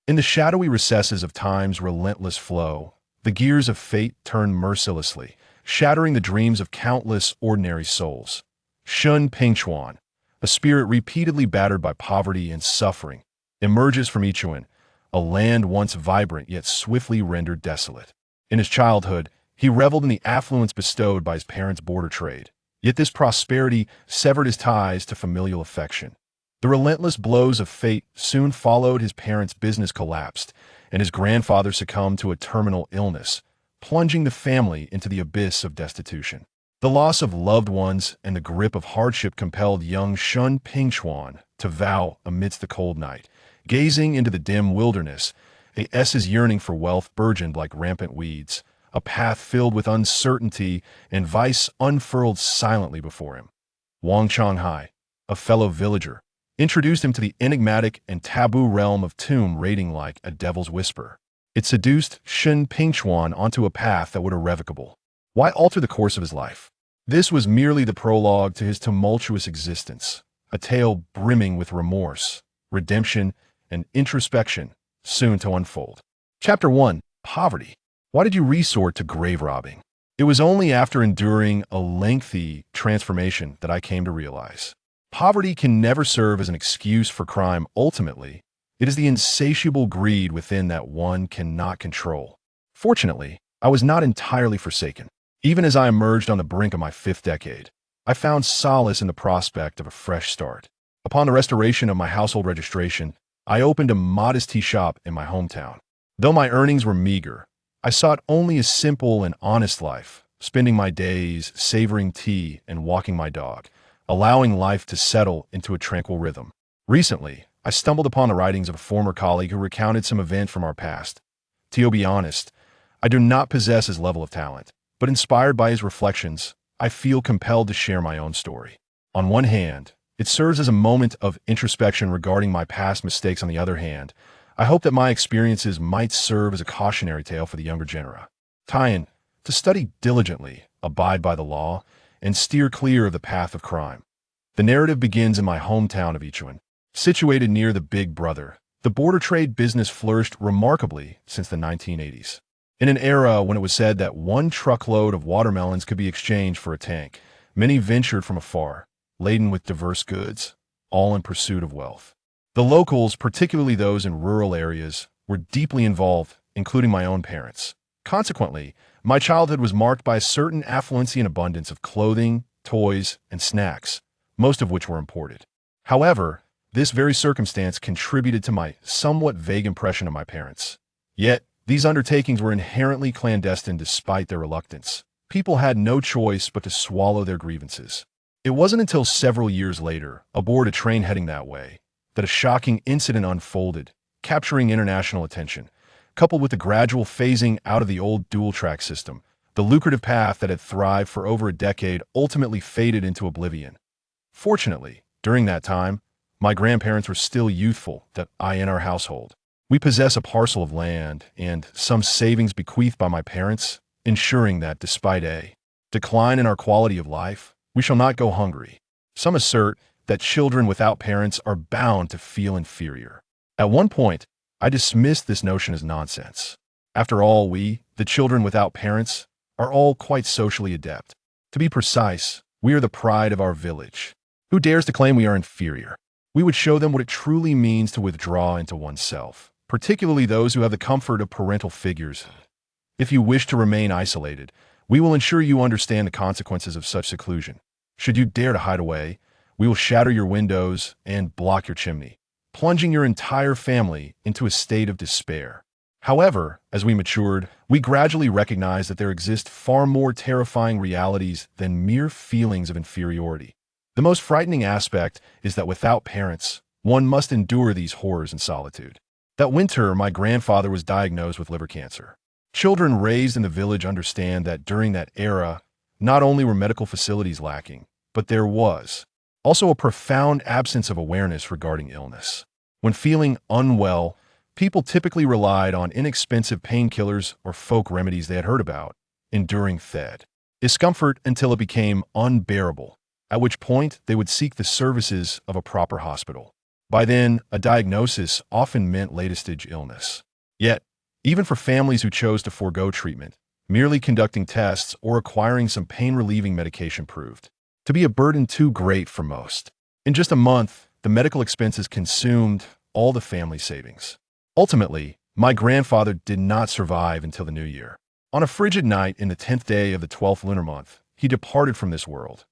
In the shadowy recesses of time's relentless flow, the gears of fate turn mercilessly, shattering the dreams of countless ordinary souls. Shen Pingchuan, a spirit repeatedly battered by poverty and suffering, emerges from Yichun, a land once vibrant yet swiftly rendered desolate. In his childhood, he reveled in the affluence bestowed by his parents' border trade, yet this prosperity severed his ties to familial affection. The relentless blows of fate soon followed. His parents' business collapsed, and his grandfather succumbed to a terminal illness, plunging the family into the abyss of destitution. The loss of loved ones and the grip of hardship compelled young Shen Pingchuan to vow amidst the cold night. Gazing into the dim wilderness, his yearning for wealth burgeoned like rampant weeds. A path filled with uncertainty and vice unfurled silently before him. Wang Changhai, a fellow villager, introduced him to the enigmatic and taboo realm of tomb raiding like a devil's whisper. It seduced Shen Pingchuan onto a path that would irrevocable. Why alter the course of his life? This was merely the prologue to his tumultuous existence, a tale brimming with remorse, redemption, and introspection, soon to unfold. Chapter 1. Poverty. Why did you resort to grave robbing? It was only after enduring a lengthy transformation that I came to realize. Poverty can never serve as an excuse for crime. Ultimately, it is the insatiable greed within that one cannot control. Fortunately, I was not entirely forsaken. Even as I emerged on the brink of my fifth decade, I found solace in the prospect of a fresh start. Upon the restoration of my household registration, I opened a modest tea shop in my hometown. Though my earnings were meager, I sought only a simple and honest life, spending my days savoring tea and walking my dog, allowing life to settle into a tranquil rhythm. Recently, I stumbled upon the writings of a former colleague who recounted some event from our past. To be honest, I do not possess his level of talent, but inspired by his reflections, I feel compelled to share my own story. On one hand, it serves as a moment of introspection regarding my past mistakes. On the other hand, I hope that my experiences might serve as a cautionary tale for the younger genera. Tie-in: to study diligently, abide by the law, and steer clear of the path of crime. The narrative begins in my hometown of Yichun. Situated near the Big Brother, the border trade business flourished remarkably since the 1980s. In an era when it was said that one truckload of watermelons could be exchanged for a tank, many ventured from afar, laden with diverse goods, all in pursuit of wealth. The locals, particularly those in rural areas, were deeply involved, including my own parents. Consequently, my childhood was marked by a certain affluency and abundance of clothing, toys, and snacks, most of which were imported. However, this very circumstance contributed to my somewhat vague impression of my parents. Yet, these undertakings were inherently clandestine despite their reluctance. People had no choice but to swallow their grievances. It wasn't until several years later, aboard a train heading that way, that a shocking incident unfolded, capturing international attention. Coupled with the gradual phasing out of the old dual-track system, the lucrative path that had thrived for over a decade ultimately faded into oblivion. Fortunately, during that time, my grandparents were still youthful in our household. We possess a parcel of land and some savings bequeathed by my parents, ensuring that despite a decline in our quality of life, we shall not go hungry. Some assert that children without parents are bound to feel inferior. At one point, I dismissed this notion as nonsense. After all, we, the children without parents, are all quite socially adept. To be precise, we are the pride of our village. Who dares to claim we are inferior? We would show them what it truly means to withdraw into oneself, particularly those who have the comfort of parental figures. If you wish to remain isolated, we will ensure you understand the consequences of such seclusion. Should you dare to hide away, we will shatter your windows and block your chimney, plunging your entire family into a state of despair. However, as we matured, we gradually recognized that there exist far more terrifying realities than mere feelings of inferiority. The most frightening aspect is that without parents, one must endure these horrors in solitude. That winter, my grandfather was diagnosed with liver cancer. Children raised in the village understand that during that era, not only were medical facilities lacking, but there was also a profound absence of awareness regarding illness. When feeling unwell, people typically relied on inexpensive painkillers or folk remedies they had heard about, enduring discomfort until it became unbearable, at which point they would seek the services of a proper hospital. By then, a diagnosis often meant late-stage illness. Yet, even for families who chose to forego treatment, merely conducting tests or acquiring some pain-relieving medication proved to be a burden too great for most. In just a month, the medical expenses consumed all the family savings. Ultimately, my grandfather did not survive until the new year. On a frigid night in the 10th day of the 12th lunar month, he departed from this world.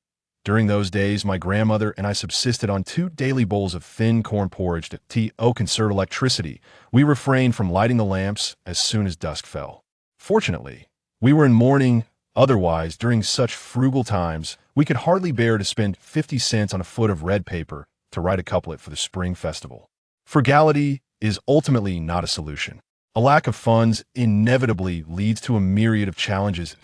During those days, my grandmother and I subsisted on 2 daily bowls of thin corn porridge to conserve electricity. We refrained from lighting the lamps as soon as dusk fell. Fortunately, we were in mourning. Otherwise, during such frugal times, we could hardly bear to spend 50 cents on a foot of red paper to write a couplet for the spring festival. Frugality is ultimately not a solution. A lack of funds inevitably leads to a myriad of challenges.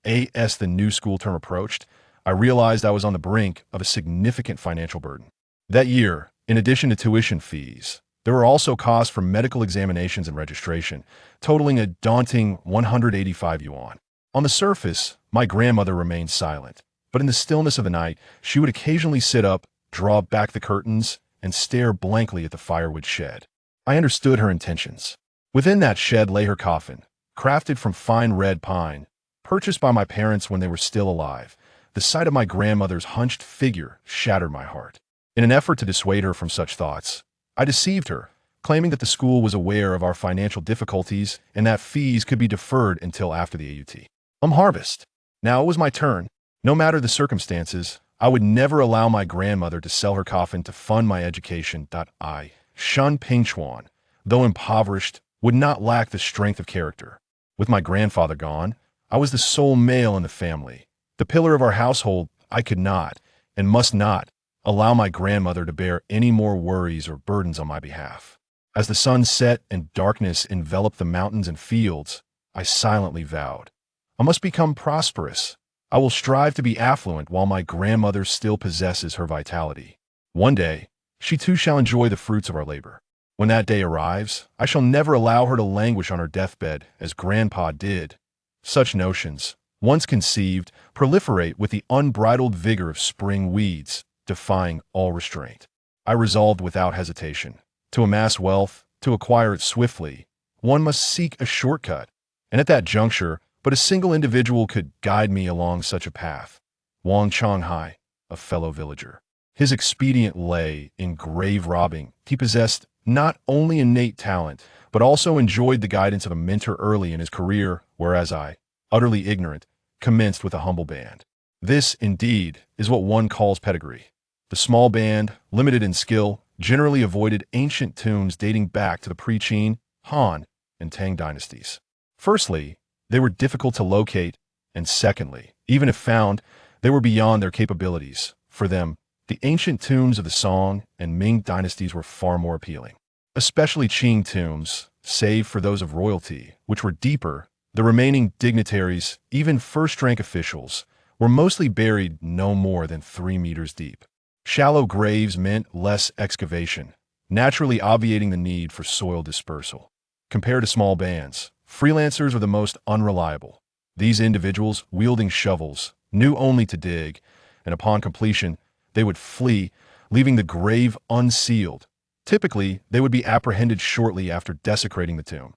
As the new school term approached, I realized I was on the brink of a significant financial burden. That year, in addition to tuition fees, there were also costs for medical examinations and registration, totaling a daunting 185 yuan. On the surface, my grandmother remained silent, but in the stillness of the night, she would occasionally sit up, draw back the curtains, and stare blankly at the firewood shed. I understood her intentions. Within that shed lay her coffin, crafted from fine red pine, purchased by my parents when they were still alive. The sight of my grandmother's hunched figure shattered my heart. In an effort to dissuade her from such thoughts, I deceived her, claiming that the school was aware of our financial difficulties and that fees could be deferred until after the AUT. Harvest. Now it was my turn. No matter the circumstances, I would never allow my grandmother to sell her coffin to fund my education. Shen Pingchuan, though impoverished, would not lack the strength of character. With my grandfather gone, I was the sole male in the family. The pillar of our household. I could not, and must not, allow my grandmother to bear any more worries or burdens on my behalf. As the sun set and darkness enveloped the mountains and fields, I silently vowed, I must become prosperous. I will strive to be affluent while my grandmother still possesses her vitality. One day, she too shall enjoy the fruits of our labor. When that day arrives, I shall never allow her to languish on her deathbed as Grandpa did. Such notions, once conceived, proliferate with the unbridled vigor of spring weeds, defying all restraint. I resolved without hesitation. To amass wealth, to acquire it swiftly, one must seek a shortcut. And at that juncture, but a single individual could guide me along such a path. Wang Changhai, a fellow villager. His expedient lay in grave robbing. He possessed not only innate talent, but also enjoyed the guidance of a mentor early in his career, whereas I, utterly ignorant, commenced with a humble band. This, indeed, is what one calls pedigree. The small band, limited in skill, generally avoided ancient tunes dating back to the pre-Qin, Han, and Tang dynasties. Firstly, they were difficult to locate, and secondly, even if found, they were beyond their capabilities. For them, the ancient tunes of the Song and Ming dynasties were far more appealing. Especially Qing tunes, save for those of royalty, which were deeper. The remaining dignitaries, even first-rank officials, were mostly buried no more than 3 meters deep. Shallow graves meant less excavation, naturally obviating the need for soil dispersal. Compared to small bands, freelancers are the most unreliable. These individuals, wielding shovels, knew only to dig, and upon completion, they would flee, leaving the grave unsealed. Typically, they would be apprehended shortly after desecrating the tomb.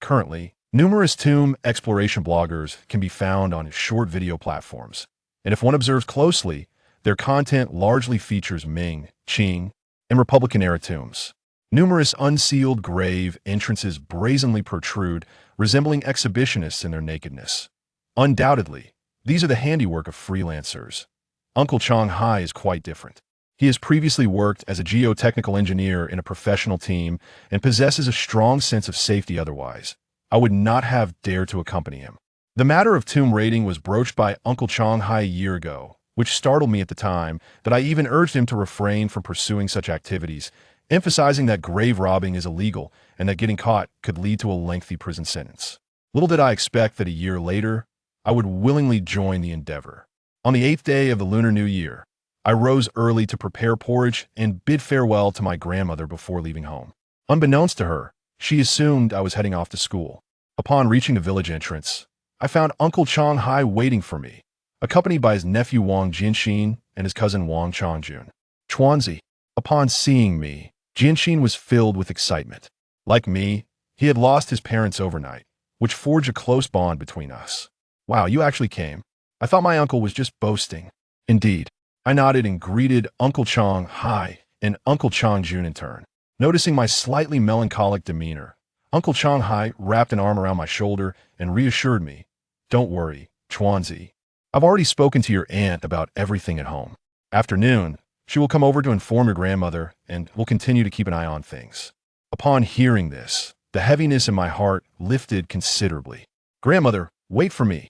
Currently, numerous tomb exploration bloggers can be found on short video platforms, and if one observes closely, their content largely features Ming, Qing, and Republican-era tombs. Numerous unsealed grave entrances brazenly protrude, resembling exhibitionists in their nakedness. Undoubtedly, these are the handiwork of freelancers. Uncle Changhai is quite different. He has previously worked as a geotechnical engineer in a professional team and possesses a strong sense of safety otherwise. I would not have dared to accompany him. The matter of tomb raiding was broached by Uncle Changhai a year ago, which startled me at the time that I even urged him to refrain from pursuing such activities, emphasizing that grave robbing is illegal and that getting caught could lead to a lengthy prison sentence. Little did I expect that a year later, I would willingly join the endeavor. On the 8th day of the Lunar New Year, I rose early to prepare porridge and bid farewell to my grandmother before leaving home. Unbeknownst to her, she assumed I was heading off to school. Upon reaching the village entrance, I found Uncle Changhai waiting for me, accompanied by his nephew Wang Jinxin and his cousin Wang Changjun. Chuanzi. Upon seeing me, Jianxin was filled with excitement. Like me, he had lost his parents overnight, which forged a close bond between us. Wow, you actually came. I thought my uncle was just boasting. Indeed. I nodded and greeted Uncle Changhai and Uncle Changjun in turn. Noticing my slightly melancholic demeanor, Uncle Changhai wrapped an arm around my shoulder and reassured me. Don't worry, Chuanzi. I've already spoken to your aunt about everything at home. Afternoon, she will come over to inform your grandmother, and we'll continue to keep an eye on things. Upon hearing this, the heaviness in my heart lifted considerably. Grandmother, wait for me.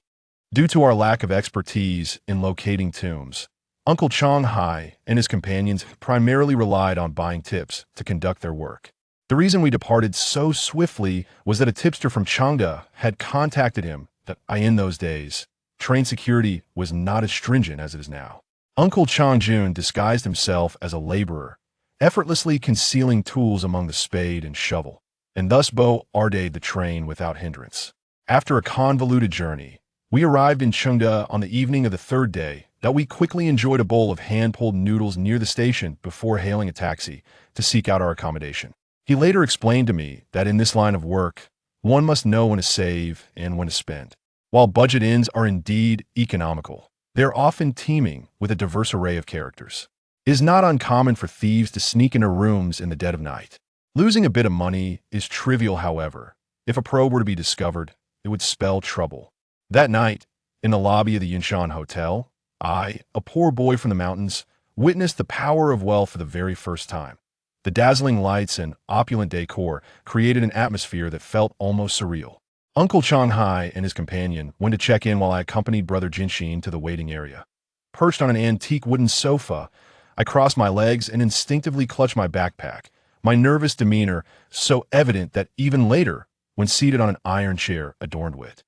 Due to our lack of expertise in locating tombs, Uncle Changhai and his companions primarily relied on buying tips to conduct their work. The reason we departed so swiftly was that a tipster from Changde had contacted him that in those days, train security was not as stringent as it is now. Uncle Changjun disguised himself as a laborer, effortlessly concealing tools among the spade and shovel, and thus boarded the train without hindrance. After a convoluted journey, we arrived in Chengde on the evening of the third day that we quickly enjoyed a bowl of hand-pulled noodles near the station before hailing a taxi to seek out our accommodation. He later explained to me that in this line of work, one must know when to save and when to spend. While budget inns are indeed economical, they are often teeming with a diverse array of characters. It is not uncommon for thieves to sneak into rooms in the dead of night. Losing a bit of money is trivial, however. If a probe were to be discovered, it would spell trouble. That night, in the lobby of the Yichun Hotel, I, a poor boy from the mountains, witnessed the power of wealth for the very first time. The dazzling lights and opulent decor created an atmosphere that felt almost surreal. Uncle Changhai and his companion went to check in while I accompanied Brother Jinshin to the waiting area. Perched on an antique wooden sofa, I crossed my legs and instinctively clutched my backpack, my nervous demeanor so evident that even later, when seated on an iron chair adorned with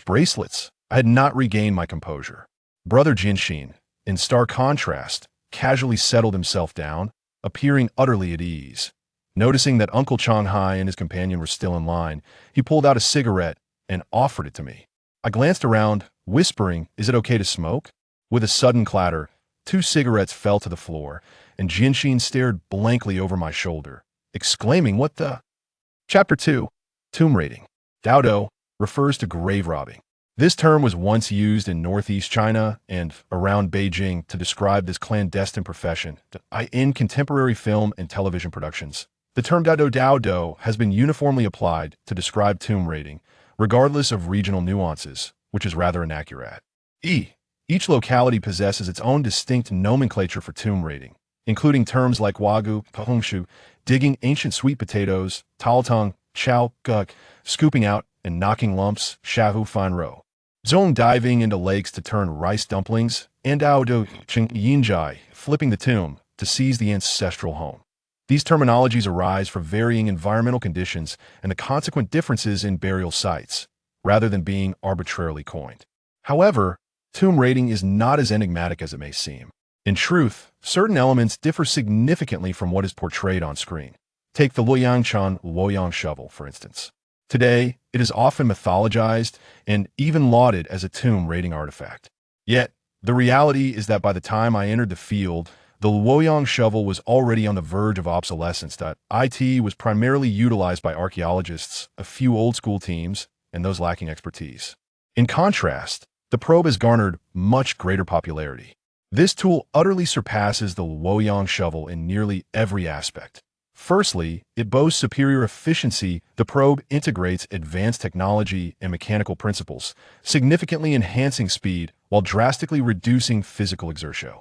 bracelets, I had not regained my composure. Brother Jinshin, in stark contrast, casually settled himself down, appearing utterly at ease. Noticing that Uncle Changhai and his companion were still in line, he pulled out a cigarette and offered it to me. I glanced around, whispering, "Is it okay to smoke?" With a sudden clatter, 2 cigarettes fell to the floor, and Jinshin stared blankly over my shoulder, exclaiming, "What the?" Chapter 2. Tomb Raiding. Daodo refers to grave robbing. This term was once used in northeast China and around Beijing to describe this clandestine profession in contemporary film and television productions. The term daodo has been uniformly applied to describe tomb raiding, regardless of regional nuances, which is rather inaccurate. Each locality possesses its own distinct nomenclature for tomb raiding, including terms like wagu, pahongshu, digging ancient sweet potatoes, taltong, chow, guk, scooping out and knocking lumps, shahu fan ro, zong diving into lakes to turn rice dumplings, and daodo ching yinjai, flipping the tomb to seize the ancestral home. These terminologies arise from varying environmental conditions and the consequent differences in burial sites, rather than being arbitrarily coined. However, tomb raiding is not as enigmatic as it may seem. In truth, certain elements differ significantly from what is portrayed on screen. Take the Luoyang shovel, for instance. Today, it is often mythologized and even lauded as a tomb raiding artifact. Yet, the reality is that by the time I entered the field, the Luoyang shovel was already on the verge of obsolescence. It was primarily utilized by archaeologists, a few old-school teams, and those lacking expertise. In contrast, the probe has garnered much greater popularity. This tool utterly surpasses the Luoyang shovel in nearly every aspect. Firstly, it boasts superior efficiency. The probe integrates advanced technology and mechanical principles, significantly enhancing speed while drastically reducing physical exertion.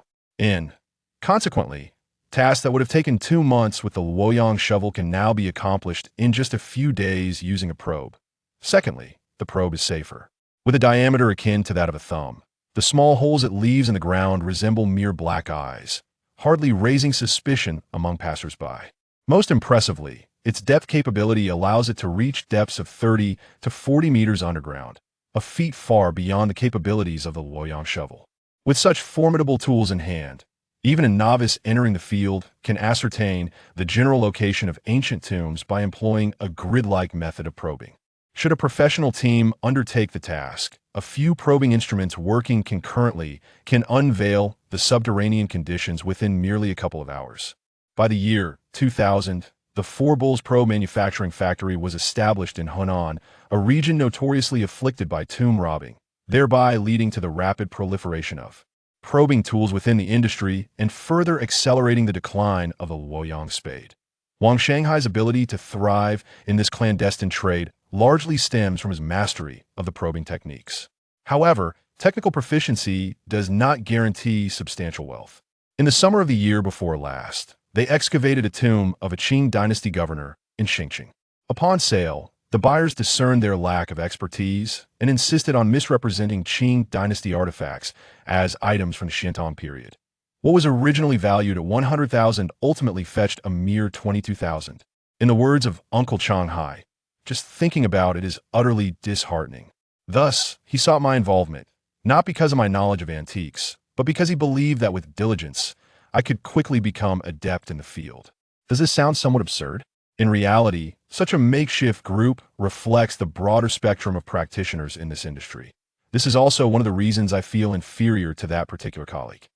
Consequently, tasks that would have taken 2 months with the Luoyang shovel can now be accomplished in just a few days using a probe. Secondly, the probe is safer. With a diameter akin to that of a thumb, the small holes it leaves in the ground resemble mere black eyes, hardly raising suspicion among passersby. Most impressively, its depth capability allows it to reach depths of 30 to 40 meters underground, a feat far beyond the capabilities of the Luoyang shovel. With such formidable tools in hand, even a novice entering the field can ascertain the general location of ancient tombs by employing a grid-like method of probing. Should a professional team undertake the task, a few probing instruments working concurrently can unveil the subterranean conditions within merely a couple of hours. By the year 2000, the Four Bulls Pro manufacturing factory was established in Hunan, a region notoriously afflicted by tomb robbing, thereby leading to the rapid proliferation of probing tools within the industry and further accelerating the decline of the Luoyang spade. Wang Changhai's ability to thrive in this clandestine trade largely stems from his mastery of the probing techniques. However, technical proficiency does not guarantee substantial wealth. In the summer of the year before last, they excavated a tomb of a Qing dynasty governor in Xingqing. Upon sale, the buyers discerned their lack of expertise and insisted on misrepresenting Qing dynasty artifacts as items from the Xiantong period. What was originally valued at 100,000 ultimately fetched a mere 22,000. In the words of Uncle Changhai, just thinking about it is utterly disheartening. Thus, he sought my involvement, not because of my knowledge of antiques, but because he believed that with diligence, I could quickly become adept in the field. Does this sound somewhat absurd? In reality, such a makeshift group reflects the broader spectrum of practitioners in this industry. This is also one of the reasons I feel inferior to that particular colleague.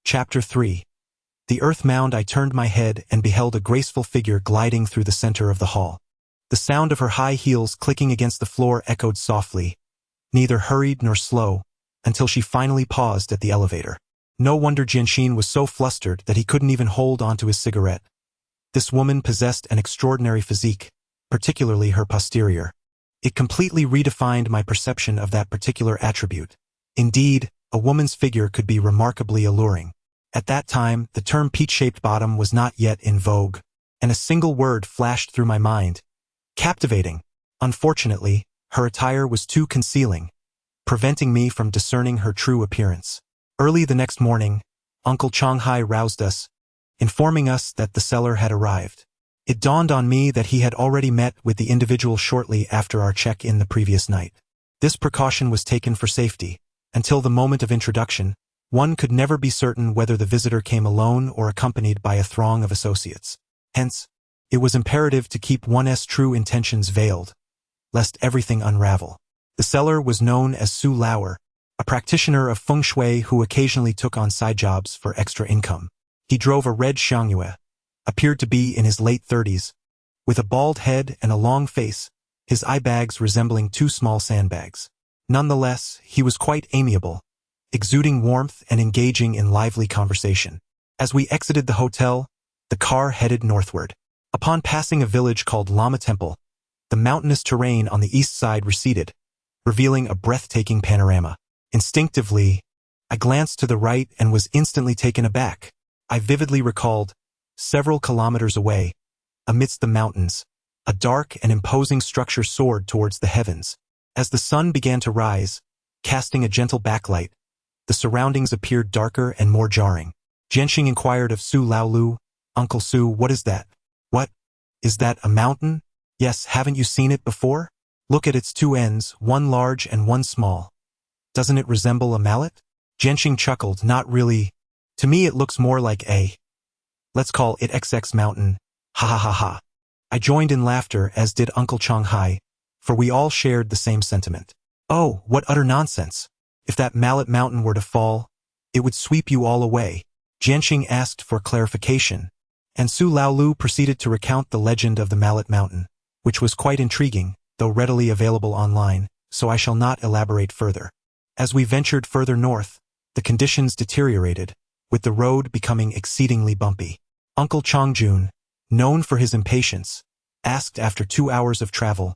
Chapter 3. The earth mound. I turned my head and beheld a graceful figure gliding through the center of the hall. The sound of her high heels clicking against the floor echoed softly, neither hurried nor slow, until she finally paused at the elevator. No wonder Jianxin was so flustered that he couldn't even hold onto his cigarette. This woman possessed an extraordinary physique, particularly her posterior. It completely redefined my perception of that particular attribute. Indeed, a woman's figure could be remarkably alluring. At that time, the term peach-shaped bottom was not yet in vogue, and a single word flashed through my mind: captivating. Unfortunately, her attire was too concealing, preventing me from discerning her true appearance. Early the next morning, Uncle Changhai roused us, informing us that the seller had arrived. It dawned on me that he had already met with the individual shortly after our check-in the previous night. This precaution was taken for safety. Until the moment of introduction, one could never be certain whether the visitor came alone or accompanied by a throng of associates. Hence, it was imperative to keep one's true intentions veiled, lest everything unravel. The seller was known as Su Lauer, a practitioner of feng shui who occasionally took on side jobs for extra income. He drove a red Xiangyue, appeared to be in his late 30s, with a bald head and a long face, his eye bags resembling two small sandbags. Nonetheless, he was quite amiable, exuding warmth and engaging in lively conversation. As we exited the hotel, the car headed northward. Upon passing a village called Lama Temple, the mountainous terrain on the east side receded, revealing a breathtaking panorama. Instinctively, I glanced to the right and was instantly taken aback. I vividly recalled, several kilometers away, amidst the mountains, a dark and imposing structure soared towards the heavens. As the sun began to rise, casting a gentle backlight, the surroundings appeared darker and more jarring. Jianxing inquired of Su Laolu, "Uncle Su, what is that?" "What? Is that a mountain?" "Yes, haven't you seen it before? Look at its two ends, one large and one small. Doesn't it resemble a mallet?" Jianxing chuckled, "Not really. To me it looks more like a... Let's call it XX Mountain. Ha ha ha ha." I joined in laughter, as did Uncle Changhai, for we all shared the same sentiment. "Oh, what utter nonsense. If that mallet mountain were to fall, it would sweep you all away." Jianxing asked for clarification, and Su Laolu proceeded to recount the legend of the mallet mountain, which was quite intriguing, though readily available online, so I shall not elaborate further. As we ventured further north, the conditions deteriorated, with the road becoming exceedingly bumpy. Uncle Changjun, known for his impatience, asked after 2 hours of travel,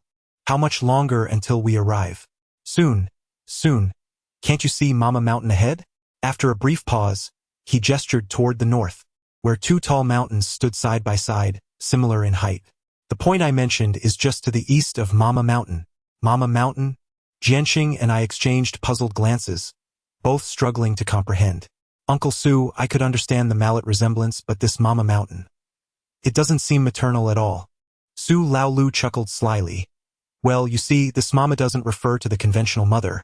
"How much longer until we arrive?" Soon. Can't you see Mama Mountain ahead?" After a brief pause, he gestured toward the north, where two tall mountains stood side by side, similar in height. "The point I mentioned is just to the east of Mama Mountain." "Mama Mountain?" Jianxing and I exchanged puzzled glances, both struggling to comprehend. "Uncle Su, I could understand the mallet resemblance, but this Mama Mountain, it doesn't seem maternal at all." Su Laolu chuckled slyly. "Well, you see, this mama doesn't refer to the conventional mother.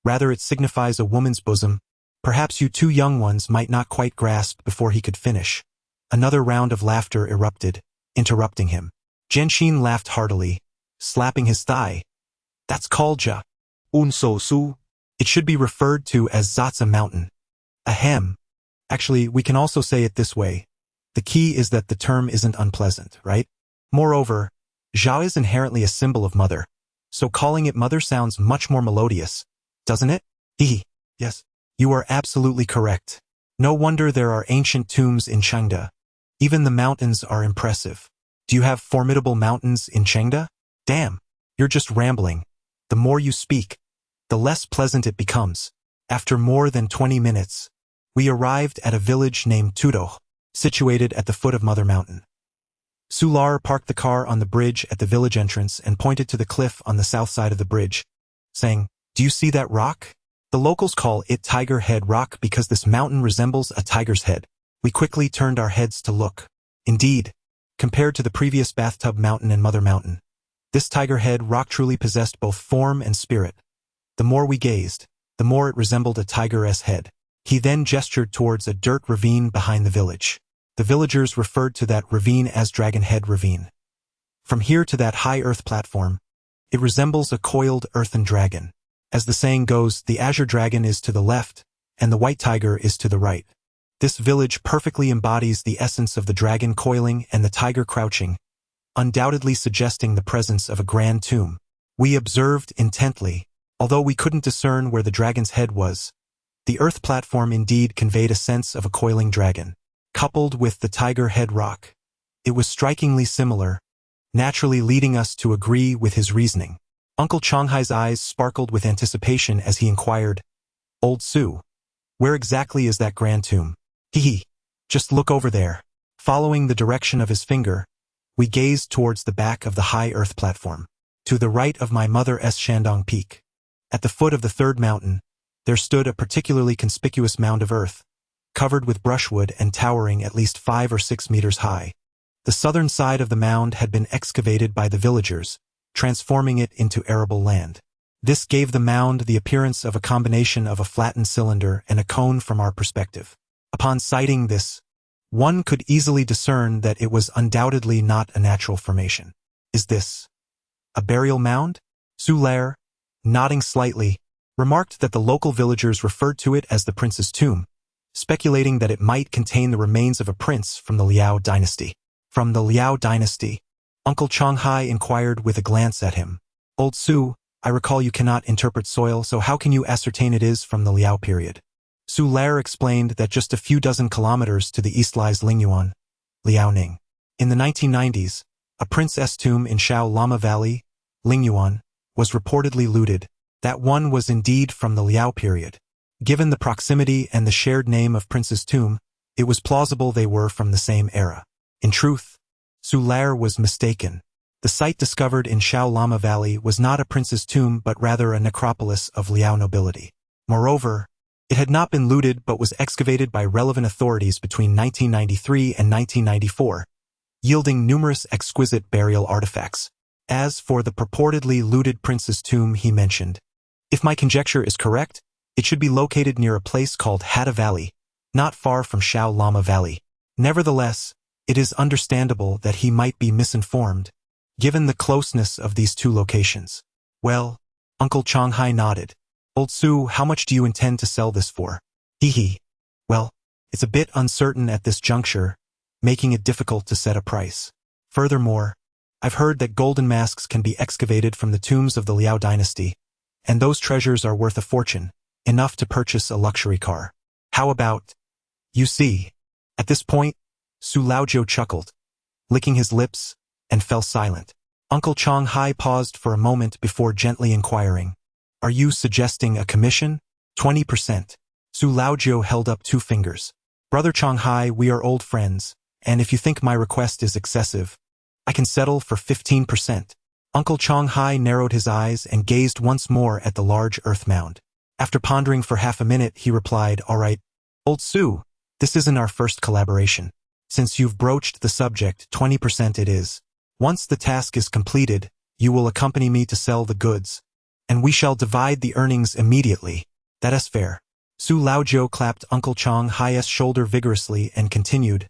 Rather, it signifies a woman's bosom. Perhaps you two young ones might not quite grasp." Before he could finish, another round of laughter erupted, interrupting him. Jianxin laughed heartily, slapping his thigh. "That's called Ja. Unso Su. It should be referred to as Zatsa Mountain. Ahem. Actually, we can also say it this way. The key is that the term isn't unpleasant, right? Moreover, Zhao is inherently a symbol of mother, so calling it mother sounds much more melodious, doesn't it? Yes. You are absolutely correct. No wonder there are ancient tombs in Chengde. Even the mountains are impressive. Do you have formidable mountains in Chengde? Damn, you're just rambling. The more you speak, the less pleasant it becomes. After more than 20 minutes, we arrived at a village named Tudo, situated at the foot of Mother Mountain. Sular parked the car on the bridge at the village entrance and pointed to the cliff on the south side of the bridge, saying, "Do you see that rock? The locals call it Tiger Head Rock because this mountain resembles a tiger's head." We quickly turned our heads to look. Indeed, compared to the previous Bathtub Mountain and Mother Mountain, this Tiger Head Rock truly possessed both form and spirit. The more we gazed, the more it resembled a tiger's head. He then gestured towards a dirt ravine behind the village. The villagers referred to that ravine as Dragon Head Ravine. From here to that high earth platform, it resembles a coiled earthen dragon. As the saying goes, the azure dragon is to the left, and the white tiger is to the right. This village perfectly embodies the essence of the dragon coiling and the tiger crouching, undoubtedly suggesting the presence of a grand tomb. We observed intently, although we couldn't discern where the dragon's head was. The earth platform indeed conveyed a sense of a coiling dragon. Coupled with the Tiger Head Rock, it was strikingly similar, naturally leading us to agree with his reasoning. Uncle Changhai's eyes sparkled with anticipation as he inquired, "Old Su, where exactly is that grand tomb?" Just look over there." Following the direction of his finger, we gazed towards the back of the high earth platform, to the right of my mother's Shandong Peak. At the foot of the third mountain, there stood a particularly conspicuous mound of earth, covered with brushwood and towering at least 5 or 6 meters high. The southern side of the mound had been excavated by the villagers, transforming it into arable land. This gave the mound the appearance of a combination of a flattened cylinder and a cone from our perspective. Upon sighting this, one could easily discern that it was undoubtedly not a natural formation. "Is this a burial mound?" Sular, nodding slightly, remarked that the local villagers referred to it as the prince's tomb, speculating that it might contain the remains of a prince from the Liao dynasty. "From the Liao dynasty?" Uncle Changhai inquired with a glance at him. "Old Su, I recall you cannot interpret soil, so how can you ascertain it is from the Liao period?" Sular explained that just a few dozen kilometers to the east lies Lingyuan, Liaoning. In the 1990s, a prince's tomb in Shao Lama Valley, Lingyuan, was reportedly looted. That one was indeed from the Liao period. Given the proximity and the shared name of Prince's tomb, it was plausible they were from the same era. In truth, Sular was mistaken. The site discovered in Shao Lama Valley was not a prince's tomb but rather a necropolis of Liao nobility. Moreover, it had not been looted but was excavated by relevant authorities between 1993 and 1994, yielding numerous exquisite burial artifacts. As for the purportedly looted prince's tomb he mentioned, if my conjecture is correct, it should be located near a place called Hatta Valley, not far from Shao Lama Valley. Nevertheless, it is understandable that he might be misinformed, given the closeness of these two locations. "Well," Uncle Changhai nodded. "Old Su, how much do you intend to sell this for?" "Well, it's a bit uncertain at this juncture, making it difficult to set a price. Furthermore, I've heard that golden masks can be excavated from the tombs of the Liao dynasty, and those treasures are worth a fortune, enough to purchase a luxury car. How about, you see?" At this point, Su Laojiu chuckled, licking his lips, and fell silent. Uncle Changhai paused for a moment before gently inquiring, "Are you suggesting a commission?" 20%. Su Laojiu held up 2 fingers. "Brother Changhai, we are old friends, and if you think my request is excessive, I can settle for 15%. Uncle Changhai narrowed his eyes and gazed once more at the large earth mound. After pondering for half a minute, he replied, "All right, Old Su, this isn't our first collaboration. Since you've broached the subject, 20% it is. Once the task is completed, you will accompany me to sell the goods, and we shall divide the earnings immediately. That is fair." Su Laojiu clapped Uncle Changhai's shoulder vigorously and continued,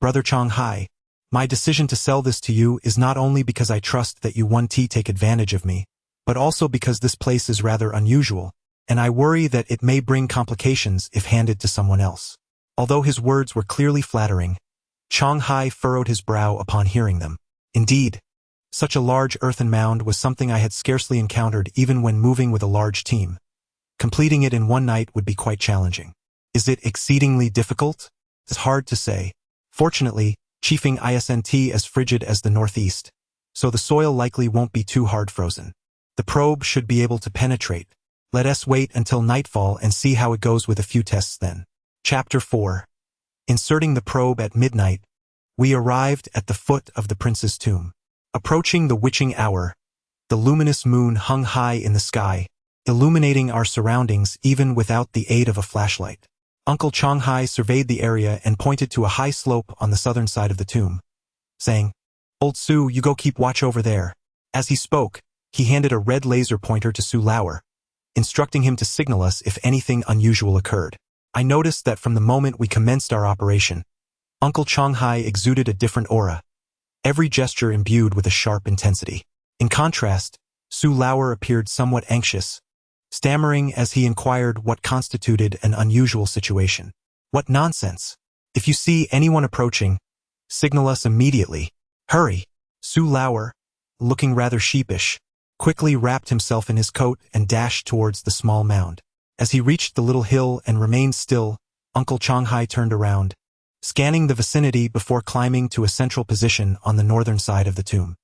"Brother Changhai, my decision to sell this to you is not only because I trust that you won't take advantage of me, but also because this place is rather unusual, and I worry that it may bring complications if handed to someone else." Although his words were clearly flattering, Changhai furrowed his brow upon hearing them. Indeed, such a large earthen mound was something I had scarcely encountered even when moving with a large team. Completing it in one night would be quite challenging. Is it exceedingly difficult? It's hard to say. Fortunately, Chifeng isn't as frigid as the northeast, so the soil likely won't be too hard frozen. The probe should be able to penetrate. Let us wait until nightfall and see how it goes with a few tests then. Chapter 4. Inserting the probe at midnight, we arrived at the foot of the prince's tomb. Approaching the witching hour, the luminous moon hung high in the sky, illuminating our surroundings even without the aid of a flashlight. Uncle Changhai surveyed the area and pointed to a high slope on the southern side of the tomb, saying, "Old Su, you go keep watch over there." As he spoke, he handed a red laser pointer to Su Lauer, instructing him to signal us if anything unusual occurred. I noticed that from the moment we commenced our operation, Uncle Changhai exuded a different aura, every gesture imbued with a sharp intensity. In contrast, Su Lauer appeared somewhat anxious, stammering as he inquired what constituted an unusual situation. "What nonsense! If you see anyone approaching, signal us immediately. Hurry!" Su Lauer, looking rather sheepish, quickly wrapped himself in his coat and dashed towards the small mound. As he reached the little hill and remained still, Uncle Changhai turned around, scanning the vicinity before climbing to a central position on the northern side of the tomb.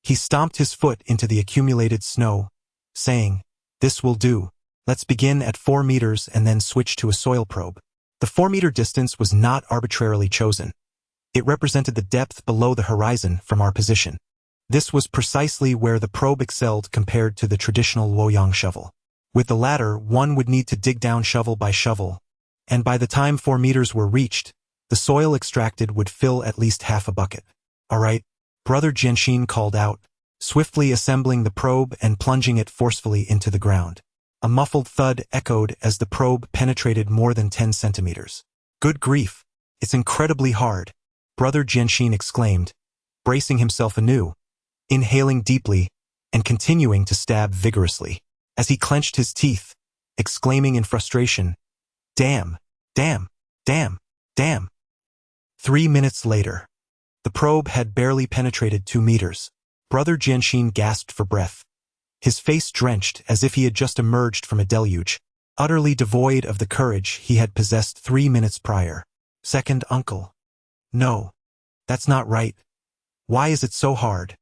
He stomped his foot into the accumulated snow, saying, "This will do. Let's begin at 4 meters and then switch to a soil probe." The 4-meter distance was not arbitrarily chosen. It represented the depth below the horizon from our position. This was precisely where the probe excelled compared to the traditional Luoyang shovel. With the latter, one would need to dig down shovel by shovel, and by the time 4 meters were reached, the soil extracted would fill at least half a bucket. "All right," Brother Jianxin called out, swiftly assembling the probe and plunging it forcefully into the ground. A muffled thud echoed as the probe penetrated more than 10 centimeters. "Good grief, it's incredibly hard," Brother Jianxin exclaimed, bracing himself anew, inhaling deeply, and continuing to stab vigorously. As he clenched his teeth, exclaiming in frustration, "Damn, damn, damn, damn." 3 minutes later, the probe had barely penetrated 2 meters. Brother Jianxin gasped for breath, his face drenched as if he had just emerged from a deluge, utterly devoid of the courage he had possessed 3 minutes prior. "Second uncle. No, that's not right. Why is it so hard?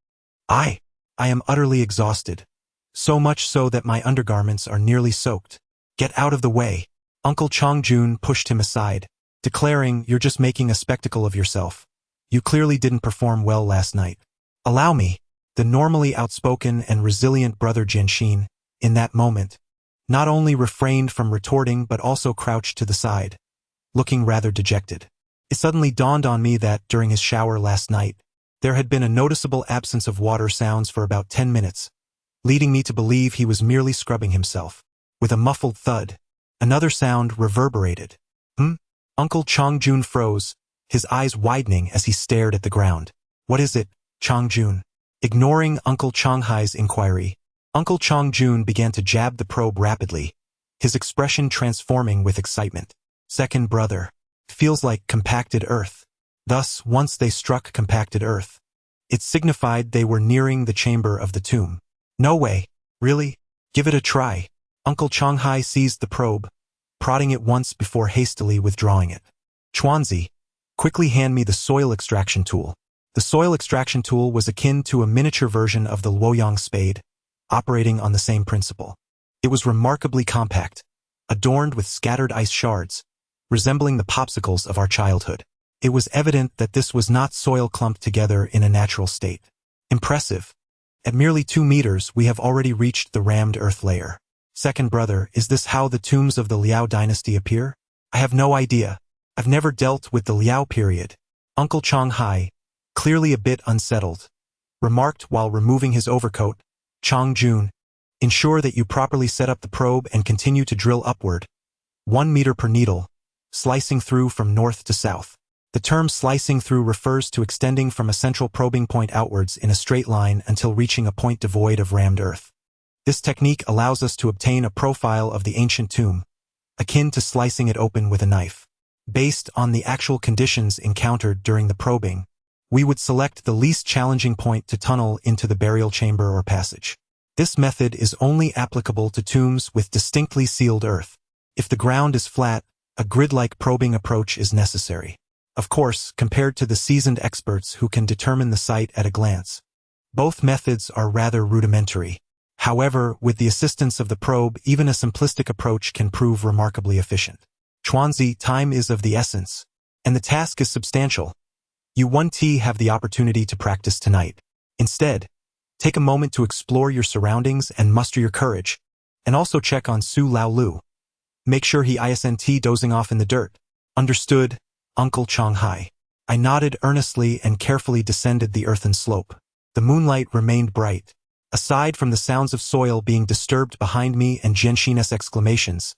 I am utterly exhausted, so much so that my undergarments are nearly soaked. Get out of the way." Uncle Changjun pushed him aside, declaring, "You're just making a spectacle of yourself. You clearly didn't perform well last night." "Allow me." The normally outspoken and resilient Brother Jianxin, in that moment, not only refrained from retorting but also crouched to the side, looking rather dejected. It suddenly dawned on me that, during his shower last night, there had been a noticeable absence of water sounds for about 10 minutes, leading me to believe he was merely scrubbing himself. With a muffled thud, another sound reverberated. Uncle Changjun froze, his eyes widening as he stared at the ground. "What is it, Changjun?" Ignoring Uncle Changhai's inquiry, Uncle Changjun began to jab the probe rapidly, his expression transforming with excitement. "Second brother, feels like compacted earth." Thus, once they struck compacted earth, it signified they were nearing the chamber of the tomb. "No way, really? Give it a try." Uncle Changhai seized the probe, prodding it once before hastily withdrawing it. "Chuanzi, quickly hand me the soil extraction tool." The soil extraction tool was akin to a miniature version of the Luoyang spade, operating on the same principle. It was remarkably compact, adorned with scattered ice shards, resembling the popsicles of our childhood. It was evident that this was not soil clumped together in a natural state. Impressive. At merely 2 meters, we have already reached the rammed earth layer. "Second brother, is this how the tombs of the Liao dynasty appear?" "I have no idea. I've never dealt with the Liao period." Uncle Changhai, clearly a bit unsettled, remarked while removing his overcoat, "Changjun, ensure that you properly set up the probe and continue to drill upward, 1 meter per needle, slicing through from north to south." The term slicing through refers to extending from a central probing point outwards in a straight line until reaching a point devoid of rammed earth. This technique allows us to obtain a profile of the ancient tomb, akin to slicing it open with a knife. Based on the actual conditions encountered during the probing, we would select the least challenging point to tunnel into the burial chamber or passage. This method is only applicable to tombs with distinctly sealed earth. If the ground is flat, a grid-like probing approach is necessary. Of course, compared to the seasoned experts who can determine the site at a glance, both methods are rather rudimentary. However, with the assistance of the probe, even a simplistic approach can prove remarkably efficient. Chuanzi, time is of the essence, and the task is substantial. You 1T have the opportunity to practice tonight. Instead, take a moment to explore your surroundings and muster your courage, and also check on Su Lao Lu. Make sure he isn't dozing off in the dirt. Understood, Uncle Changhai. I nodded earnestly and carefully descended the earthen slope. The moonlight remained bright. Aside from the sounds of soil being disturbed behind me and Jianxin's exclamations,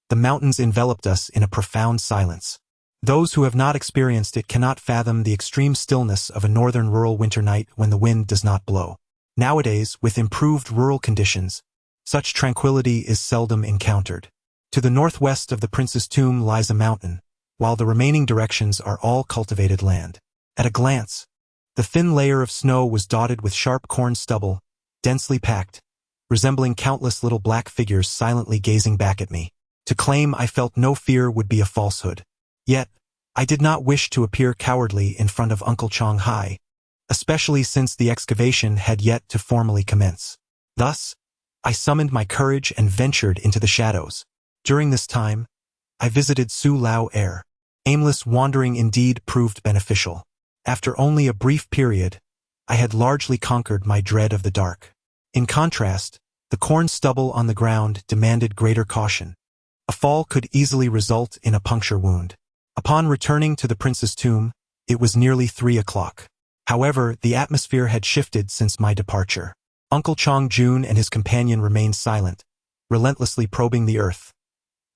the mountains enveloped us in a profound silence. Those who have not experienced it cannot fathom the extreme stillness of a northern rural winter night when the wind does not blow. Nowadays, with improved rural conditions, such tranquility is seldom encountered. To the northwest of the prince's tomb lies a mountain, while the remaining directions are all cultivated land. At a glance, the thin layer of snow was dotted with sharp corn stubble, densely packed, resembling countless little black figures silently gazing back at me. To claim I felt no fear would be a falsehood. Yet, I did not wish to appear cowardly in front of Uncle Changhai, especially since the excavation had yet to formally commence. Thus, I summoned my courage and ventured into the shadows. During this time, I visited Su Lao Air. Aimless wandering indeed proved beneficial. After only a brief period, I had largely conquered my dread of the dark. In contrast, the corn stubble on the ground demanded greater caution. A fall could easily result in a puncture wound. Upon returning to the prince's tomb, it was nearly 3 o'clock. However, the atmosphere had shifted since my departure. Uncle Changjun and his companion remained silent, relentlessly probing the earth.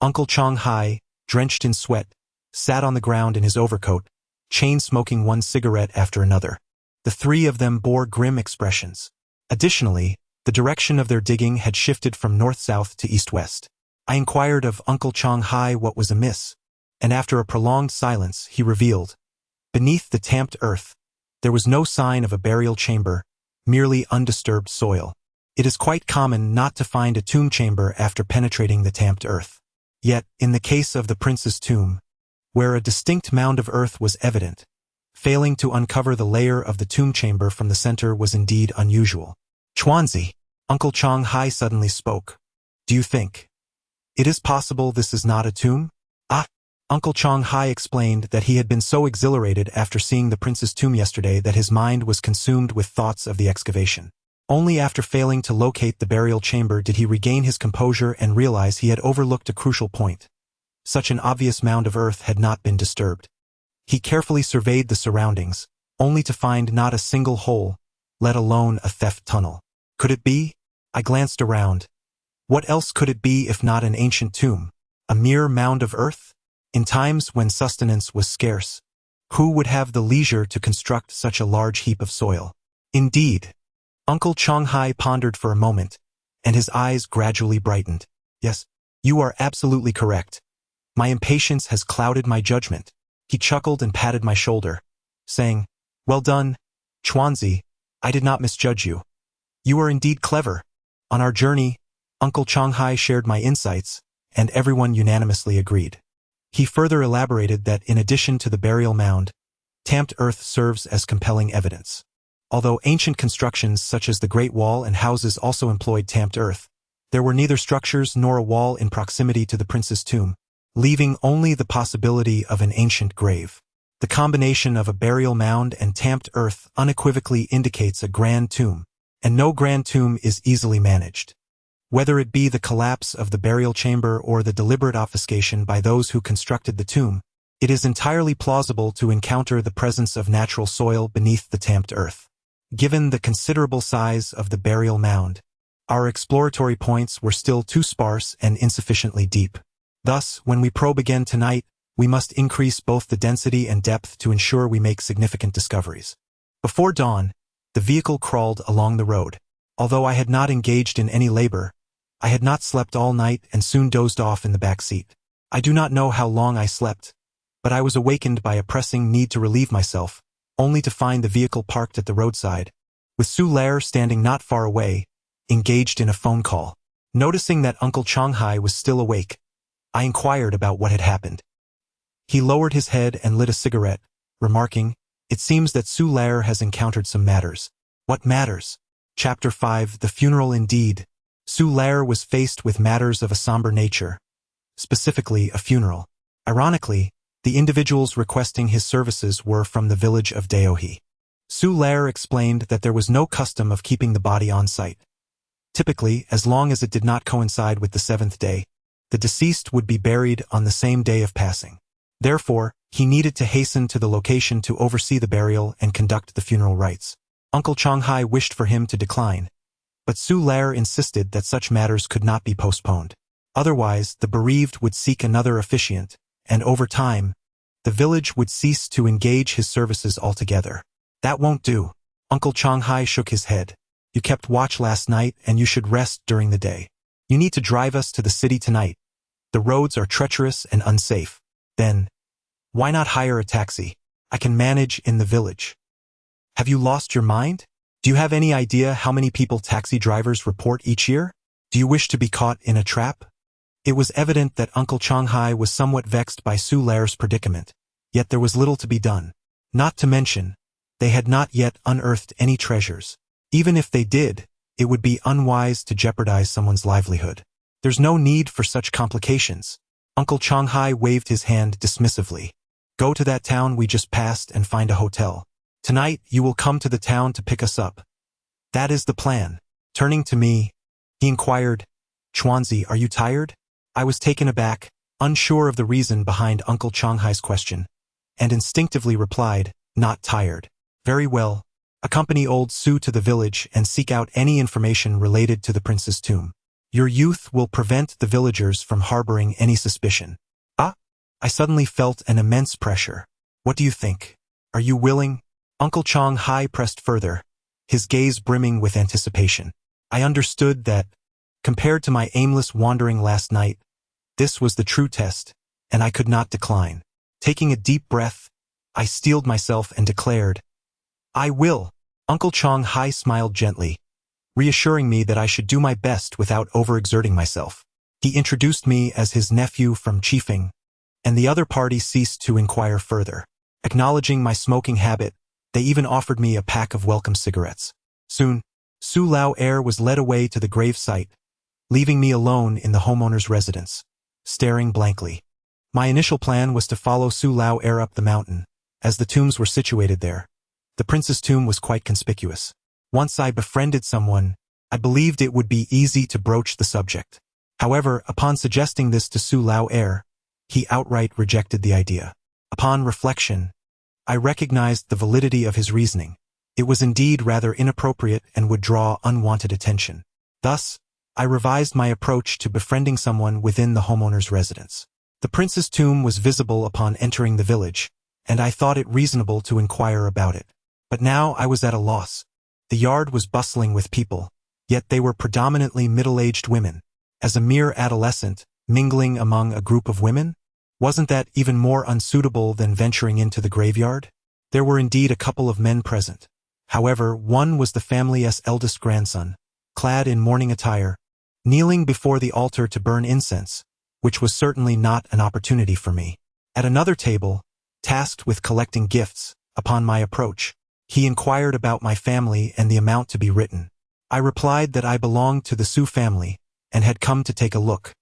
Uncle Changhai, drenched in sweat, sat on the ground in his overcoat, chain-smoking one cigarette after another. The three of them bore grim expressions. Additionally, the direction of their digging had shifted from north-south to east-west. I inquired of Uncle Changhai what was amiss, and after a prolonged silence, he revealed, beneath the tamped earth, there was no sign of a burial chamber, merely undisturbed soil. It is quite common not to find a tomb chamber after penetrating the tamped earth. Yet, in the case of the prince's tomb, where a distinct mound of earth was evident, failing to uncover the layer of the tomb chamber from the center was indeed unusual. Chuanzi, Uncle Changhai suddenly spoke. Do you think it is possible this is not a tomb? Uncle Changhai explained that he had been so exhilarated after seeing the prince's tomb yesterday that his mind was consumed with thoughts of the excavation. Only after failing to locate the burial chamber did he regain his composure and realize he had overlooked a crucial point. Such an obvious mound of earth had not been disturbed. He carefully surveyed the surroundings, only to find not a single hole, let alone a theft tunnel. Could it be? I glanced around. What else could it be if not an ancient tomb? A mere mound of earth? In times when sustenance was scarce, who would have the leisure to construct such a large heap of soil? Indeed. Uncle Changhai pondered for a moment, and his eyes gradually brightened. Yes, you are absolutely correct. My impatience has clouded my judgment. He chuckled and patted my shoulder, saying, Well done, Chuanzi, I did not misjudge you. You are indeed clever. On our journey, Uncle Changhai shared my insights, and everyone unanimously agreed. He further elaborated that in addition to the burial mound, tamped earth serves as compelling evidence. Although ancient constructions such as the Great Wall and houses also employed tamped earth, there were neither structures nor a wall in proximity to the prince's tomb, leaving only the possibility of an ancient grave. The combination of a burial mound and tamped earth unequivocally indicates a grand tomb, and no grand tomb is easily managed. Whether it be the collapse of the burial chamber or the deliberate obfuscation by those who constructed the tomb, it is entirely plausible to encounter the presence of natural soil beneath the tamped earth. Given the considerable size of the burial mound, our exploratory points were still too sparse and insufficiently deep. Thus, when we probe again tonight, we must increase both the density and depth to ensure we make significant discoveries. Before dawn, the vehicle crawled along the road. Although I had not engaged in any labor, I had not slept all night and soon dozed off in the back seat. I do not know how long I slept, but but I was awakened by a pressing need to relieve myself, only to find the vehicle parked at the roadside, with Su Lair standing not far away, engaged in a phone call. Noticing that Uncle Changhai was still awake, I inquired about what had happened. He lowered his head and lit a cigarette, remarking, "It seems that Su Lair has encountered some matters." What matters? Chapter 5, The Funeral Indeed. Su Lair was faced with matters of a somber nature, specifically a funeral. Ironically, the individuals requesting his services were from the village of Daohe. Su Lair explained that there was no custom of keeping the body on site. Typically, as long as it did not coincide with the seventh day, the deceased would be buried on the same day of passing. Therefore, he needed to hasten to the location to oversee the burial and conduct the funeral rites. Uncle Changhai wished for him to decline, but Su Lair insisted that such matters could not be postponed. Otherwise, the bereaved would seek another officiant, and over time, the village would cease to engage his services altogether. That won't do. Uncle Changhai shook his head. You kept watch last night and you should rest during the day. You need to drive us to the city tonight. The roads are treacherous and unsafe. Then, why not hire a taxi? I can manage in the village. Have you lost your mind? Do you have any idea how many people taxi drivers report each year? Do you wish to be caught in a trap? It was evident that Uncle Changhai was somewhat vexed by Su Lair's predicament, yet there was little to be done. Not to mention, they had not yet unearthed any treasures. Even if they did, it would be unwise to jeopardize someone's livelihood. There's no need for such complications. Uncle Changhai waved his hand dismissively. Go to that town we just passed and find a hotel. Tonight, you will come to the town to pick us up. That is the plan. Turning to me, he inquired, Chuanzi, are you tired? I was taken aback, unsure of the reason behind Uncle Changhai's question, and instinctively replied, not tired. Very well. Accompany old Su to the village and seek out any information related to the prince's tomb. Your youth will prevent the villagers from harboring any suspicion. Ah! I suddenly felt an immense pressure. What do you think? Are you willing? Uncle Changhai pressed further, his gaze brimming with anticipation. I understood that, compared to my aimless wandering last night, this was the true test, and I could not decline. Taking a deep breath, I steeled myself and declared, I will. Uncle Changhai smiled gently, reassuring me that I should do my best without overexerting myself. He introduced me as his nephew from Chifeng, and the other party ceased to inquire further. Acknowledging my smoking habit, they even offered me a pack of welcome cigarettes. Soon, Su Lair was led away to the grave site, leaving me alone in the homeowner's residence, staring blankly. My initial plan was to follow Su Lair up the mountain, as the tombs were situated there. The prince's tomb was quite conspicuous. Once I befriended someone, I believed it would be easy to broach the subject. However, upon suggesting this to Su Lair, he outright rejected the idea. Upon reflection, I recognized the validity of his reasoning. It was indeed rather inappropriate and would draw unwanted attention. Thus, I revised my approach to befriending someone within the homeowner's residence. The prince's tomb was visible upon entering the village, and I thought it reasonable to inquire about it. But now I was at a loss. The yard was bustling with people, yet they were predominantly middle-aged women. As a mere adolescent, mingling among a group of women? Wasn't that even more unsuitable than venturing into the graveyard? There were indeed a couple of men present. However, one was the family's eldest grandson, clad in mourning attire, kneeling before the altar to burn incense, which was certainly not an opportunity for me. At another table, tasked with collecting gifts, upon my approach, he inquired about my family and the amount to be written. I replied that I belonged to the Su family and had come to take a look.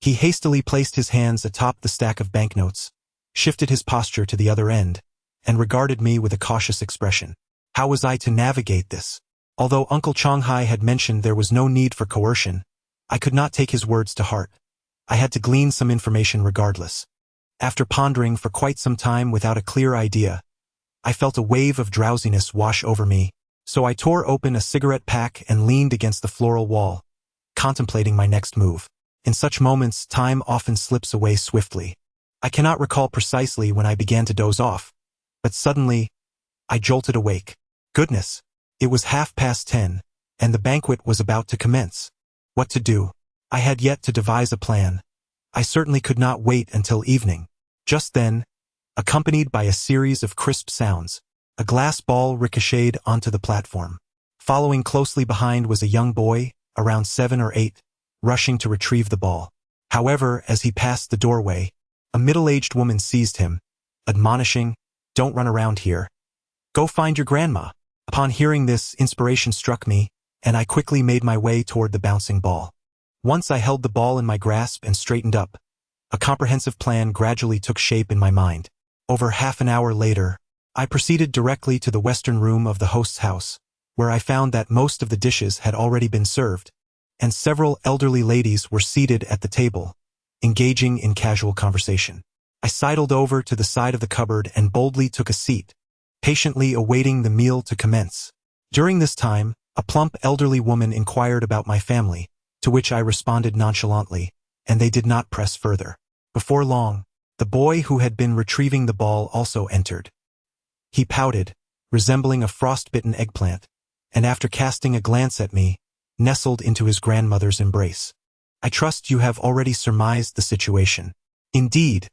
He hastily placed his hands atop the stack of banknotes, shifted his posture to the other end, and regarded me with a cautious expression. How was I to navigate this? Although Uncle Changhai had mentioned there was no need for coercion, I could not take his words to heart. I had to glean some information regardless. After pondering for quite some time without a clear idea, I felt a wave of drowsiness wash over me, so I tore open a cigarette pack and leaned against the floral wall, contemplating my next move. In such moments, time often slips away swiftly. I cannot recall precisely when I began to doze off, but suddenly, I jolted awake. Goodness! It was 10:30, and the banquet was about to commence. What to do? I had yet to devise a plan. I certainly could not wait until evening. Just then, accompanied by a series of crisp sounds, a glass ball ricocheted onto the platform. Following closely behind was a young boy, around 7 or 8, rushing to retrieve the ball. However, as he passed the doorway, a middle-aged woman seized him, admonishing, "Don't run around here. Go find your grandma." Upon hearing this, inspiration struck me, and I quickly made my way toward the bouncing ball. Once I held the ball in my grasp and straightened up, a comprehensive plan gradually took shape in my mind. Over half an hour later, I proceeded directly to the western room of the host's house, where I found that most of the dishes had already been served, and several elderly ladies were seated at the table, engaging in casual conversation. I sidled over to the side of the cupboard and boldly took a seat, patiently awaiting the meal to commence. During this time, a plump elderly woman inquired about my family, to which I responded nonchalantly, and they did not press further. Before long, the boy who had been retrieving the ball also entered. He pouted, resembling a frostbitten eggplant, and after casting a glance at me, nestled into his grandmother's embrace. "I trust you have already surmised the situation." Indeed,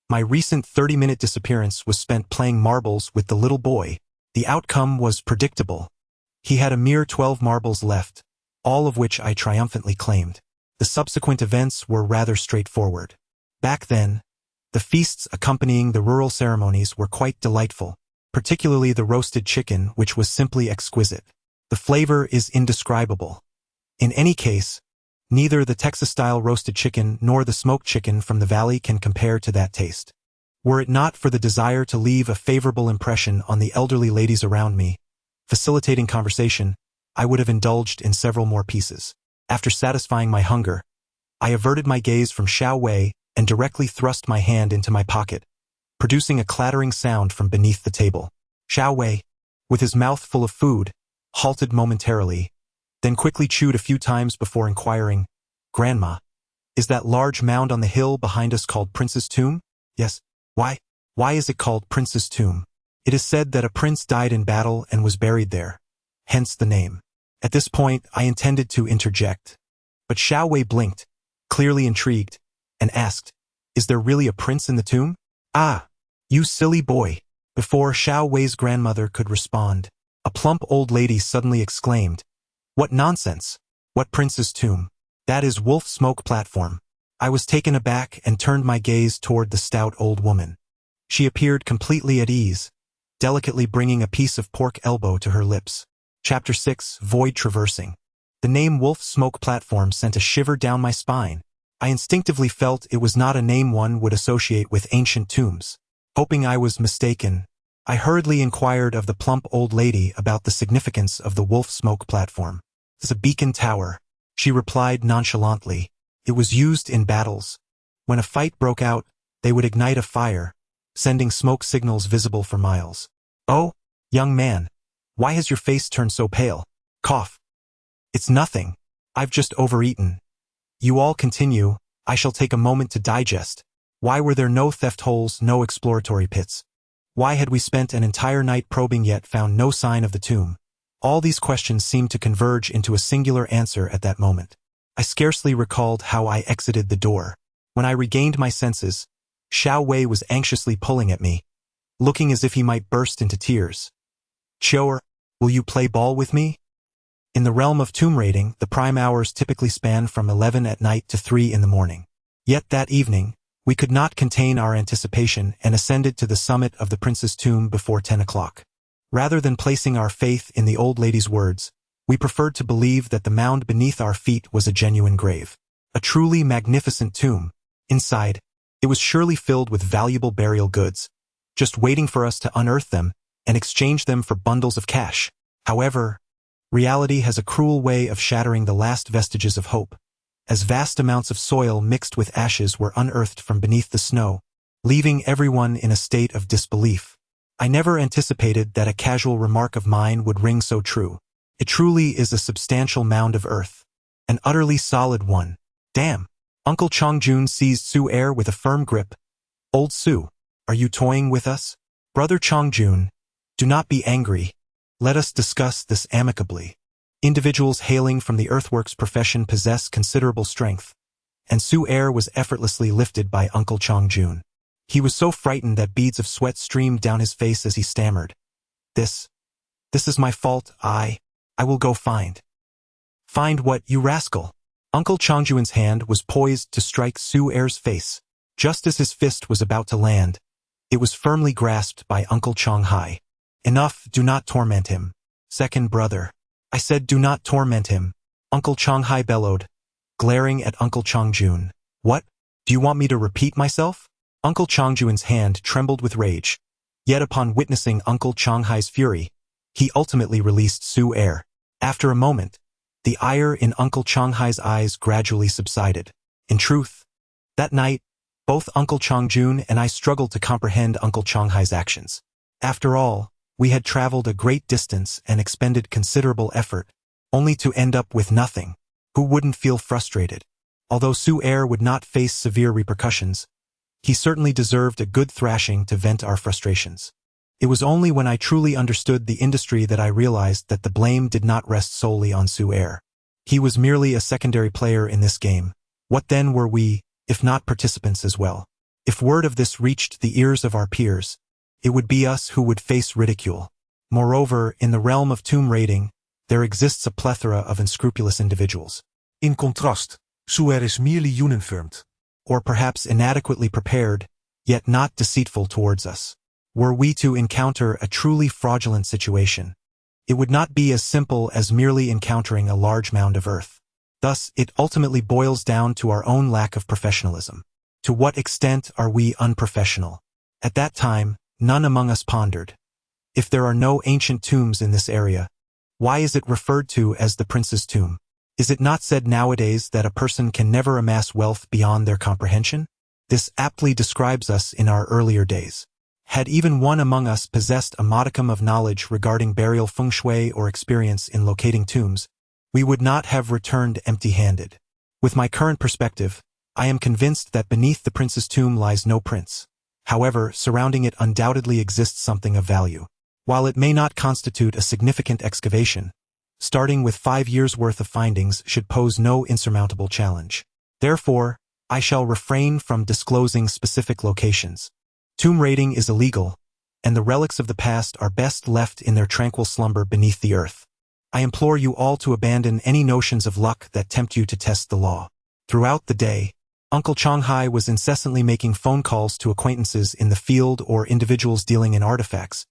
my recent 30-minute disappearance was spent playing marbles with the little boy. The outcome was predictable. He had a mere 12 marbles left, all of which I triumphantly claimed. The subsequent events were rather straightforward. Back then, the feasts accompanying the rural ceremonies were quite delightful, particularly the roasted chicken, which was simply exquisite. The flavor is indescribable. In any case, neither the Texas-style roasted chicken nor the smoked chicken from the valley can compare to that taste. Were it not for the desire to leave a favorable impression on the elderly ladies around me, facilitating conversation, I would have indulged in several more pieces. After satisfying my hunger, I averted my gaze from Xiao Wei and directly thrust my hand into my pocket, producing a clattering sound from beneath the table. Xiao Wei, with his mouth full of food, halted momentarily, then quickly chewed a few times before inquiring, "Grandma, is that large mound on the hill behind us called Prince's Tomb?" "Yes." "Why? Why is it called Prince's Tomb?" "It is said that a prince died in battle and was buried there, hence the name." At this point, I intended to interject, but Xiao Wei blinked, clearly intrigued, and asked, "Is there really a prince in the tomb?" "Ah, you silly boy." Before Xiao Wei's grandmother could respond, a plump old lady suddenly exclaimed, "What nonsense! What prince's tomb? That is Wolf Smoke Platform." I was taken aback and turned my gaze toward the stout old woman. She appeared completely at ease, delicately bringing a piece of pork elbow to her lips. Chapter 6, Void Traversing. The name Wolf Smoke Platform sent a shiver down my spine. I instinctively felt it was not a name one would associate with ancient tombs. Hoping I was mistaken, I hurriedly inquired of the plump old lady about the significance of the Wolf Smoke Platform. "It's a beacon tower," she replied nonchalantly. "It was used in battles. When a fight broke out, they would ignite a fire, sending smoke signals visible for miles." "Oh, young man, why has your face turned so pale?" "Cough. It's nothing. I've just overeaten. You all continue, I shall take a moment to digest. Why were there no theft holes, no exploratory pits? Why had we spent an entire night probing yet found no sign of the tomb?" All these questions seemed to converge into a singular answer at that moment. I scarcely recalled how I exited the door. When I regained my senses, Xiao Wei was anxiously pulling at me, looking as if he might burst into tears. "Chior, will you play ball with me?" In the realm of tomb raiding, the prime hours typically span from 11 at night to 3 in the morning. Yet that evening, we could not contain our anticipation and ascended to the summit of the prince's tomb before 10 o'clock. Rather than placing our faith in the old lady's words, we preferred to believe that the mound beneath our feet was a genuine grave. A truly magnificent tomb. Inside, it was surely filled with valuable burial goods, just waiting for us to unearth them and exchange them for bundles of cash. However, reality has a cruel way of shattering the last vestiges of hope, as vast amounts of soil mixed with ashes were unearthed from beneath the snow, leaving everyone in a state of disbelief. I never anticipated that a casual remark of mine would ring so true. It truly is a substantial mound of earth. An utterly solid one. Damn. Uncle Changjun seized Su Air with a firm grip. "Old Su, are you toying with us?" "Brother Changjun, do not be angry. Let us discuss this amicably. Individuals hailing from the earthworks profession possess considerable strength, and Su Air was effortlessly lifted by Uncle Changjun. He was so frightened that beads of sweat streamed down his face as he stammered. This is my fault. I will go find. Find what, you rascal? Uncle Changjuan's hand was poised to strike Su Er's face. Just as his fist was about to land, it was firmly grasped by Uncle Changhai. Enough, do not torment him. Second brother. I said do not torment him. Uncle Changhai bellowed, glaring at Uncle Changjun. What? Do you want me to repeat myself? Uncle Changjuan's hand trembled with rage. Yet upon witnessing Uncle Changhai's fury, he ultimately released Su Er. After a moment, the ire in Uncle Changhai's eyes gradually subsided. In truth, that night, both Uncle Changjun and I struggled to comprehend Uncle Changhai's actions. After all, we had traveled a great distance and expended considerable effort, only to end up with nothing. Who wouldn't feel frustrated? Although Su Er would not face severe repercussions, he certainly deserved a good thrashing to vent our frustrations. It was only when I truly understood the industry that I realized that the blame did not rest solely on Su Er. He was merely a secondary player in this game. What then were we, if not participants as well? If word of this reached the ears of our peers, it would be us who would face ridicule. Moreover, in the realm of tomb raiding, there exists a plethora of unscrupulous individuals. In contrast, Su Er is merely uniformed. Or perhaps inadequately prepared, yet not deceitful towards us. Were we to encounter a truly fraudulent situation, it would not be as simple as merely encountering a large mound of earth. Thus, it ultimately boils down to our own lack of professionalism. To what extent are we unprofessional? At that time, none among us pondered. If there are no ancient tombs in this area, why is it referred to as the prince's tomb? Is it not said nowadays that a person can never amass wealth beyond their comprehension? This aptly describes us in our earlier days. Had even one among us possessed a modicum of knowledge regarding burial feng shui or experience in locating tombs, we would not have returned empty-handed. With my current perspective, I am convinced that beneath the prince's tomb lies no prince. However, surrounding it undoubtedly exists something of value. While it may not constitute a significant excavation, starting with 5 years' worth of findings should pose no insurmountable challenge. Therefore, I shall refrain from disclosing specific locations. Tomb raiding is illegal, and the relics of the past are best left in their tranquil slumber beneath the earth. I implore you all to abandon any notions of luck that tempt you to test the law. Throughout the day, Uncle Changhai was incessantly making phone calls to acquaintances in the field or individuals dealing in artifacts,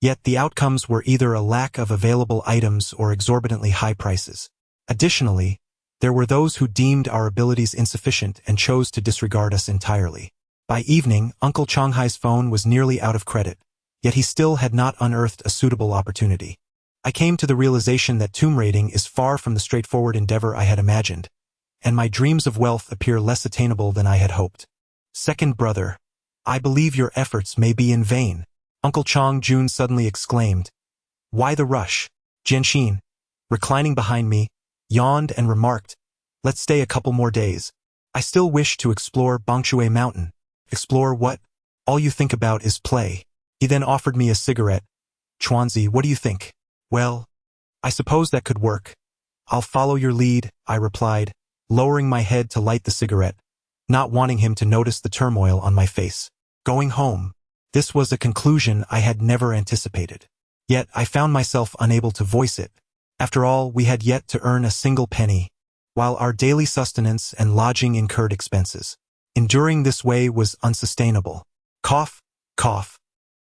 yet the outcomes were either a lack of available items or exorbitantly high prices. Additionally, there were those who deemed our abilities insufficient and chose to disregard us entirely. By evening, Uncle Changhai's phone was nearly out of credit, yet he still had not unearthed a suitable opportunity. I came to the realization that tomb raiding is far from the straightforward endeavor I had imagined, and my dreams of wealth appear less attainable than I had hoped. Second brother, I believe your efforts may be in vain. Uncle Changjun suddenly exclaimed. Why the rush? Jianxin, reclining behind me, yawned and remarked, let's stay a couple more days. I still wish to explore Bangshui Mountain. Explore what? All you think about is play. He then offered me a cigarette. Chuanzi, what do you think? Well, I suppose that could work. I'll follow your lead, I replied, lowering my head to light the cigarette, not wanting him to notice the turmoil on my face. Going home. This was a conclusion I had never anticipated. Yet I found myself unable to voice it. After all, we had yet to earn a single penny, while our daily sustenance and lodging incurred expenses. Enduring this way was unsustainable. Cough, cough.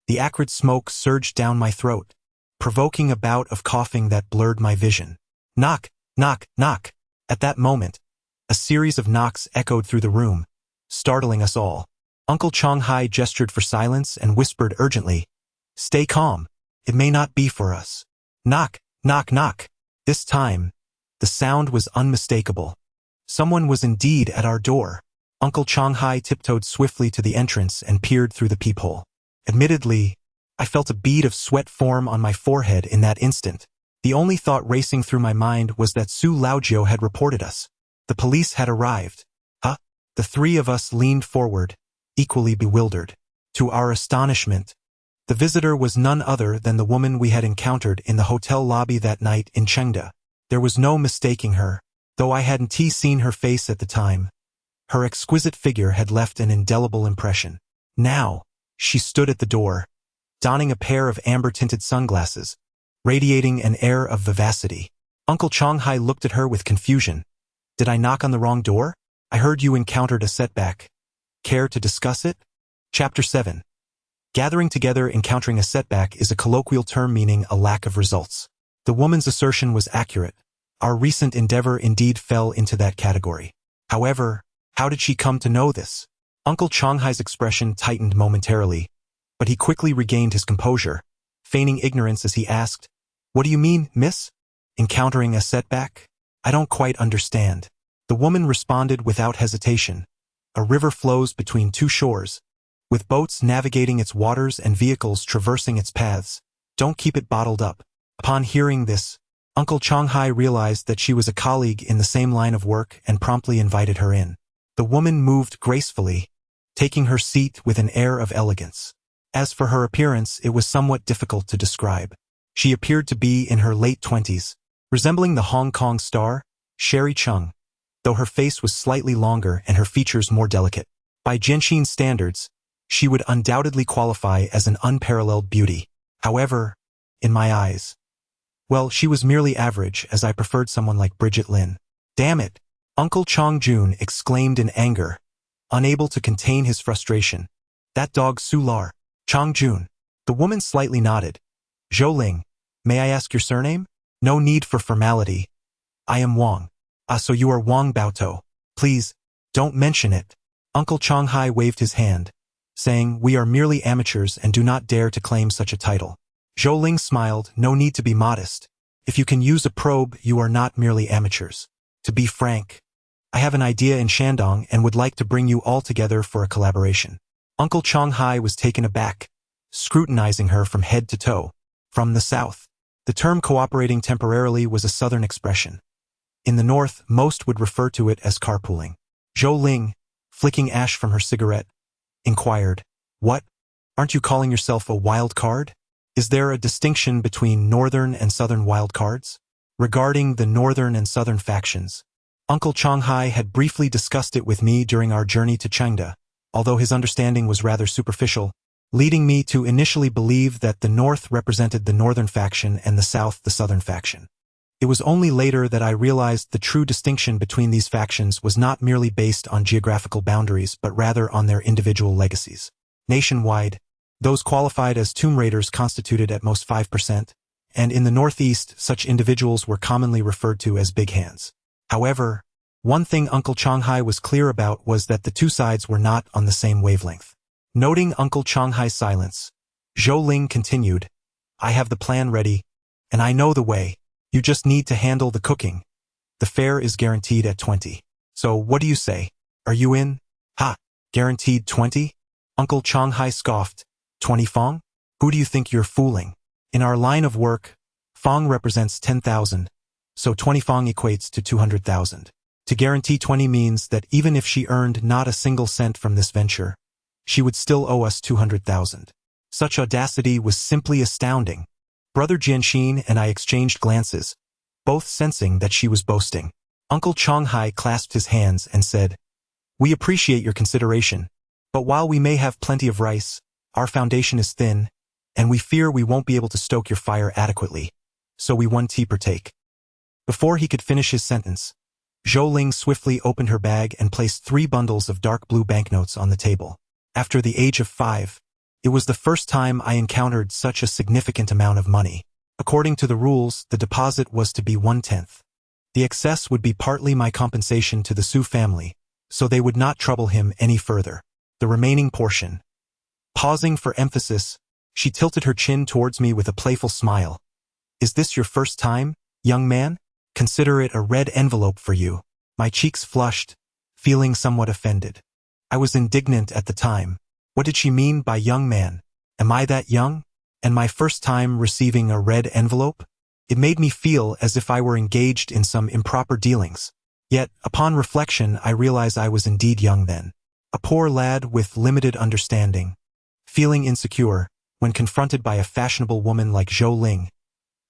The acrid smoke surged down my throat, provoking a bout of coughing that blurred my vision. Knock, knock, knock. At that moment, a series of knocks echoed through the room, startling us all. Uncle Changhai gestured for silence and whispered urgently, Stay calm. It may not be for us. Knock, knock, knock. This time, the sound was unmistakable. Someone was indeed at our door. Uncle Changhai tiptoed swiftly to the entrance and peered through the peephole. Admittedly, I felt a bead of sweat form on my forehead in that instant. The only thought racing through my mind was that Su Laojiu had reported us. The police had arrived. Huh? The three of us leaned forward, equally bewildered. To our astonishment, the visitor was none other than the woman we had encountered in the hotel lobby that night in Chengda. There was no mistaking her, though I hadn't seen her face at the time. Her exquisite figure had left an indelible impression. Now, she stood at the door, donning a pair of amber-tinted sunglasses, radiating an air of vivacity. Uncle Changhai looked at her with confusion. Did I knock on the wrong door? I heard you encountered a setback. Care to discuss it? Chapter 7. Gathering together encountering a setback is a colloquial term meaning a lack of results. The woman's assertion was accurate. Our recent endeavor indeed fell into that category. However, how did she come to know this? Uncle Changhai's expression tightened momentarily, but he quickly regained his composure, feigning ignorance as he asked, "What do you mean, miss? Encountering a setback? I don't quite understand." The woman responded without hesitation. A river flows between two shores, with boats navigating its waters and vehicles traversing its paths. Don't keep it bottled up. Upon hearing this, Uncle Changhai realized that she was a colleague in the same line of work and promptly invited her in. The woman moved gracefully, taking her seat with an air of elegance. As for her appearance, it was somewhat difficult to describe. She appeared to be in her late 20s, resembling the Hong Kong star, Sherry Chung, though her face was slightly longer and her features more delicate. By Jianxin standards, she would undoubtedly qualify as an unparalleled beauty. However, in my eyes, well, she was merely average, as I preferred someone like Bridget Lin. Damn it! Uncle Chong-jun exclaimed in anger, unable to contain his frustration. That dog Su-lar. Chong-jun. The woman slightly nodded. Zhou Ling, may I ask your surname? No need for formality. I am Wang. Ah, so you are Wang Baotou. Please, don't mention it. Uncle Changhai waved his hand, saying, we are merely amateurs and do not dare to claim such a title. Zhou Ling smiled, no need to be modest. If you can use a probe, you are not merely amateurs. To be frank, I have an idea in Shandong and would like to bring you all together for a collaboration. Uncle Changhai was taken aback, scrutinizing her from head to toe. From the south. The term cooperating temporarily was a southern expression. In the north, most would refer to it as carpooling. Zhou Ling, flicking ash from her cigarette, inquired, what? Aren't you calling yourself a wild card? Is there a distinction between northern and southern wild cards? Regarding the northern and southern factions, Uncle Changhai had briefly discussed it with me during our journey to Chengda, although his understanding was rather superficial, leading me to initially believe that the north represented the northern faction and the south the southern faction. It was only later that I realized the true distinction between these factions was not merely based on geographical boundaries but rather on their individual legacies. Nationwide, those qualified as tomb raiders constituted at most 5%, and in the northeast such individuals were commonly referred to as big hands. However, one thing Uncle Changhai was clear about was that the two sides were not on the same wavelength. Noting Uncle Changhai's silence, Zhou Ling continued, I have the plan ready, and I know the way. You just need to handle the cooking. The fare is guaranteed at 20. So what do you say? Are you in? Ha! Guaranteed 20? Uncle Changhai scoffed. 20 fong? Who do you think you're fooling? In our line of work, fong represents 10,000, so 20 fong equates to 200,000. To guarantee 20 means that even if she earned not a single cent from this venture, she would still owe us 200,000. Such audacity was simply astounding. Brother Jianxin and I exchanged glances, both sensing that she was boasting. Uncle Changhai clasped his hands and said, we appreciate your consideration, but while we may have plenty of rice, our foundation is thin, and we fear we won't be able to stoke your fire adequately, so we want tea per take. Before he could finish his sentence, Zhou Ling swiftly opened her bag and placed 3 bundles of dark blue banknotes on the table. After the age of 5, it was the first time I encountered such a significant amount of money. According to the rules, the deposit was to be 1/10. The excess would be partly my compensation to the Su family, so they would not trouble him any further. The remaining portion. Pausing for emphasis, she tilted her chin towards me with a playful smile. Is this your first time, young man? Consider it a red envelope for you. My cheeks flushed, feeling somewhat offended. I was indignant at the time. What did she mean by young man? Am I that young? And my first time receiving a red envelope? It made me feel as if I were engaged in some improper dealings. Yet, upon reflection, I realized I was indeed young then. A poor lad with limited understanding. Feeling insecure, when confronted by a fashionable woman like Zhou Ling,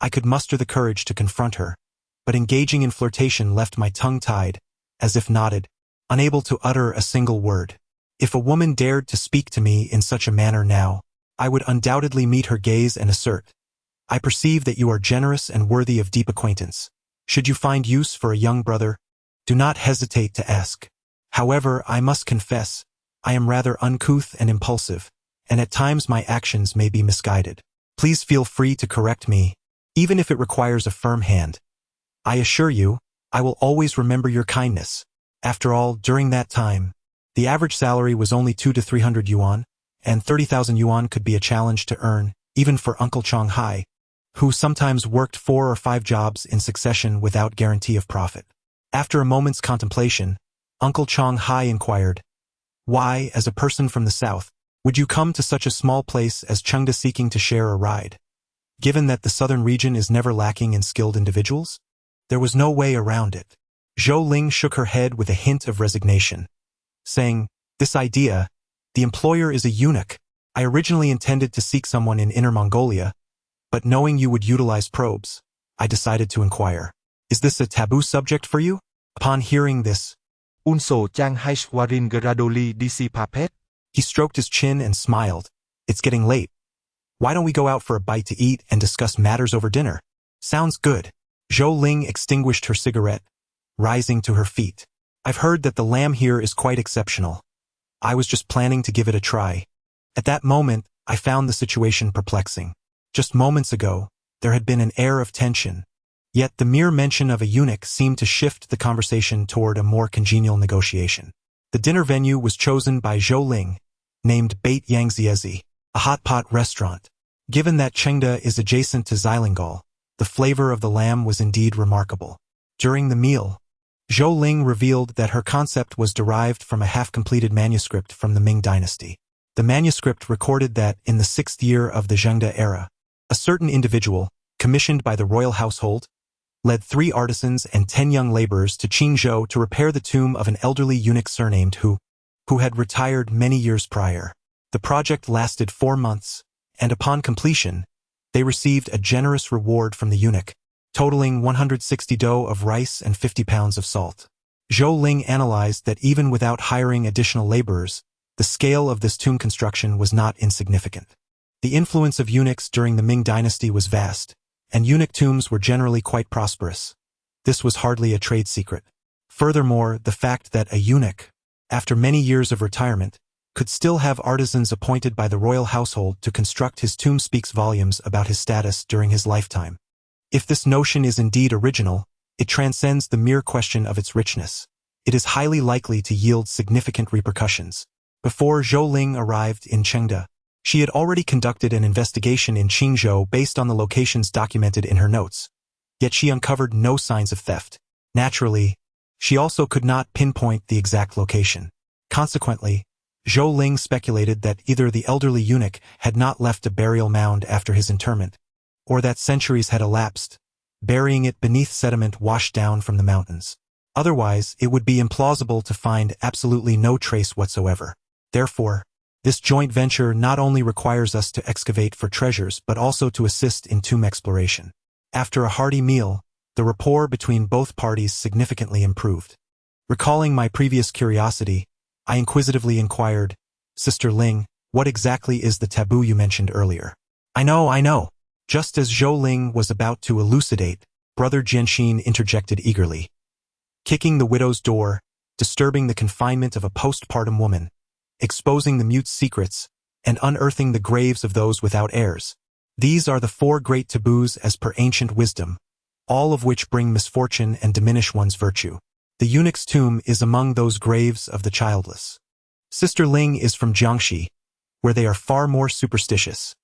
I could muster the courage to confront her, but engaging in flirtation left my tongue tied, as if knotted, unable to utter a single word. If a woman dared to speak to me in such a manner now, I would undoubtedly meet her gaze and assert, I perceive that you are generous and worthy of deep acquaintance. Should you find use for a young brother, do not hesitate to ask. However, I must confess, I am rather uncouth and impulsive, and at times my actions may be misguided. Please feel free to correct me, even if it requires a firm hand. I assure you, I will always remember your kindness. After all, during that time, the average salary was only 200 to 300 yuan, and 30,000 yuan could be a challenge to earn, even for Uncle Changhai, who sometimes worked 4 or 5 jobs in succession without guarantee of profit. After a moment's contemplation, Uncle Changhai inquired, why, as a person from the south, would you come to such a small place as Chengda seeking to share a ride? Given that the southern region is never lacking in skilled individuals? There was no way around it. Zhou Ling shook her head with a hint of resignation, saying, this idea, the employer is a eunuch. I originally intended to seek someone in Inner Mongolia, but knowing you would utilize probes, I decided to inquire. Is this a taboo subject for you? Upon hearing this, Unso Changhai Warin Gradoli DC Papet? he stroked his chin and smiled. It's getting late. Why don't we go out for a bite to eat and discuss matters over dinner? Sounds good. Zhou Ling extinguished her cigarette, rising to her feet. I've heard that the lamb here is quite exceptional. I was just planning to give it a try. At that moment, I found the situation perplexing. Just moments ago, there had been an air of tension. Yet the mere mention of a eunuch seemed to shift the conversation toward a more congenial negotiation. The dinner venue was chosen by Zhou Ling, named Beit Yangziezi, a hot pot restaurant. Given that Chengda is adjacent to Xilingal, the flavor of the lamb was indeed remarkable. During the meal, Zhou Ling revealed that her concept was derived from a half-completed manuscript from the Ming dynasty. The manuscript recorded that, in the 6th year of the Zhengda era, a certain individual, commissioned by the royal household, led 3 artisans and 10 young laborers to Qingzhou to repair the tomb of an elderly eunuch surnamed Hu, who had retired many years prior. The project lasted 4 months, and upon completion, they received a generous reward from the eunuch, totaling 160 dough of rice and 50 pounds of salt. Zhou Ling analyzed that even without hiring additional laborers, the scale of this tomb construction was not insignificant. The influence of eunuchs during the Ming dynasty was vast, and eunuch tombs were generally quite prosperous. This was hardly a trade secret. Furthermore, the fact that a eunuch, after many years of retirement, could still have artisans appointed by the royal household to construct his tomb speaks volumes about his status during his lifetime. If this notion is indeed original, it transcends the mere question of its richness. It is highly likely to yield significant repercussions. Before Zhou Ling arrived in Chengda, she had already conducted an investigation in Qingzhou based on the locations documented in her notes. Yet she uncovered no signs of theft. Naturally, she also could not pinpoint the exact location. Consequently, Zhou Ling speculated that either the elderly eunuch had not left a burial mound after his interment, or that centuries had elapsed, burying it beneath sediment washed down from the mountains. Otherwise, it would be implausible to find absolutely no trace whatsoever. Therefore, this joint venture not only requires us to excavate for treasures but also to assist in tomb exploration. After a hearty meal, the rapport between both parties significantly improved. Recalling my previous curiosity, I inquisitively inquired, Sister Ling, what exactly is the taboo you mentioned earlier? I know. Just as Zhou Ling was about to elucidate, Brother Jianxin interjected eagerly, kicking the widow's door, disturbing the confinement of a postpartum woman, exposing the mute's secrets, and unearthing the graves of those without heirs. These are the 4 great taboos as per ancient wisdom, all of which bring misfortune and diminish one's virtue. The eunuch's tomb is among those graves of the childless. Sister Ling is from Jiangxi, where they are far more superstitious.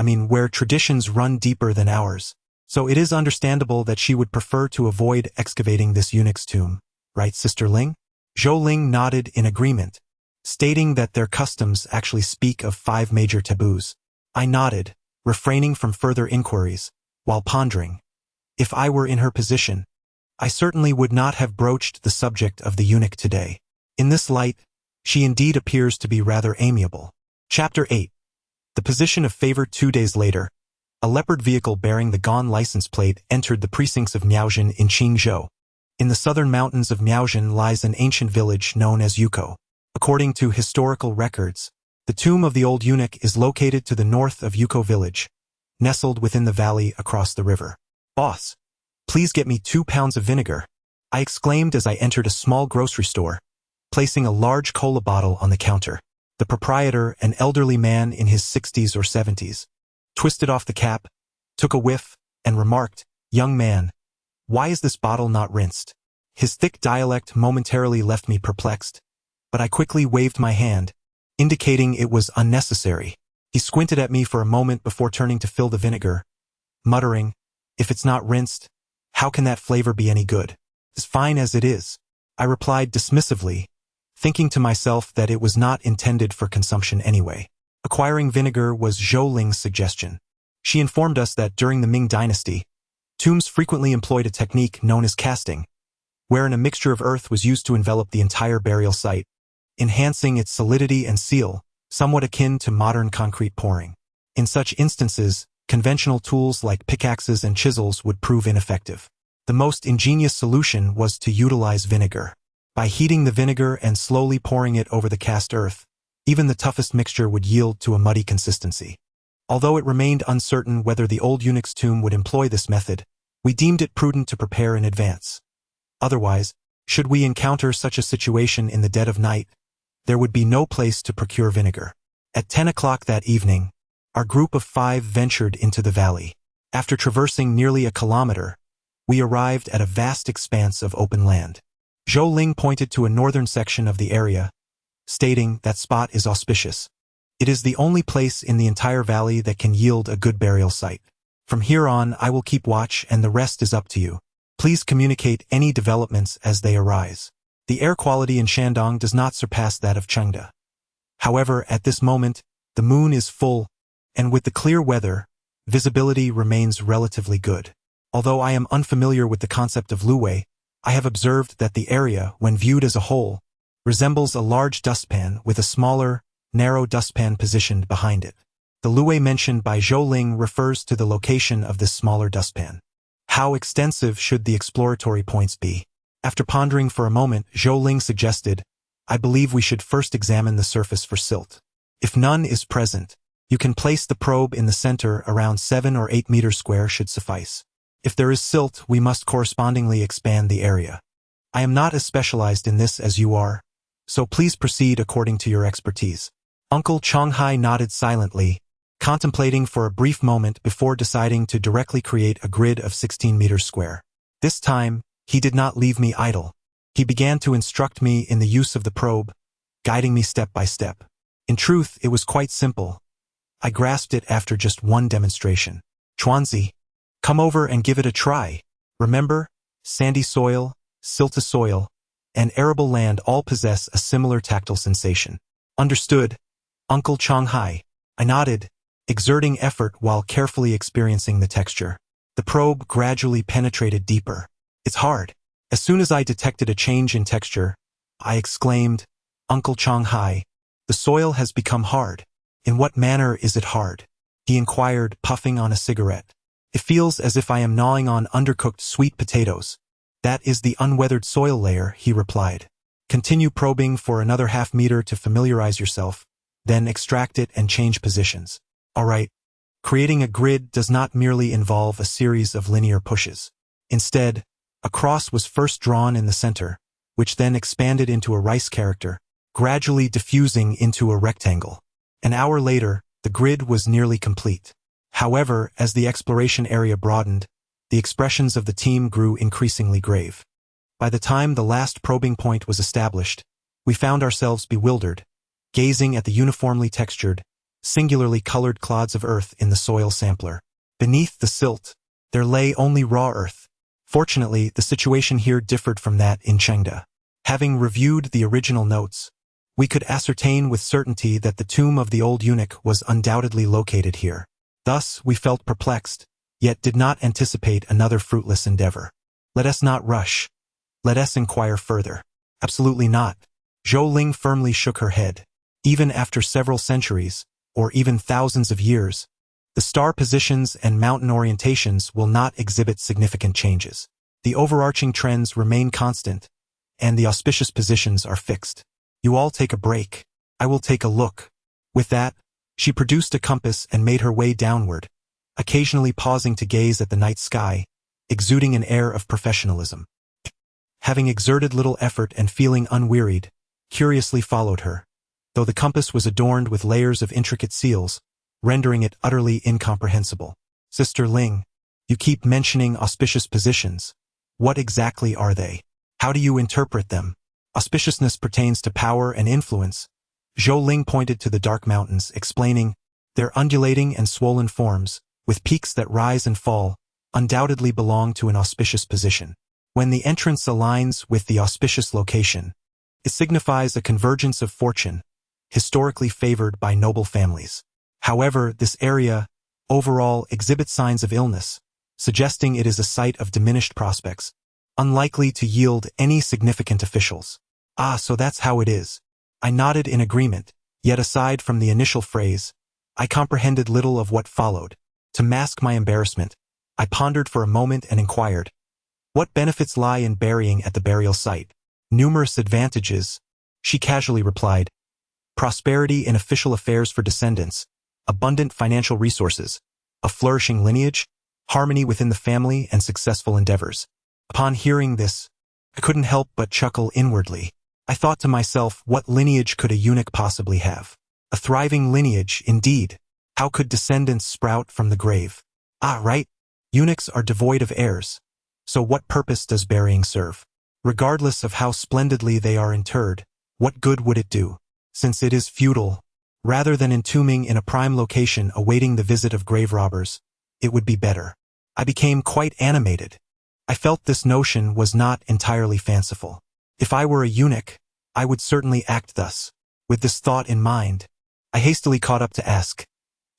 Where traditions run deeper than ours. So it is understandable that she would prefer to avoid excavating this eunuch's tomb, right, Sister Ling? Zhou Ling nodded in agreement, stating that their customs actually speak of 5 major taboos. I nodded, refraining from further inquiries, while pondering. If I were in her position, I certainly would not have broached the subject of the eunuch today. In this light, she indeed appears to be rather amiable. Chapter 8. The position of favor. 2 days later, a leopard vehicle bearing the Gan license plate entered the precincts of Miaozhen in Qingzhou. In the southern mountains of Miaozhen lies an ancient village known as Yuko. According to historical records, the tomb of the old eunuch is located to the north of Yuko village, nestled within the valley across the river. "Boss, please get me 2 pounds of vinegar," I exclaimed as I entered a small grocery store, placing a large cola bottle on the counter. The proprietor, an elderly man in his 60s or 70s, twisted off the cap, took a whiff, and remarked, "Young man, why is this bottle not rinsed?" His thick dialect momentarily left me perplexed, but I quickly waved my hand, indicating it was unnecessary. He squinted at me for a moment before turning to fill the vinegar, muttering, "If it's not rinsed, how can that flavor be any good? As fine as it is," I replied dismissively, thinking to myself that it was not intended for consumption anyway. Acquiring vinegar was Zhou Ling's suggestion. She informed us that during the Ming Dynasty, tombs frequently employed a technique known as casting, wherein a mixture of earth was used to envelop the entire burial site, enhancing its solidity and seal, somewhat akin to modern concrete pouring. In such instances, conventional tools like pickaxes and chisels would prove ineffective. The most ingenious solution was to utilize vinegar. By heating the vinegar and slowly pouring it over the cast earth, even the toughest mixture would yield to a muddy consistency. Although it remained uncertain whether the old eunuch's tomb would employ this method, we deemed it prudent to prepare in advance. Otherwise, should we encounter such a situation in the dead of night, there would be no place to procure vinegar. At 10 o'clock that evening, our group of 5 ventured into the valley. After traversing nearly a kilometer, we arrived at a vast expanse of open land. Zhou Ling pointed to a northern section of the area, stating that spot is auspicious. It is the only place in the entire valley that can yield a good burial site. From here on, I will keep watch and the rest is up to you. Please communicate any developments as they arise. The air quality in Shandong does not surpass that of Chengda. However, at this moment, the moon is full, and with the clear weather, visibility remains relatively good. Although I am unfamiliar with the concept of luwei, I have observed that the area, when viewed as a whole, resembles a large dustpan with a smaller, narrow dustpan positioned behind it. The luwei mentioned by Zhou Ling refers to the location of this smaller dustpan. How extensive should the exploratory points be? After pondering for a moment, Zhou Ling suggested, "I believe we should first examine the surface for silt. If none is present, you can place the probe in the center around 7 or 8 meters square should suffice. If there is silt, we must correspondingly expand the area. I am not as specialized in this as you are, so please proceed according to your expertise." Uncle Changhai nodded silently, contemplating for a brief moment before deciding to directly create a grid of 16 meters square. This time, he did not leave me idle. He began to instruct me in the use of the probe, guiding me step by step. In truth, it was quite simple. I grasped it after just one demonstration. "Chuanzi, come over and give it a try. Remember, sandy soil, silty soil, and arable land all possess a similar tactile sensation." "Understood, Uncle Changhai." I nodded, exerting effort while carefully experiencing the texture. The probe gradually penetrated deeper. "It's hard." As soon as I detected a change in texture, I exclaimed, "Uncle Changhai, the soil has become hard." "In what manner is it hard?" he inquired, puffing on a cigarette. "It feels as if I am gnawing on undercooked sweet potatoes." "That is the unweathered soil layer," he replied. "Continue probing for another half meter to familiarize yourself, then extract it and change positions." "All right." Creating a grid does not merely involve a series of linear pushes. Instead, a cross was first drawn in the center, which then expanded into a rice character, gradually diffusing into a rectangle. An hour later, the grid was nearly complete. However, as the exploration area broadened, the expressions of the team grew increasingly grave. By the time the last probing point was established, we found ourselves bewildered, gazing at the uniformly textured, singularly colored clods of earth in the soil sampler. Beneath the silt, there lay only raw earth. Fortunately, the situation here differed from that in Chengda. Having reviewed the original notes, we could ascertain with certainty that the tomb of the old eunuch was undoubtedly located here. Thus, we felt perplexed, yet did not anticipate another fruitless endeavor. "Let us not rush. Let us inquire further." "Absolutely not." Zhou Ling firmly shook her head. "Even after several centuries, or even thousands of years, the star positions and mountain orientations will not exhibit significant changes. The overarching trends remain constant, and the auspicious positions are fixed. You all take a break. I will take a look. With that, she produced a compass and made her way downward, occasionally pausing to gaze at the night sky, exuding an air of professionalism. Having exerted little effort and feeling unwearied, curiously followed her, though the compass was adorned with layers of intricate seals, rendering it utterly incomprehensible. Sister Ling, you keep mentioning auspicious positions. What exactly are they? How do you interpret them? Auspiciousness pertains to power and influence. Zhou Ling pointed to the dark mountains, explaining, their undulating and swollen forms, with peaks that rise and fall, undoubtedly belong to an auspicious position. When the entrance aligns with the auspicious location, it signifies a convergence of fortune, historically favored by noble families. However, this area, overall, exhibits signs of illness, suggesting it is a site of diminished prospects, unlikely to yield any significant officials. Ah, so that's how it is. I nodded in agreement, yet aside from the initial phrase, I comprehended little of what followed. To mask my embarrassment, I pondered for a moment and inquired, what benefits lie in burying at the burial site? Numerous advantages, she casually replied. Prosperity in official affairs for descendants, abundant financial resources, a flourishing lineage, harmony within the family, and successful endeavors. Upon hearing this, I couldn't help but chuckle inwardly. I thought to myself, what lineage could a eunuch possibly have? A thriving lineage, indeed. How could descendants sprout from the grave? Ah, right. Eunuchs are devoid of heirs. So what purpose does burying serve? Regardless of how splendidly they are interred, what good would it do? Since it is futile, rather than entombing in a prime location awaiting the visit of grave robbers, it would be better. I became quite animated. I felt this notion was not entirely fanciful. If I were a eunuch, I would certainly act thus. With this thought in mind, I hastily caught up to ask,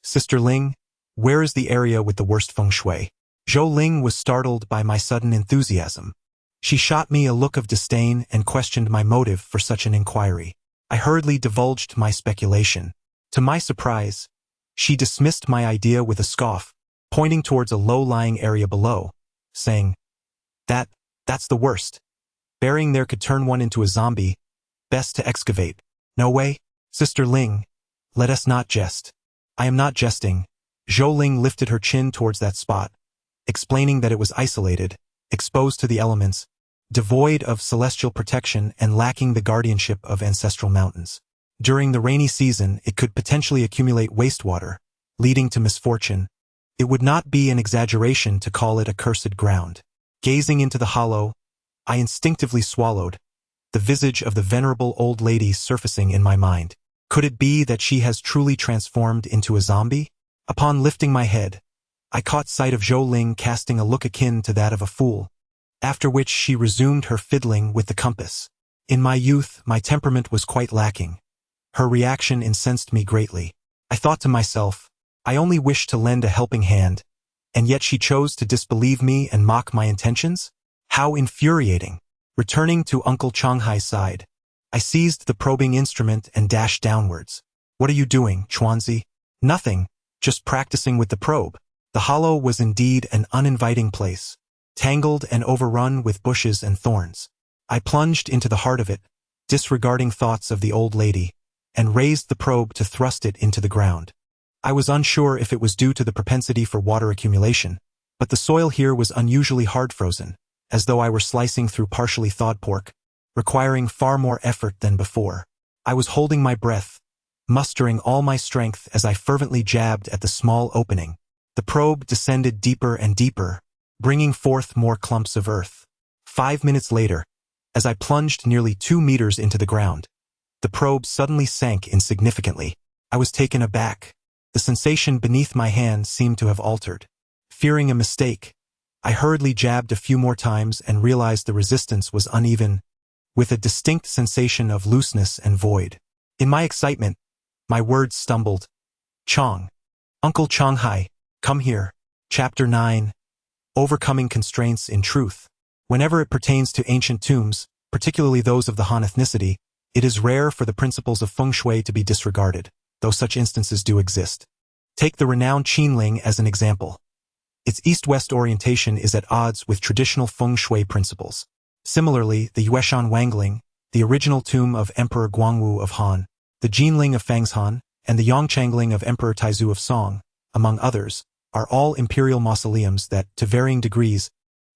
Sister Ling, where is the area with the worst feng shui? Zhou Ling was startled by my sudden enthusiasm. She shot me a look of disdain and questioned my motive for such an inquiry. I hurriedly divulged my speculation. To my surprise, she dismissed my idea with a scoff, pointing towards a low-lying area below, saying, That's the worst. Burying there could turn one into a zombie. Best to excavate. No way? Sister Ling, let us not jest. I am not jesting. Zhou Ling lifted her chin towards that spot, explaining that it was isolated, exposed to the elements, devoid of celestial protection and lacking the guardianship of ancestral mountains. During the rainy season, it could potentially accumulate wastewater, leading to misfortune. It would not be an exaggeration to call it accursed ground. Gazing into the hollow, I instinctively swallowed, the visage of the venerable old lady surfacing in my mind. Could it be that she has truly transformed into a zombie? Upon lifting my head, I caught sight of Zhou Ling casting a look akin to that of a fool, after which she resumed her fiddling with the compass. In my youth, my temperament was quite lacking. Her reaction incensed me greatly. I thought to myself, I only wished to lend a helping hand, and yet she chose to disbelieve me and mock my intentions? How infuriating! Returning to Uncle Changhai's side, I seized the probing instrument and dashed downwards. What are you doing, Chuanzi? Nothing, just practicing with the probe. The hollow was indeed an uninviting place, tangled and overrun with bushes and thorns. I plunged into the heart of it, disregarding thoughts of the old lady, and raised the probe to thrust it into the ground. I was unsure if it was due to the propensity for water accumulation, but the soil here was unusually hard-frozen, as though I were slicing through partially thawed pork, requiring far more effort than before. I was holding my breath, mustering all my strength as I fervently jabbed at the small opening. The probe descended deeper and deeper, bringing forth more clumps of earth. 5 minutes later, as I plunged nearly 2 meters into the ground, the probe suddenly sank insignificantly. I was taken aback. The sensation beneath my hand seemed to have altered. Fearing a mistake, I hurriedly jabbed a few more times and realized the resistance was uneven, with a distinct sensation of looseness and void. In my excitement, my words stumbled. Uncle Changhai, come here. Chapter 9. Overcoming Constraints in Truth. Whenever it pertains to ancient tombs, particularly those of the Han ethnicity, it is rare for the principles of feng shui to be disregarded, though such instances do exist. Take the renowned Qinling as an example. Its east-west orientation is at odds with traditional feng shui principles. Similarly, the Yueshan Wangling, the original tomb of Emperor Guangwu of Han, the Jinling of Fangshan, and the Yongchangling of Emperor Taizu of Song, among others, are all imperial mausoleums that, to varying degrees,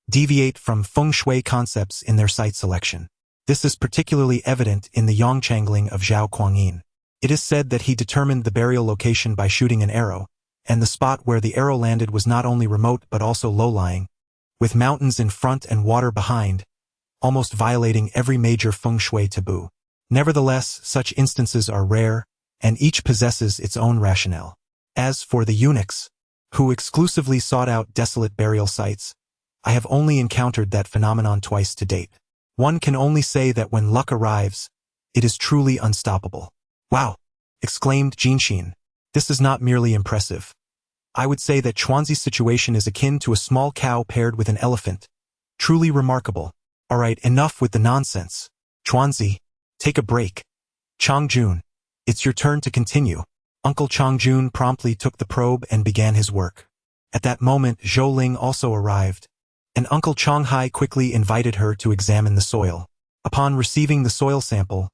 deviate from feng shui concepts in their site selection. This is particularly evident in the Yongchangling of Zhao Kuangyin. It is said that he determined the burial location by shooting an arrow, and the spot where the arrow landed was not only remote but also low-lying, with mountains in front and water behind, almost violating every major feng shui taboo. Nevertheless, such instances are rare, and each possesses its own rationale. As for the eunuchs, who exclusively sought out desolate burial sites, I have only encountered that phenomenon twice to date. One can only say that when luck arrives, it is truly unstoppable. Wow! Exclaimed Jinxin. This is not merely impressive. I would say that Chuanzi's situation is akin to a small cow paired with an elephant. Truly remarkable. Alright, enough with the nonsense. Chuanzi, take a break. Changjun, it's your turn to continue. Uncle Changjun promptly took the probe and began his work. At that moment, Zhou Ling also arrived, and Uncle Changhai quickly invited her to examine the soil. Upon receiving the soil sample,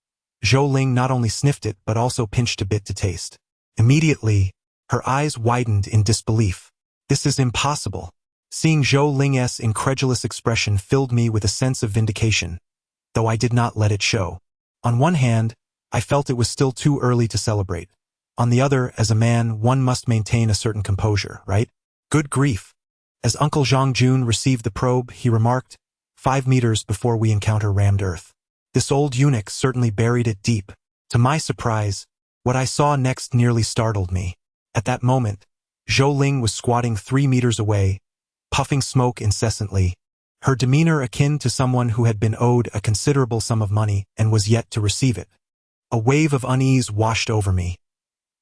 Zhou Ling not only sniffed it but also pinched a bit to taste. Immediately, her eyes widened in disbelief. This is impossible. Seeing Zhou Ling's incredulous expression filled me with a sense of vindication, though I did not let it show. On one hand, I felt it was still too early to celebrate. On the other, as a man, one must maintain a certain composure, right? Good grief. As Uncle Zhangjun received the probe, he remarked, 5 meters before we encounter rammed earth. This old eunuch certainly buried it deep. To my surprise, what I saw next nearly startled me. At that moment, Zhou Ling was squatting 3 meters away, puffing smoke incessantly, her demeanor akin to someone who had been owed a considerable sum of money and was yet to receive it. A wave of unease washed over me.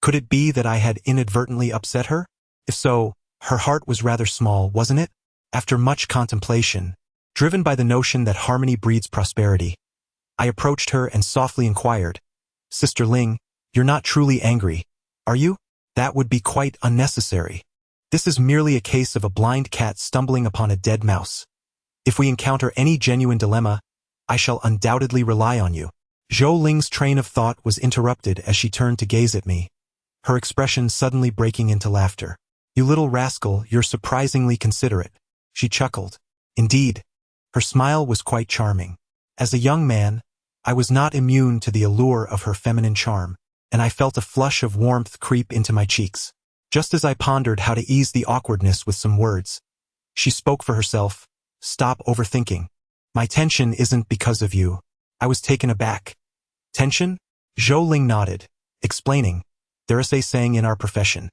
Could it be that I had inadvertently upset her? If so, her heart was rather small, wasn't it? After much contemplation, driven by the notion that harmony breeds prosperity, I approached her and softly inquired, Sister Ling, you're not truly angry, are you? That would be quite unnecessary. This is merely a case of a blind cat stumbling upon a dead mouse. If we encounter any genuine dilemma, I shall undoubtedly rely on you. Zhou Ling's train of thought was interrupted as she turned to gaze at me, her expression suddenly breaking into laughter. You little rascal, you're surprisingly considerate. She chuckled. Indeed, her smile was quite charming. As a young man, I was not immune to the allure of her feminine charm, and I felt a flush of warmth creep into my cheeks. Just as I pondered how to ease the awkwardness with some words, she spoke for herself. Stop overthinking. My tension isn't because of you. I was taken aback. Tension? Zhou Ling nodded, explaining, there is a saying in our profession.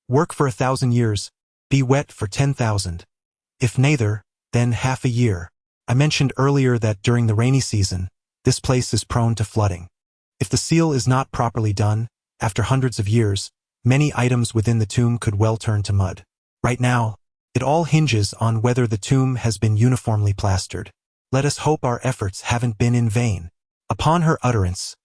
Work for 1,000 years, be wet for 10,000. If neither, then half a year. I mentioned earlier that during the rainy season, this place is prone to flooding. If the seal is not properly done, after hundreds of years, many items within the tomb could well turn to mud. Right now, it all hinges on whether the tomb has been uniformly plastered. Let us hope our efforts haven't been in vain. Upon her utterance,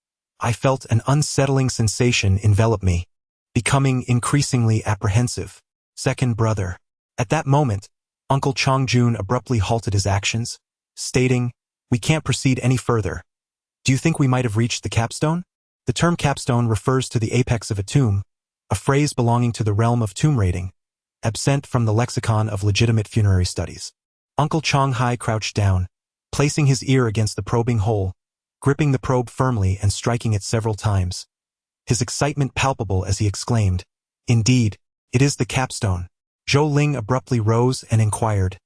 I felt an unsettling sensation envelop me, becoming increasingly apprehensive. Second brother. At that moment, Uncle Changjun abruptly halted his actions, stating, we can't proceed any further. Do you think we might have reached the capstone? The term capstone refers to the apex of a tomb, a phrase belonging to the realm of tomb raiding, absent from the lexicon of legitimate funerary studies. Uncle Changhai crouched down, placing his ear against the probing hole, gripping the probe firmly and striking it several times. His excitement palpable as he exclaimed, indeed, it is the capstone. Zhou Ling abruptly rose and inquired,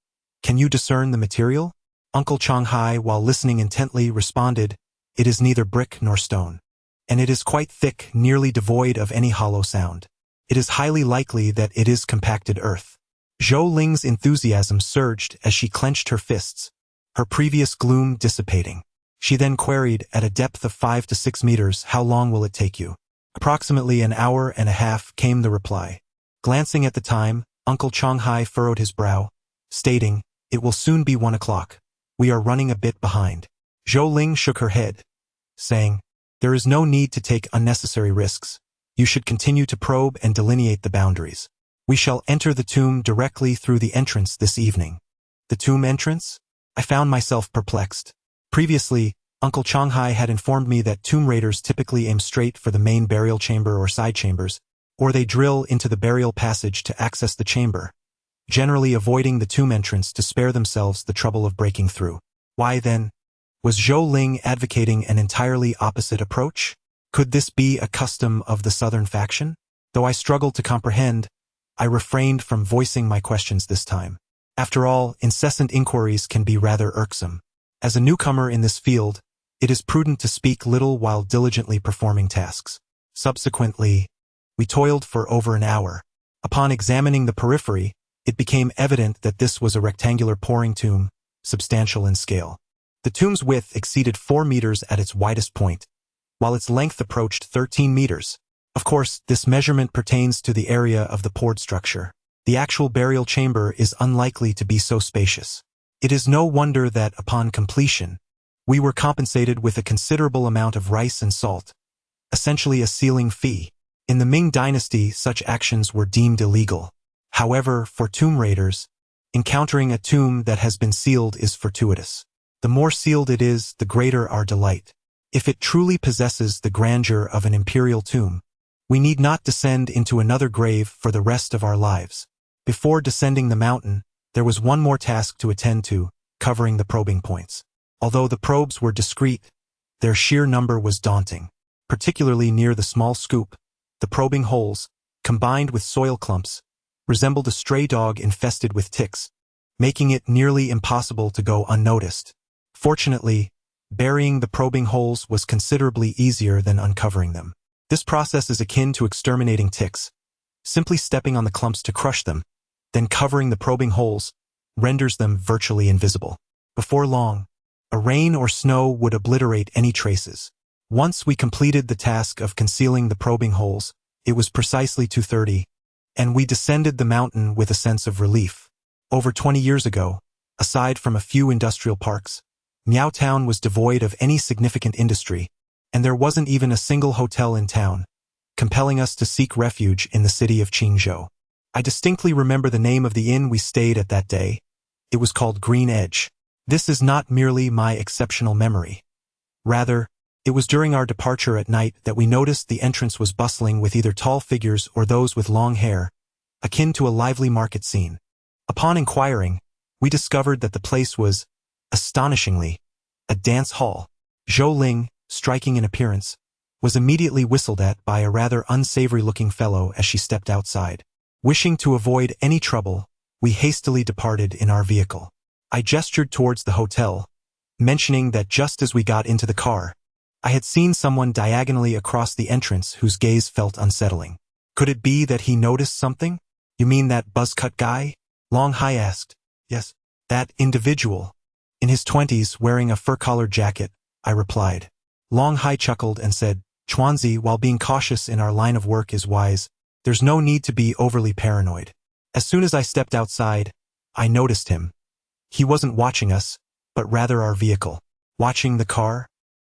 can you discern the material? Uncle Changhai, while listening intently, responded, it is neither brick nor stone. And it is quite thick, nearly devoid of any hollow sound. It is highly likely that it is compacted earth. Zhou Ling's enthusiasm surged as she clenched her fists, her previous gloom dissipating. She then queried, at a depth of 5 to 6 meters, how long will it take you? Approximately an hour and a half, came the reply. Glancing at the time, Uncle Changhai furrowed his brow, stating, it will soon be 1 o'clock. We are running a bit behind. Zhou Ling shook her head, saying, there is no need to take unnecessary risks. You should continue to probe and delineate the boundaries. We shall enter the tomb directly through the entrance this evening. The tomb entrance? I found myself perplexed. Previously, Uncle Changhai had informed me that tomb raiders typically aim straight for the main burial chamber or side chambers, or they drill into the burial passage to access the chamber, generally avoiding the tomb entrance to spare themselves the trouble of breaking through. Why then? Was Zhou Ling advocating an entirely opposite approach? Could this be a custom of the southern faction? Though I struggled to comprehend, I refrained from voicing my questions this time. After all, incessant inquiries can be rather irksome. As a newcomer in this field, it is prudent to speak little while diligently performing tasks. Subsequently, we toiled for over an hour. Upon examining the periphery, it became evident that this was a rectangular pouring tomb, substantial in scale. The tomb's width exceeded 4 meters at its widest point, while its length approached 13 meters. Of course, this measurement pertains to the area of the poured structure. The actual burial chamber is unlikely to be so spacious. It is no wonder that, upon completion, we were compensated with a considerable amount of rice and salt, essentially a sealing fee. In the Ming dynasty, such actions were deemed illegal. However, for tomb raiders, encountering a tomb that has been sealed is fortuitous. The more sealed it is, the greater our delight. If it truly possesses the grandeur of an imperial tomb, we need not descend into another grave for the rest of our lives. Before descending the mountain, there was one more task to attend to, covering the probing points. Although the probes were discreet, their sheer number was daunting. Particularly near the small scoop, the probing holes, combined with soil clumps, resembled a stray dog infested with ticks, making it nearly impossible to go unnoticed. Fortunately, burying the probing holes was considerably easier than uncovering them. This process is akin to exterminating ticks. Simply stepping on the clumps to crush them, then covering the probing holes, renders them virtually invisible. Before long, a rain or snow would obliterate any traces. Once we completed the task of concealing the probing holes, it was precisely 2:30, and we descended the mountain with a sense of relief. Over 20 years ago, aside from a few industrial parks, Miaotown was devoid of any significant industry, and there wasn't even a single hotel in town, compelling us to seek refuge in the city of Qingzhou. I distinctly remember the name of the inn we stayed at that day. It was called Green Edge. This is not merely my exceptional memory. Rather, it was during our departure at night that we noticed the entrance was bustling with either tall figures or those with long hair, akin to a lively market scene. Upon inquiring, we discovered that the place was, astonishingly, a dance hall. Zhou Ling, striking in appearance, was immediately whistled at by a rather unsavory-looking fellow as she stepped outside. Wishing to avoid any trouble, we hastily departed in our vehicle. I gestured towards the hotel, mentioning that just as we got into the car, I had seen someone diagonally across the entrance whose gaze felt unsettling. Could it be that he noticed something? You mean that buzzcut guy? Long Hai asked. Yes, that individual. In his 20s, wearing a fur-collared jacket, I replied. Long Hai chuckled and said, Chuanzi, while being cautious in our line of work is wise, there's no need to be overly paranoid. As soon as I stepped outside, I noticed him. He wasn't watching us, but rather our vehicle. Watching the car?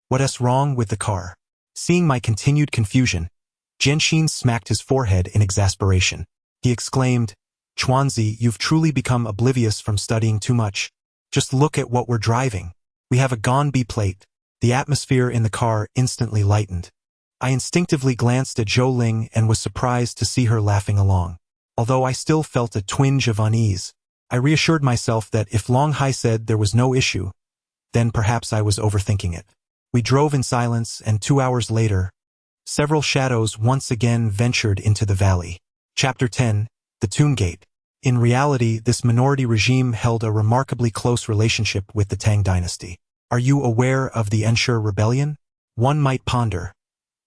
What's wrong with the car? Seeing my continued confusion, Jianxin smacked his forehead in exasperation. He exclaimed, Chuanzi, you've truly become oblivious from studying too much. Just look at what we're driving. We have a Gong-B plate. The atmosphere in the car instantly lightened. I instinctively glanced at Zhou Ling and was surprised to see her laughing along. Although I still felt a twinge of unease, I reassured myself that if Long Hai said there was no issue, then perhaps I was overthinking it. We drove in silence, and 2 hours later, several shadows once again ventured into the valley. Chapter 10, The Tomb Gate. In reality, this minority regime held a remarkably close relationship with the Tang dynasty. Are you aware of the Enshur rebellion? One might ponder.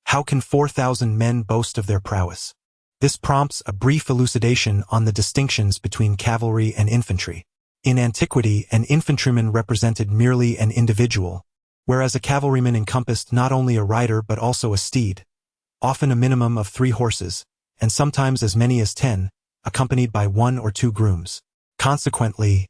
How can 4,000 men boast of their prowess? This prompts a brief elucidation on the distinctions between cavalry and infantry. In antiquity, an infantryman represented merely an individual, whereas a cavalryman encompassed not only a rider but also a steed, often a minimum of 3 horses, and sometimes as many as 10, accompanied by 1 or 2 grooms. Consequently,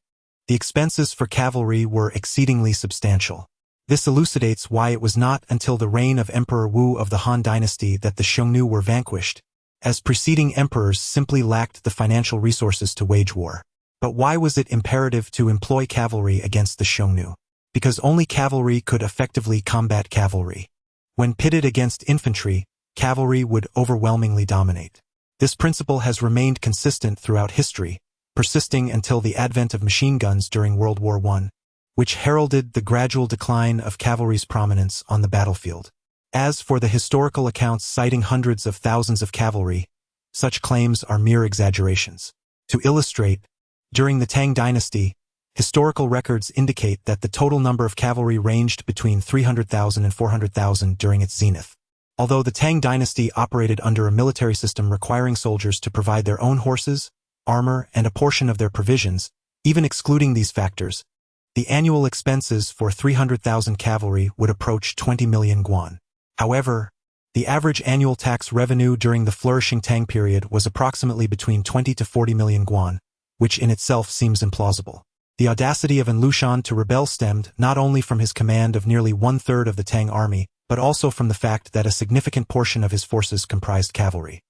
the expenses for cavalry were exceedingly substantial. This elucidates why it was not until the reign of Emperor Wu of the Han dynasty that the Xiongnu were vanquished, as preceding emperors simply lacked the financial resources to wage war. But why was it imperative to employ cavalry against the Xiongnu? because only cavalry could effectively combat cavalry. When pitted against infantry, cavalry would overwhelmingly dominate. This principle has remained consistent throughout history, persisting until the advent of machine guns during World War I, which heralded the gradual decline of cavalry's prominence on the battlefield. As for the historical accounts citing hundreds of thousands of cavalry, such claims are mere exaggerations. To illustrate, during the Tang dynasty, historical records indicate that the total number of cavalry ranged between 300,000 and 400,000 during its zenith. Although the Tang dynasty operated under a military system requiring soldiers to provide their own horses, armor, and a portion of their provisions, even excluding these factors, the annual expenses for 300,000 cavalry would approach 20 million guan. However, the average annual tax revenue during the flourishing Tang period was approximately between 20 to 40 million guan, which in itself seems implausible. The audacity of An Lushan to rebel stemmed not only from his command of nearly one-third of the Tang army, but also from the fact that a significant portion of his forces comprised cavalry.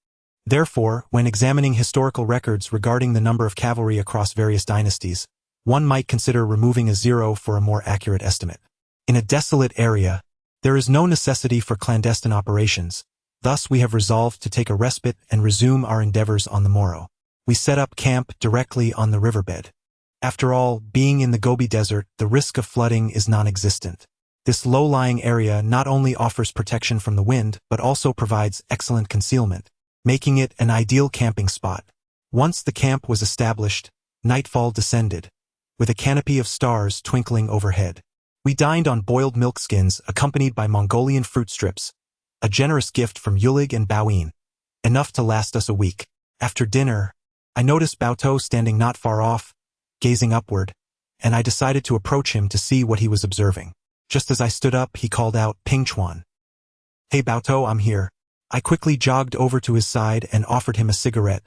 Therefore, when examining historical records regarding the number of cavalry across various dynasties, one might consider removing a zero for a more accurate estimate. In a desolate area, there is no necessity for clandestine operations, thus we have resolved to take a respite and resume our endeavors on the morrow. We set up camp directly on the riverbed. After all, being in the Gobi Desert, the risk of flooding is non-existent. This low-lying area not only offers protection from the wind, but also provides excellent concealment, making it an ideal camping spot. Once the camp was established, nightfall descended, with a canopy of stars twinkling overhead. We dined on boiled milk skins accompanied by Mongolian fruit strips, a generous gift from Yulig and Baoyin, enough to last us a week. After dinner, I noticed Baotou standing not far off, gazing upward, and I decided to approach him to see what he was observing. Just as I stood up, he called out, "Pingchuan." "Hey Baotou, I'm here." I quickly jogged over to his side and offered him a cigarette,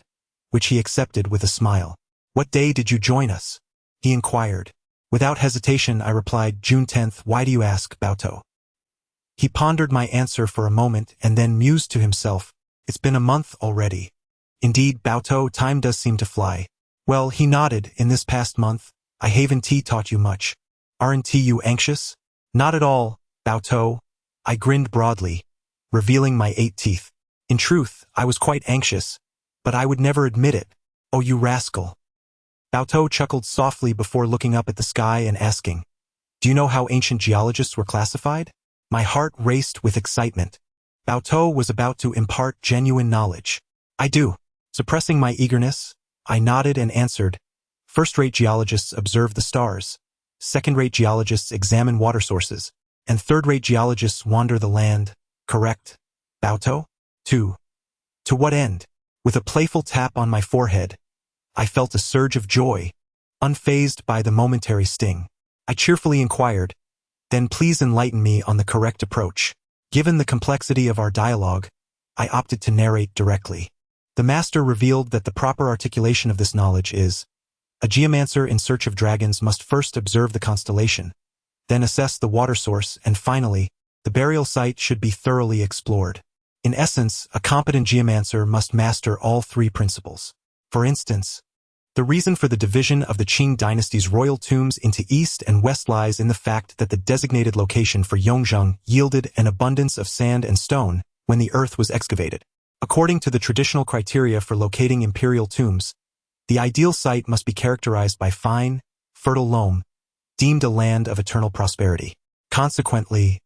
which he accepted with a smile. "What day did you join us?" he inquired. Without hesitation, I replied, "June 10th, why do you ask, Baotou?" He pondered my answer for a moment and then mused to himself, "It's been a month already." "Indeed, Baotou, time does seem to fly." "Well," he nodded, "in this past month, I haven't taught you much. Aren't you anxious?" "Not at all, Baotou." I grinned broadly, revealing my 8 teeth. In truth, I was quite anxious, but I would never admit it. "Oh, you rascal." Baotou chuckled softly before looking up at the sky and asking, "Do you know how ancient geologists were classified?" My heart raced with excitement. Baotou was about to impart genuine knowledge. "I do." Suppressing my eagerness, I nodded and answered, "First-rate geologists observe the stars, second-rate geologists examine water sources, and third-rate geologists wander the land, correct, Baotou?" "To what end?" With a playful tap on my forehead, I felt a surge of joy, unfazed by the momentary sting. I cheerfully inquired, "Then please enlighten me on the correct approach." Given the complexity of our dialogue, I opted to narrate directly. The master revealed that the proper articulation of this knowledge is, a geomancer in search of dragons must first observe the constellation, then assess the water source, and finally, the burial site should be thoroughly explored. In essence, a competent geomancer must master all 3 principles. For instance, the reason for the division of the Qing dynasty's royal tombs into east and west lies in the fact that the designated location for Yongzheng yielded an abundance of sand and stone when the earth was excavated. According to the traditional criteria for locating imperial tombs, the ideal site must be characterized by fine, fertile loam, deemed a land of eternal prosperity. Consequently,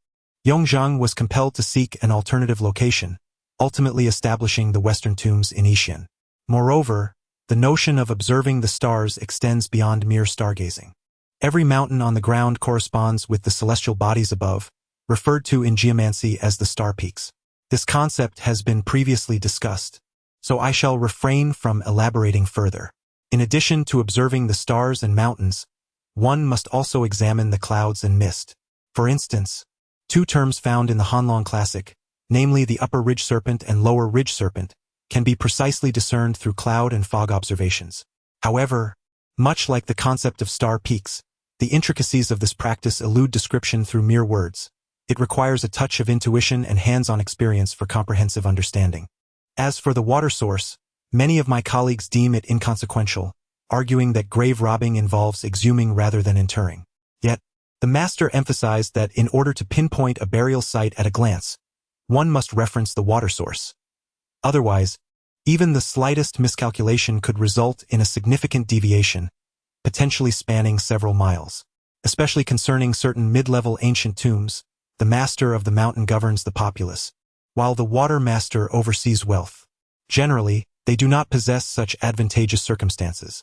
Yongzheng was compelled to seek an alternative location, ultimately establishing the western tombs in Yichun. Moreover, the notion of observing the stars extends beyond mere stargazing. Every mountain on the ground corresponds with the celestial bodies above, referred to in geomancy as the star peaks. This concept has been previously discussed, so I shall refrain from elaborating further. In addition to observing the stars and mountains, one must also examine the clouds and mist. For instance, 2 terms found in the Hanlong Classic, namely the upper ridge serpent and lower ridge serpent, can be precisely discerned through cloud and fog observations. However, much like the concept of star peaks, the intricacies of this practice elude description through mere words. It requires a touch of intuition and hands-on experience for comprehensive understanding. As for the water source, many of my colleagues deem it inconsequential, arguing that grave robbing involves exhuming rather than interring. Yet, The master emphasized that in order to pinpoint a burial site at a glance, one must reference the water source. Otherwise, even the slightest miscalculation could result in a significant deviation, potentially spanning several miles. Especially concerning certain mid-level ancient tombs, the master of the mountain governs the populace, while the water master oversees wealth. Generally, they do not possess such advantageous circumstances.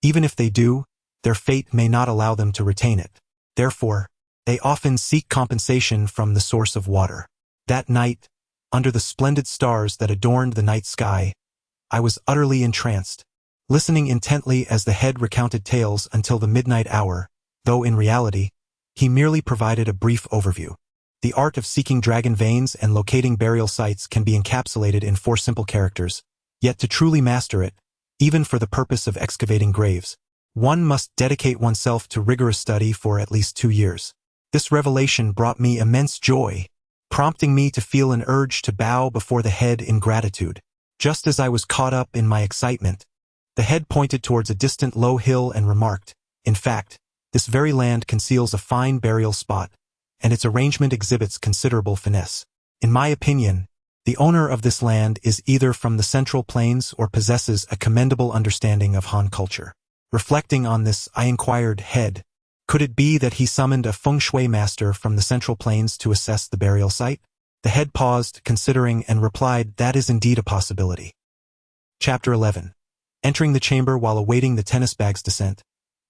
Even if they do, their fate may not allow them to retain it. Therefore, they often seek compensation from the source of water. That night, under the splendid stars that adorned the night sky, I was utterly entranced, listening intently as the head recounted tales until the midnight hour, though in reality, he merely provided a brief overview. The art of seeking dragon veins and locating burial sites can be encapsulated in 4 simple characters, yet to truly master it, even for the purpose of excavating graves, one must dedicate oneself to rigorous study for at least 2 years. This revelation brought me immense joy, prompting me to feel an urge to bow before the head in gratitude. Just as I was caught up in my excitement, the head pointed towards a distant low hill and remarked, "In fact, this very land conceals a fine burial spot, and its arrangement exhibits considerable finesse. In my opinion, the owner of this land is either from the Central Plains or possesses a commendable understanding of Han culture." Reflecting on this, I inquired, "Head, could it be that he summoned a feng shui master from the Central Plains to assess the burial site?" The head paused, considering, and replied, "That is indeed a possibility." Chapter 11. Entering the chamber while awaiting the tennis bag's descent,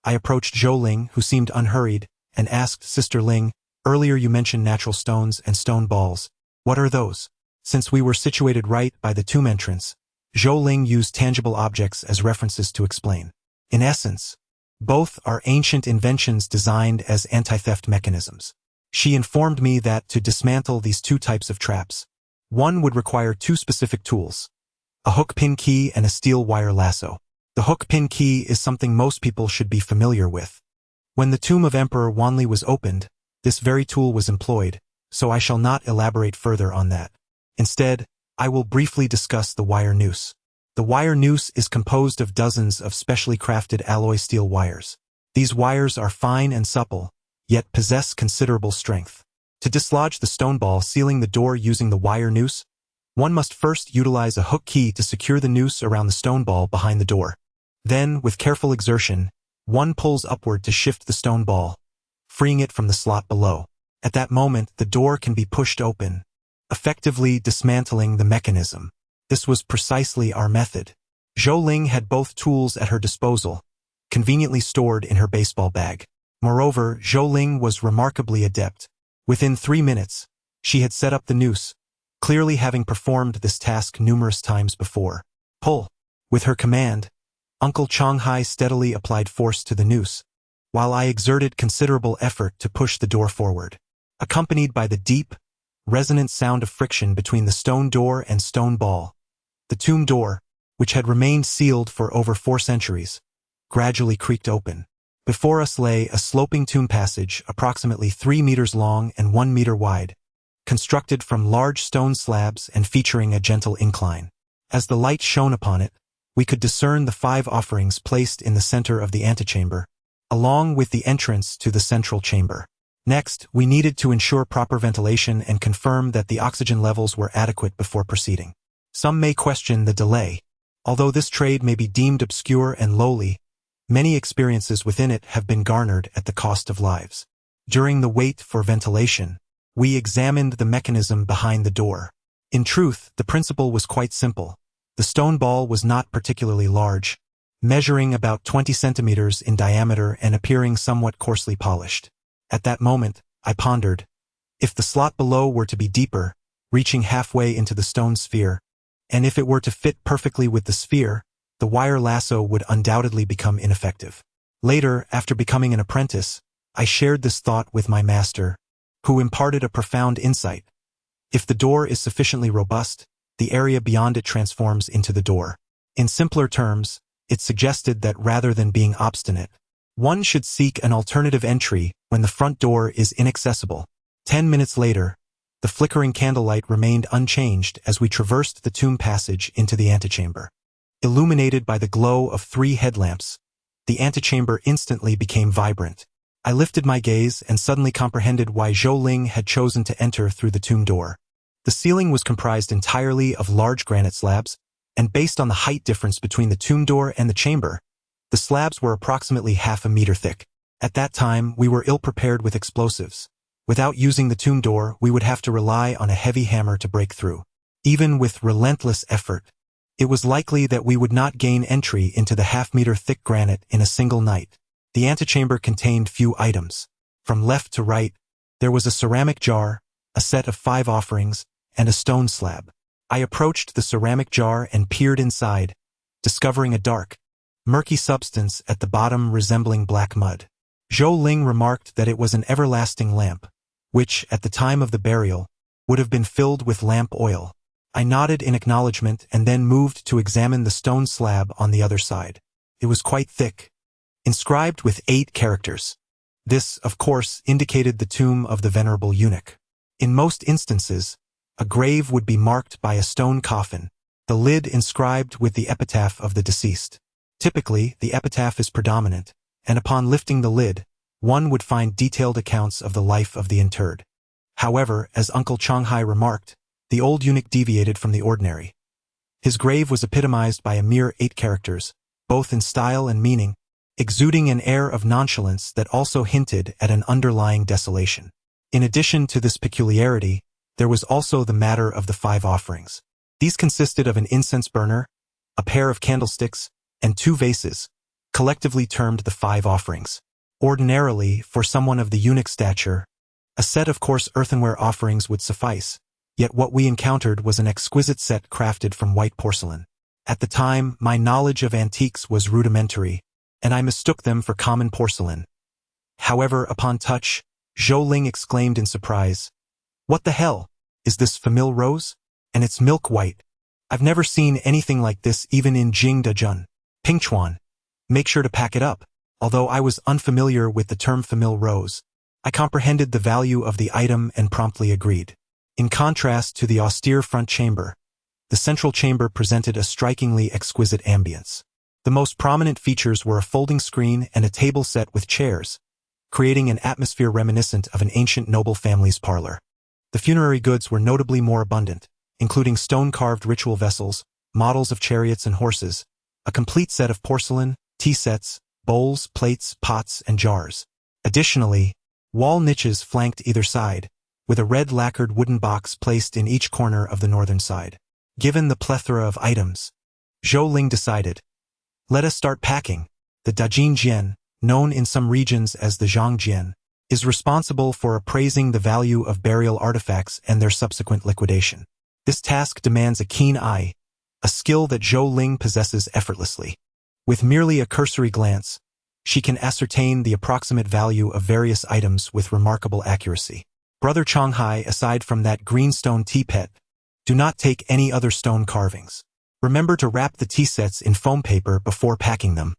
I approached Zhou Ling, who seemed unhurried, and asked, "Sister Ling, earlier you mentioned natural stones and stone balls. What are those?" Since we were situated right by the tomb entrance, Zhou Ling used tangible objects as references to explain. In essence, both are ancient inventions designed as anti-theft mechanisms. She informed me that to dismantle these 2 types of traps, one would require 2 specific tools: a hook pin key and a steel wire lasso. The hook pin key is something most people should be familiar with. When the tomb of Emperor Wanli was opened, this very tool was employed, so I shall not elaborate further on that. Instead, I will briefly discuss the wire noose. The wire noose is composed of dozens of specially crafted alloy steel wires. These wires are fine and supple, yet possess considerable strength. To dislodge the stone ball sealing the door using the wire noose, one must first utilize a hook key to secure the noose around the stone ball behind the door. Then, with careful exertion, one pulls upward to shift the stone ball, freeing it from the slot below. At that moment, the door can be pushed open, effectively dismantling the mechanism. This was precisely our method. Zhou Ling had both tools at her disposal, conveniently stored in her baseball bag. Moreover, Zhou Ling was remarkably adept. Within 3 minutes, she had set up the noose, clearly having performed this task numerous times before. "Pull!" With her command, Uncle Changhai steadily applied force to the noose, while I exerted considerable effort to push the door forward. Accompanied by the deep, resonant sound of friction between the stone door and stone ball, the tomb door, which had remained sealed for over 4 centuries, gradually creaked open. Before us lay a sloping tomb passage approximately 3 meters long and 1 meter wide, constructed from large stone slabs and featuring a gentle incline. As the light shone upon it, we could discern the 5 offerings placed in the center of the antechamber, along with the entrance to the central chamber. Next, we needed to ensure proper ventilation and confirm that the oxygen levels were adequate before proceeding. Some may question the delay. Although this trade may be deemed obscure and lowly, many experiences within it have been garnered at the cost of lives. During the wait for ventilation, we examined the mechanism behind the door. In truth, the principle was quite simple. The stone ball was not particularly large, measuring about 20 centimeters in diameter and appearing somewhat coarsely polished. At that moment, I pondered, if the slot below were to be deeper, reaching halfway into the stone sphere, and if it were to fit perfectly with the sphere, the wire lasso would undoubtedly become ineffective. Later, after becoming an apprentice, I shared this thought with my master, who imparted a profound insight. If the door is sufficiently robust, the area beyond it transforms into the door. In simpler terms, it suggested that rather than being obstinate, one should seek an alternative entry when the front door is inaccessible. 10 minutes later, the flickering candlelight remained unchanged as we traversed the tomb passage into the antechamber. Illuminated by the glow of 3 headlamps, the antechamber instantly became vibrant. I lifted my gaze and suddenly comprehended why Zhou Ling had chosen to enter through the tomb door. The ceiling was comprised entirely of large granite slabs, and based on the height difference between the tomb door and the chamber, the slabs were approximately half a meter thick. At that time, we were ill-prepared with explosives. Without using the tomb door, we would have to rely on a heavy hammer to break through. Even with relentless effort, it was likely that we would not gain entry into the half-meter-thick granite in a single night. The antechamber contained few items. From left to right, there was a ceramic jar, a set of 5 offerings, and a stone slab. I approached the ceramic jar and peered inside, discovering a dark, murky substance at the bottom resembling black mud. Zhou Ling remarked that it was an everlasting lamp, which, at the time of the burial, would have been filled with lamp oil. I nodded in acknowledgement and then moved to examine the stone slab on the other side. It was quite thick, inscribed with 8 characters. This, of course, indicated the tomb of the venerable eunuch. In most instances, a grave would be marked by a stone coffin, the lid inscribed with the epitaph of the deceased. Typically, the epitaph is predominant, and upon lifting the lid, one would find detailed accounts of the life of the interred. However, as Uncle Changhai remarked, the old eunuch deviated from the ordinary. His grave was epitomized by a mere 8 characters, both in style and meaning, exuding an air of nonchalance that also hinted at an underlying desolation. In addition to this peculiarity, there was also the matter of the 5 offerings. These consisted of an incense burner, a pair of candlesticks, and 2 vases, collectively termed the 5 offerings. Ordinarily, for someone of the eunuch's stature, a set of coarse earthenware offerings would suffice, yet what we encountered was an exquisite set crafted from white porcelain. At the time, my knowledge of antiques was rudimentary, and I mistook them for common porcelain. However, upon touch, Zhou Ling exclaimed in surprise, "What the hell? Is this famille rose? And it's milk white. I've never seen anything like this even in Jing Dejun. Pingchuan, make sure to pack it up." Although I was unfamiliar with the term famille rose, I comprehended the value of the item and promptly agreed. In contrast to the austere front chamber, the central chamber presented a strikingly exquisite ambience. The most prominent features were a folding screen and a table set with chairs, creating an atmosphere reminiscent of an ancient noble family's parlor. The funerary goods were notably more abundant, including stone-carved ritual vessels, models of chariots and horses, a complete set of porcelain, tea sets, bowls, plates, pots, and jars. Additionally, wall niches flanked either side, with a red lacquered wooden box placed in each corner of the northern side. Given the plethora of items, Zhou Ling decided, "Let us start packing." The Dajin Jian, known in some regions as the Zhang Jian, is responsible for appraising the value of burial artifacts and their subsequent liquidation. This task demands a keen eye, a skill that Zhou Ling possesses effortlessly. With merely a cursory glance, she can ascertain the approximate value of various items with remarkable accuracy. Brother Changhai, aside from that green stone teapot, do not take any other stone carvings. Remember to wrap the tea sets in foam paper before packing them.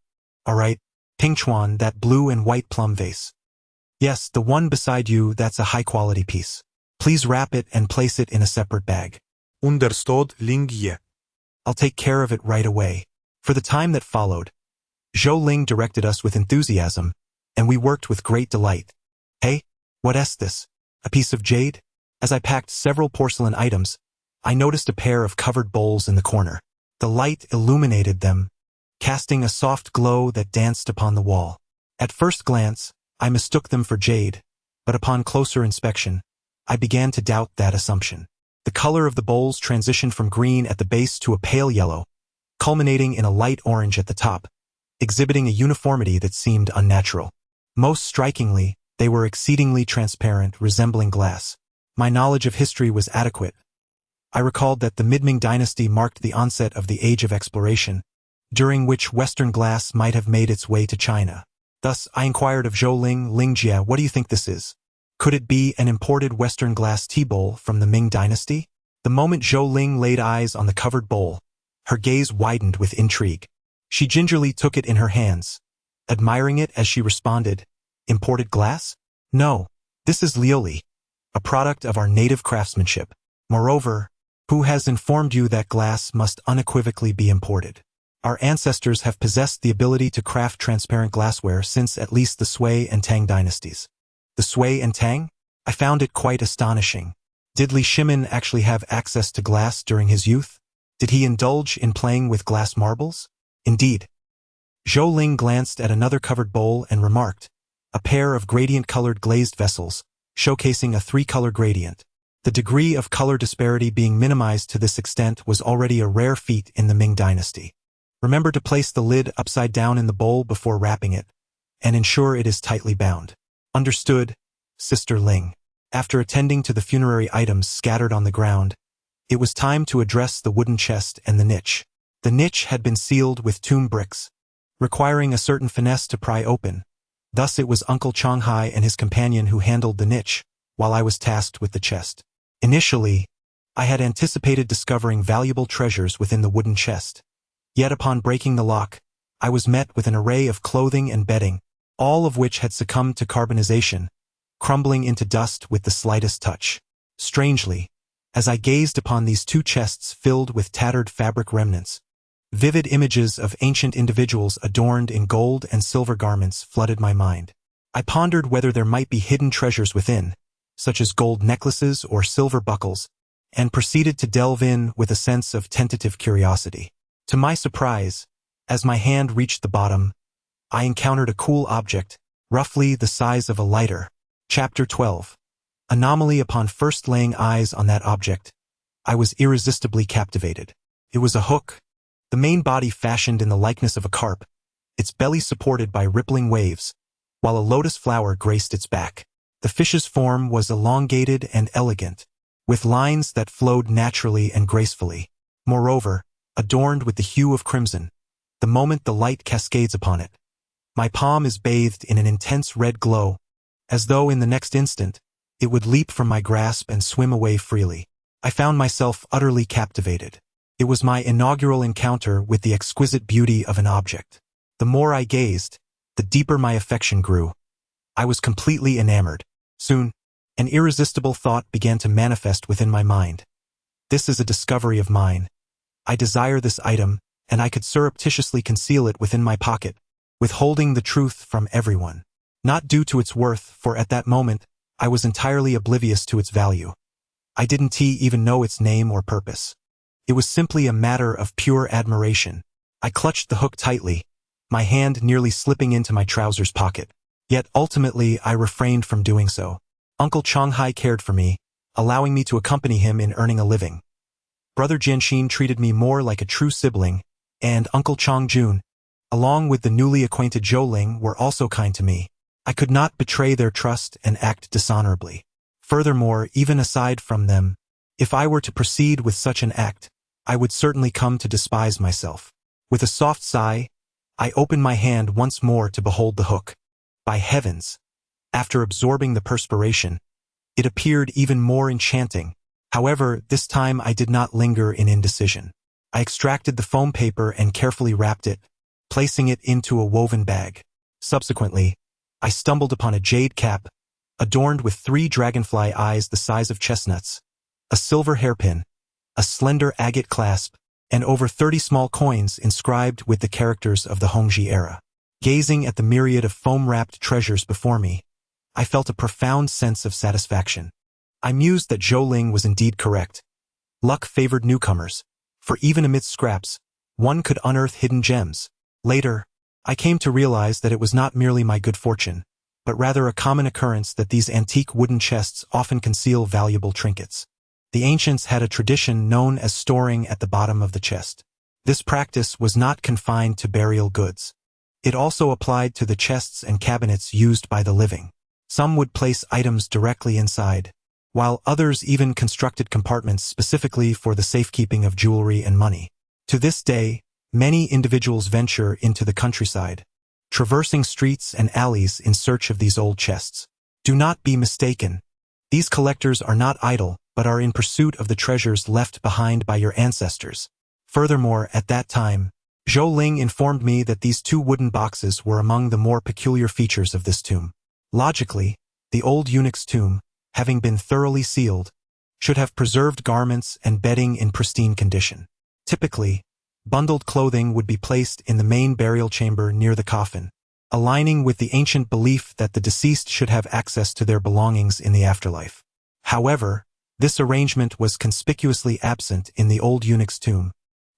Alright, Pingchuan, that blue and white plum vase. Yes, the one beside you, that's a high-quality piece. Please wrap it and place it in a separate bag. Understood, Ling Ye. I'll take care of it right away. For the time that followed, Zhou Ling directed us with enthusiasm, and we worked with great delight. Hey, what's this? A piece of jade? As I packed several porcelain items, I noticed a pair of covered bowls in the corner. The light illuminated them, casting a soft glow that danced upon the wall. At first glance, I mistook them for jade, but upon closer inspection, I began to doubt that assumption. The color of the bowls transitioned from green at the base to a pale yellow, culminating in a light orange at the top, exhibiting a uniformity that seemed unnatural. Most strikingly, they were exceedingly transparent, resembling glass. My knowledge of history was adequate. I recalled that the Mid-Ming dynasty marked the onset of the Age of Exploration, during which Western glass might have made its way to China. Thus, I inquired of Zhou Ling, "Lingjie, what do you think this is? Could it be an imported Western glass tea bowl from the Ming dynasty?" The moment Zhou Ling laid eyes on the covered bowl, her gaze widened with intrigue. She gingerly took it in her hands, admiring it as she responded, "Imported glass? No, this is lioli, a product of our native craftsmanship. Moreover, who has informed you that glass must unequivocally be imported?" Our ancestors have possessed the ability to craft transparent glassware since at least the Sui and Tang dynasties. The Sui and Tang? I found it quite astonishing. Did Li Shimin actually have access to glass during his youth? Did he indulge in playing with glass marbles? Indeed. Zhou Ling glanced at another covered bowl and remarked, a pair of gradient-colored glazed vessels, showcasing a three-color gradient. The degree of color disparity being minimized to this extent was already a rare feat in the Ming dynasty. Remember to place the lid upside down in the bowl before wrapping it, and ensure it is tightly bound. Understood, Sister Ling. After attending to the funerary items scattered on the ground, it was time to address the wooden chest and the niche. The niche had been sealed with tomb bricks, requiring a certain finesse to pry open. Thus it was Uncle Changhai and his companion who handled the niche, while I was tasked with the chest. Initially, I had anticipated discovering valuable treasures within the wooden chest. Yet upon breaking the lock, I was met with an array of clothing and bedding, all of which had succumbed to carbonization, crumbling into dust with the slightest touch. Strangely, as I gazed upon these two chests filled with tattered fabric remnants, vivid images of ancient individuals adorned in gold and silver garments flooded my mind. I pondered whether there might be hidden treasures within, such as gold necklaces or silver buckles, and proceeded to delve in with a sense of tentative curiosity. To my surprise, as my hand reached the bottom, I encountered a cool object, roughly the size of a lighter. Chapter 12. Anomaly. Upon first laying eyes on that object, I was irresistibly captivated. It was a hook, the main body fashioned in the likeness of a carp, its belly supported by rippling waves, while a lotus flower graced its back. The fish's form was elongated and elegant, with lines that flowed naturally and gracefully. Moreover, adorned with the hue of crimson, the moment the light cascades upon it, my palm is bathed in an intense red glow, as though in the next instant, it would leap from my grasp and swim away freely. I found myself utterly captivated. It was my inaugural encounter with the exquisite beauty of an object. The more I gazed, the deeper my affection grew. I was completely enamored. Soon, an irresistible thought began to manifest within my mind. This is a discovery of mine. I desire this item, and I could surreptitiously conceal it within my pocket, withholding the truth from everyone. Not due to its worth, for at that moment, I was entirely oblivious to its value. I didn't even know its name or purpose. It was simply a matter of pure admiration. I clutched the hook tightly, my hand nearly slipping into my trousers pocket. Yet ultimately I refrained from doing so. Uncle Changhai cared for me, allowing me to accompany him in earning a living. Brother Jianxin treated me more like a true sibling, and Uncle Changjun, along with the newly acquainted Zhou Ling, were also kind to me. I could not betray their trust and act dishonorably. Furthermore, even aside from them, if I were to proceed with such an act, I would certainly come to despise myself. With a soft sigh, I opened my hand once more to behold the hook. By heavens! After absorbing the perspiration, it appeared even more enchanting. However, this time I did not linger in indecision. I extracted the foam paper and carefully wrapped it, placing it into a woven bag. Subsequently, I stumbled upon a jade cap, adorned with 3 dragonfly eyes the size of chestnuts, a silver hairpin, a slender agate clasp, and over 30 small coins inscribed with the characters of the Hongji era. Gazing at the myriad of foam-wrapped treasures before me, I felt a profound sense of satisfaction. I mused that Zhou Ling was indeed correct. Luck favored newcomers, for even amidst scraps, one could unearth hidden gems. Later, I came to realize that it was not merely my good fortune, but rather a common occurrence that these antique wooden chests often conceal valuable trinkets. The ancients had a tradition known as storing at the bottom of the chest. This practice was not confined to burial goods. It also applied to the chests and cabinets used by the living. Some would place items directly inside, while others even constructed compartments specifically for the safekeeping of jewelry and money. To this day, many individuals venture into the countryside, traversing streets and alleys in search of these old chests. Do not be mistaken. These collectors are not idle, but are in pursuit of the treasures left behind by your ancestors. Furthermore, at that time, Zhou Ling informed me that these 2 wooden boxes were among the more peculiar features of this tomb. Logically, the old eunuch's tomb, having been thoroughly sealed, should have preserved garments and bedding in pristine condition. Typically, Bundled clothing would be placed in the main burial chamber near the coffin, aligning with the ancient belief that the deceased should have access to their belongings in the afterlife. However, this arrangement was conspicuously absent in the old eunuch's tomb,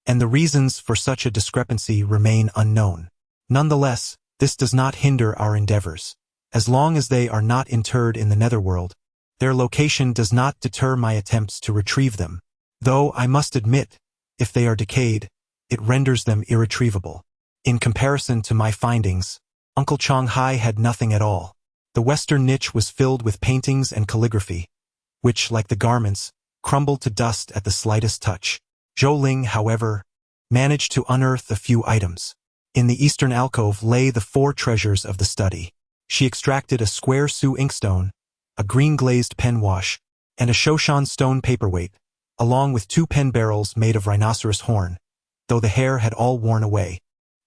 and the reasons for such a discrepancy remain unknown. Nonetheless, this does not hinder our endeavors. As long as they are not interred in the netherworld, their location does not deter my attempts to retrieve them. Though I must admit, if they are decayed, it renders them irretrievable. In comparison to my findings, Uncle Changhai had nothing at all. The western niche was filled with paintings and calligraphy, which, like the garments, crumbled to dust at the slightest touch. Zhou Ling, however, managed to unearth a few items. In the eastern alcove lay the 4 treasures of the study. She extracted a square Su inkstone, a green-glazed pen wash, and a Shoshan stone paperweight, along with 2 pen barrels made of rhinoceros horn, though the hair had all worn away.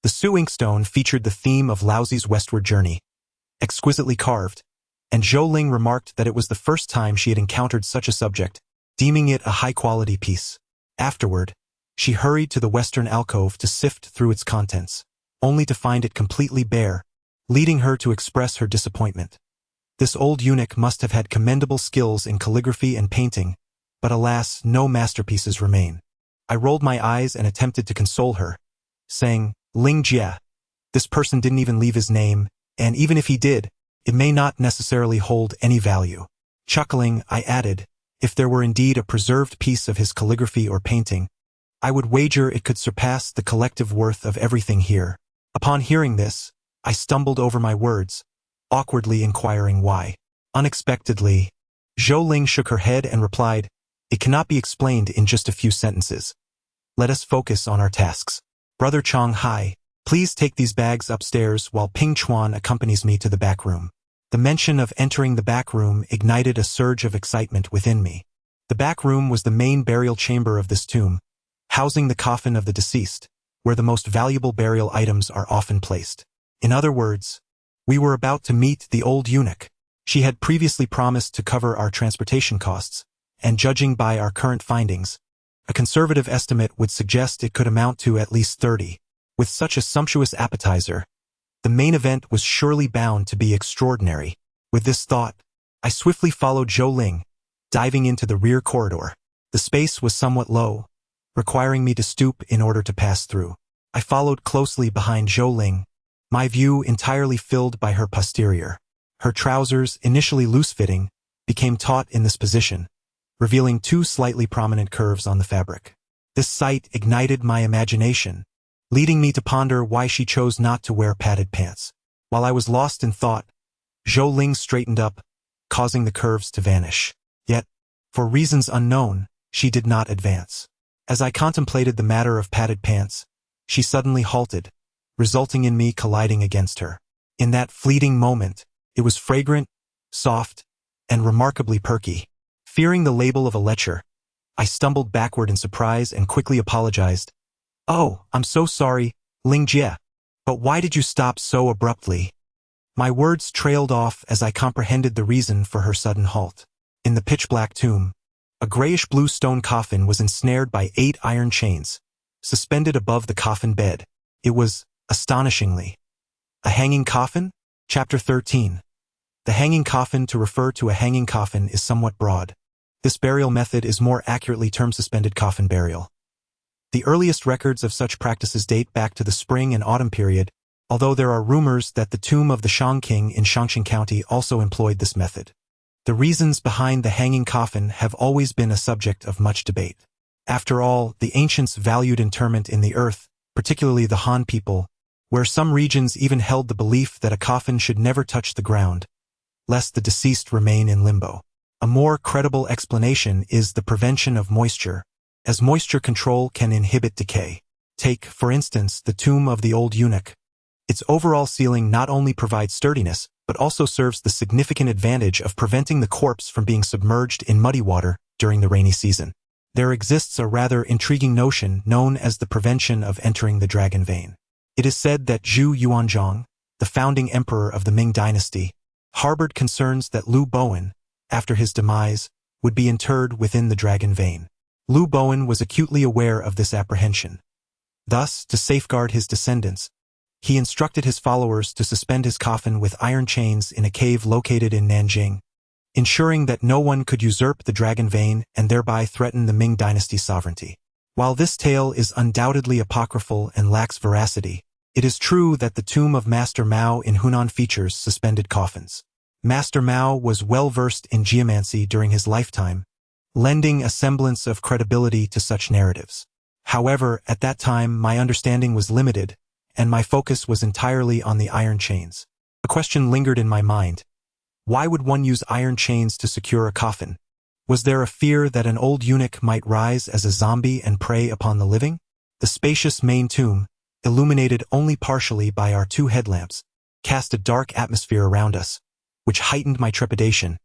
The Su inkstone featured the theme of Laozi's westward journey, exquisitely carved, and Zhou Ling remarked that it was the first time she had encountered such a subject, deeming it a high-quality piece. Afterward, she hurried to the western alcove to sift through its contents, only to find it completely bare, leading her to express her disappointment. This old eunuch must have had commendable skills in calligraphy and painting, but alas, no masterpieces remain. I rolled my eyes and attempted to console her, saying, "Ling Jie, this person didn't even leave his name, and even if he did, it may not necessarily hold any value." Chuckling, I added, if there were indeed a preserved piece of his calligraphy or painting, I would wager it could surpass the collective worth of everything here. Upon hearing this, I stumbled over my words, awkwardly inquiring why. Unexpectedly, Zhou Ling shook her head and replied, "It cannot be explained in just a few sentences. Let us focus on our tasks. Brother Changhai, please take these bags upstairs while Pingchuan accompanies me to the back room." The mention of entering the back room ignited a surge of excitement within me. The back room was the main burial chamber of this tomb, housing the coffin of the deceased, where the most valuable burial items are often placed. In other words, we were about to meet the old eunuch. She had previously promised to cover our transportation costs, and judging by our current findings, a conservative estimate would suggest it could amount to at least 30. With such a sumptuous appetizer, the main event was surely bound to be extraordinary. With this thought, I swiftly followed Zhou Ling, diving into the rear corridor. The space was somewhat low, requiring me to stoop in order to pass through. I followed closely behind Zhou Ling, my view entirely filled by her posterior. Her trousers, initially loose-fitting, became taut in this position, revealing 2 slightly prominent curves on the fabric. This sight ignited my imagination, leading me to ponder why she chose not to wear padded pants. While I was lost in thought, Zhou Ling straightened up, causing the curves to vanish. Yet, for reasons unknown, she did not advance. As I contemplated the matter of padded pants, she suddenly halted, resulting in me colliding against her. In that fleeting moment, it was fragrant, soft, and remarkably perky. Fearing the label of a lecher, I stumbled backward in surprise and quickly apologized. "Oh, I'm so sorry, Ling Jie. But why did you stop so abruptly?" My words trailed off as I comprehended the reason for her sudden halt. In the pitch-black tomb, a grayish-blue stone coffin was ensnared by 8 iron chains, suspended above the coffin bed. It was, astonishingly, a hanging coffin? Chapter 13. The hanging coffin. To refer to a hanging coffin is somewhat broad. This burial method is more accurately termed suspended coffin burial. The earliest records of such practices date back to the spring and autumn period, although there are rumors that the tomb of the Shang King in Shaanxi County also employed this method. The reasons behind the hanging coffin have always been a subject of much debate. After all, the ancients valued interment in the earth, particularly the Han people, where some regions even held the belief that a coffin should never touch the ground, lest the deceased remain in limbo. A more credible explanation is the prevention of moisture, as moisture control can inhibit decay. Take, for instance, the tomb of the old eunuch. Its overall ceiling not only provides sturdiness, but also serves the significant advantage of preventing the corpse from being submerged in muddy water during the rainy season. There exists a rather intriguing notion known as the prevention of entering the dragon vein. It is said that Zhu Yuanzhang, the founding emperor of the Ming dynasty, harbored concerns that Liu Bowen, after his demise, would be interred within the dragon vein. Liu Bowen was acutely aware of this apprehension. Thus, to safeguard his descendants, he instructed his followers to suspend his coffin with iron chains in a cave located in Nanjing, ensuring that no one could usurp the dragon vein and thereby threaten the Ming dynasty's sovereignty. While this tale is undoubtedly apocryphal and lacks veracity, it is true that the tomb of Master Mao in Hunan features suspended coffins. Master Mao was well-versed in geomancy during his lifetime, lending a semblance of credibility to such narratives. However, at that time my understanding was limited, and my focus was entirely on the iron chains. A question lingered in my mind. Why would one use iron chains to secure a coffin? Was there a fear that an old eunuch might rise as a zombie and prey upon the living? The spacious main tomb, illuminated only partially by our 2 headlamps, cast a dark atmosphere around us, which heightened my trepidation,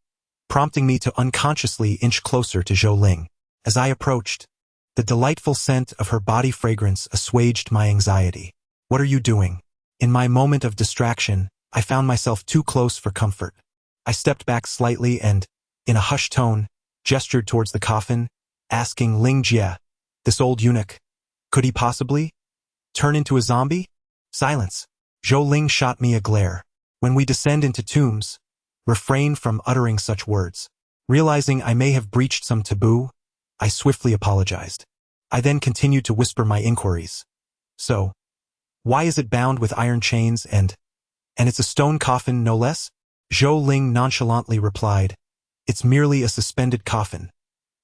prompting me to unconsciously inch closer to Zhou Ling. As I approached, the delightful scent of her body fragrance assuaged my anxiety. "What are you doing?" In my moment of distraction, I found myself too close for comfort. I stepped back slightly and, in a hushed tone, gestured towards the coffin, asking Ling Jie, this old eunuch, could he possibly turn into a zombie? Silence. Zhou Ling shot me a glare. When we descend into tombs, refrain from uttering such words. Realizing I may have breached some taboo, I swiftly apologized. I then continued to whisper my inquiries. "So, why is it bound with iron chains and it's a stone coffin no less?" Zhou Ling nonchalantly replied, "It's merely a suspended coffin.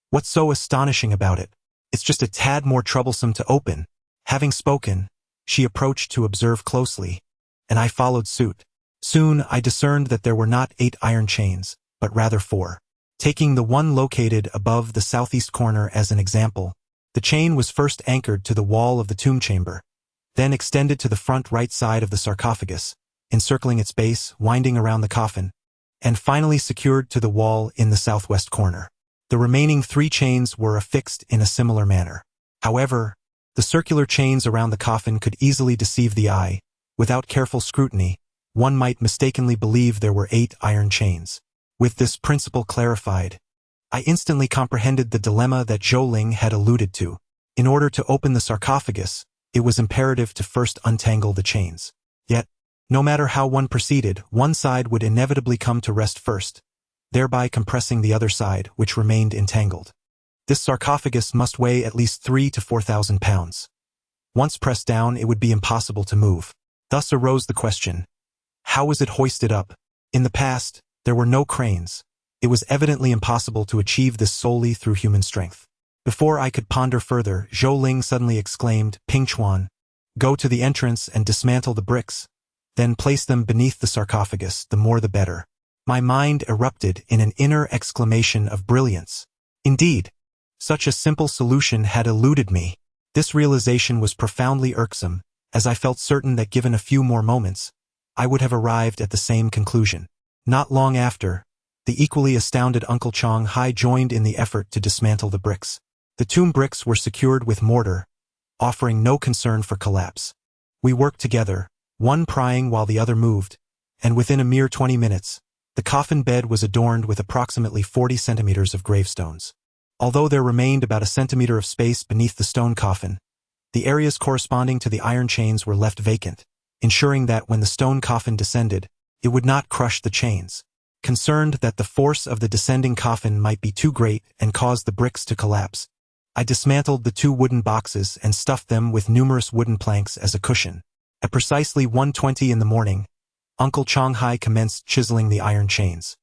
What's so astonishing about it? It's just a tad more troublesome to open." Having spoken, she approached to observe closely, and I followed suit. Soon I discerned that there were not 8 iron chains, but rather 4. Taking the one located above the southeast corner as an example, the chain was first anchored to the wall of the tomb chamber, then extended to the front right side of the sarcophagus, encircling its base, winding around the coffin, and finally secured to the wall in the southwest corner. The remaining 3 chains were affixed in a similar manner. However, the circular chains around the coffin could easily deceive the eye. Without careful scrutiny, one might mistakenly believe there were 8 iron chains. With this principle clarified, I instantly comprehended the dilemma that Zhou Ling had alluded to. In order to open the sarcophagus, it was imperative to first untangle the chains. Yet, no matter how one proceeded, one side would inevitably come to rest first, thereby compressing the other side, which remained entangled. This sarcophagus must weigh at least 3,000 to 4,000 pounds. Once pressed down, it would be impossible to move. Thus arose the question, how was it hoisted up? In the past, there were no cranes. It was evidently impossible to achieve this solely through human strength. Before I could ponder further, Zhou Ling suddenly exclaimed, "Pingchuan, go to the entrance and dismantle the bricks. Then place them beneath the sarcophagus, the more the better." My mind erupted in an inner exclamation of brilliance. Indeed, such a simple solution had eluded me. This realization was profoundly irksome, as I felt certain that given a few more moments, I would have arrived at the same conclusion. Not long after, the equally astounded Uncle Changhai joined in the effort to dismantle the bricks. The tomb bricks were secured with mortar, offering no concern for collapse. We worked together, one prying while the other moved, and within a mere 20 minutes, the coffin bed was adorned with approximately 40 centimeters of gravestones. Although there remained about a centimeter of space beneath the stone coffin, the areas corresponding to the iron chains were left vacant, ensuring that when the stone coffin descended, it would not crush the chains. Concerned that the force of the descending coffin might be too great and cause the bricks to collapse, I dismantled the 2 wooden boxes and stuffed them with numerous wooden planks as a cushion. At precisely 1:20 in the morning, Uncle Changhai commenced chiseling the iron chains.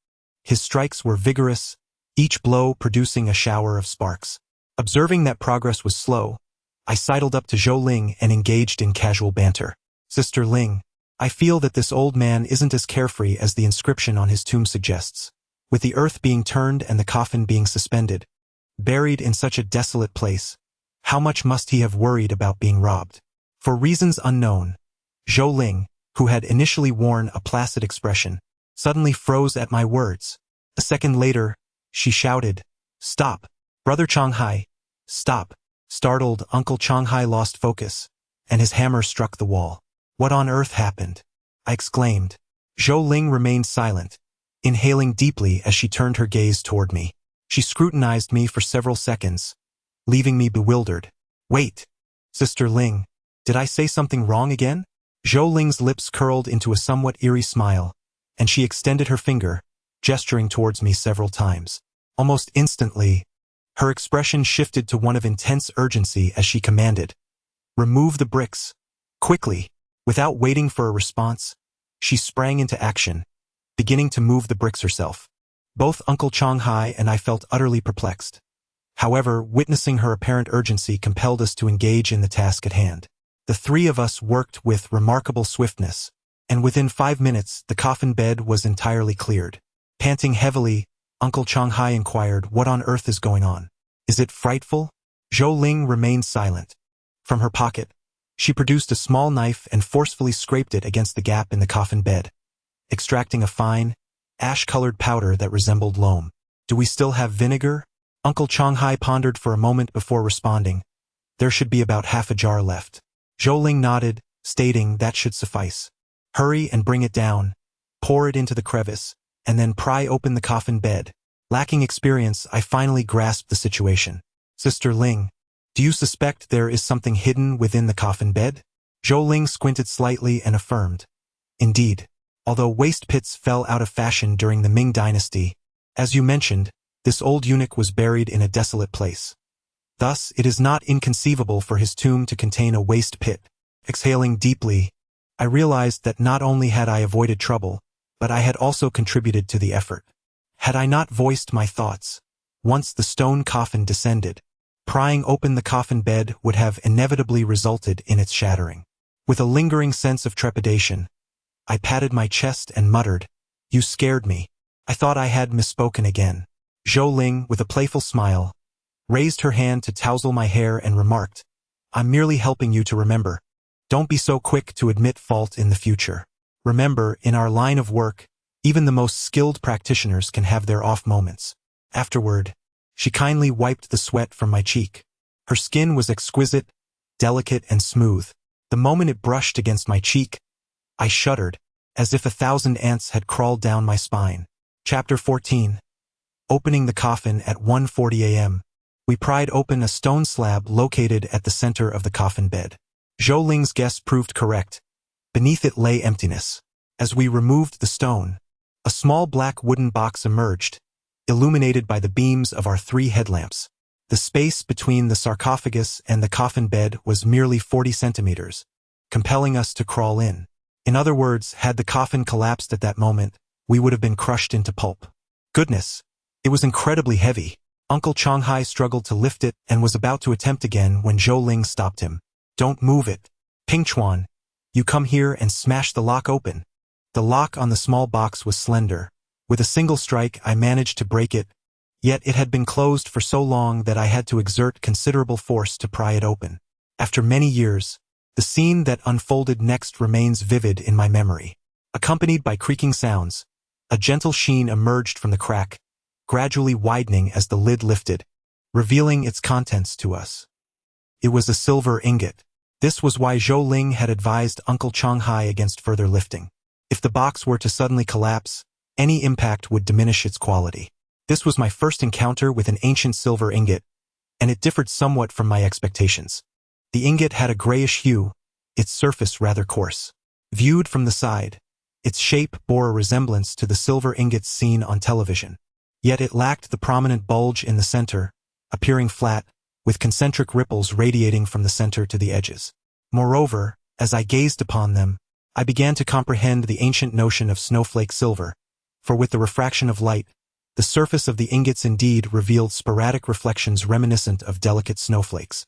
His strikes were vigorous, each blow producing a shower of sparks. Observing that progress was slow, I sidled up to Zhou Ling and engaged in casual banter. "Sister Ling, I feel that this old man isn't as carefree as the inscription on his tomb suggests. With the earth being turned and the coffin being suspended, buried in such a desolate place, how much must he have worried about being robbed?" For reasons unknown, Zhou Ling, who had initially worn a placid expression, suddenly froze at my words. A second later, she shouted, "Stop! Brother Changhai, stop!" Startled, Uncle Changhai lost focus, and his hammer struck the wall. "What on earth happened?" I exclaimed. Zhou Ling remained silent, inhaling deeply as she turned her gaze toward me. She scrutinized me for several seconds, leaving me bewildered. "Wait, Sister Ling, Did I say something wrong again? Zhou Ling's lips curled into a somewhat eerie smile, and she extended her finger, gesturing towards me several times. Almost instantly, her expression shifted to one of intense urgency as she commanded, "Remove the bricks. Quickly." Without waiting for a response, she sprang into action, beginning to move the bricks herself. Both Uncle Changhai and I felt utterly perplexed. However, witnessing her apparent urgency compelled us to engage in the task at hand. The three of us worked with remarkable swiftness, and within 5 minutes the coffin bed was entirely cleared. Panting heavily, Uncle Changhai inquired, "What on earth is going on? Is it frightful?" Zhou Ling remained silent. From her pocket, she produced a small knife and forcefully scraped it against the gap in the coffin bed, extracting a fine, ash-colored powder that resembled loam. "Do we still have vinegar?" Uncle Changhai pondered for a moment before responding. "There should be about half a jar left." Zhou Ling nodded, stating that should suffice. "Hurry and bring it down, pour it into the crevice, and then pry open the coffin bed." Lacking experience, I finally grasped the situation. "Sister Ling, do you suspect there is something hidden within the coffin bed?" Zhou Ling squinted slightly and affirmed, "Indeed. Although waste pits fell out of fashion during the Ming dynasty, as you mentioned, this old eunuch was buried in a desolate place. Thus, it is not inconceivable for his tomb to contain a waste pit." Exhaling deeply, I realized that not only had I avoided trouble, but I had also contributed to the effort. Had I not voiced my thoughts, once the stone coffin descended, prying open the coffin bed would have inevitably resulted in its shattering. With a lingering sense of trepidation, I patted my chest and muttered, "You scared me. I thought I had misspoken again." Zhou Ling, with a playful smile, raised her hand to tousle my hair and remarked, "I'm merely helping you to remember. Don't be so quick to admit fault in the future. Remember, in our line of work, even the most skilled practitioners can have their off moments." Afterward, she kindly wiped the sweat from my cheek. Her skin was exquisite, delicate, and smooth. The moment it brushed against my cheek, I shuddered, as if 1,000 ants had crawled down my spine. Chapter 14. Opening the coffin at 1:40 a.m. We pried open a stone slab located at the center of the coffin bed. Zhou Ling's guess proved correct. Beneath it lay emptiness. As we removed the stone, a small black wooden box emerged, illuminated by the beams of our 3 headlamps. The space between the sarcophagus and the coffin bed was merely 40 centimeters, compelling us to crawl in. In other words, had the coffin collapsed at that moment, we would have been crushed into pulp. Goodness! It was incredibly heavy. Uncle Changhai struggled to lift it and was about to attempt again when Zhou Ling stopped him. "Don't move it. Pingchuan, you come here and smash the lock open." The lock on the small box was slender. With a single strike, I managed to break it, yet it had been closed for so long that I had to exert considerable force to pry it open. After many years, the scene that unfolded next remains vivid in my memory. Accompanied by creaking sounds, a gentle sheen emerged from the crack, gradually widening as the lid lifted, revealing its contents to us. It was a silver ingot. This was why Zhou Ling had advised Uncle Changhai against further lifting. If the box were to suddenly collapse, any impact would diminish its quality. This was my first encounter with an ancient silver ingot, and it differed somewhat from my expectations. The ingot had a grayish hue, its surface rather coarse. Viewed from the side, its shape bore a resemblance to the silver ingots seen on television. Yet it lacked the prominent bulge in the center, appearing flat, with concentric ripples radiating from the center to the edges. Moreover, as I gazed upon them, I began to comprehend the ancient notion of snowflake silver, for with the refraction of light, the surface of the ingots indeed revealed sporadic reflections reminiscent of delicate snowflakes.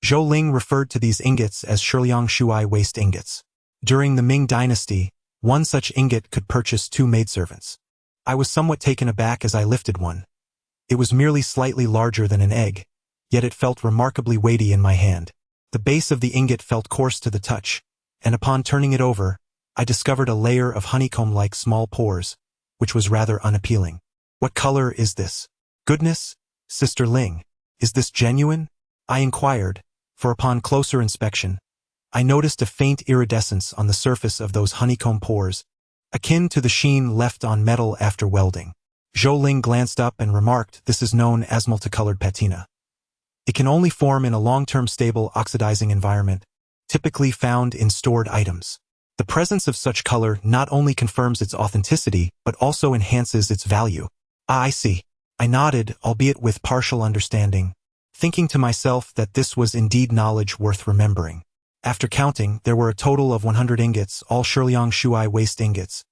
Zhou Ling referred to these ingots as Shiliang Shuai waste ingots. During the Ming dynasty, one such ingot could purchase 2 maidservants. I was somewhat taken aback as I lifted one. It was merely slightly larger than an egg, yet it felt remarkably weighty in my hand. The base of the ingot felt coarse to the touch, and upon turning it over, I discovered a layer of honeycomb-like small pores, which was rather unappealing. "What color is this?" "Goodness, Sister Ling, is this genuine?" I inquired, for upon closer inspection, I noticed a faint iridescence on the surface of those honeycomb pores, akin to the sheen left on metal after welding. Zhou Ling glanced up and remarked, "This is known as multicolored patina. It can only form in a long-term stable oxidizing environment, typically found in stored items. The presence of such color not only confirms its authenticity, but also enhances its value. Ah, I see. I nodded, albeit with partial understanding, thinking to myself that this was indeed knowledge worth remembering. After counting, there were a total of 100 ingots, all Shiliang Shuai waste ingots,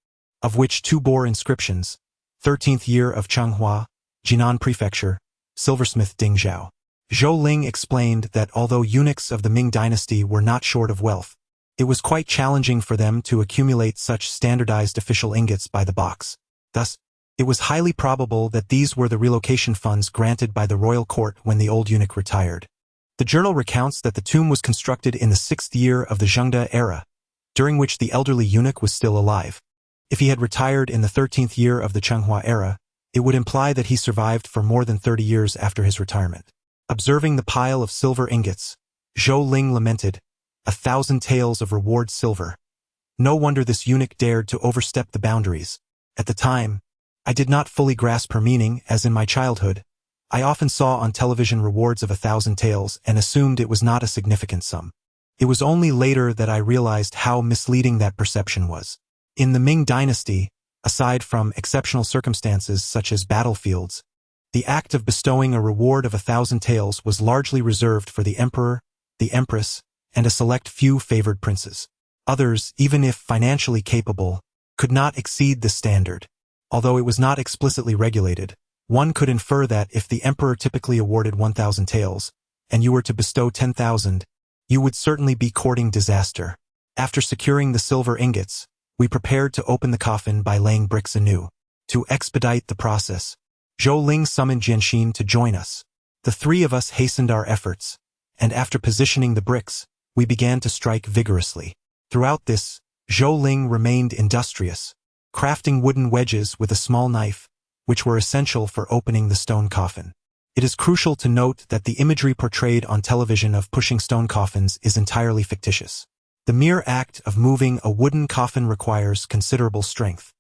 of which 2 bore inscriptions: 13th year of Changhua, Jinan Prefecture, silversmith Ding Zhao. Zhou Ling explained that although eunuchs of the Ming dynasty were not short of wealth, it was quite challenging for them to accumulate such standardized official ingots by the box. Thus, it was highly probable that these were the relocation funds granted by the royal court when the old eunuch retired. The journal recounts that the tomb was constructed in the 6th year of the Zhengde era, during which the elderly eunuch was still alive. If he had retired in the 13th year of the Changhua era, it would imply that he survived for more than 30 years after his retirement. Observing the pile of silver ingots, Zhou Ling lamented, 1,000 taels of reward silver. No wonder this eunuch dared to overstep the boundaries. At the time, I did not fully grasp her meaning, as in my childhood, I often saw on television rewards of 1,000 taels and assumed it was not a significant sum. It was only later that I realized how misleading that perception was. In the Ming dynasty, aside from exceptional circumstances such as battlefields, the act of bestowing a reward of 1,000 taels was largely reserved for the emperor, the empress, and a select few favored princes. Others, even if financially capable, could not exceed the standard. Although it was not explicitly regulated, one could infer that if the emperor typically awarded 1,000 taels, and you were to bestow 10,000, you would certainly be courting disaster. After securing the silver ingots, we prepared to open the coffin by laying bricks anew. To expedite the process, Zhou Ling summoned Jianxin to join us. The 3 of us hastened our efforts, and after positioning the bricks, we began to strike vigorously. Throughout this, Zhou Ling remained industrious, crafting wooden wedges with a small knife, which were essential for opening the stone coffin. It is crucial to note that the imagery portrayed on television of pushing stone coffins is entirely fictitious. The mere act of moving a wooden coffin requires considerable strength.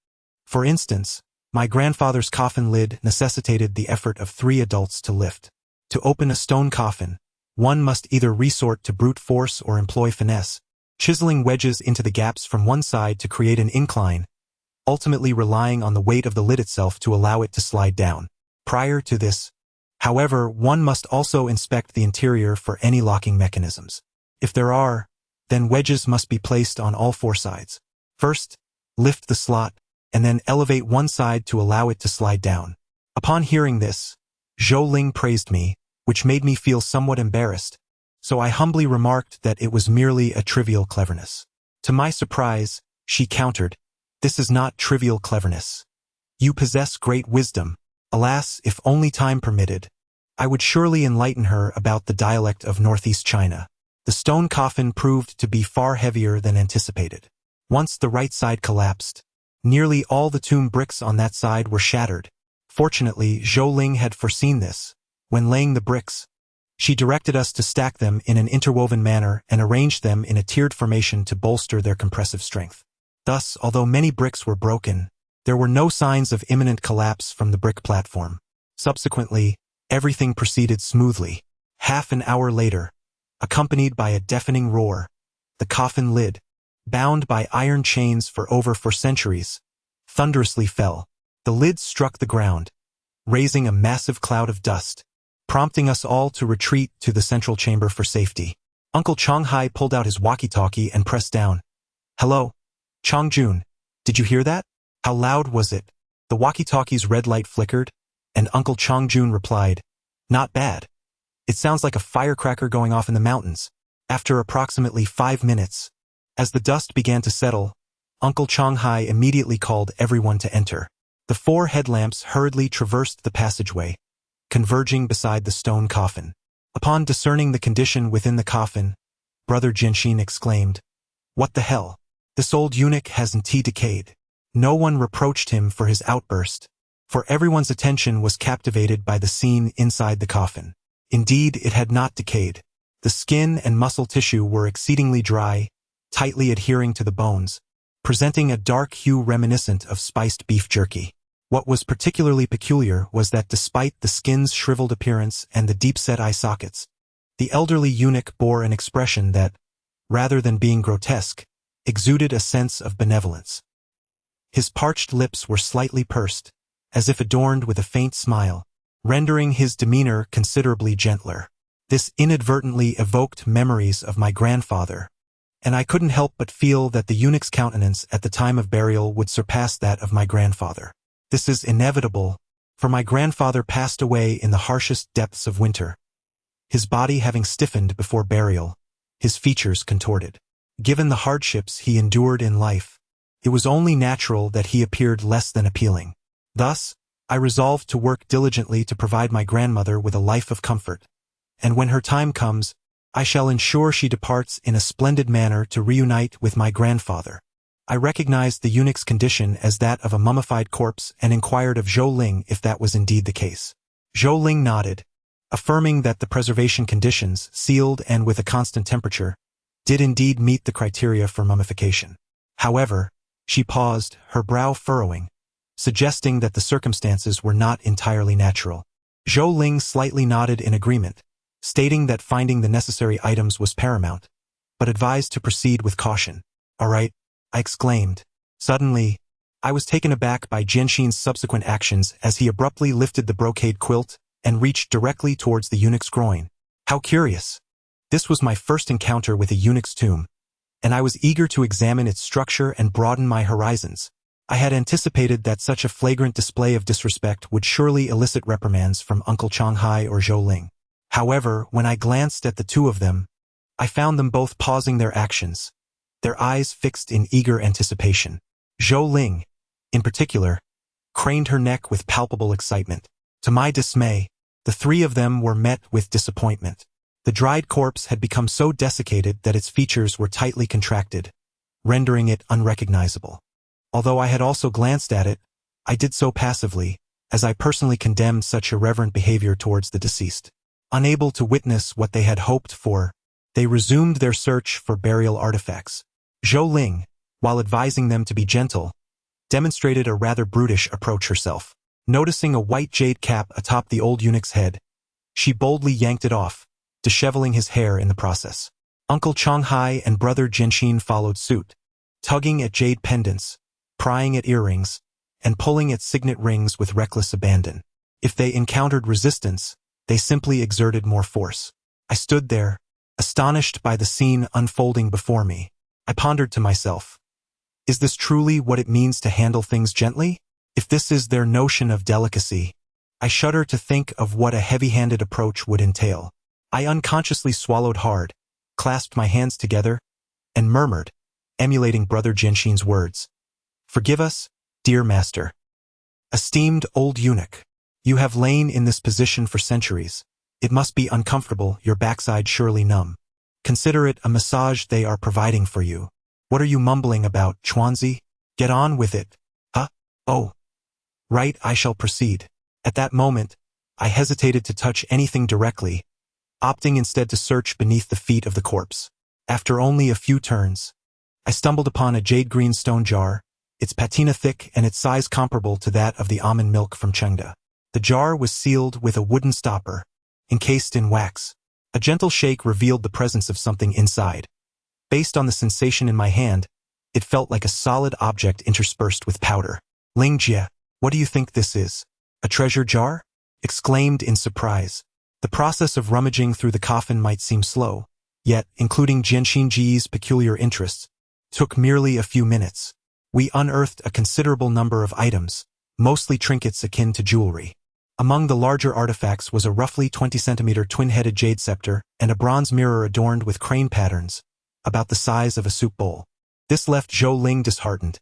For instance, my grandfather's coffin lid necessitated the effort of 3 adults to lift. To open a stone coffin, one must either resort to brute force or employ finesse, chiseling wedges into the gaps from one side to create an incline, ultimately relying on the weight of the lid itself to allow it to slide down. Prior to this, however, one must also inspect the interior for any locking mechanisms. If there are, then wedges must be placed on all 4 sides. First, lift the slot, and then elevate one side to allow it to slide down. Upon hearing this, Zhou Ling praised me, which made me feel somewhat embarrassed, so I humbly remarked that it was merely a trivial cleverness. To my surprise, she countered, "This is not trivial cleverness. You possess great wisdom. Alas, if only time permitted, I would surely enlighten her about the dialect of Northeast China." The stone coffin proved to be far heavier than anticipated. Once the right side collapsed, nearly all the tomb bricks on that side were shattered. Fortunately, Zhou Ling had foreseen this. When laying the bricks, she directed us to stack them in an interwoven manner and arrange them in a tiered formation to bolster their compressive strength. Thus, although many bricks were broken, there were no signs of imminent collapse from the brick platform. Subsequently, everything proceeded smoothly. Half an hour later, accompanied by a deafening roar, the coffin lid, bound by iron chains for over 4 centuries, thunderously fell. The lid struck the ground, raising a massive cloud of dust, prompting us all to retreat to the central chamber for safety. Uncle Changhai pulled out his walkie-talkie and pressed down. "Hello, Changjun, did you hear that?" "How loud was it?" The walkie-talkie's red light flickered, and Uncle Changjun replied, "Not bad. It sounds like a firecracker going off in the mountains." After approximately 5 minutes, as the dust began to settle, Uncle Changhai immediately called everyone to enter. The 4 headlamps hurriedly traversed the passageway, converging beside the stone coffin. Upon discerning the condition within the coffin, Brother Jianxin exclaimed, "What the hell? This old eunuch hasn't decayed." No one reproached him for his outburst, for everyone's attention was captivated by the scene inside the coffin. Indeed, it had not decayed. The skin and muscle tissue were exceedingly dry, tightly adhering to the bones, presenting a dark hue reminiscent of spiced beef jerky. What was particularly peculiar was that despite the skin's shriveled appearance and the deep-set eye sockets, the elderly eunuch bore an expression that, rather than being grotesque, exuded a sense of benevolence. His parched lips were slightly pursed, as if adorned with a faint smile, rendering his demeanor considerably gentler. This inadvertently evoked memories of my grandfather, and I couldn't help but feel that the eunuch's countenance at the time of burial would surpass that of my grandfather. This is inevitable, for my grandfather passed away in the harshest depths of winter, his body having stiffened before burial, his features contorted. Given the hardships he endured in life, it was only natural that he appeared less than appealing. Thus, I resolved to work diligently to provide my grandmother with a life of comfort, and when her time comes, I shall ensure she departs in a splendid manner to reunite with my grandfather. I recognized the eunuch's condition as that of a mummified corpse and inquired of Zhou Ling if that was indeed the case. Zhou Ling nodded, affirming that the preservation conditions, sealed and with a constant temperature, did indeed meet the criteria for mummification. However, she paused, her brow furrowing, suggesting that the circumstances were not entirely natural. Zhou Ling slightly nodded in agreement, stating that finding the necessary items was paramount, but advised to proceed with caution. "All right," I exclaimed. Suddenly, I was taken aback by Jianxin's subsequent actions as he abruptly lifted the brocade quilt and reached directly towards the eunuch's groin. How curious! This was my first encounter with a eunuch's tomb, and I was eager to examine its structure and broaden my horizons. I had anticipated that such a flagrant display of disrespect would surely elicit reprimands from Uncle Changhai or Zhou Ling. However, when I glanced at the two of them, I found them both pausing their actions, their eyes fixed in eager anticipation. Zhou Ling, in particular, craned her neck with palpable excitement. To my dismay, the three of them were met with disappointment. The dried corpse had become so desiccated that its features were tightly contracted, rendering it unrecognizable. Although I had also glanced at it, I did so passively, as I personally condemned such irreverent behavior towards the deceased. Unable to witness what they had hoped for, they resumed their search for burial artifacts. Zhou Ling, while advising them to be gentle, demonstrated a rather brutish approach herself. Noticing a white jade cap atop the old eunuch's head, she boldly yanked it off, disheveling his hair in the process. Uncle Changhai and brother Jianxin followed suit, tugging at jade pendants, prying at earrings, and pulling at signet rings with reckless abandon. If they encountered resistance, they simply exerted more force. I stood there, astonished by the scene unfolding before me. I pondered to myself, is this truly what it means to handle things gently? If this is their notion of delicacy, I shudder to think of what a heavy-handed approach would entail. I unconsciously swallowed hard, clasped my hands together, and murmured, emulating brother Jianxin's words, "Forgive us, dear master. Esteemed old eunuch, you have lain in this position for centuries. It must be uncomfortable, your backside surely numb. Consider it a massage they are providing for you. What are you mumbling about, Chuanzi? Get on with it. Huh? Oh. Right, I shall proceed." At that moment, I hesitated to touch anything directly, opting instead to search beneath the feet of the corpse. After only a few turns, I stumbled upon a jade-green stone jar, its patina thick and its size comparable to that of the almond milk from Chengda. The jar was sealed with a wooden stopper, encased in wax. A gentle shake revealed the presence of something inside. Based on the sensation in my hand, it felt like a solid object interspersed with powder. "Ling Jie, what do you think this is? A treasure jar?" exclaimed in surprise. The process of rummaging through the coffin might seem slow, yet, including Jianxin Ji's peculiar interests, took merely a few minutes. We unearthed a considerable number of items, mostly trinkets akin to jewelry. Among the larger artifacts was a roughly 20-centimeter twin-headed jade scepter and a bronze mirror adorned with crane patterns, about the size of a soup bowl. This left Zhou Ling disheartened,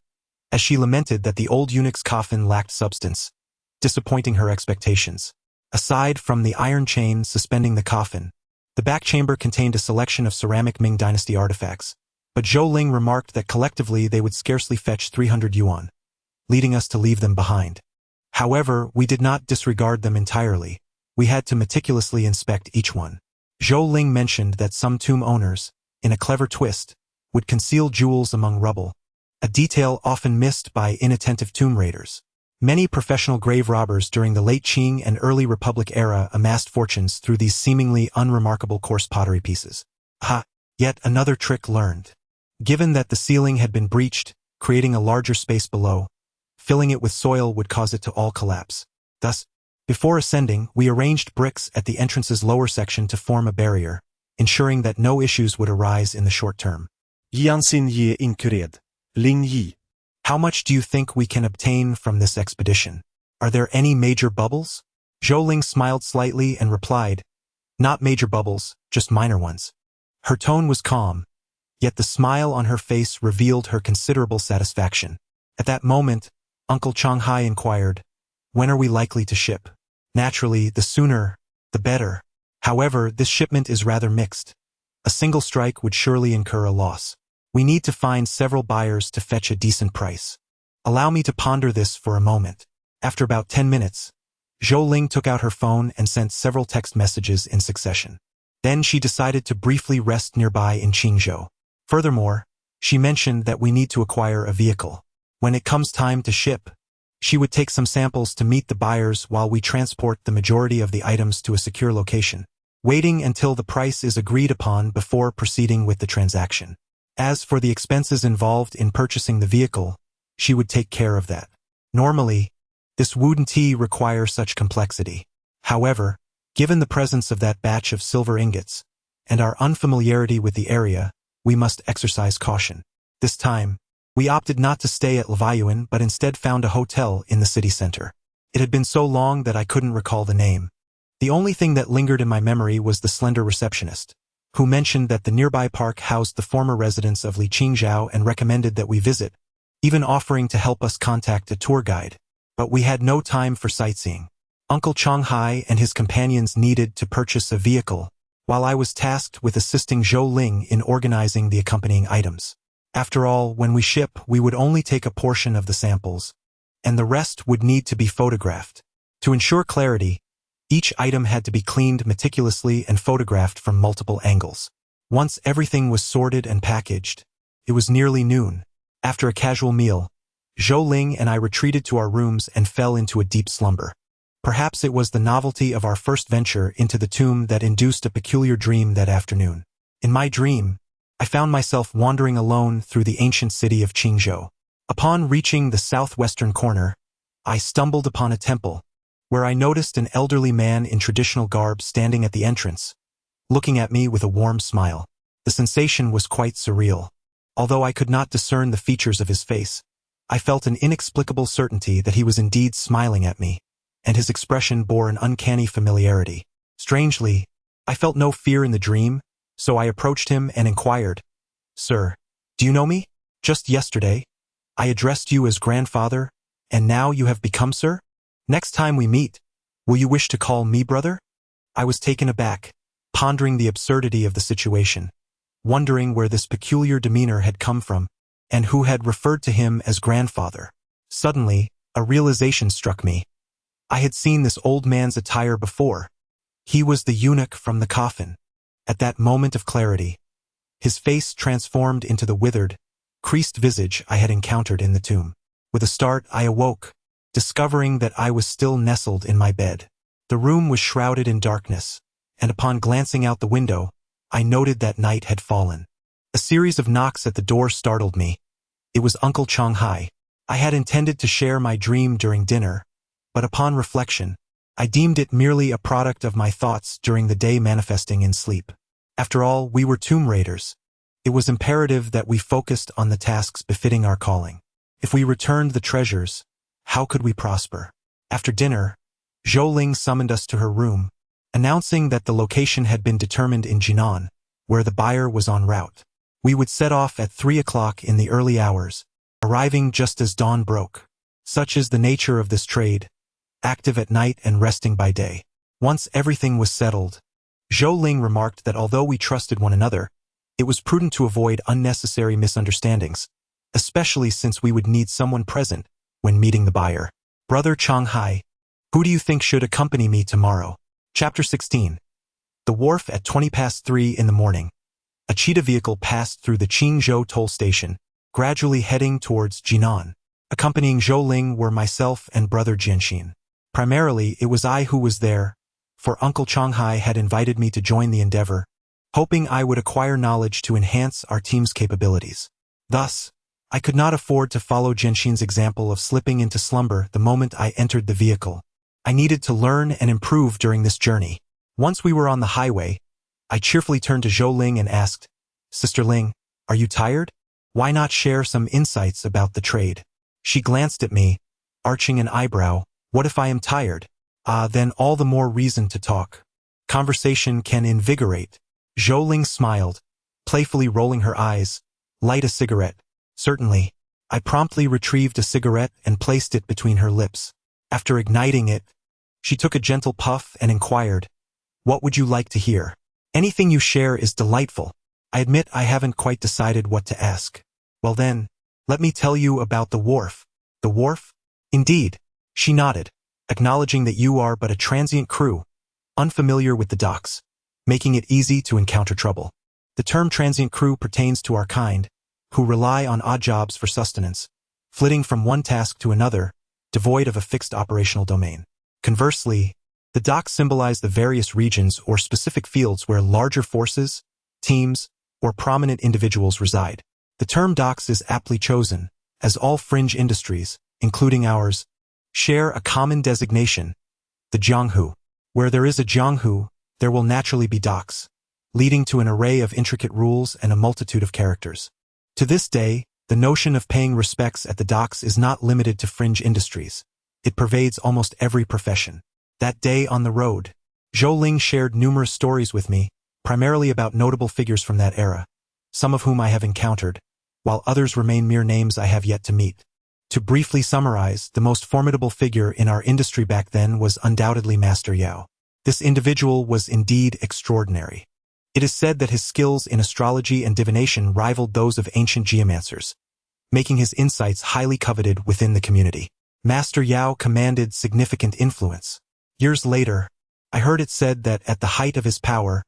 as she lamented that the old eunuch's coffin lacked substance, disappointing her expectations. Aside from the iron chain suspending the coffin, the back chamber contained a selection of ceramic Ming Dynasty artifacts, but Zhou Ling remarked that collectively they would scarcely fetch 300 yuan, leading us to leave them behind. However, we did not disregard them entirely. We had to meticulously inspect each one. Zhou Ling mentioned that some tomb owners, in a clever twist, would conceal jewels among rubble, a detail often missed by inattentive tomb raiders. Many professional grave robbers during the late Qing and early Republic era amassed fortunes through these seemingly unremarkable coarse pottery pieces. Yet another trick learned. Given that the ceiling had been breached, creating a larger space below, filling it with soil would cause it to all collapse. Thus, before ascending, we arranged bricks at the entrance's lower section to form a barrier, ensuring that no issues would arise in the short term. Yansin Ye Inkured. Ling Yi. How much do you think we can obtain from this expedition? Are there any major bubbles? Zhou Ling smiled slightly and replied, "Not major bubbles, just minor ones." Her tone was calm, yet the smile on her face revealed her considerable satisfaction. At that moment, Uncle Changhai inquired, "When are we likely to ship?" Naturally, the sooner, the better. However, this shipment is rather mixed. A single strike would surely incur a loss. We need to find several buyers to fetch a decent price. Allow me to ponder this for a moment. After about 10 minutes, Zhou Ling took out her phone and sent several text messages in succession. Then she decided to briefly rest nearby in Qingzhou. Furthermore, she mentioned that we need to acquire a vehicle. When it comes time to ship, she would take some samples to meet the buyers while we transport the majority of the items to a secure location, waiting until the price is agreed upon before proceeding with the transaction. As for the expenses involved in purchasing the vehicle, she would take care of that. Normally, this wouldn't require such complexity. However, given the presence of that batch of silver ingots, and our unfamiliarity with the area, we must exercise caution. This time, we opted not to stay at Lavayuan but instead found a hotel in the city center. It had been so long that I couldn't recall the name. The only thing that lingered in my memory was the slender receptionist, who mentioned that the nearby park housed the former residence of Li Qingzhao and recommended that we visit, even offering to help us contact a tour guide. But we had no time for sightseeing. Uncle Changhai and his companions needed to purchase a vehicle, while I was tasked with assisting Zhou Ling in organizing the accompanying items. After all, when we ship, we would only take a portion of the samples, and the rest would need to be photographed. To ensure clarity, each item had to be cleaned meticulously and photographed from multiple angles. Once everything was sorted and packaged, it was nearly noon. After a casual meal, Zhou Ling and I retreated to our rooms and fell into a deep slumber. Perhaps it was the novelty of our first venture into the tomb that induced a peculiar dream that afternoon. In my dream, I found myself wandering alone through the ancient city of Qingzhou. Upon reaching the southwestern corner, I stumbled upon a temple, where I noticed an elderly man in traditional garb standing at the entrance, looking at me with a warm smile. The sensation was quite surreal. Although I could not discern the features of his face, I felt an inexplicable certainty that he was indeed smiling at me, and his expression bore an uncanny familiarity. Strangely, I felt no fear in the dream, so I approached him and inquired, "Sir, do you know me? Just yesterday, I addressed you as grandfather, and now you have become sir? Next time we meet, will you wish to call me brother?" I was taken aback, pondering the absurdity of the situation, wondering where this peculiar demeanor had come from, and who had referred to him as grandfather. Suddenly, a realization struck me. I had seen this old man's attire before. He was the eunuch from the coffin. At that moment of clarity, his face transformed into the withered, creased visage I had encountered in the tomb. With a start, I awoke, discovering that I was still nestled in my bed. The room was shrouded in darkness, and upon glancing out the window, I noted that night had fallen. A series of knocks at the door startled me. It was Uncle Changhai. I had intended to share my dream during dinner, but upon reflection, I deemed it merely a product of my thoughts during the day manifesting in sleep. After all, we were tomb raiders. It was imperative that we focused on the tasks befitting our calling. If we returned the treasures, how could we prosper? After dinner, Zhou Ling summoned us to her room, announcing that the location had been determined in Jinan, where the buyer was en route. We would set off at 3 o'clock in the early hours, arriving just as dawn broke. Such is the nature of this trade, active at night and resting by day. Once everything was settled, Zhou Ling remarked that although we trusted one another, it was prudent to avoid unnecessary misunderstandings, especially since we would need someone present when meeting the buyer. Brother Changhai, who do you think should accompany me tomorrow? Chapter 16. The wharf at 3:20 in the morning. A cheetah vehicle passed through the Qingzhou toll station, gradually heading towards Jinan. Accompanying Zhou Ling were myself and brother Jianxin. Primarily, it was I who was there, for Uncle Changhai had invited me to join the endeavor, hoping I would acquire knowledge to enhance our team's capabilities. Thus, I could not afford to follow Genshin's example of slipping into slumber the moment I entered the vehicle. I needed to learn and improve during this journey. Once we were on the highway, I cheerfully turned to Zhou Ling and asked, "Sister Ling, are you tired? Why not share some insights about the trade?" She glanced at me, arching an eyebrow. "What if I am tired? Then all the more reason to talk. Conversation can invigorate." Zhou Ling smiled, playfully rolling her eyes. "Light a cigarette." "Certainly." I promptly retrieved a cigarette and placed it between her lips. After igniting it, she took a gentle puff and inquired, "What would you like to hear?" "Anything you share is delightful." I admit I haven't quite decided what to ask. "Well then, let me tell you about the wharf." "The wharf?" "Indeed." She nodded, acknowledging that you are but a transient crew, unfamiliar with the docks, making it easy to encounter trouble. The term transient crew pertains to our kind, who rely on odd jobs for sustenance, flitting from one task to another, devoid of a fixed operational domain. Conversely, the docks symbolize the various regions or specific fields where larger forces, teams, or prominent individuals reside. The term docks is aptly chosen, as all fringe industries, including ours, share a common designation, the jianghu. Where there is a jianghu, there will naturally be docks, leading to an array of intricate rules and a multitude of characters. To this day, the notion of paying respects at the docks is not limited to fringe industries. It pervades almost every profession. That day on the road, Zhou Ling shared numerous stories with me, primarily about notable figures from that era, some of whom I have encountered, while others remain mere names I have yet to meet. To briefly summarize, the most formidable figure in our industry back then was undoubtedly Master Yao. This individual was indeed extraordinary. It is said that his skills in astrology and divination rivaled those of ancient geomancers, making his insights highly coveted within the community. Master Yao commanded significant influence. Years later, I heard it said that at the height of his power,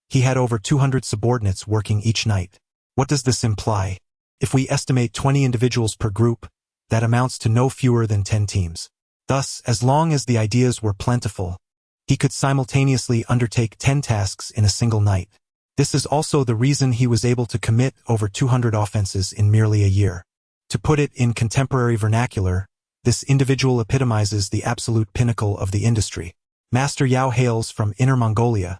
he had over 200 subordinates working each night. What does this imply? If we estimate 20 individuals per group, that amounts to no fewer than 10 teams. Thus, as long as the ideas were plentiful, he could simultaneously undertake 10 tasks in a single night. This is also the reason he was able to commit over 200 offenses in merely a year. To put it in contemporary vernacular, this individual epitomizes the absolute pinnacle of the industry. Master Yao hails from Inner Mongolia,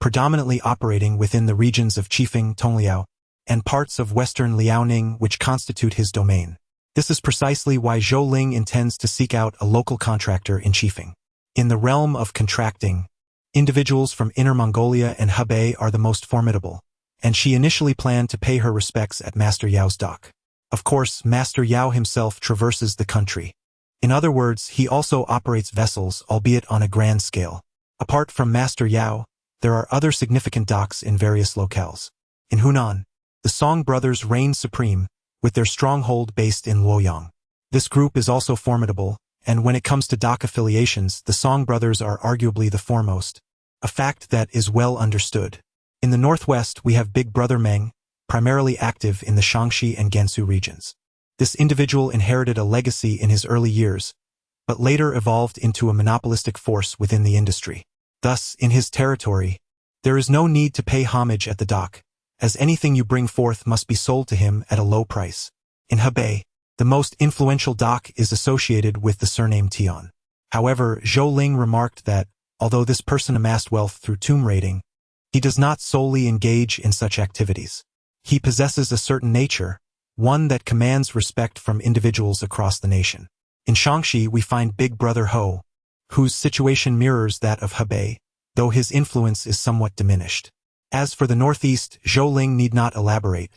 predominantly operating within the regions of Qifeng, Tongliao, and parts of western Liaoning which constitute his domain. This is precisely why Zhou Ling intends to seek out a local contractor in Qifeng. In the realm of contracting, individuals from Inner Mongolia and Hebei are the most formidable, and she initially planned to pay her respects at Master Yao's dock. Of course, Master Yao himself traverses the country. In other words, he also operates vessels, albeit on a grand scale. Apart from Master Yao, there are other significant docks in various locales. In Hunan, the Song brothers reign supreme, with their stronghold based in Luoyang. This group is also formidable, and when it comes to dock affiliations, the Song brothers are arguably the foremost, a fact that is well understood. In the northwest, we have Big Brother Meng, primarily active in the Shaanxi and Gansu regions. This individual inherited a legacy in his early years, but later evolved into a monopolistic force within the industry. Thus, in his territory, there is no need to pay homage at the dock, as anything you bring forth must be sold to him at a low price. In Hebei, the most influential dock is associated with the surname Tian. However, Zhou Ling remarked that, although this person amassed wealth through tomb raiding, he does not solely engage in such activities. He possesses a certain nature, one that commands respect from individuals across the nation. In Shaanxi, we find Big Brother Ho, whose situation mirrors that of Hebei, though his influence is somewhat diminished. As for the northeast, Zhou Ling need not elaborate.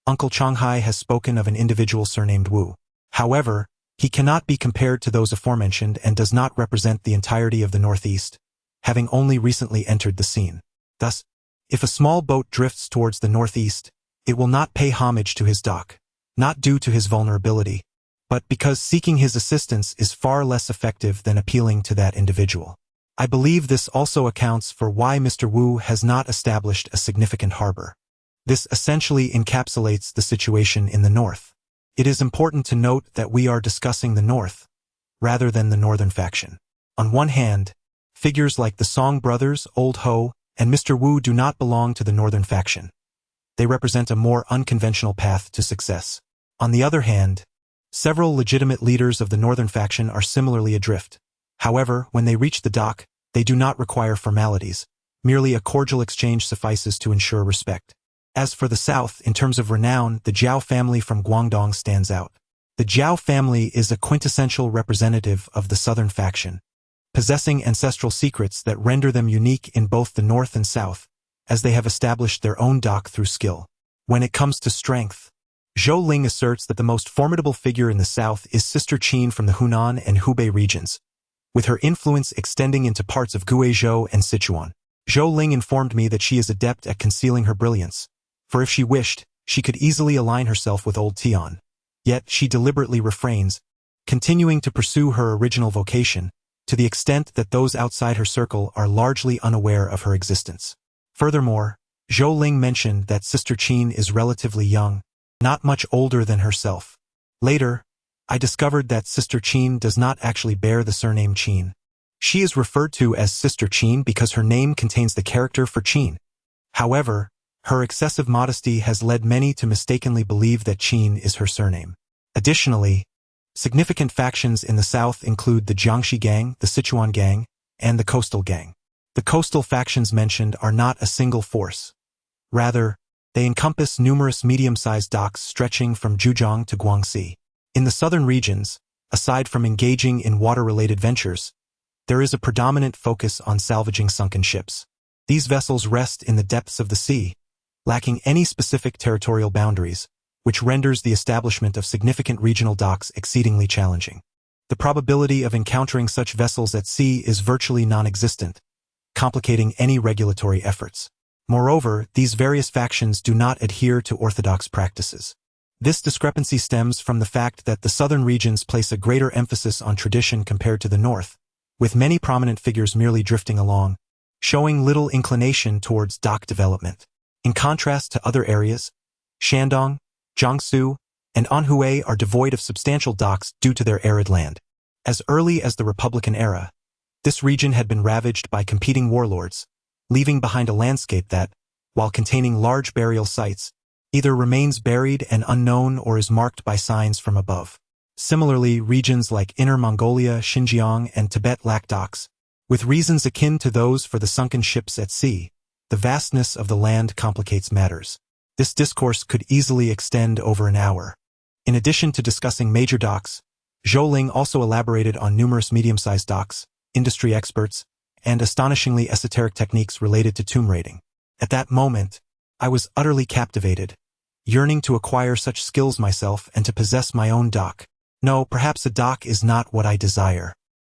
Uncle Changhai has spoken of an individual surnamed Wu. However, he cannot be compared to those aforementioned and does not represent the entirety of the northeast, having only recently entered the scene. Thus, if a small boat drifts towards the northeast, it will not pay homage to his dock, not due to his vulnerability, but because seeking his assistance is far less effective than appealing to that individual. I believe this also accounts for why Mr. Wu has not established a significant harbor. This essentially encapsulates the situation in the north. It is important to note that we are discussing the north, rather than the northern faction. On one hand, figures like the Song brothers, Old Ho, and Mr. Wu do not belong to the northern faction. They represent a more unconventional path to success. On the other hand, several legitimate leaders of the northern faction are similarly adrift. However, when they reach the dock, they do not require formalities. Merely a cordial exchange suffices to ensure respect. As for the south, in terms of renown, the Zhao family from Guangdong stands out. The Zhao family is a quintessential representative of the southern faction, possessing ancestral secrets that render them unique in both the north and south, as they have established their own dock through skill. When it comes to strength, Zhou Ling asserts that the most formidable figure in the south is Sister Qin from the Hunan and Hubei regions, with her influence extending into parts of Guizhou and Sichuan. Zhou Ling informed me that she is adept at concealing her brilliance, for if she wished, she could easily align herself with old Tian. Yet she deliberately refrains, continuing to pursue her original vocation, to the extent that those outside her circle are largely unaware of her existence. Furthermore, Zhou Ling mentioned that Sister Qin is relatively young, not much older than herself. Later, I discovered that Sister Qin does not actually bear the surname Qin. She is referred to as Sister Qin because her name contains the character for Qin. However, her excessive modesty has led many to mistakenly believe that Qin is her surname. Additionally, significant factions in the south include the Jiangxi Gang, the Sichuan Gang, and the Coastal Gang. The coastal factions mentioned are not a single force. Rather, they encompass numerous medium-sized docks stretching from Zhejiang to Guangxi. In the southern regions, aside from engaging in water-related ventures, there is a predominant focus on salvaging sunken ships. These vessels rest in the depths of the sea, lacking any specific territorial boundaries, which renders the establishment of significant regional docks exceedingly challenging. The probability of encountering such vessels at sea is virtually non-existent, complicating any regulatory efforts. Moreover, these various factions do not adhere to orthodox practices. This discrepancy stems from the fact that the southern regions place a greater emphasis on tradition compared to the north, with many prominent figures merely drifting along, showing little inclination towards dock development. In contrast to other areas, Shandong, Jiangsu, and Anhui are devoid of substantial docks due to their arid land. As early as the Republican era, this region had been ravaged by competing warlords, leaving behind a landscape that, while containing large burial sites, either remains buried and unknown or is marked by signs from above. Similarly, regions like Inner Mongolia, Xinjiang, and Tibet lack docks, with reasons akin to those for the sunken ships at sea. The vastness of the land complicates matters. This discourse could easily extend over an hour. In addition to discussing major docks, Zhou Ling also elaborated on numerous medium-sized docks, industry experts, and astonishingly esoteric techniques related to tomb raiding. At that moment, I was utterly captivated, yearning to acquire such skills myself and to possess my own dock. No, perhaps a dock is not what I desire.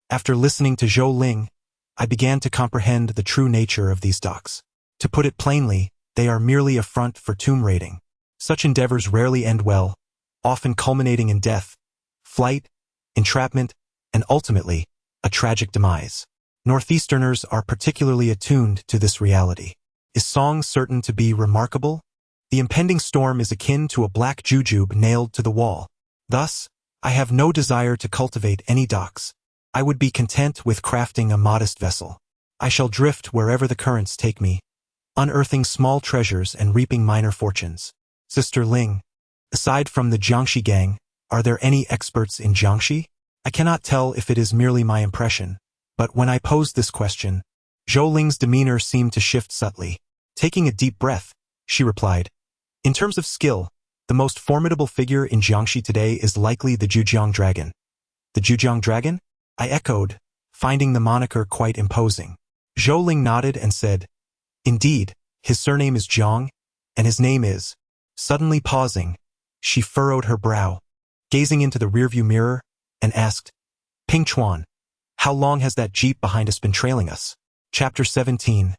After listening to Zhou Ling, I began to comprehend the true nature of these docks. To put it plainly, they are merely a front for tomb raiding. Such endeavors rarely end well, often culminating in death, flight, entrapment, and ultimately, a tragic demise. Northeasterners are particularly attuned to this reality. Is Song certain to be remarkable? The impending storm is akin to a black jujube nailed to the wall. Thus, I have no desire to cultivate any docks. I would be content with crafting a modest vessel. I shall drift wherever the currents take me, unearthing small treasures and reaping minor fortunes. Sister Ling, aside from the Jiangxi Gang, are there any experts in Jiangxi? I cannot tell if it is merely my impression, but when I posed this question, Zhou Ling's demeanor seemed to shift subtly. Taking a deep breath, she replied, "In terms of skill, the most formidable figure in Jiangxi today is likely the Zhujiang Dragon." The Zhujiang Dragon? I echoed, finding the moniker quite imposing. Zhou Ling nodded and said, "Indeed, his surname is Jiang, and his name is..." Suddenly pausing, she furrowed her brow, gazing into the rearview mirror, and asked, "Pingchuan, how long has that jeep behind us been trailing us?" Chapter 17.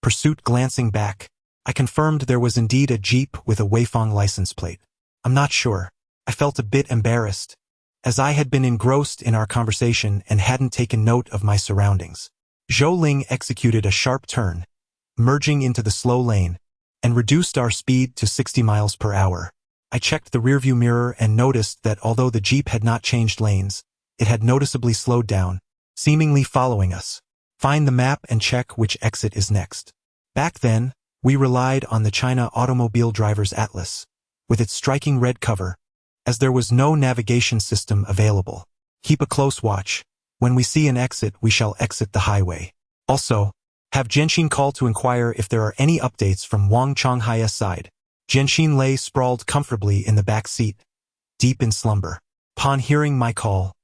Pursuit. Glancing back, I confirmed there was indeed a jeep with a Weifang license plate. I'm not sure. I felt a bit embarrassed, as I had been engrossed in our conversation and hadn't taken note of my surroundings. Zhou Ling executed a sharp turn, merging into the slow lane, and reduced our speed to 60 miles per hour. I checked the rearview mirror and noticed that although the jeep had not changed lanes, it had noticeably slowed down, seemingly following us. Find the map and check which exit is next. Back then, we relied on the China Automobile Driver's Atlas, with its striking red cover, as there was no navigation system available. Keep a close watch. When we see an exit, we shall exit the highway. Also, have Jianxin call to inquire if there are any updates from Wang Changhai's side. Jianxin lay sprawled comfortably in the back seat, deep in slumber. Upon hearing my call,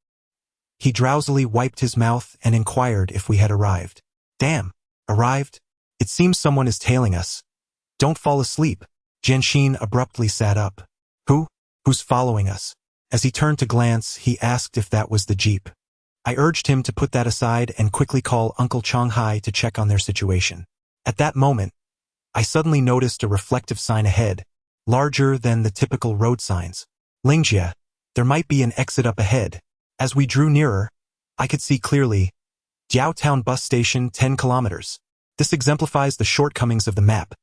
he drowsily wiped his mouth and inquired if we had arrived. Damn, arrived? It seems someone is tailing us. Don't fall asleep. Jianxin abruptly sat up. Who's following us? As he turned to glance, he asked if that was the jeep. I urged him to put that aside and quickly call Uncle Changhai to check on their situation. At that moment, I suddenly noticed a reflective sign ahead, larger than the typical road signs. Lingjie, there might be an exit up ahead. As we drew nearer, I could see clearly, Jiaotown bus station 10 kilometers. This exemplifies the shortcomings of the map.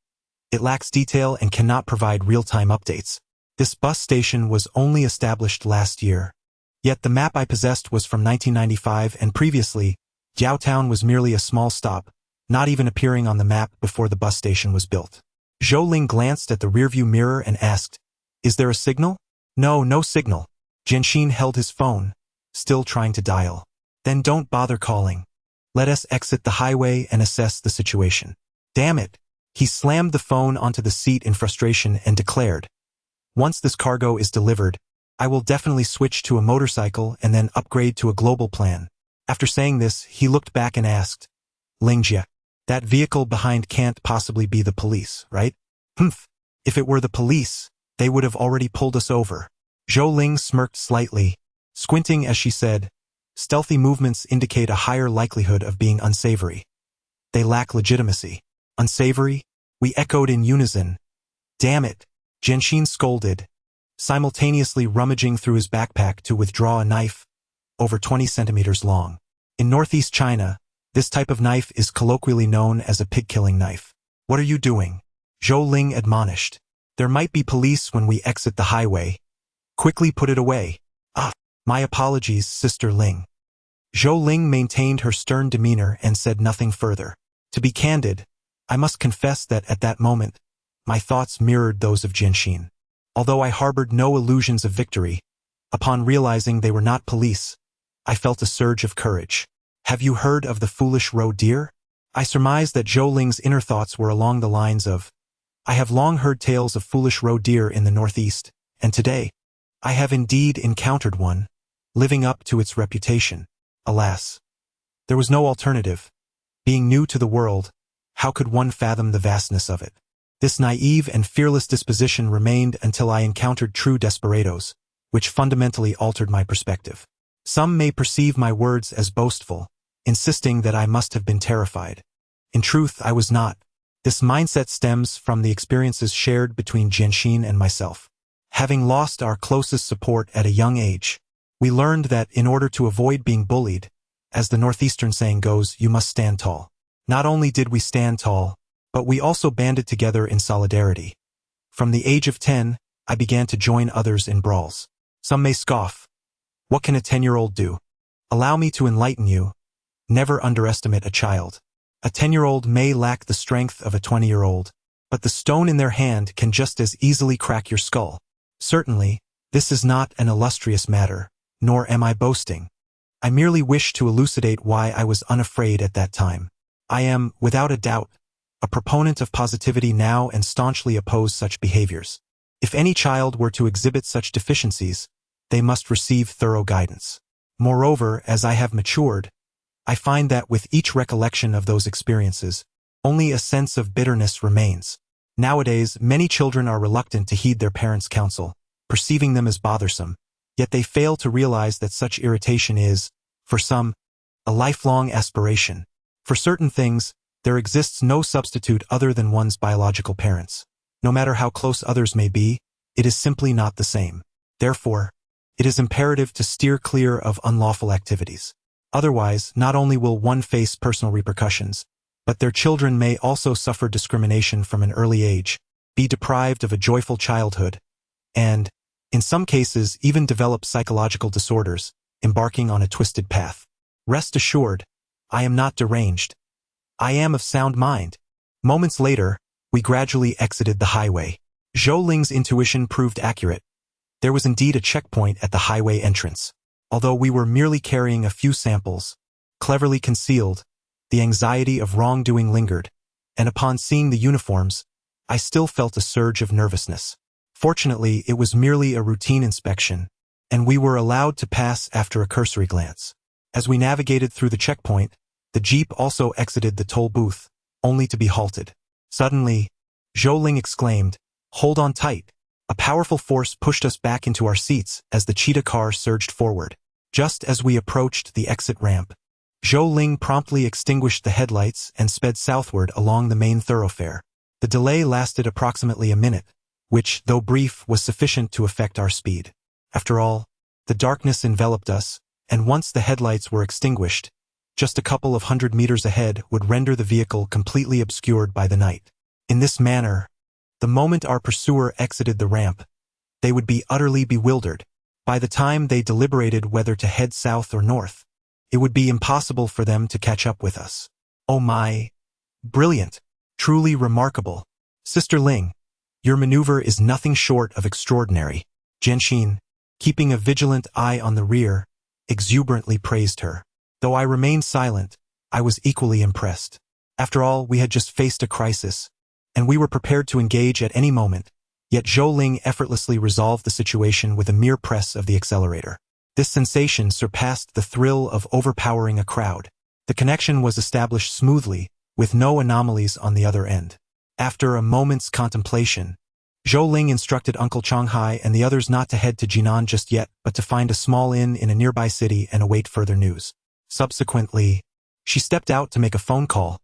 It lacks detail and cannot provide real-time updates. This bus station was only established last year. Yet the map I possessed was from 1995 and previously, Jiaotown was merely a small stop, not even appearing on the map before the bus station was built. Zhou Ling glanced at the rearview mirror and asked, "Is there a signal?" No signal. Jianxin held his phone, still trying to dial. Then don't bother calling. Let us exit the highway and assess the situation. Damn it. He slammed the phone onto the seat in frustration and declared, "Once this cargo is delivered, I will definitely switch to a motorcycle and then upgrade to a global plan." After saying this, he looked back and asked, "Lingjie, that vehicle behind can't possibly be the police, right?" "Humph. If it were the police, they would have already pulled us over." Zhou Ling smirked slightly, squinting as she said, "Stealthy movements indicate a higher likelihood of being unsavory. They lack legitimacy." "Unsavory?" We echoed in unison. "Damn it," Jianxin scolded, simultaneously rummaging through his backpack to withdraw a knife, over 20 centimeters long. In northeast China, this type of knife is colloquially known as a pig-killing knife. "What are you doing?" Zhou Ling admonished. "There might be police when we exit the highway. Quickly put it away." "Ah, my apologies, Sister Ling." Zhou Ling maintained her stern demeanor and said nothing further. To be candid, I must confess that at that moment, my thoughts mirrored those of Jianxin. Although I harbored no illusions of victory, upon realizing they were not police, I felt a surge of courage. "Have you heard of the foolish roe deer?" I surmised that Zhou Ling's inner thoughts were along the lines of, "I have long heard tales of foolish roe deer in the northeast, and today, I have indeed encountered one, living up to its reputation." Alas, there was no alternative. Being new to the world, how could one fathom the vastness of it? This naive and fearless disposition remained until I encountered true desperados, which fundamentally altered my perspective. Some may perceive my words as boastful, insisting that I must have been terrified. In truth, I was not. This mindset stems from the experiences shared between Jianxin and myself. Having lost our closest support at a young age, we learned that in order to avoid being bullied, as the northeastern saying goes, you must stand tall. Not only did we stand tall, but we also banded together in solidarity. From the age of 10, I began to join others in brawls. Some may scoff. What can a 10-year-old do? Allow me to enlighten you. Never underestimate a child. A 10-year-old may lack the strength of a 20-year-old, but the stone in their hand can just as easily crack your skull. Certainly, this is not an illustrious matter, nor am I boasting. I merely wish to elucidate why I was unafraid at that time. I am, without a doubt, a proponent of positivity now and staunchly oppose such behaviors. If any child were to exhibit such deficiencies, they must receive thorough guidance. Moreover, as I have matured, I find that with each recollection of those experiences, only a sense of bitterness remains. Nowadays, many children are reluctant to heed their parents' counsel, perceiving them as bothersome, yet they fail to realize that such irritation is, for some, a lifelong aspiration. For certain things, there exists no substitute other than one's biological parents. No matter how close others may be, it is simply not the same. Therefore, it is imperative to steer clear of unlawful activities. Otherwise, not only will one face personal repercussions, but their children may also suffer discrimination from an early age, be deprived of a joyful childhood, and, in some cases, even develop psychological disorders, embarking on a twisted path. Rest assured, I am not deranged. I am of sound mind. Moments later, we gradually exited the highway. Zhou Ling's intuition proved accurate. There was indeed a checkpoint at the highway entrance. Although we were merely carrying a few samples, cleverly concealed, the anxiety of wrongdoing lingered, and upon seeing the uniforms, I still felt a surge of nervousness. Fortunately, it was merely a routine inspection, and we were allowed to pass after a cursory glance. As we navigated through the checkpoint, the jeep also exited the toll booth, only to be halted. Suddenly, Zhou Ling exclaimed, "Hold on tight." A powerful force pushed us back into our seats as the cheetah car surged forward. Just as we approached the exit ramp, Zhou Ling promptly extinguished the headlights and sped southward along the main thoroughfare. The delay lasted approximately a minute, which, though brief, was sufficient to affect our speed. After all, the darkness enveloped us, and once the headlights were extinguished, just a couple of 100 meters ahead would render the vehicle completely obscured by the night. In this manner, the moment our pursuer exited the ramp, they would be utterly bewildered. By the time they deliberated whether to head south or north, it would be impossible for them to catch up with us. Oh my! Brilliant! Truly remarkable! Sister Ling, your maneuver is nothing short of extraordinary. Jianxin, keeping a vigilant eye on the rear, exuberantly praised her. Though I remained silent, I was equally impressed. After all, we had just faced a crisis, and we were prepared to engage at any moment, yet Zhou Ling effortlessly resolved the situation with a mere press of the accelerator. This sensation surpassed the thrill of overpowering a crowd. The connection was established smoothly, with no anomalies on the other end. After a moment's contemplation, Zhou Ling instructed Uncle Changhai and the others not to head to Jinan just yet, but to find a small inn in a nearby city and await further news. Subsequently, she stepped out to make a phone call,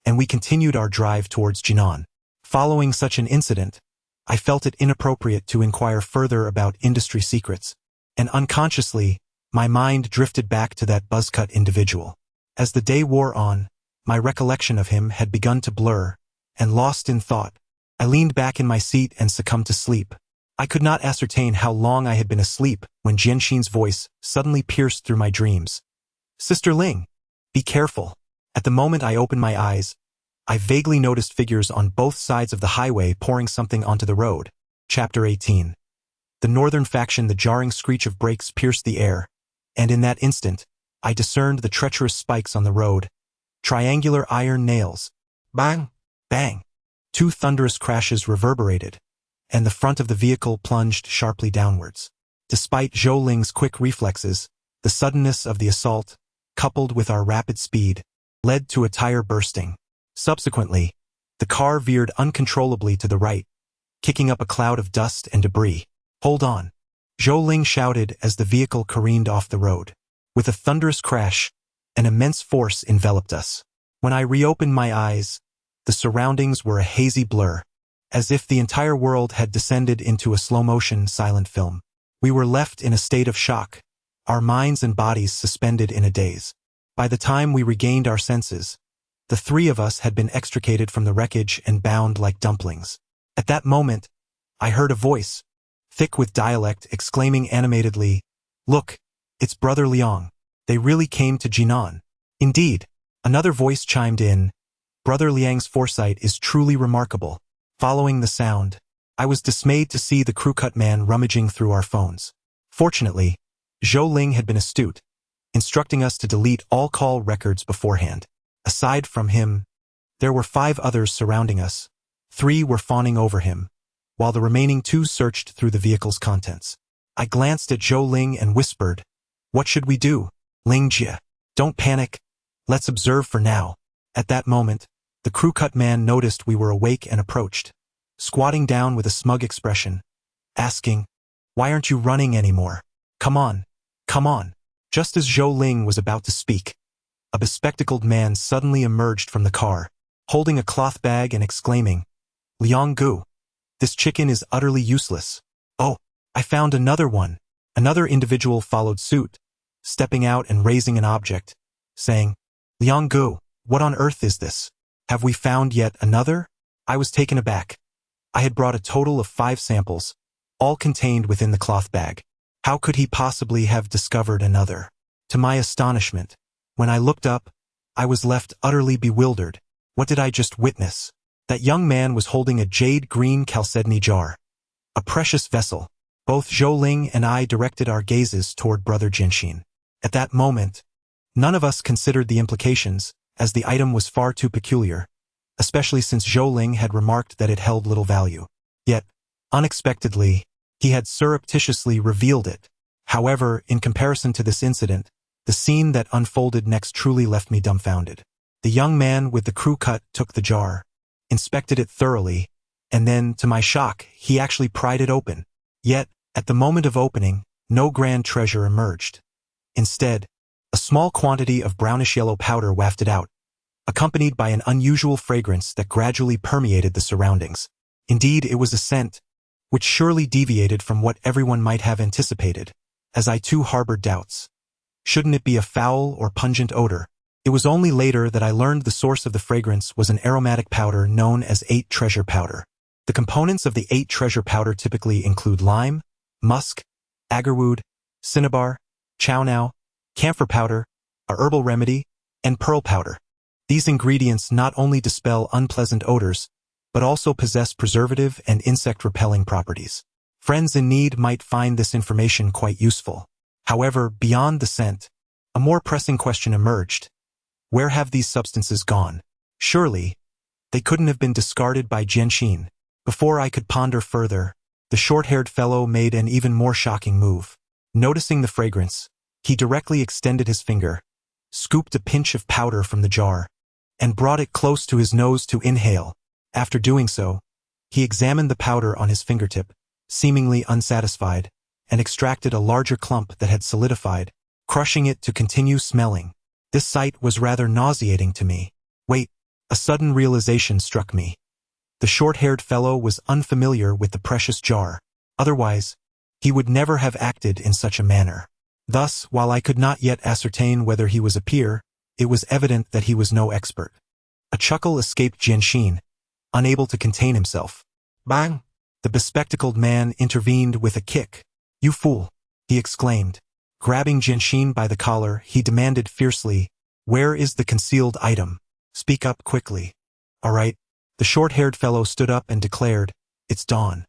and we continued our drive towards Jinan. Following such an incident, I felt it inappropriate to inquire further about industry secrets, and unconsciously, my mind drifted back to that buzzcut individual. As the day wore on, my recollection of him had begun to blur, and lost in thought, I leaned back in my seat and succumbed to sleep. I could not ascertain how long I had been asleep when Jianxin's voice suddenly pierced through my dreams. "Sister Ling, be careful." At the moment I opened my eyes, I vaguely noticed figures on both sides of the highway pouring something onto the road. Chapter 18. The northern faction. The jarring screech of brakes pierced the air, and in that instant, I discerned the treacherous spikes on the road. Triangular iron nails. Bang! Bang! Two thunderous crashes reverberated, and the front of the vehicle plunged sharply downwards. Despite Zhou Ling's quick reflexes, the suddenness of the assault, coupled with our rapid speed, led to a tire bursting. Subsequently, the car veered uncontrollably to the right, kicking up a cloud of dust and debris. "Hold on," Zhou Ling shouted as the vehicle careened off the road. With a thunderous crash, an immense force enveloped us. When I reopened my eyes, the surroundings were a hazy blur, as if the entire world had descended into a slow-motion silent film. We were left in a state of shock, our minds and bodies suspended in a daze. By the time we regained our senses, the three of us had been extricated from the wreckage and bound like dumplings. At that moment, I heard a voice, thick with dialect, exclaiming animatedly, "Look, it's Brother Liang. They really came to Jinan." Indeed, another voice chimed in, "Brother Liang's foresight is truly remarkable." Following the sound, I was dismayed to see the crew-cut man rummaging through our phones. Fortunately, Zhou Ling had been astute, instructing us to delete all call records beforehand. Aside from him, there were 5 others surrounding us. 3 were fawning over him, while the remaining 2 searched through the vehicle's contents. I glanced at Zhou Ling and whispered, "What should we do? Ling Jie, don't panic. Let's observe for now." At that moment, the crew-cut man noticed we were awake and approached, squatting down with a smug expression, asking, "Why aren't you running anymore? Come on, come on." Just as Zhou Ling was about to speak, a bespectacled man suddenly emerged from the car, holding a cloth bag and exclaiming, "Liang Gu, this chicken is utterly useless." "Oh, I found another one." Another individual followed suit, stepping out and raising an object, saying, "Liang Gu, what on earth is this? Have we found yet another?" I was taken aback. I had brought a total of 5 samples, all contained within the cloth bag. How could he possibly have discovered another? To my astonishment, when I looked up, I was left utterly bewildered. What did I just witness? That young man was holding a jade-green chalcedony jar, a precious vessel. Both Zhou Ling and I directed our gazes toward Brother Jianxin. At that moment, none of us considered the implications, as the item was far too peculiar, especially since Zhou Ling had remarked that it held little value. Yet, unexpectedly, he had surreptitiously revealed it. However, in comparison to this incident, the scene that unfolded next truly left me dumbfounded. The young man with the crew cut took the jar, inspected it thoroughly, and then, to my shock, he actually pried it open. Yet, at the moment of opening, no grand treasure emerged. Instead, a small quantity of brownish-yellow powder wafted out, accompanied by an unusual fragrance that gradually permeated the surroundings. Indeed, it was a scent, which surely deviated from what everyone might have anticipated, as I too harbored doubts. Shouldn't it be a foul or pungent odor? It was only later that I learned the source of the fragrance was an aromatic powder known as 8 treasure powder. The components of the 8 treasure powder typically include lime, musk, agarwood, cinnabar, chownao, camphor powder, a herbal remedy, and pearl powder. These ingredients not only dispel unpleasant odors, but also possess preservative and insect-repelling properties. Friends in need might find this information quite useful. However, beyond the scent, a more pressing question emerged. Where have these substances gone? Surely, they couldn't have been discarded by Jianxin. Before I could ponder further, the short-haired fellow made an even more shocking move. Noticing the fragrance, he directly extended his finger, scooped a pinch of powder from the jar, and brought it close to his nose to inhale. After doing so, he examined the powder on his fingertip, seemingly unsatisfied, and extracted a larger clump that had solidified, crushing it to continue smelling. This sight was rather nauseating to me. Wait, a sudden realization struck me. The short-haired fellow was unfamiliar with the precious jar. Otherwise, he would never have acted in such a manner. Thus, while I could not yet ascertain whether he was a peer, it was evident that he was no expert. A chuckle escaped Jianxin, unable to contain himself. Bang! The bespectacled man intervened with a kick. "You fool!" he exclaimed. Grabbing Jianxin by the collar, he demanded fiercely, "Where is the concealed item? Speak up quickly." "All right." The short-haired fellow stood up and declared, "It's dawn.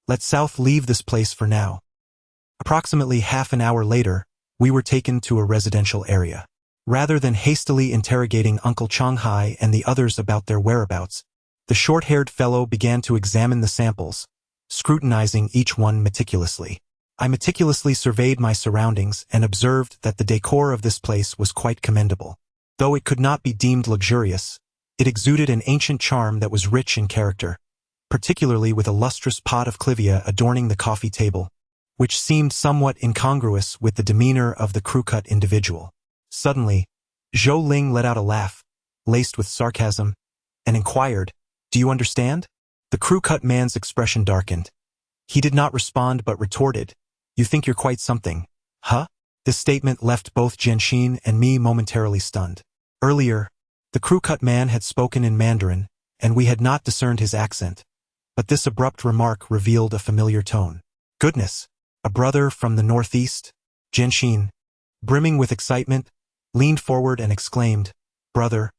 Let South leave this place for now." Approximately half an hour later, we were taken to a residential area. Rather than hastily interrogating Uncle Changhai and the others about their whereabouts, the short-haired fellow began to examine the samples, scrutinizing each one meticulously. I meticulously surveyed my surroundings and observed that the decor of this place was quite commendable. Though it could not be deemed luxurious, it exuded an ancient charm that was rich in character, particularly with a lustrous pot of clivia adorning the coffee table, which seemed somewhat incongruous with the demeanor of the crew-cut individual. Suddenly, Zhou Ling let out a laugh, laced with sarcasm, and inquired, "Do you understand?" The crew-cut man's expression darkened. He did not respond but retorted, "You think you're quite something, huh?" This statement left both Jianxin and me momentarily stunned. Earlier, the crew-cut man had spoken in Mandarin, and we had not discerned his accent, but this abrupt remark revealed a familiar tone. Goodness, a brother from the northeast? Jianxin, brimming with excitement, leaned forward and exclaimed, "Brother,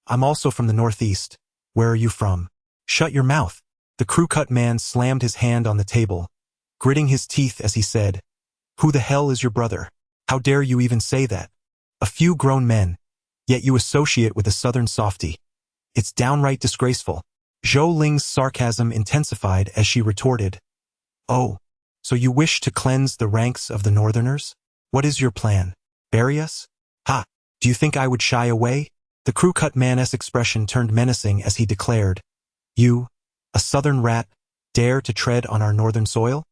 I'm also from the northeast. Where are you from?" "Shut your mouth." The crew-cut man slammed his hand on the table, gritting his teeth as he said, "Who the hell is your brother? How dare you even say that? A few grown men, yet you associate with a southern softy. It's downright disgraceful." Zhou Ling's sarcasm intensified as she retorted, "Oh, so you wish to cleanse the ranks of the northerners? What is your plan? Bury us? Ha! Do you think I would shy away?" The crew-cut man's expression turned menacing as he declared, "You, a southern rat, dare to tread on our northern soil?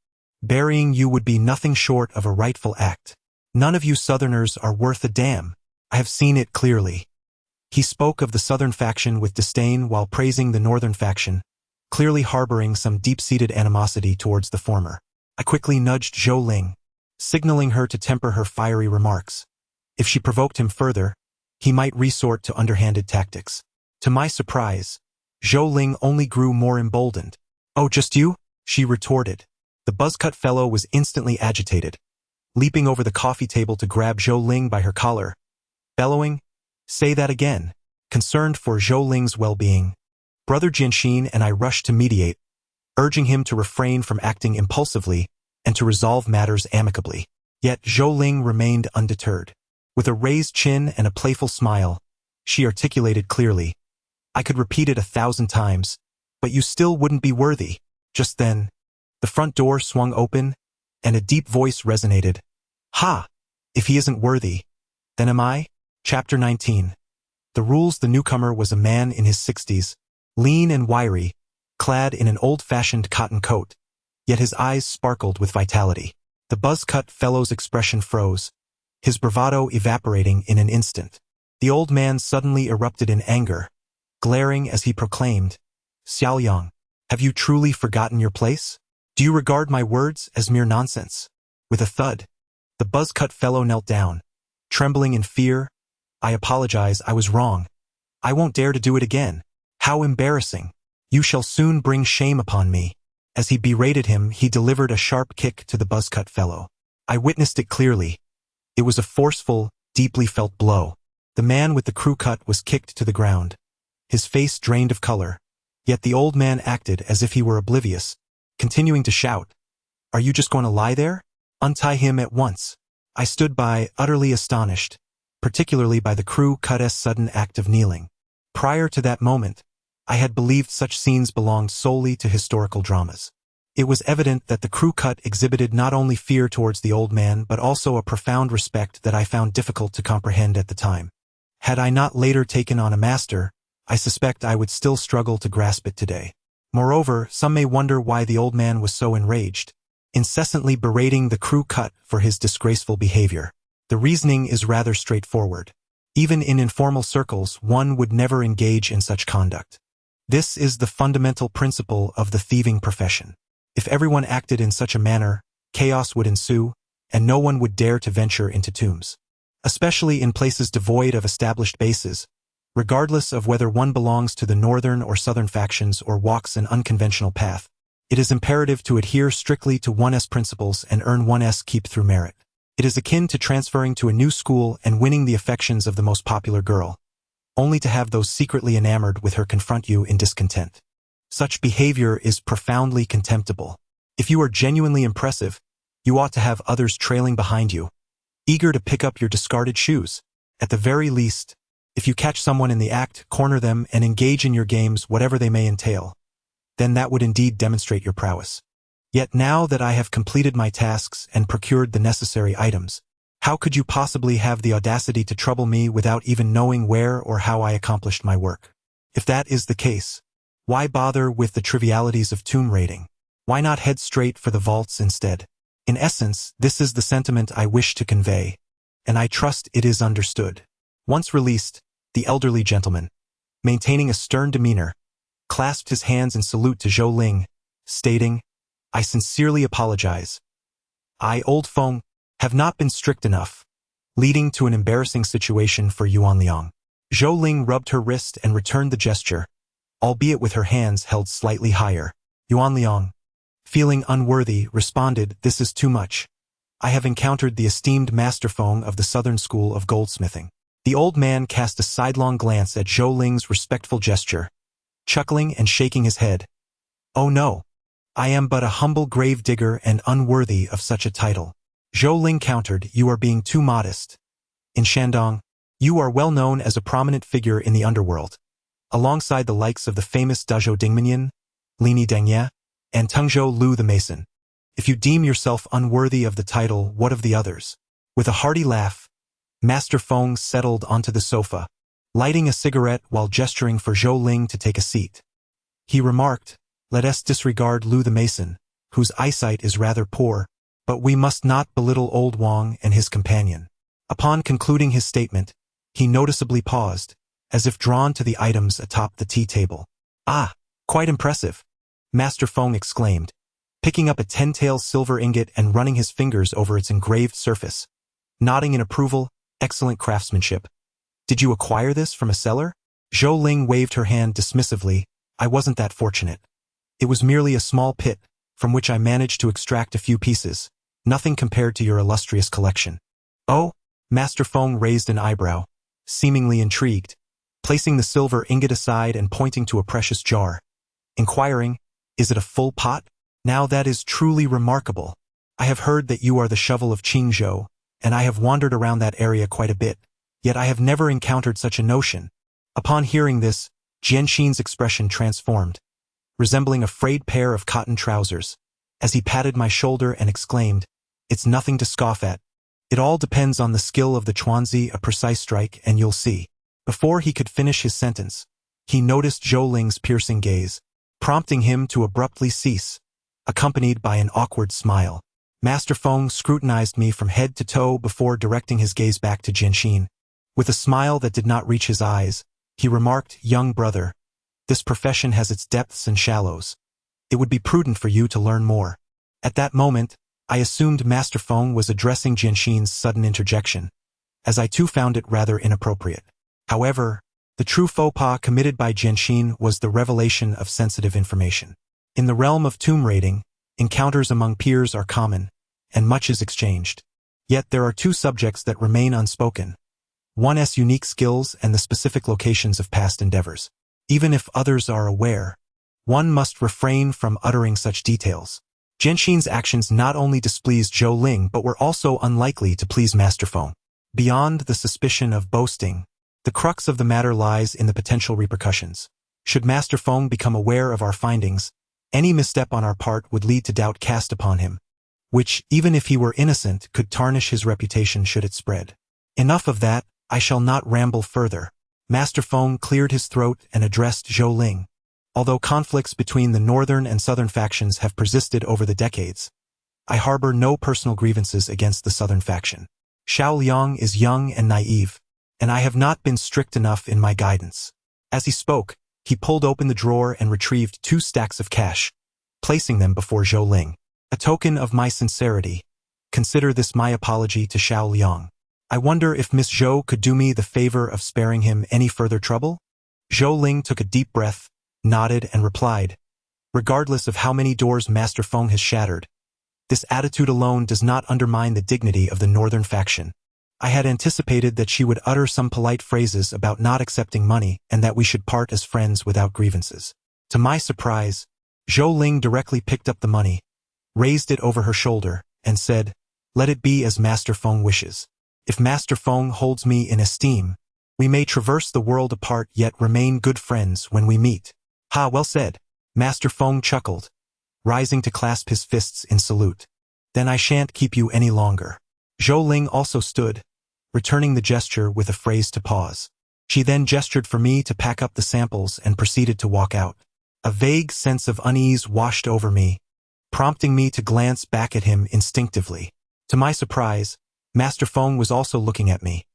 Burying you would be nothing short of a rightful act. None of you southerners are worth a damn. I have seen it clearly." He spoke of the southern faction with disdain while praising the northern faction, clearly harboring some deep-seated animosity towards the former. I quickly nudged Zhou Ling, signaling her to temper her fiery remarks. If she provoked him further, he might resort to underhanded tactics. To my surprise, Zhou Ling only grew more emboldened. "Oh, just you?" she retorted. The buzzcut fellow was instantly agitated, leaping over the coffee table to grab Zhou Ling by her collar, bellowing, "Say that again." Concerned for Zhou Ling's well-being, Brother Jianxin and I rushed to mediate, urging him to refrain from acting impulsively and to resolve matters amicably. Yet Zhou Ling remained undeterred. With a raised chin and a playful smile, she articulated clearly, "I could repeat it 1,000 times, but you still wouldn't be worthy." Just then, the front door swung open, and a deep voice resonated. "Ha! If he isn't worthy, then am I?" Chapter 19. The rules the newcomer was a man in his 60s, lean and wiry, clad in an old-fashioned cotton coat, yet his eyes sparkled with vitality. The buzz-cut fellow's expression froze, his bravado evaporating in an instant. The old man suddenly erupted in anger, glaring as he proclaimed, "Xiaoyang, have you truly forgotten your place? Do you regard my words as mere nonsense?" With a thud, the buzz-cut fellow knelt down, trembling in fear. "I apologize, I was wrong. I won't dare to do it again. How embarrassing. You shall soon bring shame upon me." As he berated him, he delivered a sharp kick to the buzz-cut fellow. I witnessed it clearly. It was a forceful, deeply felt blow. The man with the crew cut was kicked to the ground, his face drained of color, yet the old man acted as if he were oblivious, continuing to shout, "Are you just going to lie there? Untie him at once." I stood by, utterly astonished, particularly by the crew cut's sudden act of kneeling. Prior to that moment, I had believed such scenes belonged solely to historical dramas. It was evident that the crew cut exhibited not only fear towards the old man but also a profound respect that I found difficult to comprehend at the time. Had I not later taken on a master, I suspect I would still struggle to grasp it today. Moreover, some may wonder why the old man was so enraged, incessantly berating the crew cut for his disgraceful behavior. The reasoning is rather straightforward. Even in informal circles, one would never engage in such conduct. This is the fundamental principle of the thieving profession. If everyone acted in such a manner, chaos would ensue, and no one would dare to venture into tombs. Especially in places devoid of established bases, regardless of whether one belongs to the northern or southern factions or walks an unconventional path, it is imperative to adhere strictly to one's principles and earn one's keep through merit. It is akin to transferring to a new school and winning the affections of the most popular girl, only to have those secretly enamored with her confront you in discontent. Such behavior is profoundly contemptible. If you are genuinely impressive, you ought to have others trailing behind you, eager to pick up your discarded shoes. At the very least, if you catch someone in the act, corner them and engage in your games whatever they may entail, then that would indeed demonstrate your prowess. Yet now that I have completed my tasks and procured the necessary items, how could you possibly have the audacity to trouble me without even knowing where or how I accomplished my work? If that is the case, why bother with the trivialities of tomb raiding? Why not head straight for the vaults instead? In essence, this is the sentiment I wish to convey, and I trust it is understood. Once released, the elderly gentleman, maintaining a stern demeanor, clasped his hands in salute to Zhou Ling, stating, "I sincerely apologize. I, Old Feng, have not been strict enough, leading to an embarrassing situation for Yuan Liang." Zhou Ling rubbed her wrist and returned the gesture, albeit with her hands held slightly higher. Yuan Liang, feeling unworthy, responded, "This is too much. I have encountered the esteemed Master Feng of the Southern School of Goldsmithing." The old man cast a sidelong glance at Zhou Ling's respectful gesture, chuckling and shaking his head. "Oh no, I am but a humble grave digger and unworthy of such a title." Zhou Ling countered, "You are being too modest. In Shandong, you are well known as a prominent figure in the underworld, alongside the likes of the famous Dazhou Dingmanyan, Lini Dengye, and Tengzhou Lu the Mason. If you deem yourself unworthy of the title, what of the others?" With a hearty laugh, Master Feng settled onto the sofa, lighting a cigarette while gesturing for Zhou Ling to take a seat. He remarked, "Let us disregard Lu the Mason, whose eyesight is rather poor, but we must not belittle old Wang and his companion." Upon concluding his statement, he noticeably paused, as if drawn to the items atop the tea table. "Ah, quite impressive," Master Feng exclaimed, picking up a 10-tael silver ingot and running his fingers over its engraved surface. Nodding in approval, "Excellent craftsmanship. Did you acquire this from a seller?" Zhou Ling waved her hand dismissively. "I wasn't that fortunate. It was merely a small pit, from which I managed to extract a few pieces, nothing compared to your illustrious collection." "Oh?" Master Feng raised an eyebrow, seemingly intrigued. placing the silver ingot aside and pointing to a precious jar, inquiring, "Is it a full pot? Now that is truly remarkable. I have heard that you are the shovel of Qingzhou, and I have wandered around that area quite a bit, yet I have never encountered such a notion." Upon hearing this, Jianxin's expression transformed, resembling a frayed pair of cotton trousers, as he patted my shoulder and exclaimed, "It's nothing to scoff at. It all depends on the skill of the Chuanzi, a precise strike, and you'll see." Before he could finish his sentence, he noticed Zhou Ling's piercing gaze, prompting him to abruptly cease, accompanied by an awkward smile. Master Feng scrutinized me from head to toe before directing his gaze back to Jianxin. With a smile that did not reach his eyes, he remarked, "Young brother, this profession has its depths and shallows. It would be prudent for you to learn more." At that moment, I assumed Master Feng was addressing Jianxin's sudden interjection, as I too found it rather inappropriate. However, the true faux pas committed by Jianxin was the revelation of sensitive information. In the realm of tomb raiding, encounters among peers are common, and much is exchanged. Yet there are two subjects that remain unspoken: one's unique skills and the specific locations of past endeavors. Even if others are aware, one must refrain from uttering such details. Jianxin's actions not only displeased Zhou Ling but were also unlikely to please Master Feng. Beyond the suspicion of boasting, the crux of the matter lies in the potential repercussions. Should Master Feng become aware of our findings, any misstep on our part would lead to doubt cast upon him, which, even if he were innocent, could tarnish his reputation should it spread. Enough of that, I shall not ramble further. Master Feng cleared his throat and addressed Zhou Ling. Although conflicts between the northern and southern factions have persisted over the decades, I harbor no personal grievances against the southern faction. Xiao Liang is young and naive, and I have not been strict enough in my guidance. As he spoke, he pulled open the drawer and retrieved 2 stacks of cash, placing them before Zhou Ling. A token of my sincerity, consider this my apology to Xiao Liang. I wonder if Miss Zhou could do me the favor of sparing him any further trouble? Zhou Ling took a deep breath, nodded and replied, "Regardless of how many doors Master Feng has shattered, this attitude alone does not undermine the dignity of the northern faction." I had anticipated that she would utter some polite phrases about not accepting money and that we should part as friends without grievances. To my surprise, Zhou Ling directly picked up the money, raised it over her shoulder, and said, "Let it be as Master Feng wishes. If Master Feng holds me in esteem, we may traverse the world apart yet remain good friends when we meet." "Ha, well said." Master Feng chuckled, rising to clasp his fists in salute. "Then I shan't keep you any longer." Zhou Ling also stood, returning the gesture with a phrase to pause. She then gestured for me to pack up the samples and proceeded to walk out. A vague sense of unease washed over me, prompting me to glance back at him instinctively. To my surprise, Master Feng was also looking at me.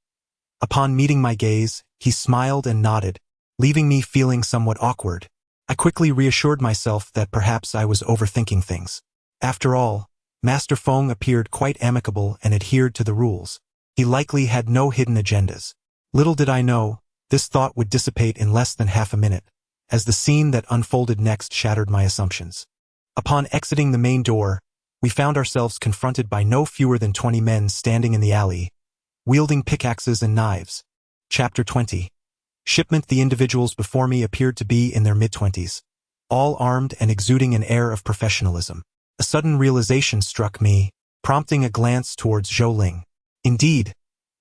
Upon meeting my gaze, he smiled and nodded, leaving me feeling somewhat awkward. I quickly reassured myself that perhaps I was overthinking things. After all, Master Feng appeared quite amicable and adhered to the rules. He likely had no hidden agendas. Little did I know, this thought would dissipate in less than half a minute, as the scene that unfolded next shattered my assumptions. Upon exiting the main door, we found ourselves confronted by no fewer than 20 men standing in the alley, wielding pickaxes and knives. Chapter 20. Shipment. The individuals before me appeared to be in their mid-20s, all armed and exuding an air of professionalism. A sudden realization struck me, prompting a glance towards Zhou Ling. Indeed,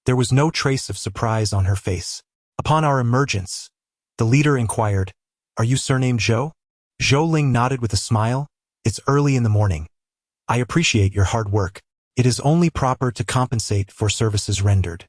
there was no trace of surprise on her face. Upon our emergence, the leader inquired, "Are you surnamed Zhou?" Zhou Ling nodded with a smile. "It's early in the morning. I appreciate your hard work. It is only proper to compensate for services rendered."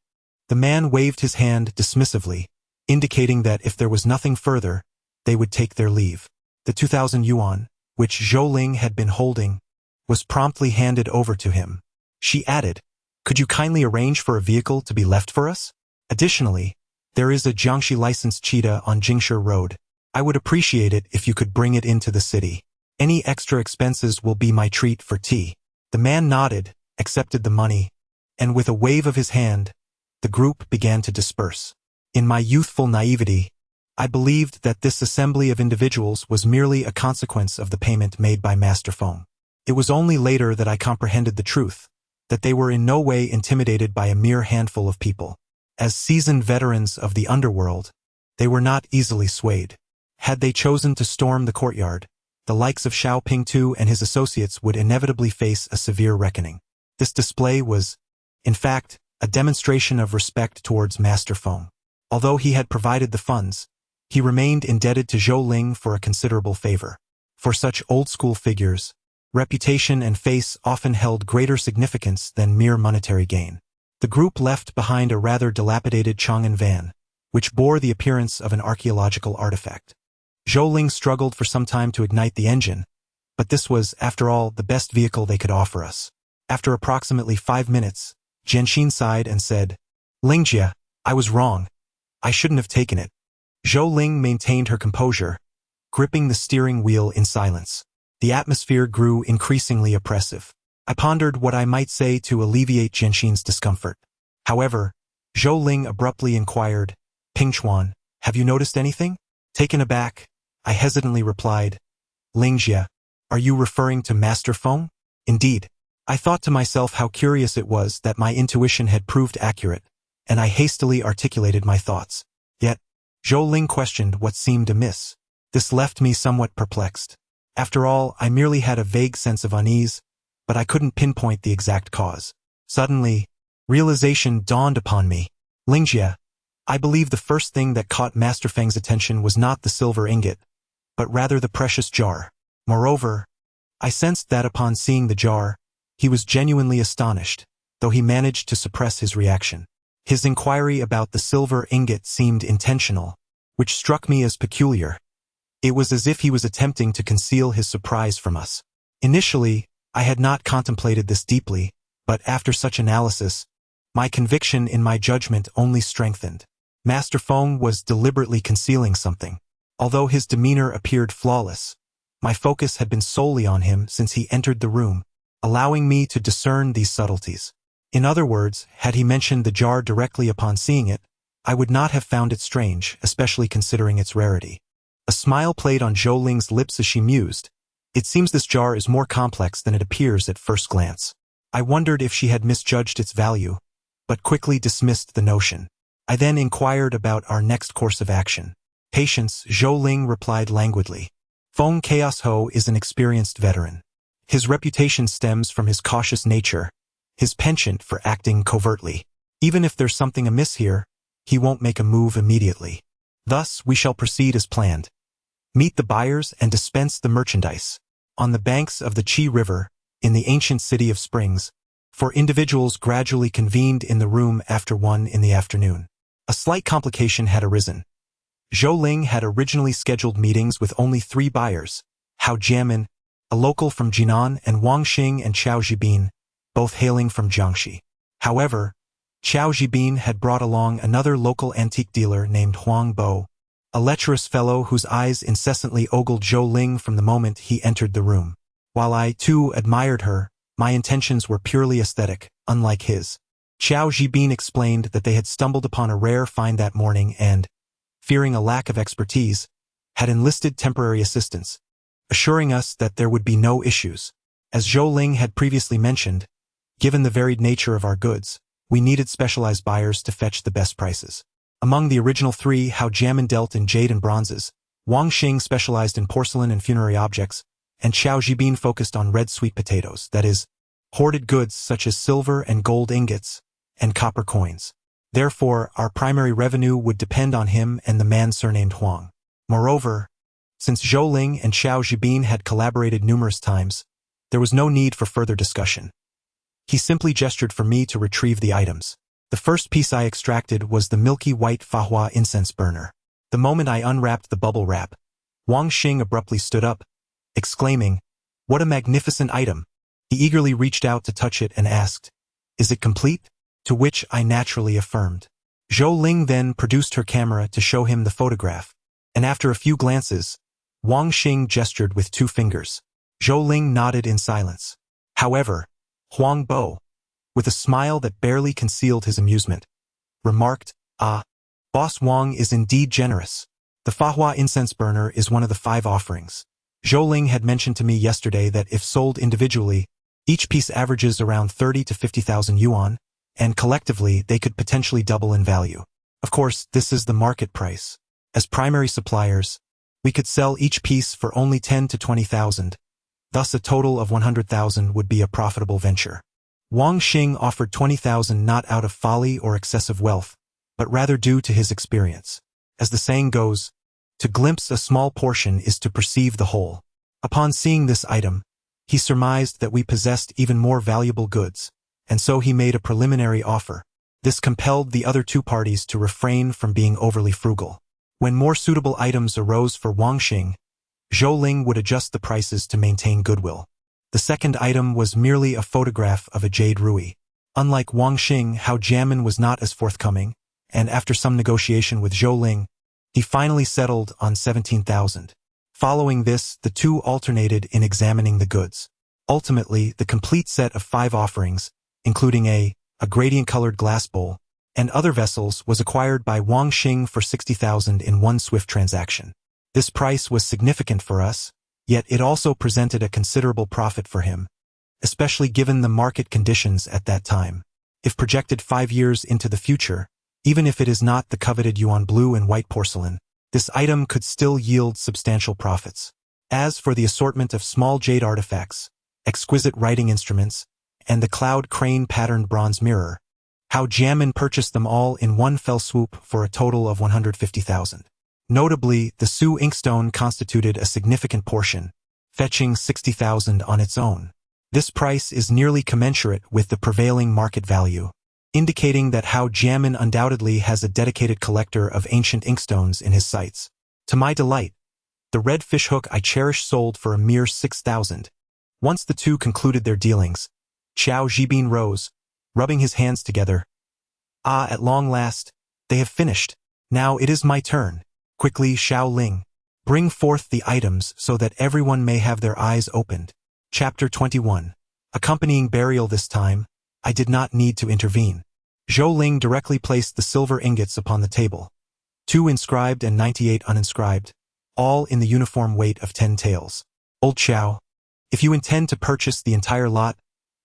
The man waved his hand dismissively, indicating that if there was nothing further, they would take their leave. The 2,000 yuan, which Zhou Ling had been holding, was promptly handed over to him. She added, "Could you kindly arrange for a vehicle to be left for us? Additionally, there is a Jiangxi licensed cheetah on Jingshe Road. I would appreciate it if you could bring it into the city. Any extra expenses will be my treat for tea." The man nodded, accepted the money, and with a wave of his hand, the group began to disperse. In my youthful naivety, I believed that this assembly of individuals was merely a consequence of the payment made by Master Feng. It was only later that I comprehended the truth, that they were in no way intimidated by a mere handful of people. As seasoned veterans of the underworld, They were not easily swayed. Had they chosen to storm the courtyard, the likes of Xiao Pingtu and his associates would inevitably face a severe reckoning. This display was, in fact, a demonstration of respect towards Master Feng. Although he had provided the funds, he remained indebted to Zhou Ling for a considerable favor. For such old-school figures, reputation and face often held greater significance than mere monetary gain. The group left behind a rather dilapidated Chang'an van, which bore the appearance of an archaeological artifact. Zhou Ling struggled for some time to ignite the engine, but this was, after all, the best vehicle they could offer us. After approximately 5 minutes, Jianxin sighed and said, "Lingjie, I was wrong. I shouldn't have taken it." Zhou Ling maintained her composure, gripping the steering wheel in silence. The atmosphere grew increasingly oppressive. I pondered what I might say to alleviate Jianxin's discomfort. However, Zhou Ling abruptly inquired, "Pingchuan, have you noticed anything?" Taken aback, I hesitantly replied, "Lingjie, are you referring to Master Feng?" Indeed. I thought to myself how curious it was that my intuition had proved accurate, and I hastily articulated my thoughts. Yet, Zhou Ling questioned what seemed amiss. This left me somewhat perplexed. After all, I merely had a vague sense of unease, but I couldn't pinpoint the exact cause. Suddenly, realization dawned upon me. "Lingjie, I believe the first thing that caught Master Feng's attention was not the silver ingot, but rather the precious jar. Moreover, I sensed that upon seeing the jar, he was genuinely astonished, though he managed to suppress his reaction. His inquiry about the silver ingot seemed intentional, which struck me as peculiar. It was as if he was attempting to conceal his surprise from us. Initially, I had not contemplated this deeply, but after such analysis, my conviction in my judgment only strengthened. Master Feng was deliberately concealing something. Although his demeanor appeared flawless, my focus had been solely on him since he entered the room, allowing me to discern these subtleties. In other words, had he mentioned the jar directly upon seeing it, I would not have found it strange, especially considering its rarity. A smile played on Zhou Ling's lips as she mused. It seems this jar is more complex than it appears at first glance. I wondered if she had misjudged its value, but quickly dismissed the notion. I then inquired about our next course of action. "Patience," Zhou Ling replied languidly. "Feng Chaos Ho is an experienced veteran. His reputation stems from his cautious nature, his penchant for acting covertly. Even if there's something amiss here, he won't make a move immediately. Thus, we shall proceed as planned. Meet the buyers and dispense the merchandise on the banks of the Qi River, in the ancient city of Springs, for individuals gradually convened in the room after 1 in the afternoon." A slight complication had arisen. Zhou Ling had originally scheduled meetings with only 3 buyers, Hao Jianmin, a local from Jinan, and Wang Xing and Qiao Zhibin, both hailing from Jiangxi. However, Qiao Zhibin had brought along another local antique dealer named Huang Bo, a lecherous fellow whose eyes incessantly ogled Zhou Ling from the moment he entered the room. While I, too, admired her, my intentions were purely aesthetic, unlike his. Qiao Zhibin explained that they had stumbled upon a rare find that morning and, fearing a lack of expertise, had enlisted temporary assistance, assuring us that there would be no issues. As Zhou Ling had previously mentioned, given the varied nature of our goods, we needed specialized buyers to fetch the best prices. Among the original 3, Hao Jianmin dealt in jade and bronzes, Wang Xing specialized in porcelain and funerary objects, and Qiao Zhibin focused on red sweet potatoes, that is, hoarded goods such as silver and gold ingots and copper coins. Therefore, our primary revenue would depend on him and the man surnamed Huang. Moreover, since Zhou Ling and Qiao Zhibin had collaborated numerous times, there was no need for further discussion. He simply gestured for me to retrieve the items. The first piece I extracted was the milky white Fahua incense burner. The moment I unwrapped the bubble wrap, Wang Xing abruptly stood up, exclaiming, "What a magnificent item!" He eagerly reached out to touch it and asked, "Is it complete?" To which I naturally affirmed. Zhou Ling then produced her camera to show him the photograph, and after a few glances, Wang Xing gestured with 2 fingers. Zhou Ling nodded in silence. However, Huang Bo, with a smile that barely concealed his amusement, remarked, "Ah, Boss Wang is indeed generous. The Fahua incense burner is one of the 5 offerings. Zhou Ling had mentioned to me yesterday that if sold individually, each piece averages around 30 to 50,000 yuan, and collectively they could potentially double in value. Of course, this is the market price. As primary suppliers, we could sell each piece for only 10 to 20,000. Thus a total of 100,000 would be a profitable venture. Wang Xing offered 20,000 not out of folly or excessive wealth, but rather due to his experience. As the saying goes, to glimpse a small portion is to perceive the whole. Upon seeing this item, he surmised that we possessed even more valuable goods, and so he made a preliminary offer. This compelled the other two parties to refrain from being overly frugal. When more suitable items arose for Wang Xing, Zhou Ling would adjust the prices to maintain goodwill. The second item was merely a photograph of a jade ruby. Unlike Wang Xing, Hao Jianmin was not as forthcoming, and after some negotiation with Zhou Ling, he finally settled on 17,000. Following this, the two alternated in examining the goods. Ultimately, the complete set of 5 offerings, including a gradient-colored glass bowl, and other vessels, was acquired by Wang Xing for 60,000 in one swift transaction. This price was significant for us, yet it also presented a considerable profit for him, especially given the market conditions at that time. If projected 5 years into the future, even if it is not the coveted yuan blue and white porcelain, this item could still yield substantial profits. As for the assortment of small jade artifacts, exquisite writing instruments, and the cloud crane patterned bronze mirror, Hao Jianmin purchased them all in one fell swoop for a total of 150,000. Notably, the Su inkstone constituted a significant portion, fetching 60,000 on its own. This price is nearly commensurate with the prevailing market value, indicating that Hao Jianmin undoubtedly has a dedicated collector of ancient inkstones in his sights. To my delight, the red fishhook I cherish sold for a mere 6,000. Once the two concluded their dealings, Qiao Zhibin rose, rubbing his hands together. Ah, at long last, they have finished. Now it is my turn. Quickly, Xiao Ling, bring forth the items so that everyone may have their eyes opened. Chapter 21. Accompanying burial this time, I did not need to intervene. Zhou Ling directly placed the silver ingots upon the table, 2 inscribed and 98 uninscribed, all in the uniform weight of 10 taels. Old Xiao, if you intend to purchase the entire lot,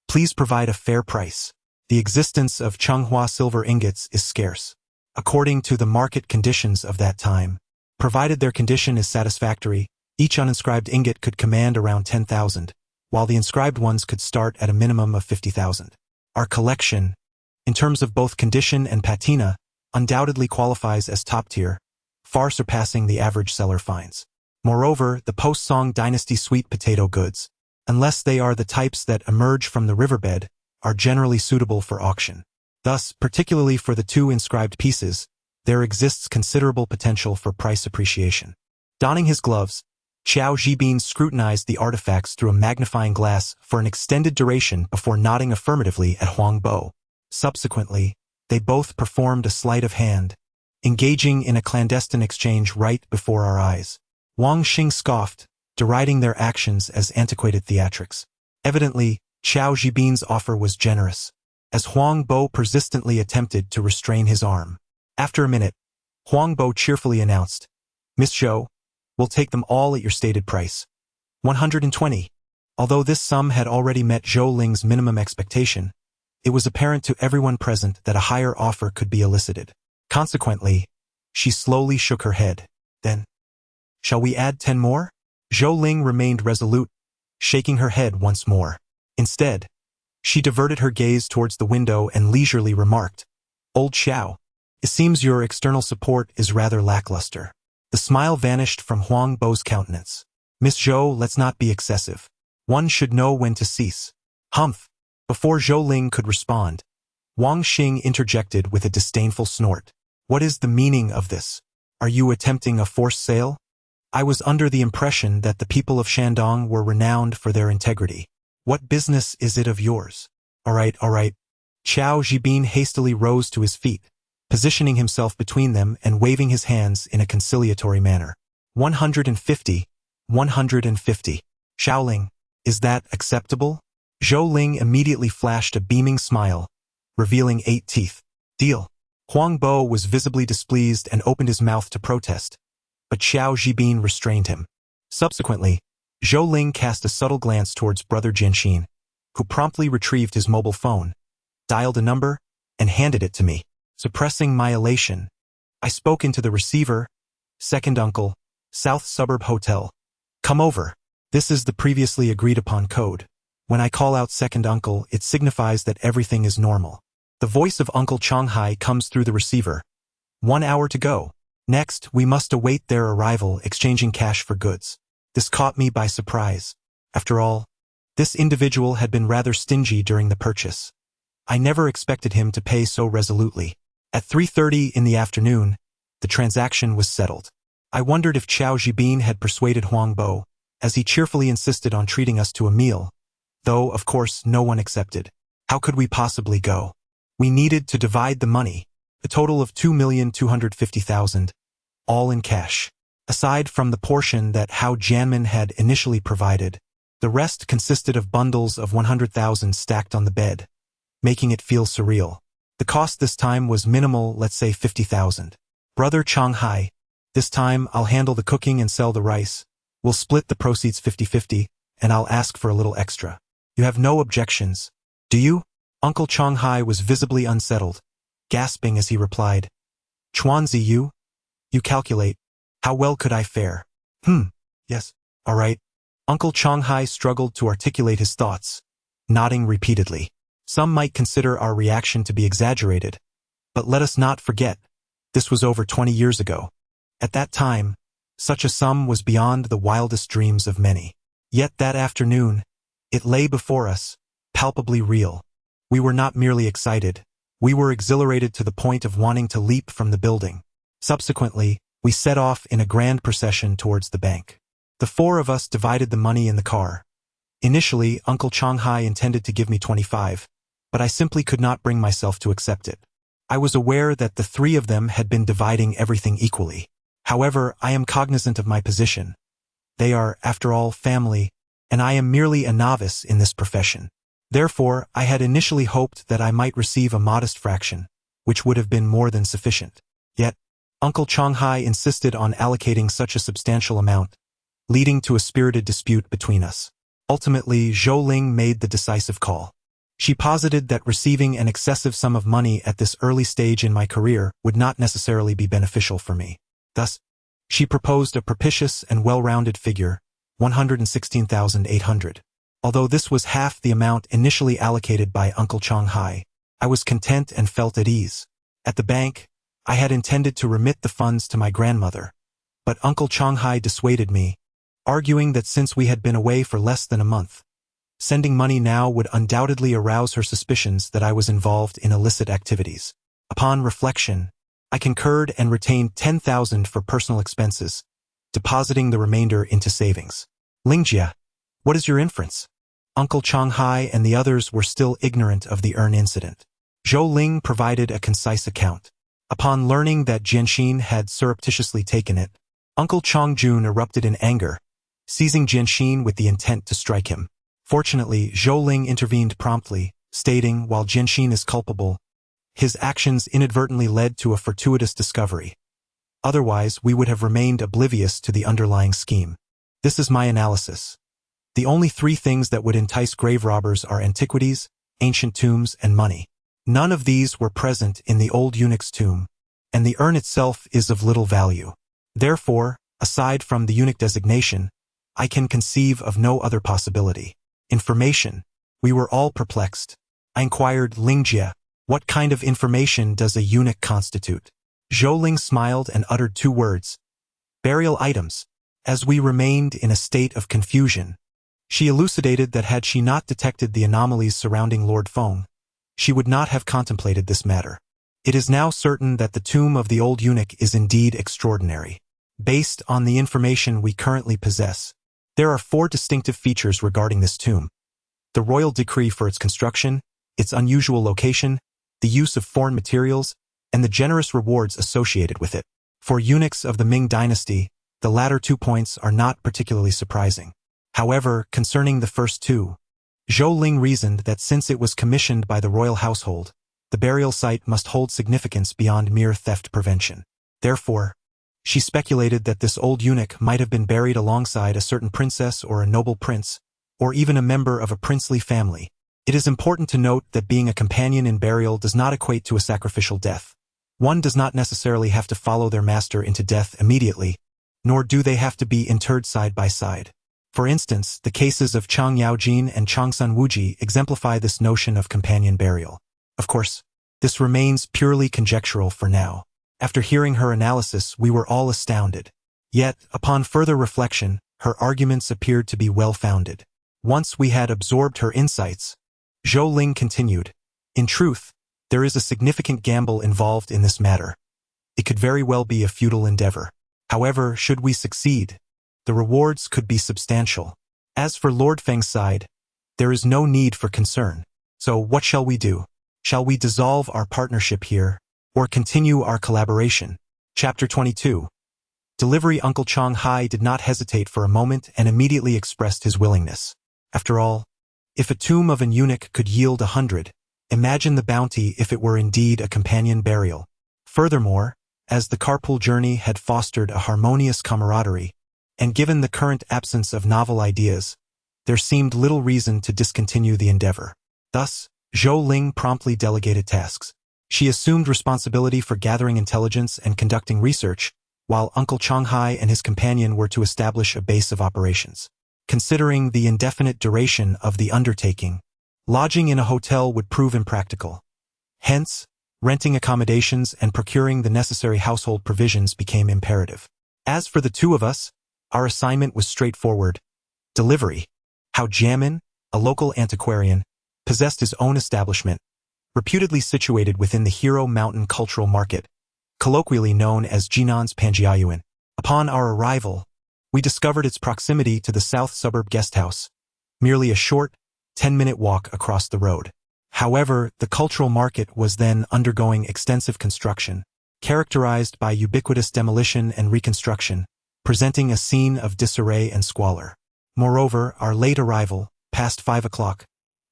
please provide a fair price. The existence of Changhua silver ingots is scarce. According to the market conditions of that time, provided their condition is satisfactory, each uninscribed ingot could command around 10,000, while the inscribed ones could start at a minimum of 50,000. Our collection, in terms of both condition and patina, undoubtedly qualifies as top tier, far surpassing the average seller finds. Moreover, the post-Song dynasty sweet potato goods, unless they are the types that emerge from the riverbed, are generally suitable for auction. Thus, particularly for the 2 inscribed pieces, there exists considerable potential for price appreciation. Donning his gloves, Qiao Zhibin scrutinized the artifacts through a magnifying glass for an extended duration before nodding affirmatively at Huang Bo. Subsequently, they both performed a sleight of hand, engaging in a clandestine exchange right before our eyes. Wang Xing scoffed, deriding their actions as antiquated theatrics. Evidently, Qiao Zhibin's offer was generous, as Huang Bo persistently attempted to restrain his arm. After a minute, Huang Bo cheerfully announced, Miss Zhou, we'll take them all at your stated price. 120. Although this sum had already met Zhou Ling's minimum expectation, it was apparent to everyone present that a higher offer could be elicited. Consequently, she slowly shook her head. Then, shall we add 10 more? Zhou Ling remained resolute, shaking her head once more. Instead, she diverted her gaze towards the window and leisurely remarked, Old Xiao, it seems your external support is rather lackluster. The smile vanished from Huang Bo's countenance. Miss Zhou, let's not be excessive. One should know when to cease. Humph! Before Zhou Ling could respond, Wang Xing interjected with a disdainful snort. What is the meaning of this? Are you attempting a forced sale? I was under the impression that the people of Shandong were renowned for their integrity. What business is it of yours? All right. Qiao Zhibin hastily rose to his feet, positioning himself between them and waving his hands in a conciliatory manner. 150. 150. Xiaoling, is that acceptable? Zhou Ling immediately flashed a beaming smile, revealing 8 teeth. Deal. Huang Bo was visibly displeased and opened his mouth to protest, but Qiao Zhibin restrained him. Subsequently, Zhou Ling cast a subtle glance towards brother Jianxin, who promptly retrieved his mobile phone, dialed a number, and handed it to me. Suppressing my elation, I spoke into the receiver, Second uncle, South Suburb Hotel. Come over. This is the previously agreed upon code. When I call out second uncle, it signifies that everything is normal. The voice of Uncle Changhai comes through the receiver. 1 hour to go. Next, we must await their arrival, exchanging cash for goods. This caught me by surprise. After all, this individual had been rather stingy during the purchase. I never expected him to pay so resolutely. At 3:30 in the afternoon, the transaction was settled. I wondered if Qiao Zhibin had persuaded Huang Bo, as he cheerfully insisted on treating us to a meal, though, of course, no one accepted. How could we possibly go? We needed to divide the money, a total of 2,250,000, all in cash. Aside from the portion that Hao Jianmin had initially provided, the rest consisted of bundles of 100,000 stacked on the bed, making it feel surreal. The cost this time was minimal, let's say 50,000. Brother Changhai, this time I'll handle the cooking and sell the rice. We'll split the proceeds 50-50, and I'll ask for a little extra. You have no objections, do you? Uncle Changhai was visibly unsettled, gasping as he replied. Chuanzi, you calculate. How well could I fare? Yes, all right. Uncle Changhai struggled to articulate his thoughts, nodding repeatedly. Some might consider our reaction to be exaggerated, but let us not forget, this was over 20 years ago. At that time, such a sum was beyond the wildest dreams of many. Yet that afternoon, it lay before us, palpably real. We were not merely excited, we were exhilarated to the point of wanting to leap from the building. Subsequently, we set off in a grand procession towards the bank. The four of us divided the money in the car. Initially, Uncle Changhai intended to give me 25, but I simply could not bring myself to accept it. I was aware that the three of them had been dividing everything equally. However, I am cognizant of my position. They are, after all, family, and I am merely a novice in this profession. Therefore, I had initially hoped that I might receive a modest fraction, which would have been more than sufficient. Yet, Uncle Changhai insisted on allocating such a substantial amount, leading to a spirited dispute between us. Ultimately, Zhou Ling made the decisive call. She posited that receiving an excessive sum of money at this early stage in my career would not necessarily be beneficial for me. Thus, she proposed a propitious and well-rounded figure, 116,800. Although this was half the amount initially allocated by Uncle Changhai, I was content and felt at ease. At the bank, I had intended to remit the funds to my grandmother, but Uncle Changhai dissuaded me, arguing that since we had been away for less than a month, sending money now would undoubtedly arouse her suspicions that I was involved in illicit activities. Upon reflection, I concurred and retained 10,000 for personal expenses, depositing the remainder into savings. Lingjia, what is your inference? Uncle Changhai and the others were still ignorant of the urn incident. Zhou Ling provided a concise account. Upon learning that Jianxin had surreptitiously taken it, Uncle Changjun erupted in anger, seizing Jianxin with the intent to strike him. Fortunately, Zhou Ling intervened promptly, stating, while Jianxin is culpable, his actions inadvertently led to a fortuitous discovery. Otherwise, we would have remained oblivious to the underlying scheme. This is my analysis. The only three things that would entice grave robbers are antiquities, ancient tombs, and money. None of these were present in the old eunuch's tomb, and the urn itself is of little value. Therefore, aside from the eunuch designation, I can conceive of no other possibility. Information. We were all perplexed. I inquired Lingjia, what kind of information does a eunuch constitute? Zhou Ling smiled and uttered two words. Burial items. As we remained in a state of confusion, she elucidated that had she not detected the anomalies surrounding Lord Feng, she would not have contemplated this matter. It is now certain that the tomb of the old eunuch is indeed extraordinary. Based on the information we currently possess, there are 4 distinctive features regarding this tomb: the royal decree for its construction, its unusual location, the use of foreign materials, and the generous rewards associated with it. For eunuchs of the Ming dynasty, the latter 2 points are not particularly surprising. However, concerning the first 2, Zhou Ling reasoned that since it was commissioned by the royal household, the burial site must hold significance beyond mere theft prevention. Therefore, she speculated that this old eunuch might have been buried alongside a certain princess or a noble prince, or even a member of a princely family. It is important to note that being a companion in burial does not equate to a sacrificial death. One does not necessarily have to follow their master into death immediately, nor do they have to be interred side by side. For instance, the cases of Chang Yaojin and Changsun Wuji exemplify this notion of companion burial. Of course, this remains purely conjectural for now. After hearing her analysis, we were all astounded. Yet, upon further reflection, her arguments appeared to be well-founded. Once we had absorbed her insights, Zhou Ling continued, "In truth, there is a significant gamble involved in this matter. It could very well be a futile endeavor. However, should we succeed, the rewards could be substantial. As for Lord Feng's side, there is no need for concern. So what shall we do? Shall we dissolve our partnership here, or continue our collaboration?" Chapter 22. Delivery Uncle Changhai did not hesitate for a moment and immediately expressed his willingness. After all, if a tomb of an eunuch could yield 100, imagine the bounty if it were indeed a companion burial. Furthermore, as the carpool journey had fostered a harmonious camaraderie, and given the current absence of novel ideas, there seemed little reason to discontinue the endeavor. Thus, Zhou Ling promptly delegated tasks. She assumed responsibility for gathering intelligence and conducting research, while Uncle Changhai and his companion were to establish a base of operations. Considering the indefinite duration of the undertaking, lodging in a hotel would prove impractical. Hence, renting accommodations and procuring the necessary household provisions became imperative. As for the two of us, our assignment was straightforward. Delivery. Hao Jiamin, a local antiquarian, possessed his own establishment, reputedly situated within the Hero Mountain Cultural Market, colloquially known as Jinan's Panjiayuan. Upon our arrival, we discovered its proximity to the South Suburb Guesthouse, merely a short, 10-minute walk across the road. However, the cultural market was then undergoing extensive construction, characterized by ubiquitous demolition and reconstruction, presenting a scene of disarray and squalor. Moreover, our late arrival, past 5 o'clock,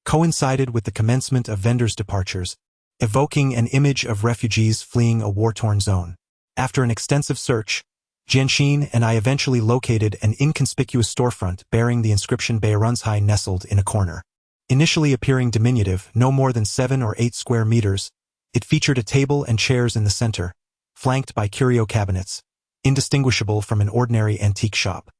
coincided with the commencement of vendors' departures, evoking an image of refugees fleeing a war-torn zone. After an extensive search, Jianxin and I eventually located an inconspicuous storefront bearing the inscription Beirunzhai nestled in a corner. Initially appearing diminutive, no more than 7 or 8 square meters, it featured a table and chairs in the center, flanked by curio cabinets, indistinguishable from an ordinary antique shop.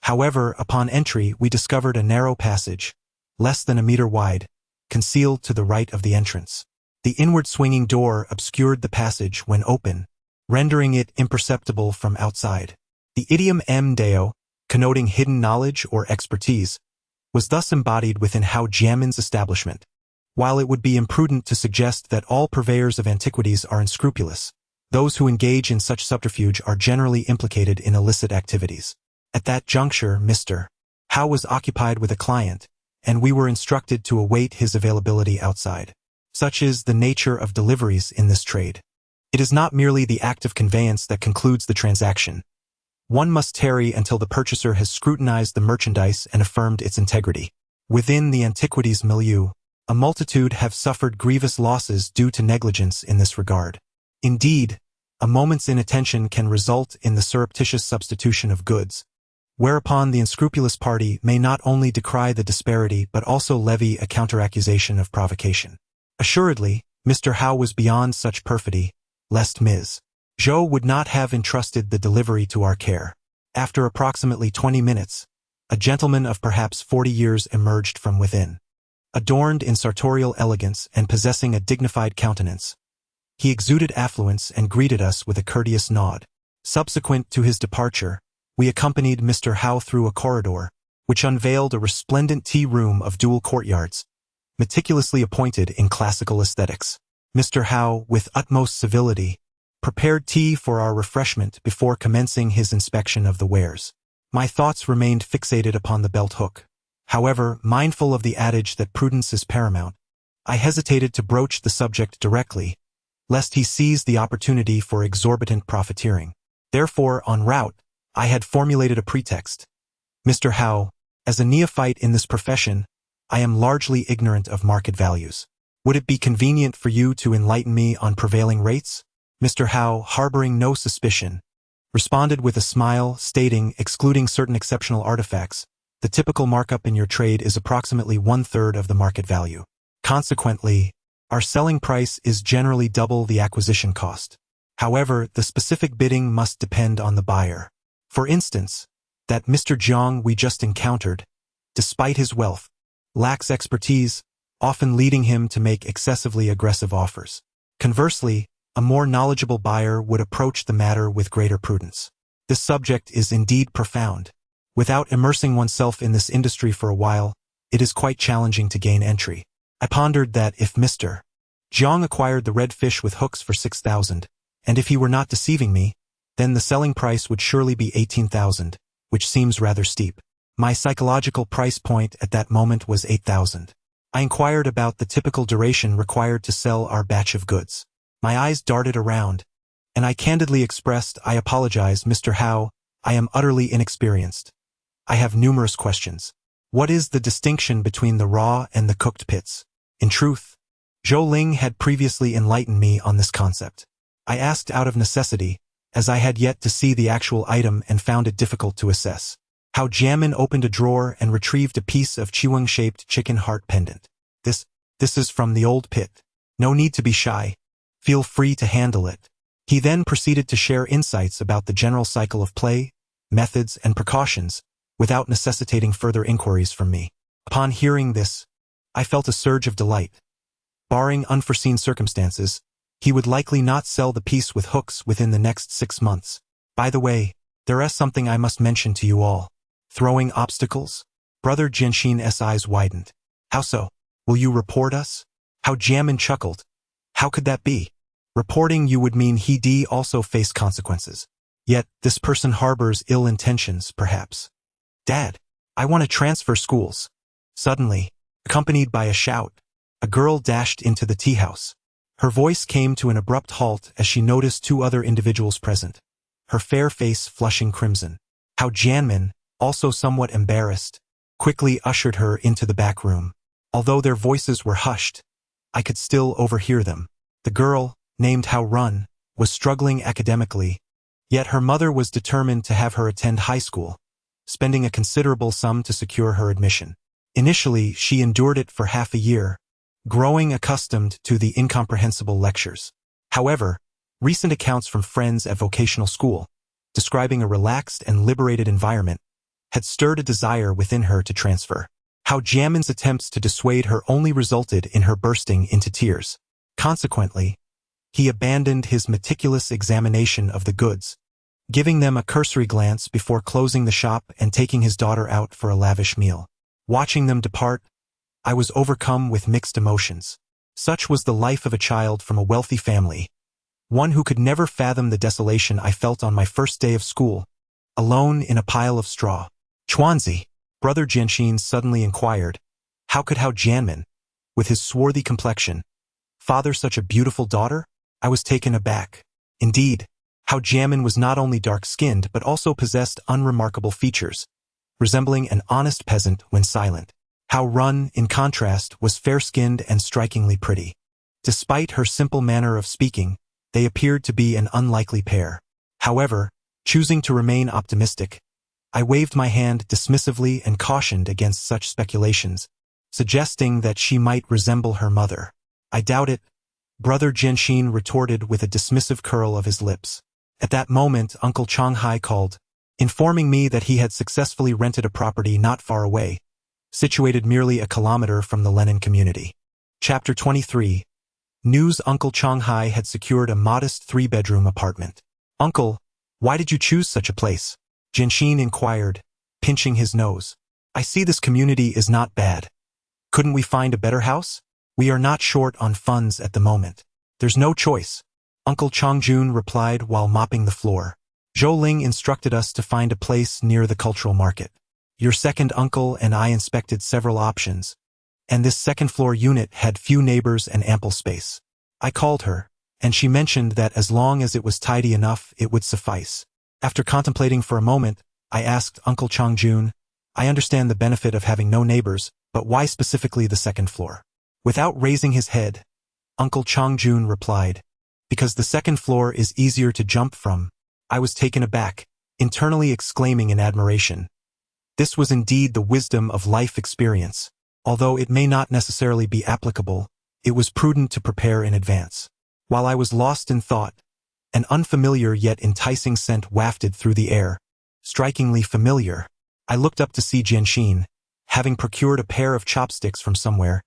However, upon entry we discovered a narrow passage, less than a meter wide, concealed to the right of the entrance. The inward swinging door obscured the passage when open, rendering it imperceptible from outside. The idiom mdao, connoting hidden knowledge or expertise, was thus embodied within Hao Jiamin's establishment. While it would be imprudent to suggest that all purveyors of antiquities are unscrupulous, those who engage in such subterfuge are generally implicated in illicit activities. At that juncture, Mr. Hao was occupied with a client, and we were instructed to await his availability outside. Such is the nature of deliveries in this trade. It is not merely the act of conveyance that concludes the transaction. One must tarry until the purchaser has scrutinized the merchandise and affirmed its integrity. Within the antiquities milieu, a multitude have suffered grievous losses due to negligence in this regard. Indeed, a moment's inattention can result in the surreptitious substitution of goods, whereupon the unscrupulous party may not only decry the disparity but also levy a counteraccusation of provocation. Assuredly, Mr. Hao was beyond such perfidy, lest Ms. Zhou would not have entrusted the delivery to our care. After approximately 20 minutes, a gentleman of perhaps 40 years emerged from within. Adorned in sartorial elegance and possessing a dignified countenance, he exuded affluence and greeted us with a courteous nod. Subsequent to his departure, we accompanied Mr. Hao through a corridor, which unveiled a resplendent tea room of dual courtyards, meticulously appointed in classical aesthetics. Mr. Hao, with utmost civility, prepared tea for our refreshment before commencing his inspection of the wares. My thoughts remained fixated upon the belt hook. However, mindful of the adage that prudence is paramount, I hesitated to broach the subject directly, lest he seize the opportunity for exorbitant profiteering. Therefore, en route, I had formulated a pretext. Mr. Hao, as a neophyte in this profession, I am largely ignorant of market values. Would it be convenient for you to enlighten me on prevailing rates? Mr. Hao, harboring no suspicion, responded with a smile, stating, excluding certain exceptional artifacts, the typical markup in your trade is approximately 1/3 of the market value. Consequently, our selling price is generally double the acquisition cost. However, the specific bidding must depend on the buyer. For instance, that Mr. Jiang we just encountered, despite his wealth, lacks expertise, often leading him to make excessively aggressive offers. Conversely, a more knowledgeable buyer would approach the matter with greater prudence. This subject is indeed profound. Without immersing oneself in this industry for a while, it is quite challenging to gain entry. I pondered that if Mr. Jiang acquired the red fish with hooks for 6,000, and if he were not deceiving me, then the selling price would surely be 18,000, which seems rather steep. My psychological price point at that moment was 8,000. I inquired about the typical duration required to sell our batch of goods. My eyes darted around, and I candidly expressed, "I apologize, Mr. Hao, I am utterly inexperienced. I have numerous questions. What is the distinction between the raw and the cooked pits?" In truth, Zhou Ling had previously enlightened me on this concept. I asked out of necessity, as I had yet to see the actual item and found it difficult to assess. Hao Jianmin opened a drawer and retrieved a piece of Chiweng-shaped chicken heart pendant. This is from the old pit. No need to be shy. Feel free to handle it. He then proceeded to share insights about the general cycle of play, methods, and precautions, without necessitating further inquiries from me. Upon hearing this, I felt a surge of delight. Barring unforeseen circumstances, he would likely not sell the piece with hooks within the next 6 months. By the way, there is something I must mention to you all. Throwing obstacles? Brother Jianxin's eyes widened. How so? Will you report us? Hao Jianmin chuckled. How could that be? Reporting you would mean he'd also face consequences. Yet, this person harbors ill intentions, perhaps. Dad, I want to transfer schools. Suddenly, accompanied by a shout, a girl dashed into the tea house. Her voice came to an abrupt halt as she noticed 2 other individuals present, her fair face flushing crimson. Hao Jianmin, also somewhat embarrassed, quickly ushered her into the back room. Although their voices were hushed, I could still overhear them. The girl, named Hao Run, was struggling academically, yet her mother was determined to have her attend high school, spending a considerable sum to secure her admission. Initially, she endured it for half a year, growing accustomed to the incomprehensible lectures. However, recent accounts from friends at vocational school, describing a relaxed and liberated environment, had stirred a desire within her to transfer. Hao Jianmin's attempts to dissuade her only resulted in her bursting into tears. Consequently, he abandoned his meticulous examination of the goods, giving them a cursory glance before closing the shop and taking his daughter out for a lavish meal. Watching them depart, I was overcome with mixed emotions. Such was the life of a child from a wealthy family, one who could never fathom the desolation I felt on my first day of school, alone in a pile of straw. Chuanzi, Brother Jianxin suddenly inquired, how could Hao Jianmin, with his swarthy complexion, father such a beautiful daughter? I was taken aback. Indeed, Hao Jianmin was not only dark-skinned but also possessed unremarkable features, resembling an honest peasant when silent. Hao Run, in contrast, was fair-skinned and strikingly pretty. Despite her simple manner of speaking, they appeared to be an unlikely pair. However, choosing to remain optimistic, I waved my hand dismissively and cautioned against such speculations, suggesting that she might resemble her mother. I doubt it, Brother Jianxin retorted with a dismissive curl of his lips. At that moment, Uncle Changhai called, informing me that he had successfully rented a property not far away, situated merely a kilometer from the Lenin community. Chapter 23. News: Uncle Changhai had secured a modest 3-bedroom apartment. Uncle, why did you choose such a place? Jianxin inquired, pinching his nose. I see this community is not bad. Couldn't we find a better house? We are not short on funds at the moment. There's no choice, Uncle Changjun replied while mopping the floor. Zhou Ling instructed us to find a place near the cultural market. Your second uncle and I inspected several options, and this second-floor unit had few neighbors and ample space. I called her, and she mentioned that as long as it was tidy enough, it would suffice. After contemplating for a moment, I asked Uncle Changjun, I understand the benefit of having no neighbors, but why specifically the second floor? Without raising his head, Uncle Changjun replied, because the second floor is easier to jump from. I was taken aback, internally exclaiming in admiration. This was indeed the wisdom of life experience. Although it may not necessarily be applicable, it was prudent to prepare in advance. While I was lost in thought, An unfamiliar yet enticing scent wafted through the air. Strikingly familiar. I looked up to see Jianxin, having procured a pair of chopsticks from somewhere,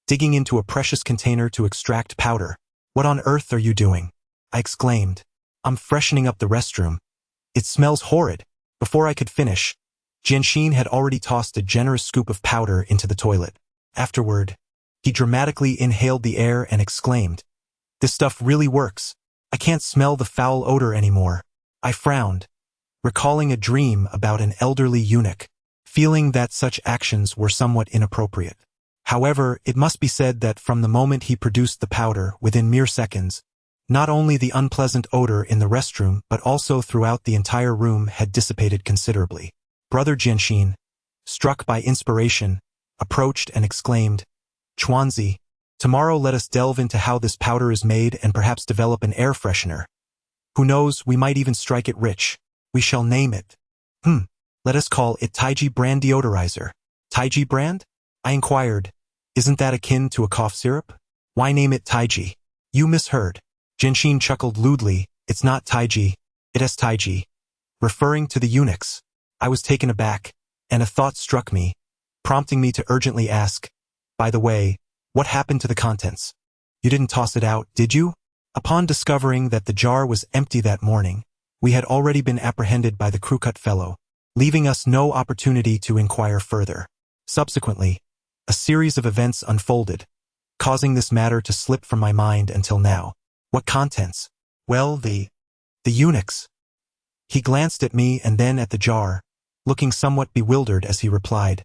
digging into a precious container to extract powder. "What on earth are you doing?" I exclaimed. "I'm freshening up the restroom. It smells horrid." Before I could finish, Jianxin had already tossed a generous scoop of powder into the toilet. Afterward, he dramatically inhaled the air and exclaimed, "This stuff really works. I can't smell the foul odor anymore." I frowned, recalling a dream about an elderly eunuch, feeling that such actions were somewhat inappropriate. However, it must be said that from the moment he produced the powder, within mere seconds, not only the unpleasant odor in the restroom but also throughout the entire room had dissipated considerably. Brother Jianxin, struck by inspiration, approached and exclaimed, "Chuanzi, tomorrow let us delve into how this powder is made and perhaps develop an air freshener. Who knows, we might even strike it rich. We shall name it. Let us call it Taiji brand deodorizer." "Taiji brand?" I inquired. "Isn't that akin to a cough syrup? Why name it Taiji?" "You misheard." Jianxin chuckled lewdly. "It's not Taiji, it is Taiji," referring to the eunuchs. I was taken aback, and a thought struck me, prompting me to urgently ask, "By the way, what happened to the contents? You didn't toss it out, did you?" Upon discovering that the jar was empty that morning, we had already been apprehended by the crew-cut fellow, leaving us no opportunity to inquire further. Subsequently, a series of events unfolded, causing this matter to slip from my mind until now. "What contents?" "Well, the eunuchs." He glanced at me and then at the jar, looking somewhat bewildered as he replied,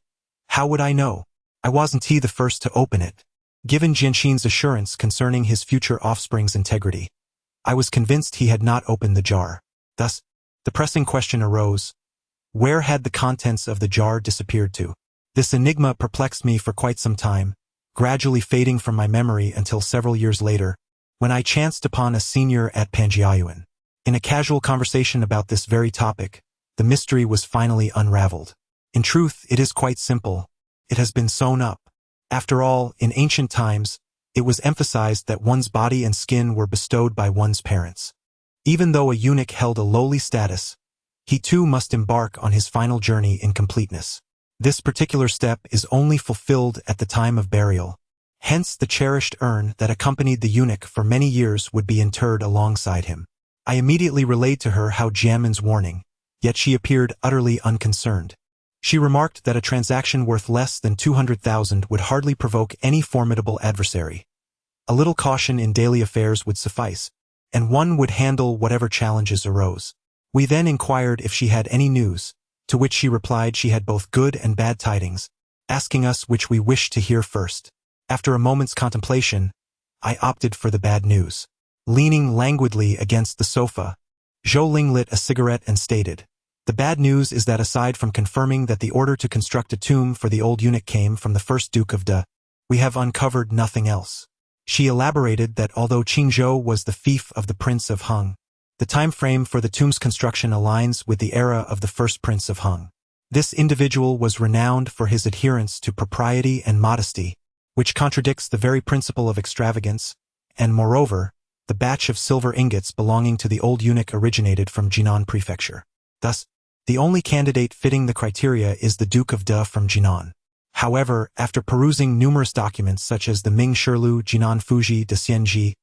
"How would I know? I wasn't the first to open it." Given Jianxin's assurance concerning his future offspring's integrity, I was convinced he had not opened the jar. Thus, the pressing question arose, where had the contents of the jar disappeared to? This enigma perplexed me for quite some time, gradually fading from my memory until several years later, when I chanced upon a senior at Panjiayuan. In a casual conversation about this very topic, the mystery was finally unraveled. In truth, it is quite simple. It has been sewn up. After all, in ancient times, it was emphasized that one's body and skin were bestowed by one's parents. Even though a eunuch held a lowly status, he too must embark on his final journey in completeness. This particular step is only fulfilled at the time of burial. Hence the cherished urn that accompanied the eunuch for many years would be interred alongside him. I immediately relayed to her how Jiamin's warning, yet she appeared utterly unconcerned. She remarked that a transaction worth less than 200,000 would hardly provoke any formidable adversary. A little caution in daily affairs would suffice, and one would handle whatever challenges arose. We then inquired if she had any news, to which she replied she had both good and bad tidings, asking us which we wished to hear first. After a moment's contemplation, I opted for the bad news. Leaning languidly against the sofa, Zhou Ling lit a cigarette and stated, "The bad news is that aside from confirming that the order to construct a tomb for the old eunuch came from the first Duke of De, we have uncovered nothing else." She elaborated that although Qingzhou was the fief of the Prince of Heng, the time frame for the tomb's construction aligns with the era of the first Prince of Heng. This individual was renowned for his adherence to propriety and modesty, which contradicts the very principle of extravagance, and moreover, the batch of silver ingots belonging to the old eunuch originated from Jinan Prefecture. Thus, the only candidate fitting the criteria is the Duke of De from Jinan. However, after perusing numerous documents such as the Ming Shirlu Jinan Fuji de Xianji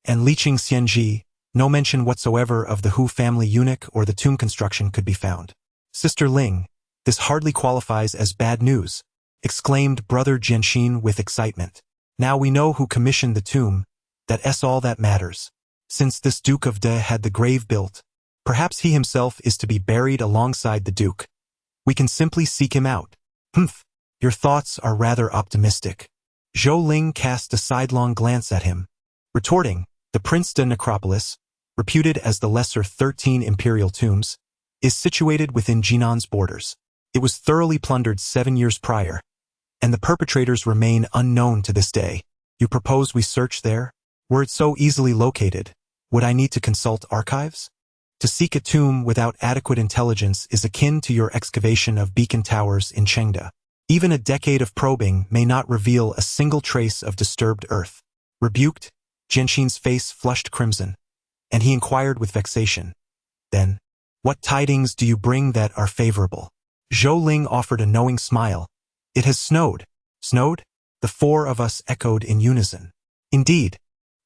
and Liqing Xianji, no mention whatsoever of the Hu family eunuch or the tomb construction could be found. "Sister Ling, this hardly qualifies as bad news," exclaimed Brother Jianxin with excitement. "Now we know who commissioned the tomb, that's all that matters. Since this Duke of De had the grave built, perhaps he himself is to be buried alongside the Duke. We can simply seek him out." Your thoughts are rather optimistic." Zhou Ling cast a sidelong glance at him, retorting, "The Prince de Necropolis, reputed as the lesser 13 imperial tombs, is situated within Jinan's borders. It was thoroughly plundered 7 years prior, and the perpetrators remain unknown to this day. You propose we search there? Were it so easily located, would I need to consult archives? To seek a tomb without adequate intelligence is akin to your excavation of beacon towers in Chengde. Even a decade of probing may not reveal a single trace of disturbed earth." Rebuked, Jianxin's face flushed crimson, and he inquired with vexation. Then, what tidings do you bring that are favorable? Zhou Ling offered a knowing smile. It has snowed. Snowed? The four of us echoed in unison. Indeed,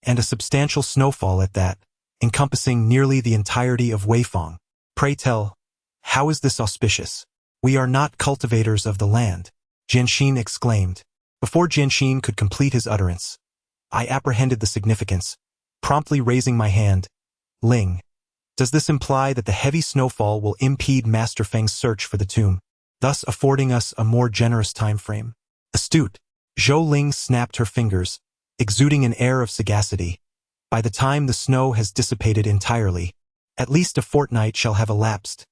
and a substantial snowfall at that, encompassing nearly the entirety of Weifang. Pray tell, how is this auspicious? We are not cultivators of the land, Jianxin exclaimed. Before Jianxin could complete his utterance, I apprehended the significance, promptly raising my hand. Ling, does this imply that the heavy snowfall will impede Master Feng's search for the tomb, thus affording us a more generous time frame? Astute. Zhou Ling snapped her fingers, exuding an air of sagacity. By the time the snow has dissipated entirely, at least a fortnight shall have elapsed,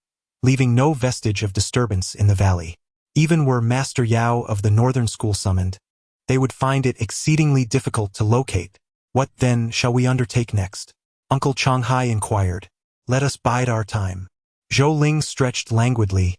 leaving no vestige of disturbance in the valley. Even were Master Yao of the Northern School summoned, they would find it exceedingly difficult to locate. What then shall we undertake next? Uncle Changhai inquired. Let us bide our time. Zhou Ling stretched languidly,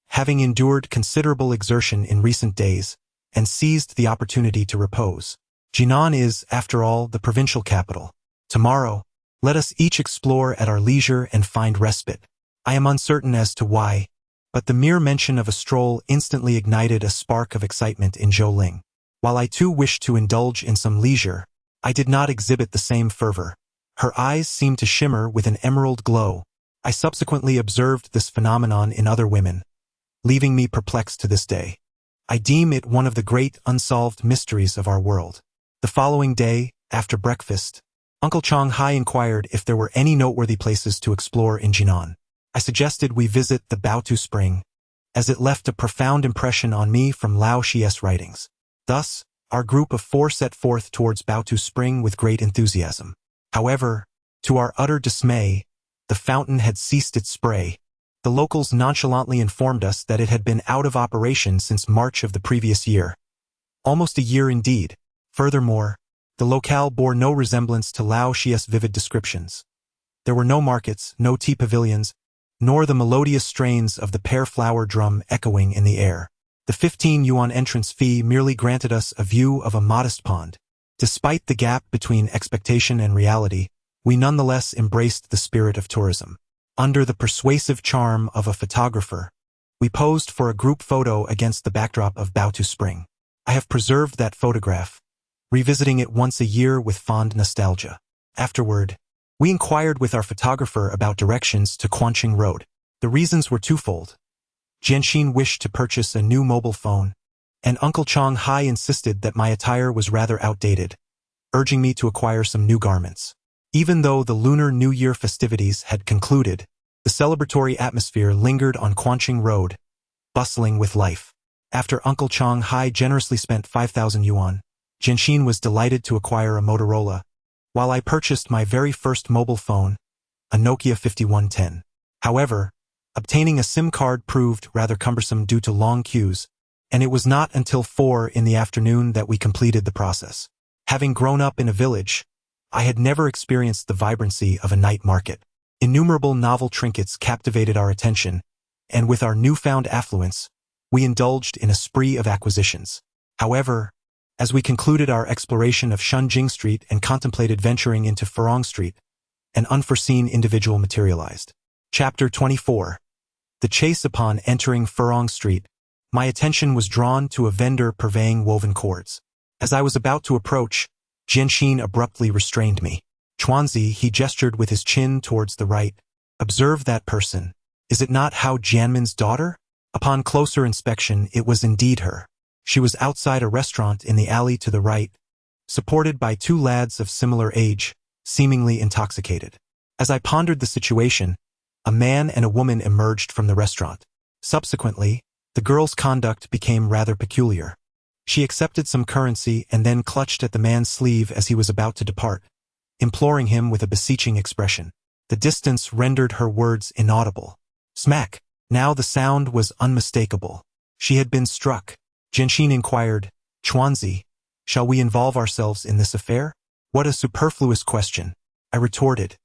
having endured considerable exertion in recent days, and seized the opportunity to repose. Jinan is, after all, the provincial capital. Tomorrow, let us each explore at our leisure and find respite. I am uncertain as to why, but the mere mention of a stroll instantly ignited a spark of excitement in Zhou Ling. While I too wished to indulge in some leisure, I did not exhibit the same fervor. Her eyes seemed to shimmer with an emerald glow. I subsequently observed this phenomenon in other women, leaving me perplexed to this day. I deem it one of the great unsolved mysteries of our world. The following day, after breakfast, Uncle Changhai inquired if there were any noteworthy places to explore in Jinan. I suggested we visit the Baotu Spring, as it left a profound impression on me from Lao Xie's writings. Thus, our group of four set forth towards Baotu Spring with great enthusiasm. However, to our utter dismay, the fountain had ceased its spray. The locals nonchalantly informed us that it had been out of operation since March of the previous year. Almost a year indeed. Furthermore, the locale bore no resemblance to Lao Xie's vivid descriptions. There were no markets, no tea pavilions, nor the melodious strains of the pear-flower drum echoing in the air. The 15 yuan entrance fee merely granted us a view of a modest pond. Despite the gap between expectation and reality, we nonetheless embraced the spirit of tourism. Under the persuasive charm of a photographer, we posed for a group photo against the backdrop of Baotu Spring. I have preserved that photograph, revisiting it once a year with fond nostalgia. Afterward, we inquired with our photographer about directions to Quanqing Road. The reasons were twofold. Jianxin wished to purchase a new mobile phone, and Uncle Changhai insisted that my attire was rather outdated, urging me to acquire some new garments. Even though the Lunar New Year festivities had concluded, the celebratory atmosphere lingered on Quanqing Road, bustling with life. After Uncle Changhai generously spent 5,000 yuan, Jianxin was delighted to acquire a Motorola, while I purchased my very first mobile phone, a Nokia 5110. However, obtaining a SIM card proved rather cumbersome due to long queues, and it was not until 4 in the afternoon that we completed the process. Having grown up in a village, I had never experienced the vibrancy of a night market. Innumerable novel trinkets captivated our attention, and with our newfound affluence, we indulged in a spree of acquisitions. However, as we concluded our exploration of Shunjing Street and contemplated venturing into Furong Street, an unforeseen individual materialized. Chapter 24. The chase upon entering Furong Street. My attention was drawn to a vendor purveying woven cords. As I was about to approach, Jianxin abruptly restrained me. Chuanzi, he gestured with his chin towards the right. Observe that person. Is it not Hao Jianmin's daughter? Upon closer inspection, it was indeed her. She was outside a restaurant in the alley to the right, supported by two lads of similar age, seemingly intoxicated. As I pondered the situation, a man and a woman emerged from the restaurant. Subsequently, the girl's conduct became rather peculiar. She accepted some currency and then clutched at the man's sleeve as he was about to depart, imploring him with a beseeching expression. The distance rendered her words inaudible. Smack! Now the sound was unmistakable. She had been struck. Jianxin inquired, Chuanzi, shall we involve ourselves in this affair? What a superfluous question. I retorted.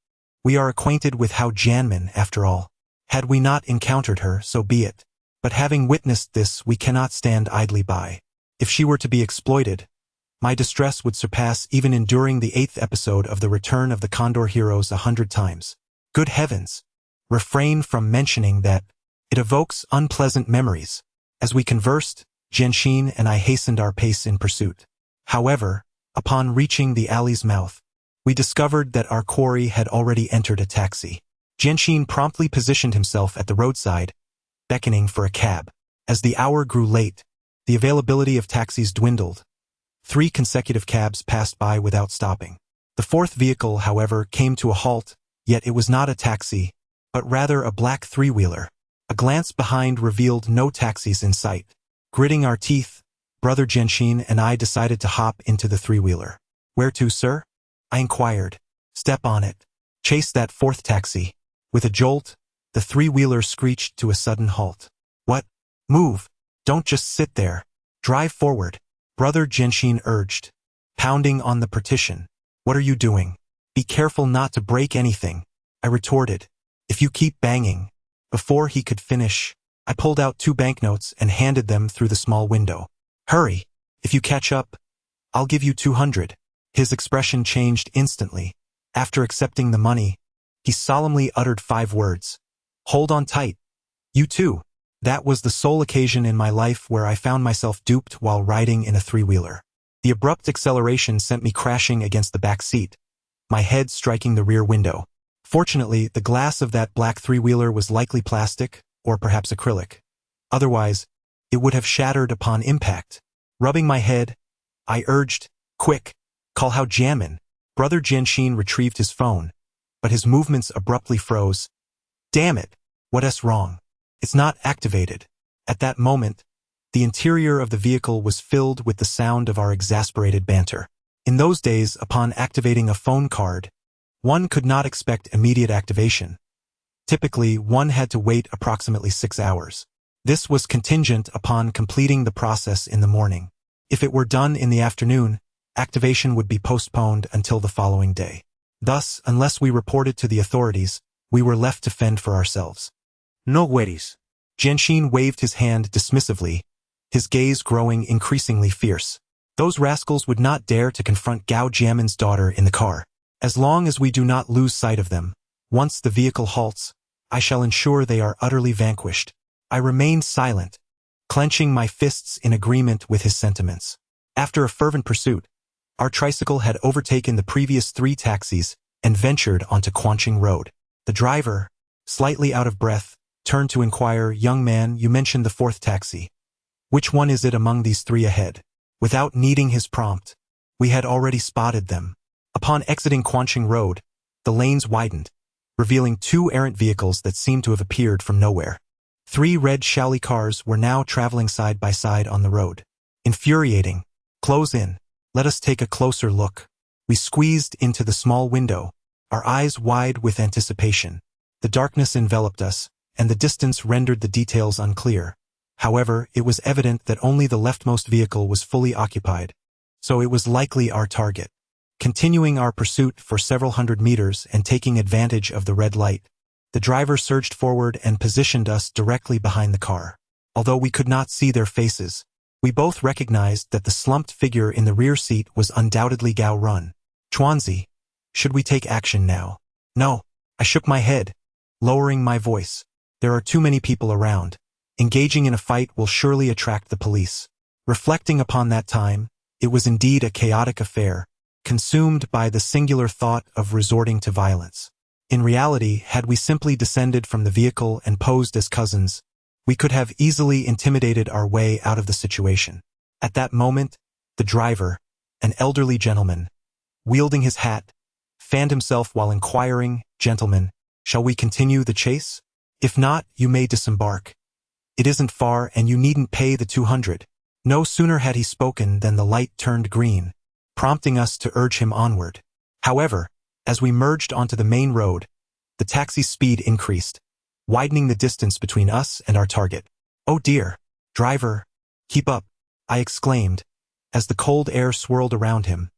We are acquainted with Hao Jianmin, after all. Had we not encountered her, so be it. But having witnessed this, we cannot stand idly by. If she were to be exploited, my distress would surpass even enduring the 8th episode of The Return of the Condor Heroes 100 times. Good heavens! Refrain from mentioning that. It evokes unpleasant memories. As we conversed, Jianxin and I hastened our pace in pursuit. However, upon reaching the alley's mouth, we discovered that our quarry had already entered a taxi. Jianxin promptly positioned himself at the roadside, beckoning for a cab. As the hour grew late, the availability of taxis dwindled. 3 consecutive cabs passed by without stopping. The 4th vehicle, however, came to a halt, yet it was not a taxi, but rather a black 3-wheeler. A glance behind revealed no taxis in sight. Gritting our teeth, Brother Jianxin and I decided to hop into the 3-wheeler. "Where to, sir?" I inquired. "Step on it. Chase that 4th taxi." With a jolt, the 3-wheeler screeched to a sudden halt. "What? Move. Don't just sit there. Drive forward," Brother Jianxin urged, pounding on the partition. "What are you doing? Be careful not to break anything," I retorted. "If you keep banging." Before he could finish, I pulled out 2 banknotes and handed them through the small window. "Hurry. If you catch up, I'll give you 200. His expression changed instantly. After accepting the money, he solemnly uttered 5 words. "Hold on tight. You too." That was the sole occasion in my life where I found myself duped while riding in a 3-wheeler. The abrupt acceleration sent me crashing against the back seat, my head striking the rear window. Fortunately, the glass of that black 3-wheeler was likely plastic, or perhaps acrylic. Otherwise, it would have shattered upon impact. Rubbing my head, I urged, "Quick, call Hao Jianmin." Brother Jianxin retrieved his phone, but his movements abruptly froze. "Damn it! What's wrong? It's not activated." At that moment, the interior of the vehicle was filled with the sound of our exasperated banter. In those days, upon activating a phone card, one could not expect immediate activation. Typically, one had to wait approximately 6 hours. This was contingent upon completing the process in the morning. If it were done in the afternoon, activation would be postponed until the following day. Thus, unless we reported to the authorities, we were left to fend for ourselves. No worries. Jianxin waved his hand dismissively, his gaze growing increasingly fierce. Those rascals would not dare to confront Gao Jiamin's daughter in the car. As long as we do not lose sight of them, once the vehicle halts, I shall ensure they are utterly vanquished. I remained silent, clenching my fists in agreement with his sentiments. After a fervent pursuit, our tricycle had overtaken the previous 3 taxis and ventured onto Quanqing Road. The driver, slightly out of breath, turned to inquire, "Young man, you mentioned the 4th taxi. Which one is it among these 3 ahead?" Without needing his prompt, we had already spotted them. Upon exiting Quanqing Road, the lanes widened, revealing 2 errant vehicles that seemed to have appeared from nowhere. 3 red Shaoli cars were now traveling side by side on the road. Infuriating. "Close in. Let us take a closer look." We squeezed into the small window, our eyes wide with anticipation. The darkness enveloped us, and the distance rendered the details unclear. However, it was evident that only the leftmost vehicle was fully occupied, so it was likely our target. Continuing our pursuit for several hundred meters and taking advantage of the red light, the driver surged forward and positioned us directly behind the car. Although we could not see their faces, we both recognized that the slumped figure in the rear seat was undoubtedly Gao Run. "Chuanzi, should we take action now?" "No." I shook my head, lowering my voice. "There are too many people around. Engaging in a fight will surely attract the police." Reflecting upon that time, it was indeed a chaotic affair, consumed by the singular thought of resorting to violence. In reality, had we simply descended from the vehicle and posed as cousins, we could have easily intimidated our way out of the situation. At that moment, the driver, an elderly gentleman, wielding his hat, fanned himself while inquiring, "Gentlemen, shall we continue the chase? If not, you may disembark. It isn't far and you needn't pay the 200. No sooner had he spoken than the light turned green, prompting us to urge him onward. However, as we merged onto the main road, the taxi's speed increased, widening the distance between us and our target. "Oh dear, driver, keep up," I exclaimed, as the cold air swirled around him,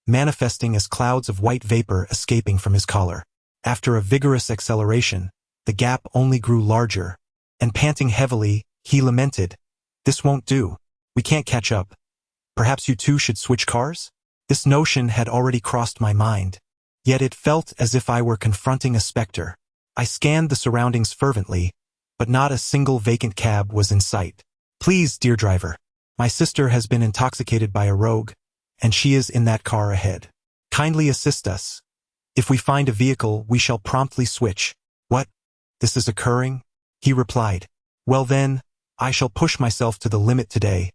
manifesting as clouds of white vapor escaping from his collar. After a vigorous acceleration, the gap only grew larger, and panting heavily, he lamented, "This won't do. We can't catch up." Perhaps you two should switch cars? This notion had already crossed my mind. Yet it felt as if I were confronting a specter. I scanned the surroundings fervently, but not a single vacant cab was in sight. Please, dear driver. My sister has been intoxicated by a rogue, and she is in that car ahead. Kindly assist us. If we find a vehicle, we shall promptly switch. What? This is occurring? He replied. Well then, I shall push myself to the limit today.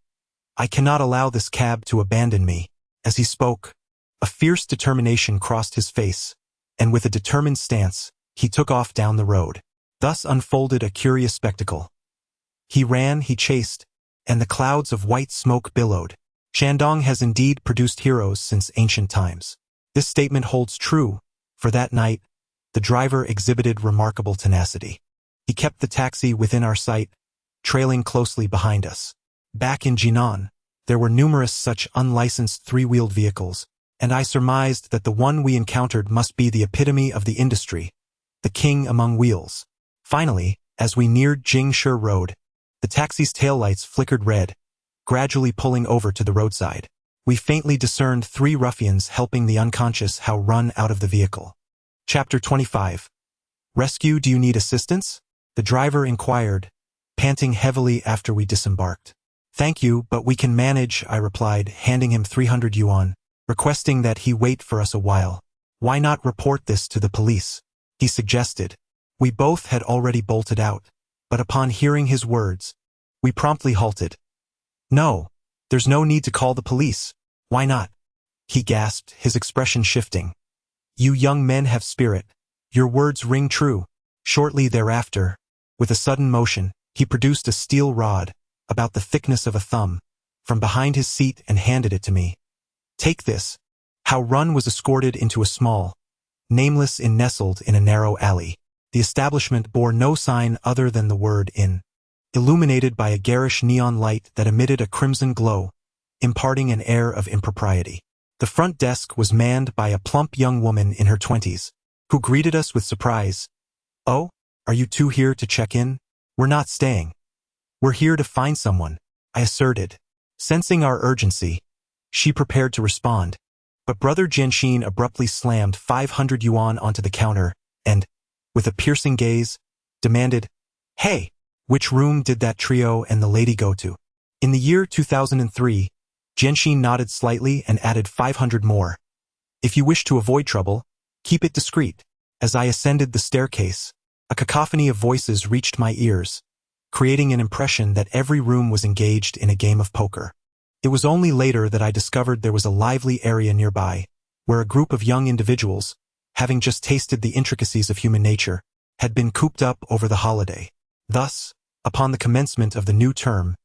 I cannot allow this cab to abandon me. As he spoke, a fierce determination crossed his face, and with a determined stance, he took off down the road. Thus unfolded a curious spectacle. He ran, he chased, and the clouds of white smoke billowed. Shandong has indeed produced heroes since ancient times. This statement holds true, for that night, the driver exhibited remarkable tenacity. He kept the taxi within our sight, trailing closely behind us. Back in Jinan, there were numerous such unlicensed three-wheeled vehicles, and I surmised that the one we encountered must be the epitome of the industry, the king among wheels. Finally, as we neared Jingshe Road, the taxi's taillights flickered red, gradually pulling over to the roadside. We faintly discerned three ruffians helping the unconscious Hao run out of the vehicle. Chapter 25. Rescue, do you need assistance? The driver inquired, panting heavily after we disembarked. Thank you, but we can manage, I replied, handing him 300 yuan, requesting that he wait for us a while. Why not report this to the police? He suggested. We both had already bolted out, but upon hearing his words, we promptly halted. No, there's no need to call the police. Why not? He gasped, his expression shifting. You young men have spirit. Your words ring true. Shortly thereafter, with a sudden motion, he produced a steel rod, about the thickness of a thumb, from behind his seat and handed it to me. Take this. Hao Run was escorted into a small, nameless inn nestled in a narrow alley. The establishment bore no sign other than the word inn, illuminated by a garish neon light that emitted a crimson glow, imparting an air of impropriety. The front desk was manned by a plump young woman in her 20s, who greeted us with surprise. Oh, are you two here to check in? We're not staying. We're here to find someone, I asserted. Sensing our urgency, she prepared to respond, but Brother Jianxin abruptly slammed 500 yuan onto the counter and, with a piercing gaze, demanded, Hey, which room did that trio and the lady go to? In the year 2003, Jianxin nodded slightly and added 500 more. If you wish to avoid trouble, keep it discreet. As I ascended the staircase, a cacophony of voices reached my ears, creating an impression that every room was engaged in a game of poker. It was only later that I discovered there was a lively area nearby, where a group of young individuals, having just tasted the intricacies of human nature, had been cooped up over the holiday. Thus, upon the commencement of the new term,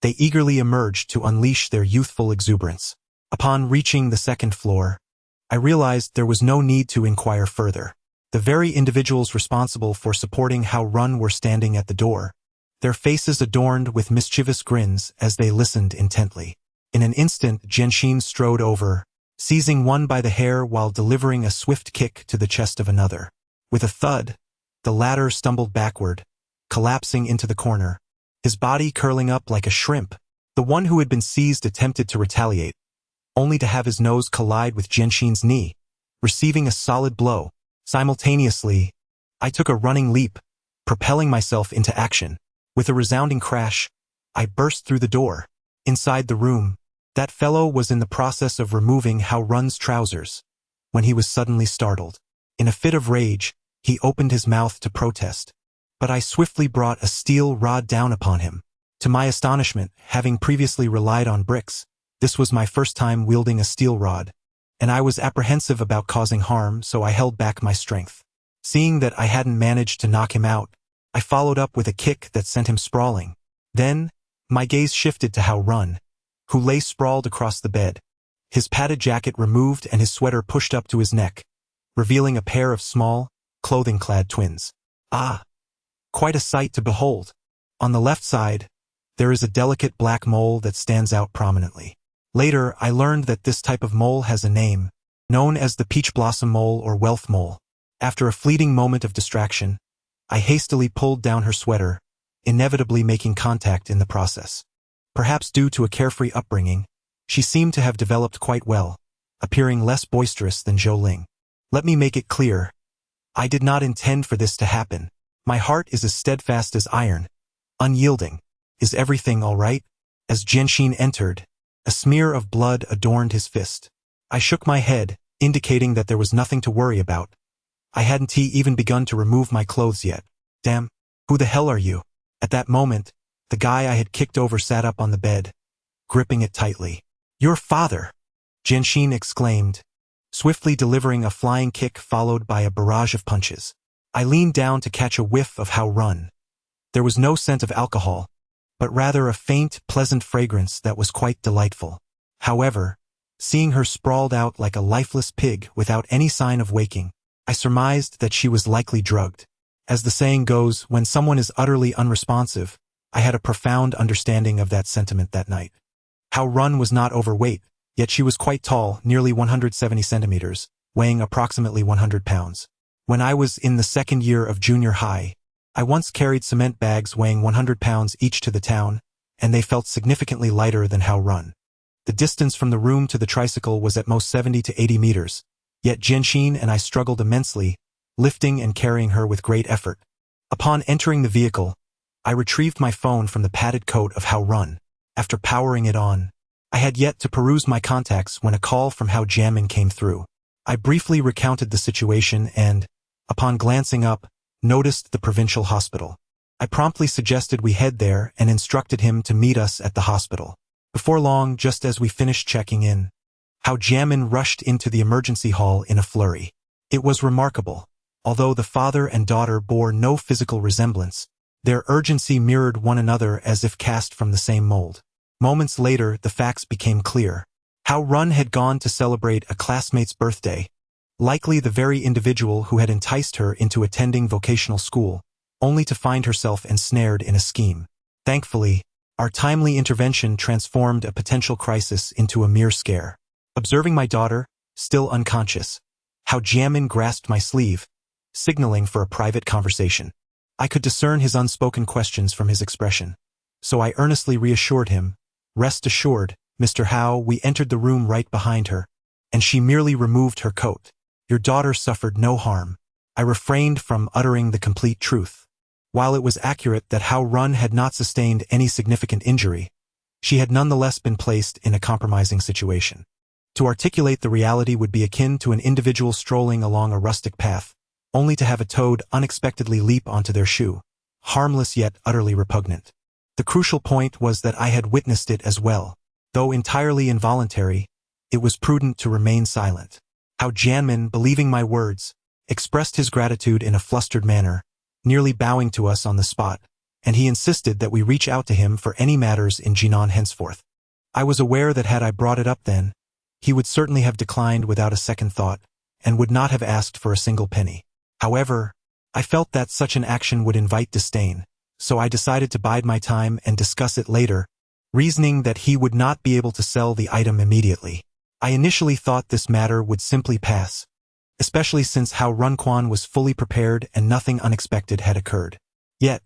they eagerly emerged to unleash their youthful exuberance. Upon reaching the second floor, I realized there was no need to inquire further. The very individuals responsible for supporting Hao Run were standing at the door, their faces adorned with mischievous grins as they listened intently. In an instant, Jianxin strode over, seizing one by the hair while delivering a swift kick to the chest of another. With a thud, the latter stumbled backward, collapsing into the corner, his body curling up like a shrimp. The one who had been seized attempted to retaliate, only to have his nose collide with Jianxin's knee, receiving a solid blow. Simultaneously, I took a running leap, propelling myself into action. With a resounding crash, I burst through the door. Inside the room, that fellow was in the process of removing Hao Run's trousers, when he was suddenly startled. In a fit of rage, he opened his mouth to protest, but I swiftly brought a steel rod down upon him. To my astonishment, having previously relied on bricks, this was my first time wielding a steel rod, and I was apprehensive about causing harm, so I held back my strength. Seeing that I hadn't managed to knock him out, I followed up with a kick that sent him sprawling. Then, my gaze shifted to Hao Run, who lay sprawled across the bed, his padded jacket removed and his sweater pushed up to his neck, revealing a pair of small, clothing-clad twins. Ah! Quite a sight to behold. On the left side, there is a delicate black mole that stands out prominently. Later, I learned that this type of mole has a name, known as the peach blossom mole or wealth mole. After a fleeting moment of distraction, I hastily pulled down her sweater, inevitably making contact in the process. Perhaps due to a carefree upbringing, She seemed to have developed quite well, appearing less boisterous than Zhou Ling. Let me make it clear. I did not intend for this to happen. My heart is as steadfast as iron, unyielding. Is everything all right? As Jianxin entered, a smear of blood adorned his fist. I shook my head, indicating that there was nothing to worry about. I hadn't even begun to remove my clothes yet. Damn, who the hell are you? At that moment, the guy I had kicked over sat up on the bed, gripping it tightly. Your father! Jianxin exclaimed, swiftly delivering a flying kick followed by a barrage of punches. I leaned down to catch a whiff of Hao Run. There was no scent of alcohol, but rather a faint, pleasant fragrance that was quite delightful. However, seeing her sprawled out like a lifeless pig without any sign of waking, I surmised that she was likely drugged. As the saying goes, when someone is utterly unresponsive, I had a profound understanding of that sentiment that night. Hao Run was not overweight, yet she was quite tall, nearly 170 centimeters, weighing approximately 100 pounds. When I was in the second year of junior high, I once carried cement bags weighing 100 pounds each to the town, and they felt significantly lighter than Hao Run. The distance from the room to the tricycle was at most 70 to 80 meters, yet Jianxin and I struggled immensely, lifting and carrying her with great effort. Upon entering the vehicle, I retrieved my phone from the padded coat of Hao Run. After powering it on, I had yet to peruse my contacts when a call from Hao Jianmin came through. I briefly recounted the situation and, upon glancing up, noticed the provincial hospital. I promptly suggested we head there and instructed him to meet us at the hospital. Before long, just as we finished checking in, Hao Jianmin rushed into the emergency hall in a flurry. It was remarkable. Although the father and daughter bore no physical resemblance, their urgency mirrored one another as if cast from the same mold. Moments later, the facts became clear. Hao Run had gone to celebrate a classmate's birthday, likely the very individual who had enticed her into attending vocational school, only to find herself ensnared in a scheme. Thankfully, our timely intervention transformed a potential crisis into a mere scare. Observing my daughter, still unconscious, Hao Jianmin grasped my sleeve, signaling for a private conversation. I could discern his unspoken questions from his expression, so I earnestly reassured him, "Rest assured, Mr. Hao, we entered the room right behind her, and she merely removed her coat. Your daughter suffered no harm." I refrained from uttering the complete truth. While it was accurate that Hao Run had not sustained any significant injury, she had nonetheless been placed in a compromising situation. To articulate the reality would be akin to an individual strolling along a rustic path, only to have a toad unexpectedly leap onto their shoe, harmless yet utterly repugnant. The crucial point was that I had witnessed it as well. Though entirely involuntary, it was prudent to remain silent. Hao Jianmin, believing my words, expressed his gratitude in a flustered manner, nearly bowing to us on the spot, and he insisted that we reach out to him for any matters in Jinan henceforth. I was aware that had I brought it up then, he would certainly have declined without a second thought, and would not have asked for a single penny. However, I felt that such an action would invite disdain, so I decided to bide my time and discuss it later, reasoning that he would not be able to sell the item immediately. I initially thought this matter would simply pass, especially since Hao Runquan was fully prepared and nothing unexpected had occurred. Yet,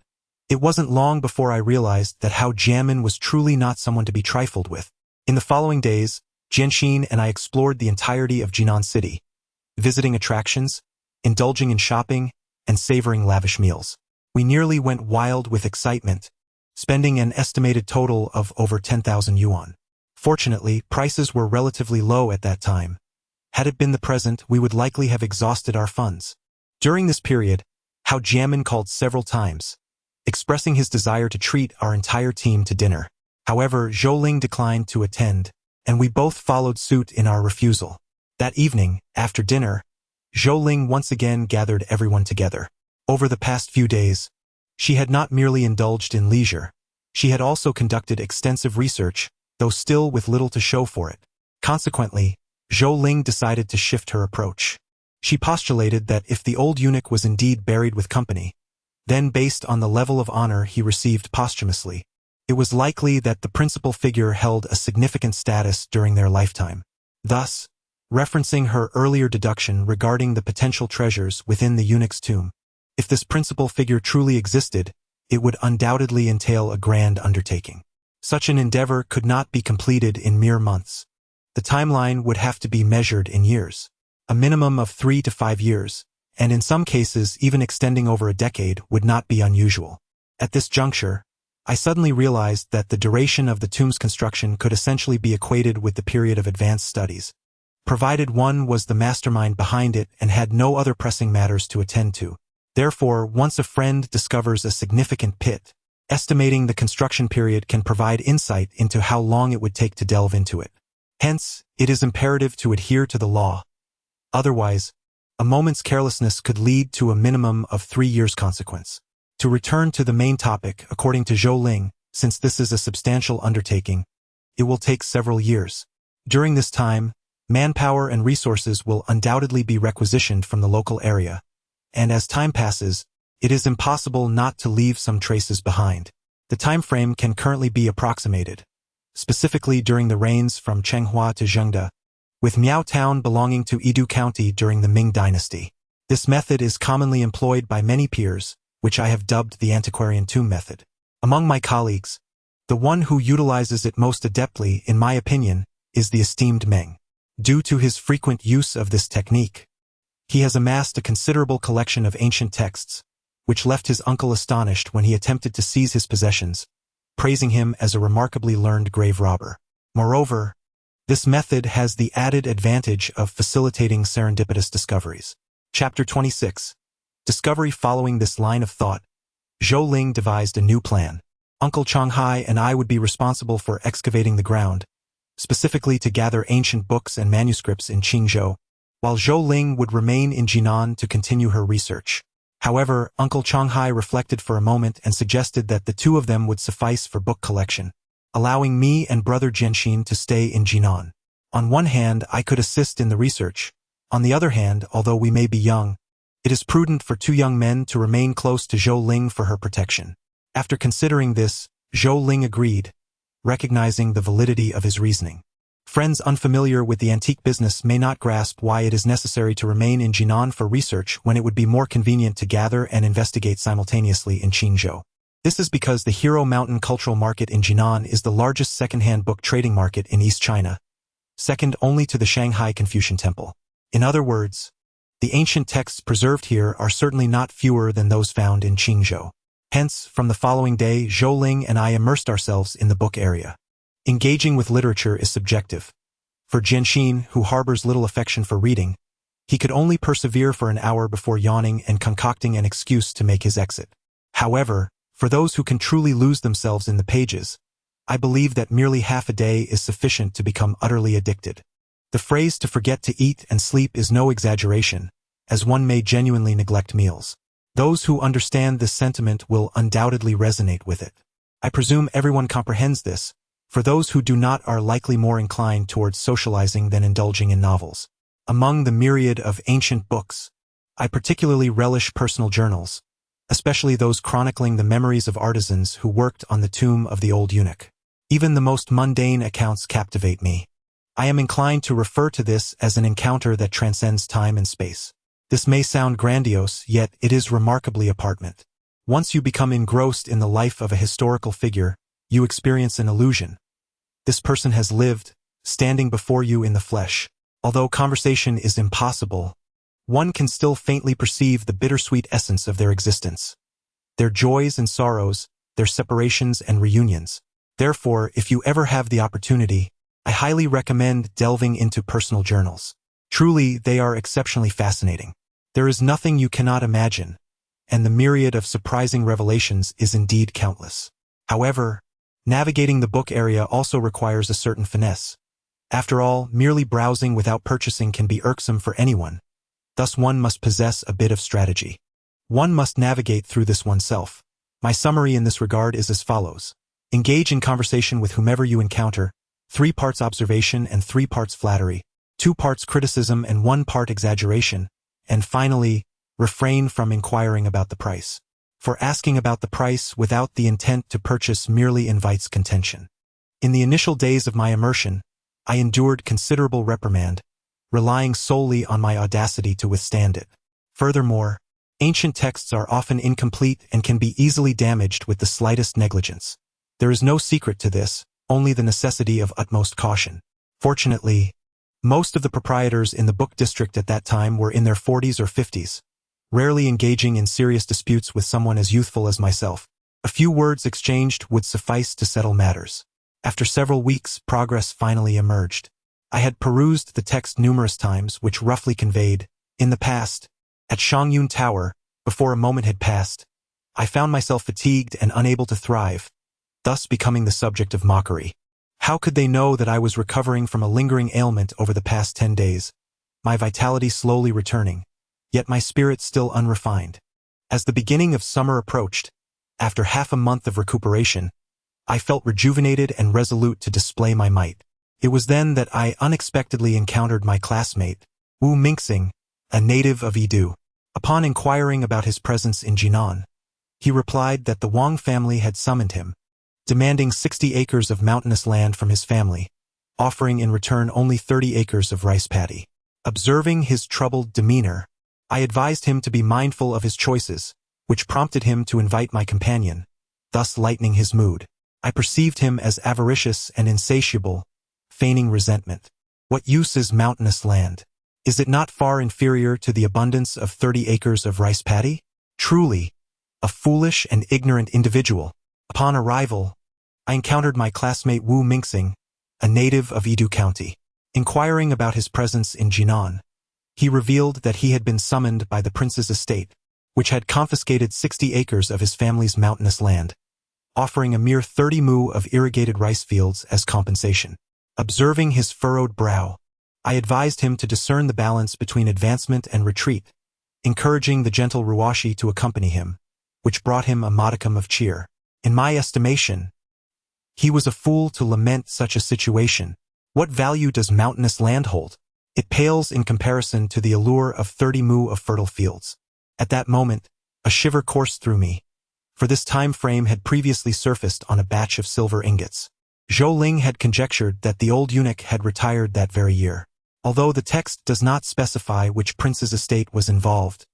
it wasn't long before I realized that Hao Jianmin was truly not someone to be trifled with. In the following days, Jianxin and I explored the entirety of Jinan City, visiting attractions, indulging in shopping, and savoring lavish meals. We nearly went wild with excitement, spending an estimated total of over 10,000 yuan. Fortunately, prices were relatively low at that time. Had it been the present, we would likely have exhausted our funds. During this period, Hao Jianmin called several times, expressing his desire to treat our entire team to dinner. However, Zhou Ling declined to attend, and we both followed suit in our refusal. That evening, after dinner, Zhou Ling once again gathered everyone together. Over the past few days, she had not merely indulged in leisure, she had also conducted extensive research, though still with little to show for it. Consequently, Zhou Ling decided to shift her approach. She postulated that if the old eunuch was indeed buried with company, then based on the level of honor he received posthumously, it was likely that the principal figure held a significant status during their lifetime. Thus, referencing her earlier deduction regarding the potential treasures within the eunuch's tomb, if this principal figure truly existed, it would undoubtedly entail a grand undertaking. Such an endeavor could not be completed in mere months. The timeline would have to be measured in years. A minimum of 3 to 5 years, and in some cases even extending over a decade, would not be unusual. At this juncture, I suddenly realized that the duration of the tomb's construction could essentially be equated with the period of advanced studies, provided one was the mastermind behind it and had no other pressing matters to attend to. Therefore, once a friend discovers a significant pit, estimating the construction period can provide insight into how long it would take to delve into it. Hence, it is imperative to adhere to the law. Otherwise, a moment's carelessness could lead to a minimum of 3 years' consequence. To return to the main topic, according to Zhou Ling, since this is a substantial undertaking, it will take several years. During this time, manpower and resources will undoubtedly be requisitioned from the local area, and as time passes, it is impossible not to leave some traces behind. The time frame can currently be approximated, specifically during the reigns from Chenghua to Zhengde, with Miao Town belonging to Yidu County during the Ming Dynasty. This method is commonly employed by many peers, which I have dubbed the antiquarian tomb method. Among my colleagues, the one who utilizes it most adeptly, in my opinion, is the esteemed Meng. Due to his frequent use of this technique, he has amassed a considerable collection of ancient texts, which left his uncle astonished when he attempted to seize his possessions, praising him as a remarkably learned grave robber. Moreover, this method has the added advantage of facilitating serendipitous discoveries. Chapter 26. Discovery. Following this line of thought, Zhou Ling devised a new plan. Uncle Changhai and I would be responsible for excavating the ground, specifically to gather ancient books and manuscripts in Qingzhou, while Zhou Ling would remain in Jinan to continue her research. However, Uncle Changhai reflected for a moment and suggested that the two of them would suffice for book collection, allowing me and brother Jianxin to stay in Jinan. On one hand, I could assist in the research. On the other hand, although we may be young, it is prudent for 2 young men to remain close to Zhou Ling for her protection. After considering this, Zhou Ling agreed, recognizing the validity of his reasoning. Friends unfamiliar with the antique business may not grasp why it is necessary to remain in Jinan for research when it would be more convenient to gather and investigate simultaneously in Qingzhou. This is because the Hero Mountain Cultural Market in Jinan is the largest second-hand book trading market in East China, second only to the Shanghai Confucian Temple. In other words, the ancient texts preserved here are certainly not fewer than those found in Qingzhou. Hence, from the following day, Zhou Ling and I immersed ourselves in the book area. Engaging with literature is subjective. For Jianxin, who harbors little affection for reading, he could only persevere for an hour before yawning and concocting an excuse to make his exit. However, for those who can truly lose themselves in the pages, I believe that merely half a day is sufficient to become utterly addicted. The phrase to forget to eat and sleep is no exaggeration, as one may genuinely neglect meals. Those who understand this sentiment will undoubtedly resonate with it. I presume everyone comprehends this, for those who do not are likely more inclined towards socializing than indulging in novels. Among the myriad of ancient books, I particularly relish personal journals, especially those chronicling the memories of artisans who worked on the tomb of the old eunuch. Even the most mundane accounts captivate me. I am inclined to refer to this as an encounter that transcends time and space. This may sound grandiose, yet it is remarkably apparent. Once you become engrossed in the life of a historical figure, you experience an illusion. This person has lived, standing before you in the flesh. Although conversation is impossible, one can still faintly perceive the bittersweet essence of their existence, their joys and sorrows, their separations and reunions. Therefore, if you ever have the opportunity, I highly recommend delving into personal journals. Truly, they are exceptionally fascinating. There is nothing you cannot imagine, and the myriad of surprising revelations is indeed countless. However, navigating the book area also requires a certain finesse. After all, merely browsing without purchasing can be irksome for anyone. Thus one must possess a bit of strategy. One must navigate through this oneself. My summary in this regard is as follows. Engage in conversation with whomever you encounter, 3 parts observation and 3 parts flattery, 2 parts criticism and 1 part exaggeration, and finally, refrain from inquiring about the price. For asking about the price without the intent to purchase merely invites contention. In the initial days of my immersion, I endured considerable reprimand, relying solely on my audacity to withstand it. Furthermore, ancient texts are often incomplete and can be easily damaged with the slightest negligence. There is no secret to this, only the necessity of utmost caution. Fortunately, most of the proprietors in the book district at that time were in their 40s or 50s, rarely engaging in serious disputes with someone as youthful as myself. A few words exchanged would suffice to settle matters. After several weeks, progress finally emerged. I had perused the text numerous times, which roughly conveyed, in the past, at Shangyun Tower, before a moment had passed, I found myself fatigued and unable to thrive, thus becoming the subject of mockery. How could they know that I was recovering from a lingering ailment over the past 10 days, my vitality slowly returning, yet my spirit still unrefined? As the beginning of summer approached, after half a month of recuperation, I felt rejuvenated and resolute to display my might. It was then that I unexpectedly encountered my classmate, Wu Mingxing, a native of Yidu. Upon inquiring about his presence in Jinan, he replied that the Wang family had summoned him, demanding 60 acres of mountainous land from his family, offering in return only 30 acres of rice paddy. Observing his troubled demeanor, I advised him to be mindful of his choices, which prompted him to invite my companion, thus lightening his mood. I perceived him as avaricious and insatiable, feigning resentment. What use is mountainous land? Is it not far inferior to the abundance of 30 acres of rice paddy? Truly, a foolish and ignorant individual. Upon arrival, I encountered my classmate Wu Mingxing, a native of Yidu County. Inquiring about his presence in Jinan, he revealed that he had been summoned by the prince's estate, which had confiscated 60 acres of his family's mountainous land, offering a mere 30 mu of irrigated rice fields as compensation. Observing his furrowed brow, I advised him to discern the balance between advancement and retreat, encouraging the gentle Ruashi to accompany him, which brought him a modicum of cheer. In my estimation, he was a fool to lament such a situation. What value does mountainous land hold? It pales in comparison to the allure of 30 mu of fertile fields. At that moment, a shiver coursed through me, for this time frame had previously surfaced on a batch of silver ingots. Zhou Ling had conjectured that the old eunuch had retired that very year. Although the text does not specify which prince's estate was involved,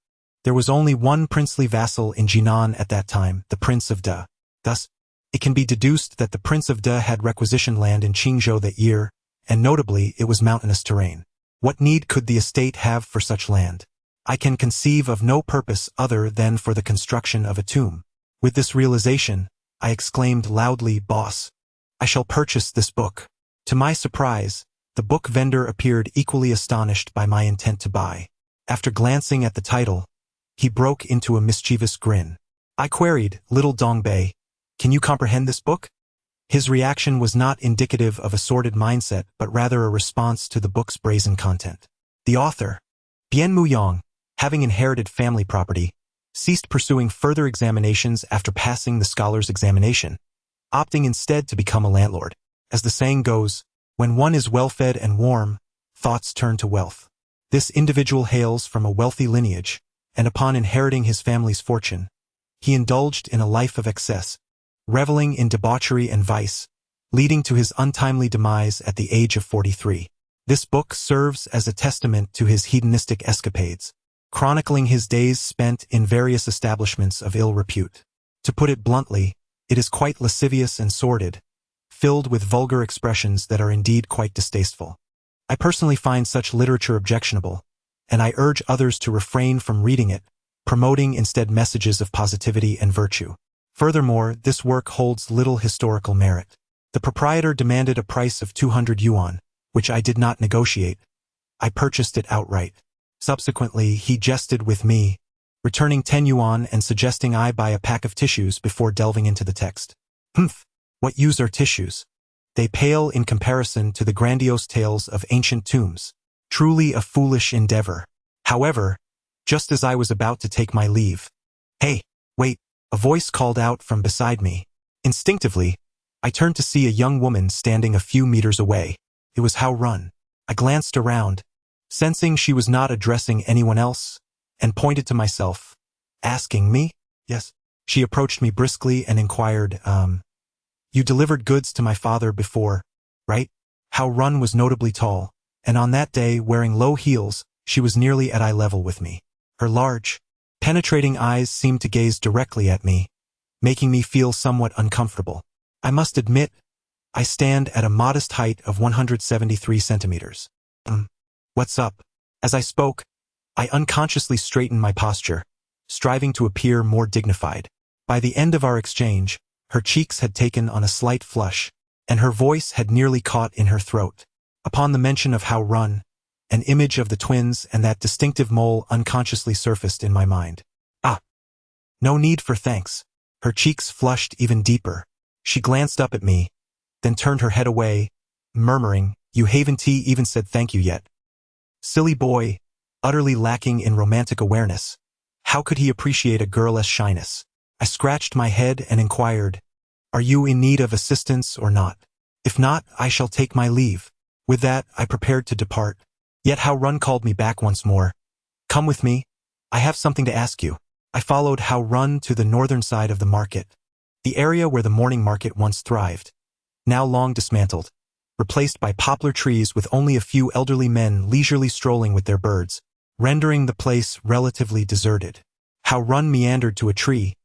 there was only one princely vassal in Jinan at that time, the Prince of De. Thus, it can be deduced that the Prince of De had requisitioned land in Qingzhou that year, and notably it was mountainous terrain. What need could the estate have for such land? I can conceive of no purpose other than for the construction of a tomb. With this realization, I exclaimed loudly, "Boss, I shall purchase this book." To my surprise, the book vendor appeared equally astonished by my intent to buy. After glancing at the title, he broke into a mischievous grin. I queried, "Little Dongbei, can you comprehend this book?" His reaction was not indicative of a sordid mindset, but rather a response to the book's brazen content. The author, Bian Muyang, having inherited family property, ceased pursuing further examinations after passing the scholar's examination, opting instead to become a landlord. As the saying goes, when one is well-fed and warm, thoughts turn to wealth. This individual hails from a wealthy lineage, and upon inheriting his family's fortune, he indulged in a life of excess, reveling in debauchery and vice, leading to his untimely demise at the age of 43. This book serves as a testament to his hedonistic escapades, chronicling his days spent in various establishments of ill repute. To put it bluntly, it is quite lascivious and sordid, filled with vulgar expressions that are indeed quite distasteful. I personally find such literature objectionable, and I urge others to refrain from reading it, promoting instead messages of positivity and virtue. Furthermore, this work holds little historical merit. The proprietor demanded a price of 200 yuan, which I did not negotiate. I purchased it outright. Subsequently, he jested with me, returning 10 yuan and suggesting I buy a pack of tissues before delving into the text. Humph, what use are tissues? They pale in comparison to the grandiose tales of ancient tombs. Truly a foolish endeavor. However, just as I was about to take my leave, "Hey, wait," a voice called out from beside me. Instinctively, I turned to see a young woman standing a few meters away. It was Hao Run. I glanced around, sensing she was not addressing anyone else, and pointed to myself, asking me? Yes. She approached me briskly and inquired, "You delivered goods to my father before, right?" Hao Run was notably tall, and on that day, wearing low heels, she was nearly at eye level with me. Her large, penetrating eyes seemed to gaze directly at me, making me feel somewhat uncomfortable. I must admit, I stand at a modest height of 173 centimeters. What's up? As I spoke, I unconsciously straightened my posture, striving to appear more dignified. By the end of our exchange, her cheeks had taken on a slight flush, and her voice had nearly caught in her throat. Upon the mention of Hao Run, an image of the twins and that distinctive mole unconsciously surfaced in my mind. No need for thanks. Her cheeks flushed even deeper. She glanced up at me, then turned her head away, murmuring, "You haven't even said thank you yet." Silly boy, utterly lacking in romantic awareness. How could he appreciate a girl's shyness? I scratched my head and inquired, "Are you in need of assistance or not? If not, I shall take my leave." With that, I prepared to depart. Yet Hao Run called me back once more. "Come with me. I have something to ask you." I followed Hao Run to the northern side of the market, the area where the morning market once thrived, now long dismantled, replaced by poplar trees with only a few elderly men leisurely strolling with their birds, rendering the place relatively deserted. Hao Run meandered to a tree,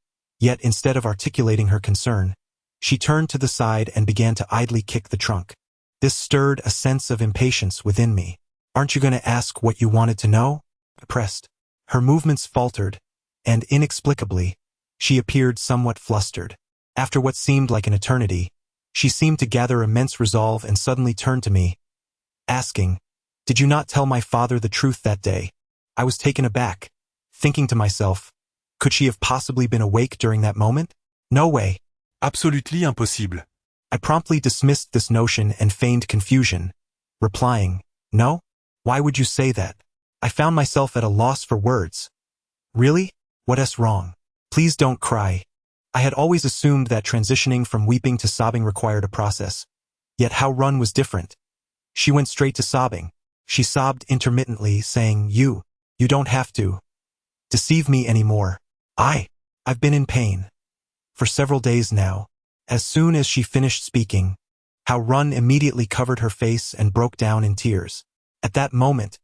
yet instead of articulating her concern, she turned to the side and began to idly kick the trunk. This stirred a sense of impatience within me. "Aren't you going to ask what you wanted to know?" I pressed. Her movements faltered, and inexplicably, she appeared somewhat flustered. After what seemed like an eternity, she seemed to gather immense resolve and suddenly turned to me, asking, "Did you not tell my father the truth that day?" I was taken aback, thinking to myself, could she have possibly been awake during that moment? No way. Absolutely impossible. I promptly dismissed this notion and feigned confusion, replying, "No? Why would you say that?" I found myself at a loss for words. "Really? What's wrong? Please don't cry." I had always assumed that transitioning from weeping to sobbing required a process. Yet Hao Run was different. She went straight to sobbing. She sobbed intermittently, saying, You don't have to deceive me anymore. I've been in pain for several days now." As soon as she finished speaking, Hao Run immediately covered her face and broke down in tears. At that moment,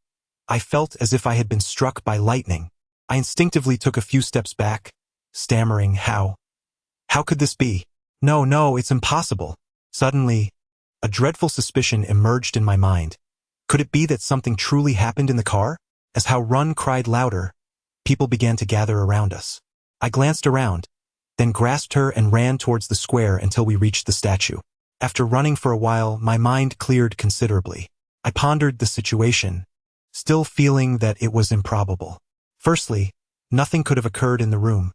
I felt as if I had been struck by lightning. I instinctively took a few steps back, stammering, How could this be? No, it's impossible." Suddenly, a dreadful suspicion emerged in my mind. Could it be that something truly happened in the car? As Hao Run cried louder, people began to gather around us. I glanced around, then grasped her and ran towards the square until we reached the statue. After running for a while, my mind cleared considerably. I pondered the situation, still feeling that it was improbable. Firstly, nothing could have occurred in the room.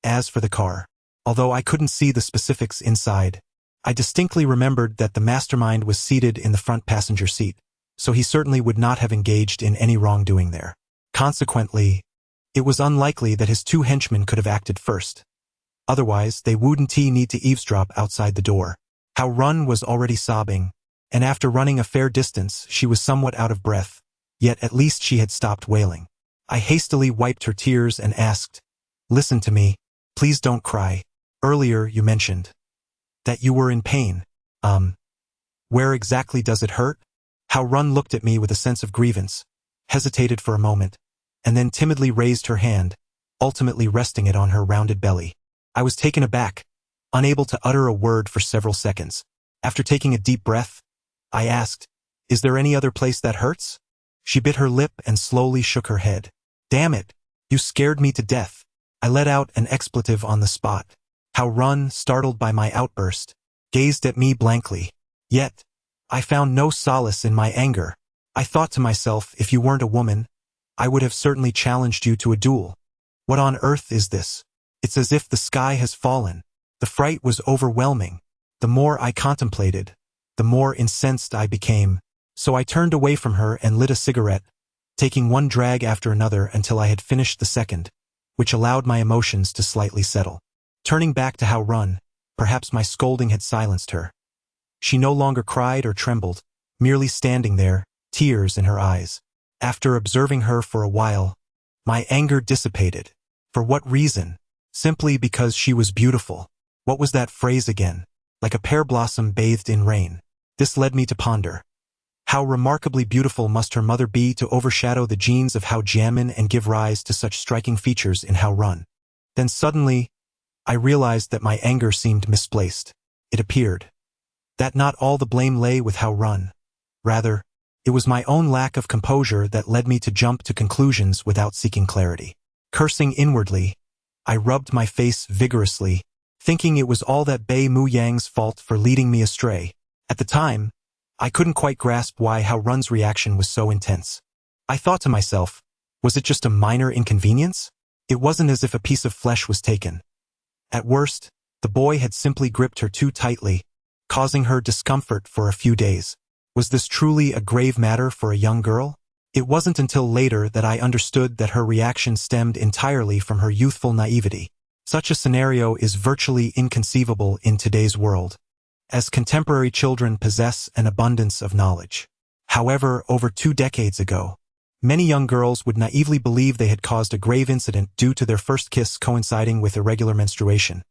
As for the car, although I couldn't see the specifics inside, I distinctly remembered that the mastermind was seated in the front passenger seat, so he certainly would not have engaged in any wrongdoing there. Consequently, it was unlikely that his two henchmen could have acted first. Otherwise, they wouldn't need to eavesdrop outside the door. Hao Run was already sobbing, and after running a fair distance, she was somewhat out of breath, yet at least she had stopped wailing. I hastily wiped her tears and asked, "Listen to me. Please don't cry. Earlier you mentioned that you were in pain. Where exactly does it hurt?" Hao Run looked at me with a sense of grievance, hesitated for a moment, and then timidly raised her hand, ultimately resting it on her rounded belly. I was taken aback, unable to utter a word for several seconds. After taking a deep breath, I asked, "Is there any other place that hurts?" She bit her lip and slowly shook her head. "Damn it, you scared me to death." I let out an expletive on the spot. Hao Run, startled by my outburst, gazed at me blankly. Yet, I found no solace in my anger. I thought to myself, if you weren't a woman, I would have certainly challenged you to a duel. What on earth is this? It's as if the sky has fallen. The fright was overwhelming. The more I contemplated, the more incensed I became. So I turned away from her and lit a cigarette, taking one drag after another until I had finished the second, which allowed my emotions to slightly settle. Turning back to Hao Run, perhaps my scolding had silenced her. She no longer cried or trembled, merely standing there, tears in her eyes. After observing her for a while, my anger dissipated. For what reason? Simply because she was beautiful. What was that phrase again? Like a pear blossom bathed in rain. This led me to ponder. How remarkably beautiful must her mother be to overshadow the genes of Hao Jianmin and give rise to such striking features in Hao Run. Then suddenly, I realized that my anger seemed misplaced. it appeared that not all the blame lay with Hao Run. Rather, it was my own lack of composure that led me to jump to conclusions without seeking clarity. Cursing inwardly, I rubbed my face vigorously, thinking it was all that Bei Mu Yang's fault for leading me astray. At the time, I couldn't quite grasp why Hao Run's reaction was so intense. I thought to myself, was it just a minor inconvenience? It wasn't as if a piece of flesh was taken. At worst, the boy had simply gripped her too tightly, causing her discomfort for a few days. Was this truly a grave matter for a young girl? It wasn't until later that I understood that her reaction stemmed entirely from her youthful naivety. Such a scenario is virtually inconceivable in today's world, as contemporary children possess an abundance of knowledge. However, over 2 decades ago, many young girls would naively believe they had caused a grave incident due to their first kiss coinciding with irregular menstruation,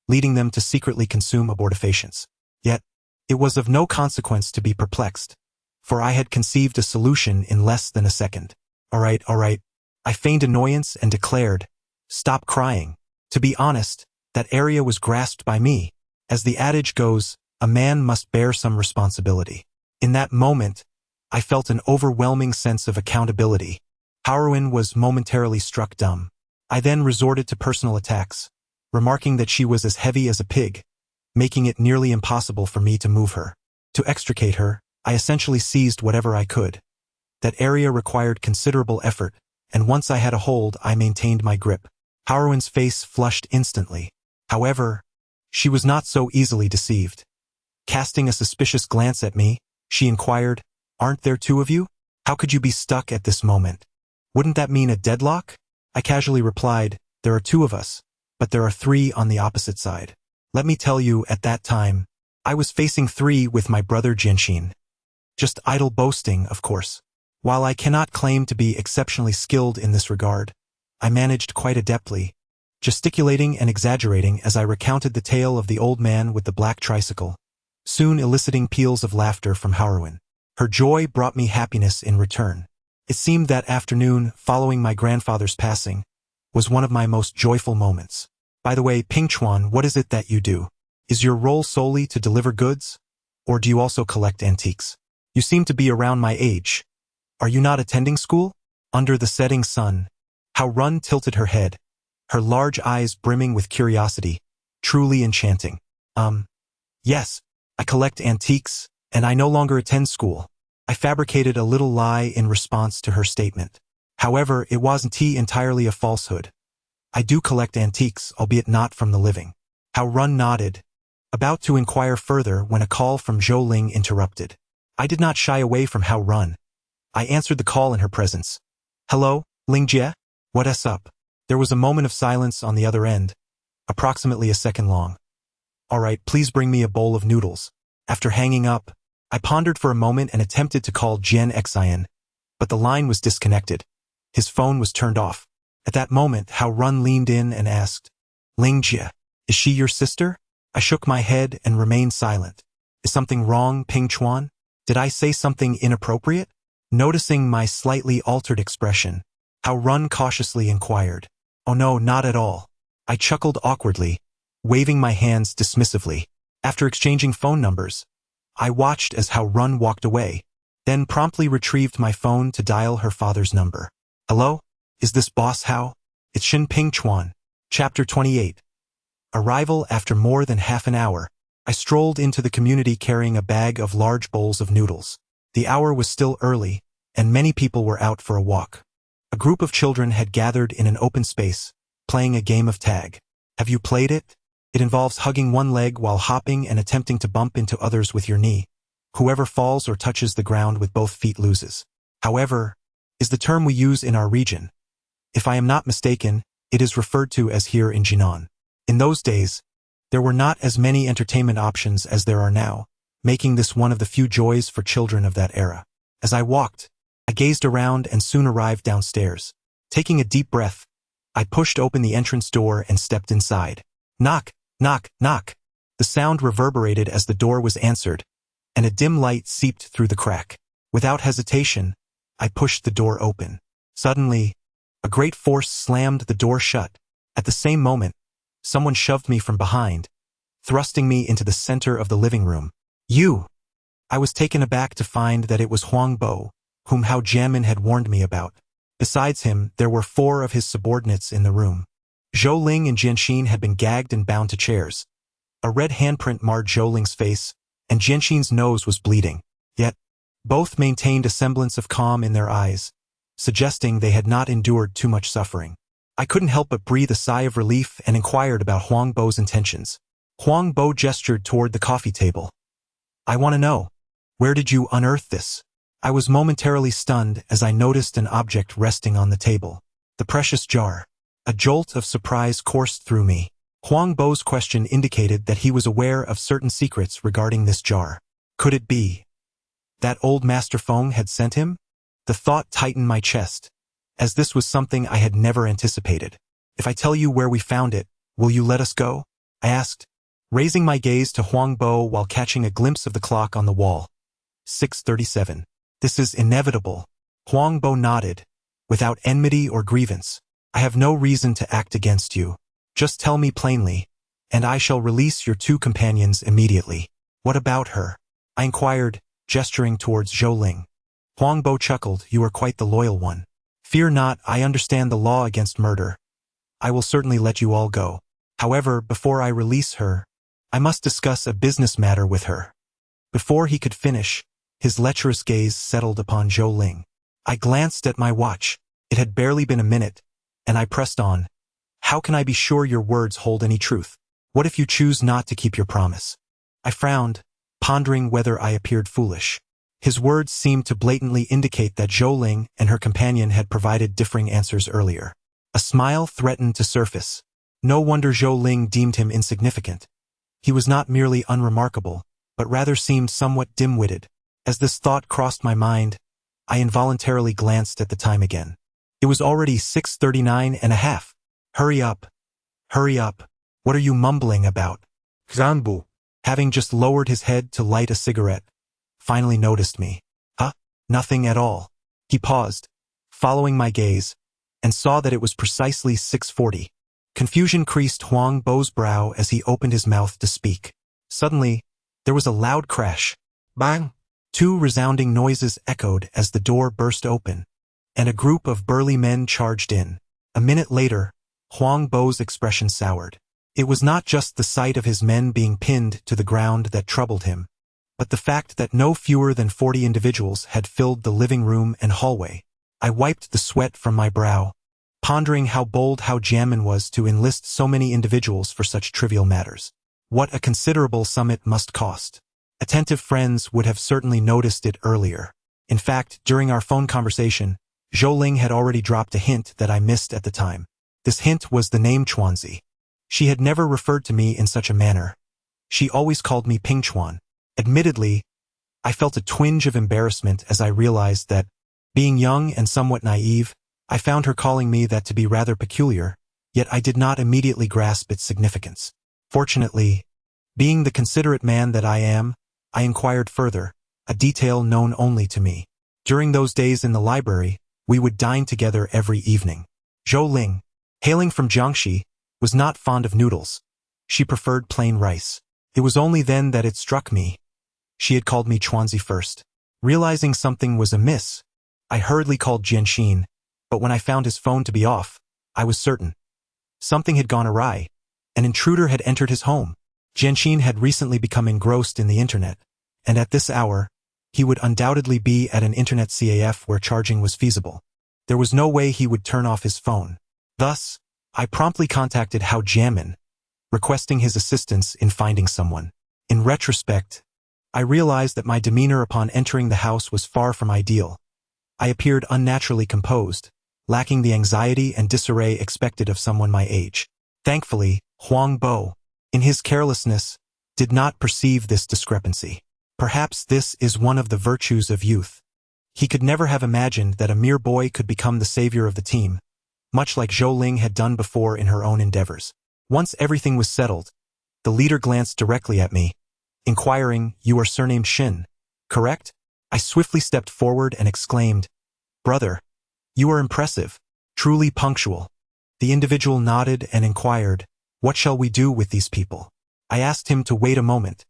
leading them to secretly consume abortifacients. Yet, it was of no consequence to be perplexed, for I had conceived a solution in less than a second. All right, I feigned annoyance and declared, "Stop crying." To be honest, that area was grasped by me. As the adage goes, a man must bear some responsibility. In that moment, I felt an overwhelming sense of accountability. Haruin was momentarily struck dumb. I then resorted to personal attacks, remarking that she was as heavy as a pig, making it nearly impossible for me to move her. To extricate her, I essentially seized whatever I could. That area required considerable effort, and once I had a hold, I maintained my grip. Haruin's face flushed instantly. However, she was not so easily deceived. Casting a suspicious glance at me, she inquired, "Aren't there 2 of you? How could you be stuck at this moment? Wouldn't that mean a deadlock?" I casually replied, "There are 2 of us, but there are 3 on the opposite side." Let me tell you, at that time, I was facing 3 with my brother Jinshin. Just idle boasting, of course. While I cannot claim to be exceptionally skilled in this regard, I managed quite adeptly, gesticulating and exaggerating as I recounted the tale of the old man with the black tricycle, soon eliciting peals of laughter from Haruin. Her joy brought me happiness in return. It seemed that afternoon, following my grandfather's passing, was one of my most joyful moments. By the way, Pingchuan, what is it that you do? Is your role solely to deliver goods? Or do you also collect antiques? You seem to be around my age. Are you not attending school? Under the setting sun, Hao Run tilted her head, her large eyes brimming with curiosity, truly enchanting. Yes, I collect antiques, and I no longer attend school. I fabricated a little lie in response to her statement. However, it wasn't entirely a falsehood. I do collect antiques, albeit not from the living. Hao Run nodded, about to inquire further when a call from Zhou Ling interrupted. I did not shy away from Hao Run. I answered the call in her presence. "Hello, Ling Jie? What's up?" There was a moment of silence on the other end, approximately a second long. "All right, please bring me a bowl of noodles." After hanging up, I pondered for a moment and attempted to call Jian Xian, but the line was disconnected. His phone was turned off. At that moment, Hao Run leaned in and asked, "Ling Jie, is she your sister?" I shook my head and remained silent. "Is something wrong, Pingchuan? Did I say something inappropriate?" Noticing my slightly altered expression, Hao Run cautiously inquired. "Oh no, not at all." I chuckled awkwardly, waving my hands dismissively. After exchanging phone numbers, I watched as Hao Run walked away, then promptly retrieved my phone to dial her father's number. "Hello? Is this Boss Hao? It's Shen Pingchuan." Chapter 28. Arrival after more than half an hour. I strolled into the community carrying a bag of large bowls of noodles. The hour was still early, and many people were out for a walk. A group of children had gathered in an open space, playing a game of tag. Have you played it? It involves hugging one leg while hopping and attempting to bump into others with your knee. Whoever falls or touches the ground with both feet loses. However, is the term we use in our region. If I am not mistaken, it is referred to as here in Jinan. In those days, there were not as many entertainment options as there are now, making this one of the few joys for children of that era. As I walked, I gazed around and soon arrived downstairs. Taking a deep breath, I pushed open the entrance door and stepped inside. Knock, knock, knock. The sound reverberated as the door was answered, and a dim light seeped through the crack. Without hesitation, I pushed the door open. Suddenly, a great force slammed the door shut. At the same moment, someone shoved me from behind, thrusting me into the center of the living room. You! I was taken aback to find that it was Huang Bo, whom Hao Jianmin had warned me about. Besides him, there were 4 of his subordinates in the room. Zhou Ling and Jianxin had been gagged and bound to chairs. A red handprint marred Zhou Ling's face, and Jianxin's nose was bleeding. Yet, both maintained a semblance of calm in their eyes, suggesting they had not endured too much suffering. I couldn't help but breathe a sigh of relief and inquired about Huang Bo's intentions. Huang Bo gestured toward the coffee table. I want to know, where did you unearth this? I was momentarily stunned as I noticed an object resting on the table. The precious jar. A jolt of surprise coursed through me. Huang Bo's question indicated that he was aware of certain secrets regarding this jar. Could it be that old Master Feng had sent him? The thought tightened my chest, as this was something I had never anticipated. If I tell you where we found it, will you let us go? I asked, raising my gaze to Huang Bo while catching a glimpse of the clock on the wall. 6:37. This is inevitable. Huang Bo nodded, without enmity or grievance. I have no reason to act against you. Just tell me plainly, and I shall release your 2 companions immediately. What about her? I inquired, gesturing towards Zhou Ling. Huang Bo chuckled. You are quite the loyal one. Fear not, I understand the law against murder. I will certainly let you all go. However, before I release her, I must discuss a business matter with her. Before he could finish, his lecherous gaze settled upon Zhou Ling. I glanced at my watch. It had barely been a minute, and I pressed on. How can I be sure your words hold any truth? What if you choose not to keep your promise? I frowned, pondering whether I appeared foolish. His words seemed to blatantly indicate that Zhou Ling and her companion had provided differing answers earlier. A smile threatened to surface. No wonder Zhou Ling deemed him insignificant. He was not merely unremarkable, but rather seemed somewhat dim-witted. As this thought crossed my mind, I involuntarily glanced at the time again. It was already 6:39.5. Hurry up. Hurry up. What are you mumbling about? Zhanbu. Having just lowered his head to light a cigarette, finally noticed me. Huh? Nothing at all. He paused, following my gaze, and saw that it was precisely 6:40. Confusion creased Huang Bo's brow as he opened his mouth to speak. Suddenly, there was a loud crash. Bang! 2 resounding noises echoed as the door burst open, and a group of burly men charged in. A minute later, Huang Bo's expression soured. It was not just the sight of his men being pinned to the ground that troubled him, but the fact that no fewer than 40 individuals had filled the living room and hallway. I wiped the sweat from my brow, pondering how bold Hao Jianmin was to enlist so many individuals for such trivial matters. What a considerable sum it must cost. Attentive friends would have certainly noticed it earlier. In fact, during our phone conversation, Zhou Ling had already dropped a hint that I missed at the time. This hint was the name Chuanzi. She had never referred to me in such a manner. She always called me Pingchuan. Admittedly, I felt a twinge of embarrassment as I realized that, being young and somewhat naive, I found her calling me that to be rather peculiar, yet I did not immediately grasp its significance. Fortunately, being the considerate man that I am, I inquired further, a detail known only to me. During those days in the library, we would dine together every evening. Zhou Ling, hailing from Jiangxi, was not fond of noodles. She preferred plain rice. It was only then that it struck me. She had called me Chuanzi first. Realizing something was amiss, I hurriedly called Jianxin, but when I found his phone to be off, I was certain. Something had gone awry. An intruder had entered his home. Jianxin had recently become engrossed in the internet, and at this hour, he would undoubtedly be at an internet CAF where charging was feasible. There was no way he would turn off his phone. Thus, I promptly contacted Hao Jianmin, requesting his assistance in finding someone. In retrospect, I realized that my demeanor upon entering the house was far from ideal. I appeared unnaturally composed, lacking the anxiety and disarray expected of someone my age. Thankfully, Huang Bo, in his carelessness, did not perceive this discrepancy. Perhaps this is one of the virtues of youth. He could never have imagined that a mere boy could become the savior of the team, much like Zhou Ling had done before in her own endeavors. Once everything was settled, the leader glanced directly at me, inquiring, "You are surnamed Shen, correct?" I swiftly stepped forward and exclaimed, "Brother, you are impressive, truly punctual." The individual nodded and inquired, "What shall we do with these people?" I asked him to wait a moment,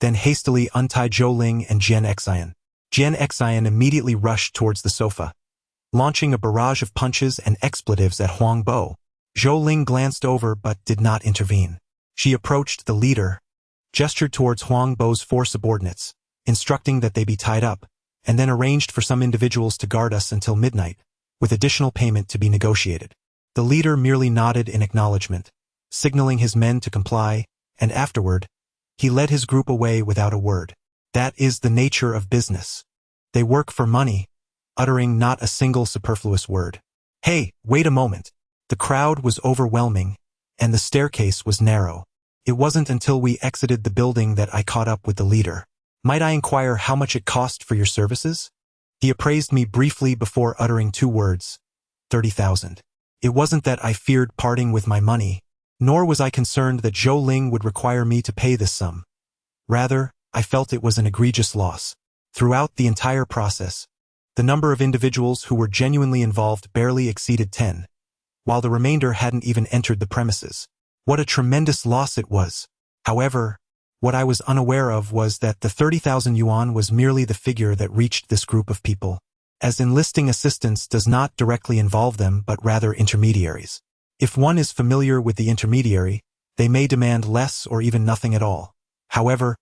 then hastily untied Zhou Ling and Jian Xian. Jian Xian immediately rushed towards the sofa, launching a barrage of punches and expletives at Huang Bo. Zhou Ling glanced over but did not intervene. She approached the leader, gestured towards Huang Bo's 4 subordinates, instructing that they be tied up, and then arranged for some individuals to guard us until midnight, with additional payment to be negotiated. The leader merely nodded in acknowledgement, signaling his men to comply, and afterward, he led his group away without a word. That is the nature of business. They work for money, uttering not a single superfluous word. Hey, wait a moment. The crowd was overwhelming, and the staircase was narrow. It wasn't until we exited the building that I caught up with the leader. Might I inquire how much it cost for your services? He appraised me briefly before uttering 2 words. 30,000. It wasn't that I feared parting with my money, nor was I concerned that Zhou Ling would require me to pay this sum. Rather, I felt it was an egregious loss. Throughout the entire process, the number of individuals who were genuinely involved barely exceeded 10, while the remainder hadn't even entered the premises. What a tremendous loss it was. However, what I was unaware of was that the 30,000 yuan was merely the figure that reached this group of people, as enlisting assistance does not directly involve them but rather intermediaries. If one is familiar with the intermediary, they may demand less or even nothing at all. However,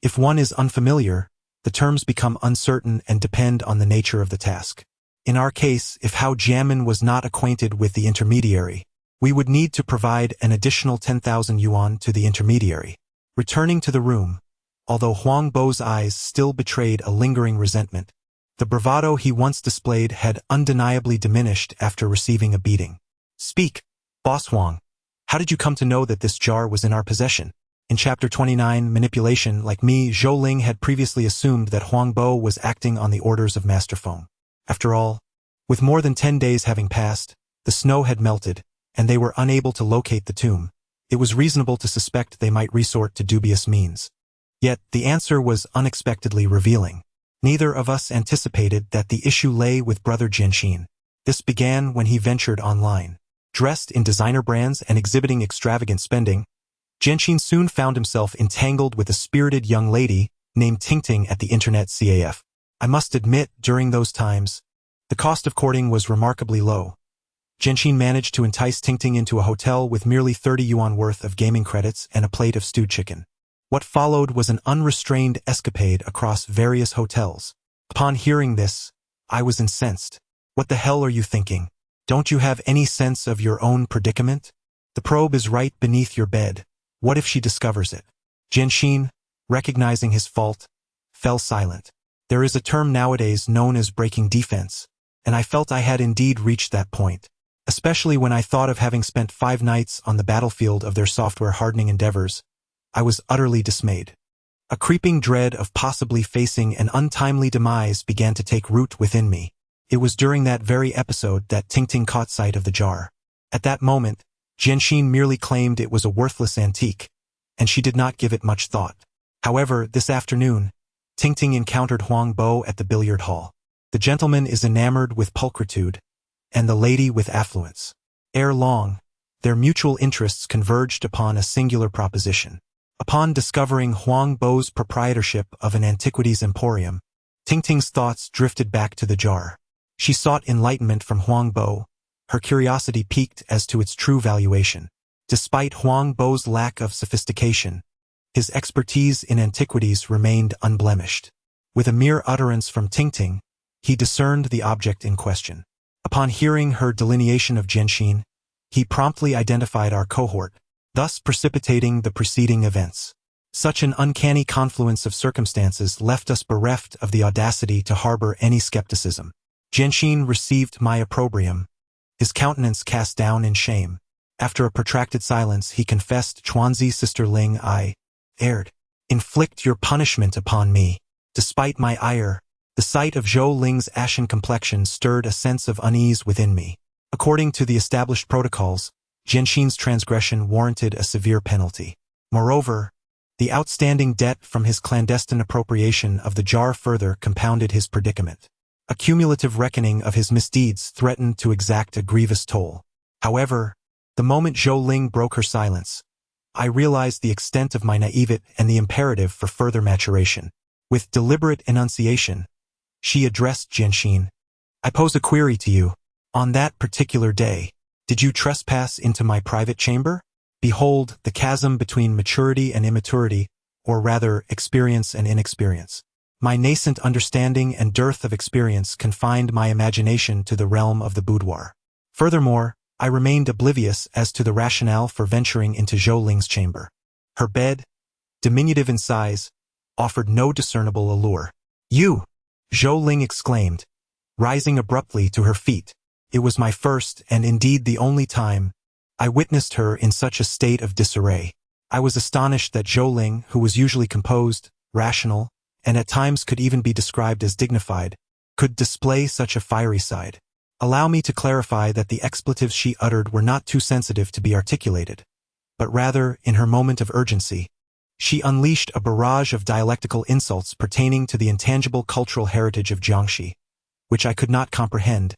if one is unfamiliar, the terms become uncertain and depend on the nature of the task. In our case, if Hao Jianmin was not acquainted with the intermediary, we would need to provide an additional 10,000 yuan to the intermediary. Returning to the room, although Huang Bo's eyes still betrayed a lingering resentment, the bravado he once displayed had undeniably diminished after receiving a beating. Speak, Boss Huang. How did you come to know that this jar was in our possession? In Chapter 29, Manipulation, like me, Zhou Ling had previously assumed that Huang Bo was acting on the orders of Master Feng. After all, with more than 10 days having passed, the snow had melted, and they were unable to locate the tomb. It was reasonable to suspect they might resort to dubious means. Yet, the answer was unexpectedly revealing. Neither of us anticipated that the issue lay with brother Jianxin. This began when he ventured online. Dressed in designer brands and exhibiting extravagant spending, Jianxin soon found himself entangled with a spirited young lady named Tingting at the internet CAF. I must admit, during those times, the cost of courting was remarkably low. Jianxin managed to entice Tingting into a hotel with merely 30 yuan worth of gaming credits and a plate of stewed chicken. What followed was an unrestrained escapade across various hotels. Upon hearing this, I was incensed. What the hell are you thinking? Don't you have any sense of your own predicament? The probe is right beneath your bed. What if she discovers it? Jianxin, recognizing his fault, fell silent. There is a term nowadays known as breaking defense, and I felt I had indeed reached that point, especially when I thought of having spent 5 nights on the battlefield of their software hardening endeavors. I was utterly dismayed. A creeping dread of possibly facing an untimely demise began to take root within me. It was during that very episode that Tingting caught sight of the jar. At that moment, Jianxin merely claimed it was a worthless antique, and she did not give it much thought. However, this afternoon, Tingting encountered Huang Bo at the billiard hall. The gentleman is enamored with pulchritude, and the lady with affluence. Ere long, their mutual interests converged upon a singular proposition. Upon discovering Huang Bo's proprietorship of an antiquities emporium, Tingting's thoughts drifted back to the jar. She sought enlightenment from Huang Bo, her curiosity piqued as to its true valuation. Despite Huang Bo's lack of sophistication, his expertise in antiquities remained unblemished. With a mere utterance from Tingting, he discerned the object in question. Upon hearing her delineation of Jianxin, he promptly identified our cohort, thus precipitating the preceding events. Such an uncanny confluence of circumstances left us bereft of the audacity to harbor any skepticism. Jianxin received my opprobrium, his countenance cast down in shame. After a protracted silence, he confessed, Chuanzi's sister Ling, I erred. Inflict your punishment upon me. Despite my ire, the sight of Zhou Ling's ashen complexion stirred a sense of unease within me. According to the established protocols, Jianxin's transgression warranted a severe penalty. Moreover, the outstanding debt from his clandestine appropriation of the jar further compounded his predicament. A cumulative reckoning of his misdeeds threatened to exact a grievous toll. However, the moment Zhou Ling broke her silence, I realized the extent of my naivete and the imperative for further maturation. With deliberate enunciation, she addressed Jianxin. I pose a query to you. On that particular day, did you trespass into my private chamber? Behold, the chasm between maturity and immaturity, or rather, experience and inexperience. My nascent understanding and dearth of experience confined my imagination to the realm of the boudoir. Furthermore, I remained oblivious as to the rationale for venturing into Zhou Ling's chamber. Her bed, diminutive in size, offered no discernible allure. You! Zhou Ling exclaimed, rising abruptly to her feet. It was my first, and indeed the only time, I witnessed her in such a state of disarray. I was astonished that Zhou Ling, who was usually composed, rational, and at times could even be described as dignified, could display such a fiery side. Allow me to clarify that the expletives she uttered were not too sensitive to be articulated, but rather, in her moment of urgency, she unleashed a barrage of dialectical insults pertaining to the intangible cultural heritage of Jiangxi, which I could not comprehend.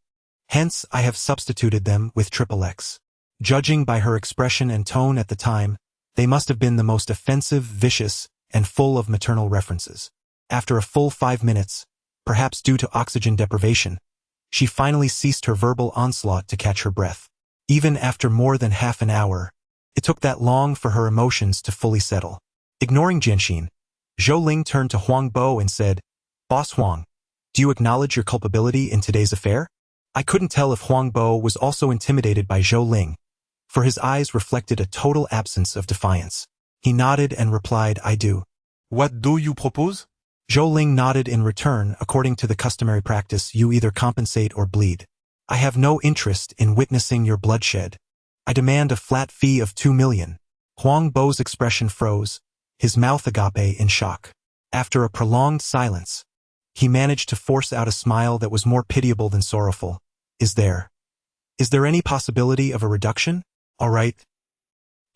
Hence, I have substituted them with XXX. Judging by her expression and tone at the time, they must have been the most offensive, vicious, and full of maternal references. After a full 5 minutes, perhaps due to oxygen deprivation, she finally ceased her verbal onslaught to catch her breath. Even after more than half an hour, it took that long for her emotions to fully settle. Ignoring Jianxin, Zhou Ling turned to Huang Bo and said, Boss Huang, do you acknowledge your culpability in today's affair? I couldn't tell if Huang Bo was also intimidated by Zhou Ling, for his eyes reflected a total absence of defiance. He nodded and replied, I do. What do you propose? Zhou Ling nodded in return. According to the customary practice, you either compensate or bleed. I have no interest in witnessing your bloodshed. I demand a flat fee of 2 million. Huang Bo's expression froze, his mouth agape in shock. After a prolonged silence, he managed to force out a smile that was more pitiable than sorrowful. Is there any possibility of a reduction? All right.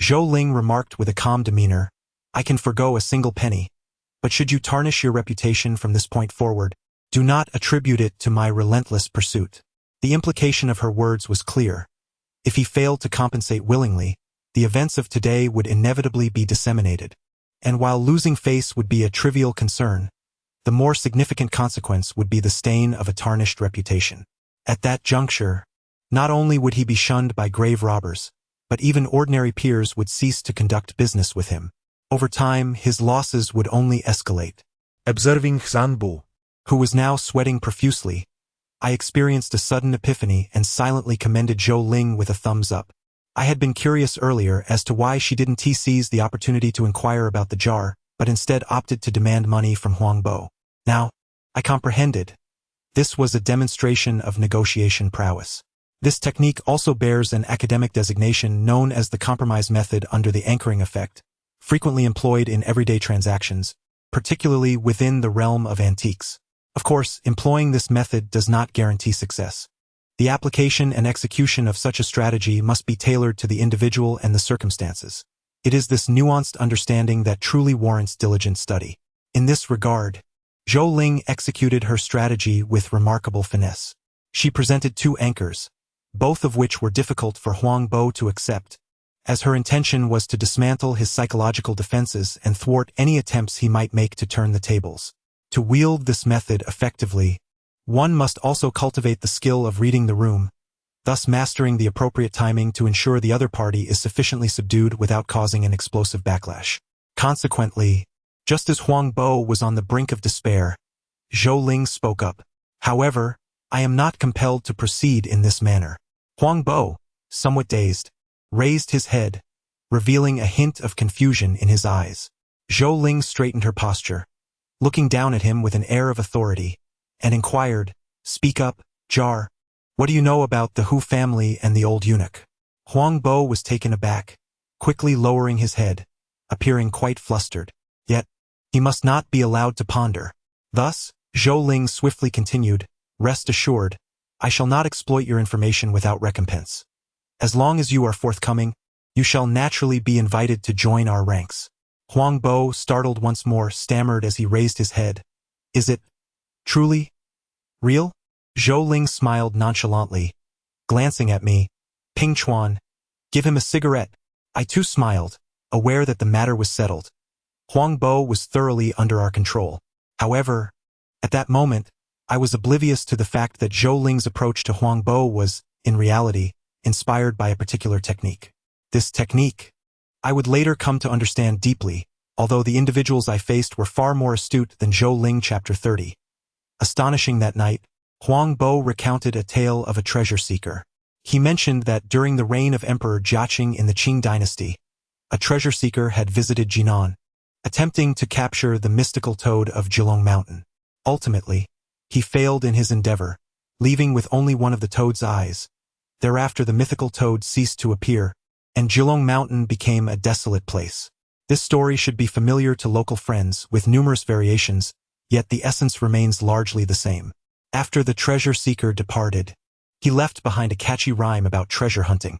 Zhou Ling remarked with a calm demeanor, I can forgo a single penny. But should you tarnish your reputation from this point forward, do not attribute it to my relentless pursuit. The implication of her words was clear. If he failed to compensate willingly, the events of today would inevitably be disseminated. And while losing face would be a trivial concern, the more significant consequence would be the stain of a tarnished reputation. At that juncture, not only would he be shunned by grave robbers, but even ordinary peers would cease to conduct business with him. Over time, his losses would only escalate. Observing Xanbo, who was now sweating profusely, I experienced a sudden epiphany and silently commended Zhou Ling with a thumbs up. I had been curious earlier as to why she didn't seize the opportunity to inquire about the jar, but instead opted to demand money from Huang Bo. Now, I comprehended. This was a demonstration of negotiation prowess. This technique also bears an academic designation known as the compromise method under the anchoring effect, frequently employed in everyday transactions, particularly within the realm of antiques. Of course, employing this method does not guarantee success. The application and execution of such a strategy must be tailored to the individual and the circumstances. It is this nuanced understanding that truly warrants diligent study. In this regard, Zhou Ling executed her strategy with remarkable finesse. She presented 2 anchors, both of which were difficult for Huang Bo to accept, as her intention was to dismantle his psychological defenses and thwart any attempts he might make to turn the tables. To wield this method effectively, one must also cultivate the skill of reading the room, thus mastering the appropriate timing to ensure the other party is sufficiently subdued without causing an explosive backlash. Consequently, just as Huang Bo was on the brink of despair, Zhou Ling spoke up. However, I am not compelled to proceed in this manner. Huang Bo, somewhat dazed, raised his head, revealing a hint of confusion in his eyes. Zhou Ling straightened her posture, looking down at him with an air of authority, and inquired, Speak up, Jar. What do you know about the Hu family and the old eunuch? Huang Bo was taken aback, quickly lowering his head, appearing quite flustered. Yet, he must not be allowed to ponder. Thus, Zhou Ling swiftly continued, Rest assured, I shall not exploit your information without recompense. As long as you are forthcoming, you shall naturally be invited to join our ranks. Huang Bo, startled once more, stammered as he raised his head. Is it truly real? Zhou Ling smiled nonchalantly, glancing at me. Pingchuan, give him a cigarette. I too smiled, aware that the matter was settled. Huang Bo was thoroughly under our control. However, at that moment, I was oblivious to the fact that Zhou Ling's approach to Huang Bo was, in reality, inspired by a particular technique. This technique, I would later come to understand deeply, although the individuals I faced were far more astute than Zhou Ling chapter 30. Astonishing that night, Huang Bo recounted a tale of a treasure seeker. He mentioned that during the reign of Emperor Jiaqing in the Qing dynasty, a treasure seeker had visited Jinan, attempting to capture the mystical toad of Jilong Mountain. Ultimately, he failed in his endeavor, leaving with only one of the toad's eyes. Thereafter the mythical toad ceased to appear, and Jilong Mountain became a desolate place. This story should be familiar to local friends, with numerous variations, yet the essence remains largely the same. After the treasure seeker departed, he left behind a catchy rhyme about treasure hunting.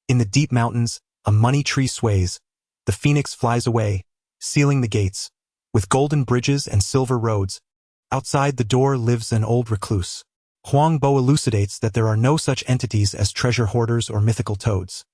In the deep mountains, a money tree sways, the phoenix flies away, sealing the gates, with golden bridges and silver roads. Outside the door lives an old recluse. Huang Bo elucidates that there are no such entities as treasure hoarders or mythical toads.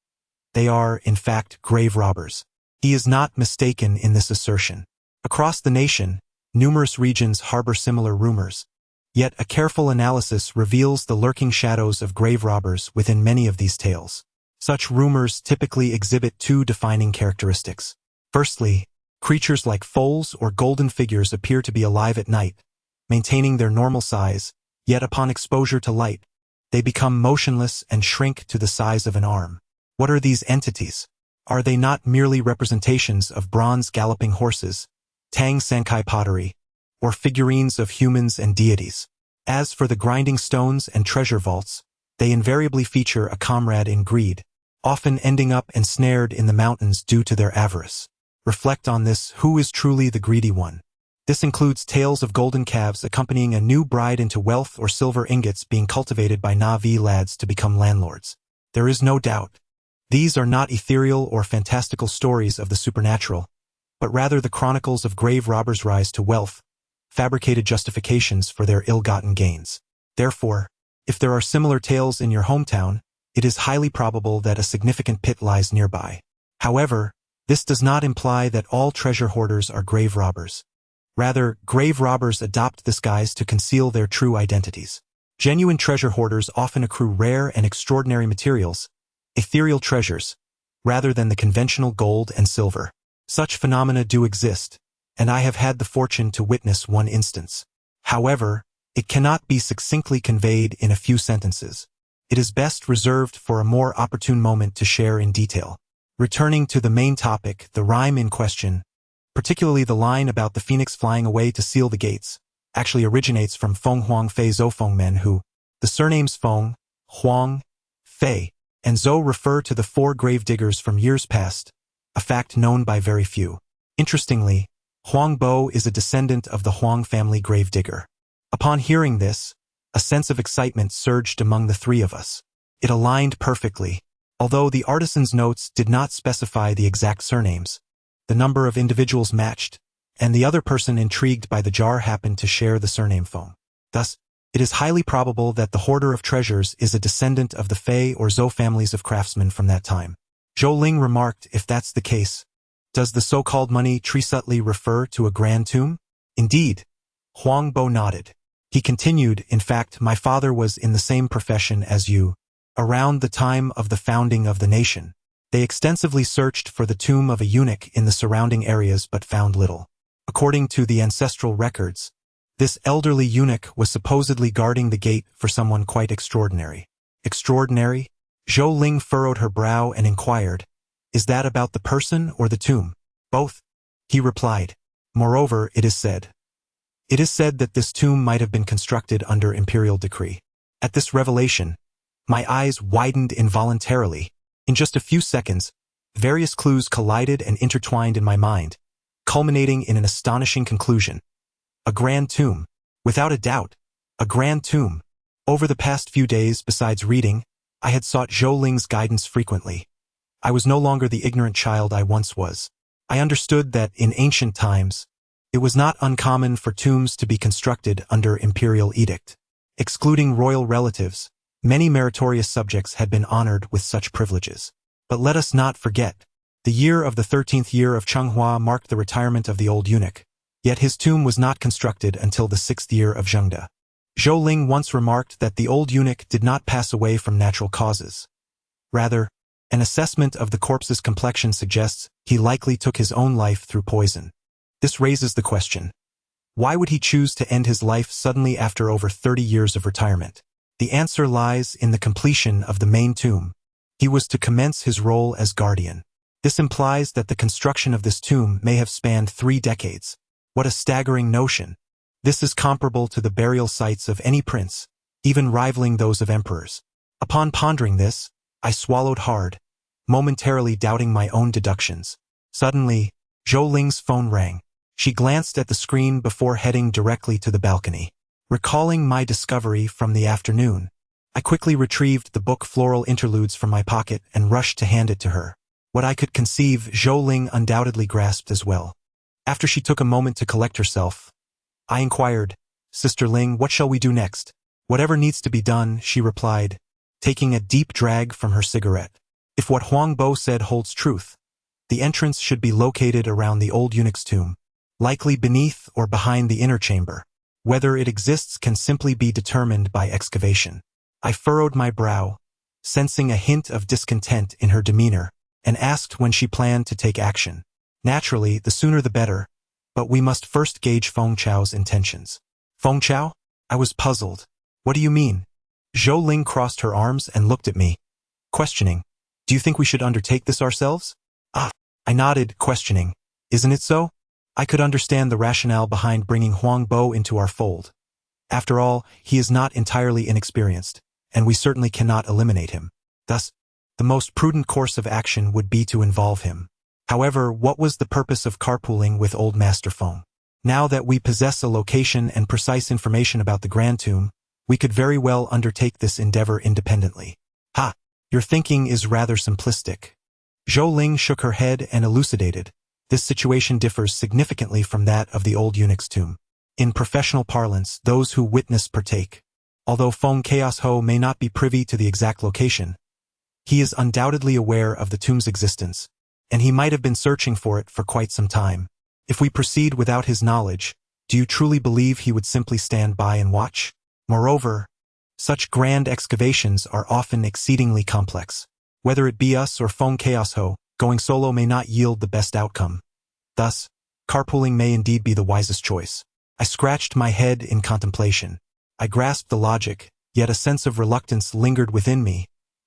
They are, in fact, grave robbers. He is not mistaken in this assertion. Across the nation, numerous regions harbor similar rumors. Yet a careful analysis reveals the lurking shadows of grave robbers within many of these tales. Such rumors typically exhibit two defining characteristics. Firstly, creatures like foals or golden figures appear to be alive at night, maintaining their normal size, yet upon exposure to light, they become motionless and shrink to the size of an arm. What are these entities? Are they not merely representations of bronze galloping horses, Tang Sankai pottery, or figurines of humans and deities? As for the grinding stones and treasure vaults, they invariably feature a comrade in greed, often ending up ensnared in the mountains due to their avarice. Reflect on this: who is truly the greedy one? This includes tales of golden calves accompanying a new bride into wealth or silver ingots being cultivated by Na'vi lads to become landlords. There is no doubt. These are not ethereal or fantastical stories of the supernatural, but rather the chronicles of grave robbers' rise to wealth, fabricated justifications for their ill-gotten gains. Therefore, if there are similar tales in your hometown, it is highly probable that a significant pit lies nearby. However, this does not imply that all treasure hoarders are grave robbers. Rather, grave robbers adopt this guise to conceal their true identities. Genuine treasure hoarders often accrue rare and extraordinary materials, ethereal treasures, rather than the conventional gold and silver. Such phenomena do exist, and I have had the fortune to witness one instance. However, it cannot be succinctly conveyed in a few sentences. It is best reserved for a more opportune moment to share in detail. Returning to the main topic, the rhyme in question, particularly the line about the phoenix flying away to seal the gates, actually originates from Feng Huang Fei Zhou Feng men who, the surnames Feng, Huang, Fei, and Zhou refer to the four grave diggers from years past, a fact known by very few. Interestingly, Huang Bo is a descendant of the Huang family grave digger. Upon hearing this, a sense of excitement surged among the three of us. It aligned perfectly. Although the artisan's notes did not specify the exact surnames, the number of individuals matched, and the other person intrigued by the jar happened to share the surname Feng. Thus, it is highly probable that the hoarder of treasures is a descendant of the Fei or Zhou families of craftsmen from that time. Zhou Ling remarked, if that's the case, does the so-called money tree subtly refer to a grand tomb? Indeed. Huang Bo nodded. He continued, in fact, my father was in the same profession as you. Around the time of the founding of the nation, they extensively searched for the tomb of a eunuch in the surrounding areas but found little. According to the ancestral records, this elderly eunuch was supposedly guarding the gate for someone quite extraordinary. Extraordinary? Zhou Ling furrowed her brow and inquired, is that about the person or the tomb? Both. He replied. Moreover, it is said that this tomb might have been constructed under imperial decree. At this revelation, my eyes widened involuntarily. In just a few seconds, various clues collided and intertwined in my mind, culminating in an astonishing conclusion. A grand tomb. Without a doubt, a grand tomb. Over the past few days, besides reading, I had sought Zhou Ling's guidance frequently. I was no longer the ignorant child I once was. I understood that, in ancient times, it was not uncommon for tombs to be constructed under imperial edict. Excluding royal relatives, many meritorious subjects had been honored with such privileges. But let us not forget, The year of the 13th year of Changhai marked the retirement of the old eunuch, yet his tomb was not constructed until the 6th year of Zhengde. Zhou Ling once remarked that the old eunuch did not pass away from natural causes. Rather, an assessment of the corpse's complexion suggests he likely took his own life through poison. This raises the question: why would he choose to end his life suddenly after over 30 years of retirement? The answer lies in the completion of the main tomb. He was to commence his role as guardian. This implies that the construction of this tomb may have spanned 3 decades. What a staggering notion! This is comparable to the burial sites of any prince, even rivaling those of emperors. Upon pondering this, I swallowed hard, momentarily doubting my own deductions. Suddenly, Zhou Ling's phone rang. She glanced at the screen before heading directly to the balcony. Recalling my discovery from the afternoon, I quickly retrieved the book Floral Interludes from my pocket and rushed to hand it to her. What I could conceive, Zhou Ling undoubtedly grasped as well. After she took a moment to collect herself, I inquired, "Sister Ling, what shall we do next?" "Whatever needs to be done," she replied, taking a deep drag from her cigarette. "If what Huang Bo said holds truth, the entrance should be located around the old eunuch's tomb, likely beneath or behind the inner chamber. Whether it exists can simply be determined by excavation." I furrowed my brow, sensing a hint of discontent in her demeanor, and asked when she planned to take action. Naturally, the sooner the better, but we must first gauge Feng Chao's intentions. Feng Chao? I was puzzled. What do you mean? Zhou Ling crossed her arms and looked at me, questioning. Do you think we should undertake this ourselves? I nodded, questioning. Isn't it so? I could understand the rationale behind bringing Huang Bo into our fold. After all, he is not entirely inexperienced, and we certainly cannot eliminate him. Thus, the most prudent course of action would be to involve him. However, what was the purpose of carpooling with old Master Feng? Now that we possess a location and precise information about the Grand Tomb, we could very well undertake this endeavor independently. Your thinking is rather simplistic. Zhou Ling shook her head and elucidated. This situation differs significantly from that of the old eunuch's tomb. In professional parlance, those who witness partake. Although Feng Chaos Ho may not be privy to the exact location, he is undoubtedly aware of the tomb's existence, and he might have been searching for it for quite some time. If we proceed without his knowledge, do you truly believe he would simply stand by and watch? Moreover, such grand excavations are often exceedingly complex. Whether it be us or Feng Chaos Ho, going solo may not yield the best outcome. Thus, carpooling may indeed be the wisest choice. I scratched my head in contemplation. I grasped the logic, yet a sense of reluctance lingered within me,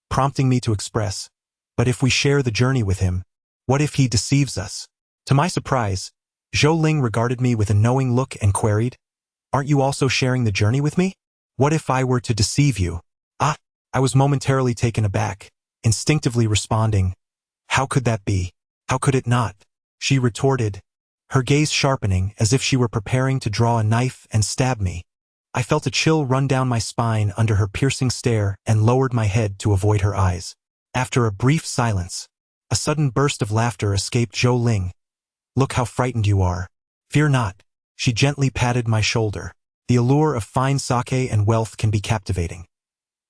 prompting me to express, but if we share the journey with him, what if he deceives us? To my surprise, Zhou Ling regarded me with a knowing look and queried, Aren't you also sharing the journey with me? What if I were to deceive you? I was momentarily taken aback, instinctively responding, How could that be? How could it not? She retorted, her gaze sharpening as if she were preparing to draw a knife and stab me. I felt a chill run down my spine under her piercing stare and lowered my head to avoid her eyes. After a brief silence, a sudden burst of laughter escaped Zhou Ling. Look how frightened you are. Fear not. She gently patted my shoulder. The allure of fine sake and wealth can be captivating.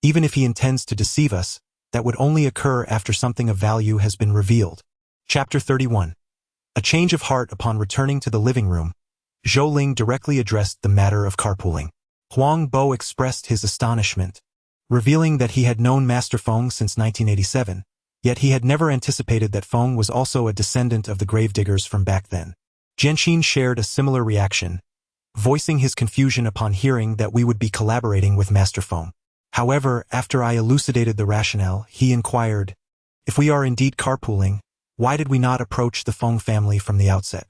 Even if he intends to deceive us, that would only occur after something of value has been revealed. Chapter 31. A change of heart upon returning to the living room. Zhou Ling directly addressed the matter of carpooling. Huang Bo expressed his astonishment, revealing that he had known Master Feng since 1987, yet he had never anticipated that Feng was also a descendant of the gravediggers from back then. Jianxin shared a similar reaction, voicing his confusion upon hearing that we would be collaborating with Master Feng. However, after I elucidated the rationale, he inquired, If we are indeed carpooling, why did we not approach the Feng family from the outset?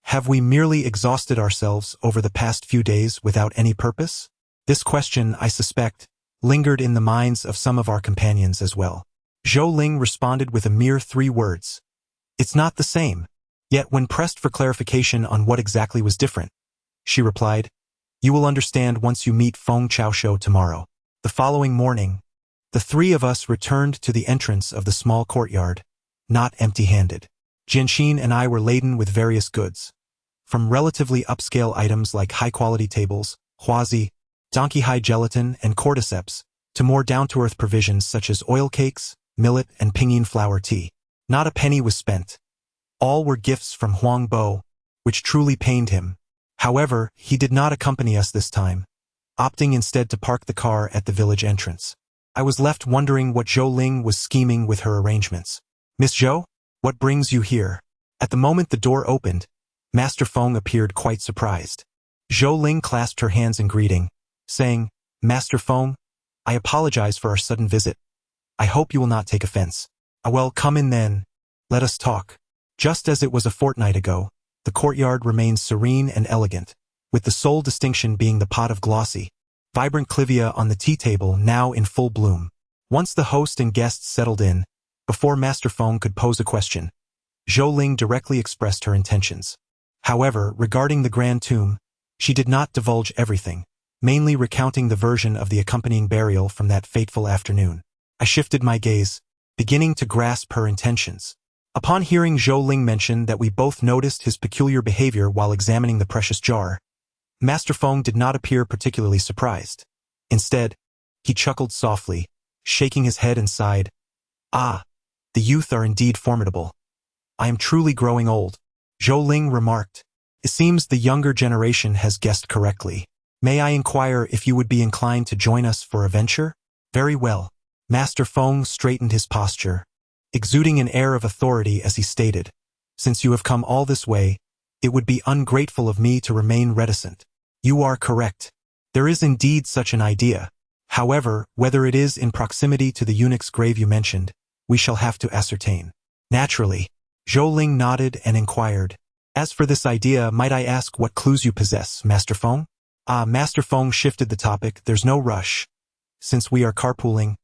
Have we merely exhausted ourselves over the past few days without any purpose? This question, I suspect, lingered in the minds of some of our companions as well. Zhou Ling responded with a mere 3 words. It's not the same. Yet when pressed for clarification on what exactly was different, she replied, You will understand once you meet Feng Chaosho tomorrow. The following morning, the 3 of us returned to the entrance of the small courtyard, not empty-handed. Jianxin and I were laden with various goods, from relatively upscale items like high-quality tables, huazi, donkey hide gelatin, and cordyceps, to more down-to-earth provisions such as oil cakes, millet, and pinyin flour tea. Not a penny was spent, All were gifts from Huang Bo, which truly pained him. However, he did not accompany us this time, opting instead to park the car at the village entrance. I was left wondering what Zhou Ling was scheming with her arrangements. Miss Zhou, what brings you here? At the moment the door opened, Master Feng appeared quite surprised. Zhou Ling clasped her hands in greeting, saying, Master Feng, I apologize for our sudden visit. I hope you will not take offense. Well, come in then. Let us talk. Just as it was a fortnight ago, the courtyard remains serene and elegant, with the sole distinction being the pot of glossy, vibrant clivia on the tea table now in full bloom. Once the host and guests settled in, before Master Feng could pose a question, Zhou Ling directly expressed her intentions. However, regarding the grand tomb, she did not divulge everything, mainly recounting the version of the accompanying burial from that fateful afternoon. I shifted my gaze, beginning to grasp her intentions. Upon hearing Zhou Ling mention that we both noticed his peculiar behavior while examining the precious jar, Master Feng did not appear particularly surprised. Instead, he chuckled softly, shaking his head and sighed. Ah, the youth are indeed formidable. I am truly growing old, Zhou Ling remarked. It seems the younger generation has guessed correctly. May I inquire if you would be inclined to join us for a venture? Very well. Master Feng straightened his posture, exuding an air of authority as he stated, Since you have come all this way, it would be ungrateful of me to remain reticent. You are correct. There is indeed such an idea. However, whether it is in proximity to the eunuch's grave you mentioned, we shall have to ascertain. Naturally. Zhou Ling nodded and inquired, As for this idea, might I ask what clues you possess, Master Feng? Master Feng shifted the topic. There's no rush. Since we are carpooling,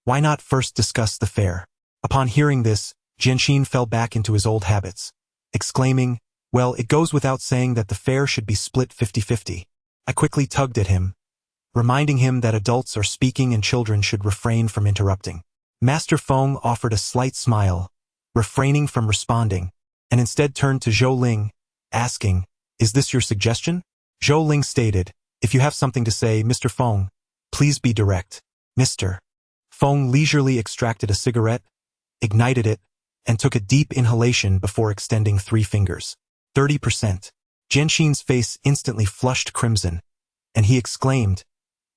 why not first discuss the fare? Upon hearing this, Jianxin fell back into his old habits, exclaiming, Well, it goes without saying that the fare should be split 50-50. I quickly tugged at him, reminding him that adults are speaking and children should refrain from interrupting. Master Feng offered a slight smile, refraining from responding, and instead turned to Zhou Ling, asking, Is this your suggestion? Zhou Ling stated, If you have something to say, Mr. Feng, please be direct. Mr. Feng leisurely extracted a cigarette, ignited it, and took a deep inhalation before extending 3 fingers. 30%. Jianxin's face instantly flushed crimson, and he exclaimed,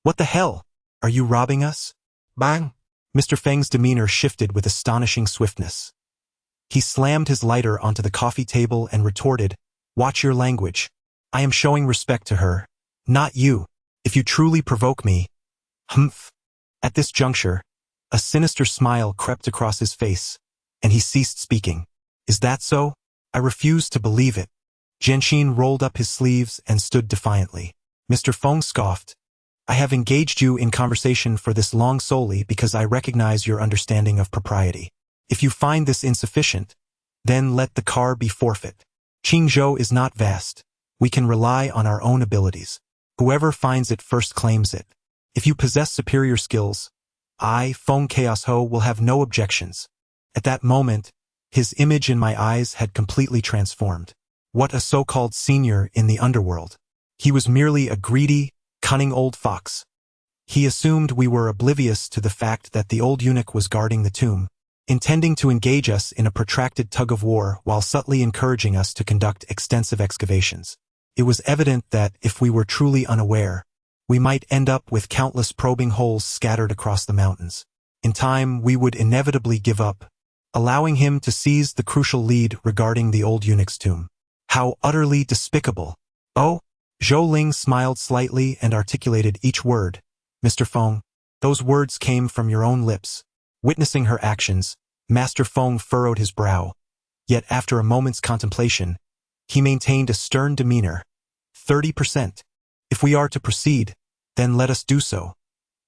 What the hell? Are you robbing us? Bang! Mr. Feng's demeanor shifted with astonishing swiftness. He slammed his lighter onto the coffee table and retorted, Watch your language. I am showing respect to her, not you. If you truly provoke me. Humph. At this juncture, a sinister smile crept across his face, and he ceased speaking. Is that so? I refuse to believe it. Jianxin rolled up his sleeves and stood defiantly. Mr. Feng scoffed. I have engaged you in conversation for this long solely because I recognize your understanding of propriety. If you find this insufficient, then let the car be forfeit. Qingzhou is not vast. We can rely on our own abilities. Whoever finds it first claims it. If you possess superior skills, I, Feng Chaos Ho, will have no objections. At that moment, his image in my eyes had completely transformed. What a so-called senior in the underworld. He was merely a greedy, cunning old fox. He assumed we were oblivious to the fact that the old eunuch was guarding the tomb, intending to engage us in a protracted tug-of-war while subtly encouraging us to conduct extensive excavations. It was evident that, if we were truly unaware, we might end up with countless probing holes scattered across the mountains. In time, we would inevitably give up, allowing him to seize the crucial lead regarding the old eunuch's tomb. How utterly despicable. Oh, Zhou Ling smiled slightly and articulated each word. Mr. Feng, those words came from your own lips. Witnessing her actions, Master Feng furrowed his brow. Yet after a moment's contemplation, he maintained a stern demeanor. 30%. If we are to proceed, then let us do so.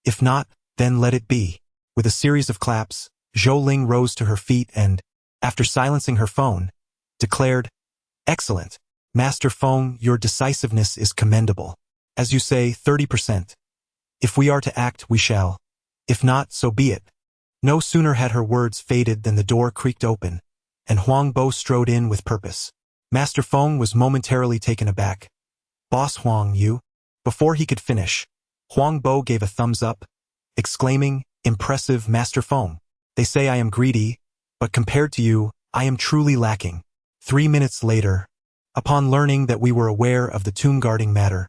If not, then let it be. With a series of claps, Zhou Ling rose to her feet and, after silencing her phone, declared, Excellent. Master Feng, your decisiveness is commendable. As you say, 30%. If we are to act, we shall. If not, so be it. No sooner had her words faded than the door creaked open, and Huang Bo strode in with purpose. Master Feng was momentarily taken aback. Boss Huang, you? Before he could finish, Huang Bo gave a thumbs up, exclaiming, Impressive, Master Feng. They say I am greedy, but compared to you, I am truly lacking. 3 minutes later, upon learning that we were aware of the tomb guarding matter,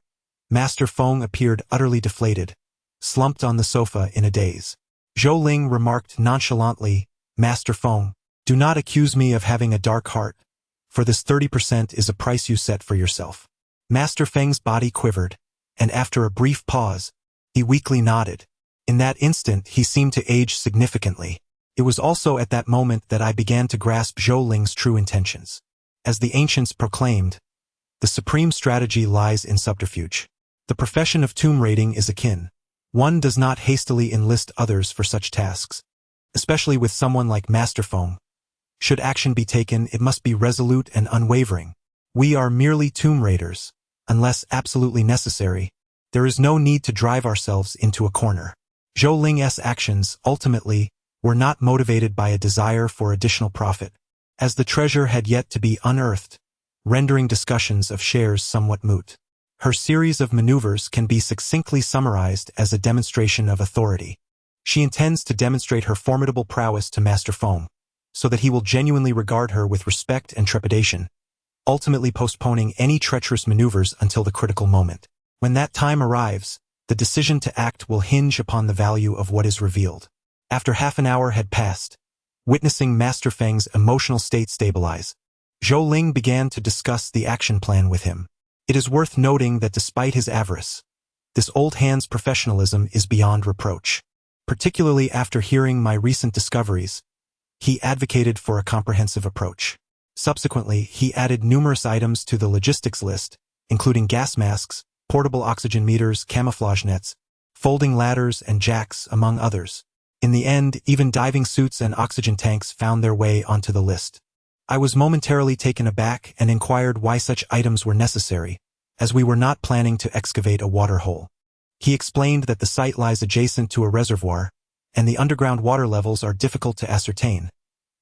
Master Feng appeared utterly deflated, slumped on the sofa in a daze. Zhou Ling remarked nonchalantly, "Master Feng, do not accuse me of having a dark heart, for this 30% is a price you set for yourself." Master Feng's body quivered, and after a brief pause, he weakly nodded. In that instant, he seemed to age significantly. It was also at that moment that I began to grasp Zhou Ling's true intentions. As the ancients proclaimed, the supreme strategy lies in subterfuge. The profession of tomb raiding is akin. One does not hastily enlist others for such tasks, especially with someone like Master Feng. Should action be taken, it must be resolute and unwavering. We are merely tomb raiders. Unless absolutely necessary, there is no need to drive ourselves into a corner. Zhou Ling's actions, ultimately, were not motivated by a desire for additional profit, as the treasure had yet to be unearthed, rendering discussions of shares somewhat moot. Her series of maneuvers can be succinctly summarized as a demonstration of authority. She intends to demonstrate her formidable prowess to Master Feng, so that he will genuinely regard her with respect and trepidation, ultimately postponing any treacherous maneuvers until the critical moment. When that time arrives, the decision to act will hinge upon the value of what is revealed. After half an hour had passed, witnessing Master Feng's emotional state stabilize, Zhou Ling began to discuss the action plan with him. It is worth noting that despite his avarice, this old hand's professionalism is beyond reproach. Particularly after hearing my recent discoveries, he advocated for a comprehensive approach. Subsequently, he added numerous items to the logistics list, including gas masks, portable oxygen meters, camouflage nets, folding ladders, and jacks, among others. In the end, even diving suits and oxygen tanks found their way onto the list. I was momentarily taken aback and inquired why such items were necessary, as we were not planning to excavate a water hole. He explained that the site lies adjacent to a reservoir, and the underground water levels are difficult to ascertain.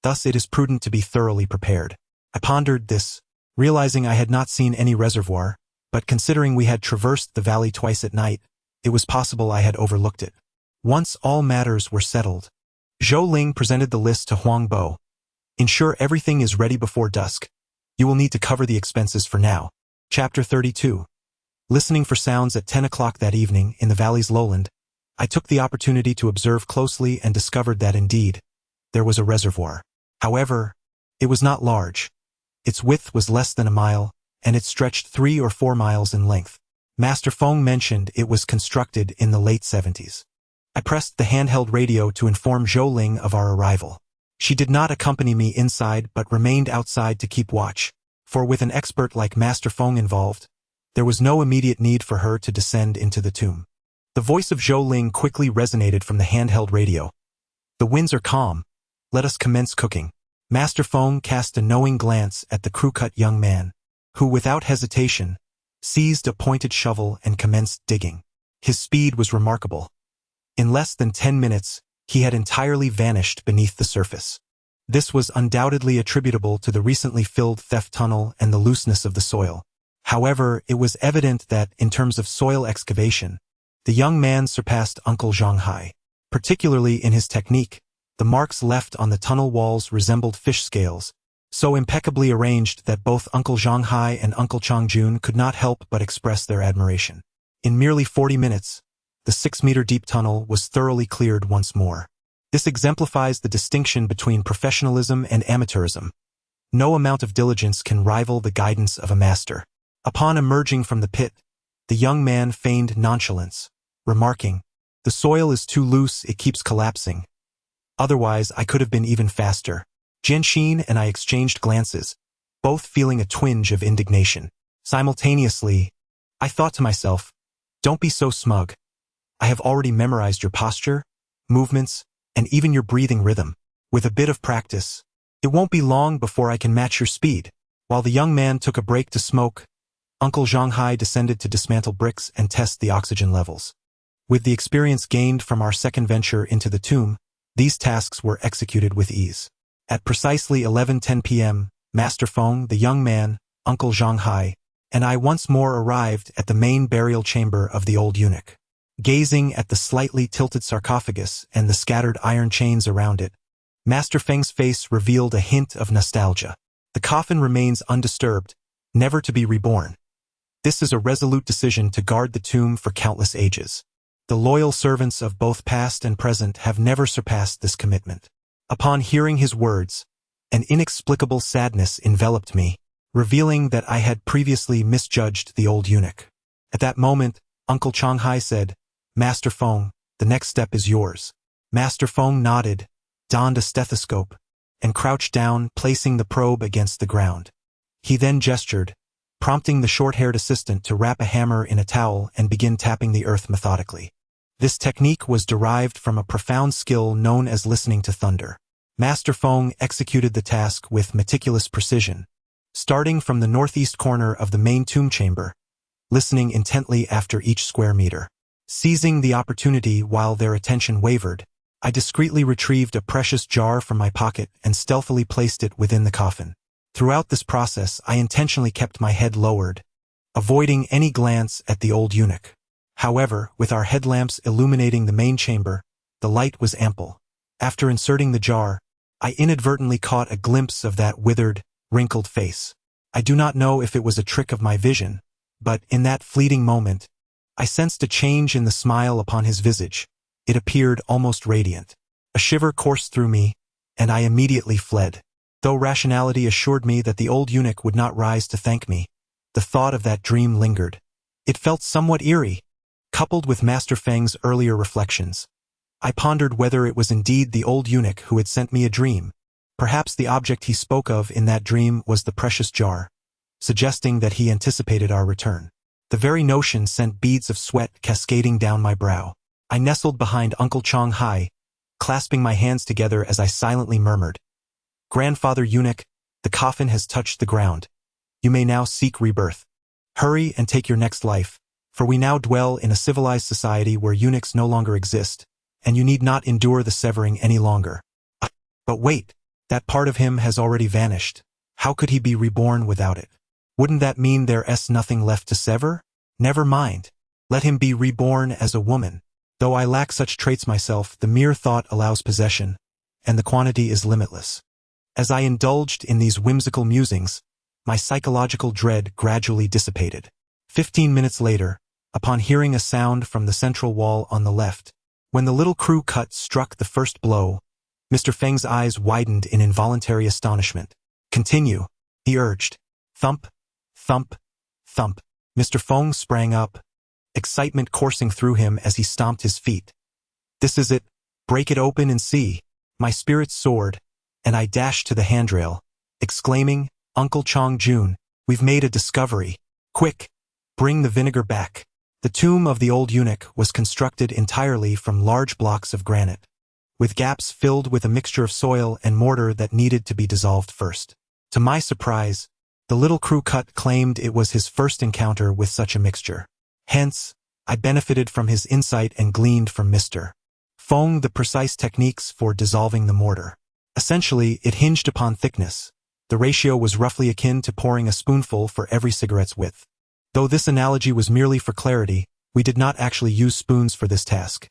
Thus, it is prudent to be thoroughly prepared. I pondered this, realizing I had not seen any reservoir, but considering we had traversed the valley twice at night, it was possible I had overlooked it. Once all matters were settled, Zhou Ling presented the list to Huang Bo. "Ensure everything is ready before dusk. You will need to cover the expenses for now." Chapter 32. Listening for sounds at 10 o'clock that evening in the valley's lowland, I took the opportunity to observe closely and discovered that indeed, there was a reservoir. However, it was not large. Its width was less than a mile, and it stretched 3 or 4 miles in length. Master Feng mentioned it was constructed in the late 70s. I pressed the handheld radio to inform Zhou Ling of our arrival. She did not accompany me inside but remained outside to keep watch, for with an expert like Master Feng involved, there was no immediate need for her to descend into the tomb. The voice of Zhou Ling quickly resonated from the handheld radio. "The winds are calm. Let us commence cooking." Master Feng cast a knowing glance at the crew-cut young man, who without hesitation, seized a pointed shovel and commenced digging. His speed was remarkable. In less than 10 minutes, he had entirely vanished beneath the surface. This was undoubtedly attributable to the recently filled theft tunnel and the looseness of the soil. However, it was evident that, in terms of soil excavation, the young man surpassed Uncle Changhai. Particularly in his technique, the marks left on the tunnel walls resembled fish scales, so impeccably arranged that both Uncle Changhai and Uncle Changjun could not help but express their admiration. In merely 40 minutes, the 6-meter-deep tunnel was thoroughly cleared once more. This exemplifies the distinction between professionalism and amateurism. No amount of diligence can rival the guidance of a master. Upon emerging from the pit, the young man feigned nonchalance, remarking, "The soil is too loose, it keeps collapsing. Otherwise, I could have been even faster." Jianxin and I exchanged glances, both feeling a twinge of indignation. Simultaneously, I thought to myself, "Don't be so smug. I have already memorized your posture, movements, and even your breathing rhythm. With a bit of practice, it won't be long before I can match your speed." While the young man took a break to smoke, Uncle Changhai descended to dismantle bricks and test the oxygen levels. With the experience gained from our second venture into the tomb, these tasks were executed with ease. At precisely 11:10 p.m., Master Feng, the young man, Uncle Changhai, and I once more arrived at the main burial chamber of the old eunuch. Gazing at the slightly tilted sarcophagus and the scattered iron chains around it, Master Feng's face revealed a hint of nostalgia. The coffin remains undisturbed, never to be reborn. This is a resolute decision to guard the tomb for countless ages. The loyal servants of both past and present have never surpassed this commitment. Upon hearing his words, an inexplicable sadness enveloped me, revealing that I had previously misjudged the old eunuch. At that moment, Uncle Changhai said, "Master Feng, the next step is yours." Master Feng nodded, donned a stethoscope, and crouched down, placing the probe against the ground. He then gestured, prompting the short-haired assistant to wrap a hammer in a towel and begin tapping the earth methodically. This technique was derived from a profound skill known as listening to thunder. Master Feng executed the task with meticulous precision, starting from the northeast corner of the main tomb chamber, listening intently after each square meter. Seizing the opportunity while their attention wavered, I discreetly retrieved a precious jar from my pocket and stealthily placed it within the coffin. Throughout this process, I intentionally kept my head lowered, avoiding any glance at the old eunuch. However, with our headlamps illuminating the main chamber, the light was ample. After inserting the jar, I inadvertently caught a glimpse of that withered, wrinkled face. I do not know if it was a trick of my vision, but in that fleeting moment, I sensed a change in the smile upon his visage. It appeared almost radiant. A shiver coursed through me, and I immediately fled. Though rationality assured me that the old eunuch would not rise to thank me, the thought of that dream lingered. It felt somewhat eerie, coupled with Master Feng's earlier reflections. I pondered whether it was indeed the old eunuch who had sent me a dream. Perhaps the object he spoke of in that dream was the precious jar, suggesting that he anticipated our return. The very notion sent beads of sweat cascading down my brow. I nestled behind Uncle Changhai, clasping my hands together as I silently murmured, "Grandfather eunuch, the coffin has touched the ground. You may now seek rebirth. Hurry and take your next life, for we now dwell in a civilized society where eunuchs no longer exist, and you need not endure the severing any longer." But wait, that part of him has already vanished. How could he be reborn without it? Wouldn't that mean there's nothing left to sever? Never mind. Let him be reborn as a woman. Though I lack such traits myself, the mere thought allows possession, and the quantity is limitless. As I indulged in these whimsical musings, my psychological dread gradually dissipated. 15 minutes later, upon hearing a sound from the central wall on the left, when the little crew cut struck the first blow, Mr. Feng's eyes widened in involuntary astonishment. "Continue," he urged. Thump, thump, thump. Mr. Feng sprang up, excitement coursing through him as he stomped his feet. "This is it. Break it open and see." My spirits soared, and I dashed to the handrail, exclaiming, "Uncle Changjun, we've made a discovery. Quick, bring the vinegar back." The tomb of the old eunuch was constructed entirely from large blocks of granite, with gaps filled with a mixture of soil and mortar that needed to be dissolved first. To my surprise, the little crew cut claimed it was his first encounter with such a mixture. Hence, I benefited from his insight and gleaned from Mr. Feng the precise techniques for dissolving the mortar. Essentially, it hinged upon thickness. The ratio was roughly akin to pouring a spoonful for every cigarette's width. Though this analogy was merely for clarity, we did not actually use spoons for this task.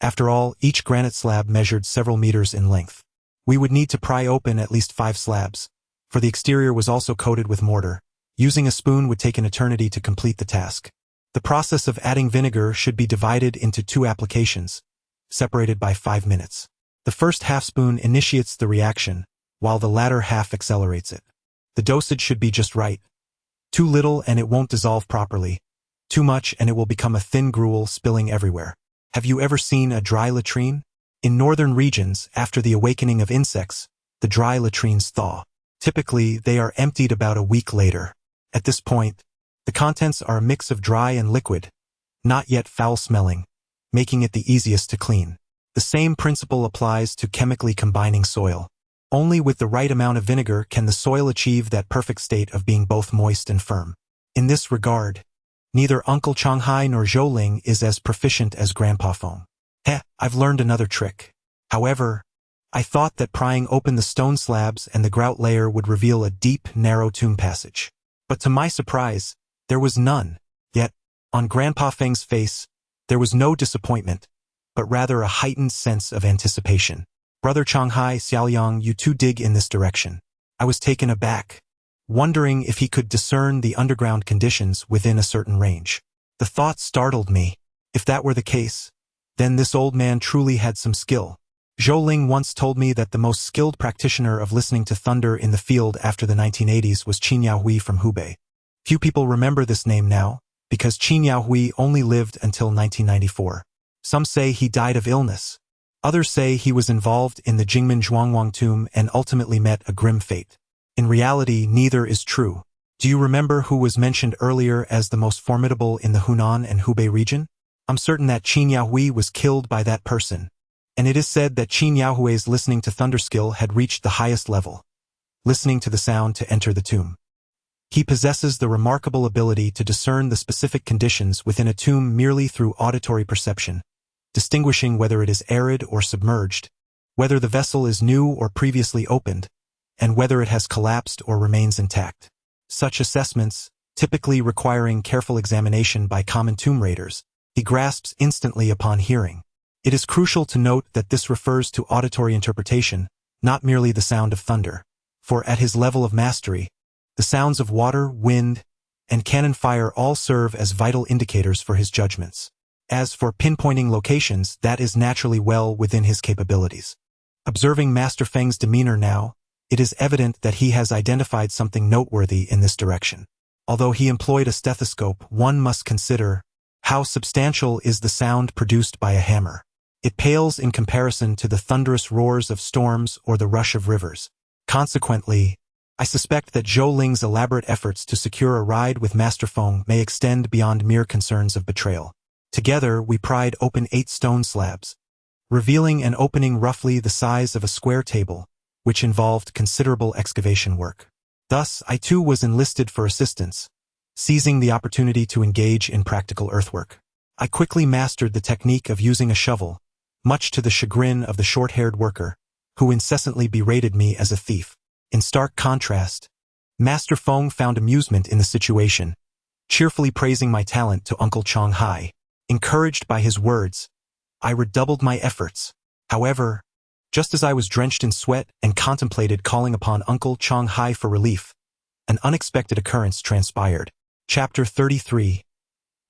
After all, each granite slab measured several meters in length. We would need to pry open at least 5 slabs, for the exterior was also coated with mortar. Using a spoon would take an eternity to complete the task. The process of adding vinegar should be divided into 2 applications, separated by 5 minutes. The first half-spoon initiates the reaction, while the latter half accelerates it. The dosage should be just right. Too little and it won't dissolve properly. Too much and it will become a thin gruel spilling everywhere. Have you ever seen a dry latrine? In northern regions, after the awakening of insects, the dry latrines thaw. Typically, they are emptied about a week later. At this point, the contents are a mix of dry and liquid, not yet foul-smelling, making it the easiest to clean. The same principle applies to chemically combining soil. Only with the right amount of vinegar can the soil achieve that perfect state of being both moist and firm. In this regard, neither Uncle Changhai nor Zhouling is as proficient as Grandpa Feng. I've learned another trick. However, I thought that prying open the stone slabs and the grout layer would reveal a deep, narrow tomb passage. But to my surprise, there was none. Yet, on Grandpa Feng's face, there was no disappointment, but rather a heightened sense of anticipation. "Brother Changhai, Xiaoyang, you two dig in this direction. I was taken aback, wondering if he could discern the underground conditions within a certain range. The thought startled me. If that were the case, then this old man truly had some skill. Zhou Ling once told me that the most skilled practitioner of listening to thunder in the field after the 1980s was Qin Yaohui from Hubei. Few people remember this name now, because Qin Yaohui only lived until 1994. Some say he died of illness. Others say he was involved in the Jingmen Zhuangwang tomb and ultimately met a grim fate. In reality, neither is true. Do you remember who was mentioned earlier as the most formidable in the Hunan and Hubei region? I'm certain that Qin Yaohui was killed by that person, and it is said that Qin Yaohui's listening to thunder skill had reached the highest level, listening to the sound to enter the tomb. He possesses the remarkable ability to discern the specific conditions within a tomb merely through auditory perception, distinguishing whether it is arid or submerged, whether the vessel is new or previously opened, and whether it has collapsed or remains intact. Such assessments, typically requiring careful examination by common tomb raiders, he grasps instantly upon hearing. It is crucial to note that this refers to auditory interpretation, not merely the sound of thunder, for at his level of mastery, the sounds of water, wind, and cannon fire all serve as vital indicators for his judgments. As for pinpointing locations, that is naturally well within his capabilities. Observing Master Feng's demeanor now, it is evident that he has identified something noteworthy in this direction. Although he employed a stethoscope, one must consider how substantial is the sound produced by a hammer. It pales in comparison to the thunderous roars of storms or the rush of rivers. Consequently, I suspect that Zhou Ling's elaborate efforts to secure a ride with Master Feng may extend beyond mere concerns of betrayal. Together, we pried open 8 stone slabs, revealing an opening roughly the size of a square table, which involved considerable excavation work. Thus, I too was enlisted for assistance, seizing the opportunity to engage in practical earthwork. I quickly mastered the technique of using a shovel, much to the chagrin of the short-haired worker, who incessantly berated me as a thief. In stark contrast, Master Feng found amusement in the situation, cheerfully praising my talent to Uncle Changhai. Encouraged by his words, I redoubled my efforts. However, just as I was drenched in sweat and contemplated calling upon Uncle Changhai for relief, an unexpected occurrence transpired. Chapter 33.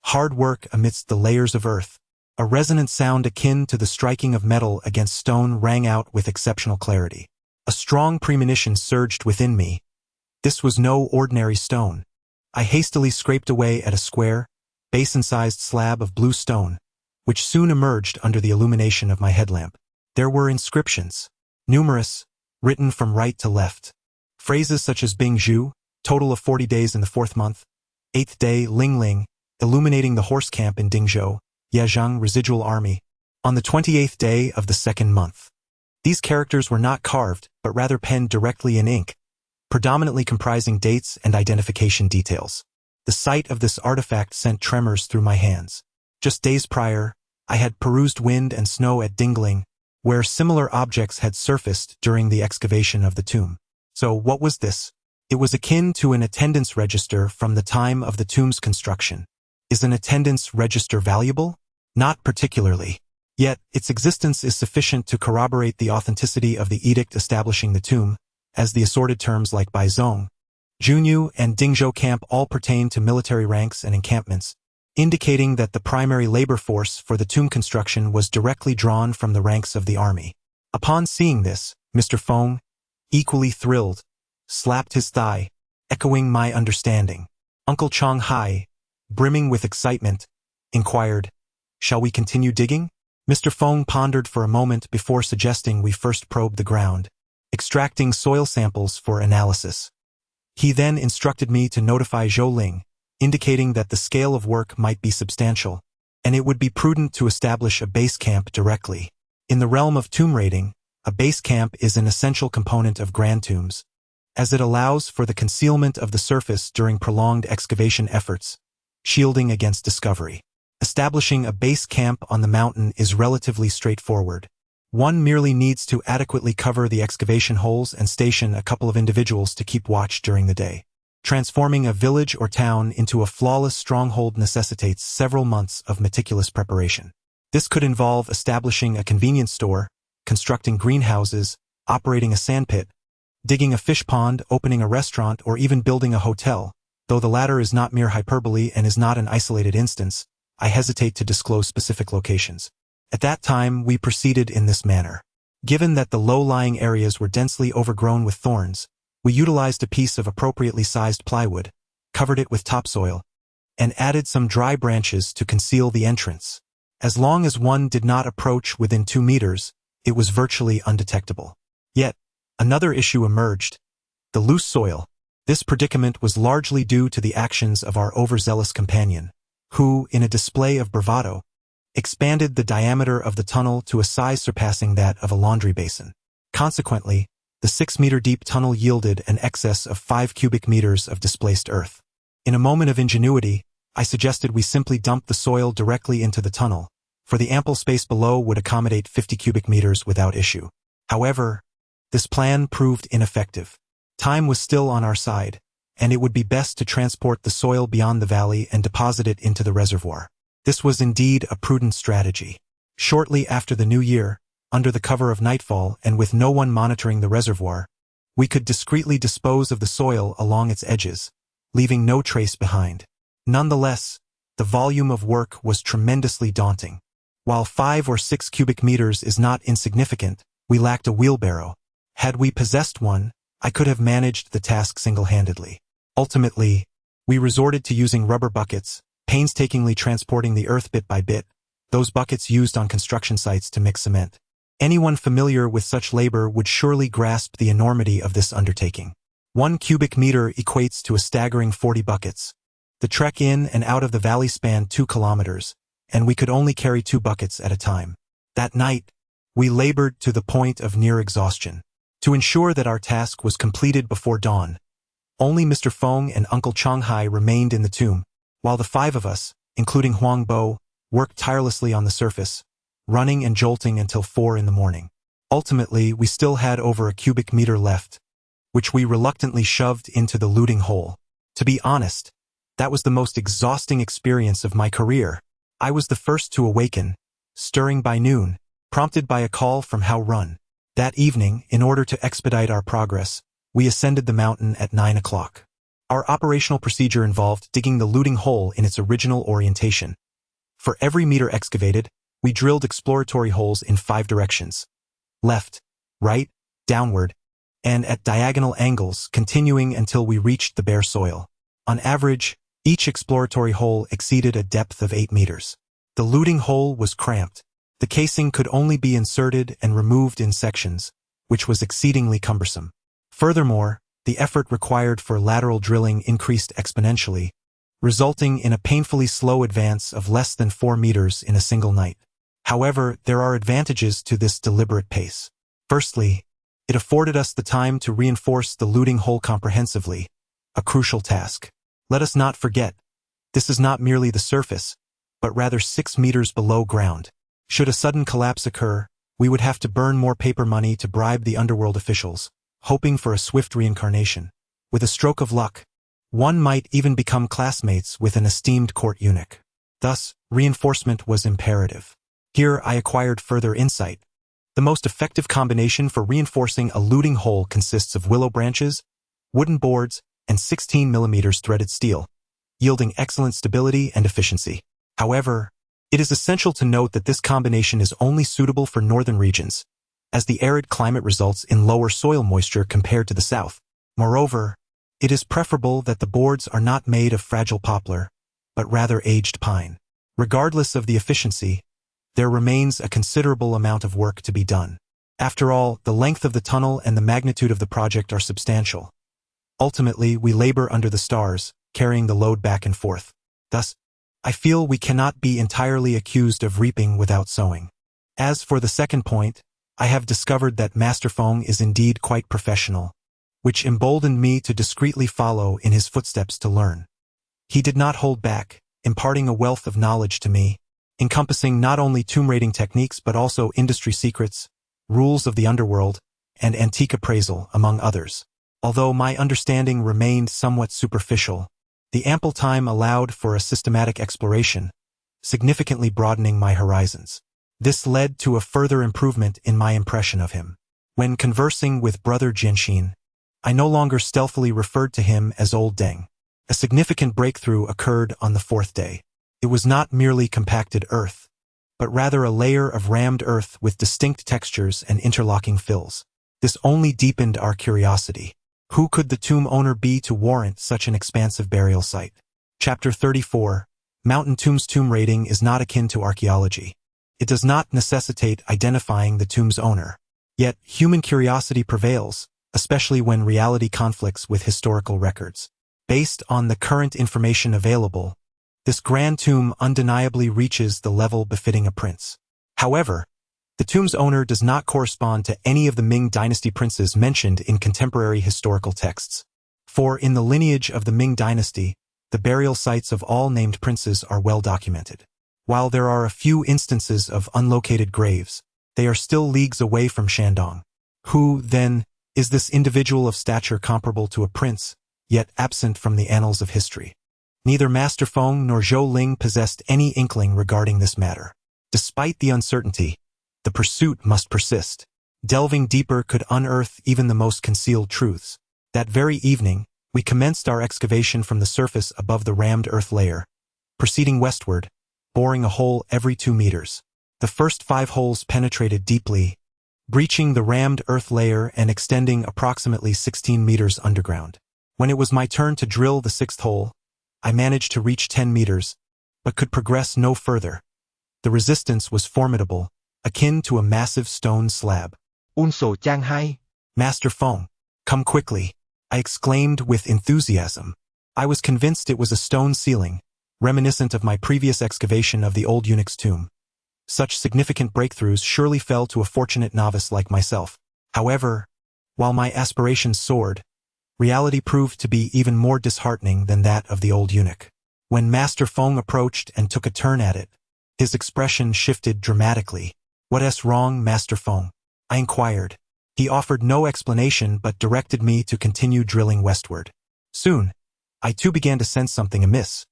Hard work amidst the layers of earth. A resonant sound akin to the striking of metal against stone rang out with exceptional clarity. A strong premonition surged within me. This was no ordinary stone. I hastily scraped away at a square, basin-sized slab of blue stone, which soon emerged under the illumination of my headlamp. There were inscriptions, numerous, written from right to left. Phrases such as Bing Zhu, total of 40 days in the 4th month, 8th day Ling Ling, illuminating the horse camp in Dingzhou, Yezheng residual army, on the 28th day of the 2nd month. These characters were not carved, but rather penned directly in ink, predominantly comprising dates and identification details. The sight of this artifact sent tremors through my hands. Just days prior, I had perused wind and snow at Dingling, where similar objects had surfaced during the excavation of the tomb. So what was this? It was akin to an attendance register from the time of the tomb's construction. Is an attendance register valuable? Not particularly. Yet, its existence is sufficient to corroborate the authenticity of the edict establishing the tomb, as the assorted terms like Baizong, Junyu, and Dingzhou camp all pertain to military ranks and encampments, indicating that the primary labor force for the tomb construction was directly drawn from the ranks of the army. Upon seeing this, Mr. Feng, equally thrilled, slapped his thigh, echoing my understanding. Uncle Changhai, brimming with excitement, inquired, "Shall we continue digging?" Mr. Feng pondered for a moment before suggesting we first probe the ground, extracting soil samples for analysis. He then instructed me to notify Zhou Ling, indicating that the scale of work might be substantial, and it would be prudent to establish a base camp directly. In the realm of tomb raiding, a base camp is an essential component of grand tombs, as it allows for the concealment of the surface during prolonged excavation efforts, shielding against discovery. Establishing a base camp on the mountain is relatively straightforward. One merely needs to adequately cover the excavation holes and station a couple of individuals to keep watch during the day. Transforming a village or town into a flawless stronghold necessitates several months of meticulous preparation. This could involve establishing a convenience store, constructing greenhouses, operating a sandpit, digging a fish pond, opening a restaurant, or even building a hotel. Though the latter is not mere hyperbole and is not an isolated instance, I hesitate to disclose specific locations. At that time, we proceeded in this manner. Given that the low-lying areas were densely overgrown with thorns, we utilized a piece of appropriately sized plywood, covered it with topsoil, and added some dry branches to conceal the entrance. As long as one did not approach within 2 meters, it was virtually undetectable. Yet, another issue emerged: the loose soil. This predicament was largely due to the actions of our overzealous companion, who, in a display of bravado, expanded the diameter of the tunnel to a size surpassing that of a laundry basin. Consequently, the 6-meter-deep tunnel yielded an excess of 5 cubic meters of displaced earth. In a moment of ingenuity, I suggested we simply dump the soil directly into the tunnel, for the ample space below would accommodate 50 cubic meters without issue. However, this plan proved ineffective. Time was still on our side, and it would be best to transport the soil beyond the valley and deposit it into the reservoir. This was indeed a prudent strategy. Shortly after the new year, under the cover of nightfall and with no one monitoring the reservoir, we could discreetly dispose of the soil along its edges, leaving no trace behind. Nonetheless, the volume of work was tremendously daunting. While 5 or 6 cubic meters is not insignificant, we lacked a wheelbarrow. Had we possessed one, I could have managed the task single-handedly. Ultimately, we resorted to using rubber buckets, painstakingly transporting the earth bit by bit, those buckets used on construction sites to mix cement. Anyone familiar with such labor would surely grasp the enormity of this undertaking. 1 cubic meter equates to a staggering 40 buckets. The trek in and out of the valley spanned 2 kilometers, and we could only carry 2 buckets at a time. That night, we labored to the point of near exhaustion. To ensure that our task was completed before dawn, only Mr. Feng and Uncle Changhai remained in the tomb, while the 5 of us, including Huang Bo, worked tirelessly on the surface, running and jolting until 4 in the morning. Ultimately, we still had over a cubic meter left, which we reluctantly shoved into the looting hole. To be honest, that was the most exhausting experience of my career. I was the first to awaken, stirring by noon, prompted by a call from Hao Run. That evening, in order to expedite our progress, we ascended the mountain at 9 o'clock. Our operational procedure involved digging the looting hole in its original orientation. For every meter excavated, we drilled exploratory holes in 5 directions: left, right, downward, and at diagonal angles, continuing until we reached the bare soil. On average, each exploratory hole exceeded a depth of 8 meters. The looting hole was cramped. The casing could only be inserted and removed in sections, which was exceedingly cumbersome. Furthermore, the effort required for lateral drilling increased exponentially, resulting in a painfully slow advance of less than 4 meters in a single night. However, there are advantages to this deliberate pace. Firstly, it afforded us the time to reinforce the looting hole comprehensively, a crucial task. Let us not forget, this is not merely the surface, but rather 6 meters below ground. Should a sudden collapse occur, we would have to burn more paper money to bribe the underworld officials, hoping for a swift reincarnation. With a stroke of luck, one might even become classmates with an esteemed court eunuch. Thus, reinforcement was imperative. Here I acquired further insight. The most effective combination for reinforcing a looting hole consists of willow branches, wooden boards, and 16 mm threaded steel, yielding excellent stability and efficiency. However, it is essential to note that this combination is only suitable for northern regions, as the arid climate results in lower soil moisture compared to the south. Moreover, it is preferable that the boards are not made of fragile poplar, but rather aged pine. Regardless of the efficiency, there remains a considerable amount of work to be done. After all, the length of the tunnel and the magnitude of the project are substantial. Ultimately, we labor under the stars, carrying the load back and forth. Thus, I feel we cannot be entirely accused of reaping without sowing. As for the second point, I have discovered that Master Feng is indeed quite professional, which emboldened me to discreetly follow in his footsteps to learn. He did not hold back, imparting a wealth of knowledge to me, encompassing not only tomb raiding techniques but also industry secrets, rules of the underworld, and antique appraisal, among others. Although my understanding remained somewhat superficial, the ample time allowed for a systematic exploration, significantly broadening my horizons. This led to a further improvement in my impression of him. When conversing with Brother Jinshin, I no longer stealthily referred to him as Old Deng. A significant breakthrough occurred on the fourth day. It was not merely compacted earth, but rather a layer of rammed earth with distinct textures and interlocking fills. This only deepened our curiosity. Who could the tomb owner be to warrant such an expansive burial site? Chapter 34. Mountain Tomb's tomb raiding is not akin to archaeology. It does not necessitate identifying the tomb's owner. Yet, human curiosity prevails, especially when reality conflicts with historical records. Based on the current information available, this grand tomb undeniably reaches the level befitting a prince. However, the tomb's owner does not correspond to any of the Ming dynasty princes mentioned in contemporary historical texts. For in the lineage of the Ming dynasty, the burial sites of all named princes are well documented. While there are a few instances of unlocated graves, they are still leagues away from Shandong. Who, then, is this individual of stature comparable to a prince, yet absent from the annals of history? Neither Master Feng nor Zhou Ling possessed any inkling regarding this matter. Despite the uncertainty, the pursuit must persist. Delving deeper could unearth even the most concealed truths. That very evening, we commenced our excavation from the surface above the rammed earth layer, proceeding westward, boring a hole every 2 meters. The first 5 holes penetrated deeply, breaching the rammed earth layer and extending approximately 16 meters underground. When it was my turn to drill the 6th hole, I managed to reach 10 meters, but could progress no further. The resistance was formidable, akin to a massive stone slab. Unso Changhai. Master Feng, come quickly, I exclaimed with enthusiasm. I was convinced it was a stone ceiling, reminiscent of my previous excavation of the old eunuch's tomb. Such significant breakthroughs surely fell to a fortunate novice like myself. However, while my aspirations soared, reality proved to be even more disheartening than that of the old eunuch. When Master Feng approached and took a turn at it, his expression shifted dramatically. "What's wrong, Master Feng?" I inquired. He offered no explanation but directed me to continue drilling westward. Soon, I too began to sense something amiss.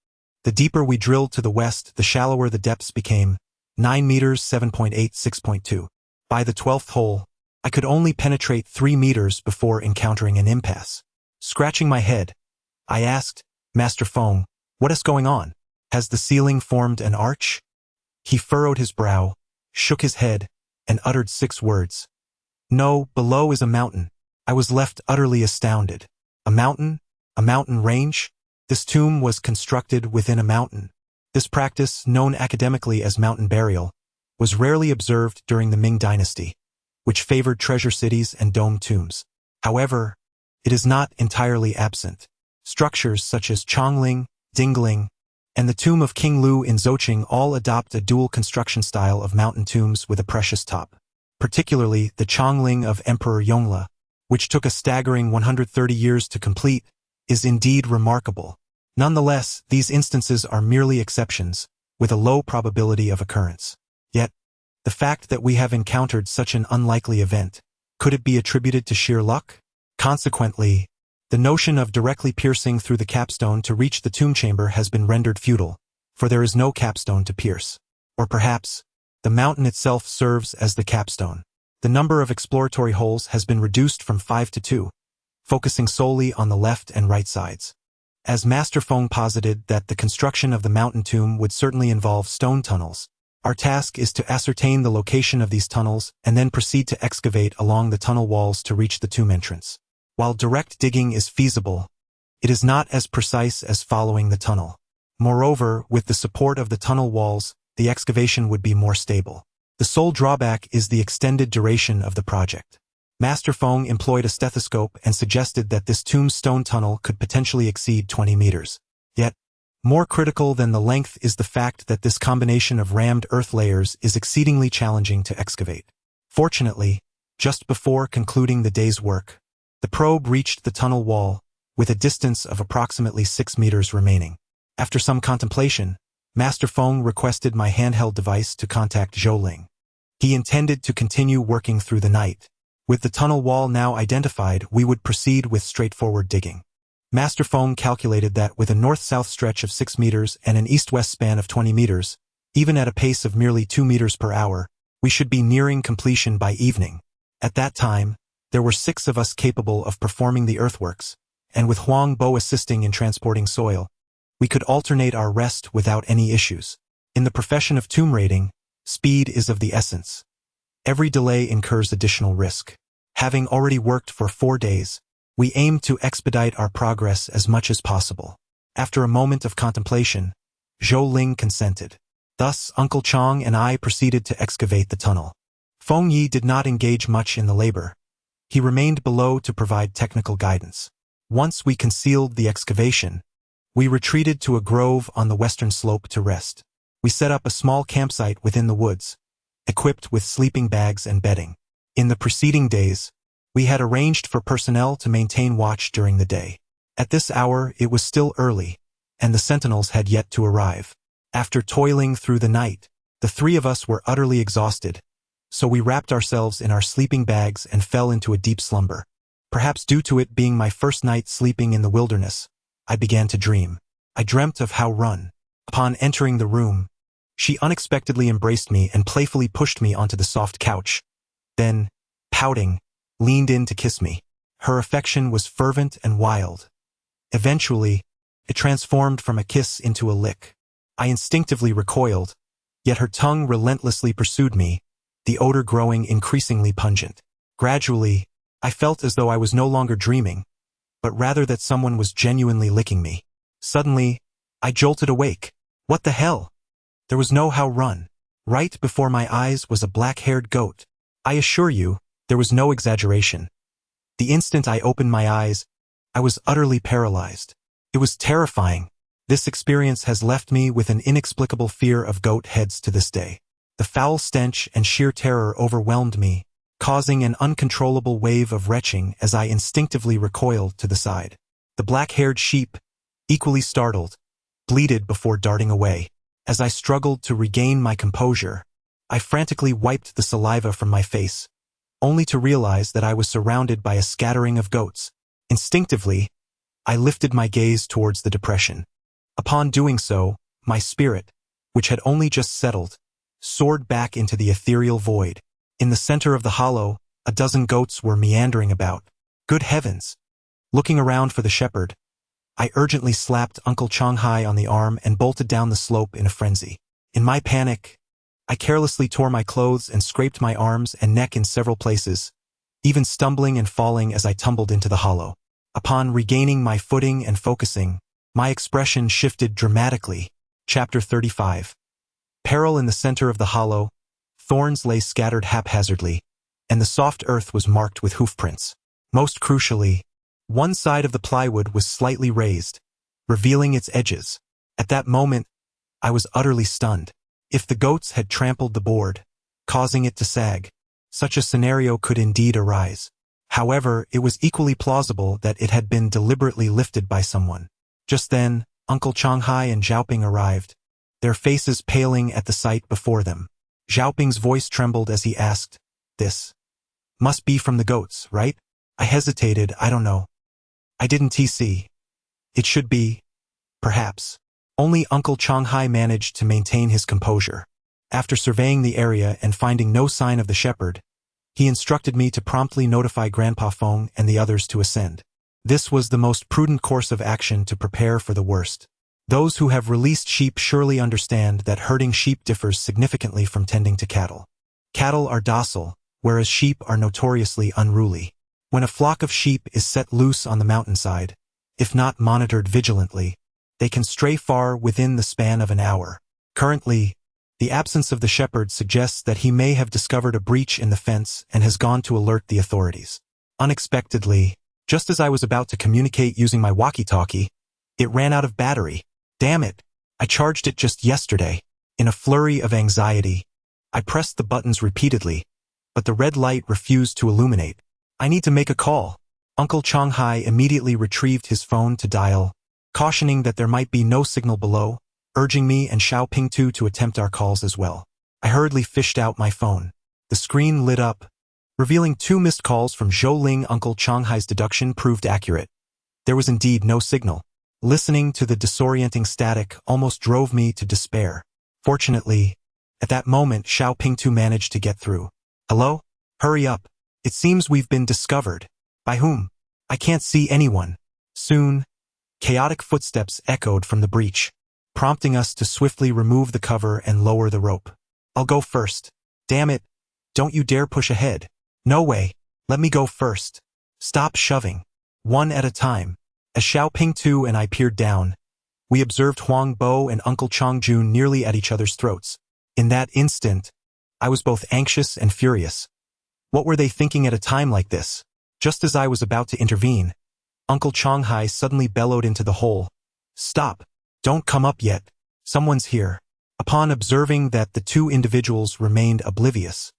The deeper we drilled to the west, the shallower the depths became, 9 meters 7.8 6.2. By the 12th hole, I could only penetrate 3 meters before encountering an impasse. Scratching my head, I asked, "Master Feng, what is going on? Has the ceiling formed an arch?" He furrowed his brow, shook his head, and uttered 6 words. "No, below is a mountain." I was left utterly astounded. A mountain? A mountain range? This tomb was constructed within a mountain. This practice, known academically as mountain burial, was rarely observed during the Ming dynasty, which favored treasure cities and domed tombs. However, it is not entirely absent. Structures such as Chongling, Dingling, and the tomb of King Lu in Zhoqing all adopt a dual construction style of mountain tombs with a precious top. Particularly the Chongling of Emperor Yongle, which took a staggering 130 years to complete, is indeed remarkable. Nonetheless, these instances are merely exceptions, with a low probability of occurrence. Yet, the fact that we have encountered such an unlikely event, could it be attributed to sheer luck? Consequently, the notion of directly piercing through the capstone to reach the tomb chamber has been rendered futile, for there is no capstone to pierce. Or perhaps, the mountain itself serves as the capstone. The number of exploratory holes has been reduced from 5 to 2, focusing solely on the left and right sides. As Master Feng posited that the construction of the mountain tomb would certainly involve stone tunnels, our task is to ascertain the location of these tunnels and then proceed to excavate along the tunnel walls to reach the tomb entrance. While direct digging is feasible, it is not as precise as following the tunnel. Moreover, with the support of the tunnel walls, the excavation would be more stable. The sole drawback is the extended duration of the project. Master Feng employed a stethoscope and suggested that this tomb's stone tunnel could potentially exceed 20 meters. Yet, more critical than the length is the fact that this combination of rammed earth layers is exceedingly challenging to excavate. Fortunately, just before concluding the day's work, the probe reached the tunnel wall, with a distance of approximately 6 meters remaining. After some contemplation, Master Feng requested my handheld device to contact Zhou Ling. He intended to continue working through the night. With the tunnel wall now identified, we would proceed with straightforward digging. Master Feng calculated that with a north-south stretch of 6 meters and an east-west span of 20 meters, even at a pace of merely 2 meters per hour, we should be nearing completion by evening. At that time, There were 6 of us capable of performing the earthworks, and with Huang Bo assisting in transporting soil, we could alternate our rest without any issues. In the profession of tomb raiding, speed is of the essence. Every delay incurs additional risk. Having already worked for 4 days, we aimed to expedite our progress as much as possible. After a moment of contemplation, Zhou Ling consented. Thus, Uncle Chang and I proceeded to excavate the tunnel. Feng Yi did not engage much in the labor. He remained below to provide technical guidance. Once we concealed the excavation, we retreated to a grove on the western slope to rest. We set up a small campsite within the woods, equipped with sleeping bags and bedding. In the preceding days, we had arranged for personnel to maintain watch during the day. At this hour, it was still early, and the sentinels had yet to arrive. After toiling through the night, the 3 of us were utterly exhausted, so we wrapped ourselves in our sleeping bags and fell into a deep slumber. Perhaps due to it being my first night sleeping in the wilderness, I began to dream. I dreamt of Hao Run. Upon entering the room, she unexpectedly embraced me and playfully pushed me onto the soft couch. Then, pouting, leaned in to kiss me. Her affection was fervent and wild. Eventually, it transformed from a kiss into a lick. I instinctively recoiled, yet her tongue relentlessly pursued me, the odor growing increasingly pungent. Gradually, I felt as though I was no longer dreaming, but rather that someone was genuinely licking me. Suddenly, I jolted awake. What the hell? There was no Hao Run. Right before my eyes was a black-haired goat. I assure you, there was no exaggeration. The instant I opened my eyes, I was utterly paralyzed. It was terrifying. This experience has left me with an inexplicable fear of goat heads to this day. The foul stench and sheer terror overwhelmed me, causing an uncontrollable wave of retching as I instinctively recoiled to the side. The black-haired sheep, equally startled, bleated before darting away. As I struggled to regain my composure, I frantically wiped the saliva from my face, only to realize that I was surrounded by a scattering of goats. Instinctively, I lifted my gaze towards the depression. Upon doing so, my spirit, which had only just settled, soared back into the ethereal void. In the center of the hollow, a dozen goats were meandering about. Good heavens! Looking around for the shepherd, I urgently slapped Uncle Changhai on the arm and bolted down the slope in a frenzy. In my panic, I carelessly tore my clothes and scraped my arms and neck in several places, even stumbling and falling as I tumbled into the hollow. Upon regaining my footing and focusing, my expression shifted dramatically. Chapter 35. Peril in the center of the hollow, thorns lay scattered haphazardly, and the soft earth was marked with hoofprints. Most crucially, one side of the plywood was slightly raised, revealing its edges. At that moment, I was utterly stunned. If the goats had trampled the board, causing it to sag, such a scenario could indeed arise. However, it was equally plausible that it had been deliberately lifted by someone. Just then, Uncle Changhai and Xiaoping arrived, their faces paling at the sight before them. Xiaoping's voice trembled as he asked, "This must be from the goats, right?" I hesitated. I don't know. I didn't TC. It should be, perhaps. Only Uncle Changhai managed to maintain his composure. After surveying the area and finding no sign of the shepherd, he instructed me to promptly notify Grandpa Feng and the others to ascend. This was the most prudent course of action to prepare for the worst. Those who have released sheep surely understand that herding sheep differs significantly from tending to cattle. Cattle are docile, whereas sheep are notoriously unruly. When a flock of sheep is set loose on the mountainside, if not monitored vigilantly, they can stray far within the span of an hour. Currently, the absence of the shepherd suggests that he may have discovered a breach in the fence and has gone to alert the authorities. Unexpectedly, just as I was about to communicate using my walkie-talkie, it ran out of battery. Damn it! I charged it just yesterday. In a flurry of anxiety, I pressed the buttons repeatedly, but the red light refused to illuminate. I need to make a call. Uncle Changhai immediately retrieved his phone to dial, cautioning that there might be no signal below, urging me and Xiao Pingtu to attempt our calls as well. I hurriedly fished out my phone. The screen lit up, revealing 2 missed calls from Zhou Ling. Uncle Changhai's deduction proved accurate. There was indeed no signal. Listening to the disorienting static almost drove me to despair. Fortunately, at that moment Xiao Pingtu managed to get through. "Hello? Hurry up. It seems we've been discovered. By whom? I can't see anyone. Soon, chaotic footsteps echoed from the breach, prompting us to swiftly remove the cover and lower the rope. I'll go first. Damn it. Don't you dare push ahead. No way. Let me go first. Stop shoving. One at a time. As Xiao Pingtu and I peered down, we observed Huang Bo and Uncle Chongjun nearly at each other's throats. In that instant, I was both anxious and furious. What were they thinking at a time like this? Just as I was about to intervene, Uncle Changhai suddenly bellowed into the hole. Stop! Don't come up yet. Someone's here. Upon observing that the two individuals remained oblivious,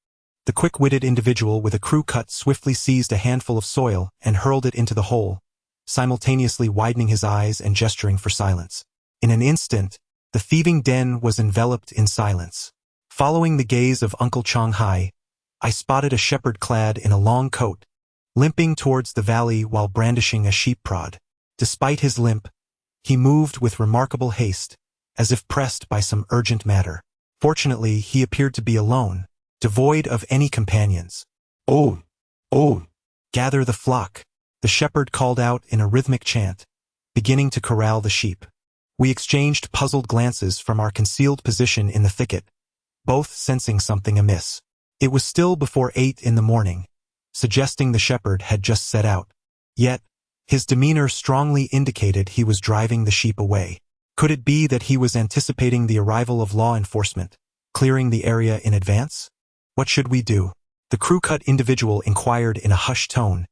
the quick-witted individual with a crew cut swiftly seized a handful of soil and hurled it into the hole, simultaneously widening his eyes and gesturing for silence. In an instant, the thieving den was enveloped in silence. Following the gaze of Uncle Changhai, I spotted a shepherd clad in a long coat, limping towards the valley while brandishing a sheep prod. Despite his limp, he moved with remarkable haste, as if pressed by some urgent matter. Fortunately, he appeared to be alone, devoid of any companions. Oh! Gather the flock, the shepherd called out in a rhythmic chant, beginning to corral the sheep. We exchanged puzzled glances from our concealed position in the thicket, both sensing something amiss. It was still before 8 in the morning, suggesting the shepherd had just set out. Yet, his demeanor strongly indicated he was driving the sheep away. Could it be that he was anticipating the arrival of law enforcement, clearing the area in advance? What should we do? The crew-cut individual inquired in a hushed tone,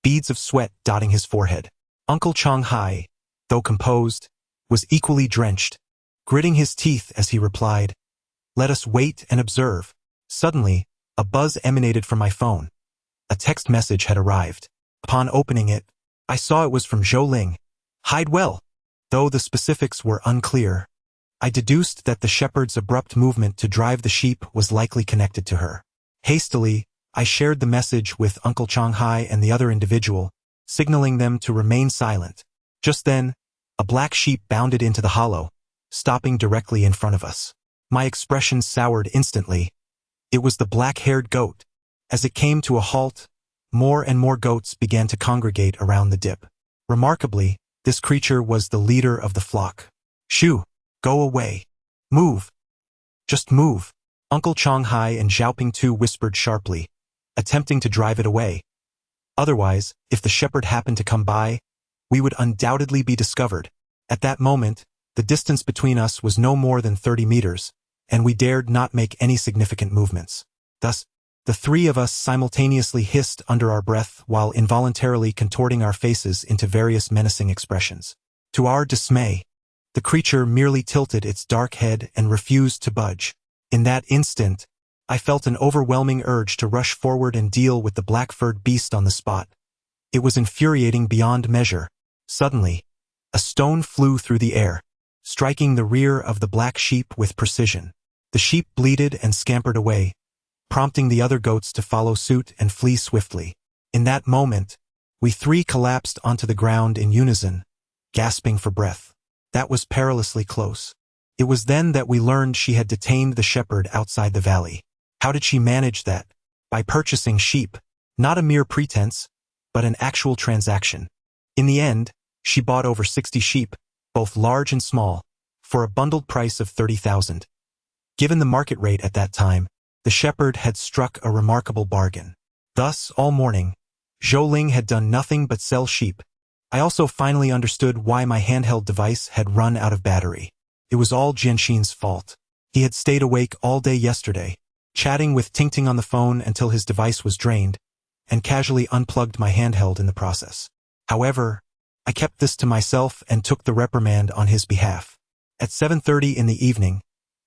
beads of sweat dotting his forehead. Uncle Changhai, though composed, was equally drenched, gritting his teeth as he replied, "Let us wait and observe." Suddenly, a buzz emanated from my phone. A text message had arrived. Upon opening it, I saw it was from Zhou Ling. Hide well. Though the specifics were unclear, I deduced that the shepherd's abrupt movement to drive the sheep was likely connected to her. Hastily, I shared the message with Uncle Changhai and the other individual, signaling them to remain silent. Just then, a black sheep bounded into the hollow, stopping directly in front of us. My expression soured instantly. It was the black-haired goat. As it came to a halt, more and more goats began to congregate around the dip. Remarkably, this creature was the leader of the flock. Shoo! Go away. Move. Just move. Uncle Changhai and Xiaoping Tu whispered sharply, attempting to drive it away. Otherwise, if the shepherd happened to come by, we would undoubtedly be discovered. At that moment, the distance between us was no more than 30 meters, and we dared not make any significant movements. Thus, the three of us simultaneously hissed under our breath while involuntarily contorting our faces into various menacing expressions. To our dismay, the creature merely tilted its dark head and refused to budge. In that instant, I felt an overwhelming urge to rush forward and deal with the black-furred beast on the spot. It was infuriating beyond measure. Suddenly, a stone flew through the air, striking the rear of the black sheep with precision. The sheep bleated and scampered away, prompting the other goats to follow suit and flee swiftly. In that moment, we three collapsed onto the ground in unison, gasping for breath. That was perilously close. It was then that we learned she had detained the shepherd outside the valley. How did she manage that? By purchasing sheep, not a mere pretense, but an actual transaction. In the end, she bought over 60 sheep, both large and small, for a bundled price of 30,000. Given the market rate at that time, the shepherd had struck a remarkable bargain. Thus, all morning, Zhou Ling had done nothing but sell sheep. I also finally understood why my handheld device had run out of battery. It was all Jianxin's fault. He had stayed awake all day yesterday, chatting with Tingting on the phone until his device was drained, and casually unplugged my handheld in the process. However, I kept this to myself and took the reprimand on his behalf. At 7:30 in the evening,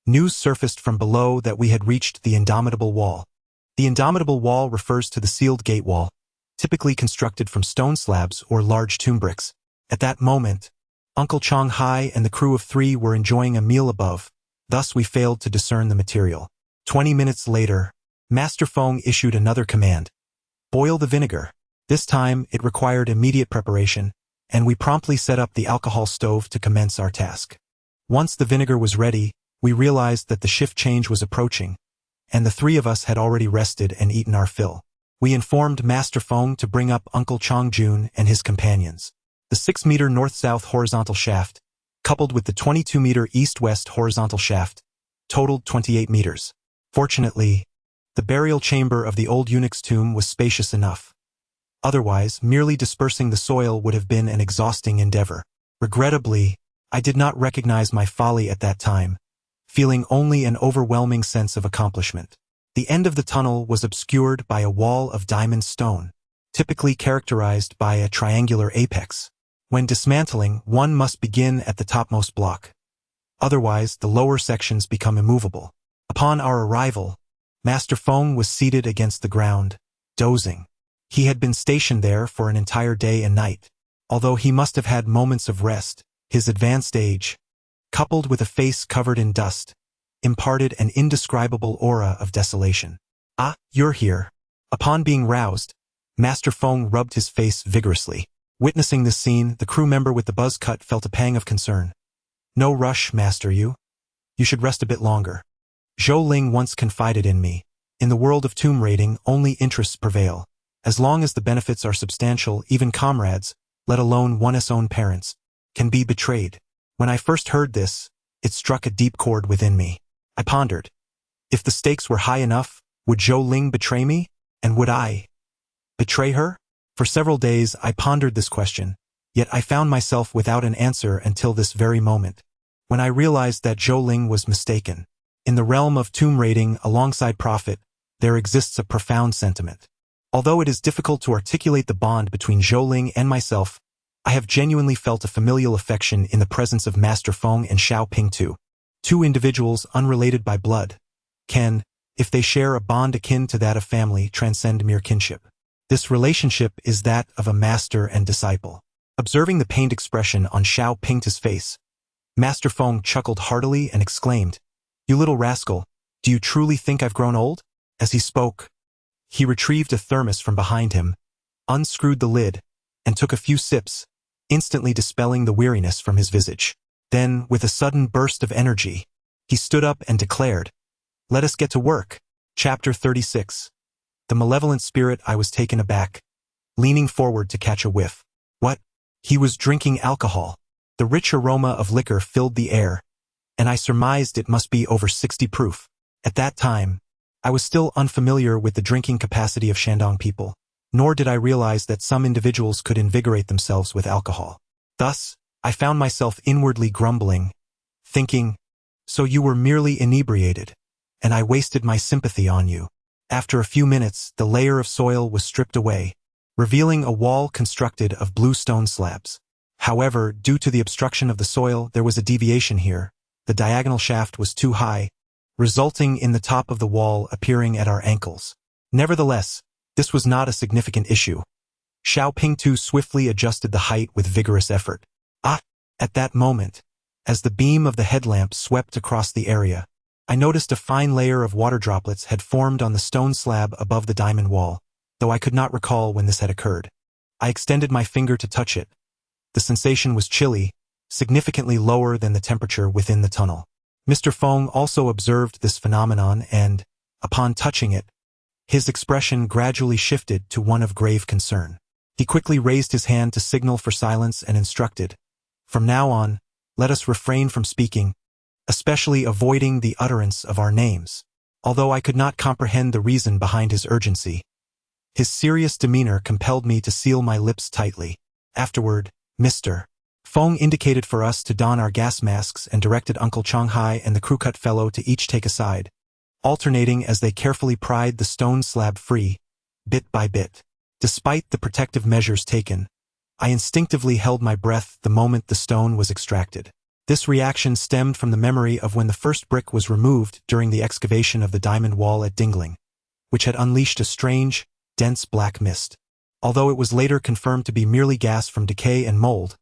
news surfaced from below that we had reached the Indomitable Wall. The Indomitable Wall refers to the sealed gate wall, typically constructed from stone slabs or large tomb bricks. At that moment, Uncle Changhai and the crew of 3 were enjoying a meal above, thus we failed to discern the material. 20 minutes later, Master Feng issued another command. Boil the vinegar. This time, it required immediate preparation, and we promptly set up the alcohol stove to commence our task. Once the vinegar was ready, we realized that the shift change was approaching, and the 3 of us had already rested and eaten our fill. We informed Master Feng to bring up Uncle Changjun and his companions. The 6-meter north-south horizontal shaft, coupled with the 22-meter east-west horizontal shaft, totaled 28 meters. Fortunately, the burial chamber of the old eunuch's tomb was spacious enough. Otherwise, merely dispersing the soil would have been an exhausting endeavor. Regrettably, I did not recognize my folly at that time, feeling only an overwhelming sense of accomplishment. The end of the tunnel was obscured by a wall of diamond stone, typically characterized by a triangular apex. When dismantling, one must begin at the topmost block. Otherwise, the lower sections become immovable. Upon our arrival, Master Feng was seated against the ground, dozing. He had been stationed there for an entire day and night. Although he must have had moments of rest, his advanced age, coupled with a face covered in dust, imparted an indescribable aura of desolation. "Ah, you're here." Upon being roused, Master Feng rubbed his face vigorously. Witnessing this scene, the crew member with the buzz cut felt a pang of concern. "No rush, Master You. You should rest a bit longer." Zhou Ling once confided in me, "In the world of tomb raiding, only interests prevail. As long as the benefits are substantial, even comrades, let alone one's own parents, can be betrayed." When I first heard this, it struck a deep chord within me. I pondered. If the stakes were high enough, would Zhou Ling betray me? And would I betray her? For several days I pondered this question, yet I found myself without an answer until this very moment, when I realized that Zhou Ling was mistaken. In the realm of tomb raiding, alongside profit, there exists a profound sentiment. Although it is difficult to articulate the bond between Zhou Ling and myself, I have genuinely felt a familial affection in the presence of Master Feng and Shen Pingchuan. Two individuals unrelated by blood can, if they share a bond akin to that of family, transcend mere kinship. This relationship is that of a master and disciple. Observing the pained expression on Shen Pingchuan's face, Master Feng chuckled heartily and exclaimed, "You little rascal, do you truly think I've grown old?" As he spoke, he retrieved a thermos from behind him, unscrewed the lid, and took a few sips, instantly dispelling the weariness from his visage. Then, with a sudden burst of energy, he stood up and declared, "Let us get to work." Chapter 36. The malevolent spirit. I was taken aback, leaning forward to catch a whiff. What? He was drinking alcohol. The rich aroma of liquor filled the air, and I surmised it must be over 60 proof. At that time, I was still unfamiliar with the drinking capacity of Shandong people, nor did I realize that some individuals could invigorate themselves with alcohol. Thus, I found myself inwardly grumbling, thinking, "So you were merely inebriated, and I wasted my sympathy on you." After a few minutes, the layer of soil was stripped away, revealing a wall constructed of blue stone slabs. However, due to the obstruction of the soil, there was a deviation here. The diagonal shaft was too high, resulting in the top of the wall appearing at our ankles. Nevertheless, this was not a significant issue. Shen Pingchuan swiftly adjusted the height with vigorous effort. Ah! At that moment, as the beam of the headlamp swept across the area, I noticed a fine layer of water droplets had formed on the stone slab above the diamond wall, though I could not recall when this had occurred. I extended my finger to touch it. The sensation was chilly, significantly lower than the temperature within the tunnel. Mr. Feng also observed this phenomenon and, upon touching it, his expression gradually shifted to one of grave concern. He quickly raised his hand to signal for silence and instructed, "From now on, let us refrain from speaking, especially avoiding the utterance of our names." Although I could not comprehend the reason behind his urgency, his serious demeanor compelled me to seal my lips tightly. Afterward, Mr. Feng indicated for us to don our gas masks and directed Uncle Changhai and the crew-cut fellow to each take a side, alternating as they carefully pried the stone slab free, bit by bit. Despite the protective measures taken, I instinctively held my breath the moment the stone was extracted. This reaction stemmed from the memory of when the first brick was removed during the excavation of the diamond wall at Dingling, which had unleashed a strange, dense black mist. Although it was later confirmed to be merely gas from decay and mold,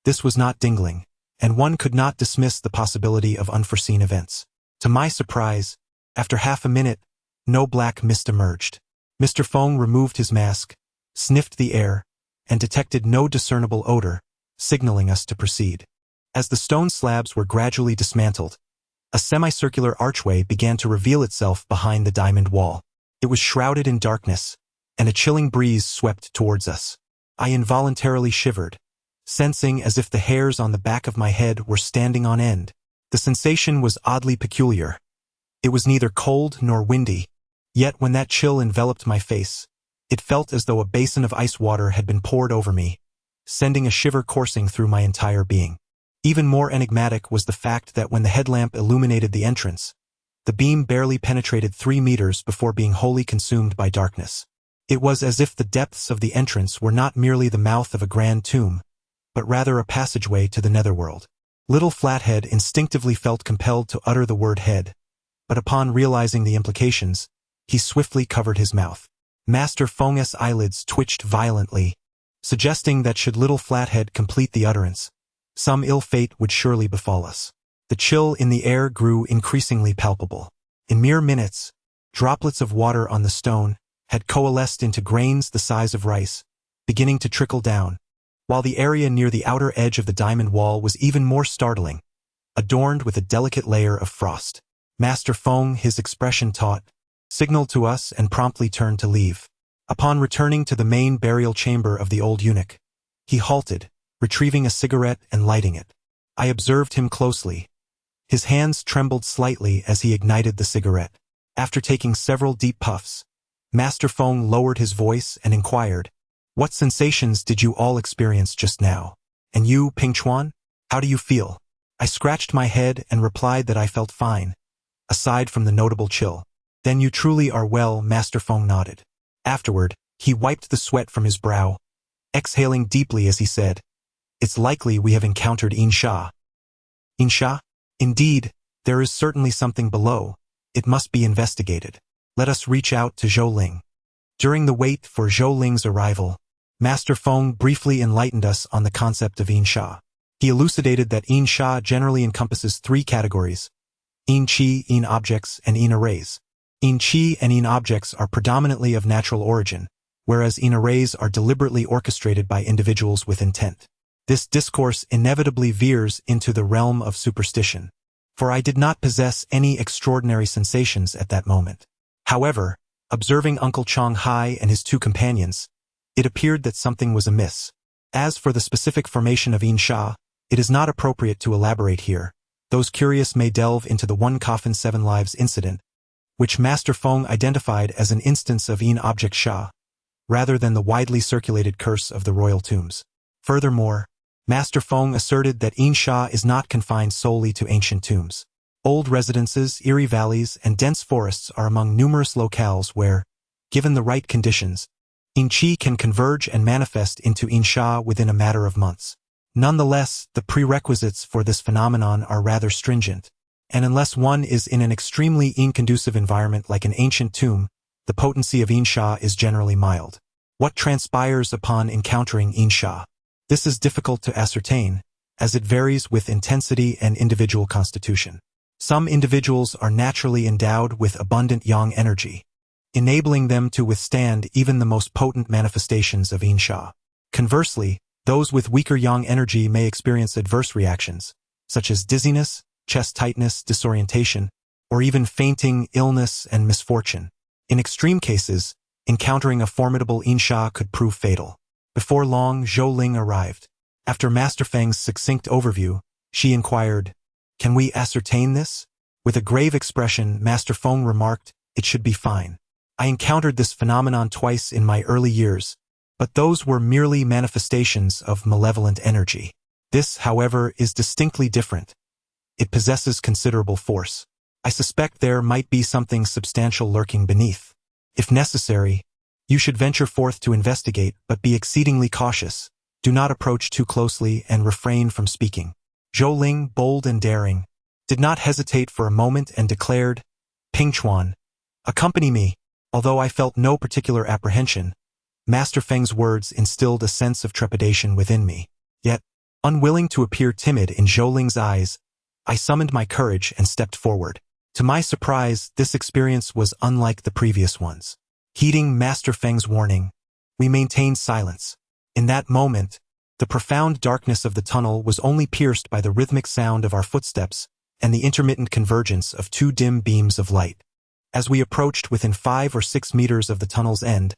this was not Dingling, and one could not dismiss the possibility of unforeseen events. To my surprise, after half a minute, no black mist emerged. Mr. Feng removed his mask, sniffed the air, and detected no discernible odor, signaling us to proceed. As the stone slabs were gradually dismantled, a semicircular archway began to reveal itself behind the diamond wall. It was shrouded in darkness, and a chilling breeze swept towards us. I involuntarily shivered, sensing as if the hairs on the back of my head were standing on end. The sensation was oddly peculiar. It was neither cold nor windy, yet when that chill enveloped my face, it felt as though a basin of ice water had been poured over me, sending a shiver coursing through my entire being. Even more enigmatic was the fact that when the headlamp illuminated the entrance, the beam barely penetrated 3 meters before being wholly consumed by darkness. It was as if the depths of the entrance were not merely the mouth of a grand tomb, but rather a passageway to the netherworld. Little Flathead instinctively felt compelled to utter the word head, but upon realizing the implications, he swiftly covered his mouth. Master Feng's eyelids twitched violently, suggesting that should Little Flathead complete the utterance, some ill fate would surely befall us. The chill in the air grew increasingly palpable. In mere minutes, droplets of water on the stone had coalesced into grains the size of rice, beginning to trickle down, while the area near the outer edge of the diamond wall was even more startling, adorned with a delicate layer of frost. Master Feng, his expression taut, signaled to us and promptly turned to leave. Upon returning to the main burial chamber of the old eunuch, he halted, retrieving a cigarette and lighting it. I observed him closely. His hands trembled slightly as he ignited the cigarette. After taking several deep puffs, Master Feng lowered his voice and inquired, "What sensations did you all experience just now? And you, Pingchuan? How do you feel?" I scratched my head and replied that I felt fine, aside from the notable chill. "Then you truly are well," Master Feng nodded. Afterward, he wiped the sweat from his brow, exhaling deeply as he said, "It's likely we have encountered Yichun." "Yichun? Indeed, there is certainly something below. It must be investigated. Let us reach out to Zhou Ling." During the wait for Zhou Ling's arrival, Master Feng briefly enlightened us on the concept of Yichun. He elucidated that Yichun generally encompasses 3 categories: Yin-Chi, Yin-Objects, and Yin-Arrays. Yin-Chi and Yin-Objects are predominantly of natural origin, whereas Yin-Arrays are deliberately orchestrated by individuals with intent. This discourse inevitably veers into the realm of superstition, for I did not possess any extraordinary sensations at that moment. However, observing Uncle Changhai and his 2 companions, it appeared that something was amiss. As for the specific formation of Yichun, it is not appropriate to elaborate here. Those curious may delve into the 1 coffin 7 lives incident, which Master Feng identified as an instance of Yin-Object Sha, rather than the widely circulated curse of the royal tombs. Furthermore, Master Feng asserted that Yichun is not confined solely to ancient tombs. Old residences, eerie valleys, and dense forests are among numerous locales where, given the right conditions, Yin-Chi can converge and manifest into Yichun within a matter of months. Nonetheless, the prerequisites for this phenomenon are rather stringent, and unless one is in an extremely Yin-conducive environment like an ancient tomb, the potency of Yichun is generally mild. What transpires upon encountering Yichun? This is difficult to ascertain, as it varies with intensity and individual constitution. Some individuals are naturally endowed with abundant yang energy, enabling them to withstand even the most potent manifestations of Yichun. Conversely, those with weaker yang energy may experience adverse reactions, such as dizziness, chest tightness, disorientation, or even fainting, illness, and misfortune. In extreme cases, encountering a formidable Yichun could prove fatal. Before long, Zhou Ling arrived. After Master Feng's succinct overview, she inquired, "Can we ascertain this?" With a grave expression, Master Feng remarked, "It should be fine. I encountered this phenomenon twice in my early years, but those were merely manifestations of malevolent energy. This, however, is distinctly different. It possesses considerable force. I suspect there might be something substantial lurking beneath. If necessary, you should venture forth to investigate, but be exceedingly cautious. Do not approach too closely and refrain from speaking." Zhou Ling, bold and daring, did not hesitate for a moment and declared, "Pingchuan, accompany me." Although I felt no particular apprehension, Master Feng's words instilled a sense of trepidation within me. Yet, unwilling to appear timid in Zhou Ling's eyes, I summoned my courage and stepped forward. To my surprise, this experience was unlike the previous ones. Heeding Master Feng's warning, we maintained silence. In that moment, the profound darkness of the tunnel was only pierced by the rhythmic sound of our footsteps and the intermittent convergence of 2 dim beams of light. As we approached within 5 or 6 meters of the tunnel's end,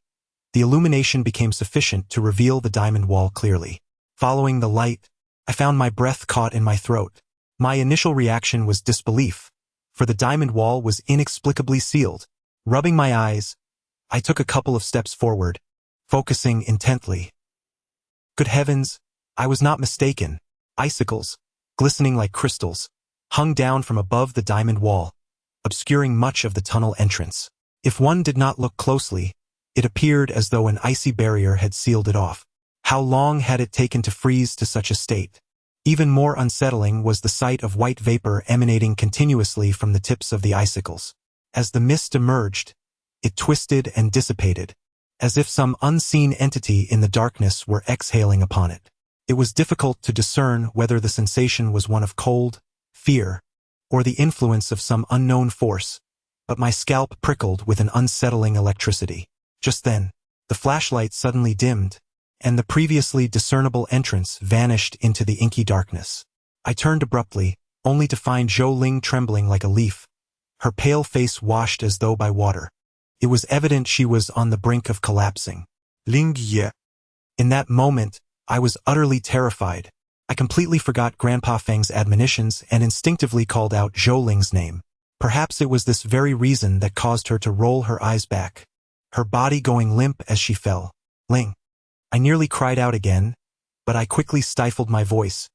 The illumination became sufficient to reveal the diamond wall clearly. Following the light, I found my breath caught in my throat. My initial reaction was disbelief, for the diamond wall was inexplicably sealed. Rubbing my eyes, I took a couple of steps forward, focusing intently. Good heavens, I was not mistaken. Icicles, glistening like crystals, hung down from above the diamond wall, obscuring much of the tunnel entrance. If one did not look closely, it appeared as though an icy barrier had sealed it off. How long had it taken to freeze to such a state? Even more unsettling was the sight of white vapor emanating continuously from the tips of the icicles. As the mist emerged, it twisted and dissipated, as if some unseen entity in the darkness were exhaling upon it. It was difficult to discern whether the sensation was one of cold, fear, or the influence of some unknown force, but my scalp prickled with an unsettling electricity. Just then, the flashlight suddenly dimmed, and the previously discernible entrance vanished into the inky darkness. I turned abruptly, only to find Zhou Ling trembling like a leaf, her pale face washed as though by water. It was evident she was on the brink of collapsing. Ling Ye. In that moment, I was utterly terrified. I completely forgot Grandpa Feng's admonitions and instinctively called out Zhou Ling's name. Perhaps it was this very reason that caused her to roll her eyes back, her body going limp as she fell. Ling. I nearly cried out again, but I quickly stifled my voice,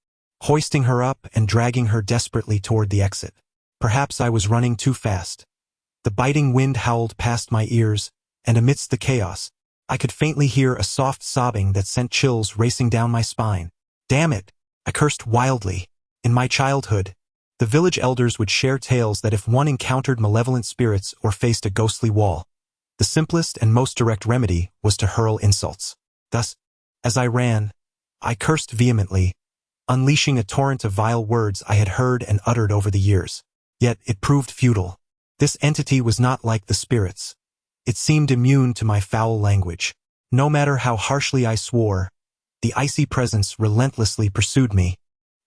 hoisting her up and dragging her desperately toward the exit. Perhaps I was running too fast. The biting wind howled past my ears, and amidst the chaos, I could faintly hear a soft sobbing that sent chills racing down my spine. Damn it! I cursed wildly. In my childhood, the village elders would share tales that if one encountered malevolent spirits or faced a ghostly wall, the simplest and most direct remedy was to hurl insults. Thus, as I ran, I cursed vehemently, unleashing a torrent of vile words I had heard and uttered over the years. Yet it proved futile. This entity was not like the spirits. It seemed immune to my foul language. No matter how harshly I swore, the icy presence relentlessly pursued me,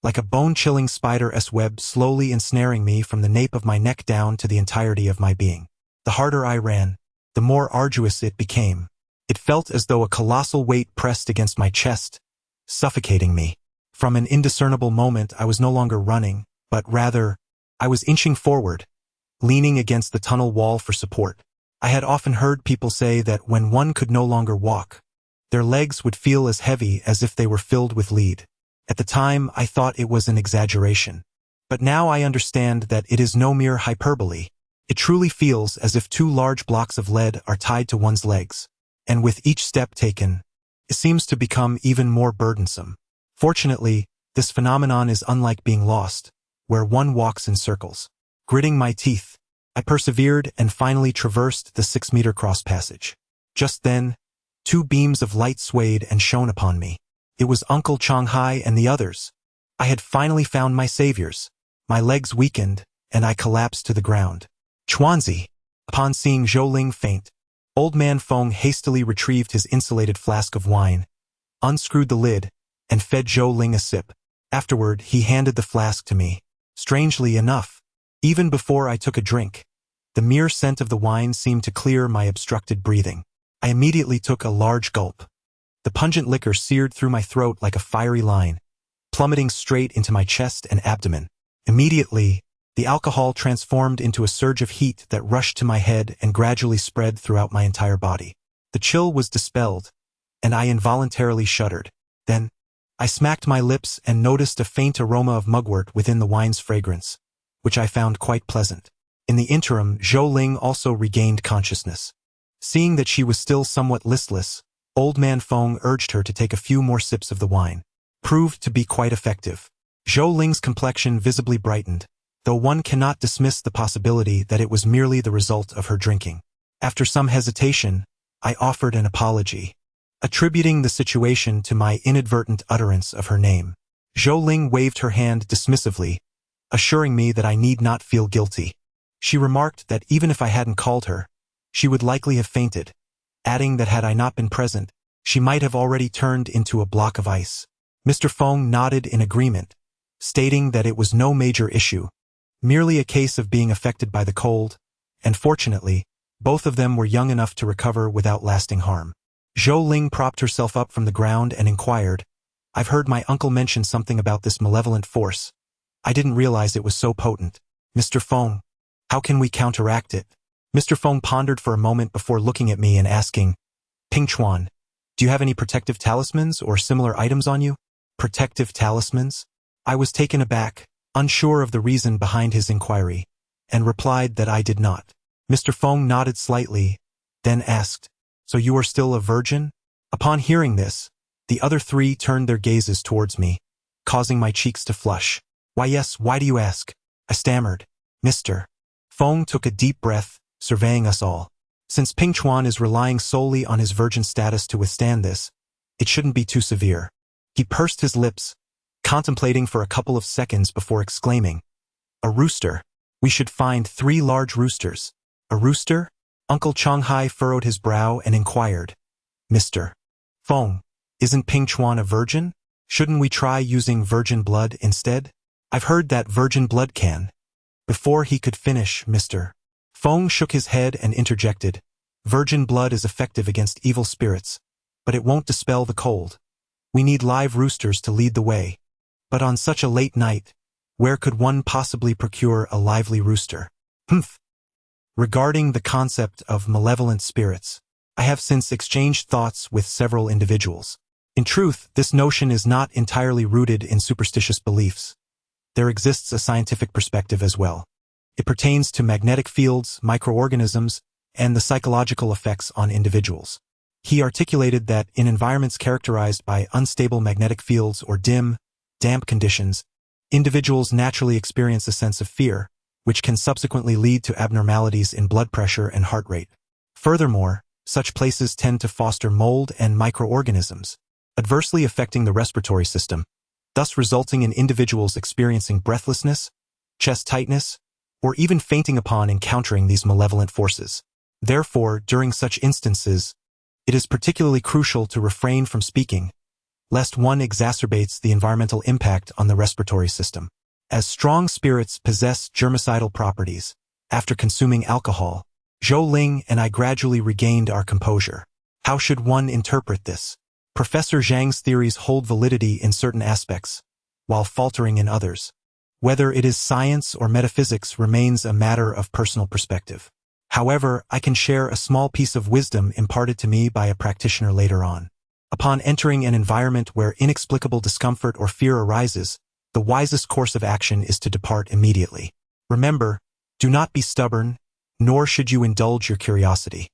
like a bone-chilling spider-esque web slowly ensnaring me from the nape of my neck down to the entirety of my being. The harder I ran, the more arduous it became. It felt as though a colossal weight pressed against my chest, suffocating me. From an indiscernible moment I was no longer running, but rather, I was inching forward, leaning against the tunnel wall for support. I had often heard people say that when one could no longer walk, their legs would feel as heavy as if they were filled with lead. At the time, I thought it was an exaggeration. But now I understand that it is no mere hyperbole. It truly feels as if two large blocks of lead are tied to one's legs, and with each step taken, it seems to become even more burdensome. Fortunately, this phenomenon is unlike being lost, where one walks in circles. Gritting my teeth, I persevered and finally traversed the 6-meter cross passage. Just then, two beams of light swayed and shone upon me. It was Uncle Changhai and the others. I had finally found my saviors. My legs weakened, and I collapsed to the ground. Chuanzi. Upon seeing Zhou Ling faint, Old Man Feng hastily retrieved his insulated flask of wine, unscrewed the lid, and fed Zhou Ling a sip. Afterward, he handed the flask to me. Strangely enough, even before I took a drink, the mere scent of the wine seemed to clear my obstructed breathing. I immediately took a large gulp. The pungent liquor seared through my throat like a fiery line, plummeting straight into my chest and abdomen. Immediately, the alcohol transformed into a surge of heat that rushed to my head and gradually spread throughout my entire body. The chill was dispelled, and I involuntarily shuddered. Then, I smacked my lips and noticed a faint aroma of mugwort within the wine's fragrance, which I found quite pleasant. In the interim, Zhou Ling also regained consciousness. Seeing that she was still somewhat listless, Old Man Feng urged her to take a few more sips of the wine. Proved to be quite effective. Zhou Ling's complexion visibly brightened, though one cannot dismiss the possibility that it was merely the result of her drinking. After some hesitation, I offered an apology, attributing the situation to my inadvertent utterance of her name. Zhou Ling waved her hand dismissively, assuring me that I need not feel guilty. She remarked that even if I hadn't called her, she would likely have fainted, adding that had I not been present, she might have already turned into a block of ice. Mr. Feng nodded in agreement, stating that it was no major issue, merely a case of being affected by the cold, and fortunately, both of them were young enough to recover without lasting harm. Zhou Ling propped herself up from the ground and inquired, I've heard my uncle mention something about this malevolent force. I didn't realize it was so potent. Mr. Feng, how can we counteract it? Mr. Feng pondered for a moment before looking at me and asking, Pingchuan, do you have any protective talismans or similar items on you? Protective talismans? I was taken aback, unsure of the reason behind his inquiry, and replied that I did not. Mr. Feng nodded slightly, then asked, So you are still a virgin? Upon hearing this, the other three turned their gazes towards me, causing my cheeks to flush. Why yes, why do you ask? I stammered. Mr. Feng took a deep breath, surveying us all. Since Pingchuan is relying solely on his virgin status to withstand this, it shouldn't be too severe. He pursed his lips, contemplating for a couple of seconds before exclaiming, A rooster. We should find 3 large roosters. A rooster? Uncle Changhai furrowed his brow and inquired, Mr. Feng, isn't Pingchuan a virgin? Shouldn't we try using virgin blood instead? I've heard that virgin blood can. Before he could finish, Mr. Feng shook his head and interjected, Virgin blood is effective against evil spirits, but it won't dispel the cold. We need live roosters to lead the way. But on such a late night, where could one possibly procure a lively rooster? Humph. Regarding the concept of malevolent spirits, I have since exchanged thoughts with several individuals. In truth, this notion is not entirely rooted in superstitious beliefs. There exists a scientific perspective as well. It pertains to magnetic fields, microorganisms, and the psychological effects on individuals. He articulated that in environments characterized by unstable magnetic fields or dim, damp conditions, individuals naturally experience a sense of fear, which can subsequently lead to abnormalities in blood pressure and heart rate. Furthermore, such places tend to foster mold and microorganisms, adversely affecting the respiratory system, thus resulting in individuals experiencing breathlessness, chest tightness, or even fainting upon encountering these malevolent forces. Therefore, during such instances, it is particularly crucial to refrain from speaking, lest one exacerbates the environmental impact on the respiratory system. As strong spirits possess germicidal properties, after consuming alcohol, Zhou Ling and I gradually regained our composure. How should one interpret this? Professor Zhang's theories hold validity in certain aspects, while faltering in others. Whether it is science or metaphysics remains a matter of personal perspective. However, I can share a small piece of wisdom imparted to me by a practitioner later on. Upon entering an environment where inexplicable discomfort or fear arises, the wisest course of action is to depart immediately. Remember, do not be stubborn, nor should you indulge your curiosity.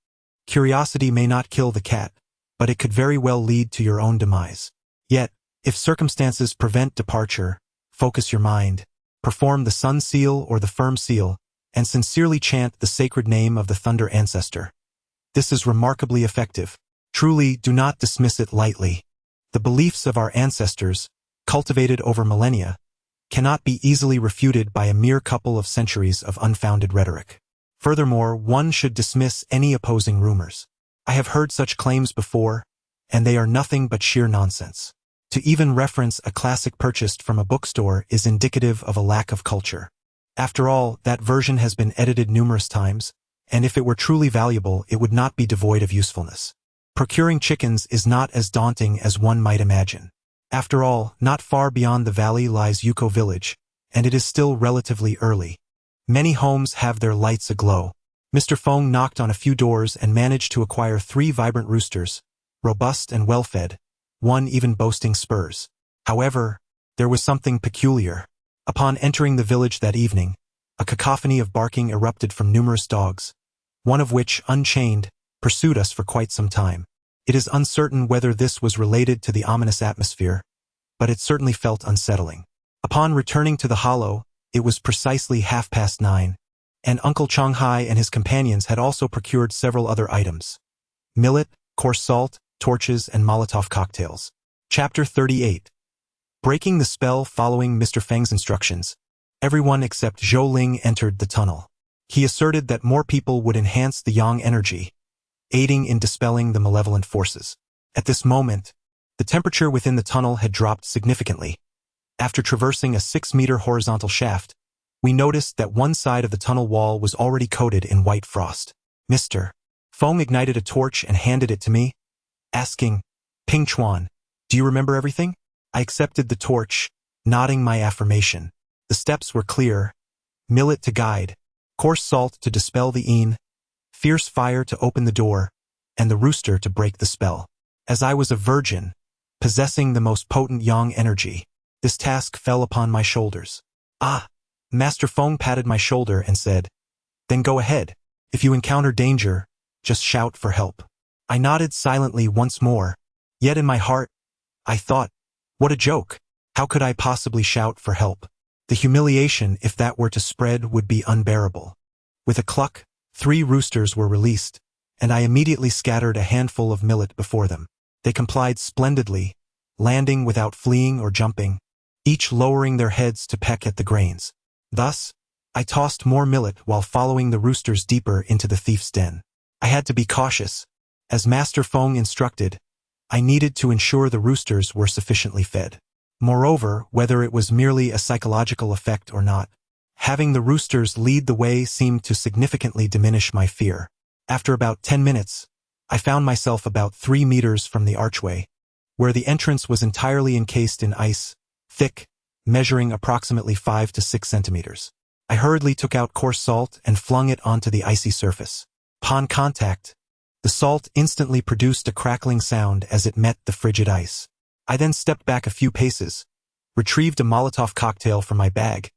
Curiosity may not kill the cat, but it could very well lead to your own demise. Yet, if circumstances prevent departure, focus your mind, perform the sun seal or the firm seal, and sincerely chant the sacred name of the Thunder Ancestor. This is remarkably effective. Truly, do not dismiss it lightly. The beliefs of our ancestors, cultivated over millennia, cannot be easily refuted by a mere couple of centuries of unfounded rhetoric. Furthermore, one should dismiss any opposing rumors. I have heard such claims before, and they are nothing but sheer nonsense. To even reference a classic purchased from a bookstore is indicative of a lack of culture. After all, that version has been edited numerous times, and if it were truly valuable, it would not be devoid of usefulness. Procuring chickens is not as daunting as one might imagine. After all, not far beyond the valley lies Yuko village, and it is still relatively early. Many homes have their lights aglow. Mr. Feng knocked on a few doors and managed to acquire 3 vibrant roosters, robust and well-fed, one even boasting spurs. However, there was something peculiar. Upon entering the village that evening, a cacophony of barking erupted from numerous dogs, one of which, unchained, pursued us for quite some time. It is uncertain whether this was related to the ominous atmosphere, but it certainly felt unsettling. Upon returning to the hollow, it was precisely 9:30, and Uncle Changhai and his companions had also procured several other items: millet, coarse salt, torches, and Molotov cocktails. Chapter 38. Breaking the spell following Mr. Feng's instructions, everyone except Zhou Ling entered the tunnel. He asserted that more people would enhance the yang energy, aiding in dispelling the malevolent forces. At this moment, the temperature within the tunnel had dropped significantly. After traversing a 6-meter horizontal shaft, we noticed that one side of the tunnel wall was already coated in white frost. Mr. Feng ignited a torch and handed it to me, asking, "Pingchuan, do you remember everything?" I accepted the torch, nodding my affirmation. The steps were clear: millet to guide, coarse salt to dispel the een, fierce fire to open the door, and the rooster to break the spell. As I was a virgin, possessing the most potent yang energy, this task fell upon my shoulders. "Ah!" Master Feng patted my shoulder and said, "Then go ahead. If you encounter danger, just shout for help." I nodded silently once more, yet in my heart, I thought, what a joke. How could I possibly shout for help? The humiliation, if that were to spread, would be unbearable. With a cluck, 3 roosters were released, and I immediately scattered a handful of millet before them. They complied splendidly, landing without fleeing or jumping, each lowering their heads to peck at the grains. Thus, I tossed more millet while following the roosters deeper into the thief's den. I had to be cautious. As Master Feng instructed, I needed to ensure the roosters were sufficiently fed. Moreover, whether it was merely a psychological effect or not, having the roosters lead the way seemed to significantly diminish my fear. After about 10 minutes, I found myself about 3 meters from the archway, where the entrance was entirely encased in ice, thick, measuring approximately 5 to 6 centimeters. I hurriedly took out coarse salt and flung it onto the icy surface. Upon contact, the salt instantly produced a crackling sound as it met the frigid ice. I then stepped back a few paces, retrieved a Molotov cocktail from my bag,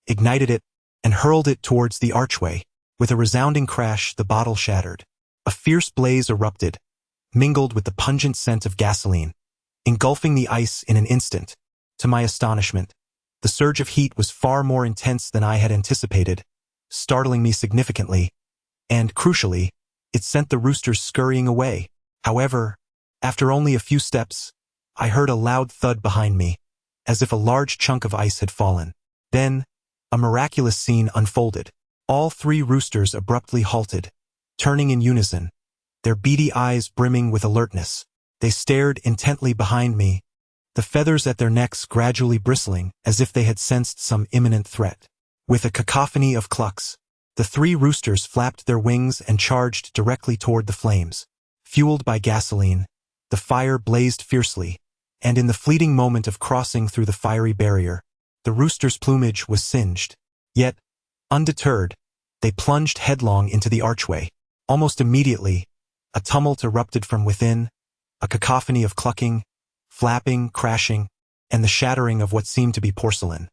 ignited it, and hurled it towards the archway. With a resounding crash, the bottle shattered. A fierce blaze erupted, mingled with the pungent scent of gasoline, engulfing the ice in an instant. To my astonishment, the surge of heat was far more intense than I had anticipated, startling me significantly, and, crucially, it sent the roosters scurrying away. However, after only a few steps, I heard a loud thud behind me, as if a large chunk of ice had fallen. Then, a miraculous scene unfolded. All 3 roosters abruptly halted, turning in unison, their beady eyes brimming with alertness. They stared intently behind me, the feathers at their necks gradually bristling as if they had sensed some imminent threat. With a cacophony of clucks, the 3 roosters flapped their wings and charged directly toward the flames. Fueled by gasoline, the fire blazed fiercely, and in the fleeting moment of crossing through the fiery barrier, the rooster's plumage was singed. Yet, undeterred, they plunged headlong into the archway. Almost immediately, a tumult erupted from within, a cacophony of clucking, flapping, crashing, and the shattering of what seemed to be porcelain.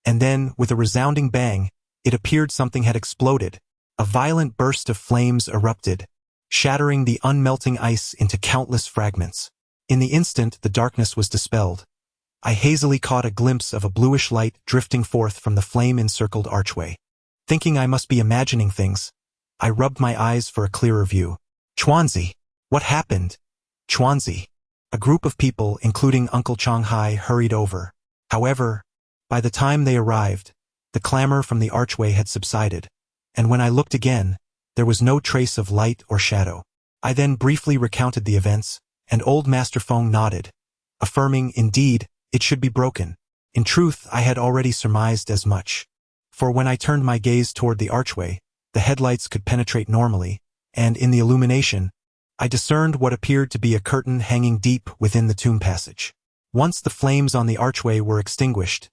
And then, with a resounding bang, it appeared something had exploded. A violent burst of flames erupted, shattering the unmelting ice into countless fragments. In the instant the darkness was dispelled, I hazily caught a glimpse of a bluish light drifting forth from the flame-encircled archway. Thinking I must be imagining things, I rubbed my eyes for a clearer view. "Chuanzi, what happened?" "Chuanzi." A group of people, including Uncle Changhai, hurried over. However, by the time they arrived, the clamor from the archway had subsided, and when I looked again, there was no trace of light or shadow. I then briefly recounted the events, and old Master Feng nodded, affirming, indeed, it should be broken. In truth, I had already surmised as much. For when I turned my gaze toward the archway, the headlights could penetrate normally, and in the illumination, I discerned what appeared to be a curtain hanging deep within the tomb passage. Once the flames on the archway were extinguished,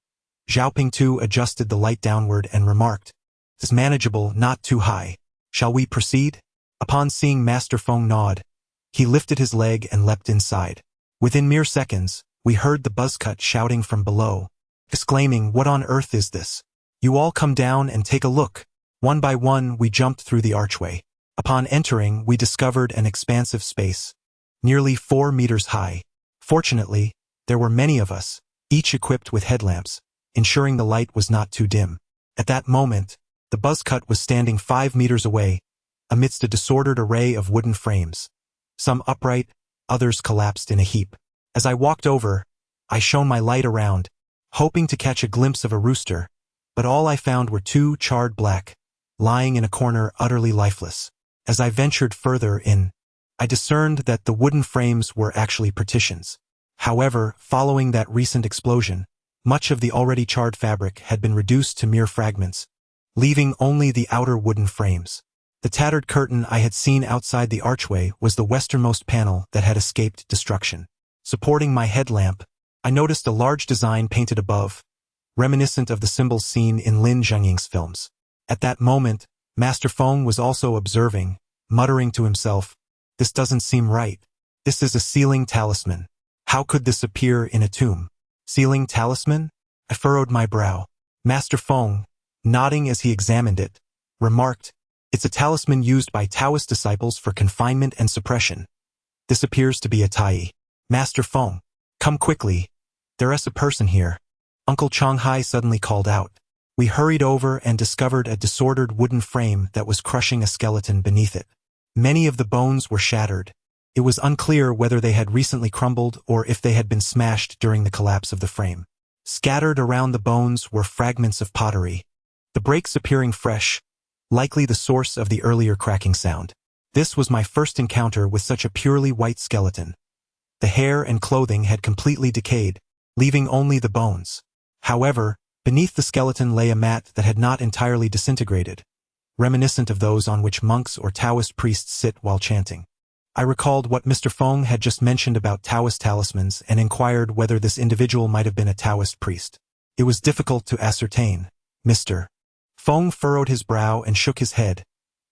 Xiaoping too adjusted the light downward and remarked, "It is manageable, not too high. Shall we proceed?" Upon seeing Master Feng nod, he lifted his leg and leapt inside. Within mere seconds, we heard the buzzcut shouting from below, exclaiming, "What on earth is this? You all come down and take a look." One by one, we jumped through the archway. Upon entering, we discovered an expansive space, nearly 4 meters high. Fortunately, there were many of us, each equipped with headlamps, ensuring the light was not too dim. At that moment, the buzzcut was standing 5 meters away, amidst a disordered array of wooden frames, some upright, others collapsed in a heap. As I walked over, I shone my light around, hoping to catch a glimpse of a rooster, but all I found were 2 charred black, lying in a corner utterly lifeless. As I ventured further in, I discerned that the wooden frames were actually partitions. However, following that recent explosion, much of the already charred fabric had been reduced to mere fragments, leaving only the outer wooden frames. The tattered curtain I had seen outside the archway was the westernmost panel that had escaped destruction. Supporting my headlamp, I noticed a large design painted above, reminiscent of the symbols seen in Lin Zhengying's films. At that moment, Master Feng was also observing, muttering to himself, "This doesn't seem right. This is a sealing talisman. How could this appear in a tomb? Sealing talisman?" I furrowed my brow. Master Feng, nodding as he examined it, remarked, "It's a talisman used by Taoist disciples for confinement and suppression. This appears to be a tai. Master Feng, come quickly. There's a person here." Uncle Changhai suddenly called out. We hurried over and discovered a disordered wooden frame that was crushing a skeleton beneath it. Many of the bones were shattered. It was unclear whether they had recently crumbled or if they had been smashed during the collapse of the frame. Scattered around the bones were fragments of pottery, the breaks appearing fresh, likely the source of the earlier cracking sound. This was my first encounter with such a purely white skeleton. The hair and clothing had completely decayed, leaving only the bones. However, beneath the skeleton lay a mat that had not entirely disintegrated, reminiscent of those on which monks or Taoist priests sit while chanting. I recalled what Mr. Feng had just mentioned about Taoist talismans and inquired whether this individual might have been a Taoist priest. It was difficult to ascertain. Mr. Feng furrowed his brow and shook his head,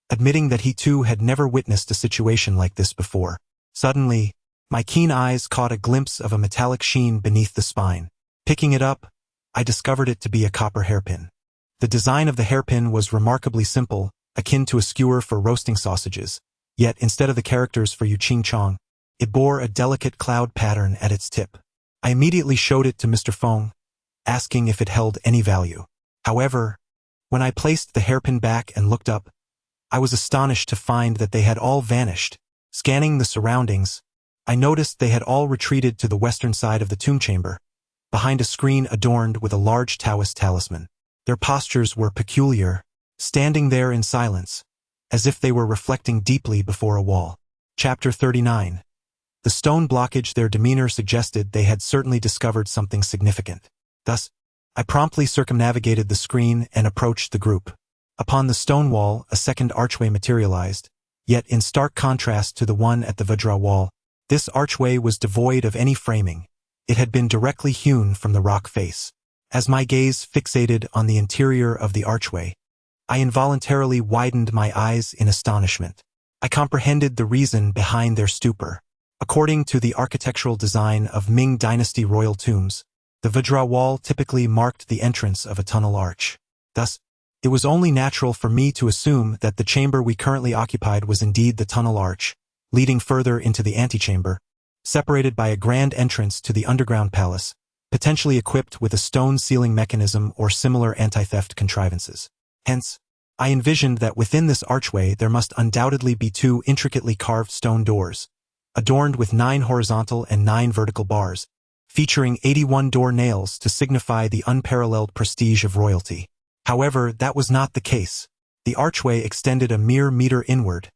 admitting that he too had never witnessed a situation like this before. Suddenly, my keen eyes caught a glimpse of a metallic sheen beneath the spine. Picking it up, I discovered it to be a copper hairpin. The design of the hairpin was remarkably simple, akin to a skewer for roasting sausages, yet instead of the characters for Yichun, it bore a delicate cloud pattern at its tip. I immediately showed it to Mr. Feng, asking if it held any value. However, when I placed the hairpin back and looked up, I was astonished to find that they had all vanished. Scanning the surroundings, I noticed they had all retreated to the western side of the tomb chamber, behind a screen adorned with a large Taoist talisman. Their postures were peculiar, standing there in silence, as if they were reflecting deeply before a wall. Chapter 39. The stone blockage their demeanor suggested they had certainly discovered something significant. Thus, I promptly circumnavigated the screen and approached the group. Upon the stone wall, a second archway materialized, yet in stark contrast to the one at the Vajra wall, this archway was devoid of any framing. It had been directly hewn from the rock face. As my gaze fixated on the interior of the archway, I involuntarily widened my eyes in astonishment. I comprehended the reason behind their stupor. According to the architectural design of Ming Dynasty royal tombs, the Vajra wall typically marked the entrance of a tunnel arch. Thus, it was only natural for me to assume that the chamber we currently occupied was indeed the tunnel arch, leading further into the antechamber, separated by a grand entrance to the underground palace, potentially equipped with a stone sealing mechanism or similar anti-theft contrivances. Hence, I envisioned that within this archway there must undoubtedly be two intricately carved stone doors, adorned with 9 horizontal and 9 vertical bars, featuring 81 door nails to signify the unparalleled prestige of royalty. However, that was not the case. The archway extended a mere meter inward,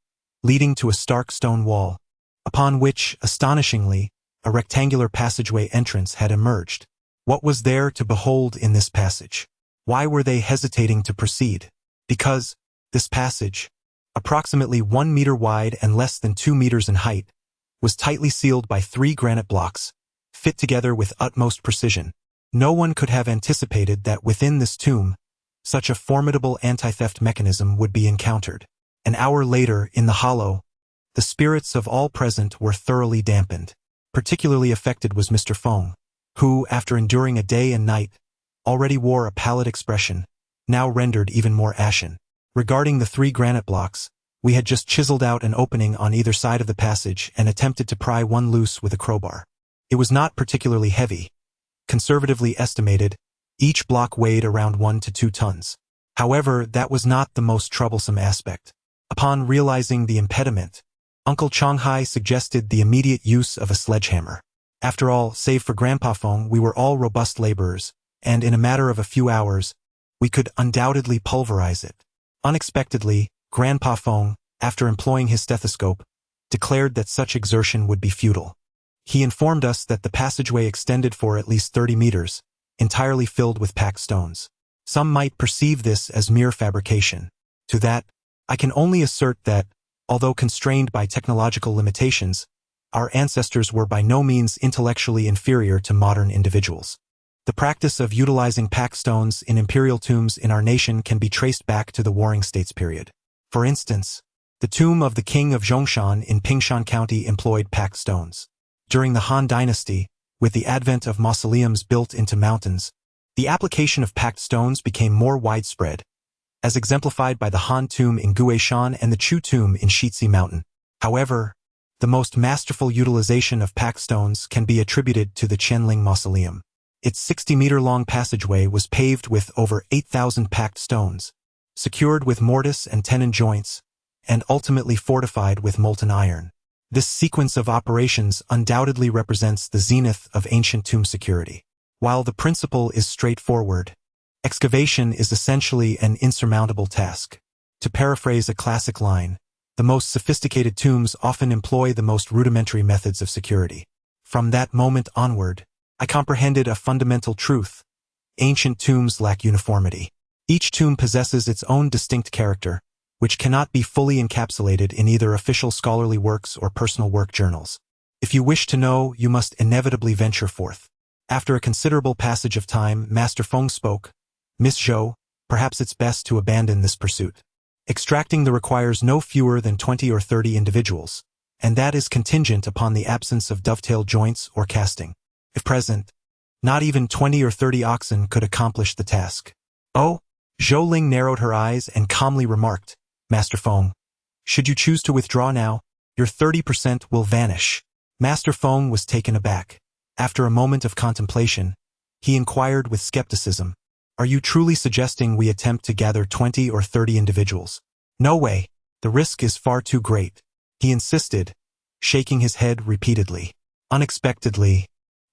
leading to a stark stone wall, upon which, astonishingly, a rectangular passageway entrance had emerged. What was there to behold in this passage? Why were they hesitating to proceed? Because this passage, approximately 1 meter wide and less than 2 meters in height, was tightly sealed by 3 granite blocks, fit together with utmost precision. No one could have anticipated that within this tomb, such a formidable anti-theft mechanism would be encountered. An hour later, in the hollow, the spirits of all present were thoroughly dampened. Particularly affected was Mr. Feng, who, after enduring a day and night, already wore a pallid expression, now rendered even more ashen. Regarding the 3 granite blocks, we had just chiseled out an opening on either side of the passage and attempted to pry one loose with a crowbar. It was not particularly heavy. Conservatively estimated, each block weighed around 1 to 2 tons. However, that was not the most troublesome aspect. Upon realizing the impediment, Uncle Changhai suggested the immediate use of a sledgehammer. After all, save for Grandpa Feng, we were all robust laborers, and in a matter of a few hours, we could undoubtedly pulverize it. Unexpectedly, Grandpa Feng, after employing his stethoscope, declared that such exertion would be futile. He informed us that the passageway extended for at least 30 meters, entirely filled with packed stones. Some might perceive this as mere fabrication. To that, I can only assert that, although constrained by technological limitations, our ancestors were by no means intellectually inferior to modern individuals. The practice of utilizing pack stones in imperial tombs in our nation can be traced back to the Warring States period. For instance, the tomb of the king of Zhongshan in Pingchuan County employed pack stones. During the Han Dynasty, with the advent of mausoleums built into mountains, the application of packed stones became more widespread, as exemplified by the Han tomb in Guishan and the Chu tomb in Shizhi Mountain. However, the most masterful utilization of packed stones can be attributed to the Qianling Mausoleum. Its 60-meter-long passageway was paved with over 8,000 packed stones, secured with mortise and tenon joints, and ultimately fortified with molten iron. This sequence of operations undoubtedly represents the zenith of ancient tomb security. While the principle is straightforward, excavation is essentially an insurmountable task. To paraphrase a classic line, the most sophisticated tombs often employ the most rudimentary methods of security. From that moment onward, I comprehended a fundamental truth. Ancient tombs lack uniformity. Each tomb possesses its own distinct character, which cannot be fully encapsulated in either official scholarly works or personal work journals. If you wish to know, you must inevitably venture forth. After a considerable passage of time, Master Feng spoke. Miss Zhou, perhaps it's best to abandon this pursuit. Extracting requires no fewer than 20 or 30 individuals, and that is contingent upon the absence of dovetail joints or casting. If present, not even 20 or 30 oxen could accomplish the task. Oh, Zhou Ling narrowed her eyes and calmly remarked, Master Feng, should you choose to withdraw now, your 30% will vanish. Master Feng was taken aback. After a moment of contemplation, he inquired with skepticism, are you truly suggesting we attempt to gather 20 or 30 individuals? No way, the risk is far too great, he insisted, shaking his head repeatedly. Unexpectedly,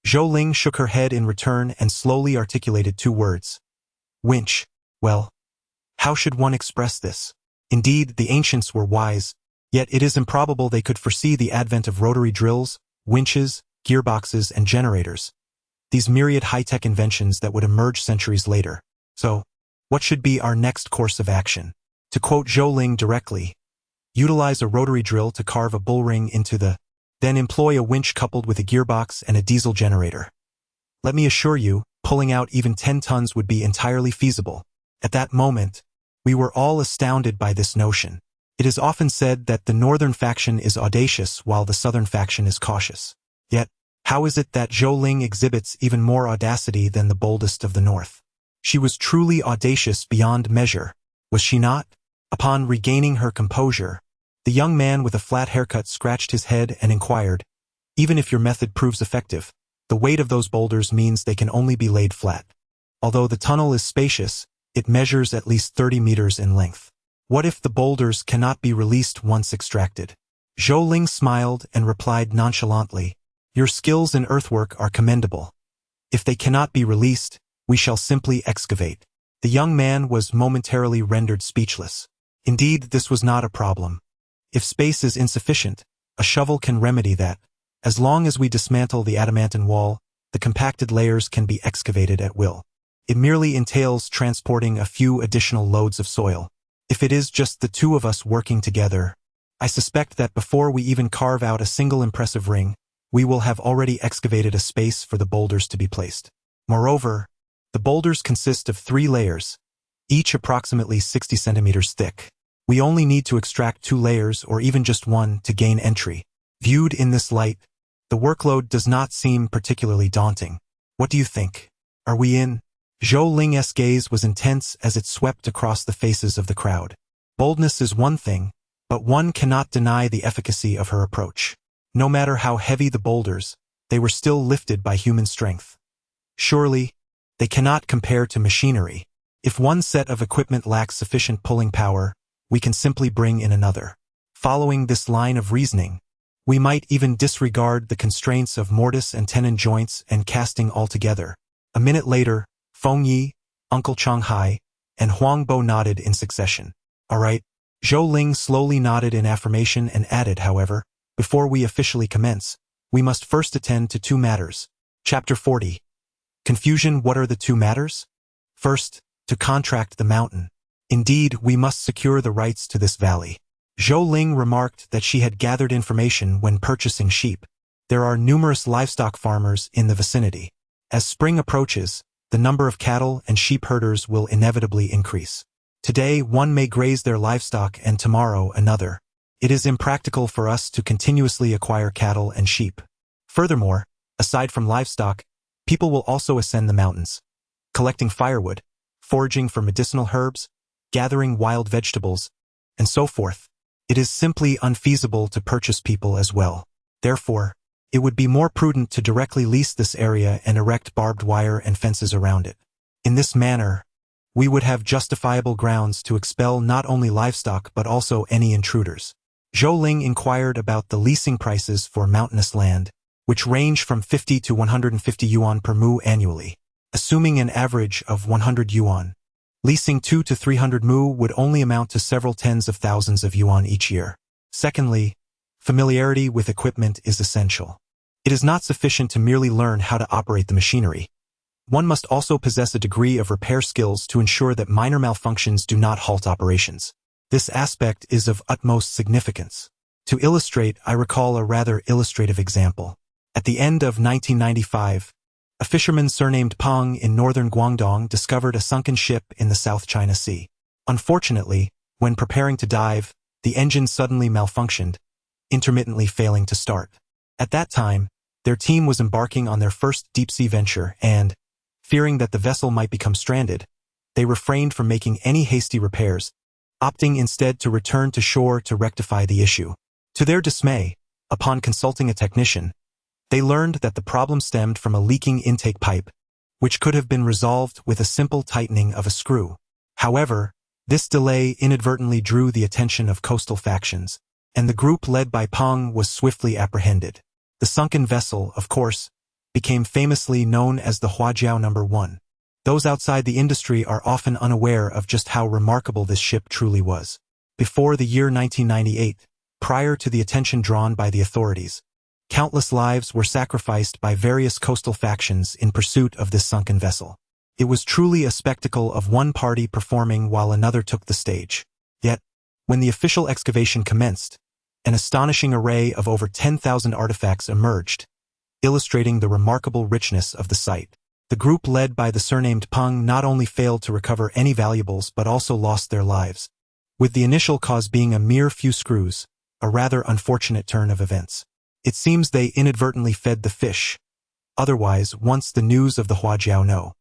Zhou Ling shook her head in return and slowly articulated two words. Winch. Well, how should one express this? Indeed, the ancients were wise, yet it is improbable they could foresee the advent of rotary drills, winches, gearboxes, and generators, these myriad high-tech inventions that would emerge centuries later. So, what should be our next course of action? To quote Zhou Ling directly, utilize a rotary drill to carve a bull ring into the, then employ a winch coupled with a gearbox and a diesel generator. Let me assure you, pulling out even 10 tons would be entirely feasible. At that moment, we were all astounded by this notion. It is often said that the northern faction is audacious while the southern faction is cautious. Yet, how is it that Zhou Ling exhibits even more audacity than the boldest of the north? She was truly audacious beyond measure, was she not? Upon regaining her composure, the young man with a flat haircut scratched his head and inquired, even if your method proves effective, the weight of those boulders means they can only be laid flat. Although the tunnel is spacious, it measures at least 30 meters in length. What if the boulders cannot be released once extracted? Zhou Ling smiled and replied nonchalantly, your skills in earthwork are commendable. If they cannot be released, we shall simply excavate. The young man was momentarily rendered speechless. Indeed, this was not a problem. If space is insufficient, a shovel can remedy that. As long as we dismantle the adamantine wall, the compacted layers can be excavated at will. It merely entails transporting a few additional loads of soil. If it is just the two of us working together, I suspect that before we even carve out a single impressive ring, we will have already excavated a space for the boulders to be placed. Moreover, the boulders consist of 3 layers, each approximately 60 centimeters thick. We only need to extract 2 layers or even just one to gain entry. Viewed in this light, the workload does not seem particularly daunting. What do you think? Are we in? Zhou Ling's gaze was intense as it swept across the faces of the crowd. Boldness is one thing, but one cannot deny the efficacy of her approach. No matter how heavy the boulders, they were still lifted by human strength. Surely, they cannot compare to machinery. If one set of equipment lacks sufficient pulling power, we can simply bring in another. Following this line of reasoning, we might even disregard the constraints of mortise and tenon joints and casting altogether. A minute later, Feng Yi, Uncle Changhai, and Huang Bo nodded in succession. All right. Zhou Ling slowly nodded in affirmation and added, however, before we officially commence, we must first attend to 2 matters. Chapter 40. Confusion. What are the 2 matters? First, to contract the mountain. Indeed, we must secure the rights to this valley. Zhou Ling remarked that she had gathered information when purchasing sheep. There are numerous livestock farmers in the vicinity. As spring approaches, the number of cattle and sheep herders will inevitably increase. Today, one may graze their livestock and tomorrow another. It is impractical for us to continuously acquire cattle and sheep. Furthermore, aside from livestock, people will also ascend the mountains, collecting firewood, foraging for medicinal herbs, gathering wild vegetables, and so forth. It is simply unfeasible to purchase people as well. Therefore, it would be more prudent to directly lease this area and erect barbed wire and fences around it. In this manner, we would have justifiable grounds to expel not only livestock but also any intruders. Zhou Ling inquired about the leasing prices for mountainous land, which range from 50 to 150 yuan per mu annually. Assuming an average of 100 yuan, leasing 2 to 300 mu would only amount to several tens of thousands of yuan each year. Secondly, familiarity with equipment is essential. It is not sufficient to merely learn how to operate the machinery. One must also possess a degree of repair skills to ensure that minor malfunctions do not halt operations. This aspect is of utmost significance. To illustrate, I recall a rather illustrative example. At the end of 1995, a fisherman surnamed Peng in northern Guangdong discovered a sunken ship in the South China Sea. Unfortunately, when preparing to dive, the engine suddenly malfunctioned, intermittently failing to start. At that time, their team was embarking on their first deep-sea venture and, fearing that the vessel might become stranded, they refrained from making any hasty repairs, opting instead to return to shore to rectify the issue. To their dismay, upon consulting a technician, they learned that the problem stemmed from a leaking intake pipe, which could have been resolved with a simple tightening of a screw. However, this delay inadvertently drew the attention of coastal factions, and the group led by Peng was swiftly apprehended. The sunken vessel, of course, became famously known as the Huajiao No. 1. Those outside the industry are often unaware of just how remarkable this ship truly was. Before the year 1998, prior to the attention drawn by the authorities, countless lives were sacrificed by various coastal factions in pursuit of this sunken vessel. It was truly a spectacle of one party performing while another took the stage. Yet, when the official excavation commenced, an astonishing array of over 10,000 artifacts emerged, illustrating the remarkable richness of the site. The group led by the surnamed Peng not only failed to recover any valuables but also lost their lives, with the initial cause being a mere few screws, a rather unfortunate turn of events. It seems they inadvertently fed the fish. Otherwise, once the news of the Huajiao No.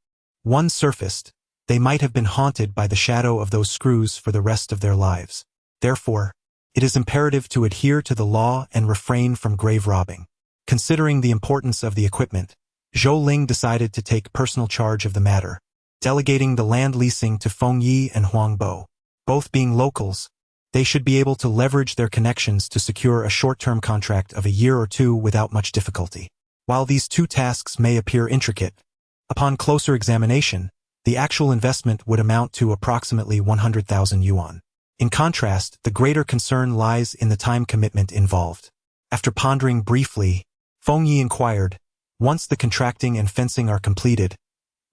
1 surfaced, they might have been haunted by the shadow of those screws for the rest of their lives. Therefore, it is imperative to adhere to the law and refrain from grave robbing. Considering the importance of the equipment, Zhou Ling decided to take personal charge of the matter, delegating the land leasing to Feng Yi and Huang Bo. Both being locals, they should be able to leverage their connections to secure a short-term contract of a year or two without much difficulty. While these two tasks may appear intricate, upon closer examination, the actual investment would amount to approximately 100,000 yuan. In contrast, the greater concern lies in the time commitment involved. After pondering briefly, Feng Yi inquired, "Once the contracting and fencing are completed,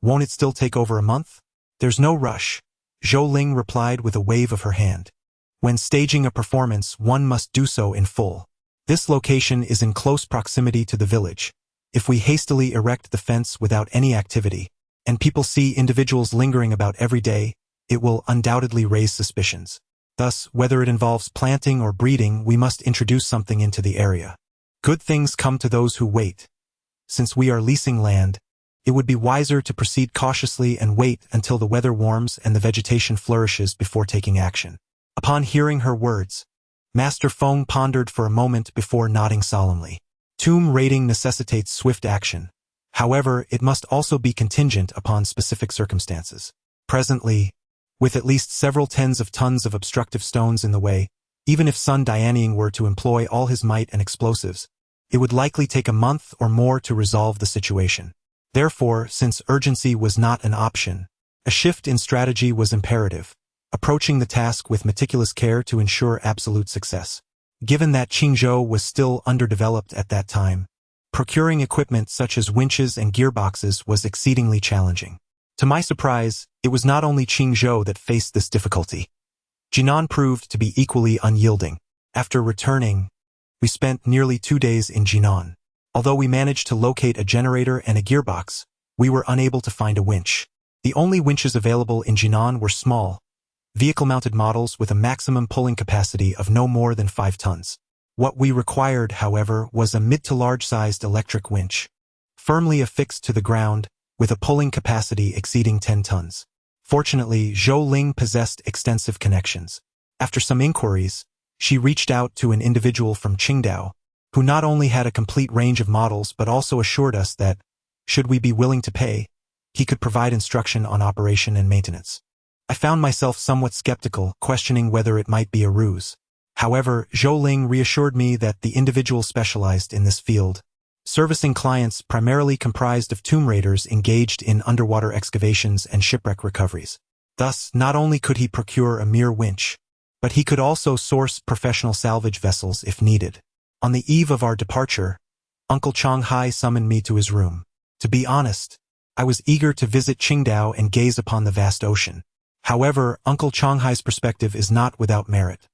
won't it still take over a month?" "There's no rush," Zhou Ling replied with a wave of her hand. "When staging a performance, one must do so in full. This location is in close proximity to the village. If we hastily erect the fence without any activity, and people see individuals lingering about every day, it will undoubtedly raise suspicions. Thus, whether it involves planting or breeding, we must introduce something into the area. Good things come to those who wait. Since we are leasing land, it would be wiser to proceed cautiously and wait until the weather warms and the vegetation flourishes before taking action." Upon hearing her words, Master Feng pondered for a moment before nodding solemnly. Tomb raiding necessitates swift action. However, it must also be contingent upon specific circumstances. Presently, with at least several tens of tons of obstructive stones in the way, even if Sun Dianying were to employ all his might and explosives, it would likely take a month or more to resolve the situation. Therefore, since urgency was not an option, a shift in strategy was imperative, approaching the task with meticulous care to ensure absolute success. Given that Qingzhou was still underdeveloped at that time, procuring equipment such as winches and gearboxes was exceedingly challenging. To my surprise, it was not only Qingzhou that faced this difficulty. Jinan proved to be equally unyielding. After returning, we spent nearly 2 days in Jinan. Although we managed to locate a generator and a gearbox, we were unable to find a winch. The only winches available in Jinan were small, vehicle-mounted models with a maximum pulling capacity of no more than 5 tons. What we required, however, was a mid to large-sized electric winch, firmly affixed to the ground, with a pulling capacity exceeding 10 tons. Fortunately, Zhou Ling possessed extensive connections. After some inquiries, she reached out to an individual from Qingdao, who not only had a complete range of models but also assured us that, should we be willing to pay, he could provide instruction on operation and maintenance. I found myself somewhat skeptical, questioning whether it might be a ruse. However, Zhou Ling reassured me that the individual specialized in this field, servicing clients primarily comprised of tomb raiders engaged in underwater excavations and shipwreck recoveries. Thus, not only could he procure a mere winch, but he could also source professional salvage vessels if needed. On the eve of our departure, Uncle Changhai summoned me to his room. To be honest, I was eager to visit Qingdao and gaze upon the vast ocean. However, Uncle Changhai's perspective is not without merit.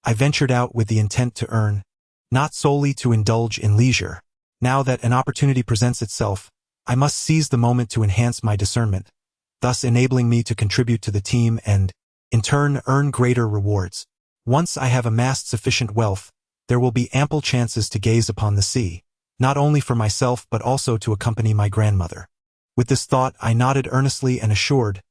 I ventured out with the intent to earn, not solely to indulge in leisure. Now that an opportunity presents itself, I must seize the moment to enhance my discernment, thus enabling me to contribute to the team and, in turn, earn greater rewards. Once I have amassed sufficient wealth, there will be ample chances to gaze upon the sea, not only for myself but also to accompany my grandmother. With this thought, I nodded earnestly and assured,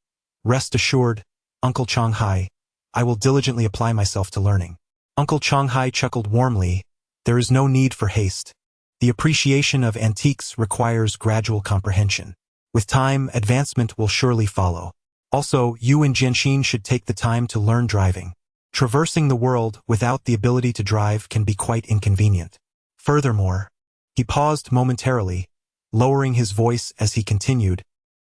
"Rest assured, Uncle Changhai, I will diligently apply myself to learning." Uncle Changhai chuckled warmly, "There is no need for haste. The appreciation of antiques requires gradual comprehension. With time, advancement will surely follow. Also, you and Jianxin should take the time to learn driving. Traversing the world without the ability to drive can be quite inconvenient. Furthermore," he paused momentarily, lowering his voice as he continued,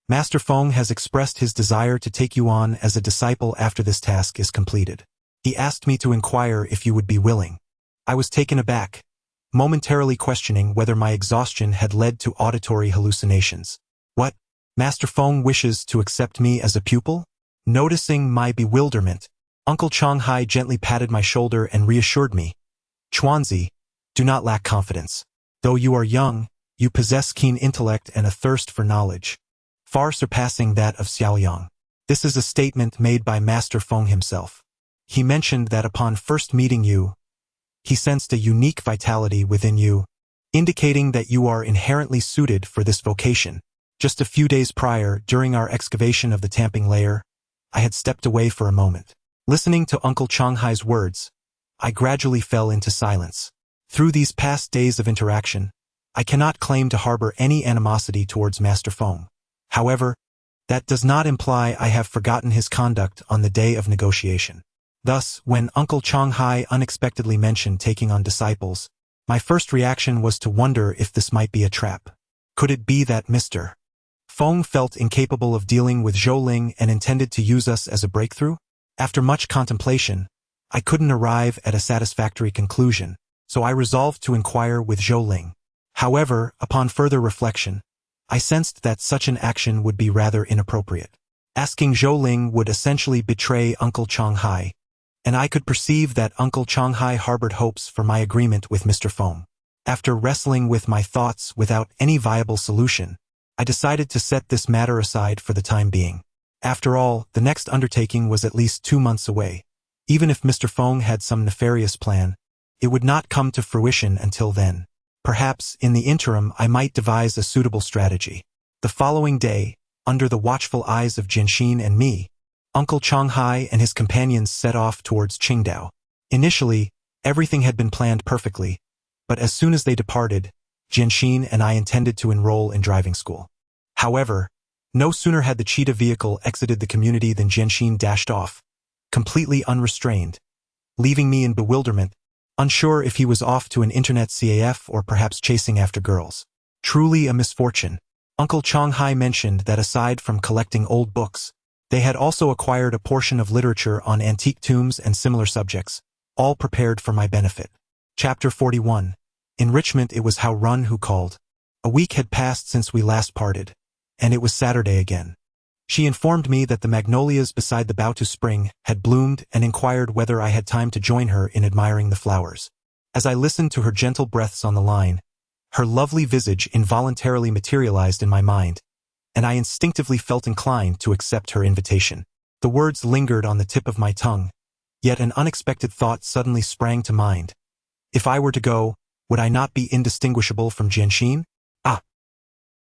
"Master Feng has expressed his desire to take you on as a disciple after this task is completed. He asked me to inquire if you would be willing." I was taken aback, momentarily questioning whether my exhaustion had led to auditory hallucinations. "What? Master Feng wishes to accept me as a pupil?" Noticing my bewilderment, Uncle Changhai gently patted my shoulder and reassured me, "Chuanzi, do not lack confidence. Though you are young, you possess keen intellect and a thirst for knowledge, far surpassing that of Xiaoyang." This is a statement made by Master Feng himself. He mentioned that upon first meeting you, he sensed a unique vitality within you, indicating that you are inherently suited for this vocation. Just a few days prior, during our excavation of the tamping layer, I had stepped away for a moment. Listening to Uncle Changhai's words, I gradually fell into silence. Through these past days of interaction, I cannot claim to harbor any animosity towards Master Feng. However, that does not imply I have forgotten his conduct on the day of negotiation. Thus, when Uncle Changhai unexpectedly mentioned taking on disciples, my first reaction was to wonder if this might be a trap. Could it be that Mr. Feng felt incapable of dealing with Zhou Ling and intended to use us as a breakthrough? After much contemplation, I couldn't arrive at a satisfactory conclusion, so I resolved to inquire with Zhou Ling. However, upon further reflection, I sensed that such an action would be rather inappropriate. Asking Zhou Ling would essentially betray Uncle Changhai, and I could perceive that Uncle Changhai harbored hopes for my agreement with Mr. Feng. After wrestling with my thoughts without any viable solution, I decided to set this matter aside for the time being. After all, the next undertaking was at least 2 months away. Even if Mr. Feng had some nefarious plan, it would not come to fruition until then. Perhaps, in the interim, I might devise a suitable strategy. The following day, under the watchful eyes of Jianxin and me, Uncle Changhai and his companions set off towards Qingdao. Initially, everything had been planned perfectly, but as soon as they departed, Jianxin and I intended to enroll in driving school. However, no sooner had the cheetah vehicle exited the community than Jianxin dashed off, completely unrestrained, leaving me in bewilderment, unsure if he was off to an internet CAF or perhaps chasing after girls. Truly a misfortune. Uncle Changhai mentioned that aside from collecting old books, they had also acquired a portion of literature on antique tombs and similar subjects, all prepared for my benefit. Chapter 41. Enrichment. It was Hao Run who called. A week had passed since we last parted, and it was Saturday again. She informed me that the magnolias beside the Baotu spring had bloomed and inquired whether I had time to join her in admiring the flowers. As I listened to her gentle breaths on the line, her lovely visage involuntarily materialized in my mind, and I instinctively felt inclined to accept her invitation. The words lingered on the tip of my tongue, yet an unexpected thought suddenly sprang to mind. If I were to go, would I not be indistinguishable from Jianxin? Ah!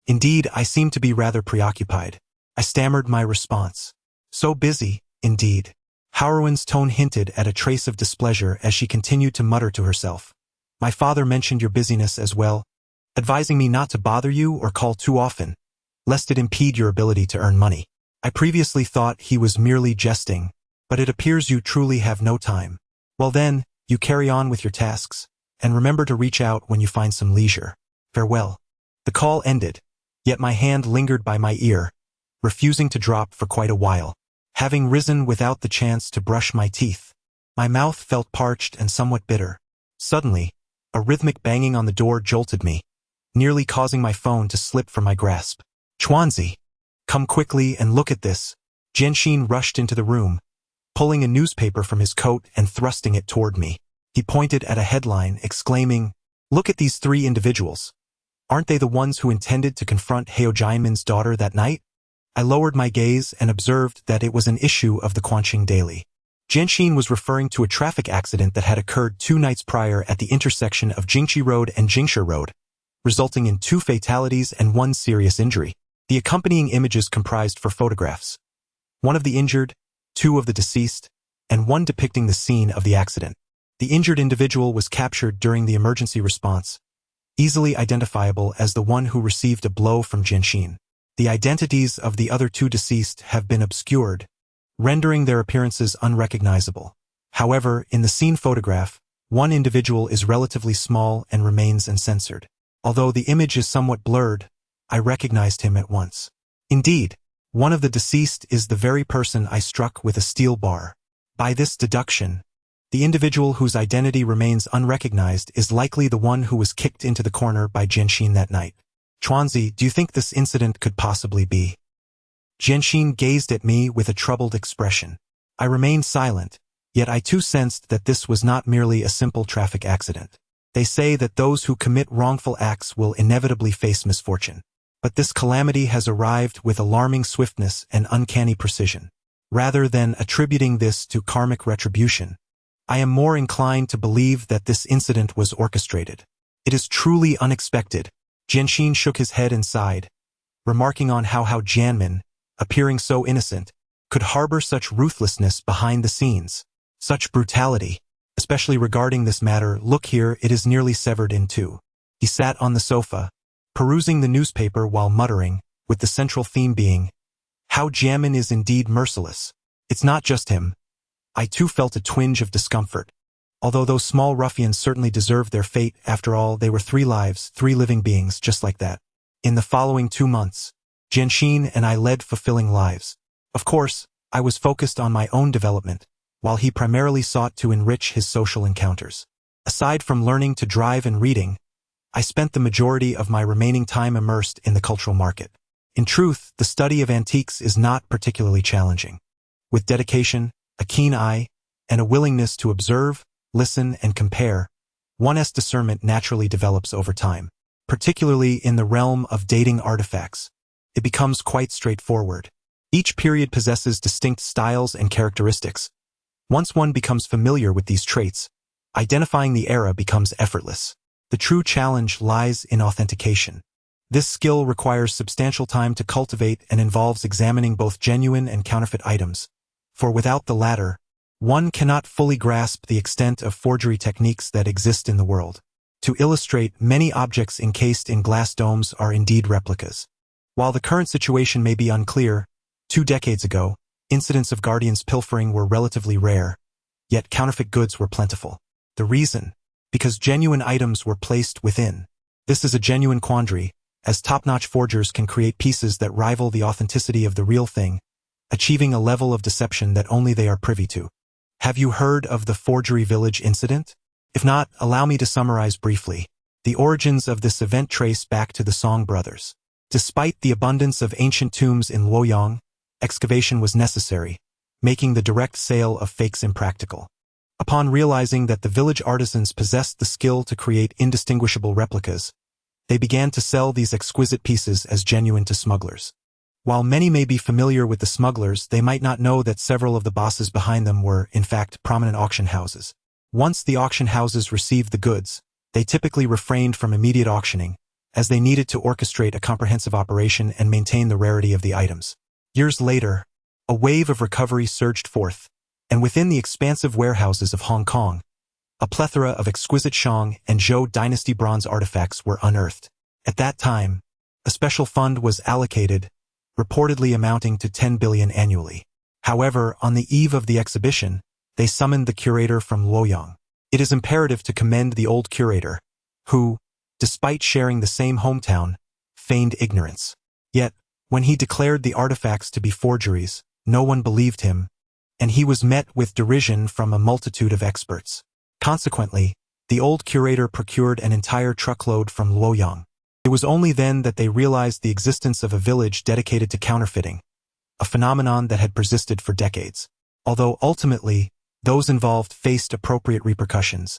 Indeed, I seemed to be rather preoccupied. I stammered my response. So busy, indeed. Haoruan's tone hinted at a trace of displeasure as she continued to mutter to herself. My father mentioned your busyness as well, advising me not to bother you or call too often, lest it impede your ability to earn money. I previously thought he was merely jesting, but it appears you truly have no time. Well then, you carry on with your tasks, and remember to reach out when you find some leisure. Farewell. The call ended, yet my hand lingered by my ear, refusing to drop for quite a while. Having risen without the chance to brush my teeth, my mouth felt parched and somewhat bitter. Suddenly, a rhythmic banging on the door jolted me, nearly causing my phone to slip from my grasp. Chuanzi, come quickly and look at this. Jianxin rushed into the room, pulling a newspaper from his coat and thrusting it toward me. He pointed at a headline, exclaiming, "Look at these three individuals. Aren't they the ones who intended to confront Heo Jianmin's daughter that night?" I lowered my gaze and observed that it was an issue of the Quanqing Daily. Jianxin was referring to a traffic accident that had occurred 2 nights prior at the intersection of Jingxi Road and Jingshi Road, resulting in 2 fatalities and 1 serious injury. The accompanying images comprised 4 photographs: 1 of the injured, 2 of the deceased, and 1 depicting the scene of the accident. The injured individual was captured during the emergency response, easily identifiable as the one who received a blow from Jianxin. The identities of the other 2 deceased have been obscured, rendering their appearances unrecognizable. However, in the scene photograph, 1 individual is relatively small and remains uncensored. Although the image is somewhat blurred, I recognized him at once. Indeed, one of the deceased is the very person I struck with a steel bar. By this deduction, the individual whose identity remains unrecognized is likely the one who was kicked into the corner by Jianxin that night. Chuanzi, do you think this incident could possibly be? Jianxin gazed at me with a troubled expression. I remained silent, yet I too sensed that this was not merely a simple traffic accident. They say that those who commit wrongful acts will inevitably face misfortune. But this calamity has arrived with alarming swiftness and uncanny precision. Rather than attributing this to karmic retribution, I am more inclined to believe that this incident was orchestrated. It is truly unexpected. Jianxin shook his head and sighed, remarking on how Hao Jianmin, appearing so innocent, could harbor such ruthlessness behind the scenes, such brutality. Especially regarding this matter, look here, it is nearly severed in 2. He sat on the sofa, perusing the newspaper while muttering, with the central theme being, Hao Jianmin is indeed merciless. It's not just him. I too felt a twinge of discomfort. Although those small ruffians certainly deserved their fate, after all, they were 3 lives, 3 living beings, just like that. In the following 2 months, Jianxin and I led fulfilling lives. Of course, I was focused on my own development, while he primarily sought to enrich his social encounters. Aside from learning to drive and reading, I spent the majority of my remaining time immersed in the cultural market. In truth, the study of antiques is not particularly challenging. With dedication, a keen eye, and a willingness to observe, listen, and compare, one's discernment naturally develops over time. Particularly in the realm of dating artifacts, it becomes quite straightforward. Each period possesses distinct styles and characteristics. Once one becomes familiar with these traits, identifying the era becomes effortless. The true challenge lies in authentication. This skill requires substantial time to cultivate and involves examining both genuine and counterfeit items, for without the latter, one cannot fully grasp the extent of forgery techniques that exist in the world. To illustrate, many objects encased in glass domes are indeed replicas. While the current situation may be unclear, 2 decades ago, incidents of guardians pilfering were relatively rare, yet counterfeit goods were plentiful. The reason? Because genuine items were placed within. This is a genuine quandary, as top-notch forgers can create pieces that rival the authenticity of the real thing, achieving a level of deception that only they are privy to. Have you heard of the Forgery Village incident? If not, allow me to summarize briefly. The origins of this event trace back to the Song brothers. Despite the abundance of ancient tombs in Luoyang, excavation was necessary, making the direct sale of fakes impractical. Upon realizing that the village artisans possessed the skill to create indistinguishable replicas, they began to sell these exquisite pieces as genuine to smugglers. While many may be familiar with the smugglers, they might not know that several of the bosses behind them were, in fact, prominent auction houses. Once the auction houses received the goods, they typically refrained from immediate auctioning, as they needed to orchestrate a comprehensive operation and maintain the rarity of the items. Years later, a wave of recovery surged forth, and within the expansive warehouses of Hong Kong, a plethora of exquisite Shang and Zhou dynasty bronze artifacts were unearthed. At that time, a special fund was allocated, reportedly amounting to 10 billion annually. However, on the eve of the exhibition, they summoned the curator from Luoyang. It is imperative to commend the old curator, who, despite sharing the same hometown, feigned ignorance. Yet, when he declared the artifacts to be forgeries, no one believed him, and he was met with derision from a multitude of experts. Consequently, the old curator procured an entire truckload from Luoyang. It was only then that they realized the existence of a village dedicated to counterfeiting, a phenomenon that had persisted for decades. Although ultimately, those involved faced appropriate repercussions.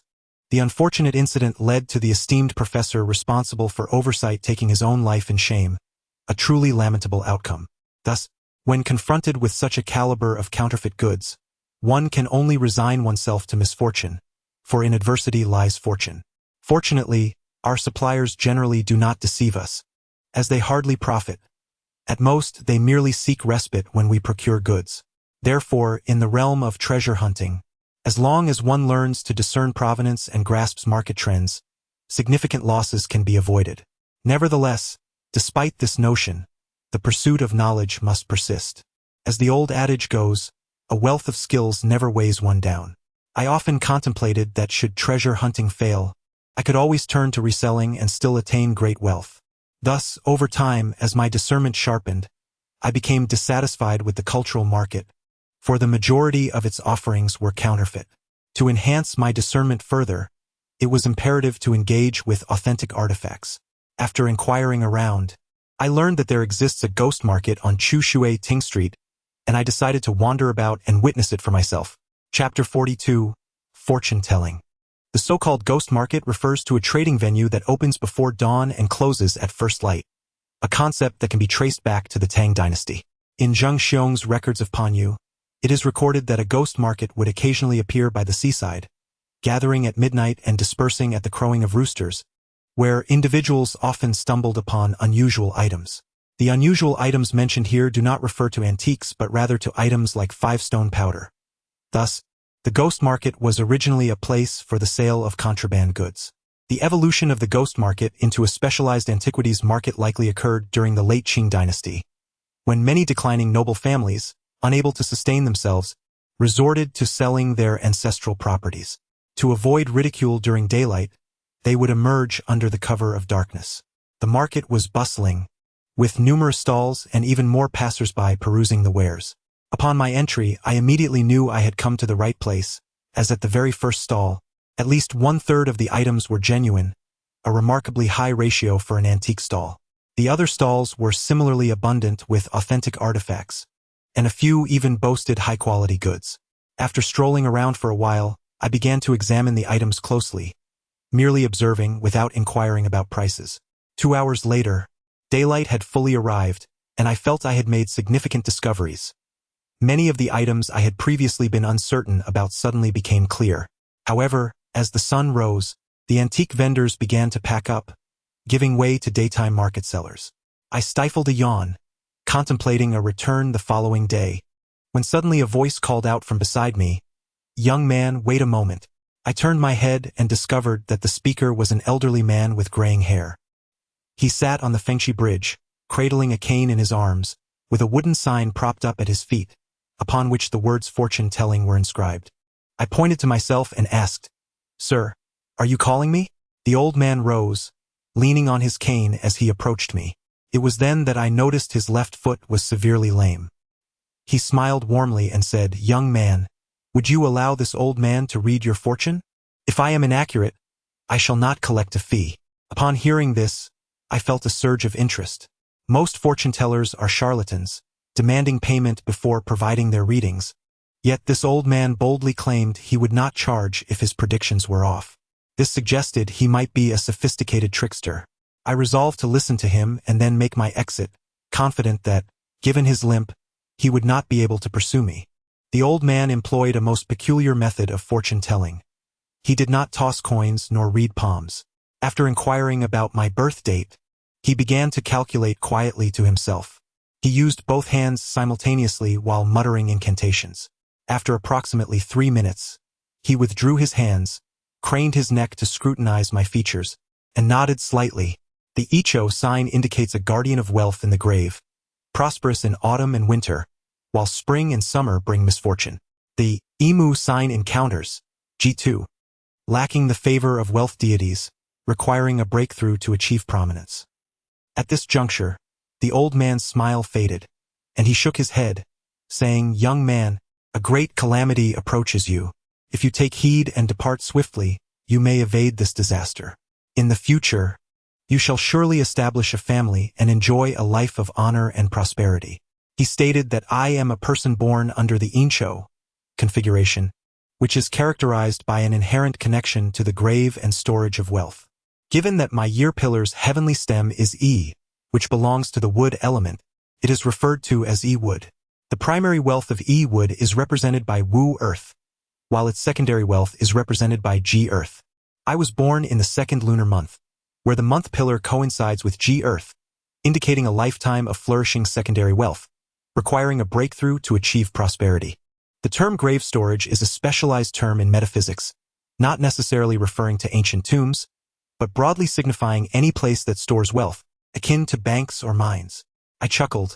The unfortunate incident led to the esteemed professor responsible for oversight taking his own life in shame, a truly lamentable outcome. Thus, when confronted with such a caliber of counterfeit goods, one can only resign oneself to misfortune, for in adversity lies fortune. Fortunately, our suppliers generally do not deceive us, as they hardly profit. At most, they merely seek respite when we procure goods. Therefore, in the realm of treasure hunting, as long as one learns to discern provenance and grasps market trends, significant losses can be avoided. Nevertheless, despite this notion, the pursuit of knowledge must persist. As the old adage goes, a wealth of skills never weighs one down. I often contemplated that should treasure hunting fail, I could always turn to reselling and still attain great wealth. Thus, over time, as my discernment sharpened, I became dissatisfied with the cultural market, for the majority of its offerings were counterfeit. To enhance my discernment further, it was imperative to engage with authentic artifacts. After inquiring around, I learned that there exists a ghost market on Chu Shui Ting Street, and I decided to wander about and witness it for myself. Chapter 42, Fortune-Telling. The so-called ghost market refers to a trading venue that opens before dawn and closes at first light, a concept that can be traced back to the Tang dynasty. In Zheng Xiong's records of Panyu, it is recorded that a ghost market would occasionally appear by the seaside, gathering at midnight and dispersing at the crowing of roosters, where individuals often stumbled upon unusual items. The unusual items mentioned here do not refer to antiques but rather to items like 5-stone powder. Thus, the ghost market was originally a place for the sale of contraband goods. The evolution of the ghost market into a specialized antiquities market likely occurred during the late Qing dynasty, when many declining noble families, unable to sustain themselves, resorted to selling their ancestral properties. To avoid ridicule during daylight, they would emerge under the cover of darkness. The market was bustling, with numerous stalls and even more passers-by perusing the wares. Upon my entry, I immediately knew I had come to the right place, as at the very first stall, at least 1/3 of the items were genuine, a remarkably high ratio for an antique stall. The other stalls were similarly abundant with authentic artifacts, and a few even boasted high-quality goods. After strolling around for a while, I began to examine the items closely, merely observing without inquiring about prices. 2 hours later, daylight had fully arrived, and I felt I had made significant discoveries. Many of the items I had previously been uncertain about suddenly became clear. However, as the sun rose, the antique vendors began to pack up, giving way to daytime market sellers. I stifled a yawn, contemplating a return the following day, when suddenly a voice called out from beside me, "Young man, wait a moment." I turned my head and discovered that the speaker was an elderly man with graying hair. He sat on the Fengshi Bridge, cradling a cane in his arms, with a wooden sign propped up at his feet, upon which the words fortune-telling were inscribed. I pointed to myself and asked, "Sir, are you calling me?" The old man rose, leaning on his cane as he approached me. It was then that I noticed his left foot was severely lame. He smiled warmly and said, "Young man, would you allow this old man to read your fortune? If I am inaccurate, I shall not collect a fee." Upon hearing this, I felt a surge of interest. Most fortune-tellers are charlatans, demanding payment before providing their readings. Yet this old man boldly claimed he would not charge if his predictions were off. This suggested he might be a sophisticated trickster. I resolved to listen to him and then make my exit, confident that, given his limp, he would not be able to pursue me. The old man employed a most peculiar method of fortune-telling. He did not toss coins nor read palms. After inquiring about my birth date, he began to calculate quietly to himself. He used both hands simultaneously while muttering incantations. After approximately 3 minutes, he withdrew his hands, craned his neck to scrutinize my features, and nodded slightly. The Yichun sign indicates a guardian of wealth in the grave, prosperous in autumn and winter, while spring and summer bring misfortune. The Emu sign encounters, G2, lacking the favor of wealth deities, requiring a breakthrough to achieve prominence. At this juncture, the old man's smile faded, and he shook his head, saying, "Young man, a great calamity approaches you. If you take heed and depart swiftly, you may evade this disaster. In the future, you shall surely establish a family and enjoy a life of honor and prosperity." He stated that I am a person born under the Yichun configuration, which is characterized by an inherent connection to the grave and storage of wealth. Given that my year pillar's heavenly stem is E, which belongs to the wood element, it is referred to as E-wood. The primary wealth of E-wood is represented by Wu Earth, while its secondary wealth is represented by G Earth. I was born in the second lunar month, where the month pillar coincides with G Earth, indicating a lifetime of flourishing secondary wealth, requiring a breakthrough to achieve prosperity. The term grave storage is a specialized term in metaphysics, not necessarily referring to ancient tombs, but broadly signifying any place that stores wealth, akin to banks or mines. I chuckled,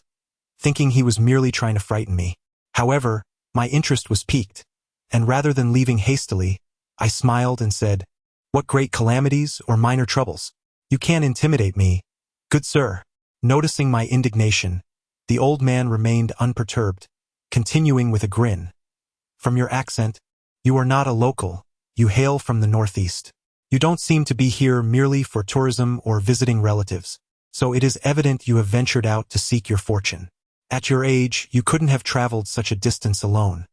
thinking he was merely trying to frighten me. However, my interest was piqued, and rather than leaving hastily, I smiled and said, "What great calamities or minor troubles? You can't intimidate me, good sir." Noticing my indignation, the old man remained unperturbed, continuing with a grin. "From your accent, you are not a local, you hail from the northeast. You don't seem to be here merely for tourism or visiting relatives, so it is evident you have ventured out to seek your fortune. At your age, you couldn't have traveled such a distance alone.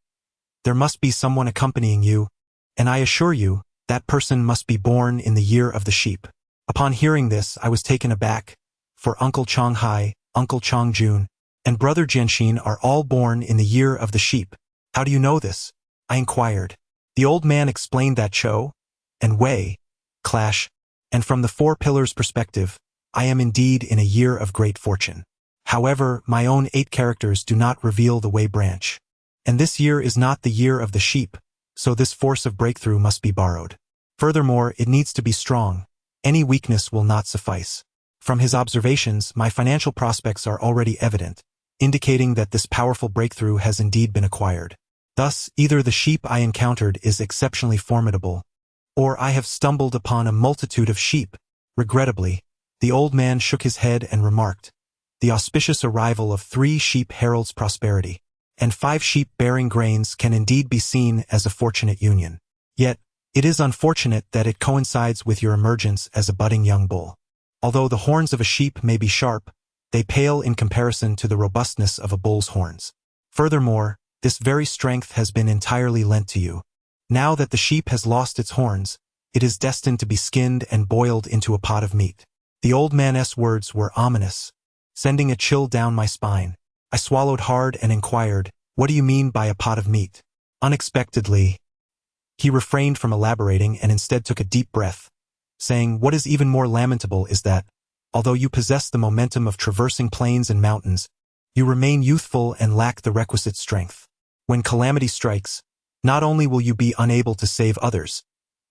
There must be someone accompanying you, and I assure you, that person must be born in the year of the sheep." Upon hearing this, I was taken aback, for Uncle Changhai, Uncle Changjun, and Brother Jianxin are all born in the year of the sheep. "How do you know this?" I inquired. The old man explained that Cho and Wei clash, and from the four pillars perspective, I am indeed in a year of great fortune. However, my own 8 characters do not reveal the Wei branch, and this year is not the year of the sheep, so this force of breakthrough must be borrowed. Furthermore, it needs to be strong. Any weakness will not suffice. From his observations, my financial prospects are already evident, indicating that this powerful breakthrough has indeed been acquired. Thus, either the sheep I encountered is exceptionally formidable, or I have stumbled upon a multitude of sheep. Regrettably, the old man shook his head and remarked, "The auspicious arrival of 3 sheep heralds prosperity, and 5 sheep bearing grains can indeed be seen as a fortunate union. Yet, it is unfortunate that it coincides with your emergence as a budding young bull. Although the horns of a sheep may be sharp, they pale in comparison to the robustness of a bull's horns. Furthermore, this very strength has been entirely lent to you. Now that the sheep has lost its horns, it is destined to be skinned and boiled into a pot of meat." The old man's words were ominous, sending a chill down my spine. I swallowed hard and inquired, "What do you mean by a pot of meat?" Unexpectedly, he refrained from elaborating and instead took a deep breath, saying, "What is even more lamentable is that, although you possess the momentum of traversing plains and mountains, you remain youthful and lack the requisite strength. When calamity strikes, not only will you be unable to save others,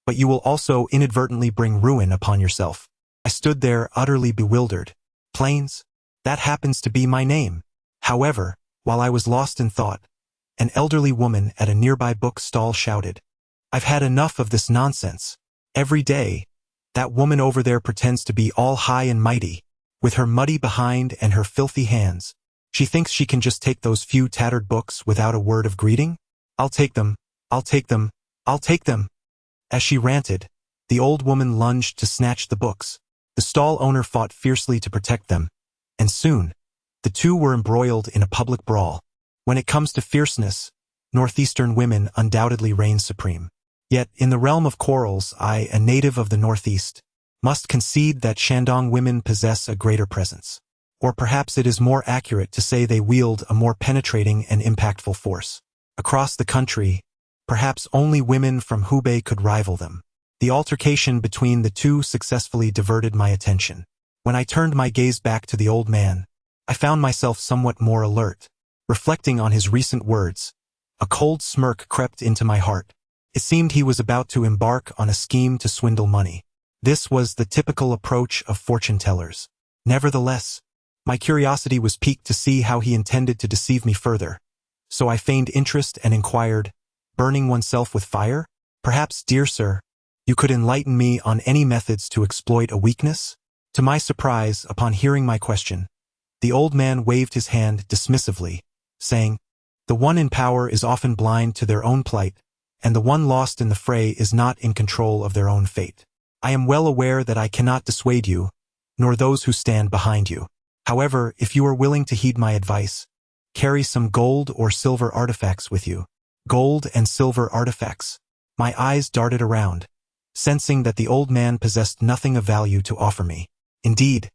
but you will also inadvertently bring ruin upon yourself." I stood there utterly bewildered. Plains? That happens to be my name. However, while I was lost in thought, an elderly woman at a nearby book stall shouted, "I've had enough of this nonsense. Every day, that woman over there pretends to be all high and mighty, with her muddy behind and her filthy hands. She thinks she can just take those few tattered books without a word of greeting? I'll take them, I'll take them, I'll take them." As she ranted, the old woman lunged to snatch the books. The stall owner fought fiercely to protect them, and soon, The two were embroiled in a public brawl. When it comes to fierceness, Northeastern women undoubtedly reign supreme. Yet, in the realm of quarrels, I, a native of the Northeast, must concede that Shandong women possess a greater presence. Or perhaps it is more accurate to say they wield a more penetrating and impactful force. Across the country, perhaps only women from Hubei could rival them. The altercation between the two successfully diverted my attention. When I turned my gaze back to the old man, I found myself somewhat more alert. Reflecting on his recent words, a cold smirk crept into my heart. It seemed he was about to embark on a scheme to swindle money. This was the typical approach of fortune-tellers. Nevertheless, my curiosity was piqued to see how he intended to deceive me further. So I feigned interest and inquired, burning oneself with fire? Perhaps, dear sir, you could enlighten me on any methods to exploit a weakness? To my surprise, upon hearing my question, the old man waved his hand dismissively, saying, "The one in power is often blind to their own plight, and the one lost in the fray is not in control of their own fate. I am well aware that I cannot dissuade you, nor those who stand behind you. However, if you are willing to heed my advice, carry some gold or silver artifacts with you." Gold and silver artifacts. My eyes darted around, sensing that the old man possessed nothing of value to offer me. Indeed,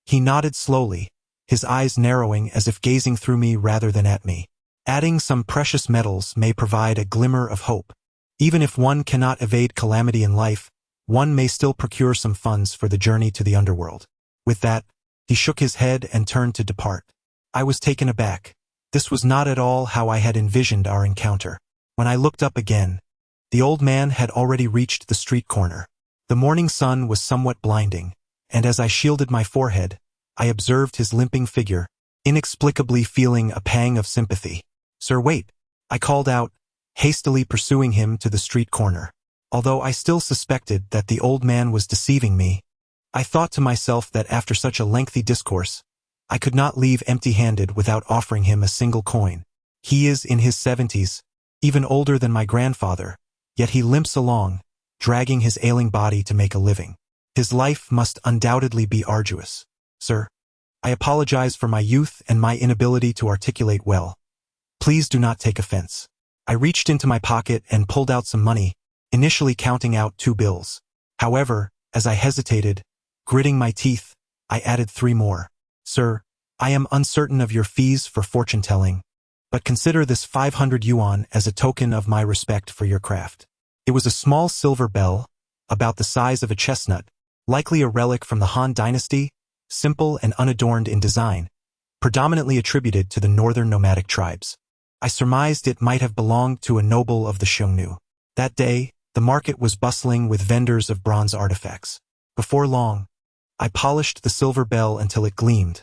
he nodded slowly, his eyes narrowing as if gazing through me rather than at me. Adding some precious metals may provide a glimmer of hope. Even if one cannot evade calamity in life, one may still procure some funds for the journey to the underworld. With that, he shook his head and turned to depart. I was taken aback. This was not at all how I had envisioned our encounter. When I looked up again, the old man had already reached the street corner. The morning sun was somewhat blinding, and as I shielded my forehead, I observed his limping figure, inexplicably feeling a pang of sympathy. "Sir, wait," I called out, hastily pursuing him to the street corner. Although I still suspected that the old man was deceiving me, I thought to myself that after such a lengthy discourse, I could not leave empty-handed without offering him a single coin. He is in his 70s, even older than my grandfather, yet he limps along, dragging his ailing body to make a living. His life must undoubtedly be arduous. "Sir, I apologize for my youth and my inability to articulate well. Please do not take offense." I reached into my pocket and pulled out some money, initially counting out 2 bills. However, as I hesitated, gritting my teeth, I added 3 more. "Sir, I am uncertain of your fees for fortune-telling, but consider this 500 yuan as a token of my respect for your craft." It was a small silver bell, about the size of a chestnut, likely a relic from the Han Dynasty, simple and unadorned in design, predominantly attributed to the northern nomadic tribes. I surmised it might have belonged to a noble of the Xiongnu. That day, the market was bustling with vendors of bronze artifacts. Before long, I polished the silver bell until it gleamed.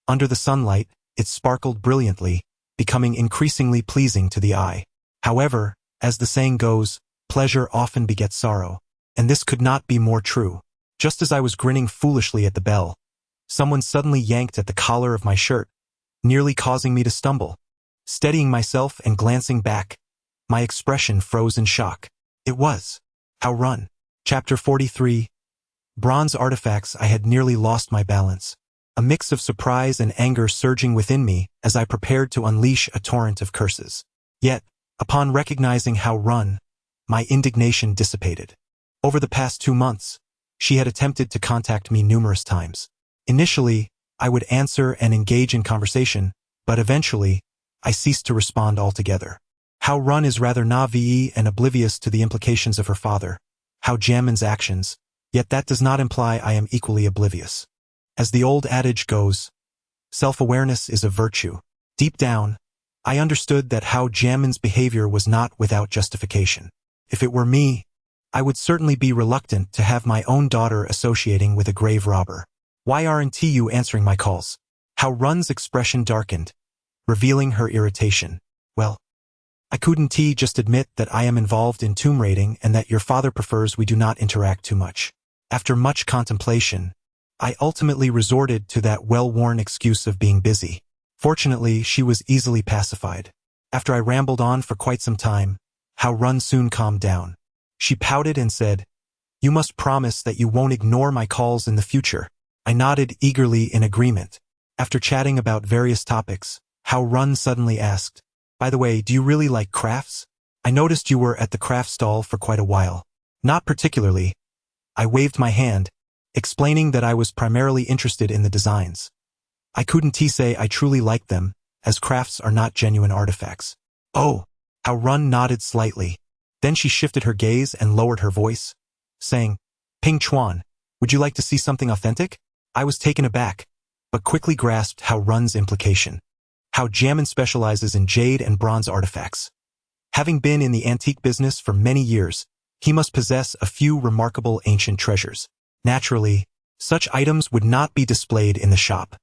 Under the sunlight, it sparkled brilliantly, becoming increasingly pleasing to the eye. However, as the saying goes, pleasure often begets sorrow, and this could not be more true. Just as I was grinning foolishly at the bell, someone suddenly yanked at the collar of my shirt, nearly causing me to stumble. Steadying myself and glancing back, my expression froze in shock. It was Run. Chapter 43. Bronze artifacts. I had nearly lost my balance, a mix of surprise and anger surging within me as I prepared to unleash a torrent of curses. Yet, upon recognizing Run, my indignation dissipated. Over the past 2 months, she had attempted to contact me numerous times. Initially, I would answer and engage in conversation, but eventually, I ceased to respond altogether. Run is rather naive and oblivious to the implications of her father, Jiamin's actions, yet that does not imply I am equally oblivious. As the old adage goes, self-awareness is a virtue. Deep down, I understood that Jiamin's behavior was not without justification. If it were me, I would certainly be reluctant to have my own daughter associating with a grave robber. "Why aren't you answering my calls?" Run's expression darkened, revealing her irritation. "Well, I couldn't just admit that I am involved in tomb raiding and that your father prefers we do not interact too much." After much contemplation, I ultimately resorted to that well-worn excuse of being busy. Fortunately, she was easily pacified. After I rambled on for quite some time, Run soon calmed down. She pouted and said, "You must promise that you won't ignore my calls in the future." I nodded eagerly in agreement. After chatting about various topics, Hao Run suddenly asked, "By the way, do you really like crafts? I noticed you were at the craft stall for quite a while." "Not particularly." I waved my hand, explaining that I was primarily interested in the designs. I couldn't say I truly liked them, as crafts are not genuine artifacts. "Oh," Hao Run nodded slightly. Then she shifted her gaze and lowered her voice, saying, "Pingchuan, would you like to see something authentic?" I was taken aback, but quickly grasped Hao Run's implication. Hao Jiamin specializes in jade and bronze artifacts. Having been in the antique business for many years, he must possess a few remarkable ancient treasures. Naturally, such items would not be displayed in the shop.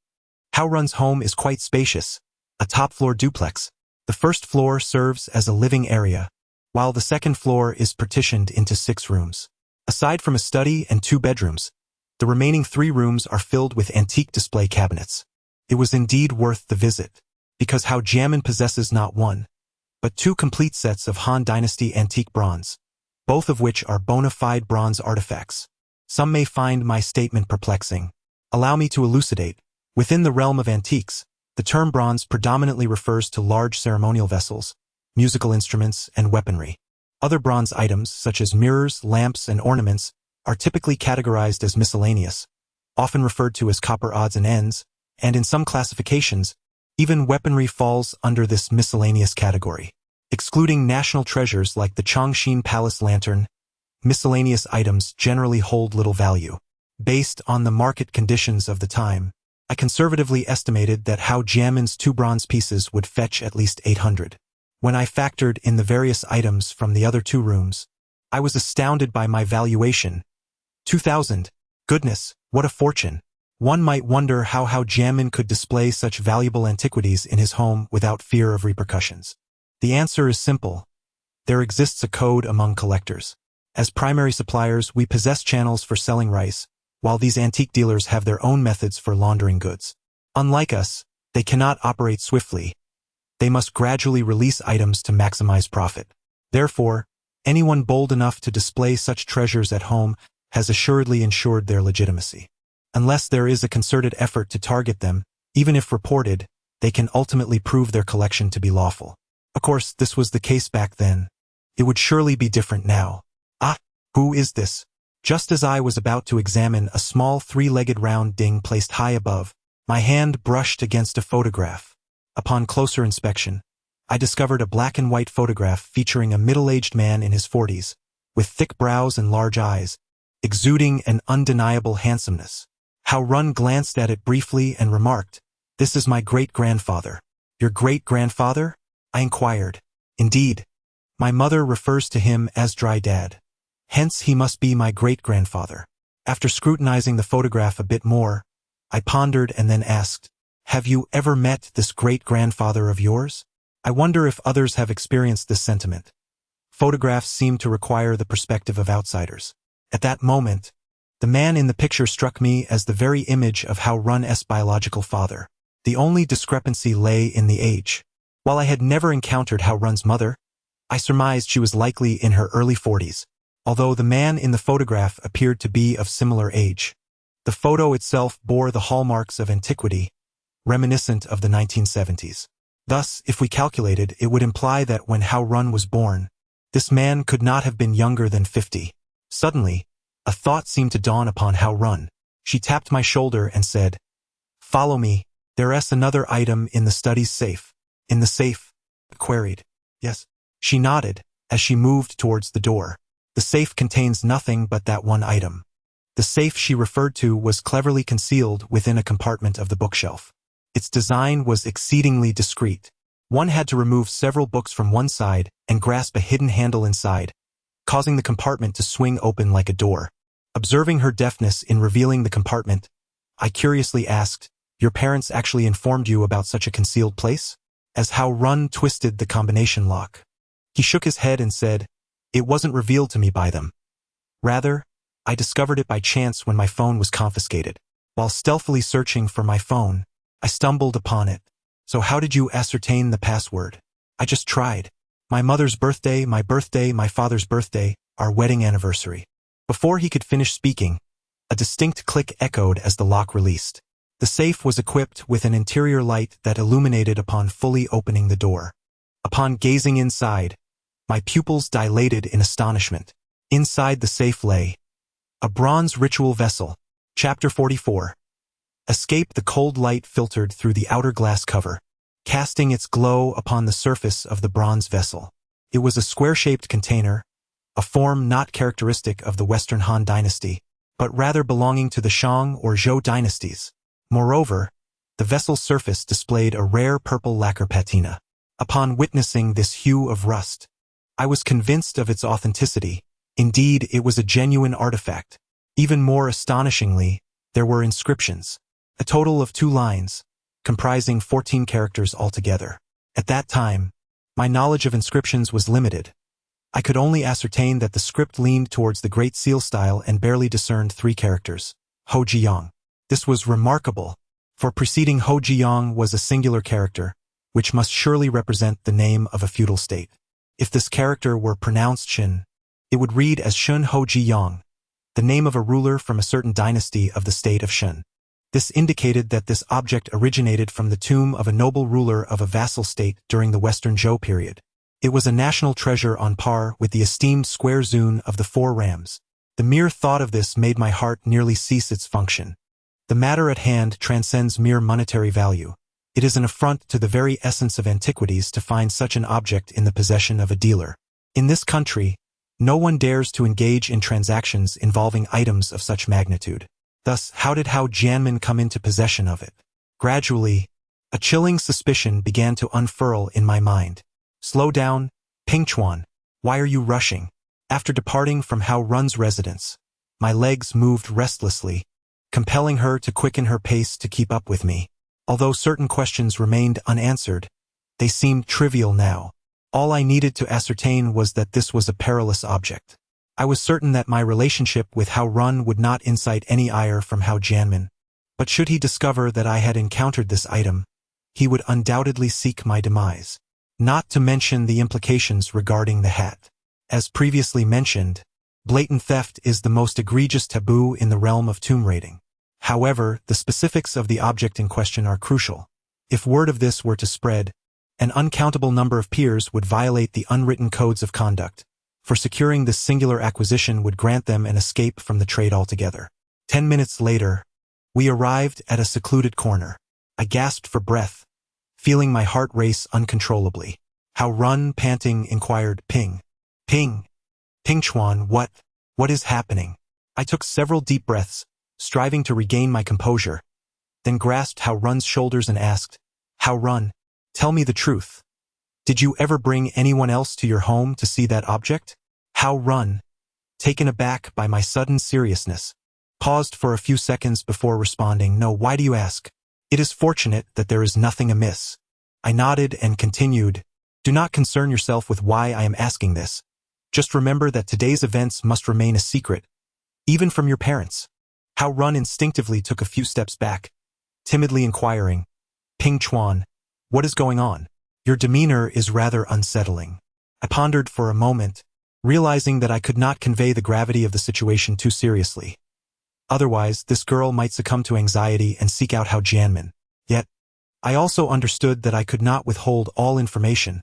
Hao Run's home is quite spacious, a top-floor duplex. The first floor serves as a living area, while the second floor is partitioned into 6 rooms. Aside from a study and 2 bedrooms, the remaining 3 rooms are filled with antique display cabinets. It was indeed worth the visit, because Hao Jiamin possesses not 1, but 2 complete sets of Han Dynasty antique bronze, both of which are bona fide bronze artifacts. Some may find my statement perplexing. Allow me to elucidate. Within the realm of antiques, the term bronze predominantly refers to large ceremonial vessels, musical instruments, and weaponry. Other bronze items, such as mirrors, lamps, and ornaments, are typically categorized as miscellaneous, often referred to as copper odds and ends, and in some classifications, even weaponry falls under this miscellaneous category. Excluding national treasures like the Chongqing Palace lantern, miscellaneous items generally hold little value. Based on the market conditions of the time, I conservatively estimated that Hao Jiamin's 2 bronze pieces would fetch at least 800. When I factored in the various items from the other 2 rooms, I was astounded by my valuation. 2,000. Goodness, what a fortune. One might wonder how Hao Jiamin could display such valuable antiquities in his home without fear of repercussions. The answer is simple. There exists a code among collectors. As primary suppliers, we possess channels for selling rice, while these antique dealers have their own methods for laundering goods. Unlike us, they cannot operate swiftly. They must gradually release items to maximize profit. Therefore, anyone bold enough to display such treasures at home has assuredly ensured their legitimacy. Unless there is a concerted effort to target them, even if reported, they can ultimately prove their collection to be lawful. Of course, this was the case back then. It would surely be different now. "Ah, who is this?" Just as I was about to examine a small 3-legged round ding placed high above, my hand brushed against a photograph. Upon closer inspection, I discovered a black and white photograph featuring a middle-aged man in his 40s, with thick brows and large eyes, exuding an undeniable handsomeness. Hao Run glanced at it briefly and remarked, "This is my great-grandfather." "Your great-grandfather?" I inquired. "Indeed. My mother refers to him as Dry Dad. Hence he must be my great-grandfather." After scrutinizing the photograph a bit more, I pondered and then asked, "Have you ever met this great-grandfather of yours?" I wonder if others have experienced this sentiment. Photographs seem to require the perspective of outsiders. At that moment, the man in the picture struck me as the very image of Hao Run's biological father. The only discrepancy lay in the age. While I had never encountered Hao Run's mother, I surmised she was likely in her early 40s, although the man in the photograph appeared to be of similar age. The photo itself bore the hallmarks of antiquity, reminiscent of the 1970s. Thus, if we calculated, it would imply that when Hao Run was born, this man could not have been younger than 50. Suddenly, a thought seemed to dawn upon Hao Run. She tapped my shoulder and said, "Follow me. There's another item in the study's safe." "In the safe?" I queried. "Yes." She nodded as she moved towards the door. "The safe contains nothing but that one item." The safe she referred to was cleverly concealed within a compartment of the bookshelf. Its design was exceedingly discreet. One had to remove several books from one side and grasp a hidden handle inside, causing the compartment to swing open like a door. Observing her deftness in revealing the compartment, I curiously asked, "Your parents actually informed you about such a concealed place?" As Hao Run twisted the combination lock, he shook his head and said, "It wasn't revealed to me by them. Rather, I discovered it by chance when my phone was confiscated. While stealthily searching for my phone, I stumbled upon it." "So how did you ascertain the password?" "I just tried. My mother's birthday, my father's birthday, our wedding anniversary." Before he could finish speaking, a distinct click echoed as the lock released. The safe was equipped with an interior light that illuminated upon fully opening the door. Upon gazing inside, my pupils dilated in astonishment. Inside the safe lay a bronze ritual vessel. Chapter 44. Escape. The cold light filtered through the outer glass cover, casting its glow upon the surface of the bronze vessel. It was a square-shaped container, a form not characteristic of the Western Han dynasty, but rather belonging to the Shang or Zhou dynasties. Moreover, the vessel's surface displayed a rare purple lacquer patina. Upon witnessing this hue of rust, I was convinced of its authenticity. Indeed, it was a genuine artifact. Even more astonishingly, there were inscriptions, a total of 2 lines, comprising 14 characters altogether. At that time, my knowledge of inscriptions was limited. I could only ascertain that the script leaned towards the Great Seal style and barely discerned 3 characters. Ho Jiyang. This was remarkable, for preceding Ho Jiyang was a singular character, which must surely represent the name of a feudal state. If this character were pronounced Shen, it would read as Shun Ho Jiyang, the name of a ruler from a certain dynasty of the state of Shen. This indicated that this object originated from the tomb of a noble ruler of a vassal state during the Western Zhou period. It was a national treasure on par with the esteemed square zun of the 4 rams. The mere thought of this made my heart nearly cease its function. The matter at hand transcends mere monetary value. It is an affront to the very essence of antiquities to find such an object in the possession of a dealer. In this country, no one dares to engage in transactions involving items of such magnitude. Thus, how did Hao Jianmin come into possession of it? Gradually, a chilling suspicion began to unfurl in my mind. Slow down, Pingchuan. Why are you rushing? After departing from Hao Run's residence, my legs moved restlessly, compelling her to quicken her pace to keep up with me. Although certain questions remained unanswered, they seemed trivial now. All I needed to ascertain was that this was a perilous object. I was certain that my relationship with Hao Run would not incite any ire from Hao Jianmin, but should he discover that I had encountered this item, he would undoubtedly seek my demise. Not to mention the implications regarding the hat. As previously mentioned, blatant theft is the most egregious taboo in the realm of tomb raiding. However, the specifics of the object in question are crucial. If word of this were to spread, an uncountable number of peers would violate the unwritten codes of conduct, for securing this singular acquisition would grant them an escape from the trade altogether. 10 minutes later, we arrived at a secluded corner. I gasped for breath, feeling my heart race uncontrollably. Hao Run, panting, inquired, Pingchuan, what is happening? I took several deep breaths, striving to regain my composure, then grasped Hao Run's shoulders and asked, Hao Run, tell me the truth. Did you ever bring anyone else to your home to see that object? Hao Run, taken aback by my sudden seriousness, paused for a few seconds before responding, No, why do you ask? It is fortunate that there is nothing amiss. I nodded and continued, Do not concern yourself with why I am asking this. Just remember that today's events must remain a secret, even from your parents. Hao Run instinctively took a few steps back, timidly inquiring, Pingchuan, what is going on? Your demeanor is rather unsettling. I pondered for a moment, realizing that I could not convey the gravity of the situation too seriously. Otherwise, this girl might succumb to anxiety and seek out Hao Jianmin. Yet, I also understood that I could not withhold all information,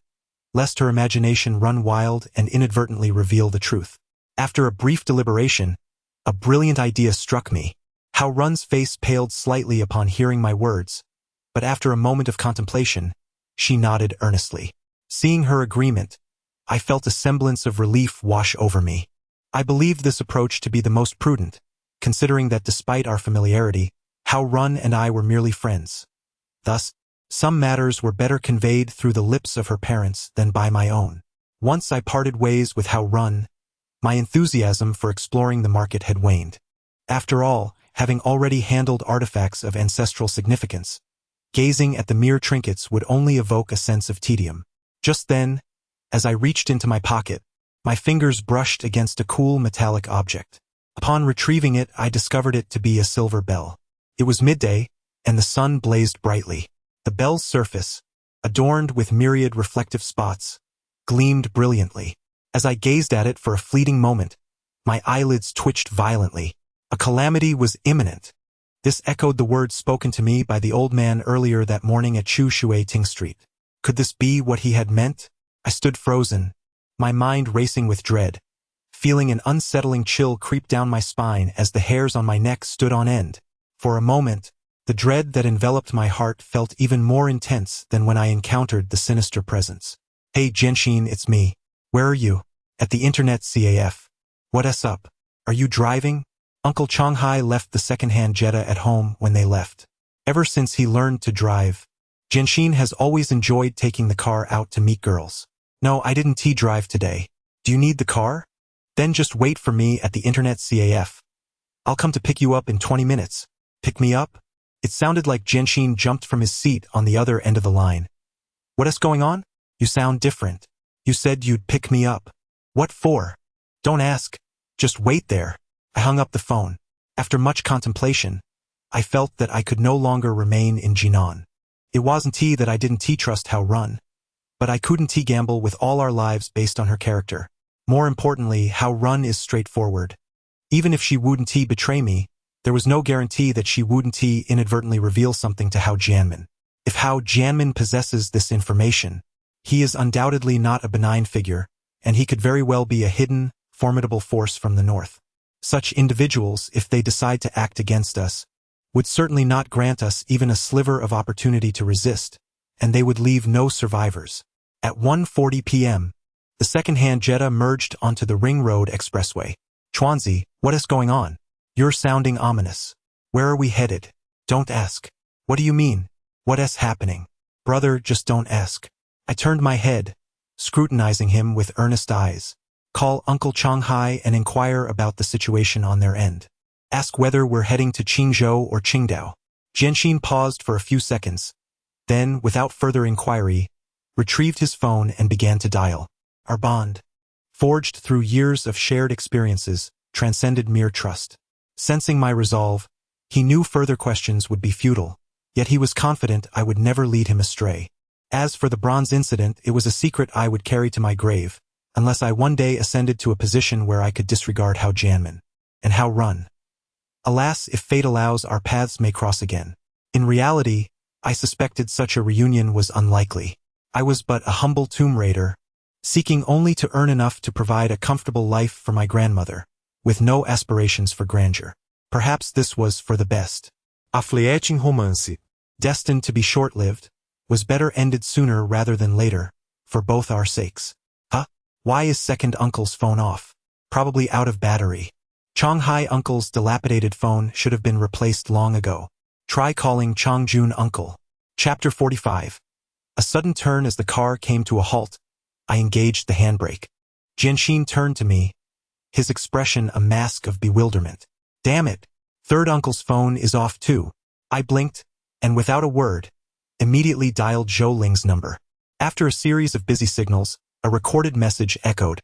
lest her imagination run wild and inadvertently reveal the truth. After a brief deliberation, a brilliant idea struck me. Hao Run's face paled slightly upon hearing my words, but after a moment of contemplation, she nodded earnestly. Seeing her agreement, I felt a semblance of relief wash over me. I believed this approach to be the most prudent, considering that despite our familiarity, Hao Run and I were merely friends. Thus, some matters were better conveyed through the lips of her parents than by my own. Once I parted ways with Hao Run, my enthusiasm for exploring the market had waned. After all, having already handled artifacts of ancestral significance, gazing at the mere trinkets would only evoke a sense of tedium. Just then, as I reached into my pocket, my fingers brushed against a cool metallic object. Upon retrieving it, I discovered it to be a silver bell. It was midday, and the sun blazed brightly. The bell's surface, adorned with myriad reflective spots, gleamed brilliantly. As I gazed at it for a fleeting moment, my eyelids twitched violently. A calamity was imminent. This echoed the words spoken to me by the old man earlier that morning at Chu Shui Ting Street. Could this be what he had meant? I stood frozen, my mind racing with dread, feeling an unsettling chill creep down my spine as the hairs on my neck stood on end. For a moment, the dread that enveloped my heart felt even more intense than when I encountered the sinister presence. Hey Jianxin, it's me. Where are you? At the internet CAF. What's up? Are you driving? Uncle Changhai left the second-hand Jetta at home when they left. Ever since he learned to drive, Jianxin has always enjoyed taking the car out to meet girls. No, I didn't drive today. Do you need the car? Then just wait for me at the internet CAF. I'll come to pick you up in 20 minutes. Pick me up? It sounded like Jianxin jumped from his seat on the other end of the line. What's going on? You sound different. You said you'd pick me up. What for? Don't ask. Just wait there. I hung up the phone. After much contemplation, I felt that I could no longer remain in Jinan. It wasn't that I didn't trust How Run, but I couldn't gamble with all our lives based on her character. More importantly, How Run is straightforward. Even if she wouldn't betray me, there was no guarantee that she wouldn't inadvertently reveal something to Hao Jianmin. If Hao Jianmin possesses this information, he is undoubtedly not a benign figure, and he could very well be a hidden, formidable force from the north. Such individuals, if they decide to act against us, would certainly not grant us even a sliver of opportunity to resist, and they would leave no survivors. At 1:40 p.m., the second-hand Jetta merged onto the Ring Road Expressway. Chuanzi, what is going on? You're sounding ominous. Where are we headed? Don't ask. What do you mean? What's happening? Brother, just don't ask. I turned my head, scrutinizing him with earnest eyes. Call Uncle Changhai and inquire about the situation on their end. Ask whether we're heading to Qingzhou or Qingdao. Jianxin paused for a few seconds, then, without further inquiry, retrieved his phone and began to dial. Our bond, forged through years of shared experiences, transcended mere trust. Sensing my resolve, he knew further questions would be futile, yet he was confident I would never lead him astray. As for the bronze incident, it was a secret I would carry to my grave, unless I one day ascended to a position where I could disregard Hao Jianmin. And How Run. Alas, if fate allows, our paths may cross again. In reality, I suspected such a reunion was unlikely. I was but a humble tomb raider, seeking only to earn enough to provide a comfortable life for my grandmother, with no aspirations for grandeur. Perhaps this was for the best. A fleeting romance. Destined to be short-lived, was better ended sooner rather than later, for both our sakes. Huh? Why is second uncle's phone off? Probably out of battery. Changhai uncle's dilapidated phone should have been replaced long ago. Try calling Changjun uncle. Chapter 45. A sudden turn as the car came to a halt. I engaged the handbrake. Jianxin turned to me, his expression a mask of bewilderment. Damn it! Third uncle's phone is off too. I blinked, and without a word, immediately dialed Zhou Ling's number. After a series of busy signals, a recorded message echoed.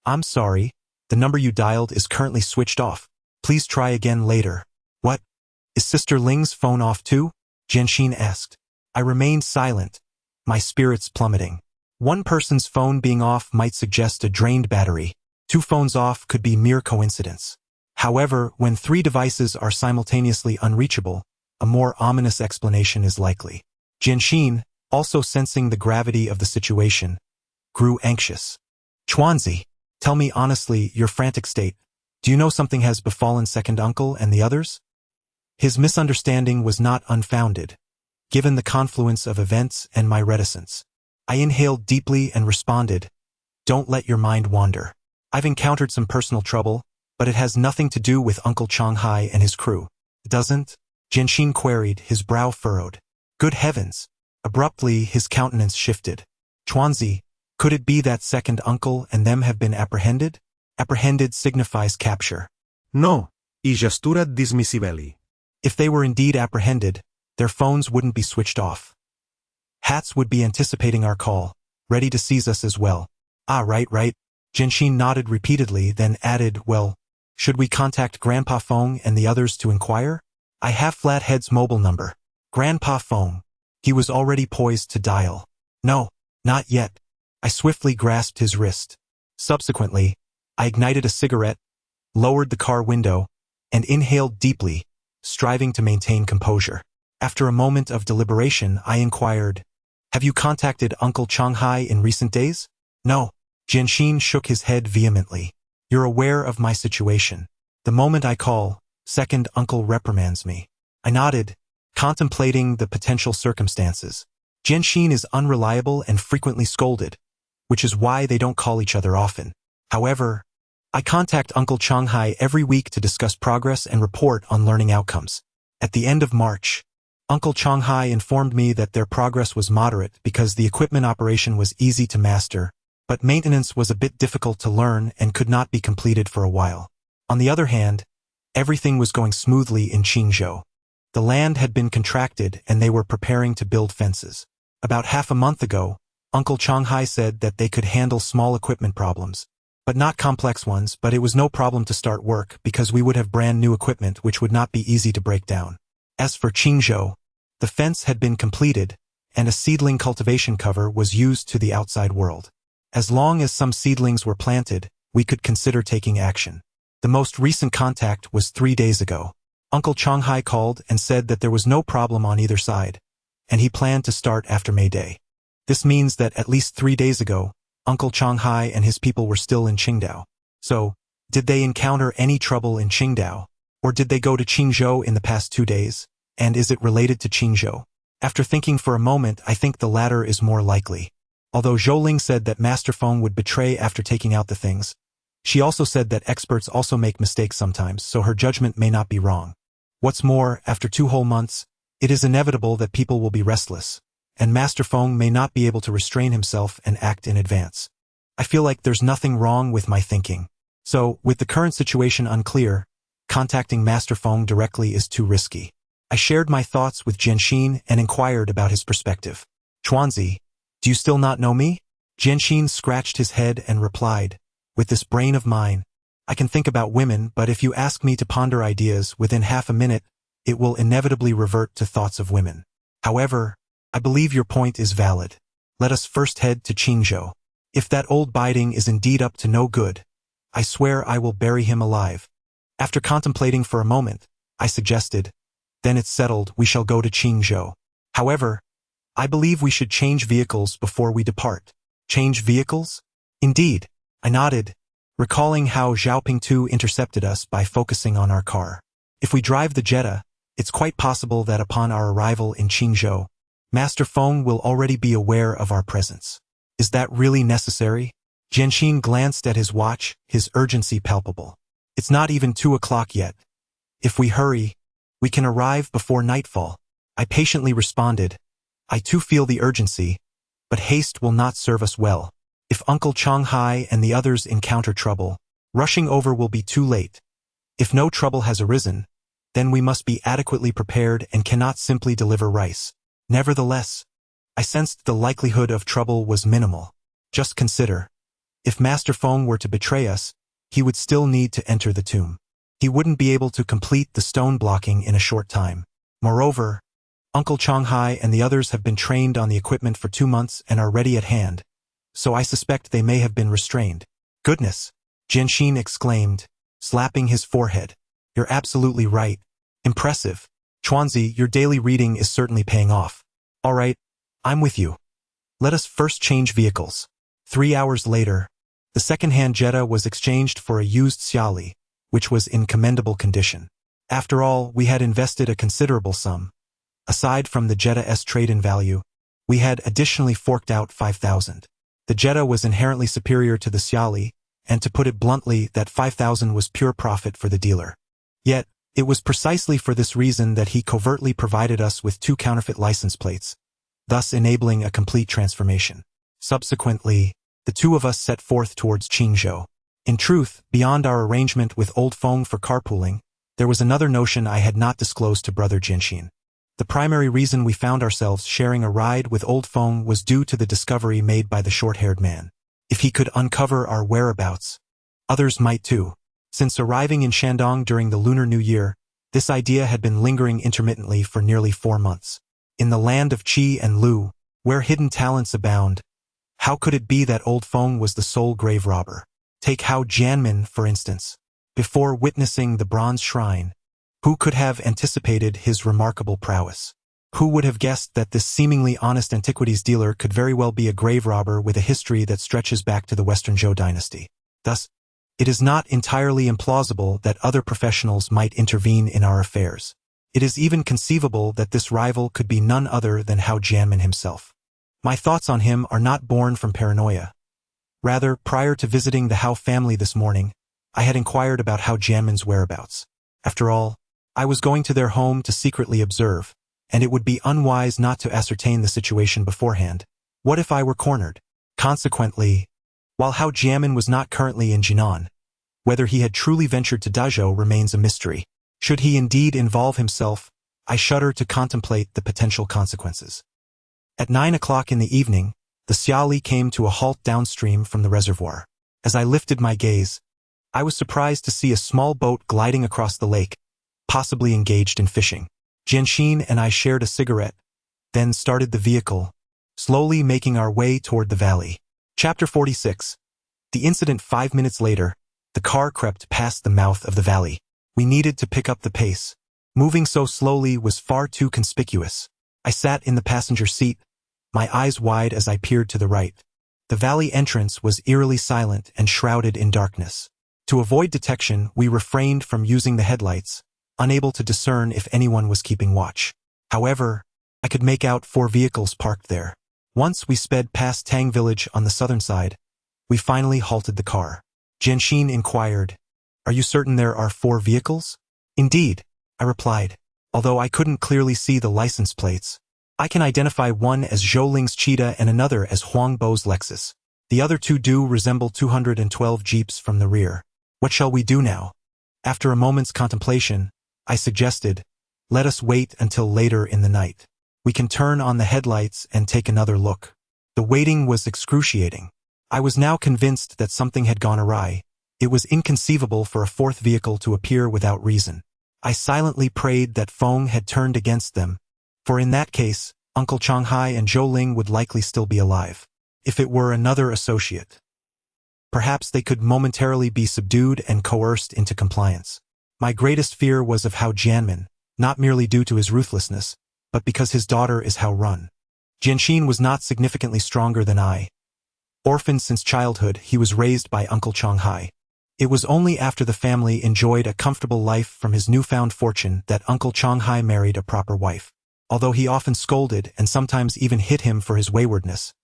I'm sorry, the number you dialed is currently switched off. Please try again later. What? Is Sister Ling's phone off too? Jianxin asked. I remained silent, my spirits plummeting. One person's phone being off might suggest a drained battery. Two phones off could be mere coincidence. However, when three devices are simultaneously unreachable, a more ominous explanation is likely. Jianxin, also sensing the gravity of the situation, grew anxious. Chuanzi, tell me honestly your frantic state. Do you know something has befallen second uncle and the others? His misunderstanding was not unfounded, given the confluence of events and my reticence. I inhaled deeply and responded, don't let your mind wander. I've encountered some personal trouble, but it has nothing to do with Uncle Changhai and his crew. Doesn't? Jianxin queried, his brow furrowed. Good heavens! Abruptly, his countenance shifted. Chuanzi, could it be that second uncle and them have been apprehended? Apprehended signifies capture. No, I gestura dismissibili. If they were indeed apprehended, their phones wouldn't be switched off. Hats would be anticipating our call, ready to seize us as well. Ah, right. Jianxin nodded repeatedly, then added, well, should we contact Grandpa Feng and the others to inquire? I have Flathead's mobile number. Grandpa Feng. He was already poised to dial. No, not yet. I swiftly grasped his wrist. Subsequently, I ignited a cigarette, lowered the car window, and inhaled deeply, striving to maintain composure. After a moment of deliberation, I inquired, "Have you contacted Uncle Changhai in recent days?" "No." Jianxin shook his head vehemently. "You're aware of my situation. The moment I call, second uncle reprimands me." I nodded, contemplating the potential circumstances. Jianxin is unreliable and frequently scolded, which is why they don't call each other often. However, I contact Uncle Changhai every week to discuss progress and report on learning outcomes. At the end of March, Uncle Changhai informed me that their progress was moderate because the equipment operation was easy to master, but maintenance was a bit difficult to learn and could not be completed for a while. On the other hand, everything was going smoothly in Qingzhou. The land had been contracted and they were preparing to build fences. About half a month ago, Uncle Changhai said that they could handle small equipment problems, but not complex ones, but it was no problem to start work because we would have brand new equipment which would not be easy to break down. As for Qingzhou, the fence had been completed, and a seedling cultivation cover was used to the outside world. As long as some seedlings were planted, we could consider taking action. The most recent contact was 3 days ago. Uncle Changhai called and said that there was no problem on either side, and he planned to start after May Day. This means that at least 3 days ago, Uncle Changhai and his people were still in Qingdao. So, did they encounter any trouble in Qingdao? Or did they go to Qingzhou in the past 2 days? And is it related to Qingzhou? After thinking for a moment, I think the latter is more likely. Although Zhouling said that Master Feng would betray after taking out the things, she also said that experts also make mistakes sometimes, so her judgment may not be wrong. What's more, after 2 whole months, it is inevitable that people will be restless, and Master Feng may not be able to restrain himself and act in advance. I feel like there's nothing wrong with my thinking. So, with the current situation unclear, contacting Master Feng directly is too risky. I shared my thoughts with Jianxin and inquired about his perspective. "Chuanzi, do you still not know me?" Jianxin scratched his head and replied, "With this brain of mine, I can think about women, but if you ask me to ponder ideas within half a minute, it will inevitably revert to thoughts of women. However, I believe your point is valid. Let us first head to Qingzhou. If that old biding is indeed up to no good, I swear I will bury him alive." After contemplating for a moment, I suggested, "Then it's settled, we shall go to Qingzhou. However, I believe we should change vehicles before we depart." "Change vehicles?" "Indeed." I nodded, recalling how Xiaoping Tu intercepted us by focusing on our car. "If we drive the Jetta, it's quite possible that upon our arrival in Qingzhou, Master Feng will already be aware of our presence. Is that really necessary?" Jianxin glanced at his watch, his urgency palpable. "It's not even 2 o'clock yet. If we hurry, we can arrive before nightfall." I patiently responded, "I too feel the urgency, but haste will not serve us well. If Uncle Changhai and the others encounter trouble, rushing over will be too late. If no trouble has arisen, then we must be adequately prepared and cannot simply deliver rice." Nevertheless, I sensed the likelihood of trouble was minimal. Just consider, if Master Feng were to betray us, he would still need to enter the tomb. He wouldn't be able to complete the stone blocking in a short time. Moreover, Uncle Changhai and the others have been trained on the equipment for 2 months and are ready at hand, so I suspect they may have been restrained. "Goodness!" Jianxin exclaimed, slapping his forehead. "You're absolutely right. Impressive. Chuanzi, your daily reading is certainly paying off. All right, I'm with you. Let us first change vehicles." 3 hours later, the second-hand Jetta was exchanged for a used Xiaoli, which was in commendable condition. After all, we had invested a considerable sum. Aside from the Jetta's trade-in value, we had additionally forked out 5,000. The Jetta was inherently superior to the Xiaoli, and to put it bluntly, that 5,000 was pure profit for the dealer. Yet, it was precisely for this reason that he covertly provided us with 2 counterfeit license plates, thus enabling a complete transformation. Subsequently, the 2 of us set forth towards Qingzhou. In truth, beyond our arrangement with Old Feng for carpooling, there was another notion I had not disclosed to Brother Jianxin. The primary reason we found ourselves sharing a ride with Old Feng was due to the discovery made by the short-haired man. If he could uncover our whereabouts, others might too. Since arriving in Shandong during the Lunar New Year, this idea had been lingering intermittently for nearly 4 months. In the land of Qi and Lu, where hidden talents abound, how could it be that Old Feng was the sole grave robber? Take Hao Jianmin, for instance. Before witnessing the bronze shrine, Who could have anticipated his remarkable prowess? Who would have guessed that this seemingly honest antiquities dealer could very well be a grave robber with a history that stretches back to the Western Zhou dynasty? Thus, it is not entirely implausible that other professionals might intervene in our affairs. It is even conceivable that this rival could be none other than Hao Jianmin himself. My thoughts on him are not born from paranoia. Rather, prior to visiting the Hao family this morning, I had inquired about Hao Jianmin's whereabouts. After all, I was going to their home to secretly observe, and it would be unwise not to ascertain the situation beforehand. What if I were cornered? Consequently, while Hao Jianmin was not currently in Jinan, whether he had truly ventured to Dazhou remains a mystery. Should he indeed involve himself, I shudder to contemplate the potential consequences. At 9 o'clock in the evening, the Xiaoli came to a halt downstream from the reservoir. As I lifted my gaze, I was surprised to see a small boat gliding across the lake, possibly engaged in fishing. Jianxin and I shared a cigarette, then started the vehicle, slowly making our way toward the valley. Chapter 46. The incident 5 minutes later, the car crept past the mouth of the valley. We needed to pick up the pace. Moving so slowly was far too conspicuous. I sat in the passenger seat, my eyes wide as I peered to the right. The valley entrance was eerily silent and shrouded in darkness. To avoid detection, we refrained from using the headlights, unable to discern if anyone was keeping watch. However, I could make out 4 vehicles parked there. Once we sped past Tang village on the southern side, we finally halted the car. Jianxin inquired, "Are you certain there are 4 vehicles?" "Indeed," I replied, although I couldn't clearly see the license plates. "I can identify one as Zhou Ling's Cheetah and another as Huang Bo's Lexus. The other 2 do resemble 212 jeeps from the rear. What shall we do now?" After a moment's contemplation, I suggested, "Let us wait until later in the night. We can turn on the headlights and take another look." The waiting was excruciating. I was now convinced that something had gone awry. It was inconceivable for a 4th vehicle to appear without reason. I silently prayed that Feng had turned against them, for in that case, Uncle Changhai and Zhou Ling would likely still be alive. If it were another associate, perhaps they could momentarily be subdued and coerced into compliance. My greatest fear was of Hao Jianmin, not merely due to his ruthlessness, but because his daughter is Hao Run. Jianxin was not significantly stronger than I. Orphaned since childhood, he was raised by Uncle Changhai. It was only after the family enjoyed a comfortable life from his newfound fortune that Uncle Changhai married a proper wife. Although he often scolded and sometimes even hit him for his waywardness,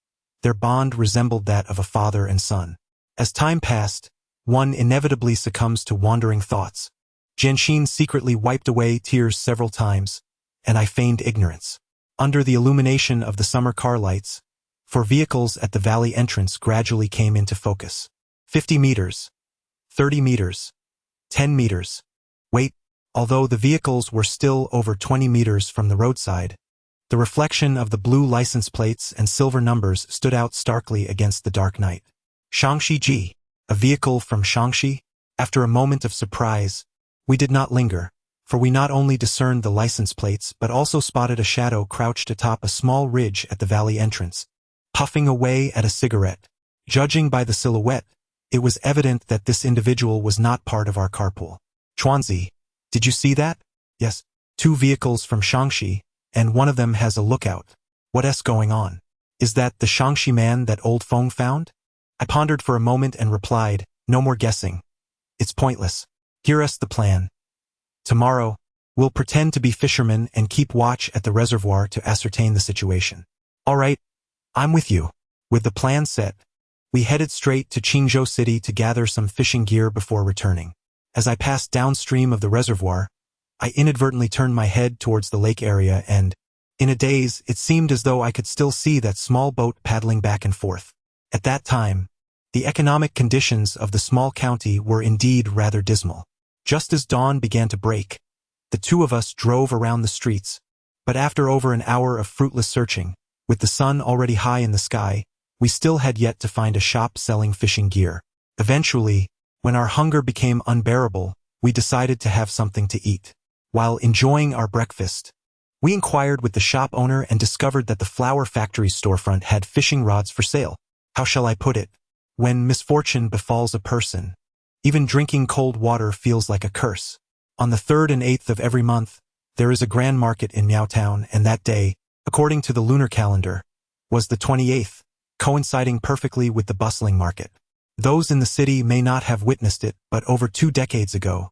their bond resembled that of a father and son. As time passed, one inevitably succumbs to wandering thoughts. Jianxin secretly wiped away tears several times, and I feigned ignorance. Under the illumination of the summer car lights, 4 vehicles at the valley entrance gradually came into focus. 50 meters, 30 meters, 10 meters. Wait, although the vehicles were still over 20 meters from the roadside, the reflection of the blue license plates and silver numbers stood out starkly against the dark night. Shangxi Ji, a vehicle from Shangxi? After a moment of surprise, we did not linger, for we not only discerned the license plates but also spotted a shadow crouched atop a small ridge at the valley entrance, puffing away at a cigarette. Judging by the silhouette, it was evident that this individual was not part of our carpool. "Chuanzi, did you see that?" "Yes, 2 vehicles from Shangxi, and one of them has a lookout. What's going on? Is that the Shangxi man that old Feng found?" I pondered for a moment and replied, "No more guessing. It's pointless. Hear us the plan. Tomorrow, we'll pretend to be fishermen and keep watch at the reservoir to ascertain the situation." "All right, I'm with you." With the plan set, we headed straight to Qingzhou City to gather some fishing gear before returning. As I passed downstream of the reservoir, I inadvertently turned my head towards the lake area and, in a daze, it seemed as though I could still see that small boat paddling back and forth. At that time, the economic conditions of the small county were indeed rather dismal. Just as dawn began to break, the 2 of us drove around the streets, but after over an hour of fruitless searching, with the sun already high in the sky, we still had yet to find a shop selling fishing gear. Eventually, when our hunger became unbearable, we decided to have something to eat. While enjoying our breakfast, we inquired with the shop owner and discovered that the flour factory's storefront had fishing rods for sale. How shall I put it? When misfortune befalls a person, even drinking cold water feels like a curse. On the 3rd and 8th of every month, there is a grand market in Miaotown, and that day, according to the lunar calendar, was the 28th, coinciding perfectly with the bustling market. Those in the city may not have witnessed it, but over 2 decades ago,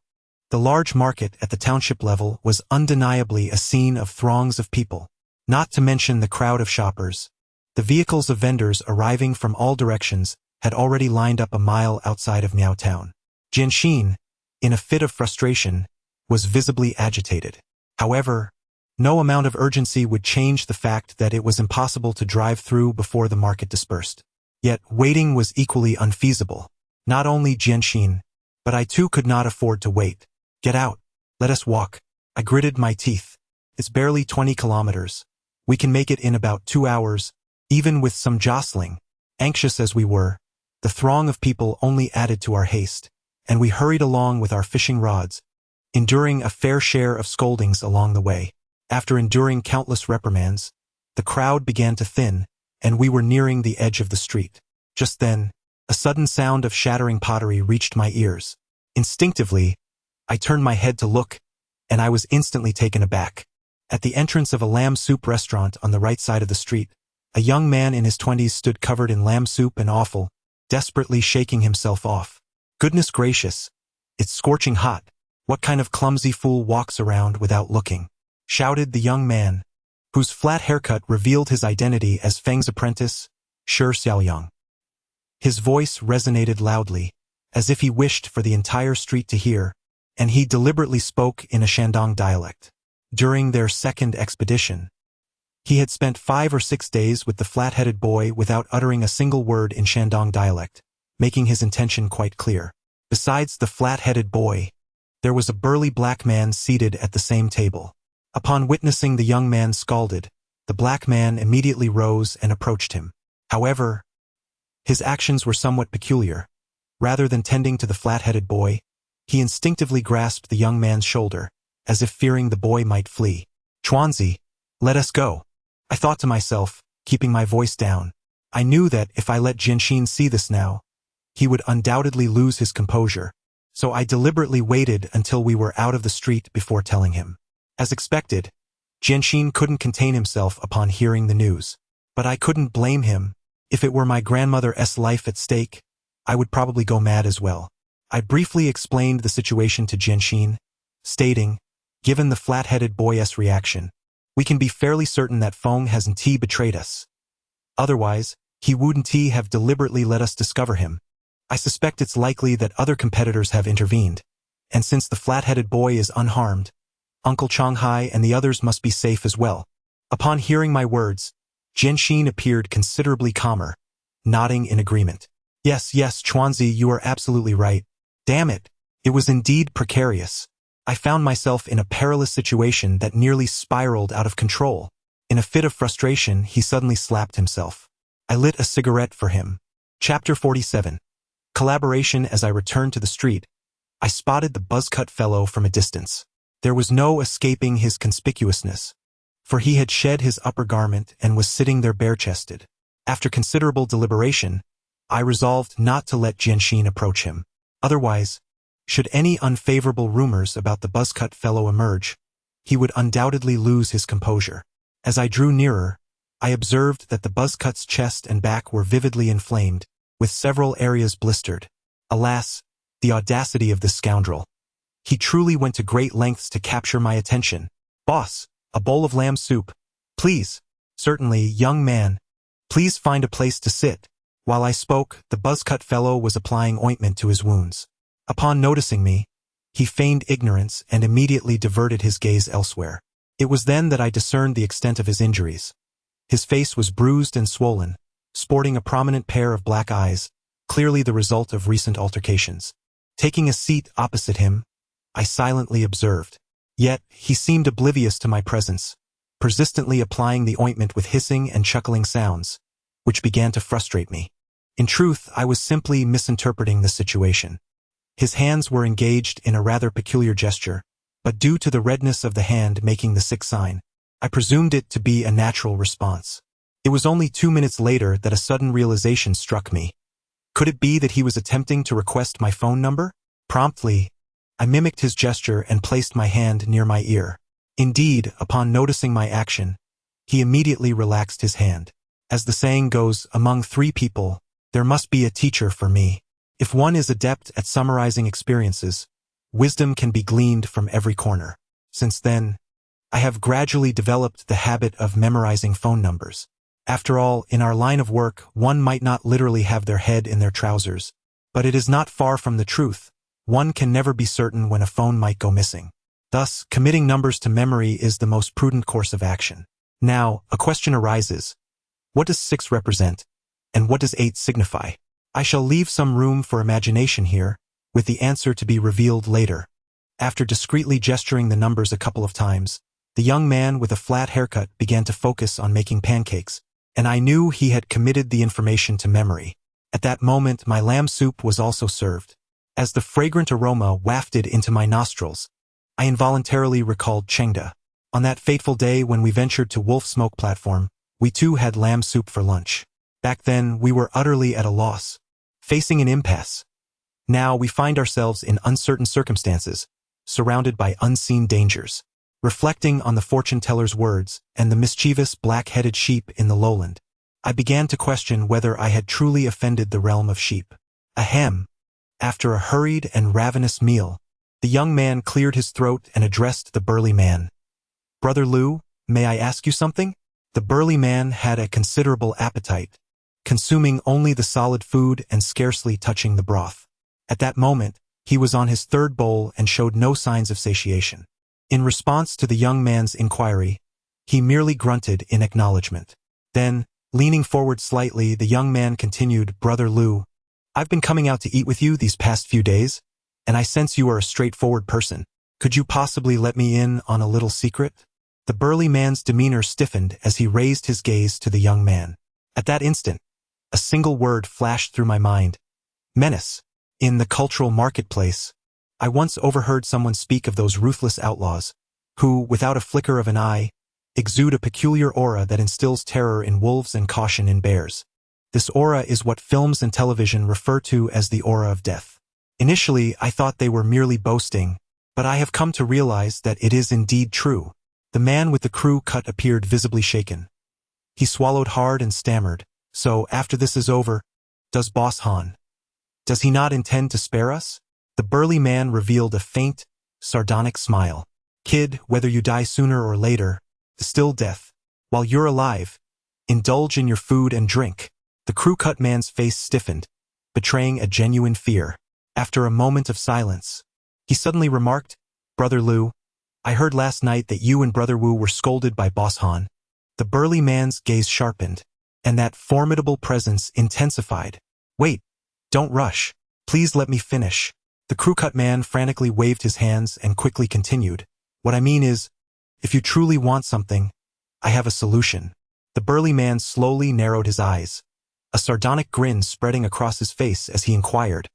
the large market at the township level was undeniably a scene of throngs of people, not to mention the crowd of shoppers. The vehicles of vendors arriving from all directions had already lined up a mile outside of Miaotown. Jianxin, in a fit of frustration, was visibly agitated. However, no amount of urgency would change the fact that it was impossible to drive through before the market dispersed. Yet waiting was equally unfeasible. Not only Jianxin, but I too could not afford to wait. Get out. Let us walk. I gritted my teeth. It's barely 20 kilometers. We can make it in about 2 hours, even with some jostling. Anxious as we were, the throng of people only added to our haste, and we hurried along with our fishing rods, enduring a fair share of scoldings along the way. After enduring countless reprimands, the crowd began to thin, and we were nearing the edge of the street. Just then, a sudden sound of shattering pottery reached my ears. Instinctively, I turned my head to look, and I was instantly taken aback. At the entrance of a lamb soup restaurant on the right side of the street, a young man in his 20s stood covered in lamb soup and offal, desperately shaking himself off. Goodness gracious, it's scorching hot. What kind of clumsy fool walks around without looking? Shouted the young man, whose flat haircut revealed his identity as Feng's apprentice, Shi Xiaoyang. His voice resonated loudly, as if he wished for the entire street to hear, and he deliberately spoke in a Shandong dialect. During their second expedition, he had spent 5 or 6 days with the flat-headed boy without uttering a single word in Shandong dialect, making his intention quite clear. Besides the flat-headed boy, there was a burly black man seated at the same table. Upon witnessing the young man scalded, the black man immediately rose and approached him. However, his actions were somewhat peculiar. Rather than tending to the flat-headed boy, he instinctively grasped the young man's shoulder, as if fearing the boy might flee. "Chuanzi, let us go," I thought to myself, keeping my voice down. I knew that if I let Jianxin see this now, he would undoubtedly lose his composure, so I deliberately waited until we were out of the street before telling him. As expected, Jianxin couldn't contain himself upon hearing the news. But I couldn't blame him. If it were my grandmother's life at stake, I would probably go mad as well. I briefly explained the situation to Jianxin, stating, given the flat-headed boy's reaction, we can be fairly certain that Feng hasn't betrayed us. Otherwise, he wouldn't have deliberately let us discover him. I suspect it's likely that other competitors have intervened, and since the flat-headed boy is unharmed, Uncle Changhai and the others must be safe as well. Upon hearing my words, Jianxin appeared considerably calmer, nodding in agreement. Yes, Chuanzi, you are absolutely right. Damn it, it was indeed precarious. I found myself in a perilous situation that nearly spiraled out of control. In a fit of frustration, he suddenly slapped himself. I lit a cigarette for him. Chapter 47. Collaboration. As I returned to the street, I spotted the buzzcut fellow from a distance. There was no escaping his conspicuousness, for he had shed his upper garment and was sitting there bare-chested. After considerable deliberation, I resolved not to let Jianxin approach him. Otherwise, should any unfavorable rumors about the buzzcut fellow emerge, he would undoubtedly lose his composure. As I drew nearer, I observed that the buzzcut's chest and back were vividly inflamed, with several areas blistered. Alas, the audacity of this scoundrel. He truly went to great lengths to capture my attention. Boss, a bowl of lamb soup, please. Certainly, young man. Please find a place to sit. While I spoke, the buzzcut fellow was applying ointment to his wounds. Upon noticing me, he feigned ignorance and immediately diverted his gaze elsewhere. It was then that I discerned the extent of his injuries. His face was bruised and swollen, sporting a prominent pair of black eyes, clearly the result of recent altercations. Taking a seat opposite him, I silently observed. Yet, he seemed oblivious to my presence, persistently applying the ointment with hissing and chuckling sounds, which began to frustrate me. In truth, I was simply misinterpreting the situation. His hands were engaged in a rather peculiar gesture, but due to the redness of the hand making the sick sign, I presumed it to be a natural response. It was only 2 minutes later that a sudden realization struck me. Could it be that he was attempting to request my phone number? Promptly, I mimicked his gesture and placed my hand near my ear. Indeed, upon noticing my action, he immediately relaxed his hand. As the saying goes, among three people, there must be a teacher for me. If one is adept at summarizing experiences, wisdom can be gleaned from every corner. Since then, I have gradually developed the habit of memorizing phone numbers. After all, in our line of work, one might not literally have their head in their trousers, but it is not far from the truth. One can never be certain when a phone might go missing. Thus, committing numbers to memory is the most prudent course of action. Now, a question arises. What does 6 represent, and what does 8 signify? I shall leave some room for imagination here, with the answer to be revealed later. After discreetly gesturing the numbers a couple of times, the young man with a flat haircut began to focus on making pancakes, and I knew he had committed the information to memory. At that moment, my lamb soup was also served. As the fragrant aroma wafted into my nostrils, I involuntarily recalled Chengda. On that fateful day when we ventured to Wolf Smoke Platform, we too had lamb soup for lunch. Back then, we were utterly at a loss, facing an impasse. Now we find ourselves in uncertain circumstances, surrounded by unseen dangers. Reflecting on the fortune-teller's words and the mischievous black-headed sheep in the lowland, I began to question whether I had truly offended the realm of sheep. Ahem! After a hurried and ravenous meal, the young man cleared his throat and addressed the burly man. "Brother Liu, may I ask you something?" The burly man had a considerable appetite, consuming only the solid food and scarcely touching the broth. At that moment, he was on his third bowl and showed no signs of satiation. In response to the young man's inquiry, he merely grunted in acknowledgement. Then, leaning forward slightly, the young man continued, "Brother Liu, I've been coming out to eat with you these past few days, and I sense you are a straightforward person. Could you possibly let me in on a little secret?" The burly man's demeanor stiffened as he raised his gaze to the young man. At that instant, a single word flashed through my mind: menace. In the cultural marketplace, I once overheard someone speak of those ruthless outlaws, who, without a flicker of an eye, exude a peculiar aura that instills terror in wolves and caution in bears. This aura is what films and television refer to as the aura of death. Initially, I thought they were merely boasting, but I have come to realize that it is indeed true. The man with the crew cut appeared visibly shaken. He swallowed hard and stammered, "So, after this is over, does Boss Han? Does he not intend to spare us?" The burly man revealed a faint, sardonic smile. "Kid, whether you die sooner or later, still death. While you're alive, indulge in your food and drink." The crew-cut man's face stiffened, betraying a genuine fear. After a moment of silence, he suddenly remarked, "Brother Liu, I heard last night that you and Brother Wu were scolded by Boss Han." The burly man's gaze sharpened, and that formidable presence intensified. "Wait, don't rush. Please let me finish." The crew-cut man frantically waved his hands and quickly continued, "What I mean is, if you truly want something, I have a solution." The burly man slowly narrowed his eyes, a sardonic grin spreading across his face as he inquired,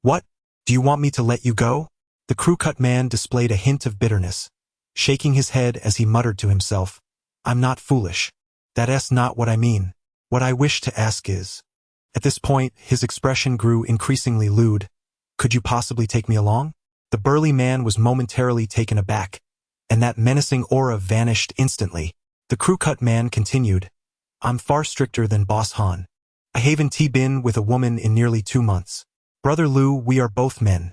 "What? Do you want me to let you go?" The crew-cut man displayed a hint of bitterness, shaking his head as he muttered to himself, "I'm not foolish. That's not what I mean. What I wish to ask is..." At this point, his expression grew increasingly lewd. "Could you possibly take me along?" The burly man was momentarily taken aback, and that menacing aura vanished instantly. The crew-cut man continued, "I'm far stricter than Boss Han. I haven't been with a woman in nearly 2 months. Brother Liu, we are both men.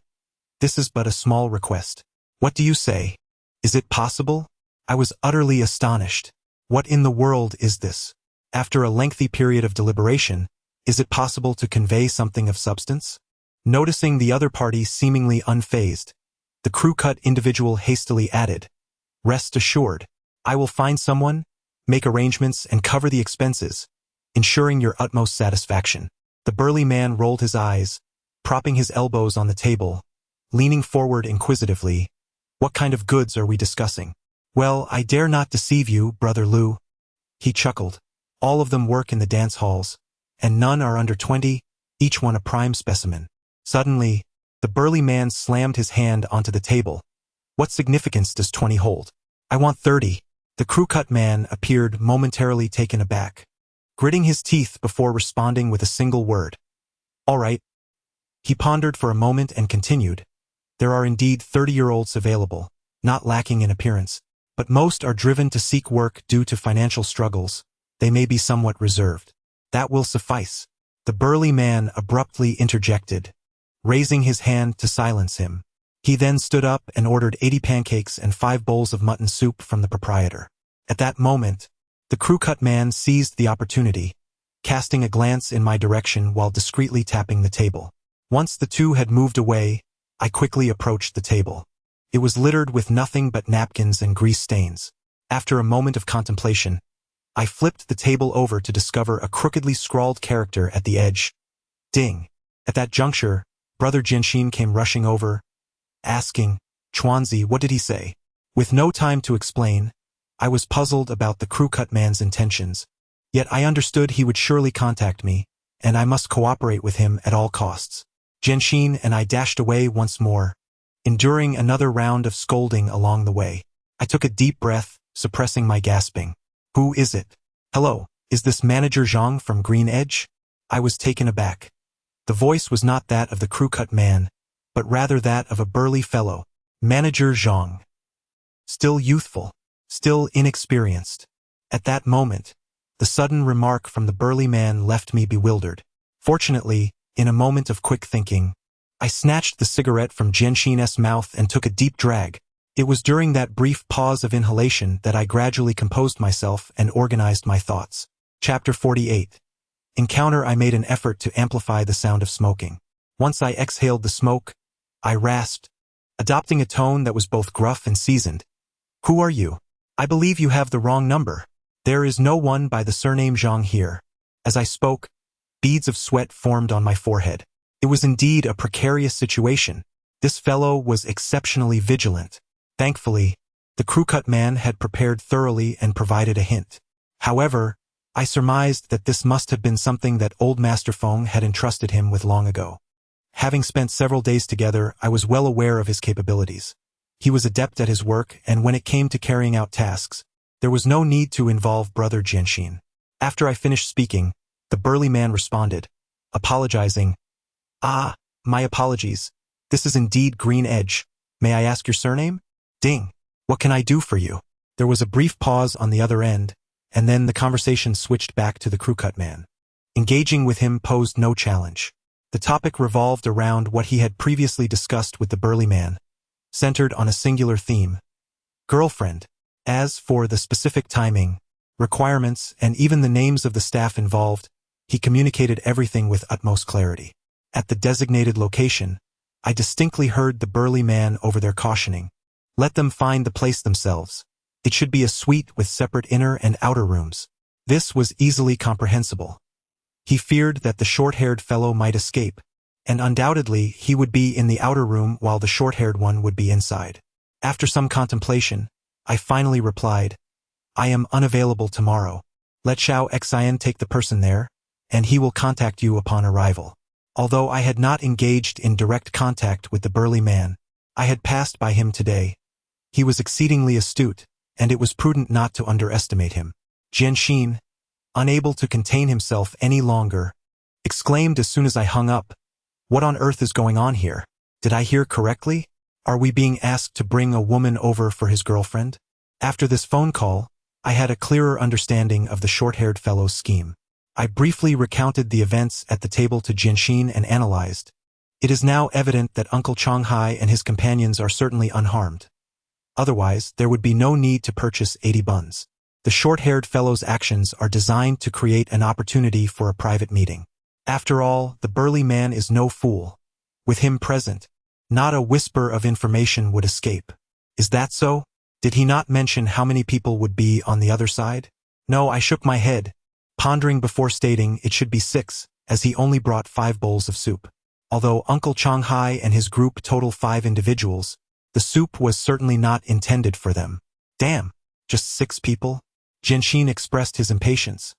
This is but a small request. What do you say? Is it possible?" I was utterly astonished. What in the world is this? After a lengthy period of deliberation, is it possible to convey something of substance? Noticing the other party seemingly unfazed, the crew-cut individual hastily added, "Rest assured, I will find someone, make arrangements, and cover the expenses, ensuring your utmost satisfaction." The burly man rolled his eyes, propping his elbows on the table, leaning forward inquisitively. "What kind of goods are we discussing?" "Well, I dare not deceive you, Brother Liu." He chuckled. "All of them work in the dance halls, and none are under 20, each one a prime specimen." Suddenly, the burly man slammed his hand onto the table. "What significance does 20 hold? I want 30. The crew-cut man appeared momentarily taken aback, gritting his teeth before responding with a single word. "All right." He pondered for a moment and continued, There are indeed 30-year-olds available, not lacking in appearance, but most are driven to seek work due to financial struggles. They may be somewhat reserved. That will suffice. The burly man abruptly interjected, raising his hand to silence him. He then stood up and ordered 80 pancakes and 5 bowls of mutton soup from the proprietor. At that moment, the crew-cut man seized the opportunity, casting a glance in my direction while discreetly tapping the table. Once the two had moved away, I quickly approached the table. It was littered with nothing but napkins and grease stains. After a moment of contemplation, I flipped the table over to discover a crookedly scrawled character at the edge. Ding! At that juncture, Brother Jinshin came rushing over, asking, "Chuanzi, what did he say?" With no time to explain, I was puzzled about the crew-cut man's intentions. Yet I understood he would surely contact me, and I must cooperate with him at all costs. Jinshin and I dashed away once more, enduring another round of scolding along the way. I took a deep breath, suppressing my gasping. "Who is it? Hello, is this Manager Zhang from Green Edge?" I was taken aback. The voice was not that of the crew-cut man, but rather that of a burly fellow. Manager Zhang. Still youthful, still inexperienced. At that moment, the sudden remark from the burly man left me bewildered. Fortunately, in a moment of quick thinking, I snatched the cigarette from Jinshin's mouth and took a deep drag. It was during that brief pause of inhalation that I gradually composed myself and organized my thoughts. Chapter 48. Encounter. I made an effort to amplify the sound of smoking. Once I exhaled the smoke, I rasped, adopting a tone that was both gruff and seasoned. "Who are you? I believe you have the wrong number. There is no one by the surname Zhang here." As I spoke, beads of sweat formed on my forehead. It was indeed a precarious situation. This fellow was exceptionally vigilant. Thankfully, the crew-cut man had prepared thoroughly and provided a hint. However, I surmised that this must have been something that old Master Feng had entrusted him with long ago. Having spent several days together, I was well aware of his capabilities. He was adept at his work, and when it came to carrying out tasks, there was no need to involve Brother Jinshin. After I finished speaking, the burly man responded, apologizing. "Ah, my apologies. This is indeed Green Edge. May I ask your surname?" "Ding. What can I do for you?" There was a brief pause on the other end, and then the conversation switched back to the crew-cut man. Engaging with him posed no challenge. The topic revolved around what he had previously discussed with the burly man, centered on a singular theme: girlfriend. As for the specific timing, requirements, and even the names of the staff involved, he communicated everything with utmost clarity. At the designated location, I distinctly heard the burly man over there cautioning, "Let them find the place themselves. It should be a suite with separate inner and outer rooms." This was easily comprehensible. He feared that the short-haired fellow might escape, and undoubtedly he would be in the outer room while the short-haired one would be inside. After some contemplation, I finally replied, "I am unavailable tomorrow. Let Xiao Xian take the person there, and he will contact you upon arrival." Although I had not engaged in direct contact with the burly man, I had passed by him today. He was exceedingly astute, and it was prudent not to underestimate him. Jinshin, unable to contain himself any longer, exclaimed as soon as I hung up, "What on earth is going on here? Did I hear correctly? Are we being asked to bring a woman over for his girlfriend?" After this phone call, I had a clearer understanding of the short-haired fellow's scheme. I briefly recounted the events at the table to Jinshin and analyzed. It is now evident that Uncle Changhai and his companions are certainly unharmed. Otherwise, there would be no need to purchase 80 buns. The short-haired fellow's actions are designed to create an opportunity for a private meeting. After all, the burly man is no fool. With him present, not a whisper of information would escape. Is that so? Did he not mention how many people would be on the other side? No, I shook my head, pondering before stating it should be 6, as he only brought 5 bowls of soup. Although Uncle Changhai and his group total 5 individuals, the soup was certainly not intended for them. Damn, just 6 people? Jinshin expressed his impatience.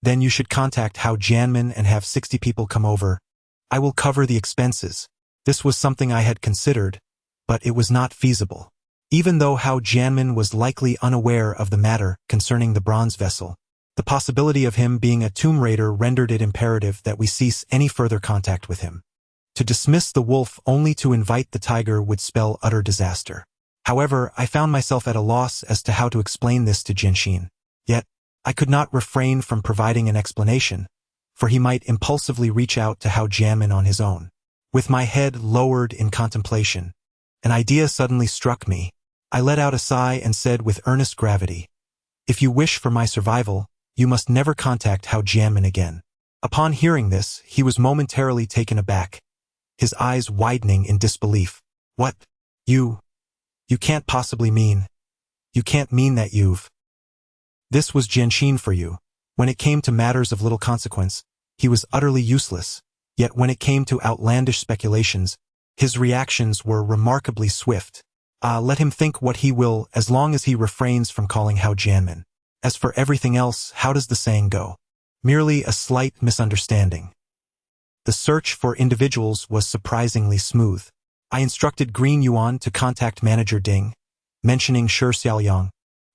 Then you should contact Hao Jianmin and have 60 people come over. I will cover the expenses. This was something I had considered, but it was not feasible. Even though Hao Jianmin was likely unaware of the matter concerning the bronze vessel, the possibility of him being a tomb raider rendered it imperative that we cease any further contact with him. To dismiss the wolf only to invite the tiger would spell utter disaster. However, I found myself at a loss as to how to explain this to Jianxin. Yet, I could not refrain from providing an explanation, for he might impulsively reach out to Hao Jianmin on his own. With my head lowered in contemplation, an idea suddenly struck me. I let out a sigh and said with earnest gravity, "If you wish for my survival, you must never contact Hao Jianmin again." Upon hearing this, he was momentarily taken aback, his eyes widening in disbelief. "What? You can't possibly mean. You can't mean that you've..." This was Jianxin for you. When it came to matters of little consequence, he was utterly useless, yet when it came to outlandish speculations, his reactions were remarkably swift. Let him think what he will as long as he refrains from calling Hao Jianmin. As for everything else, how does the saying go? Merely a slight misunderstanding. The search for individuals was surprisingly smooth. I instructed Green Yuan to contact Manager Ding, mentioning Shi Xiaoyang,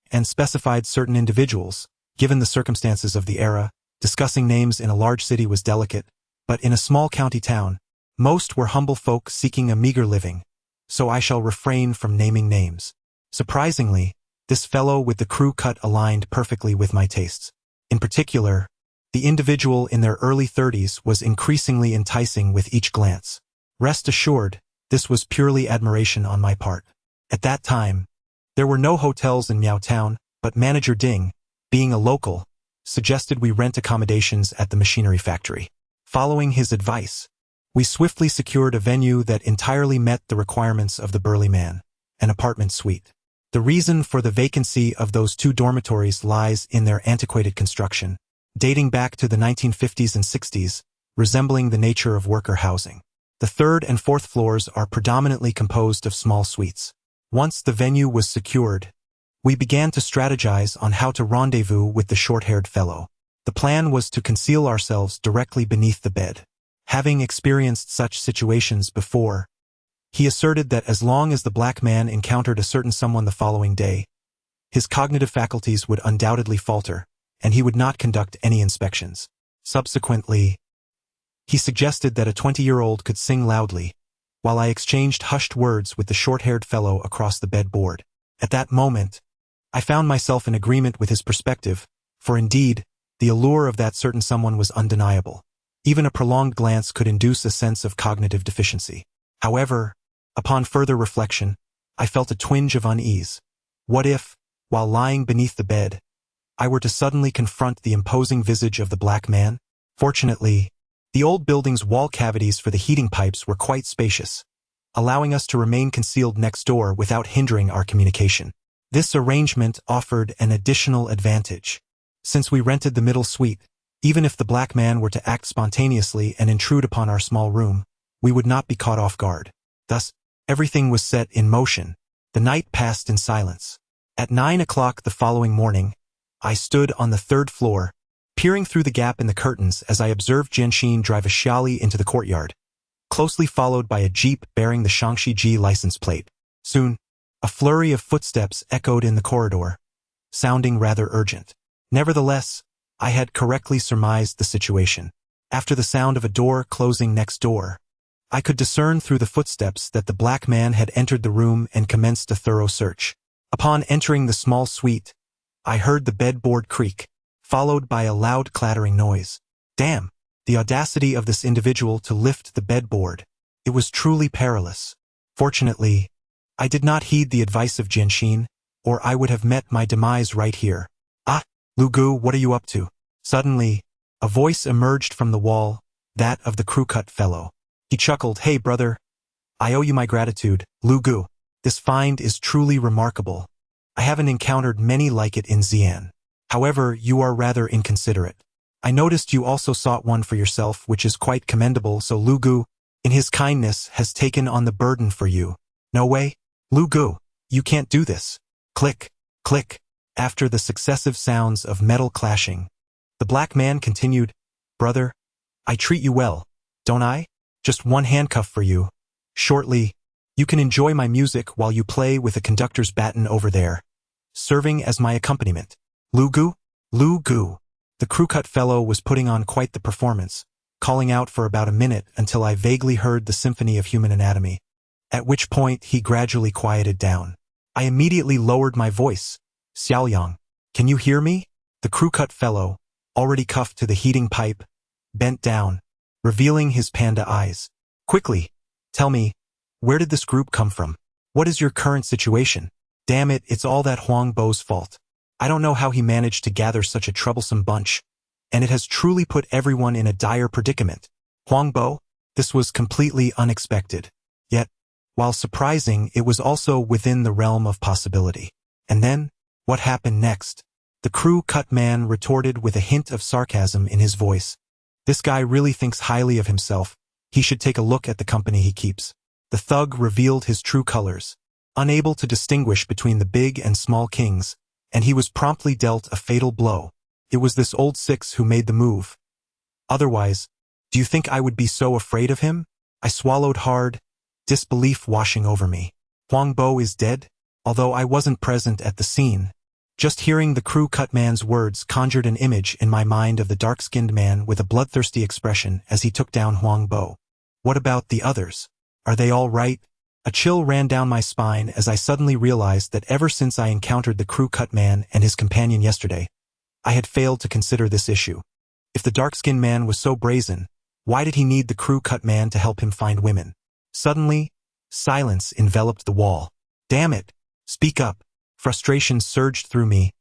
and specified certain individuals. Given the circumstances of the era, discussing names in a large city was delicate, but in a small county town, most were humble folk seeking a meager living, so I shall refrain from naming names. Surprisingly, this fellow with the crew cut aligned perfectly with my tastes. In particular, the individual in their early 30s was increasingly enticing with each glance. Rest assured, this was purely admiration on my part. At that time, there were no hotels in Miao Town, but Manager Ding, being a local, suggested we rent accommodations at the machinery factory. Following his advice, we swiftly secured a venue that entirely met the requirements of the burly man, an apartment suite. The reason for the vacancy of those two dormitories lies in their antiquated construction, dating back to the 1950s and 60s, resembling the nature of worker housing. The third and fourth floors are predominantly composed of small suites. Once the venue was secured, we began to strategize on how to rendezvous with the short-haired fellow. The plan was to conceal ourselves directly beneath the bed. Having experienced such situations before, he asserted that as long as the black man encountered a certain someone the following day, his cognitive faculties would undoubtedly falter, and he would not conduct any inspections. Subsequently, he suggested that a 20-year-old could sing loudly, while I exchanged hushed words with the short-haired fellow across the bedboard. At that moment, I found myself in agreement with his perspective, for indeed, the allure of that certain someone was undeniable. Even a prolonged glance could induce a sense of cognitive deficiency. However, upon further reflection, I felt a twinge of unease. What if, while lying beneath the bed, I were to suddenly confront the imposing visage of the black man? Fortunately, the old building's wall cavities for the heating pipes were quite spacious, allowing us to remain concealed next door without hindering our communication. This arrangement offered an additional advantage. Since we rented the middle suite, even if the black man were to act spontaneously and intrude upon our small room, we would not be caught off guard. Thus, everything was set in motion. The night passed in silence. At 9 o'clock the following morning, I stood on the third floor, peering through the gap in the curtains as I observed Jianxin drive a Xiaoli into the courtyard, closely followed by a jeep bearing the Shangxi Ji license plate. Soon, a flurry of footsteps echoed in the corridor, sounding rather urgent. Nevertheless, I had correctly surmised the situation. After the sound of a door closing next door, I could discern through the footsteps that the black man had entered the room and commenced a thorough search. Upon entering the small suite, I heard the bedboard creak, followed by a loud clattering noise. Damn! The audacity of this individual to lift the bedboard. It was truly perilous. Fortunately, I did not heed the advice of Jianxin, or I would have met my demise right here. Ah, Lu Gu, what are you up to? Suddenly, a voice emerged from the wall, that of the crew-cut fellow. He chuckled, "Hey brother, I owe you my gratitude, Lu Gu. This find is truly remarkable. I haven't encountered many like it in Xi'an. However, you are rather inconsiderate. I noticed you also sought one for yourself, which is quite commendable, so Lu Gu, in his kindness, has taken on the burden for you. No way? Lu Gu, you can't do this." Click, click. After the successive sounds of metal clashing, the black man continued, "Brother, I treat you well, don't I? Just one handcuff for you. Shortly, you can enjoy my music while you play with the conductor's baton over there, serving as my accompaniment." Lu Gu? Lu Gu. The crew-cut fellow was putting on quite the performance, calling out for about a minute until I vaguely heard the symphony of human anatomy, at which point he gradually quieted down. I immediately lowered my voice. Xiaoyang, can you hear me? The crew-cut fellow, already cuffed to the heating pipe, bent down, revealing his panda eyes. Quickly, tell me, where did this group come from? What is your current situation? Damn it, it's all that Huang Bo's fault. I don't know how he managed to gather such a troublesome bunch, and it has truly put everyone in a dire predicament. Huang Bo? This was completely unexpected. Yet, while surprising, it was also within the realm of possibility. And then, what happened next? The crew-cut man retorted with a hint of sarcasm in his voice. This guy really thinks highly of himself. He should take a look at the company he keeps. The thug revealed his true colors, unable to distinguish between the big and small kings, and he was promptly dealt a fatal blow. It was this old six who made the move. Otherwise, do you think I would be so afraid of him? I swallowed hard, disbelief washing over me. Huang Bo is dead? Although I wasn't present at the scene, just hearing the crew-cut man's words conjured an image in my mind of the dark-skinned man with a bloodthirsty expression as he took down Huang Bo. What about the others? Are they all right? A chill ran down my spine as I suddenly realized that ever since I encountered the crew-cut man and his companion yesterday, I had failed to consider this issue. If the dark-skinned man was so brazen, why did he need the crew-cut man to help him find women? Suddenly, silence enveloped the wall. Damn it! Speak up! Frustration surged through me,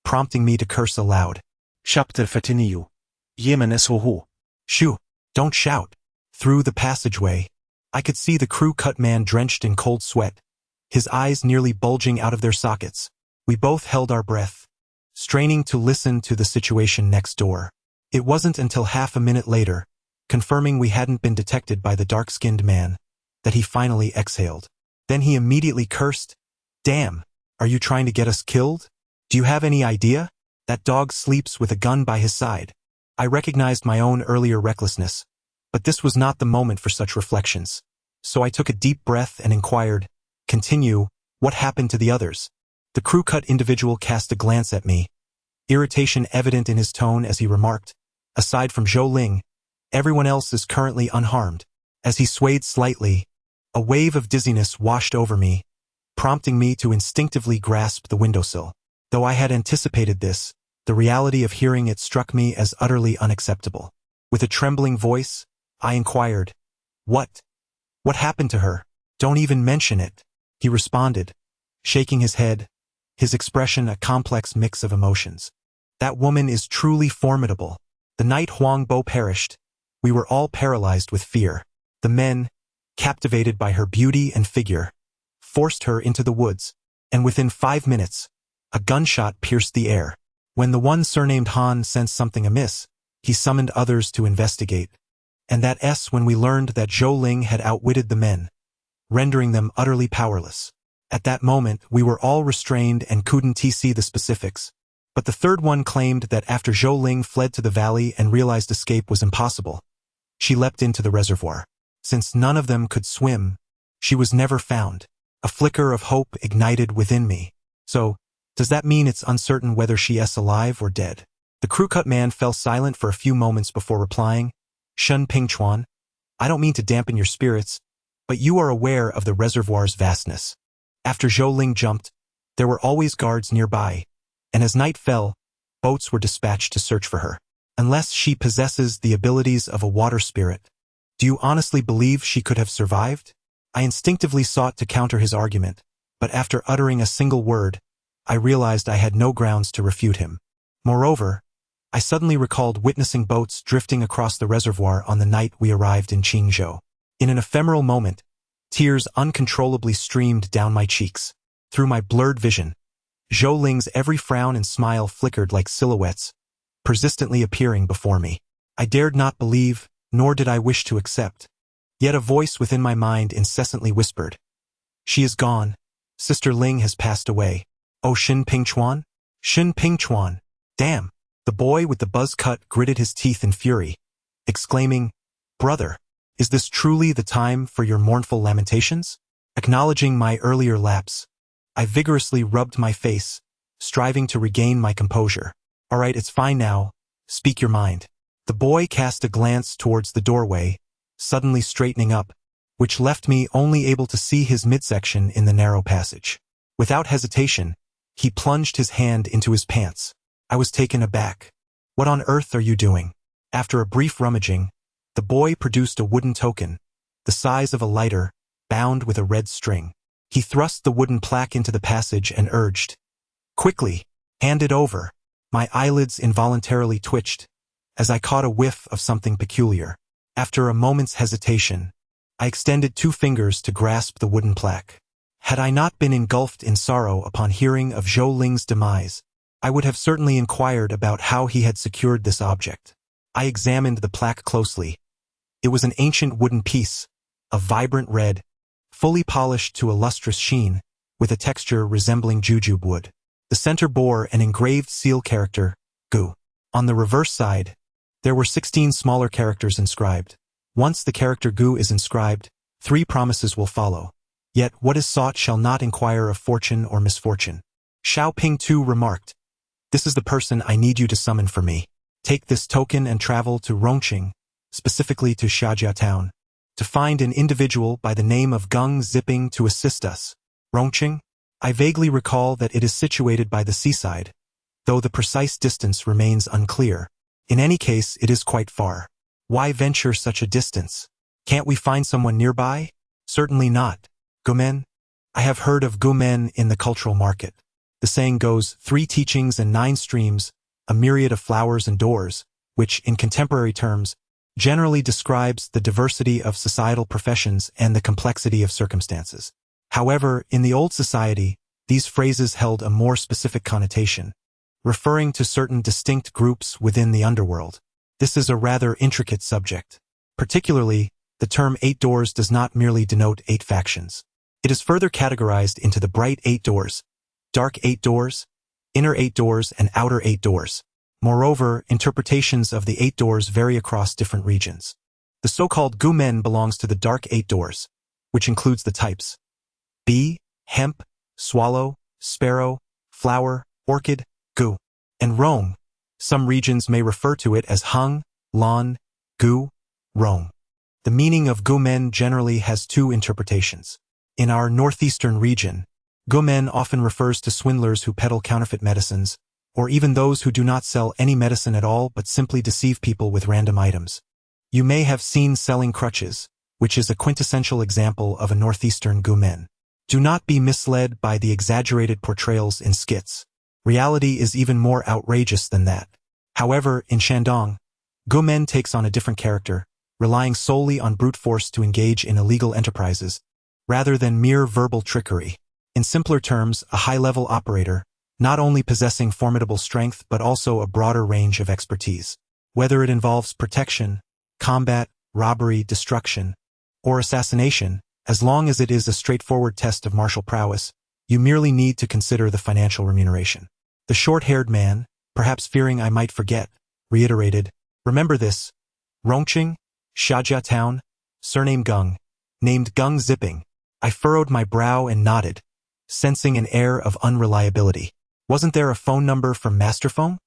prompting me to curse aloud. Chapter 59. Yemen SOH. Shoo! Don't shout! Through the passageway, I could see the crew-cut man drenched in cold sweat, his eyes nearly bulging out of their sockets. We both held our breath, straining to listen to the situation next door. It wasn't until half a minute later, confirming we hadn't been detected by the dark-skinned man, that he finally exhaled. Then he immediately cursed, "Damn, are you trying to get us killed? Do you have any idea? That dog sleeps with a gun by his side." I recognized my own earlier recklessness, but this was not the moment for such reflections. So I took a deep breath and inquired, "Continue, what happened to the others?" The crew-cut individual cast a glance at me, irritation evident in his tone as he remarked, "Aside from Zhou Ling, everyone else is currently unharmed." As he swayed slightly, a wave of dizziness washed over me, prompting me to instinctively grasp the windowsill. Though I had anticipated this, the reality of hearing it struck me as utterly unacceptable. With a trembling voice, I inquired, What happened to her? Don't even mention it." He responded, shaking his head, his expression a complex mix of emotions. "That woman is truly formidable. The night Huang Bo perished, we were all paralyzed with fear. The men, captivated by her beauty and figure, forced her into the woods, and within 5 minutes, a gunshot pierced the air. When the one surnamed Han sensed something amiss, he summoned others to investigate. And when we learned that Zhou Ling had outwitted the men, rendering them utterly powerless. At that moment, we were all restrained and couldn't see the specifics. But the third one claimed that after Zhou Ling fled to the valley and realized escape was impossible, she leapt into the reservoir. Since none of them could swim, she was never found. A flicker of hope ignited within me. So, does that mean it's uncertain whether she is alive or dead? The crew-cut man fell silent for a few moments before replying, "Shen Pingchuan, I don't mean to dampen your spirits, but you are aware of the reservoir's vastness. After Zhou Ling jumped, there were always guards nearby, and as night fell, boats were dispatched to search for her. Unless she possesses the abilities of a water spirit, do you honestly believe she could have survived?" I instinctively sought to counter his argument, but after uttering a single word, I realized I had no grounds to refute him. Moreover, I suddenly recalled witnessing boats drifting across the reservoir on the night we arrived in Qingzhou. In an ephemeral moment, tears uncontrollably streamed down my cheeks. Through my blurred vision, Zhou Ling's every frown and smile flickered like silhouettes, persistently appearing before me. I dared not believe, nor did I wish to accept. Yet a voice within my mind incessantly whispered, "She is gone. Sister Ling has passed away. Oh, Shen Pingchuan? Shen Pingchuan! Damn!" The boy with the buzz cut gritted his teeth in fury, exclaiming, "Brother, is this truly the time for your mournful lamentations?" Acknowledging my earlier lapse, I vigorously rubbed my face, striving to regain my composure. "All right, it's fine now. Speak your mind." The boy cast a glance towards the doorway, suddenly straightening up, which left me only able to see his midsection in the narrow passage. Without hesitation, he plunged his hand into his pants. I was taken aback. "What on earth are you doing?" After a brief rummaging, the boy produced a wooden token, the size of a lighter, bound with a red string. He thrust the wooden plaque into the passage and urged, "Quickly, hand it over." My eyelids involuntarily twitched as I caught a whiff of something peculiar. After a moment's hesitation, I extended 2 fingers to grasp the wooden plaque. Had I not been engulfed in sorrow upon hearing of Zhou Ling's demise, I would have certainly inquired about how he had secured this object. I examined the plaque closely. It was an ancient wooden piece, of vibrant red, fully polished to a lustrous sheen, with a texture resembling jujube wood. The center bore an engraved seal character, Gu. On the reverse side, there were 16 smaller characters inscribed. Once the character Gu is inscribed, 3 promises will follow. Yet what is sought shall not inquire of fortune or misfortune. Xiao Ping too remarked, "This is the person I need you to summon for me. Take this token and travel to Rongqing, specifically to Xiajia town, to find an individual by the name of Gung Zipping to assist us." Rongqing? I vaguely recall that it is situated by the seaside, though the precise distance remains unclear. In any case, it is quite far. Why venture such a distance? Can't we find someone nearby? Certainly not. Gumen? I have heard of Gumen in the cultural market. The saying goes, 3 teachings and 9 streams, a myriad of flowers and doors, which, in contemporary terms, generally describes the diversity of societal professions and the complexity of circumstances. However, in the old society, these phrases held a more specific connotation, referring to certain distinct groups within the underworld. This is a rather intricate subject. Particularly, the term 8 doors does not merely denote 8 factions. It is further categorized into the bright 8 doors, dark 8 doors, inner 8 doors, and outer 8 doors. Moreover, interpretations of the 8 doors vary across different regions. The so-called Gumen belongs to the dark 8 doors, which includes the types bee, hemp, swallow, sparrow, flower, orchid, gu, and rong. Some regions may refer to it as hung, lon, gu, rong. The meaning of Gumen generally has 2 interpretations. In our northeastern region, Gumen often refers to swindlers who peddle counterfeit medicines, or even those who do not sell any medicine at all but simply deceive people with random items. You may have seen selling crutches, which is a quintessential example of a northeastern Gumen. Do not be misled by the exaggerated portrayals in skits. Reality is even more outrageous than that. However, in Shandong, Gumen takes on a different character, relying solely on brute force to engage in illegal enterprises, rather than mere verbal trickery. In simpler terms, a high-level operator, not only possessing formidable strength but also a broader range of expertise. Whether it involves protection, combat, robbery, destruction, or assassination, as long as it is a straightforward test of martial prowess, you merely need to consider the financial remuneration. The short-haired man, perhaps fearing I might forget, reiterated, "Remember this, Rongqing, Xiajia town, surname Gung, named Gung Zipping." I furrowed my brow and nodded, sensing an air of unreliability. Wasn't there a phone number from Masterphone?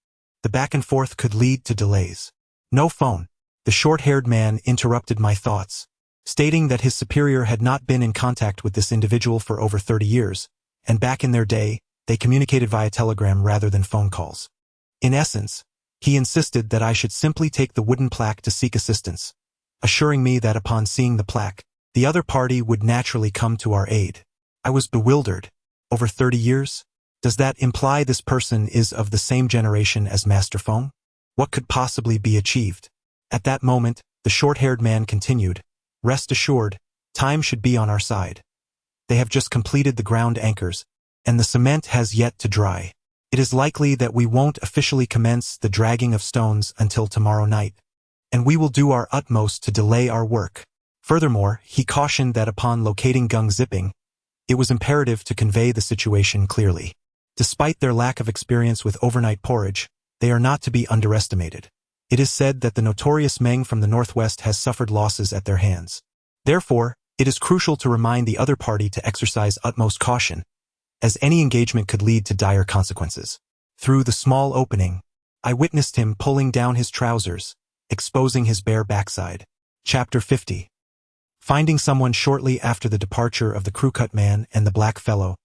The back and forth could lead to delays. No phone. The short-haired man interrupted my thoughts, stating that his superior had not been in contact with this individual for over 30 years, and back in their day, they communicated via telegram rather than phone calls. In essence, he insisted that I should simply take the wooden plaque to seek assistance, assuring me that upon seeing the plaque, the other party would naturally come to our aid. I was bewildered. Over 30 years? Does that imply this person is of the same generation as Masterphone? What could possibly be achieved? At that moment, the short-haired man continued, "Rest assured, time should be on our side. They have just completed the ground anchors, and the cement has yet to dry. It is likely that we won't officially commence the dragging of stones until tomorrow night, and we will do our utmost to delay our work." Furthermore, he cautioned that upon locating Gung Zipping, it was imperative to convey the situation clearly. Despite their lack of experience with overnight porridge, they are not to be underestimated. It is said that the notorious Meng from the northwest has suffered losses at their hands. Therefore, it is crucial to remind the other party to exercise utmost caution, as any engagement could lead to dire consequences. Through the small opening, I witnessed him pulling down his trousers, exposing his bare backside. Chapter 50. Finding someone shortly after the departure of the crew-cut man and the black fellow,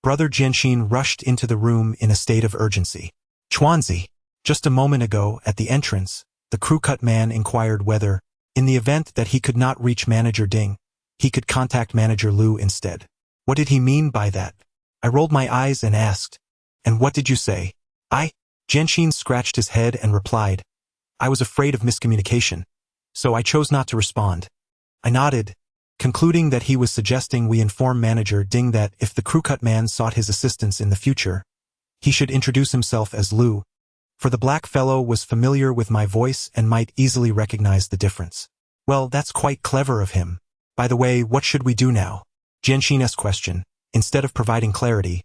Brother Jianxin rushed into the room in a state of urgency. Chuanzi, just a moment ago, at the entrance, the crew-cut man inquired whether, in the event that he could not reach Manager Ding, he could contact Manager Liu instead. What did he mean by that? I rolled my eyes and asked, "And what did you say?" Jianxin scratched his head and replied, "I was afraid of miscommunication, so I chose not to respond." I nodded, concluding that he was suggesting we inform Manager Ding that if the crew-cut man sought his assistance in the future, he should introduce himself as Liu, for the black fellow was familiar with my voice and might easily recognize the difference. Well, that's quite clever of him. By the way, what should we do now? Jianxin's question, instead of providing clarity,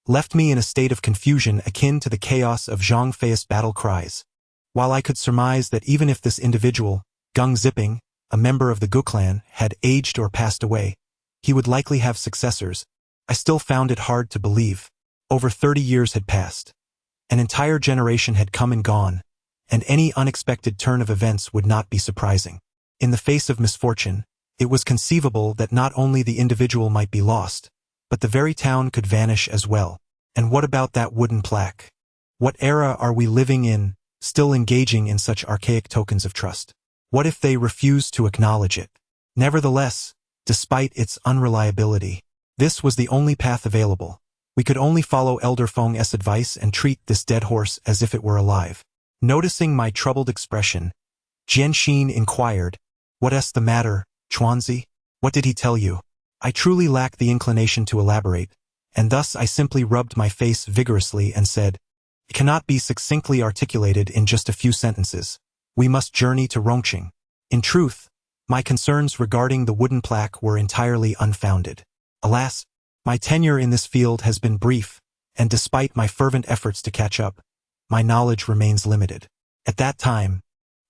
left me in a state of confusion akin to the chaos of Zhang Fei's battle cries. While I could surmise that even if this individual, Geng Ziping, a member of the Gu clan, had aged or passed away, he would likely have successors, I still found it hard to believe. Over 30 years had passed. An entire generation had come and gone, and any unexpected turn of events would not be surprising. In the face of misfortune, it was conceivable that not only the individual might be lost, but the very town could vanish as well. And what about that wooden plaque? What era are we living in, still engaging in such archaic tokens of trust? What if they refuse to acknowledge it? Nevertheless, despite its unreliability, this was the only path available. We could only follow Elder Feng's advice and treat this dead horse as if it were alive. Noticing my troubled expression, Jianxin inquired, "What's the matter, Chuanzi? What did he tell you?" I truly lacked the inclination to elaborate, and thus I simply rubbed my face vigorously and said, "It cannot be succinctly articulated in just a few sentences. We must journey to Rongqing." In truth, my concerns regarding the wooden plaque were entirely unfounded. Alas, my tenure in this field has been brief, and despite my fervent efforts to catch up, my knowledge remains limited. At that time,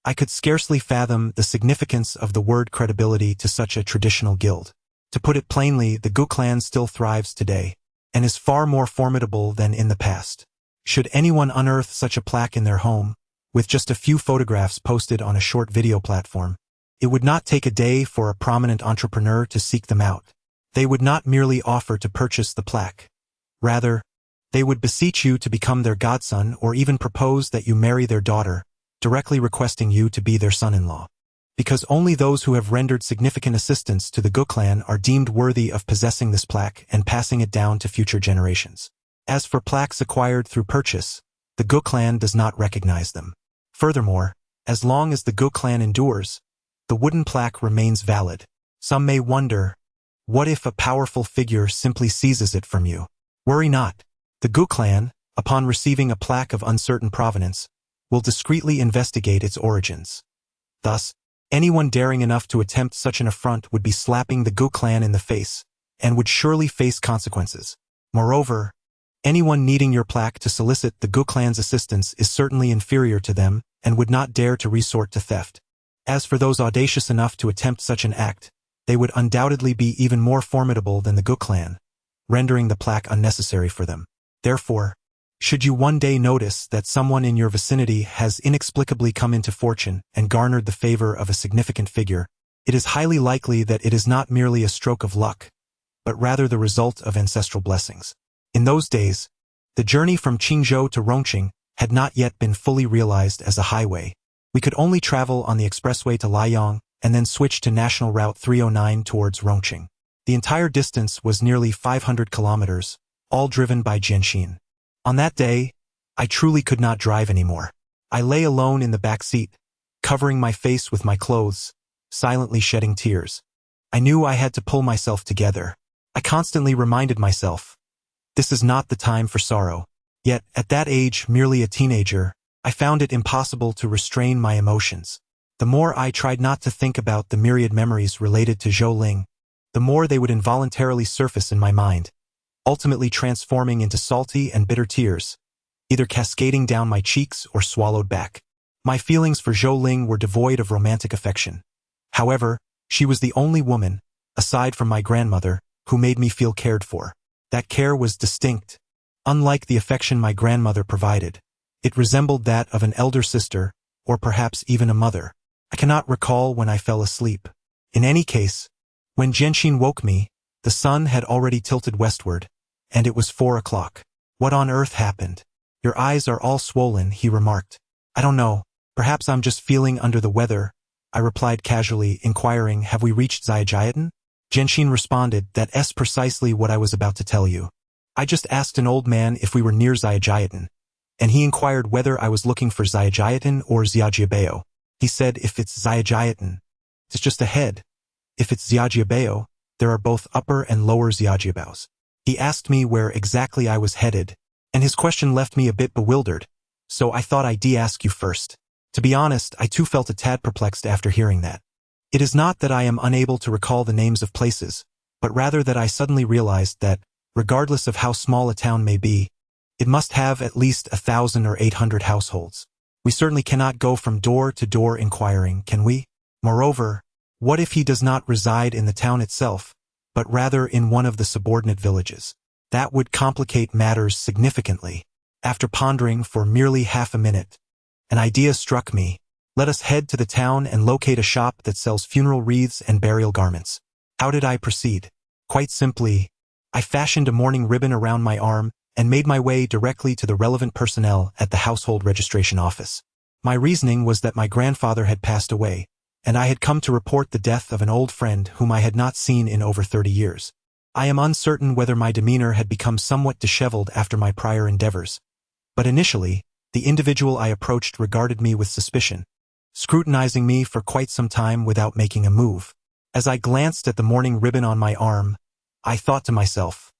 I could scarcely fathom the significance of the word credibility to such a traditional guild. To put it plainly, the Gu clan still thrives today, and is far more formidable than in the past. Should anyone unearth such a plaque in their home, with just a few photographs posted on a short video platform, it would not take a day for a prominent entrepreneur to seek them out. They would not merely offer to purchase the plaque. Rather, they would beseech you to become their godson or even propose that you marry their daughter, directly requesting you to be their son-in-law. Because only those who have rendered significant assistance to the Gu clan are deemed worthy of possessing this plaque and passing it down to future generations. As for plaques acquired through purchase, the Gu clan does not recognize them. Furthermore, as long as the Gu clan endures, the wooden plaque remains valid. Some may wonder, what if a powerful figure simply seizes it from you? Worry not. The Gu clan, upon receiving a plaque of uncertain provenance, will discreetly investigate its origins. Thus, anyone daring enough to attempt such an affront would be slapping the Gu clan in the face, and would surely face consequences. Moreover, anyone needing your plaque to solicit the Gu clan's assistance is certainly inferior to them and would not dare to resort to theft. As for those audacious enough to attempt such an act, they would undoubtedly be even more formidable than the Gu clan, rendering the plaque unnecessary for them. Therefore, should you one day notice that someone in your vicinity has inexplicably come into fortune and garnered the favor of a significant figure, it is highly likely that it is not merely a stroke of luck, but rather the result of ancestral blessings. In those days, the journey from Qingzhou to Rongqing had not yet been fully realized as a highway. We could only travel on the expressway to Liang and then switch to National Route 309 towards Rongqing. The entire distance was nearly 500 kilometers, all driven by Jianxin. On that day, I truly could not drive anymore. I lay alone in the back seat, covering my face with my clothes, silently shedding tears. I knew I had to pull myself together. I constantly reminded myself, this is not the time for sorrow. Yet, at that age, merely a teenager, I found it impossible to restrain my emotions. The more I tried not to think about the myriad memories related to Zhou Ling, the more they would involuntarily surface in my mind, ultimately transforming into salty and bitter tears, either cascading down my cheeks or swallowed back. My feelings for Zhou Ling were devoid of romantic affection. However, she was the only woman, aside from my grandmother, who made me feel cared for. That care was distinct. Unlike the affection my grandmother provided, it resembled that of an elder sister or perhaps even a mother. I cannot recall when I fell asleep. In any case, when Genshin woke me, the sun had already tilted westward, and it was 4 o'clock. What on earth happened? Your eyes are all swollen, he remarked. I don't know. Perhaps I'm just feeling under the weather, I replied casually, inquiring, have we reached Xiaojiatan? Genshin responded, that's precisely what I was about to tell you. I just asked an old man if we were near Xiaojiatan, and he inquired whether I was looking for Xiaojiatan or Xiaojiabao. He said if it's Xiaojiatan, it's just ahead. If it's Xiaojiabao, there are both upper and lower Xiaojiabaos. He asked me where exactly I was headed, and his question left me a bit bewildered, so I thought I'd ask you first. To be honest, I too felt a tad perplexed after hearing that. It is not that I am unable to recall the names of places, but rather that I suddenly realized that, regardless of how small a town may be, it must have at least 1,000 or 800 households. We certainly cannot go from door to door inquiring, can we? Moreover, what if he does not reside in the town itself, but rather in one of the subordinate villages? That would complicate matters significantly. After pondering for merely half a minute, an idea struck me. Let us head to the town and locate a shop that sells funeral wreaths and burial garments. How did I proceed? Quite simply, I fashioned a mourning ribbon around my arm and made my way directly to the relevant personnel at the household registration office. My reasoning was that my grandfather had passed away, and I had come to report the death of an old friend whom I had not seen in over 30 years. I am uncertain whether my demeanor had become somewhat disheveled after my prior endeavors, but initially, the individual I approached regarded me with suspicion, scrutinizing me for quite some time without making a move. As I glanced at the mourning ribbon on my arm, I thought to myself,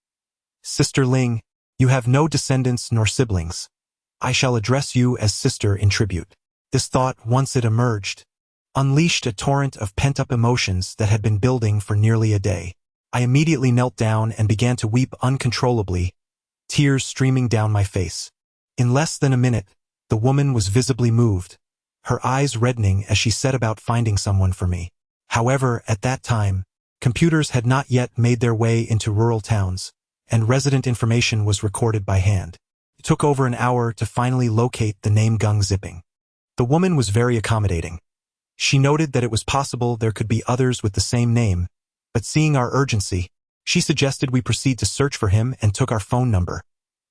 Sister Ling, you have no descendants nor siblings. I shall address you as sister in tribute. This thought, once it emerged, unleashed a torrent of pent-up emotions that had been building for nearly a day. I immediately knelt down and began to weep uncontrollably, tears streaming down my face. In less than a minute, the woman was visibly moved, her eyes reddening as she set about finding someone for me. However, at that time, computers had not yet made their way into rural towns, and resident information was recorded by hand. It took over an hour to finally locate the name Gung Zipping. The woman was very accommodating. She noted that it was possible there could be others with the same name, but seeing our urgency, she suggested we proceed to search for him and took our phone number,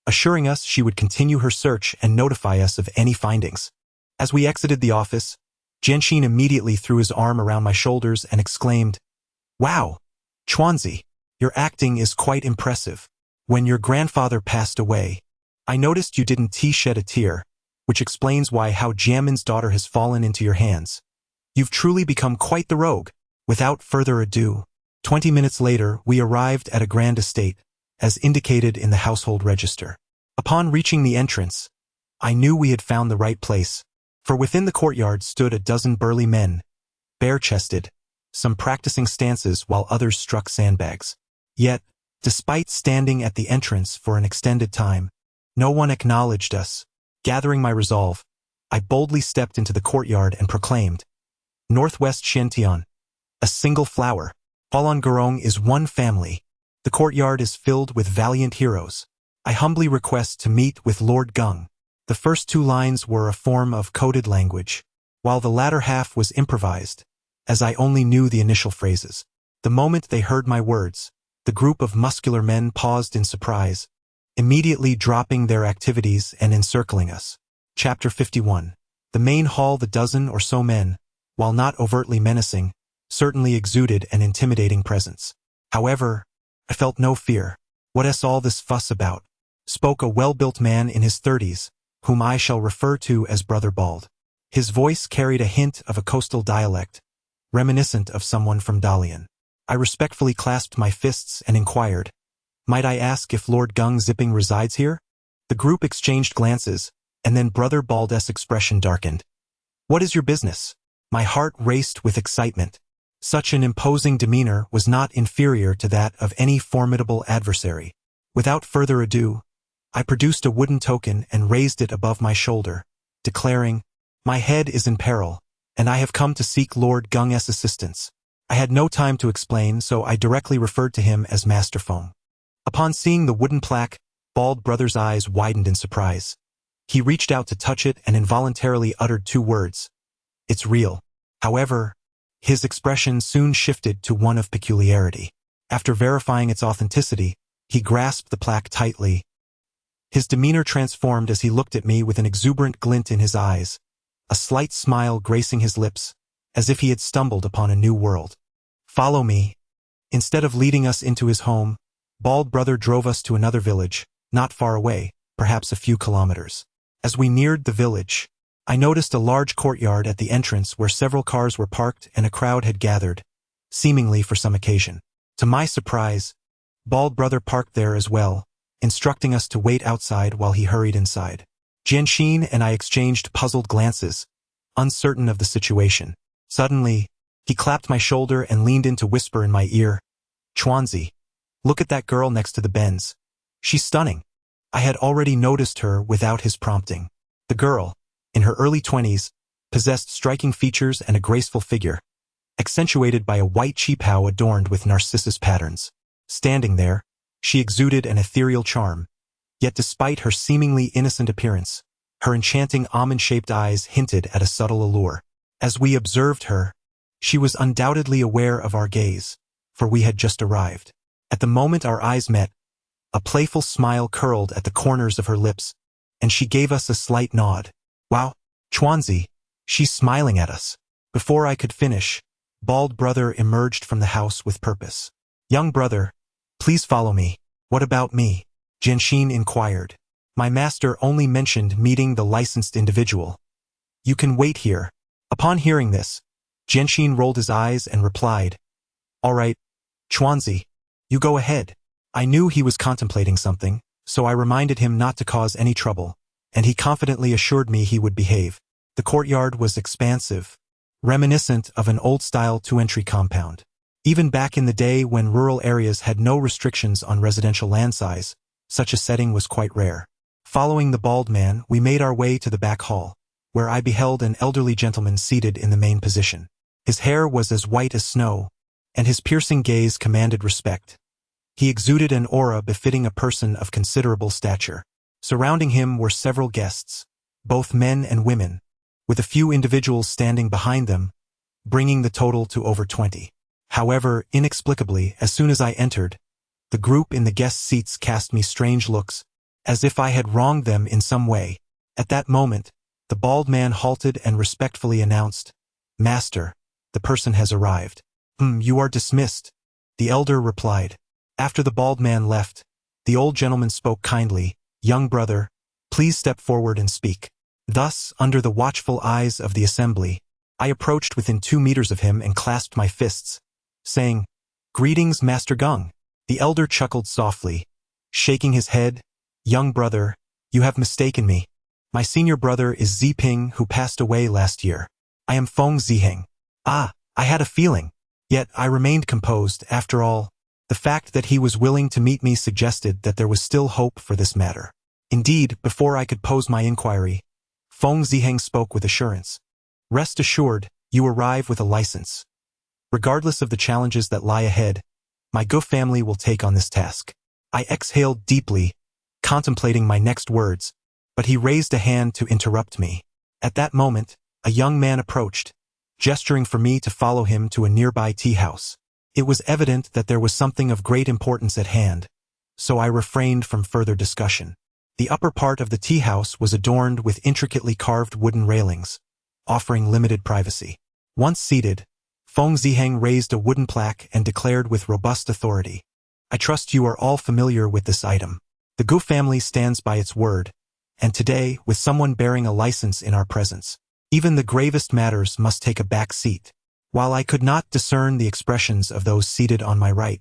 assuring us she would continue her search and notify us of any findings. As we exited the office, Genshin immediately threw his arm around my shoulders and exclaimed, Wow, Chuanzi, your acting is quite impressive. When your grandfather passed away, I noticed you didn't shed a tear, which explains why Hao Jiamin's daughter has fallen into your hands. You've truly become quite the rogue. Without further ado, 20 minutes later, we arrived at a grand estate, as indicated in the household register. Upon reaching the entrance, I knew we had found the right place, for within the courtyard stood a dozen burly men, bare-chested, some practicing stances while others struck sandbags. Yet, despite standing at the entrance for an extended time, no one acknowledged us. Gathering my resolve, I boldly stepped into the courtyard and proclaimed, Northwest Shantian, a single flower. Falun Gong is one family. The courtyard is filled with valiant heroes. I humbly request to meet with Lord Gung. The first 2 lines were a form of coded language, while the latter half was improvised, as I only knew the initial phrases. The moment they heard my words, the group of muscular men paused in surprise, immediately dropping their activities and encircling us. Chapter 51. The main hall, the dozen or so men, while not overtly menacing, certainly exuded an intimidating presence. However, I felt no fear. What's all this fuss about? Spoke a well-built man in his 30s, whom I shall refer to as Brother Bald. His voice carried a hint of a coastal dialect, reminiscent of someone from Dalian. I respectfully clasped my fists and inquired, Might I ask if Lord Gung Zipping resides here? The group exchanged glances, and then Brother Bald's expression darkened. What is your business? My heart raced with excitement. Such an imposing demeanor was not inferior to that of any formidable adversary. Without further ado, I produced a wooden token and raised it above my shoulder, declaring, My head is in peril, and I have come to seek Lord Gung's assistance. I had no time to explain, so I directly referred to him as Master Foam. Upon seeing the wooden plaque, Bald Brother's eyes widened in surprise. He reached out to touch it and involuntarily uttered 2 words. It's real. However, his expression soon shifted to one of peculiarity. After verifying its authenticity, he grasped the plaque tightly. His demeanor transformed as he looked at me with an exuberant glint in his eyes, a slight smile gracing his lips, as if he had stumbled upon a new world. Follow me. Instead of leading us into his home, Bald Brother drove us to another village, not far away, perhaps a few kilometers. As we neared the village, I noticed a large courtyard at the entrance where several cars were parked and a crowd had gathered, seemingly for some occasion. To my surprise, Bald Brother parked there as well, instructing us to wait outside while he hurried inside. Jianxin and I exchanged puzzled glances, uncertain of the situation. Suddenly, he clapped my shoulder and leaned in to whisper in my ear, "Chuanzi, look at that girl next to the Benz. She's stunning." I had already noticed her without his prompting. The girl, in her early 20s, possessed striking features and a graceful figure, accentuated by a white qipao adorned with narcissus patterns. Standing there, she exuded an ethereal charm, yet despite her seemingly innocent appearance, her enchanting almond-shaped eyes hinted at a subtle allure. As we observed her, she was undoubtedly aware of our gaze, for we had just arrived. At the moment our eyes met, a playful smile curled at the corners of her lips, and she gave us a slight nod. "Wow, Chuanzi, she's smiling at us." Before I could finish, Bald Brother emerged from the house with purpose. "Young brother, please follow me." "What about me?" Jianxin inquired. "My master only mentioned meeting the licensed individual. You can wait here." Upon hearing this, Jianxin rolled his eyes and replied, "All right, Chuanzi, you go ahead." I knew he was contemplating something, so I reminded him not to cause any trouble, and he confidently assured me he would behave. The courtyard was expansive, reminiscent of an old-style 2-entry compound. Even back in the day when rural areas had no restrictions on residential land size, such a setting was quite rare. Following the bald man, we made our way to the back hall, where I beheld an elderly gentleman seated in the main position. His hair was as white as snow, and his piercing gaze commanded respect. He exuded an aura befitting a person of considerable stature. Surrounding him were several guests, both men and women, with a few individuals standing behind them, bringing the total to over 20. However, inexplicably, as soon as I entered, the group in the guest seats cast me strange looks, as if I had wronged them in some way. At that moment, the bald man halted and respectfully announced, "Master, the person has arrived." You are dismissed," the elder replied. After the bald man left, the old gentleman spoke kindly, "Young brother, please step forward and speak." Thus, under the watchful eyes of the assembly, I approached within 2 meters of him and clasped my fists, saying, "Greetings, Master Geng." The elder chuckled softly, shaking his head, "Young brother, you have mistaken me. My senior brother is Ziping, who passed away last year. I am Feng Ziheng." "Ah, I had a feeling." Yet I remained composed. After all, the fact that he was willing to meet me suggested that there was still hope for this matter. Indeed, before I could pose my inquiry, Feng Ziheng spoke with assurance. "Rest assured, you arrive with a license. Regardless of the challenges that lie ahead, my Gu family will take on this task." I exhaled deeply, contemplating my next words, but he raised a hand to interrupt me. At that moment, a young man approached, gesturing for me to follow him to a nearby tea house. It was evident that there was something of great importance at hand, so I refrained from further discussion. The upper part of the tea house was adorned with intricately carved wooden railings, offering limited privacy. Once seated, Feng Ziheng raised a wooden plaque and declared with robust authority, "I trust you are all familiar with this item. The Gu family stands by its word, and today, with someone bearing a license in our presence, even the gravest matters must take a back seat." While I could not discern the expressions of those seated on my right,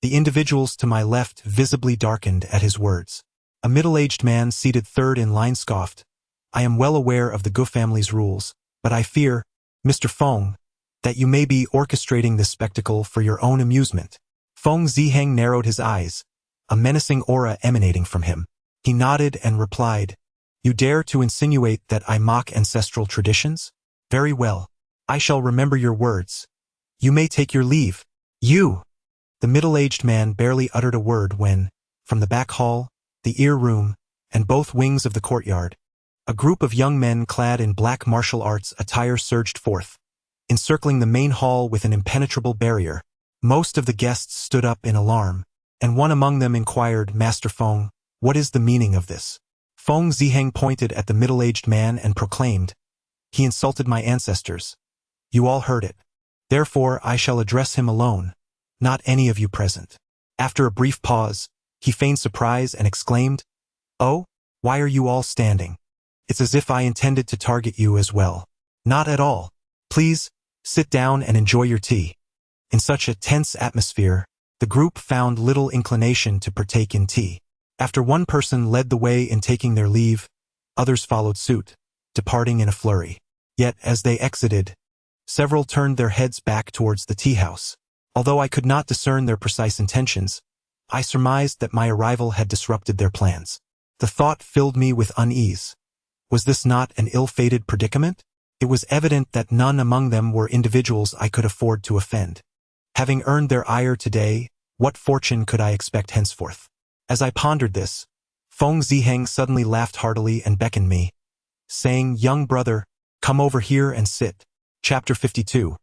the individuals to my left visibly darkened at his words. A middle-aged man seated third in line scoffed, "I am well aware of the Gu family's rules, but I fear, Mr. Feng, that you may be orchestrating this spectacle for your own amusement." Feng Ziheng narrowed his eyes, a menacing aura emanating from him. He nodded and replied, "You dare to insinuate that I mock ancestral traditions? Very well. I shall remember your words. You may take your leave." "You!" The middle-aged man barely uttered a word when, from the back hall, the ear room, and both wings of the courtyard, A group of young men clad in black martial arts attire surged forth, encircling the main hall with an impenetrable barrier. Most of the guests stood up in alarm, and one among them inquired, "Master Feng, what is the meaning of this?" Feng Ziheng pointed at the middle-aged man and proclaimed, "He insulted my ancestors. You all heard it. Therefore I shall address him alone, not any of you present." After a brief pause, he feigned surprise and exclaimed, "Oh, why are you all standing? It's as if I intended to target you as well." "Not at all. Please, sit down and enjoy your tea." In such a tense atmosphere, the group found little inclination to partake in tea. After one person led the way in taking their leave, others followed suit, departing in a flurry. Yet as they exited, several turned their heads back towards the tea house. Although I could not discern their precise intentions, I surmised that my arrival had disrupted their plans. The thought filled me with unease. Was this not an ill-fated predicament? It was evident that none among them were individuals I could afford to offend. Having earned their ire today, what fortune could I expect henceforth? As I pondered this, Feng Ziheng suddenly laughed heartily and beckoned me, saying, "Young brother, come over here and sit." Chapter 52.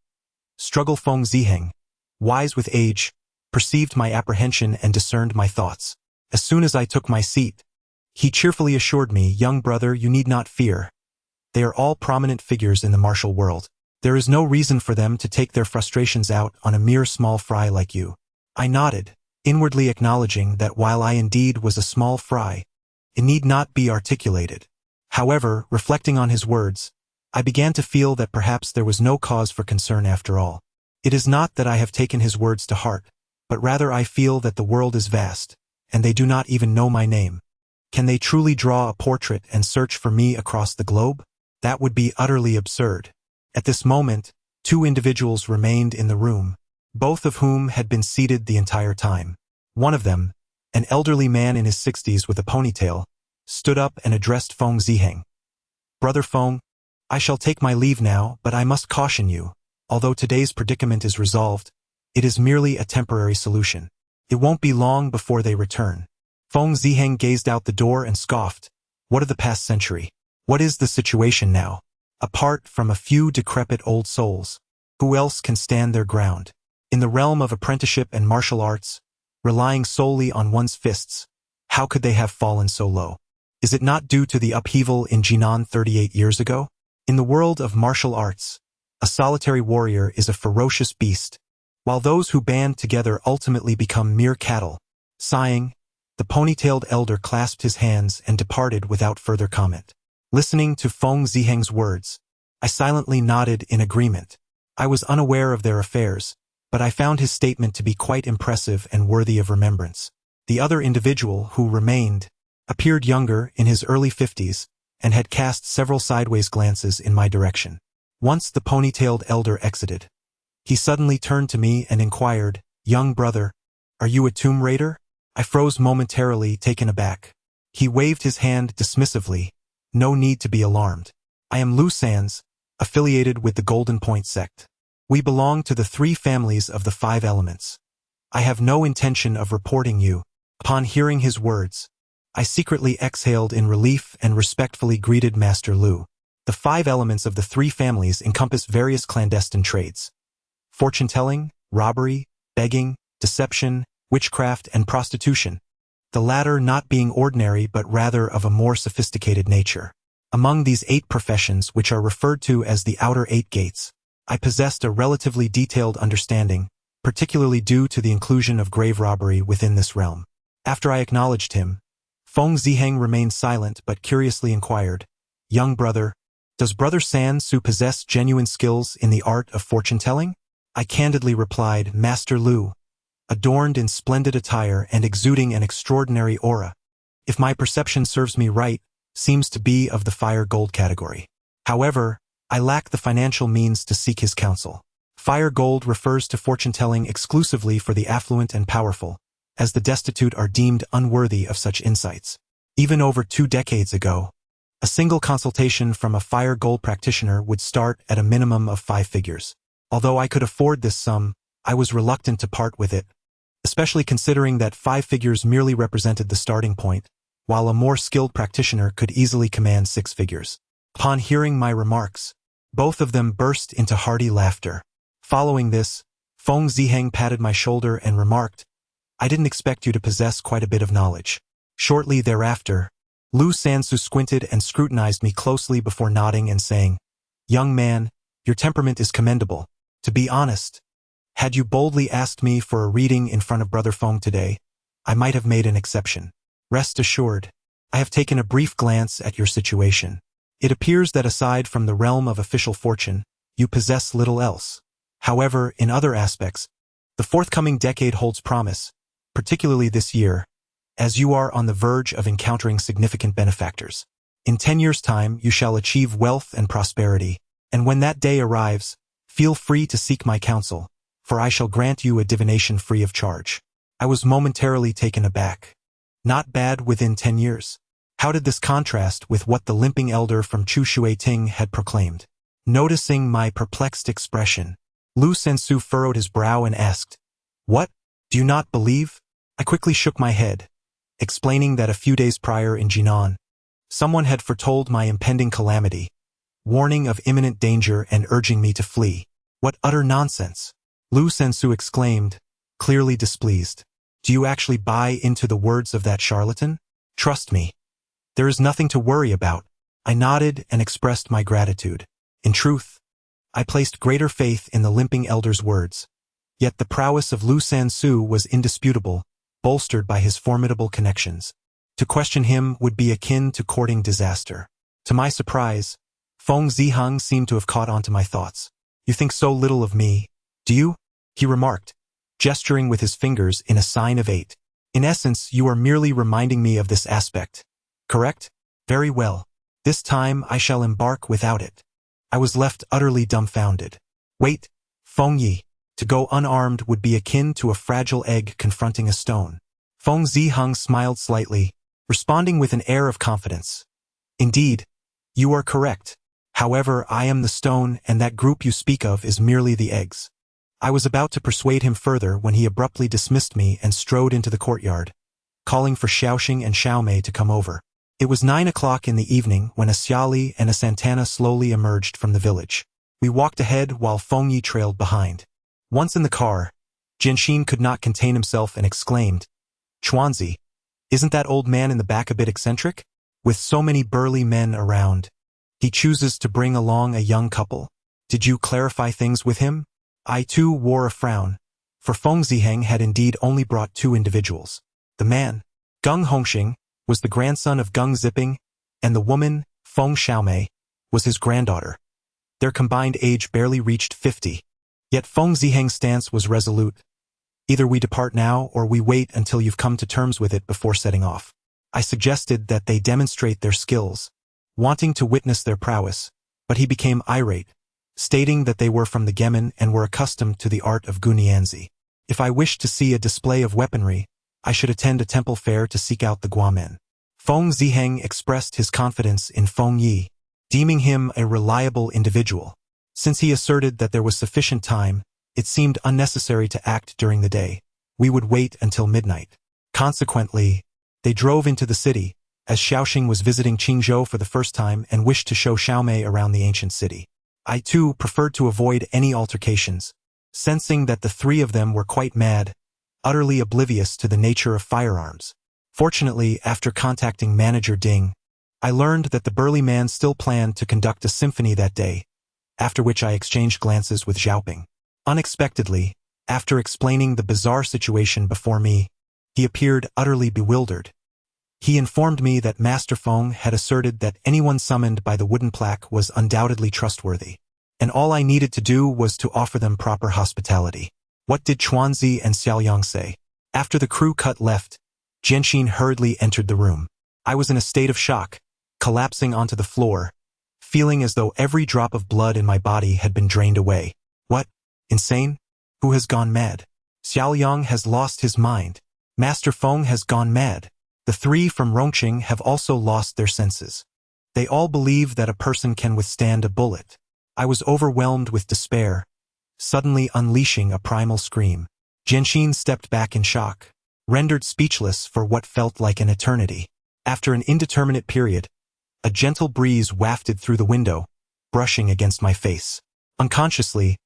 Struggle. Feng Ziheng, wise with age, perceived my apprehension and discerned my thoughts. As soon as I took my seat, he cheerfully assured me, "Young brother, you need not fear. They are all prominent figures in the martial world. There is no reason for them to take their frustrations out on a mere small fry like you." I nodded, inwardly acknowledging that while I indeed was a small fry, it need not be articulated. However, reflecting on his words, I began to feel that perhaps there was no cause for concern after all. It is not that I have taken his words to heart, but rather I feel that the world is vast, and they do not even know my name. Can they truly draw a portrait and search for me across the globe? That would be utterly absurd. At this moment, two individuals remained in the room, both of whom had been seated the entire time. One of them, an elderly man in his 60s with a ponytail, stood up and addressed Feng Ziheng. "Brother Feng, I shall take my leave now, but I must caution you, although today's predicament is resolved, it is merely a temporary solution. It won't be long before they return." Feng Ziheng gazed out the door and scoffed. "What of the past century? What is the situation now? Apart from a few decrepit old souls, who else can stand their ground? In the realm of apprenticeship and martial arts, relying solely on one's fists, how could they have fallen so low? Is it not due to the upheaval in Jinan 38 years ago? In the world of martial arts, a solitary warrior is a ferocious beast, while those who band together ultimately become mere cattle." Sighing, the ponytailed elder clasped his hands and departed without further comment. Listening to Feng Ziheng's words, I silently nodded in agreement. I was unaware of their affairs, but I found his statement to be quite impressive and worthy of remembrance. The other individual, who remained, appeared younger, in his early 50s, and had cast several sideways glances in my direction. Once the ponytailed elder exited, he suddenly turned to me and inquired, "Young brother, are you a tomb raider?" I froze momentarily, taken aback. He waved his hand dismissively. "No need to be alarmed. I am Lu San's, affiliated with the Golden Point sect. We belong to the three families of the five elements. I have no intention of reporting you." Upon hearing his words, I secretly exhaled in relief and respectfully greeted Master Lu. The five elements of the three families encompass various clandestine trades: fortune-telling, robbery, begging, deception, witchcraft, and prostitution, the latter not being ordinary but rather of a more sophisticated nature. Among these 8 professions, which are referred to as the outer 8 gates, I possessed a relatively detailed understanding, particularly due to the inclusion of grave robbery within this realm. After I acknowledged him, Feng Ziheng remained silent but curiously inquired, "Young brother, does Brother San Su possess genuine skills in the art of fortune-telling?" I candidly replied, "Master Lu, adorned in splendid attire and exuding an extraordinary aura, if my perception serves me right, seems to be of the fire gold category. However, I lack the financial means to seek his counsel." Fire gold refers to fortune-telling exclusively for the affluent and powerful, as the destitute are deemed unworthy of such insights. Even over 2 decades ago, a single consultation from a fire gold practitioner would start at a minimum of 5 figures. Although I could afford this sum, I was reluctant to part with it, especially considering that 5 figures merely represented the starting point, while a more skilled practitioner could easily command 6 figures. Upon hearing my remarks, both of them burst into hearty laughter. Following this, Feng Ziheng patted my shoulder and remarked, "I didn't expect you to possess quite a bit of knowledge." Shortly thereafter, Lu Sansu squinted and scrutinized me closely before nodding and saying, "Young man, your temperament is commendable. To be honest, had you boldly asked me for a reading in front of Brother Feng today, I might have made an exception. Rest assured, I have taken a brief glance at your situation. It appears that aside from the realm of official fortune, you possess little else. However, in other aspects, the forthcoming decade holds promise, particularly this year, as you are on the verge of encountering significant benefactors. In 10 years' time, you shall achieve wealth and prosperity, and when that day arrives, feel free to seek my counsel, for I shall grant you a divination free of charge." I was momentarily taken aback. Not bad within 10 years. How did this contrast with what the limping elder from Chu Shuiting had proclaimed? Noticing my perplexed expression, Lu Sensu furrowed his brow and asked, "What? Do you not believe?" I quickly shook my head, explaining that a few days prior in Jinan, someone had foretold my impending calamity, warning of imminent danger and urging me to flee. "What utter nonsense!" Lu Sensu exclaimed, clearly displeased. "Do you actually buy into the words of that charlatan? Trust me. There is nothing to worry about." I nodded and expressed my gratitude. In truth, I placed greater faith in the limping elder's words. Yet the prowess of Lu Sansu was indisputable, bolstered by his formidable connections. To question him would be akin to courting disaster. To my surprise, Feng Ziheng seemed to have caught on to my thoughts. "You think so little of me, do you?" he remarked, gesturing with his fingers in a sign of 8. "In essence, you are merely reminding me of this aspect. Correct? Very well. This time I shall embark without it." I was left utterly dumbfounded. "Wait, Feng Yi. To go unarmed would be akin to a fragile egg confronting a stone." Feng Ziheng smiled slightly, responding with an air of confidence. "Indeed, you are correct. However, I am the stone and that group you speak of is merely the eggs." I was about to persuade him further when he abruptly dismissed me and strode into the courtyard, calling for Xiaoxing and Xiaomei to come over. It was 9 o'clock in the evening when a Xiali and a Santana slowly emerged from the village. We walked ahead while Feng Yi trailed behind. Once in the car, Jianxin could not contain himself and exclaimed, "Chuanzi, isn't that old man in the back a bit eccentric? With so many burly men around, he chooses to bring along a young couple. Did you clarify things with him?" I too wore a frown, for Feng Ziheng had indeed only brought 2 individuals. The man, Gung Hongxing, was the grandson of Gung Zipping, and the woman, Feng Xiaomei, was his granddaughter. Their combined age barely reached 50. Yet Feng Ziheng's stance was resolute. "Either we depart now or we wait until you've come to terms with it before setting off." I suggested that they demonstrate their skills, wanting to witness their prowess, but he became irate, stating that they were from the Gemin and were accustomed to the art of Gunianzi. If I wished to see a display of weaponry, I should attend a temple fair to seek out the Guamen. Feng Ziheng expressed his confidence in Feng Yi, deeming him a reliable individual. Since he asserted that there was sufficient time, it seemed unnecessary to act during the day. We would wait until midnight. Consequently, they drove into the city, as Xiaoxing was visiting Qingzhou for the first time and wished to show Xiaomei around the ancient city. I too preferred to avoid any altercations, sensing that the 3 of them were quite mad, utterly oblivious to the nature of firearms. Fortunately, after contacting Manager Ding, I learned that the burly man still planned to conduct a symphony that day, after which I exchanged glances with Xiaoping. Unexpectedly, after explaining the bizarre situation before me, he appeared utterly bewildered. He informed me that Master Feng had asserted that anyone summoned by the wooden plaque was undoubtedly trustworthy, and all I needed to do was to offer them proper hospitality. What did Chuanzi and Xiaoyang say? After the crew cut left, Jianxin hurriedly entered the room. I was in a state of shock, collapsing onto the floor, feeling as though every drop of blood in my body had been drained away. What? Insane? Who has gone mad? Xiaoyang has lost his mind. Master Feng has gone mad. The 3 from Rongqing have also lost their senses. They all believe that a person can withstand a bullet. I was overwhelmed with despair, suddenly unleashing a primal scream. Jianxin stepped back in shock, rendered speechless for what felt like an eternity. After an indeterminate period, a gentle breeze wafted through the window, brushing against my face. Unconsciously,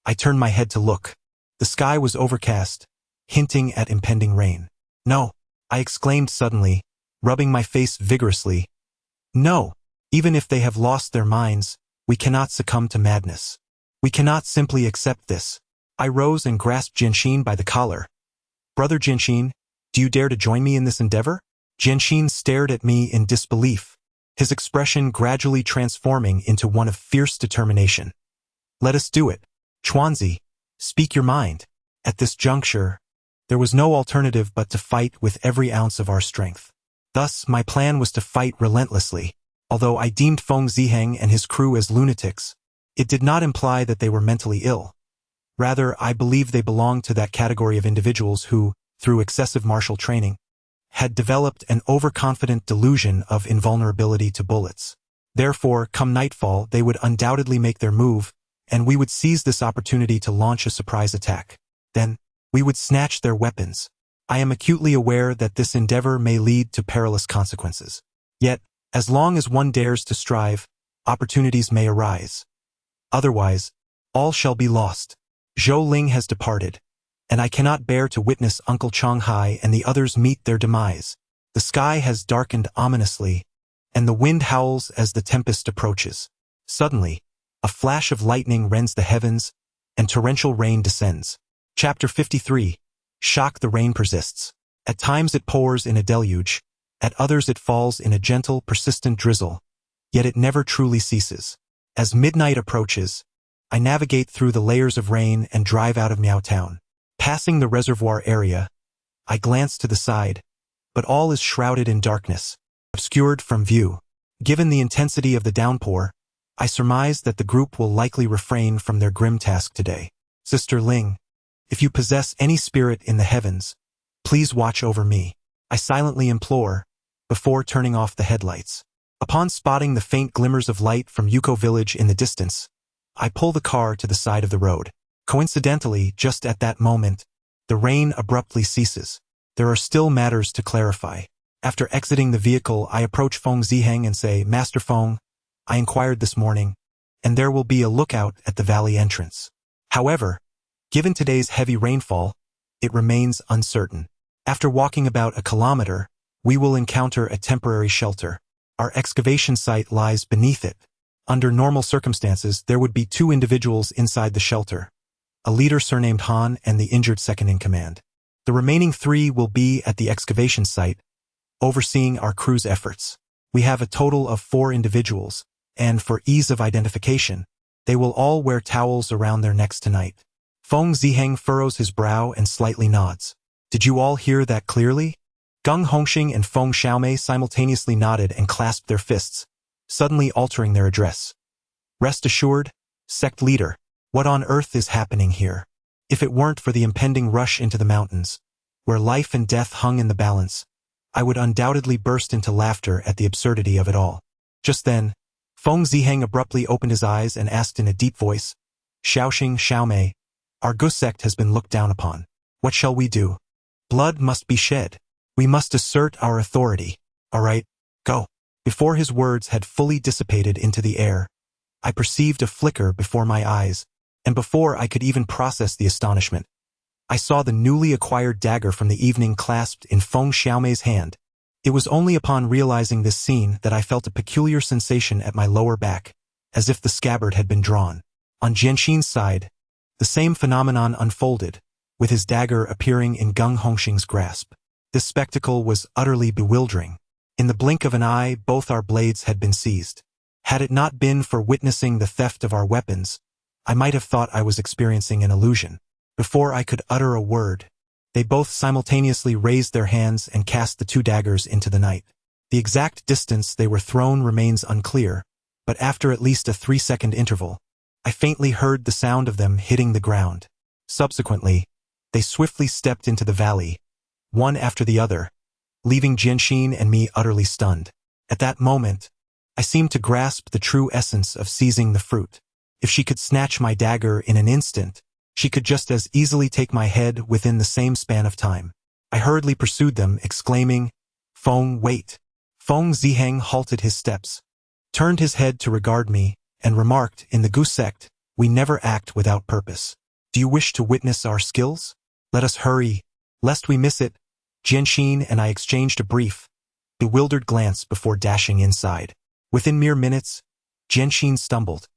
I turned my head to look. The sky was overcast, hinting at impending rain. "No," I exclaimed suddenly, rubbing my face vigorously. "No, even if they have lost their minds, we cannot succumb to madness. We cannot simply accept this." I rose and grasped Jianxin by the collar. "Brother Jianxin, do you dare to join me in this endeavor?" Jianxin stared at me in disbelief, his expression gradually transforming into one of fierce determination. "Let us do it. Chuanzi, speak your mind." At this juncture, there was no alternative but to fight with every ounce of our strength. Thus, my plan was to fight relentlessly. Although I deemed Feng Ziheng and his crew as lunatics, it did not imply that they were mentally ill. Rather, I believed they belonged to that category of individuals who, through excessive martial training, had developed an overconfident delusion of invulnerability to bullets. Therefore, come nightfall, they would undoubtedly make their move, and we would seize this opportunity to launch a surprise attack. Then, we would snatch their weapons. I am acutely aware that this endeavor may lead to perilous consequences. Yet, as long as one dares to strive, opportunities may arise. Otherwise, all shall be lost. Zhou Ling has departed, and I cannot bear to witness Uncle Changhai and the others meet their demise. The sky has darkened ominously, and the wind howls as the tempest approaches. Suddenly, a flash of lightning rends the heavens, and torrential rain descends. Chapter 53. Shock. The rain persists. At times it pours in a deluge, at others it falls in a gentle, persistent drizzle, yet it never truly ceases. As midnight approaches, I navigate through the layers of rain and drive out of Miao Town. Passing the reservoir area, I glance to the side, but all is shrouded in darkness, obscured from view. Given the intensity of the downpour, I surmise that the group will likely refrain from their grim task today. Sister Ling, if you possess any spirit in the heavens, please watch over me, I silently implore, before turning off the headlights. Upon spotting the faint glimmers of light from Yuko village in the distance, I pull the car to the side of the road. Coincidentally, just at that moment, the rain abruptly ceases. There are still matters to clarify. After exiting the vehicle, I approach Feng Ziheng and say, "Master Feng, I inquired this morning, and there will be a lookout at the valley entrance. However, given today's heavy rainfall, it remains uncertain. After walking about a kilometer, we will encounter a temporary shelter. Our excavation site lies beneath it. Under normal circumstances, there would be 2 individuals inside the shelter, a leader surnamed Han and the injured second-in-command. The remaining 3 will be at the excavation site, overseeing our crew's efforts. We have a total of 4 individuals, and for ease of identification, they will all wear towels around their necks tonight." Feng Ziheng furrows his brow and slightly nods. "Did you all hear that clearly?" Gung Hongxing and Feng Xiaomei simultaneously nodded and clasped their fists, suddenly altering their address. "Rest assured, sect leader, what on earth is happening here? If it weren't for the impending rush into the mountains, where life and death hung in the balance, I would undoubtedly burst into laughter at the absurdity of it all." Just then, Feng Ziheng abruptly opened his eyes and asked in a deep voice, "Xiaoxing, Xiaomei, our Gu sect has been looked down upon. What shall we do? Blood must be shed. We must assert our authority. All right, go." Before his words had fully dissipated into the air, I perceived a flicker before my eyes, and before I could even process the astonishment, I saw the newly acquired dagger from the evening clasped in Feng Xiaomei's hand. It was only upon realizing this scene that I felt a peculiar sensation at my lower back, as if the scabbard had been drawn. On Jianxin's side, the same phenomenon unfolded, with his dagger appearing in Gung Hongxing's grasp. This spectacle was utterly bewildering. In the blink of an eye, both our blades had been seized. Had it not been for witnessing the theft of our weapons, I might have thought I was experiencing an illusion. Before I could utter a word, they both simultaneously raised their hands and cast the 2 daggers into the night. The exact distance they were thrown remains unclear, but after at least a 3-second interval, I faintly heard the sound of them hitting the ground. Subsequently, they swiftly stepped into the valley, one after the other, leaving Jianxin and me utterly stunned. At that moment, I seemed to grasp the true essence of seizing the fruit. If she could snatch my dagger in an instant, she could just as easily take my head within the same span of time. I hurriedly pursued them, exclaiming, "Feng, wait! Feng Ziheng halted his steps, turned his head to regard me, and remarked, in the Gu sect, we never act without purpose. Do you wish to witness our skills? Let us hurry, lest we miss it. Jianxin and I exchanged a brief, bewildered glance before dashing inside. Within mere minutes, Jianxin stumbled,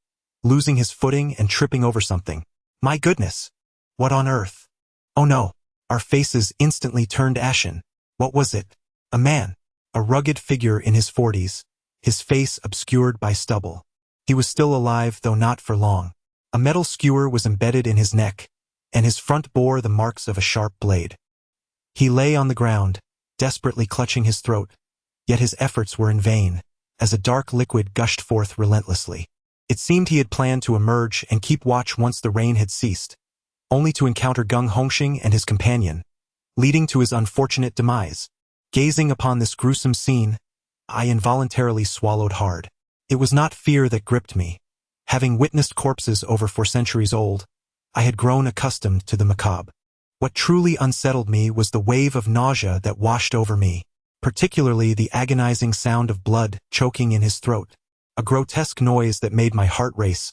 losing his footing and tripping over something. My goodness! What on earth? Oh no! Our faces instantly turned ashen. What was it? A man. A rugged figure in his 40s, his face obscured by stubble. He was still alive, though not for long. A metal skewer was embedded in his neck, and his front bore the marks of a sharp blade. He lay on the ground, desperately clutching his throat, yet his efforts were in vain, as a dark liquid gushed forth relentlessly. It seemed he had planned to emerge and keep watch once the rain had ceased, only to encounter Gung Hongxing and his companion, leading to his unfortunate demise. Gazing upon this gruesome scene, I involuntarily swallowed hard. It was not fear that gripped me. Having witnessed corpses over 4 centuries old, I had grown accustomed to the macabre. What truly unsettled me was the wave of nausea that washed over me, particularly the agonizing sound of blood choking in his throat, a grotesque noise that made my heart race,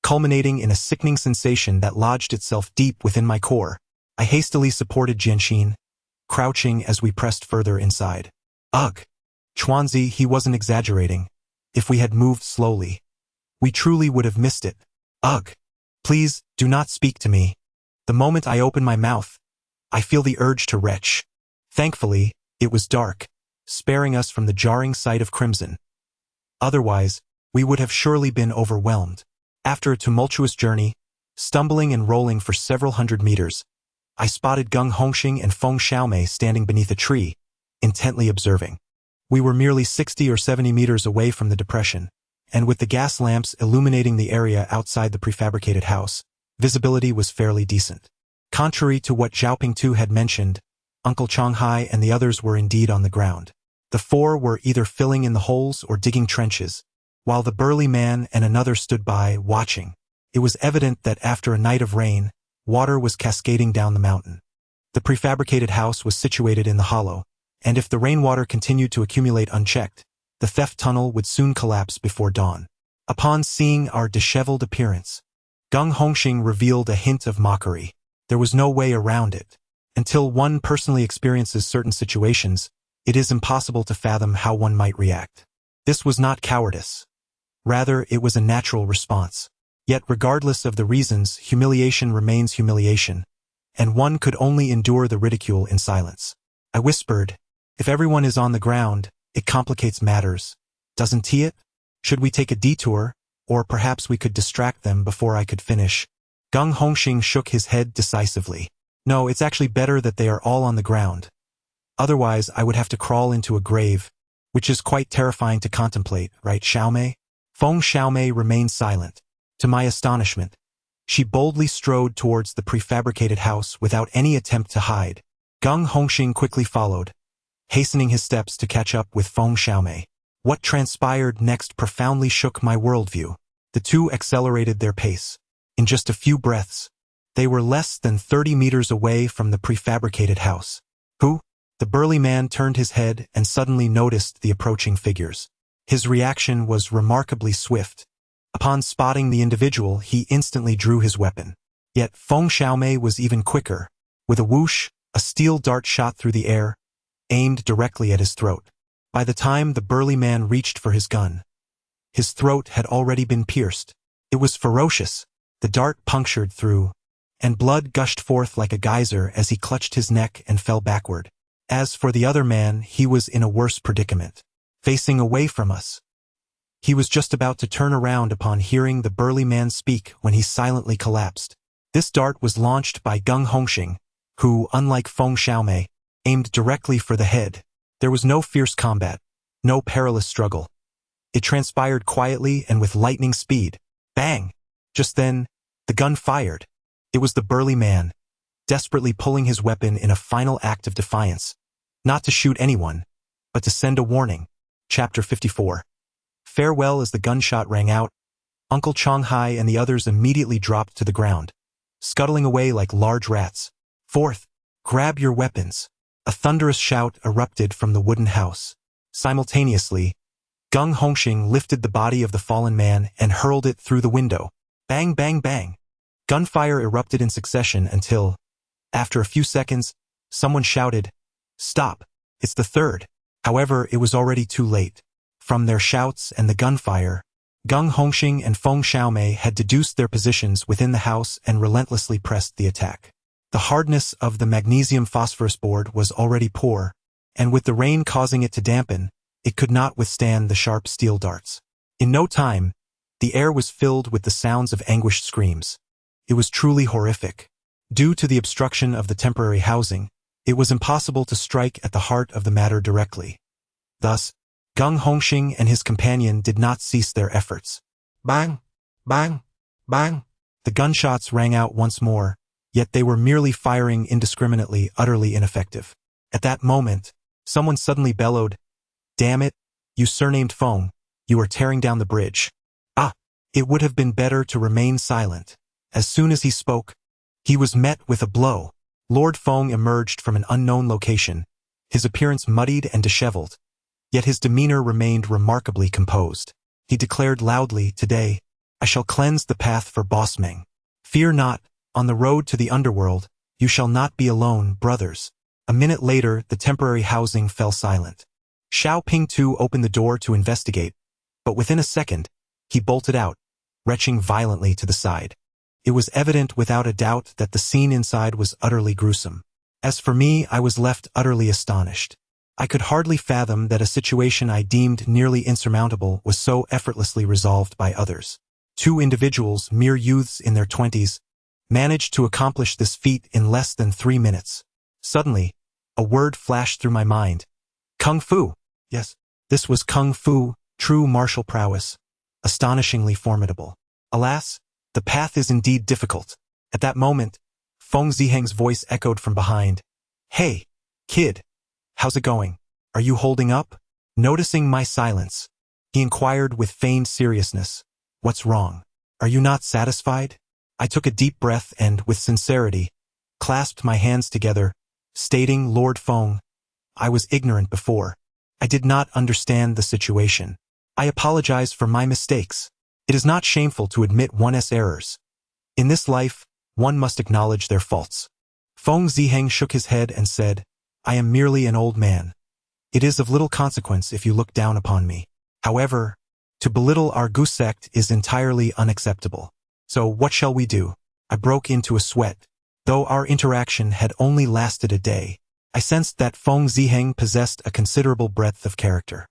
culminating in a sickening sensation that lodged itself deep within my core. I hastily supported Jianxin, crouching as we pressed further inside. Ugh! Chuanzi, he wasn't exaggerating. If we had moved slowly, we truly would have missed it. Ugh! Please, do not speak to me. The moment I open my mouth, I feel the urge to retch. Thankfully, it was dark, sparing us from the jarring sight of crimson. Otherwise, we would have surely been overwhelmed. After a tumultuous journey, stumbling and rolling for several hundred meters, I spotted Gung Hongxing and Feng Xiaomei standing beneath a tree, intently observing. We were merely 60 or 70 meters away from the depression, and with the gas lamps illuminating the area outside the prefabricated house, visibility was fairly decent. Contrary to what Xiaoping Tu had mentioned, Uncle Changhai and the others were indeed on the ground. The 4 were either filling in the holes or digging trenches, while the burly man and another stood by, watching. It was evident that after a night of rain, water was cascading down the mountain. The prefabricated house was situated in the hollow, and if the rainwater continued to accumulate unchecked, the theft tunnel would soon collapse before dawn. Upon seeing our disheveled appearance, Gung Hongxing revealed a hint of mockery. There was no way around it. Until one personally experiences certain situations, it is impossible to fathom how one might react. This was not cowardice. Rather, it was a natural response. Yet regardless of the reasons, humiliation remains humiliation, and one could only endure the ridicule in silence. I whispered, if everyone is on the ground, it complicates matters, doesn't it? Should we take a detour, or perhaps we could distract them before I could finish? Gung Hongxing shook his head decisively. No, it's actually better that they are all on the ground. Otherwise, I would have to crawl into a grave, which is quite terrifying to contemplate, right, Xiaomei? Feng Xiaomei remained silent. To my astonishment, she boldly strode towards the prefabricated house without any attempt to hide. Gung Hongxing quickly followed, hastening his steps to catch up with Feng Xiaomei. What transpired next profoundly shook my worldview. The 2 accelerated their pace. In just a few breaths, they were less than 30 meters away from the prefabricated house. Who? The burly man turned his head and suddenly noticed the approaching figures. His reaction was remarkably swift. Upon spotting the individual, he instantly drew his weapon. Yet Feng Xiaomei was even quicker. With a whoosh, a steel dart shot through the air, aimed directly at his throat. By the time the burly man reached for his gun, his throat had already been pierced. It was ferocious. The dart punctured through, and blood gushed forth like a geyser as he clutched his neck and fell backward. As for the other man, he was in a worse predicament. Facing away from us, he was just about to turn around upon hearing the burly man speak when he silently collapsed. This dart was launched by Gung Hongxing, who, unlike Feng Xiaomei, aimed directly for the head. There was no fierce combat, no perilous struggle. It transpired quietly and with lightning speed. Bang! Just then, the gun fired. It was the burly man, desperately pulling his weapon in a final act of defiance. Not to shoot anyone, but to send a warning. Chapter 54. Farewell. As the gunshot rang out, Uncle Changhai and the others immediately dropped to the ground, scuttling away like large rats. Fourth, grab your weapons. A thunderous shout erupted from the wooden house. Simultaneously, Gung Hongxing lifted the body of the fallen man and hurled it through the window. Bang, bang, bang. Gunfire erupted in succession until, after a few seconds, someone shouted, "Stop, it's the third." However, it was already too late. From their shouts and the gunfire, Gung Hongxing and Feng Xiaomei had deduced their positions within the house and relentlessly pressed the attack. The hardness of the magnesium phosphorus board was already poor, and with the rain causing it to dampen, it could not withstand the sharp steel darts. In no time, the air was filled with the sounds of anguished screams. It was truly horrific. Due to the obstruction of the temporary housing, it was impossible to strike at the heart of the matter directly. Thus, Gung Hongxing and his companion did not cease their efforts. Bang! Bang! Bang! The gunshots rang out once more, yet they were merely firing indiscriminately, utterly ineffective. At that moment, someone suddenly bellowed, "Damn it, you surnamed Feng, you are tearing down the bridge." Ah! It would have been better to remain silent. As soon as he spoke, he was met with a blow. Lord Feng emerged from an unknown location, his appearance muddied and disheveled, yet his demeanor remained remarkably composed. He declared loudly, "Today, I shall cleanse the path for Boss Meng. Fear not, on the road to the underworld, you shall not be alone, brothers." A minute later, the temporary housing fell silent. Xiao Pingtu opened the door to investigate, but within a second, he bolted out, retching violently to the side. It was evident without a doubt that the scene inside was utterly gruesome. As for me, I was left utterly astonished. I could hardly fathom that a situation I deemed nearly insurmountable was so effortlessly resolved by others. Two individuals, mere youths in their 20s, managed to accomplish this feat in less than 3 minutes. Suddenly, a word flashed through my mind. Kung Fu! Yes, this was Kung Fu, true martial prowess, astonishingly formidable. Alas, the path is indeed difficult. At that moment, Feng Ziheng's voice echoed from behind. "Hey, kid, how's it going? Are you holding up?" Noticing my silence, he inquired with feigned seriousness, "What's wrong? Are you not satisfied?" I took a deep breath and, with sincerity, clasped my hands together, stating, "Lord Feng, I was ignorant before. I did not understand the situation. I apologize for my mistakes. It is not shameful to admit one's errors. In this life, one must acknowledge their faults." Feng Ziheng shook his head and said, "I am merely an old man. It is of little consequence if you look down upon me. However, to belittle our Gu sect is entirely unacceptable. So what shall we do?" I broke into a sweat. Though our interaction had only lasted a day, I sensed that Feng Ziheng possessed a considerable breadth of character.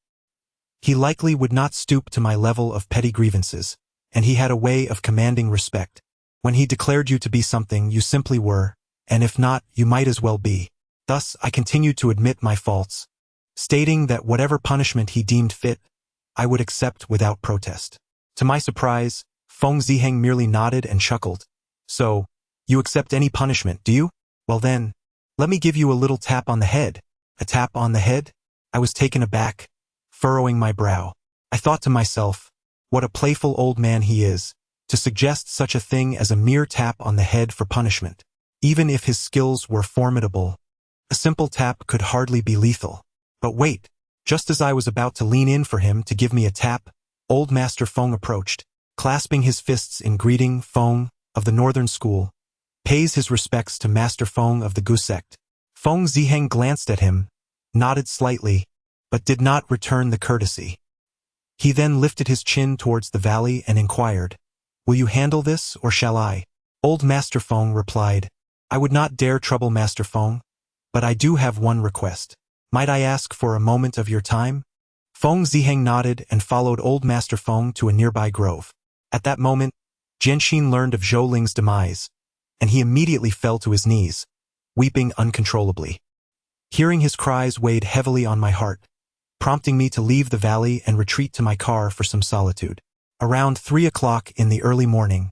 He likely would not stoop to my level of petty grievances, and he had a way of commanding respect. When he declared you to be something, you simply were, and if not, you might as well be. Thus, I continued to admit my faults, stating that whatever punishment he deemed fit, I would accept without protest. To my surprise, Feng Ziheng merely nodded and chuckled. "So, you accept any punishment, do you? Well then, let me give you a little tap on the head." A tap on the head? I was taken aback, furrowing my brow. I thought to myself, what a playful old man he is, to suggest such a thing as a mere tap on the head for punishment. Even if his skills were formidable, a simple tap could hardly be lethal. But wait, just as I was about to lean in for him to give me a tap, old Master Feng approached, clasping his fists in greeting. "Feng, of the Northern School, pays his respects to Master Feng of the Gu sect." Feng Ziheng glanced at him, nodded slightly, but did not return the courtesy. He then lifted his chin towards the valley and inquired, "Will you handle this, or shall I?" Old Master Feng replied, "I would not dare trouble Master Feng, but I do have one request. Might I ask for a moment of your time?" Feng Ziheng nodded and followed Old Master Feng to a nearby grove. At that moment, Jianxin learned of Zhou Ling's demise, and he immediately fell to his knees, weeping uncontrollably. Hearing his cries weighed heavily on my heart, prompting me to leave the valley and retreat to my car for some solitude. Around 3 o'clock in the early morning,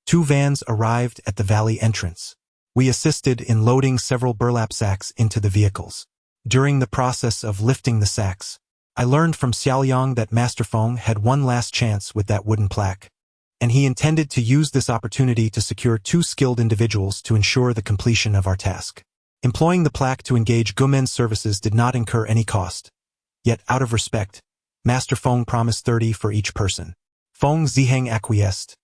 2 vans arrived at the valley entrance. We assisted in loading several burlap sacks into the vehicles. During the process of lifting the sacks, I learned from Xiaoliang that Master Feng had one last chance with that wooden plaque, and he intended to use this opportunity to secure 2 skilled individuals to ensure the completion of our task. Employing the plaque to engage Gumen's services did not incur any cost, Yet out of respect, Master Feng promised 30 for each person. Feng Ziheng acquiesced,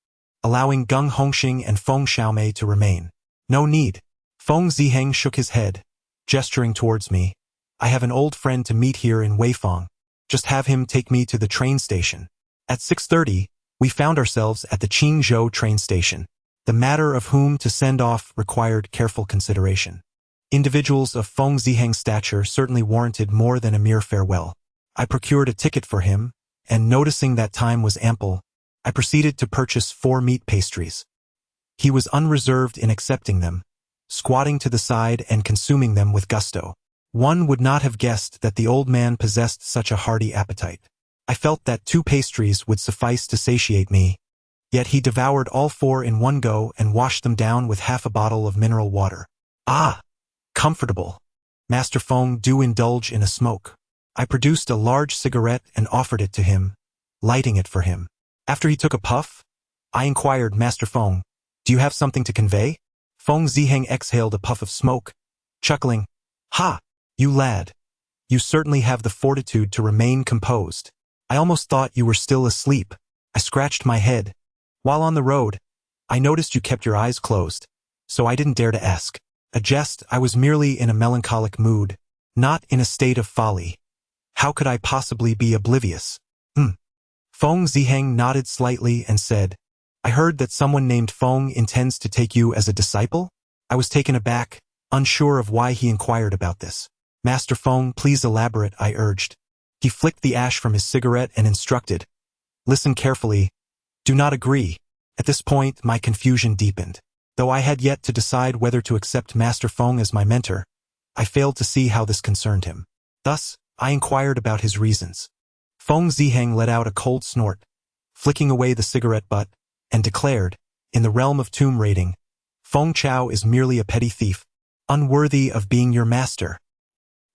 allowing Gung Hongxing and Feng Xiaomei to remain. No need. Feng Ziheng shook his head, gesturing towards me. I have an old friend to meet here in Weifang. Just have him take me to the train station. At 6:30, we found ourselves at the Qingzhou train station. The matter of whom to send off required careful consideration. Individuals of Feng Ziheng's stature certainly warranted more than a mere farewell. I procured a ticket for him, and noticing that time was ample, I proceeded to purchase 4 meat pastries. He was unreserved in accepting them, squatting to the side and consuming them with gusto. One would not have guessed that the old man possessed such a hearty appetite. I felt that 2 pastries would suffice to satiate me, yet he devoured all 4 in one go and washed them down with half a bottle of mineral water. Ah! Comfortable. Master Feng, do indulge in a smoke. I produced a large cigarette and offered it to him, lighting it for him. After he took a puff, I inquired, Master Feng, do you have something to convey? Feng Ziheng exhaled a puff of smoke, chuckling, Ha! You lad. You certainly have the fortitude to remain composed. I almost thought you were still asleep. I scratched my head. While on the road, I noticed you kept your eyes closed, so I didn't dare to ask. A jest, I was merely in a melancholic mood, not in a state of folly. How could I possibly be oblivious? Feng Ziheng nodded slightly and said, I heard that someone named Feng intends to take you as a disciple? I was taken aback, unsure of why he inquired about this. Master Feng, please elaborate, I urged. He flicked the ash from his cigarette and instructed, Listen carefully. Do not agree. At this point, my confusion deepened. Though I had yet to decide whether to accept Master Feng as my mentor, I failed to see how this concerned him. Thus, I inquired about his reasons. Feng Ziheng let out a cold snort, flicking away the cigarette butt, and declared, in the realm of tomb raiding, Feng Chao is merely a petty thief, unworthy of being your master.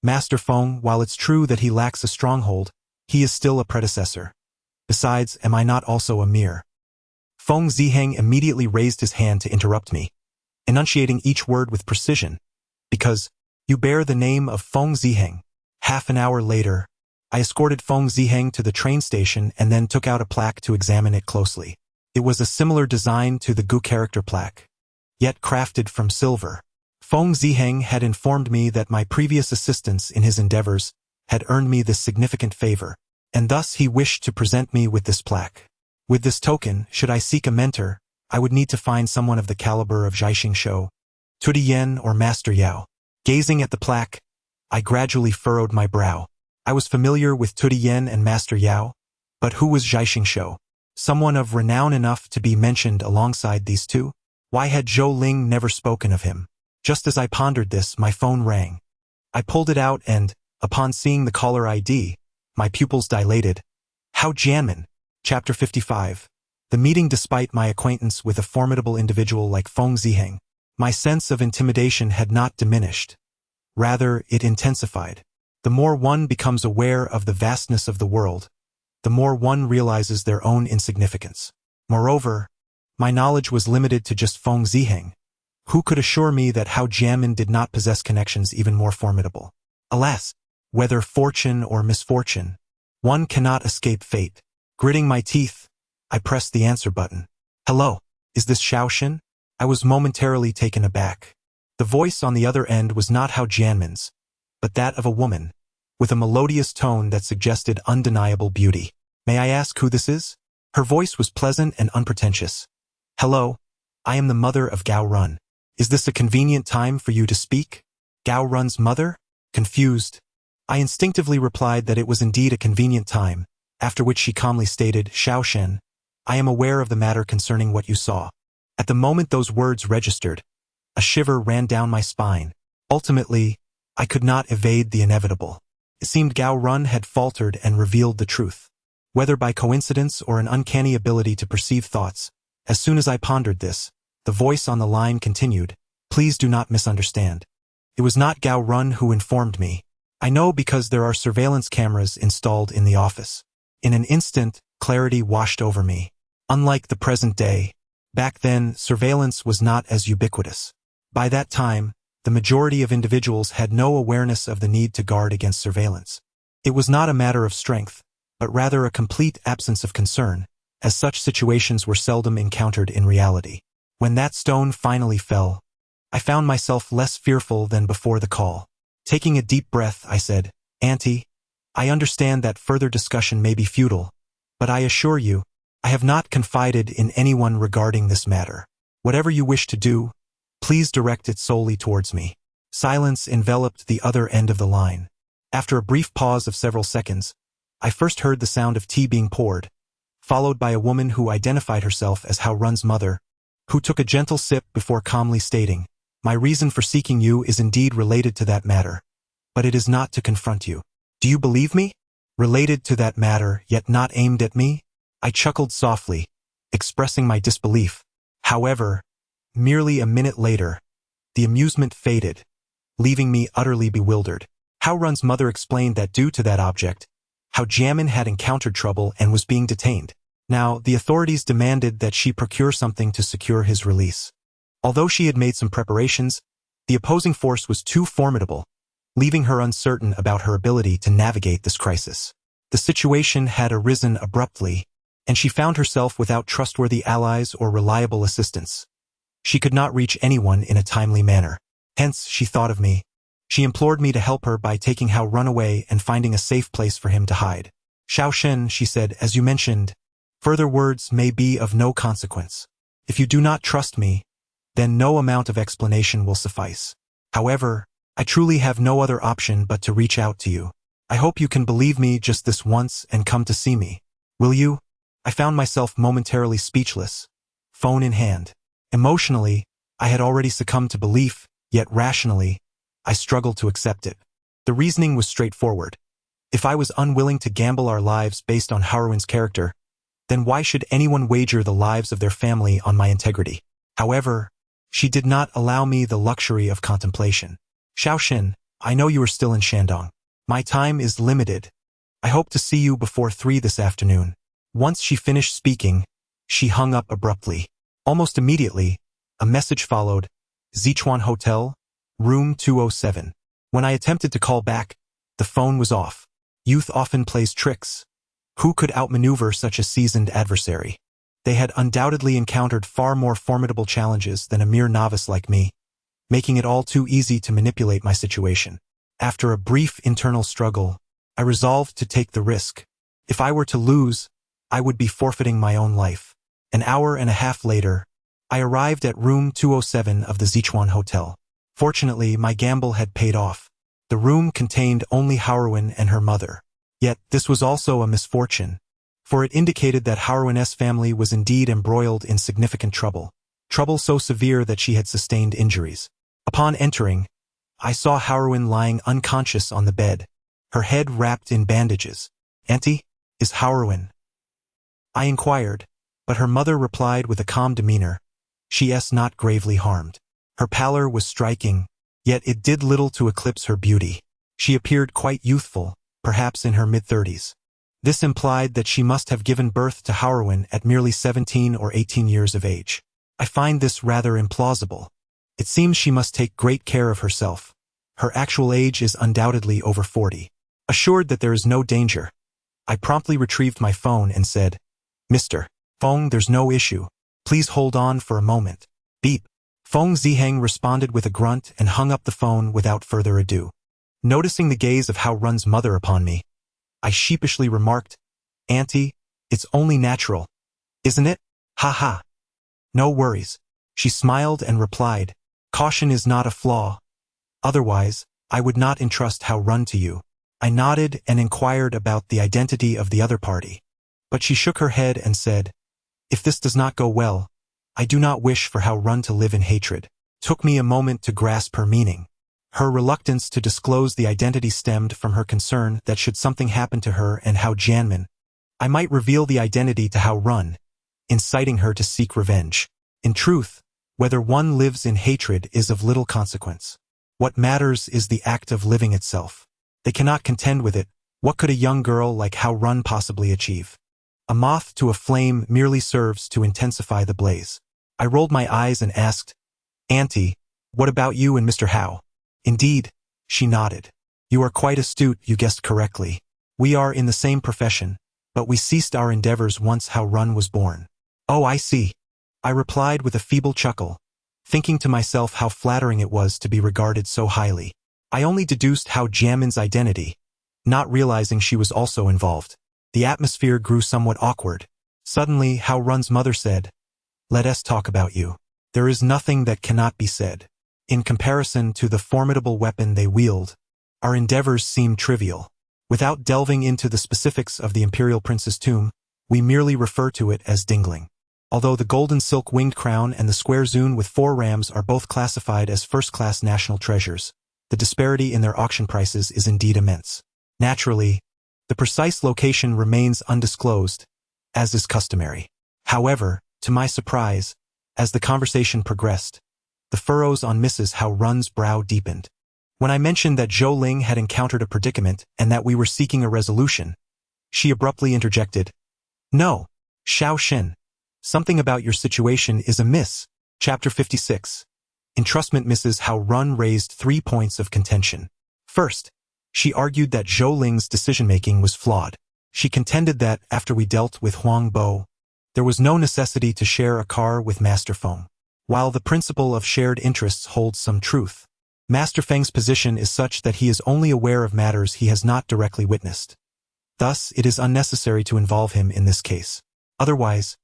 Master Feng, while it's true that he lacks a stronghold, he is still a predecessor. Besides, am I not also a mere? Feng Ziheng immediately raised his hand to interrupt me, enunciating each word with precision, because you bear the name of Feng Ziheng. Half an hour later, I escorted Feng Ziheng to the train station and then took out a plaque to examine it closely. It was a similar design to the Gu character plaque, yet crafted from silver. Feng Ziheng had informed me that my previous assistance in his endeavors had earned me this significant favor, and thus he wished to present me with this plaque. With this token, should I seek a mentor, I would need to find someone of the caliber of Zhaixing Shou, Tudi Yen, or Master Yao. Gazing at the plaque, I gradually furrowed my brow. I was familiar with Tudi Yen and Master Yao, but who was Zhaixing Shou? Someone of renown enough to be mentioned alongside these two? Why had Zhou Ling never spoken of him? Just as I pondered this, my phone rang. I pulled it out and, upon seeing the caller ID, my pupils dilated. How Jianmin? Chapter 55. The meeting. Despite my acquaintance with a formidable individual like Feng Ziheng, my sense of intimidation had not diminished. Rather, it intensified. The more one becomes aware of the vastness of the world, the more one realizes their own insignificance. Moreover, my knowledge was limited to just Feng Ziheng. Who could assure me that Hao Jianmin did not possess connections even more formidable? Alas, whether fortune or misfortune, one cannot escape fate. Gritting my teeth, I pressed the answer button. Hello, is this Xiaoshen? I was momentarily taken aback. The voice on the other end was not Hao Jianmin's, but that of a woman, with a melodious tone that suggested undeniable beauty. May I ask who this is? Her voice was pleasant and unpretentious. Hello, I am the mother of Gao Run. Is this a convenient time for you to speak? Gao Run's mother? Confused, I instinctively replied that it was indeed a convenient time, after which she calmly stated, Xiaoshen, I am aware of the matter concerning what you saw. At the moment those words registered, a shiver ran down my spine. Ultimately, I could not evade the inevitable. It seemed Gao Run had faltered and revealed the truth. Whether by coincidence or an uncanny ability to perceive thoughts, as soon as I pondered this, the voice on the line continued, Please do not misunderstand. It was not Gao Run who informed me. I know because there are surveillance cameras installed in the office. In an instant, clarity washed over me. Unlike the present day, back then, surveillance was not as ubiquitous. By that time, the majority of individuals had no awareness of the need to guard against surveillance. It was not a matter of strength, but rather a complete absence of concern, as such situations were seldom encountered in reality. When that stone finally fell, I found myself less fearful than before the call. Taking a deep breath, I said, "Auntie, I understand that further discussion may be futile, but I assure you, I have not confided in anyone regarding this matter. Whatever you wish to do, please direct it solely towards me." Silence enveloped the other end of the line. After a brief pause of several seconds, I first heard the sound of tea being poured, followed by a woman who identified herself as Hao Run's mother, who took a gentle sip before calmly stating, "My reason for seeking you is indeed related to that matter, but it is not to confront you. Do you believe me? Related to that matter, yet not aimed at me?" I chuckled softly, expressing my disbelief. However, merely a minute later, the amusement faded, leaving me utterly bewildered. Hao Run's mother explained that due to that object, Hao Jiamin had encountered trouble and was being detained. Now, the authorities demanded that she procure something to secure his release. Although she had made some preparations, the opposing force was too formidable, leaving her uncertain about her ability to navigate this crisis. The situation had arisen abruptly, and she found herself without trustworthy allies or reliable assistance. She could not reach anyone in a timely manner. Hence, she thought of me. She implored me to help her by taking Hao Run away and finding a safe place for him to hide. "Xiao Shen," she said, "as you mentioned, further words may be of no consequence. If you do not trust me, then no amount of explanation will suffice. However, I truly have no other option but to reach out to you. I hope you can believe me just this once and come to see me. Will you?" I found myself momentarily speechless, phone in hand. Emotionally, I had already succumbed to belief, yet rationally, I struggled to accept it. The reasoning was straightforward. If I was unwilling to gamble our lives based on Haruin's character, then why should anyone wager the lives of their family on my integrity? However, she did not allow me the luxury of contemplation. "Xiao Shen, I know you are still in Shandong. My time is limited. I hope to see you before 3 this afternoon." Once she finished speaking, she hung up abruptly. Almost immediately, a message followed, "Yichun Hotel, room 207. When I attempted to call back, the phone was off. Youth often plays tricks. Who could outmaneuver such a seasoned adversary? They had undoubtedly encountered far more formidable challenges than a mere novice like me, making it all too easy to manipulate my situation. After a brief internal struggle, I resolved to take the risk. If I were to lose, I would be forfeiting my own life. An hour and a half later, I arrived at room 207 of the Yichun Hotel. Fortunately, my gamble had paid off. The room contained only Haruin and her mother. Yet, this was also a misfortune, for it indicated that Haruin's family was indeed embroiled in significant trouble so severe that she had sustained injuries. Upon entering, I saw Haruin lying unconscious on the bed, her head wrapped in bandages. "Auntie, is Haruin?" I inquired, but her mother replied with a calm demeanor, "She is not gravely harmed." Her pallor was striking, yet it did little to eclipse her beauty. She appeared quite youthful, perhaps in her mid-30s. This implied that she must have given birth to Haruin at merely 17 or 18 years of age. I find this rather implausible. It seems she must take great care of herself. Her actual age is undoubtedly over 40. Assured that there is no danger, I promptly retrieved my phone and said, "Mr. Feng, there's no issue. Please hold on for a moment." Beep. Feng Ziheng responded with a grunt and hung up the phone without further ado. Noticing the gaze of Hao Run's mother upon me, I sheepishly remarked, "Auntie, it's only natural, isn't it? Ha ha." "No worries." She smiled and replied, "Caution is not a flaw. Otherwise, I would not entrust Hao Run to you." I nodded and inquired about the identity of the other party, but she shook her head and said, "If this does not go well, I do not wish for Hao Run to live in hatred." Took me a moment to grasp her meaning. Her reluctance to disclose the identity stemmed from her concern that should something happen to her and Hao Jianmin, I might reveal the identity to Hao Run, inciting her to seek revenge. In truth, whether one lives in hatred is of little consequence. What matters is the act of living itself. They cannot contend with it. What could a young girl like Hao Run possibly achieve? A moth to a flame merely serves to intensify the blaze. I rolled my eyes and asked, "Auntie, what about you and Mr. Hao?" "Indeed," she nodded. "You are quite astute, you guessed correctly. We are in the same profession, but we ceased our endeavors once Hao Run was born. Oh, I see. I replied with a feeble chuckle, thinking to myself how flattering it was to be regarded so highly. I only deduced Hao Jiamin's identity, not realizing she was also involved. The atmosphere grew somewhat awkward. Suddenly, Hao Run's mother said, "Let us talk about you. There is nothing that cannot be said. In comparison to the formidable weapon they wield, our endeavors seem trivial. Without delving into the specifics of the imperial prince's tomb, we merely refer to it as dingling. Although the golden silk winged crown and the square zune with 4 rams are both classified as first-class national treasures, the disparity in their auction prices is indeed immense. Naturally, the precise location remains undisclosed, as is customary. However, to my surprise, as the conversation progressed, the furrows on Mrs. Hao Run's brow deepened. When I mentioned that Zhou Ling had encountered a predicament and that we were seeking a resolution, she abruptly interjected, "No, Xiao Shen, something about your situation is amiss." Chapter 56. Entrustment. Mrs. Hao Run raised 3 points of contention. First, she argued that Zhou Ling's decision-making was flawed. She contended that, after we dealt with Huang Bo, there was no necessity to share a car with Master Feng. While the principle of shared interests holds some truth, Master Feng's position is such that he is only aware of matters he has not directly witnessed. Thus, it is unnecessary to involve him in this case. Otherwise,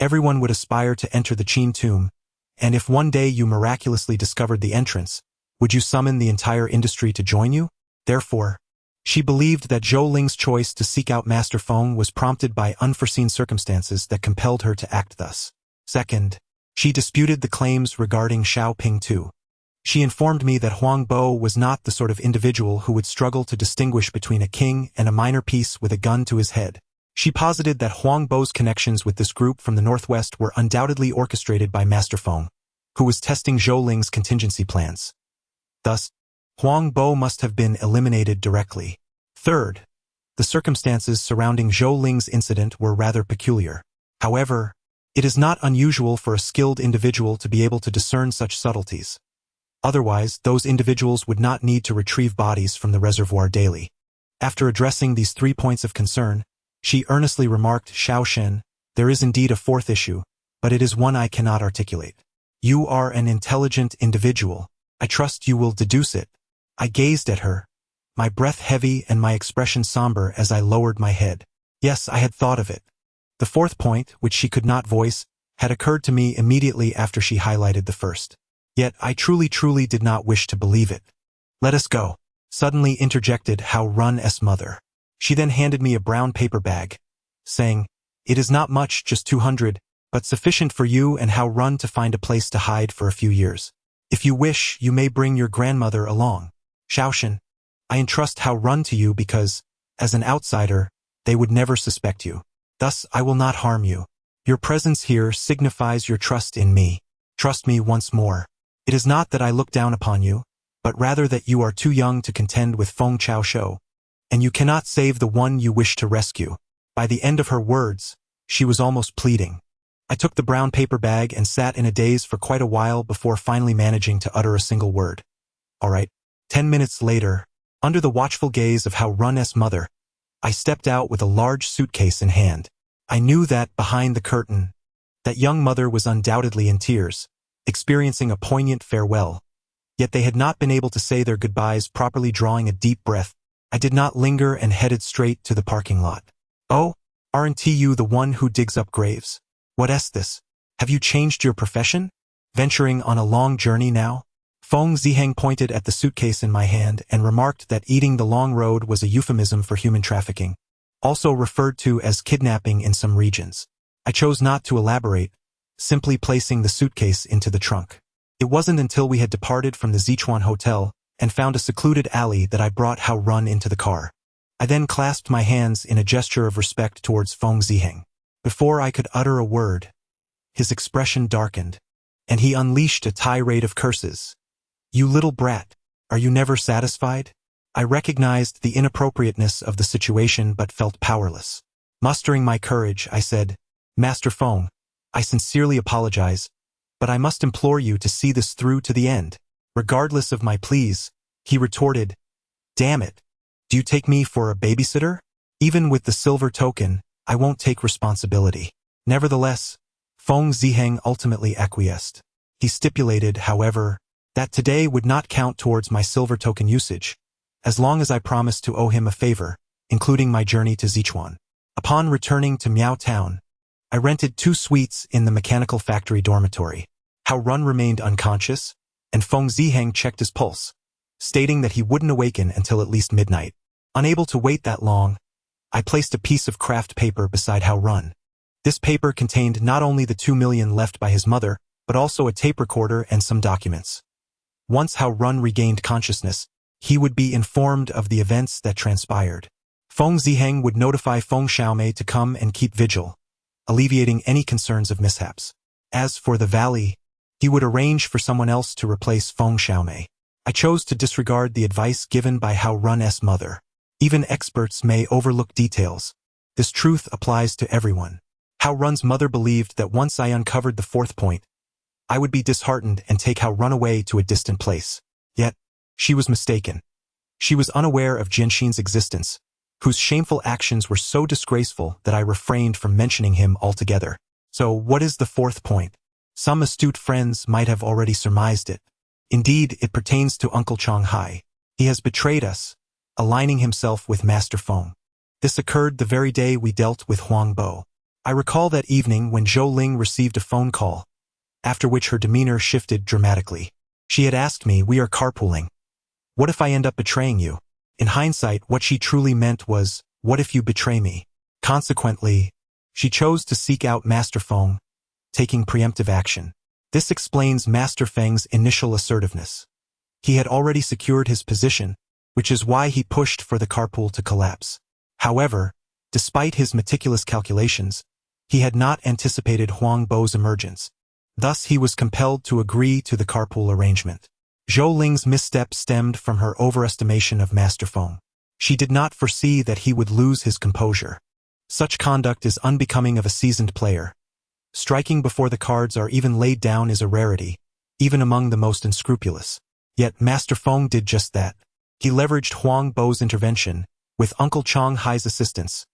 everyone would aspire to enter the Qin tomb, and if one day you miraculously discovered the entrance, would you summon the entire industry to join you? Therefore, she believed that Zhou Ling's choice to seek out Master Feng was prompted by unforeseen circumstances that compelled her to act thus. Second, she disputed the claims regarding Xiao Ping too. She informed me that Huang Bo was not the sort of individual who would struggle to distinguish between a king and a minor piece with a gun to his head. She posited that Huang Bo's connections with this group from the northwest were undoubtedly orchestrated by Master Feng, who was testing Zhou Ling's contingency plans. Thus, Huang Bo must have been eliminated directly. Third, the circumstances surrounding Zhou Ling's incident were rather peculiar. However, it is not unusual for a skilled individual to be able to discern such subtleties. Otherwise, those individuals would not need to retrieve bodies from the reservoir daily. After addressing these 3 points of concern, she earnestly remarked, "Xiao Shen, there is indeed a 4th issue, but it is one I cannot articulate. You are an intelligent individual. I trust you will deduce it." I gazed at her, my breath heavy and my expression somber as I lowered my head. Yes, I had thought of it. The 4th point, which she could not voice, had occurred to me immediately after she highlighted the first. Yet I truly did not wish to believe it. "Let us go," suddenly interjected Hao Run's mother. She then handed me a brown paper bag, saying, "It is not much, just 200, but sufficient for you and Hao Run to find a place to hide for a few years. If you wish, you may bring your grandmother along. Xiaoshen, I entrust Hao Run to you because, as an outsider, they would never suspect you. Thus, I will not harm you. Your presence here signifies your trust in me. Trust me once more. It is not that I look down upon you, but rather that you are too young to contend with Feng Chaoshou, and you cannot save the one you wish to rescue." By the end of her words, she was almost pleading. I took the brown paper bag and sat in a daze for quite a while before finally managing to utter a single word. "All right." 10 minutes later, under the watchful gaze of Hao Run's mother, I stepped out with a large suitcase in hand. I knew that, behind the curtain, that young mother was undoubtedly in tears, experiencing a poignant farewell. Yet they had not been able to say their goodbyes properly. Drawing a deep breath, I did not linger and headed straight to the parking lot. "Oh, aren't you the one who digs up graves? What's this? Have you changed your profession? Venturing on a long journey now?" Feng Ziheng pointed at the suitcase in my hand and remarked that eating the long road was a euphemism for human trafficking, also referred to as kidnapping in some regions. I chose not to elaborate, simply placing the suitcase into the trunk. It wasn't until we had departed from the Yichun hotel and found a secluded alley that I brought Hao Run into the car. I then clasped my hands in a gesture of respect towards Feng Ziheng. Before I could utter a word, his expression darkened, and he unleashed a tirade of curses. "You little brat, are you never satisfied?" I recognized the inappropriateness of the situation but felt powerless. Mustering my courage, I said, "Master Feng, I sincerely apologize, but I must implore you to see this through to the end." Regardless of my pleas, he retorted, "Damn it, do you take me for a babysitter? Even with the silver token, I won't take responsibility. Nevertheless, Feng Ziheng ultimately acquiesced. He stipulated, however, that today would not count towards my silver token usage, as long as I promised to owe him a favor, including my journey to Yichun. Upon returning to Miao Town, I rented 2 suites in the mechanical factory dormitory. Hao Run remained unconscious, and Feng Ziheng checked his pulse, stating that he wouldn't awaken until at least midnight. Unable to wait that long, I placed a piece of craft paper beside Hao Run. This paper contained not only the 2 million left by his mother, but also a tape recorder and some documents. Once Hao Run regained consciousness, he would be informed of the events that transpired. Feng Ziheng would notify Feng Xiaomei to come and keep vigil, alleviating any concerns of mishaps. As for the valley, he would arrange for someone else to replace Feng Xiaomei. I chose to disregard the advice given by Hao Run's mother. Even experts may overlook details. This truth applies to everyone. Hao Run's mother believed that once I uncovered the 4th point, I would be disheartened and take Hao Run away to a distant place. Yet, she was mistaken. She was unaware of Jianxin's existence, whose shameful actions were so disgraceful that I refrained from mentioning him altogether. So what is the 4th point? Some astute friends might have already surmised it. Indeed, it pertains to Uncle Changhai. He has betrayed us, aligning himself with Master Feng. This occurred the very day we dealt with Huang Bo. I recall that evening when Zhou Ling received a phone call, after which her demeanor shifted dramatically. She had asked me, "We are carpooling. What if I end up betraying you?" In hindsight, what she truly meant was, "What if you betray me?" Consequently, she chose to seek out Master Feng, taking preemptive action. This explains Master Feng's initial assertiveness. He had already secured his position, which is why he pushed for the carpool to collapse. However, despite his meticulous calculations, he had not anticipated Huang Bo's emergence. Thus, he was compelled to agree to the carpool arrangement. Zhou Ling's misstep stemmed from her overestimation of Master Feng. She did not foresee that he would lose his composure. Such conduct is unbecoming of a seasoned player. Striking before the cards are even laid down is a rarity, even among the most unscrupulous. Yet Master Feng did just that. He leveraged Huang Bo's intervention, with Uncle Changhai's assistance,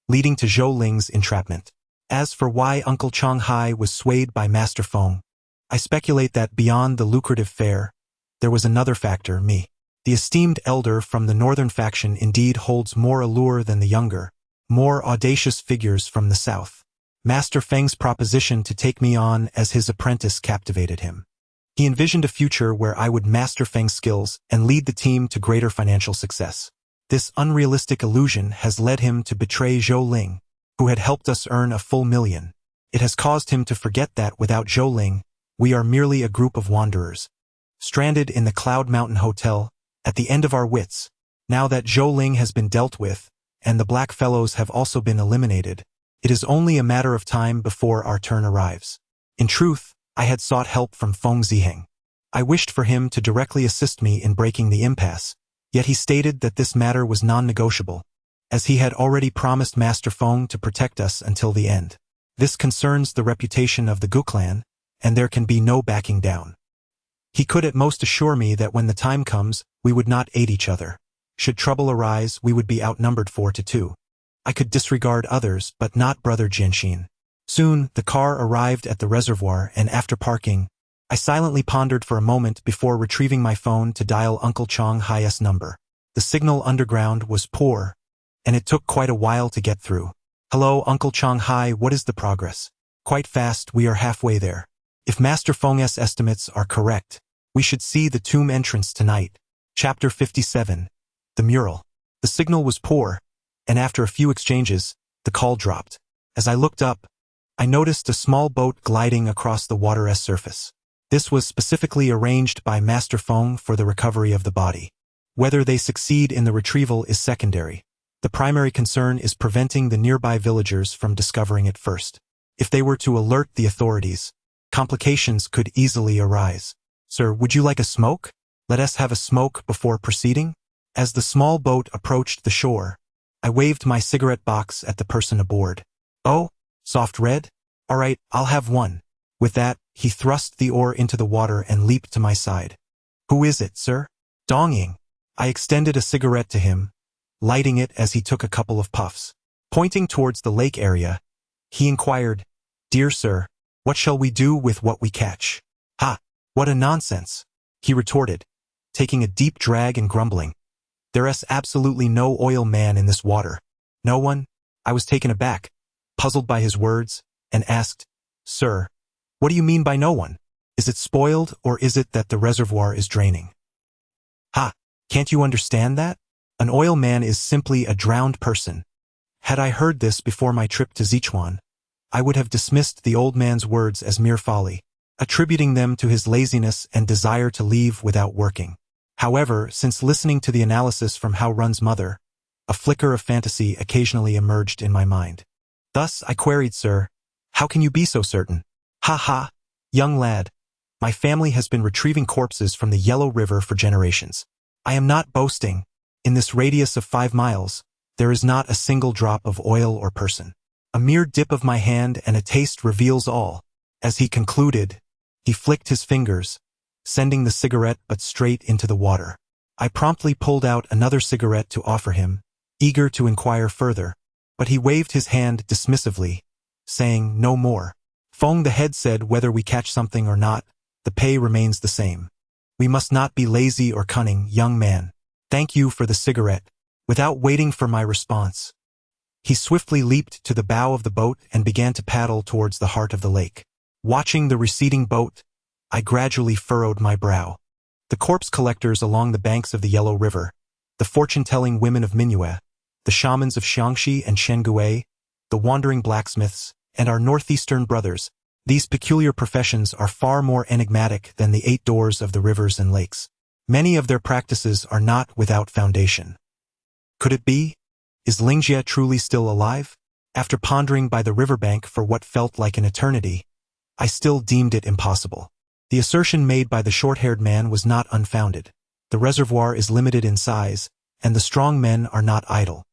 leading to Zhou Ling's entrapment. As for why Uncle Changhai was swayed by Master Feng, I speculate that beyond the lucrative fare, there was another factor, me. The esteemed elder from the northern faction indeed holds more allure than the younger, more audacious figures from the south. Master Feng's proposition to take me on as his apprentice captivated him. He envisioned a future where I would master Feng's skills and lead the team to greater financial success. This unrealistic illusion has led him to betray Zhou Ling, who had helped us earn a full million. It has caused him to forget that without Zhou Ling, we are merely a group of wanderers, stranded in the Cloud Mountain Hotel, at the end of our wits. Now that Zhou Ling has been dealt with, and the Black Fellows have also been eliminated, it is only a matter of time before our turn arrives. In truth, I had sought help from Feng Ziheng. I wished for him to directly assist me in breaking the impasse, yet he stated that this matter was non-negotiable, as he had already promised Master Feng to protect us until the end. This concerns the reputation of the Gu clan, and there can be no backing down. He could at most assure me that when the time comes, we would not aid each other. Should trouble arise, we would be outnumbered 4-2. I could disregard others, but not Brother Jianxin. Soon, the car arrived at the reservoir, and after parking, I silently pondered for a moment before retrieving my phone to dial Uncle Changhai's number. The signal underground was poor, and it took quite a while to get through. "Hello, Uncle Changhai, what is the progress?" "Quite fast, we are halfway there. If Master Feng's estimates are correct, we should see the tomb entrance tonight." Chapter 57. The Mural. The signal was poor, and after a few exchanges, the call dropped. As I looked up, I noticed a small boat gliding across the water's surface. This was specifically arranged by Master Feng for the recovery of the body. Whether they succeed in the retrieval is secondary. The primary concern is preventing the nearby villagers from discovering it first. If they were to alert the authorities, complications could easily arise. "Sir, would you like a smoke? Let us have a smoke before proceeding?" As the small boat approached the shore, I waved my cigarette box at the person aboard. "Oh, soft red? All right, I'll have one." With that, he thrust the oar into the water and leaped to my side. "Who is it, sir?" "Dongying." I extended a cigarette to him, lighting it as he took a couple of puffs. Pointing towards the lake area, he inquired, "Dear sir, what shall we do with what we catch?" "Ha! What a nonsense!" he retorted, taking a deep drag and grumbling. "There's absolutely no oil man in this water." "No one?" I was taken aback, puzzled by his words, and asked, "Sir, what do you mean by no one? Is it spoiled, or is it that the reservoir is draining?" "Ha! Can't you understand that? An oil man is simply a drowned person." Had I heard this before my trip to Yichun, I would have dismissed the old man's words as mere folly, attributing them to his laziness and desire to leave without working. However, since listening to the analysis from How Run's mother, a flicker of fantasy occasionally emerged in my mind. Thus I queried, "Sir, how can you be so certain?" "Ha ha, young lad, my family has been retrieving corpses from the Yellow River for generations. I am not boasting. In this radius of 5 miles, there is not a single drop of oil or person. A mere dip of my hand and a taste reveals all." As he concluded, he flicked his fingers, sending the cigarette but straight into the water. I promptly pulled out another cigarette to offer him, eager to inquire further, but he waved his hand dismissively, saying no more. "Fong the head said whether we catch something or not, the pay remains the same. We must not be lazy or cunning, young man. Thank you for the cigarette." Without waiting for my response, he swiftly leaped to the bow of the boat and began to paddle towards the heart of the lake. Watching the receding boat, I gradually furrowed my brow. The corpse collectors along the banks of the Yellow River, the fortune-telling women of Mingyue, the shamans of Xiangxi and Shengui, the wandering blacksmiths, and our northeastern brothers, these peculiar professions are far more enigmatic than the 8 doors of the rivers and lakes. Many of their practices are not without foundation. Could it be? Is Lingjie truly still alive? After pondering by the riverbank for what felt like an eternity, I still deemed it impossible. The assertion made by the short-haired man was not unfounded. The reservoir is limited in size, and the strong men are not idle.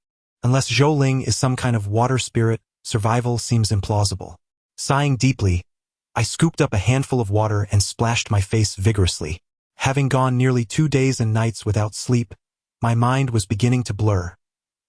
Unless Zhou Ling is some kind of water spirit, survival seems implausible. Sighing deeply, I scooped up a handful of water and splashed my face vigorously. Having gone nearly 2 days and nights without sleep, my mind was beginning to blur.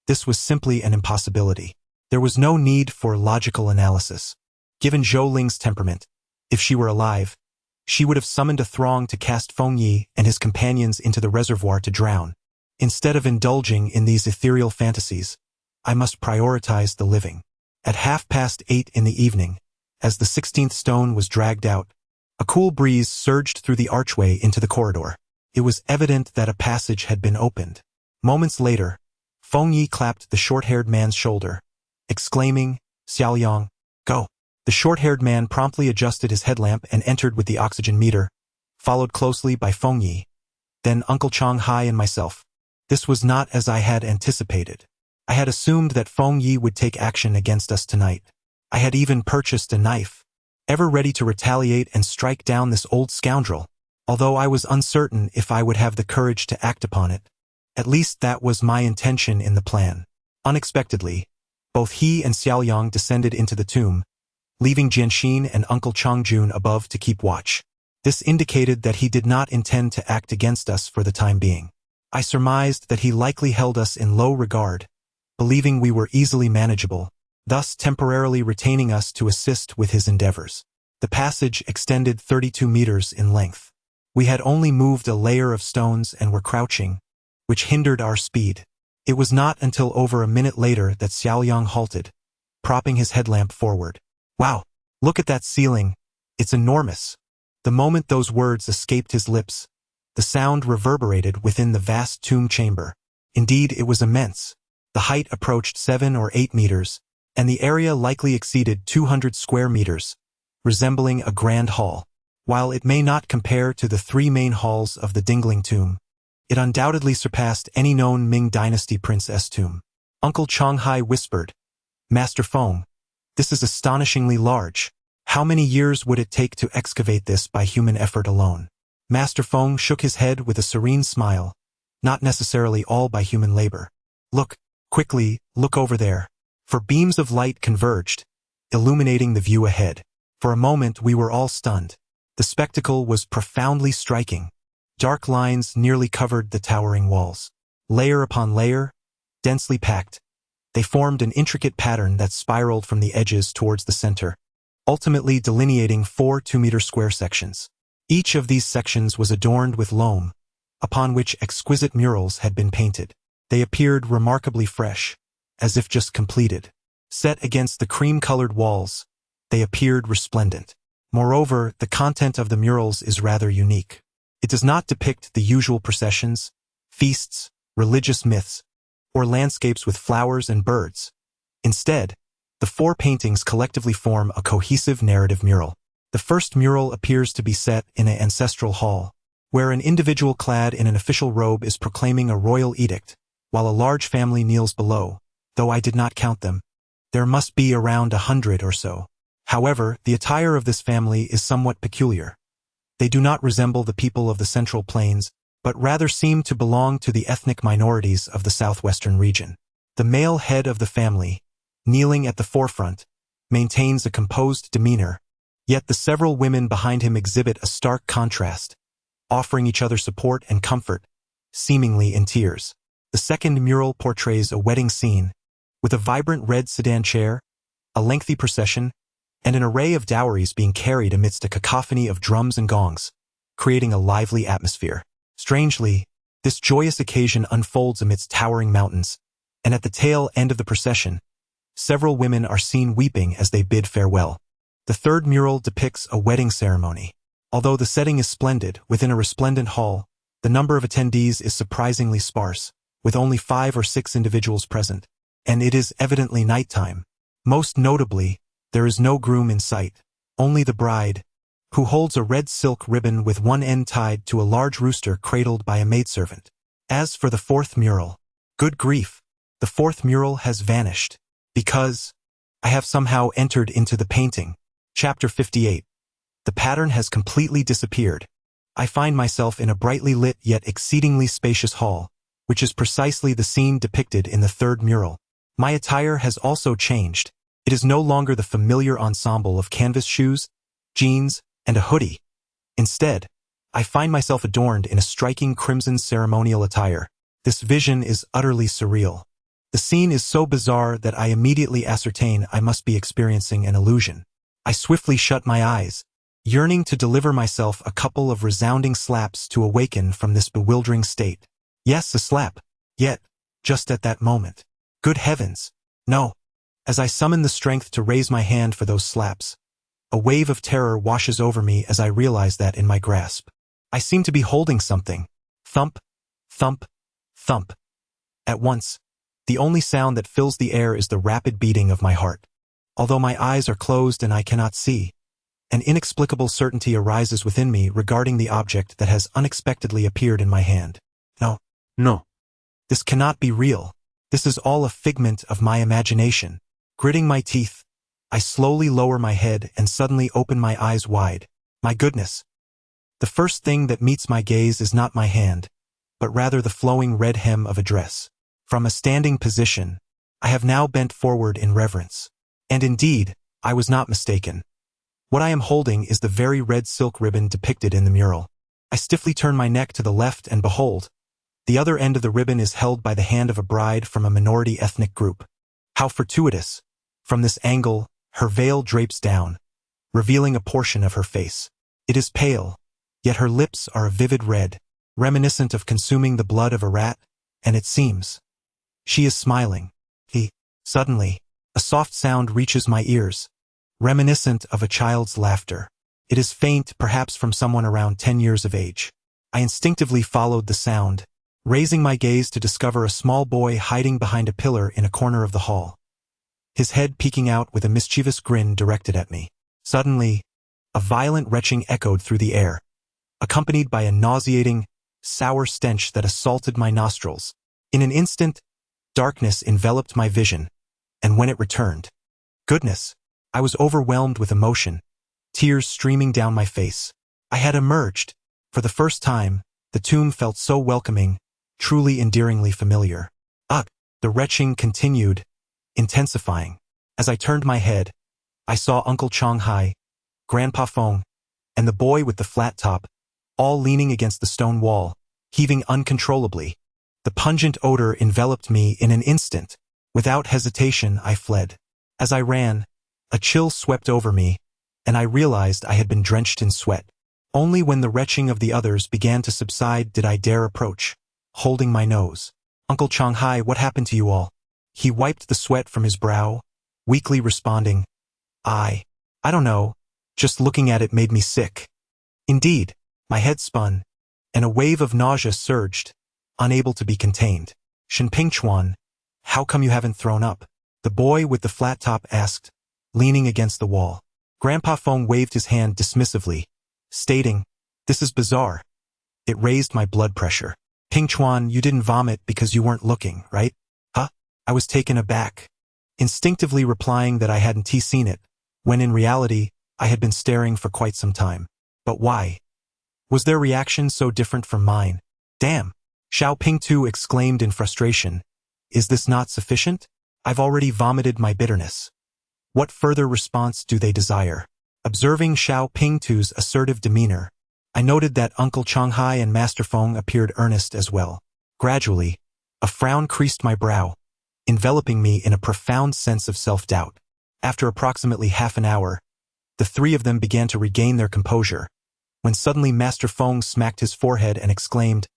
This was simply an impossibility. There was no need for logical analysis. Given Zhou Ling's temperament, if she were alive, she would have summoned a throng to cast Feng Yi and his companions into the reservoir to drown. Instead of indulging in these ethereal fantasies, I must prioritize the living. At 8:30 in the evening, as the 16th stone was dragged out, a cool breeze surged through the archway into the corridor. It was evident that a passage had been opened. Moments later, Feng Yi clapped the short-haired man's shoulder, exclaiming, "Xiaoyang, go." The short-haired man promptly adjusted his headlamp and entered with the oxygen meter, followed closely by Feng Yi, then Uncle Changhai and myself. This was not as I had anticipated. I had assumed that Feng Yi would take action against us tonight. I had even purchased a knife, ever ready to retaliate and strike down this old scoundrel, although I was uncertain if I would have the courage to act upon it. At least that was my intention in the plan. Unexpectedly, both he and Xiaoyang descended into the tomb, leaving Jianxin and Uncle Changjun above to keep watch. This indicated that he did not intend to act against us for the time being. I surmised that he likely held us in low regard, believing we were easily manageable, thus temporarily retaining us to assist with his endeavors. The passage extended 32 meters in length. We had only moved a layer of stones and were crouching, which hindered our speed. It was not until over a minute later that Xiaoyang halted, propping his headlamp forward. "Wow, look at that ceiling. It's enormous." The moment those words escaped his lips, the sound reverberated within the vast tomb chamber. Indeed, it was immense. The height approached 7 or 8 meters, and the area likely exceeded 200 square meters, resembling a grand hall. While it may not compare to the 3 main halls of the Dingling tomb, it undoubtedly surpassed any known Ming Dynasty princess tomb. Uncle Changhai whispered, "Master Feng, this is astonishingly large. How many years would it take to excavate this by human effort alone?" Master Feng shook his head with a serene smile, "Not necessarily all by human labor. Look, quickly, look over there." For beams of light converged, illuminating the view ahead. For a moment we were all stunned. The spectacle was profoundly striking. Dark lines nearly covered the towering walls. Layer upon layer, densely packed. They formed an intricate pattern that spiraled from the edges towards the center, ultimately delineating 4 2-meter square sections. Each of these sections was adorned with loam, upon which exquisite murals had been painted. They appeared remarkably fresh, as if just completed. Set against the cream-colored walls, they appeared resplendent. Moreover, the content of the murals is rather unique. It does not depict the usual processions, feasts, religious myths, or landscapes with flowers and birds. Instead, the 4 paintings collectively form a cohesive narrative mural. The first mural appears to be set in an ancestral hall, where an individual clad in an official robe is proclaiming a royal edict, while a large family kneels below, though I did not count them. There must be around 100 or so. However, the attire of this family is somewhat peculiar. They do not resemble the people of the Central Plains, but rather seem to belong to the ethnic minorities of the southwestern region. The male head of the family, kneeling at the forefront, maintains a composed demeanor, yet the several women behind him exhibit a stark contrast, offering each other support and comfort, seemingly in tears. The second mural portrays a wedding scene, with a vibrant red sedan chair, a lengthy procession, and an array of dowries being carried amidst a cacophony of drums and gongs, creating a lively atmosphere. Strangely, this joyous occasion unfolds amidst towering mountains, and at the tail end of the procession, several women are seen weeping as they bid farewell. The third mural depicts a wedding ceremony. Although the setting is splendid, within a resplendent hall, the number of attendees is surprisingly sparse, with only 5 or 6 individuals present, and it is evidently nighttime. Most notably, there is no groom in sight, only the bride, who holds a red silk ribbon with one end tied to a large rooster cradled by a maidservant. As for the fourth mural, good grief, the fourth mural has vanished, because I have somehow entered into the painting. Chapter 58. The pattern has completely disappeared. I find myself in a brightly lit yet exceedingly spacious hall, which is precisely the scene depicted in the third mural. My attire has also changed. It is no longer the familiar ensemble of canvas shoes, jeans, and a hoodie. Instead, I find myself adorned in a striking crimson ceremonial attire. This vision is utterly surreal. The scene is so bizarre that I immediately ascertain I must be experiencing an illusion. I swiftly shut my eyes, yearning to deliver myself a couple of resounding slaps to awaken from this bewildering state. Yes, a slap. Yet, just at that moment. Good heavens, no. As I summon the strength to raise my hand for those slaps, a wave of terror washes over me as I realize that in my grasp. I seem to be holding something. Thump, thump, thump. At once, the only sound that fills the air is the rapid beating of my heart. Although my eyes are closed and I cannot see, an inexplicable certainty arises within me regarding the object that has unexpectedly appeared in my hand. No. This cannot be real. This is all a figment of my imagination. Gritting my teeth, I slowly lower my head and suddenly open my eyes wide. My goodness. The first thing that meets my gaze is not my hand, but rather the flowing red hem of a dress. From a standing position, I have now bent forward in reverence. And indeed, I was not mistaken. What I am holding is the very red silk ribbon depicted in the mural. I stiffly turn my neck to the left and behold, the other end of the ribbon is held by the hand of a bride from a minority ethnic group. How fortuitous! From this angle, her veil drapes down, revealing a portion of her face. It is pale, yet her lips are a vivid red, reminiscent of consuming the blood of a rat, and it seems she is smiling. Suddenly, a soft sound reaches my ears, reminiscent of a child's laughter. It is faint, perhaps from someone around 10 years of age. I instinctively followed the sound, raising my gaze to discover a small boy hiding behind a pillar in a corner of the hall, his head peeking out with a mischievous grin directed at me. Suddenly, a violent retching echoed through the air, accompanied by a nauseating, sour stench that assaulted my nostrils. In an instant, darkness enveloped my vision, and when it returned, goodness, I was overwhelmed with emotion, tears streaming down my face. I had emerged. For the first time, the tomb felt so welcoming, truly endearingly familiar. Ugh! The retching continued, intensifying. As I turned my head, I saw Uncle Changhai, Grandpa Feng, and the boy with the flat top, all leaning against the stone wall, heaving uncontrollably. The pungent odor enveloped me in an instant. Without hesitation, I fled. As I ran, a chill swept over me, and I realized I had been drenched in sweat. Only when the retching of the others began to subside did I dare approach, holding my nose. Uncle Changhai, what happened to you all? He wiped the sweat from his brow, weakly responding, I don't know, just looking at it made me sick. Indeed, my head spun, and a wave of nausea surged, unable to be contained. Shen Pingchuan, how come you haven't thrown up? The boy with the flat top asked, leaning against the wall. Grandpa Feng waved his hand dismissively, stating, this is bizarre. It raised my blood pressure. Pingchuan, you didn't vomit because you weren't looking, right? Huh? I was taken aback, instinctively replying that I hadn't seen it, when in reality, I had been staring for quite some time. But why? Was their reaction so different from mine? Damn! Xiao Pingtu exclaimed in frustration. Is this not sufficient? I've already vomited my bitterness. What further response do they desire? Observing Xiao Pingtu's assertive demeanor, I noted that Uncle Changhai and Master Feng appeared earnest as well. Gradually, a frown creased my brow, enveloping me in a profound sense of self-doubt. After approximately half an hour, the three of them began to regain their composure, when suddenly Master Feng smacked his forehead and exclaimed,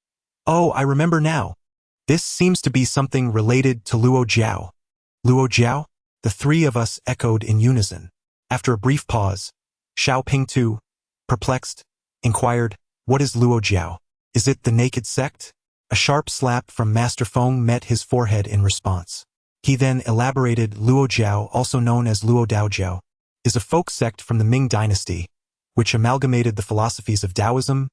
Oh, I remember now. This seems to be something related to Luo Jiao. Luo Jiao? The three of us echoed in unison. After a brief pause, Xiao Pingtu, perplexed, inquired, What is Luo Jiao? Is it the naked sect? A sharp slap from Master Feng met his forehead in response. He then elaborated, Luo Jiao, also known as Luo Daojiao, is a folk sect from the Ming dynasty, which amalgamated the philosophies of Taoism,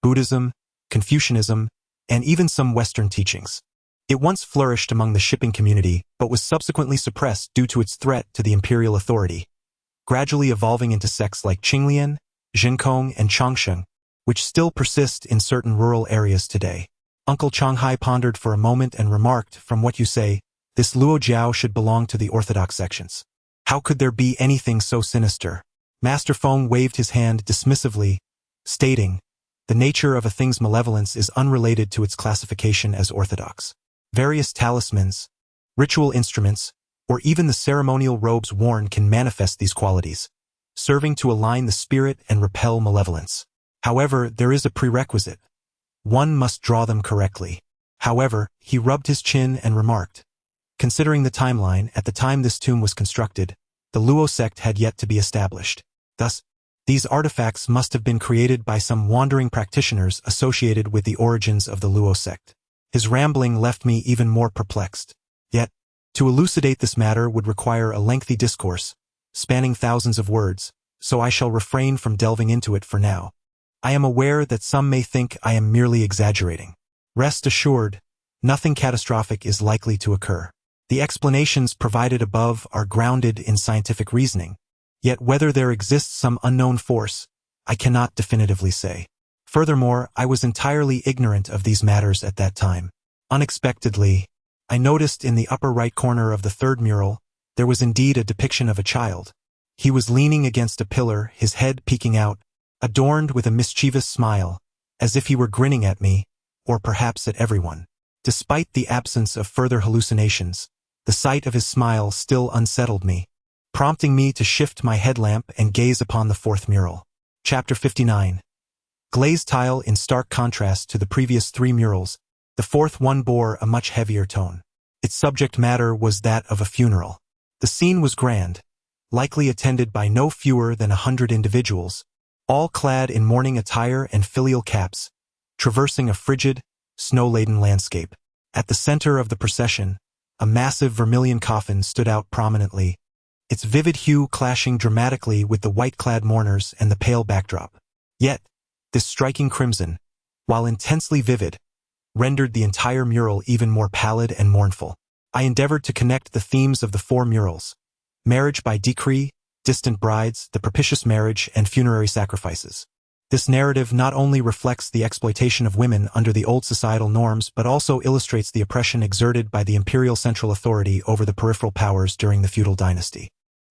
Buddhism, Confucianism, and even some Western teachings. It once flourished among the shipping community, but was subsequently suppressed due to its threat to the imperial authority, gradually evolving into sects like Qinglian, Jinkong, and Chongsheng, which still persist in certain rural areas today. Uncle Changhai pondered for a moment and remarked, From what you say, this Luo Jiao should belong to the orthodox sections. How could there be anything so sinister? Master Feng waved his hand dismissively, stating, The nature of a thing's malevolence is unrelated to its classification as orthodox. Various talismans, ritual instruments, or even the ceremonial robes worn can manifest these qualities, serving to align the spirit and repel malevolence. However, there is a prerequisite. One must draw them correctly. However, he rubbed his chin and remarked, Considering the timeline, at the time this tomb was constructed, the Luo sect had yet to be established. Thus, these artifacts must have been created by some wandering practitioners associated with the origins of the Luo sect. His rambling left me even more perplexed. Yet, to elucidate this matter would require a lengthy discourse, spanning thousands of words, so I shall refrain from delving into it for now. I am aware that some may think I am merely exaggerating. Rest assured, nothing catastrophic is likely to occur. The explanations provided above are grounded in scientific reasoning, yet whether there exists some unknown force, I cannot definitively say. Furthermore, I was entirely ignorant of these matters at that time. Unexpectedly, I noticed in the upper right corner of the third mural, there was indeed a depiction of a child. He was leaning against a pillar, his head peeking out, adorned with a mischievous smile, as if he were grinning at me, or perhaps at everyone. Despite the absence of further hallucinations, the sight of his smile still unsettled me, prompting me to shift my headlamp and gaze upon the fourth mural. Chapter 59. Glazed tile. In stark contrast to the previous three murals, the fourth one bore a much heavier tone. Its subject matter was that of a funeral. The scene was grand, likely attended by no fewer than 100 individuals, all clad in mourning attire and filial caps, traversing a frigid, snow-laden landscape. At the center of the procession, a massive vermilion coffin stood out prominently, its vivid hue clashing dramatically with the white-clad mourners and the pale backdrop. Yet, this striking crimson, while intensely vivid, rendered the entire mural even more pallid and mournful. I endeavored to connect the themes of the four murals: marriage by decree, distant brides, the propitious marriage, and funerary sacrifices. This narrative not only reflects the exploitation of women under the old societal norms but also illustrates the oppression exerted by the imperial central authority over the peripheral powers during the feudal dynasty.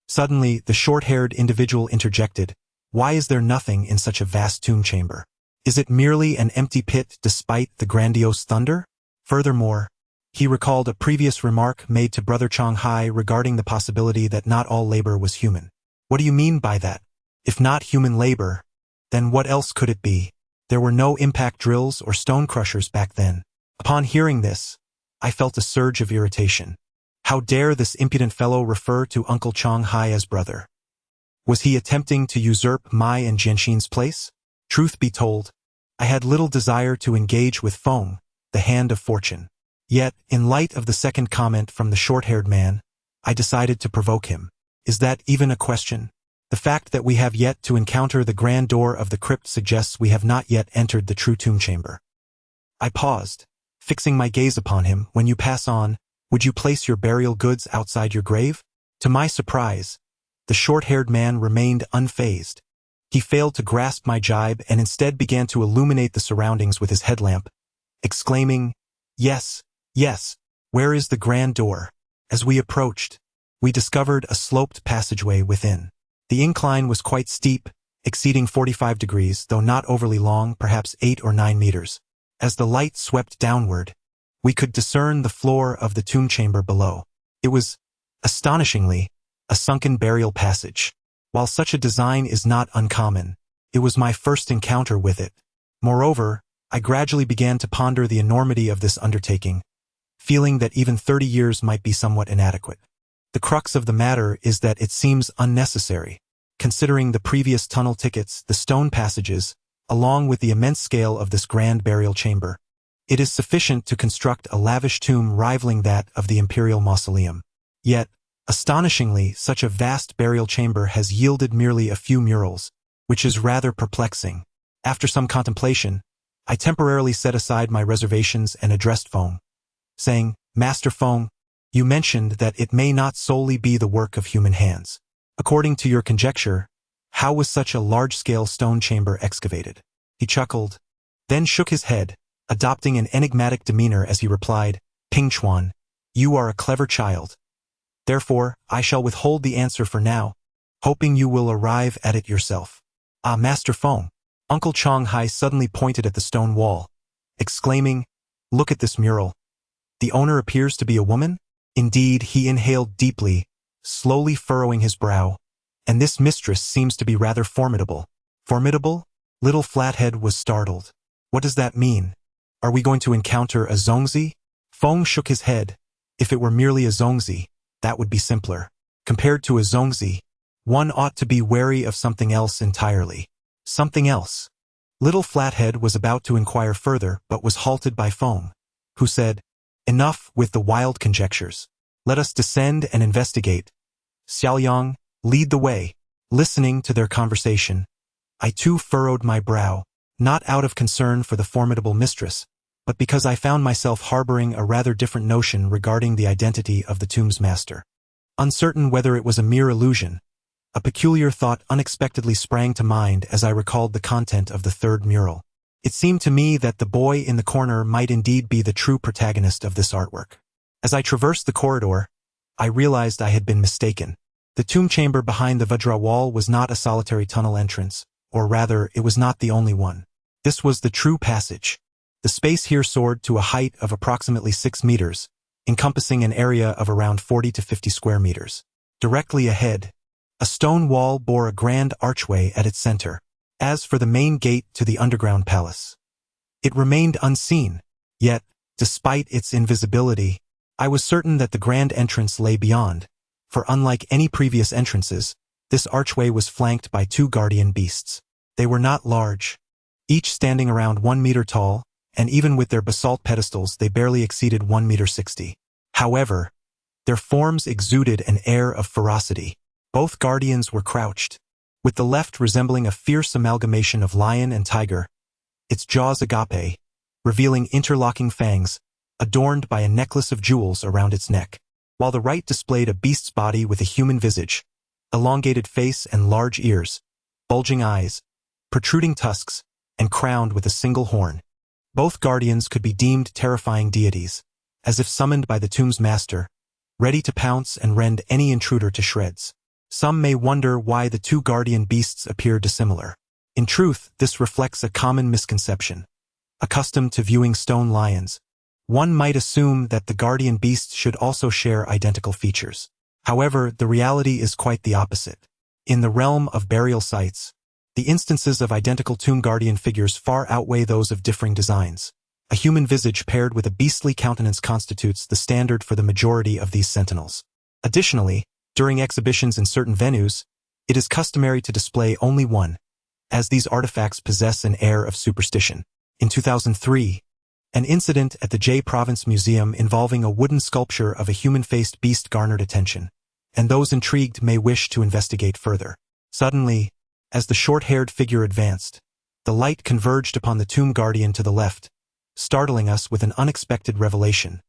Suddenly, the short-haired individual interjected, Why is there nothing in such a vast tomb chamber? Is it merely an empty pit despite the grandiose thunder? Furthermore, he recalled a previous remark made to Brother Changhai regarding the possibility that not all labor was human. What do you mean by that? If not human labor, then what else could it be? There were no impact drills or stone crushers back then. Upon hearing this, I felt a surge of irritation. How dare this impudent fellow refer to Uncle Changhai as brother? Was he attempting to usurp my and Jianxin's place? Truth be told, I had little desire to engage with Feng, the hand of fortune. Yet, in light of the second comment from the short-haired man, I decided to provoke him. Is that even a question? The fact that we have yet to encounter the grand door of the crypt suggests we have not yet entered the true tomb chamber. I paused, fixing my gaze upon him. When you pass on, would you place your burial goods outside your grave? To my surprise, the short-haired man remained unfazed. He failed to grasp my jibe and instead began to illuminate the surroundings with his headlamp, exclaiming, "Yes, yes, where is the grand door?" As we approached, we discovered a sloped passageway within. The incline was quite steep, exceeding 45 degrees, though not overly long, perhaps 8 or 9 meters. As the light swept downward, we could discern the floor of the tomb chamber below. It was, astonishingly, a sunken burial passage. While such a design is not uncommon, it was my first encounter with it. Moreover, I gradually began to ponder the enormity of this undertaking, feeling that even 30 years might be somewhat inadequate. The crux of the matter is that it seems unnecessary, considering the previous tunnel tickets, the stone passages, along with the immense scale of this grand burial chamber. It is sufficient to construct a lavish tomb rivaling that of the imperial mausoleum. Yet, astonishingly, such a vast burial chamber has yielded merely a few murals, which is rather perplexing. After some contemplation, I temporarily set aside my reservations and addressed Feng, saying, "Master Feng, you mentioned that it may not solely be the work of human hands. According to your conjecture, how was such a large-scale stone chamber excavated?" He chuckled, then shook his head, adopting an enigmatic demeanor as he replied, "Pingchuan, you are a clever child. Therefore, I shall withhold the answer for now, hoping you will arrive at it yourself." "Ah, Master Feng." Uncle Changhai suddenly pointed at the stone wall, exclaiming, "Look at this mural. The owner appears to be a woman?" Indeed, he inhaled deeply, slowly furrowing his brow, "and this mistress seems to be rather formidable." "Formidable?" Little Flathead was startled. "What does that mean? Are we going to encounter a Zongzi?" Feng shook his head. "If it were merely a Zongzi, that would be simpler. Compared to a Zongzi, one ought to be wary of something else entirely." "Something else?" Little Flathead was about to inquire further, but was halted by Feng, who said, "Enough with the wild conjectures. Let us descend and investigate. Xiaoyang, lead the way." Listening to their conversation, I too furrowed my brow, not out of concern for the formidable mistress, but because I found myself harboring a rather different notion regarding the identity of the tomb's master. Uncertain whether it was a mere illusion, a peculiar thought unexpectedly sprang to mind as I recalled the content of the third mural. It seemed to me that the boy in the corner might indeed be the true protagonist of this artwork. As I traversed the corridor, I realized I had been mistaken. The tomb chamber behind the Vajra wall was not a solitary tunnel entrance, or rather, it was not the only one. This was the true passage. The space here soared to a height of approximately 6 meters, encompassing an area of around 40 to 50 square meters. Directly ahead, a stone wall bore a grand archway at its center. As for the main gate to the underground palace, it remained unseen, yet, despite its invisibility, I was certain that the grand entrance lay beyond, for unlike any previous entrances, this archway was flanked by 2 guardian beasts. They were not large, each standing around 1 meter tall, and even with their basalt pedestals they barely exceeded 1 meter 60. However, their forms exuded an air of ferocity. Both guardians were crouched, with the left resembling a fierce amalgamation of lion and tiger, its jaws agape, revealing interlocking fangs, adorned by a necklace of jewels around its neck, while the right displayed a beast's body with a human visage, elongated face and large ears, bulging eyes, protruding tusks, and crowned with a single horn. Both guardians could be deemed terrifying deities, as if summoned by the tomb's master, ready to pounce and rend any intruder to shreds. Some may wonder why the 2 guardian beasts appear dissimilar. In truth, this reflects a common misconception. Accustomed to viewing stone lions, One might assume that the guardian beasts should also share identical features. However, the reality is quite the opposite. In the realm of burial sites, the instances of identical tomb guardian figures far outweigh those of differing designs. A human visage paired with a beastly countenance constitutes the standard for the majority of these sentinels. Additionally, during exhibitions in certain venues, it is customary to display only one, as these artifacts possess an air of superstition. In 2003, an incident at the Jie Province Museum involving a wooden sculpture of a human-faced beast garnered attention, and those intrigued may wish to investigate further. Suddenly, as the short-haired figure advanced, the light converged upon the tomb guardian to the left, startling us with an unexpected revelation.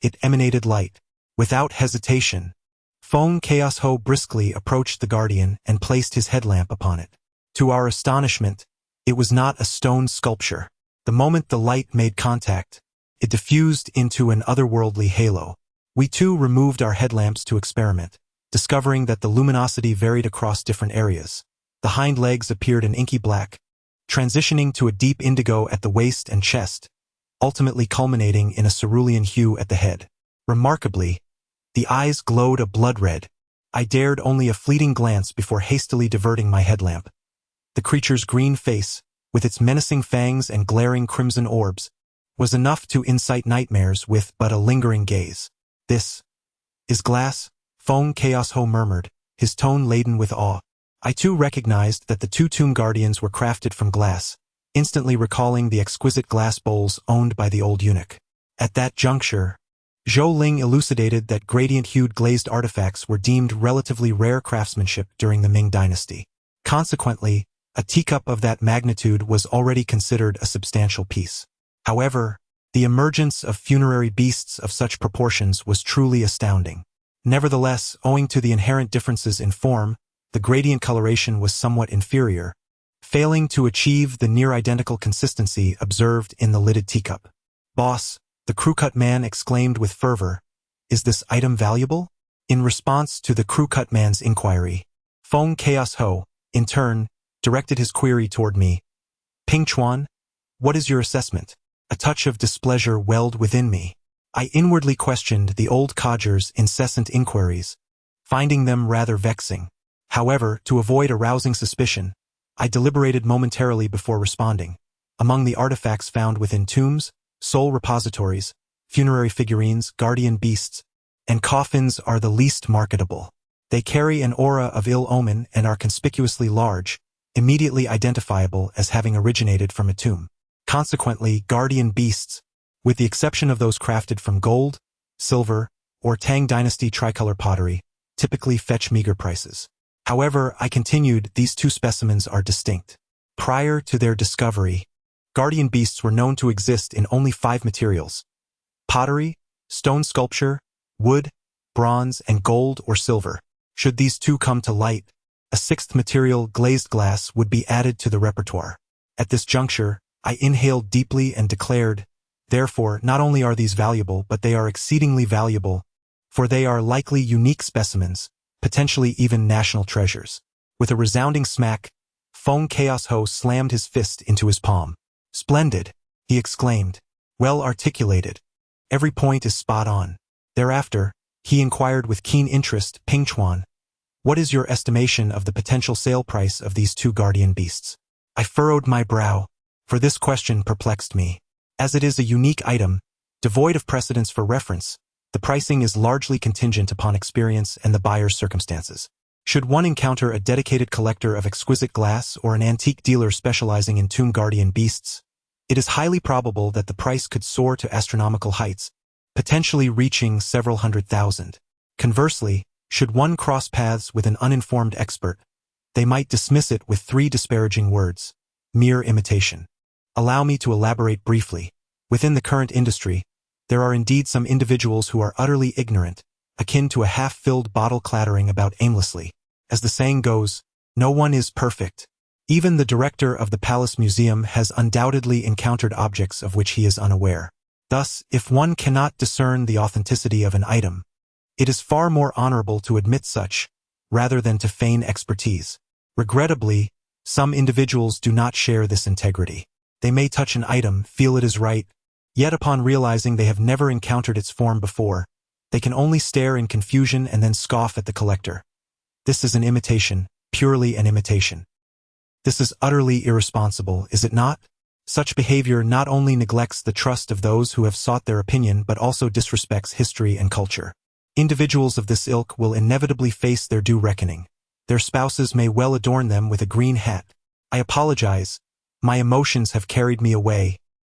It emanated light. Without hesitation, Feng Chaos Ho briskly approached the guardian and placed his headlamp upon it. To our astonishment, it was not a stone sculpture. The moment the light made contact, it diffused into an otherworldly halo. We too removed our headlamps to experiment, discovering that the luminosity varied across different areas. The hind legs appeared an inky black, transitioning to a deep indigo at the waist and chest, ultimately culminating in a cerulean hue at the head. Remarkably, the eyes glowed a blood red. I dared only a fleeting glance before hastily diverting my headlamp. The creature's green face, with its menacing fangs and glaring crimson orbs, was enough to incite nightmares with but a lingering gaze. "This is glass," Feng Chaos Ho murmured, his tone laden with awe. I too recognized that the two tomb guardians were crafted from glass, instantly recalling the exquisite glass bowls owned by the old eunuch. At that juncture, Zhou Ling elucidated that gradient-hued glazed artifacts were deemed relatively rare craftsmanship during the Ming dynasty. Consequently, a teacup of that magnitude was already considered a substantial piece. However, the emergence of funerary beasts of such proportions was truly astounding. Nevertheless, owing to the inherent differences in form, the gradient coloration was somewhat inferior, failing to achieve the near-identical consistency observed in the lidded teacup. "Boss," the crew-cut man exclaimed with fervor, "is this item valuable?" In response to the crew-cut man's inquiry, Feng Chaos Ho, in turn, directed his query toward me. "Pingchuan, what is your assessment?" A touch of displeasure welled within me. I inwardly questioned the old codger's incessant inquiries, finding them rather vexing. However, to avoid arousing suspicion, I deliberated momentarily before responding. Among the artifacts found within tombs, soul repositories, funerary figurines, guardian beasts, and coffins are the least marketable. They carry an aura of ill omen and are conspicuously large, immediately identifiable as having originated from a tomb. Consequently, guardian beasts, with the exception of those crafted from gold, silver, or Tang Dynasty tricolor pottery, typically fetch meager prices. However, I continued, these two specimens are distinct. Prior to their discovery, guardian beasts were known to exist in only 5 materials: pottery, stone sculpture, wood, bronze, and gold or silver. Should these two come to light, a 6th material, glazed glass, would be added to the repertoire. At this juncture, I inhaled deeply and declared, "Therefore, not only are these valuable, but they are exceedingly valuable, for they are likely unique specimens, potentially even national treasures." With a resounding smack, Feng Chaos Ho slammed his fist into his palm. "Splendid," he exclaimed. "Well articulated. Every point is spot on." Thereafter, he inquired with keen interest, "Pingchuan, what is your estimation of the potential sale price of these two guardian beasts?" I furrowed my brow, for this question perplexed me. As it is a unique item, devoid of precedents for reference, the pricing is largely contingent upon experience and the buyer's circumstances. Should one encounter a dedicated collector of exquisite glass or an antique dealer specializing in tomb guardian beasts, it is highly probable that the price could soar to astronomical heights, potentially reaching several $100,000. Conversely, should one cross paths with an uninformed expert, they might dismiss it with 3 disparaging words: mere imitation. Allow me to elaborate briefly. Within the current industry, there are indeed some individuals who are utterly ignorant, akin to a half-filled bottle clattering about aimlessly. As the saying goes, no one is perfect. Even the director of the Palace Museum has undoubtedly encountered objects of which he is unaware. Thus, if one cannot discern the authenticity of an item, it is far more honorable to admit such, rather than to feign expertise. Regrettably, some individuals do not share this integrity. They may touch an item, feel it is right, Yet upon realizing they have never encountered its form before, they can only stare in confusion and then scoff at the collector. This is an imitation, purely an imitation. This is utterly irresponsible, is it not? Such behavior not only neglects the trust of those who have sought their opinion but also disrespects history and culture. Individuals of this ilk will inevitably face their due reckoning. Their spouses may well adorn them with a green hat. I apologize. My emotions have carried me away,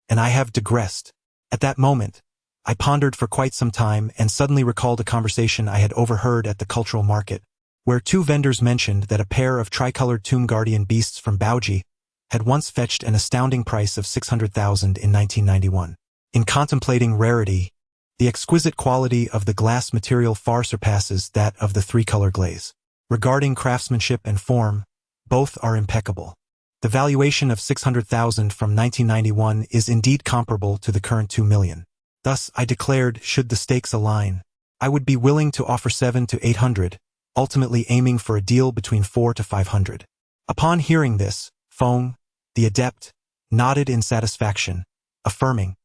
and I have digressed. At that moment, I pondered for quite some time and suddenly recalled a conversation I had overheard at the cultural market, where two vendors mentioned that a pair of tricolored tomb guardian beasts from Baoji had once fetched an astounding price of 600,000 in 1991. In contemplating rarity, the exquisite quality of the glass material far surpasses that of the three-color glaze. Regarding craftsmanship and form, both are impeccable. The valuation of 600,000 from 1991 is indeed comparable to the current 2 million. Thus, I declared, should the stakes align, I would be willing to offer 700 to 800, ultimately aiming for a deal between 400 to 500. Upon hearing this, Feng, the adept, nodded in satisfaction, affirming,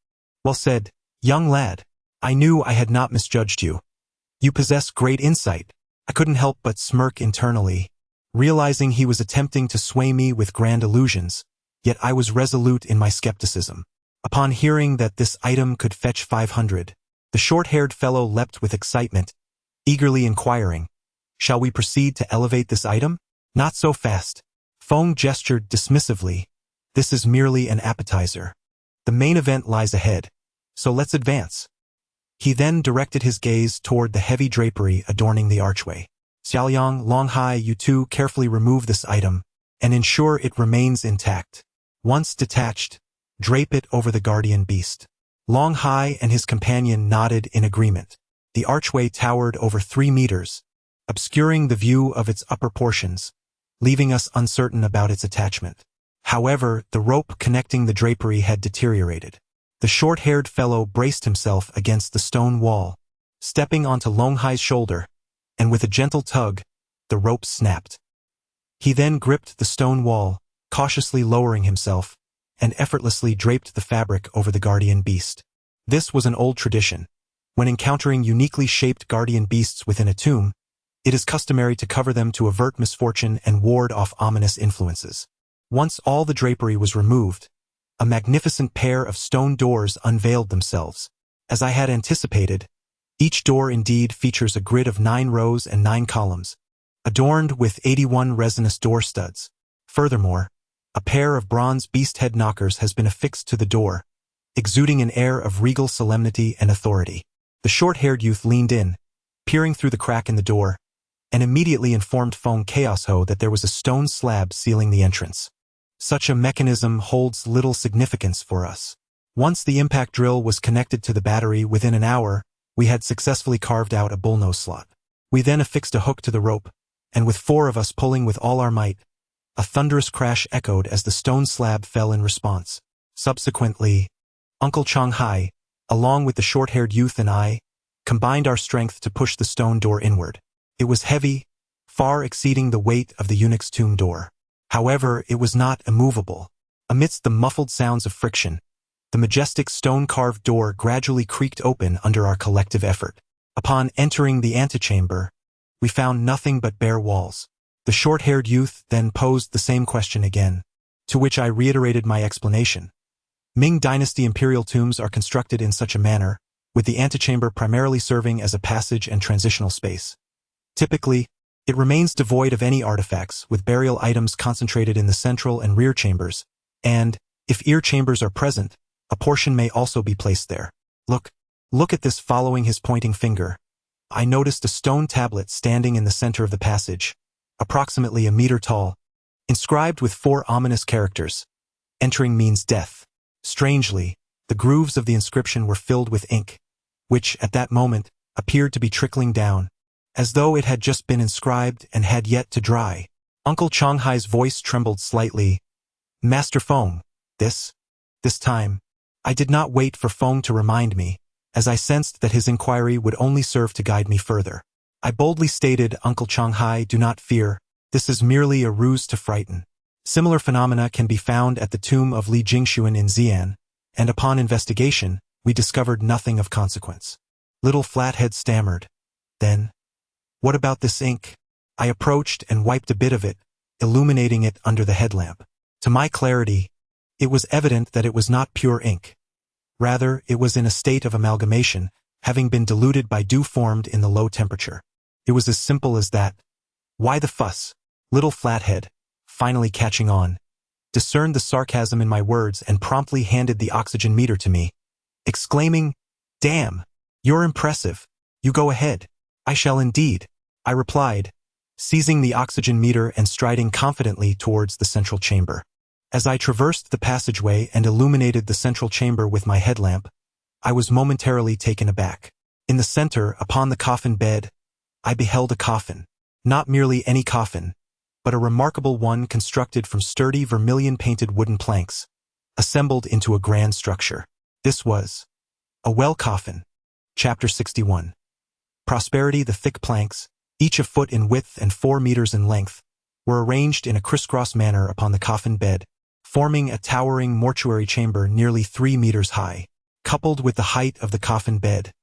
"Well said, young lad. I knew I had not misjudged you. You possess great insight." I couldn't help but smirk internally, realizing he was attempting to sway me with grand illusions, yet I was resolute in my skepticism. Upon hearing that this item could fetch 500, the short-haired fellow leapt with excitement, eagerly inquiring, "Shall we proceed to elevate this item?" "Not so fast." Feng gestured dismissively. "This is merely an appetizer. The main event lies ahead, so let's advance." He then directed his gaze toward the heavy drapery adorning the archway. "Xiaoliang, Longhai, you two carefully remove this item and ensure it remains intact. Once detached, drape it over the guardian beast." Longhai and his companion nodded in agreement. The archway towered over 3 meters, obscuring the view of its upper portions, leaving us uncertain about its attachment. However, the rope connecting the drapery had deteriorated. The short-haired fellow braced himself against the stone wall, stepping onto Longhai's shoulder, and with a gentle tug, the rope snapped. He then gripped the stone wall, cautiously lowering himself, and effortlessly draped the fabric over the guardian beast. This was an old tradition. When encountering uniquely shaped guardian beasts within a tomb, it is customary to cover them to avert misfortune and ward off ominous influences. Once all the drapery was removed, a magnificent pair of stone doors unveiled themselves. As I had anticipated, each door indeed features a grid of 9 rows and 9 columns, adorned with 81 resinous door studs. Furthermore, a pair of bronze beast head knockers has been affixed to the door, exuding an air of regal solemnity and authority. The short-haired youth leaned in, peering through the crack in the door, and immediately informed Feng Chaosho that there was a stone slab sealing the entrance. Such a mechanism holds little significance for us. Once the impact drill was connected to the battery, within an hour, we had successfully carved out a bullnose slot. We then affixed a hook to the rope, and with 4 of us pulling with all our might, a thunderous crash echoed as the stone slab fell in response. Subsequently, Uncle Changhai, along with the short-haired youth and I, combined our strength to push the stone door inward. It was heavy, far exceeding the weight of the eunuch's tomb door. However, it was not immovable. Amidst the muffled sounds of friction, the majestic stone-carved door gradually creaked open under our collective effort. Upon entering the antechamber, we found nothing but bare walls. The short-haired youth then posed the same question again, to which I reiterated my explanation. Ming Dynasty imperial tombs are constructed in such a manner, with the antechamber primarily serving as a passage and transitional space. Typically, it remains devoid of any artifacts, with burial items concentrated in the central and rear chambers, and, if ear chambers are present, a portion may also be placed there. Look at this. Following his pointing finger, I noticed a stone tablet standing in the center of the passage, approximately 1 meter tall, inscribed with 4 ominous characters. Entering means death. Strangely, the grooves of the inscription were filled with ink, which, at that moment, appeared to be trickling down, as though it had just been inscribed and had yet to dry. Uncle Changhai's voice trembled slightly. "Master Feng, this time." I did not wait for Feng to remind me, as I sensed that his inquiry would only serve to guide me further. I boldly stated, "Uncle Changhai, do not fear. This is merely a ruse to frighten. Similar phenomena can be found at the tomb of Li Jingxuan in Xi'an, and upon investigation, we discovered nothing of consequence. Little Flathead stammered. Then, "What about this ink?" I approached and wiped a bit of it, illuminating it under the headlamp. To my clarity, it was evident that it was not pure ink. Rather, it was in a state of amalgamation, having been diluted by dew formed in the low temperature. It was as simple as that. Why the fuss? Little Flathead, finally catching on, discerned the sarcasm in my words and promptly handed the oxygen meter to me, exclaiming, "Damn, you're impressive. You go ahead." "I shall indeed," I replied, seizing the oxygen meter and striding confidently towards the central chamber. As I traversed the passageway and illuminated the central chamber with my headlamp, I was momentarily taken aback. In the center, upon the coffin bed, I beheld a coffin. Not merely any coffin, but a remarkable one constructed from sturdy vermilion-painted wooden planks, assembled into a grand structure. This was a well coffin. Chapter 61. Prosperity. The thick planks, each a foot in width and 4 meters in length, were arranged in a crisscross manner upon the coffin bed, forming a towering mortuary chamber nearly 3 meters high. Coupled with the height of the coffin bed,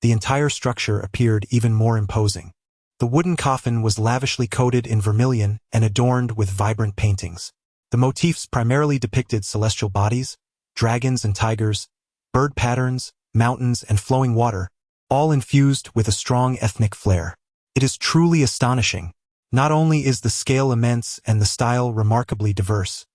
the entire structure appeared even more imposing. The wooden coffin was lavishly coated in vermilion and adorned with vibrant paintings. The motifs primarily depicted celestial bodies, dragons and tigers, bird patterns, mountains, and flowing water, all infused with a strong ethnic flair. It is truly astonishing. Not only is the scale immense and the style remarkably diverse,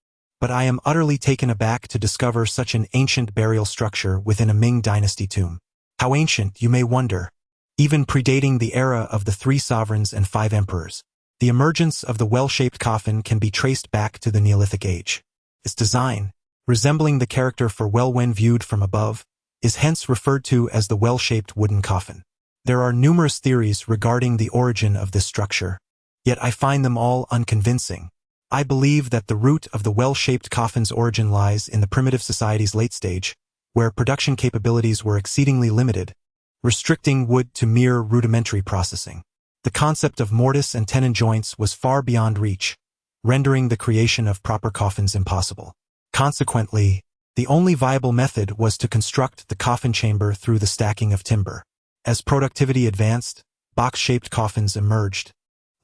but I am utterly taken aback to discover such an ancient burial structure within a Ming Dynasty tomb. How ancient, you may wonder, even predating the era of the 3 sovereigns and 5 emperors. The emergence of the well-shaped coffin can be traced back to the Neolithic age. Its design, resembling the character for well when viewed from above, is hence referred to as the well-shaped wooden coffin. There are numerous theories regarding the origin of this structure, yet I find them all unconvincing. I believe that the root of the well-shaped coffin's origin lies in the primitive society's late stage, where production capabilities were exceedingly limited, restricting wood to mere rudimentary processing. The concept of mortise and tenon joints was far beyond reach, rendering the creation of proper coffins impossible. Consequently, the only viable method was to construct the coffin chamber through the stacking of timber. As productivity advanced, box-shaped coffins emerged,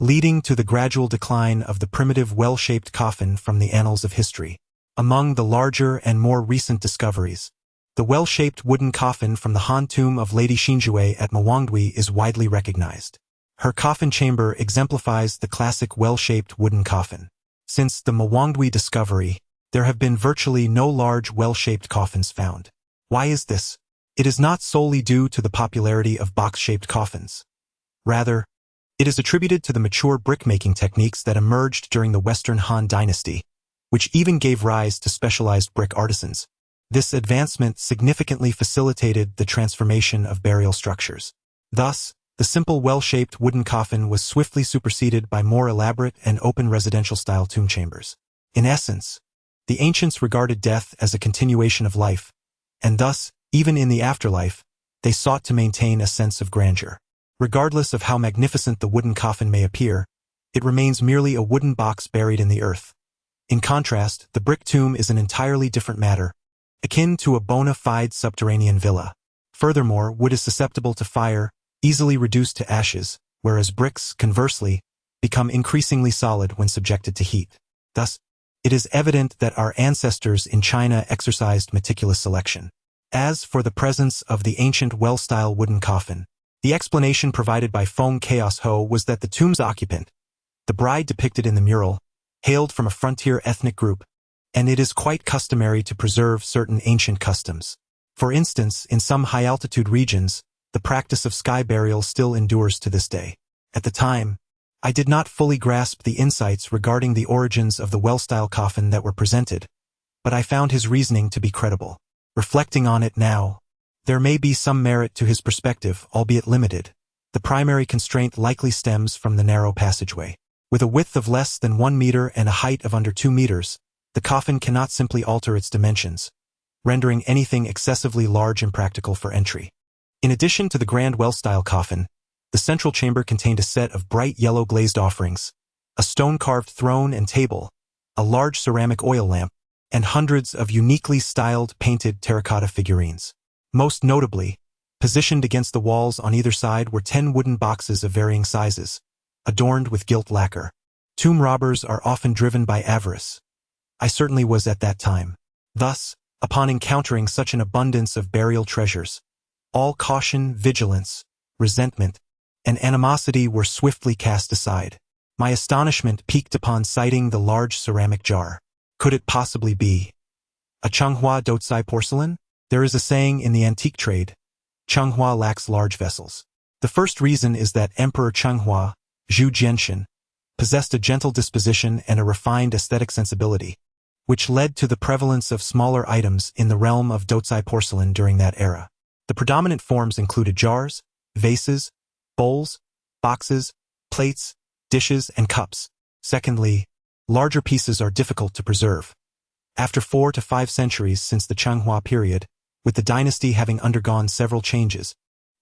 leading to the gradual decline of the primitive well-shaped coffin from the annals of history. Among the larger and more recent discoveries, the well-shaped wooden coffin from the Han tomb of Lady Xinjue at Mawangdui is widely recognized. Her coffin chamber exemplifies the classic well-shaped wooden coffin. Since the Mawangdui discovery, there have been virtually no large well-shaped coffins found. Why is this? It is not solely due to the popularity of box-shaped coffins. Rather, it is attributed to the mature brick-making techniques that emerged during the Western Han Dynasty, which even gave rise to specialized brick artisans. This advancement significantly facilitated the transformation of burial structures. Thus, the simple well-shaped wooden coffin was swiftly superseded by more elaborate and open residential-style tomb chambers. In essence, the ancients regarded death as a continuation of life, and thus, even in the afterlife, they sought to maintain a sense of grandeur. Regardless of how magnificent the wooden coffin may appear, it remains merely a wooden box buried in the earth. In contrast, the brick tomb is an entirely different matter, akin to a bona fide subterranean villa. Furthermore, wood is susceptible to fire, easily reduced to ashes, whereas bricks, conversely, become increasingly solid when subjected to heat. Thus, it is evident that our ancestors in China exercised meticulous selection. As for the presence of the ancient well-style wooden coffin, the explanation provided by Feng Chaos Ho was that the tomb's occupant, the bride depicted in the mural, hailed from a frontier ethnic group, and it is quite customary to preserve certain ancient customs. For instance, in some high-altitude regions, the practice of sky burial still endures to this day. At the time, I did not fully grasp the insights regarding the origins of the well-style coffin that were presented, but I found his reasoning to be credible. Reflecting on it now, there may be some merit to his perspective, albeit limited. The primary constraint likely stems from the narrow passageway. With a width of less than 1 meter and a height of under 2 meters, the coffin cannot simply alter its dimensions, rendering anything excessively large impractical for entry. In addition to the grand well-style coffin, the central chamber contained a set of bright yellow glazed offerings, a stone-carved throne and table, a large ceramic oil lamp, and hundreds of uniquely styled painted terracotta figurines. Most notably, positioned against the walls on either side were 10 wooden boxes of varying sizes, adorned with gilt lacquer. Tomb robbers are often driven by avarice. I certainly was at that time. Thus, upon encountering such an abundance of burial treasures, all caution, vigilance, resentment, and animosity were swiftly cast aside. My astonishment peaked upon sighting the large ceramic jar. Could it possibly be a Changhua Dotsai porcelain? There is a saying in the antique trade, Changhua lacks large vessels. The first reason is that Emperor Changhua, Zhu Jianshan, possessed a gentle disposition and a refined aesthetic sensibility, which led to the prevalence of smaller items in the realm of Dotsai porcelain during that era. The predominant forms included jars, vases, bowls, boxes, plates, dishes, and cups. Secondly, larger pieces are difficult to preserve. After 4 to 5 centuries since the Changhua period, with the dynasty having undergone several changes,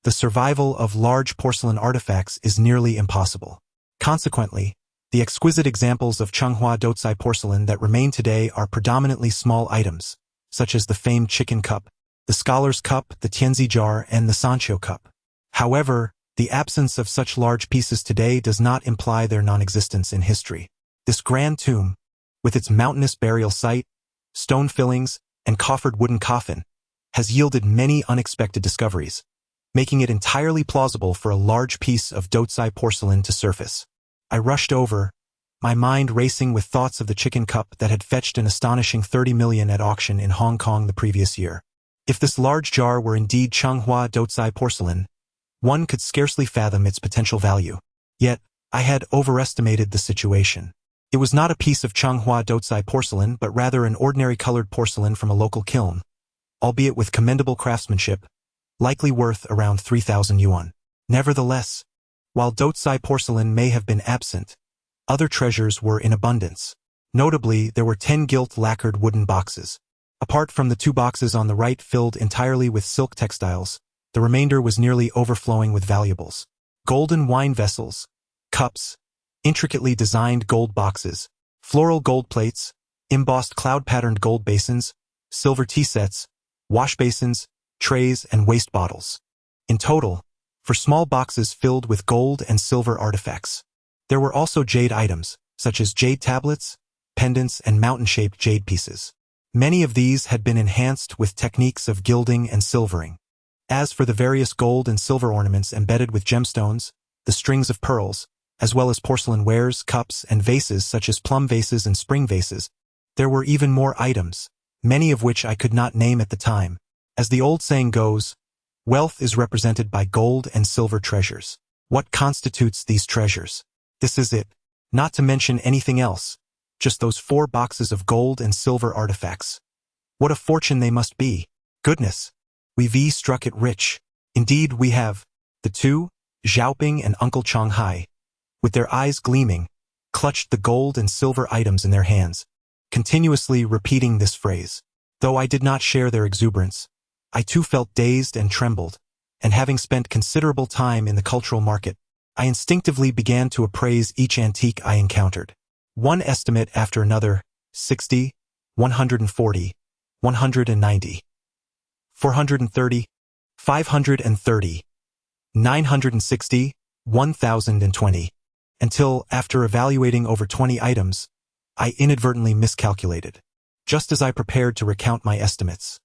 the survival of large porcelain artifacts is nearly impossible. Consequently, the exquisite examples of Changhua Dotsai porcelain that remain today are predominantly small items, such as the famed chicken cup, the scholar's cup, the Tianzi jar, and the Sancho cup. However, the absence of such large pieces today does not imply their non-existence in history. This grand tomb, with its mountainous burial site, stone fillings, and coffered wooden coffin, has yielded many unexpected discoveries, making it entirely plausible for a large piece of Dotsai porcelain to surface. I rushed over, my mind racing with thoughts of the chicken cup that had fetched an astonishing 30 million at auction in Hong Kong the previous year. If this large jar were indeed Changhua Dotsai porcelain, one could scarcely fathom its potential value. Yet, I had overestimated the situation. It was not a piece of Changhua Dotsai porcelain, but rather an ordinary colored porcelain from a local kiln, albeit with commendable craftsmanship, likely worth around 3,000 yuan. Nevertheless, while Dotsai porcelain may have been absent, other treasures were in abundance. Notably, there were 10 gilt lacquered wooden boxes. Apart from the 2 boxes on the right filled entirely with silk textiles, the remainder was nearly overflowing with valuables. Golden wine vessels, cups, intricately designed gold boxes, floral gold plates, embossed cloud-patterned gold basins, silver tea sets, wash basins, trays, and waste bottles. In total, for small boxes filled with gold and silver artifacts. There were also jade items, such as jade tablets, pendants, and mountain-shaped jade pieces. Many of these had been enhanced with techniques of gilding and silvering. As for the various gold and silver ornaments embedded with gemstones, the strings of pearls, as well as porcelain wares, cups, and vases such as plum vases and spring vases, there were even more items, many of which I could not name at the time. As the old saying goes, wealth is represented by gold and silver treasures. What constitutes these treasures? This is it. Not to mention anything else. Just those 4 boxes of gold and silver artifacts. What a fortune they must be. Goodness. We've struck it rich. Indeed, we have. The 2, Xiaoping and Uncle Changhai, with their eyes gleaming, clutched the gold and silver items in their hands, continuously repeating this phrase. Though I did not share their exuberance, I too felt dazed and trembled, and having spent considerable time in the cultural market, I instinctively began to appraise each antique I encountered. One estimate after another, 60, 140, 190, 430, 530, 960, 1020, until, after evaluating over 20 items, I inadvertently miscalculated. Just as I prepared to recount my estimates,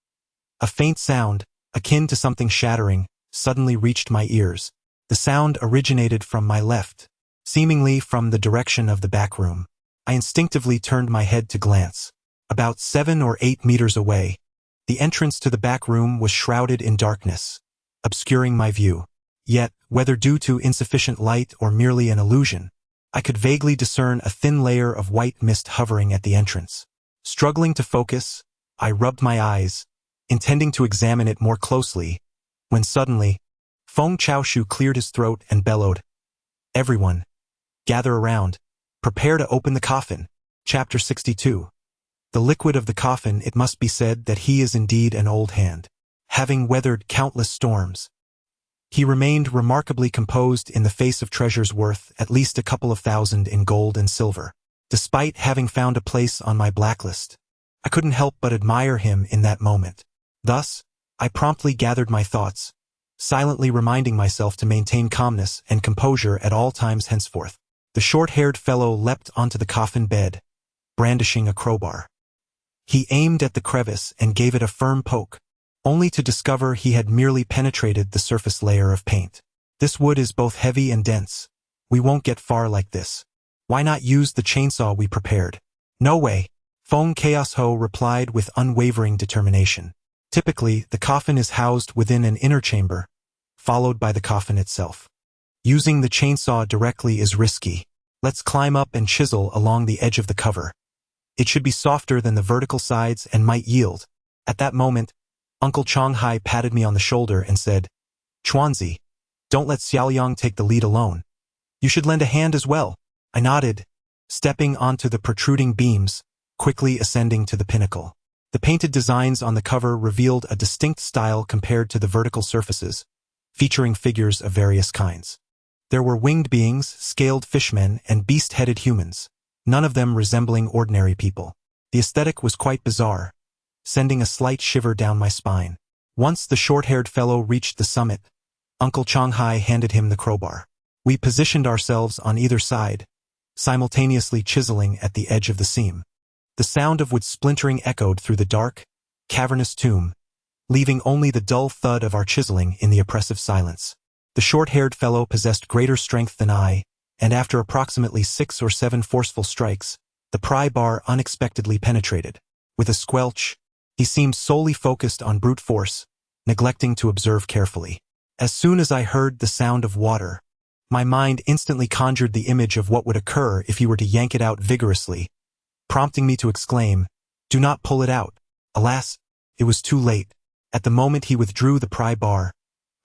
a faint sound, akin to something shattering, suddenly reached my ears. The sound originated from my left, seemingly from the direction of the back room. I instinctively turned my head to glance. About 7 or 8 meters away, the entrance to the back room was shrouded in darkness, obscuring my view. Yet, whether due to insufficient light or merely an illusion, I could vaguely discern a thin layer of white mist hovering at the entrance. Struggling to focus, I rubbed my eyes, intending to examine it more closely, when suddenly, Feng Chaoshu cleared his throat and bellowed, "Everyone, gather around. Prepare to open the coffin." Chapter 62. The liquid of the coffin, it must be said that he is indeed an old hand. Having weathered countless storms, he remained remarkably composed in the face of treasures worth at least a couple of thousand in gold and silver. Despite having found a place on my blacklist, I couldn't help but admire him in that moment. Thus, I promptly gathered my thoughts, silently reminding myself to maintain calmness and composure at all times henceforth. The short-haired fellow leapt onto the coffin bed, brandishing a crowbar. He aimed at the crevice and gave it a firm poke, only to discover he had merely penetrated the surface layer of paint. This wood is both heavy and dense. We won't get far like this. Why not use the chainsaw we prepared? No way, Feng Chaos Ho replied with unwavering determination. Typically, the coffin is housed within an inner chamber, followed by the coffin itself. Using the chainsaw directly is risky. Let's climb up and chisel along the edge of the cover. It should be softer than the vertical sides and might yield. At that moment, Uncle Changhai patted me on the shoulder and said, "Chuanzi, don't let Xiaoliang take the lead alone. You should lend a hand as well." I nodded, stepping onto the protruding beams, quickly ascending to the pinnacle. The painted designs on the cover revealed a distinct style compared to the vertical surfaces, featuring figures of various kinds. There were winged beings, scaled fishmen, and beast-headed humans, none of them resembling ordinary people. The aesthetic was quite bizarre, sending a slight shiver down my spine. Once the short-haired fellow reached the summit, Uncle Changhai handed him the crowbar. We positioned ourselves on either side, simultaneously chiseling at the edge of the seam. The sound of wood splintering echoed through the dark, cavernous tomb, leaving only the dull thud of our chiseling in the oppressive silence. The short-haired fellow possessed greater strength than I, and after approximately 6 or 7 forceful strikes, the pry bar unexpectedly penetrated. With a squelch, he seemed solely focused on brute force, neglecting to observe carefully. As soon as I heard the sound of water, my mind instantly conjured the image of what would occur if he were to yank it out vigorously, prompting me to exclaim, "Do not pull it out." Alas, it was too late. At the moment he withdrew the pry bar,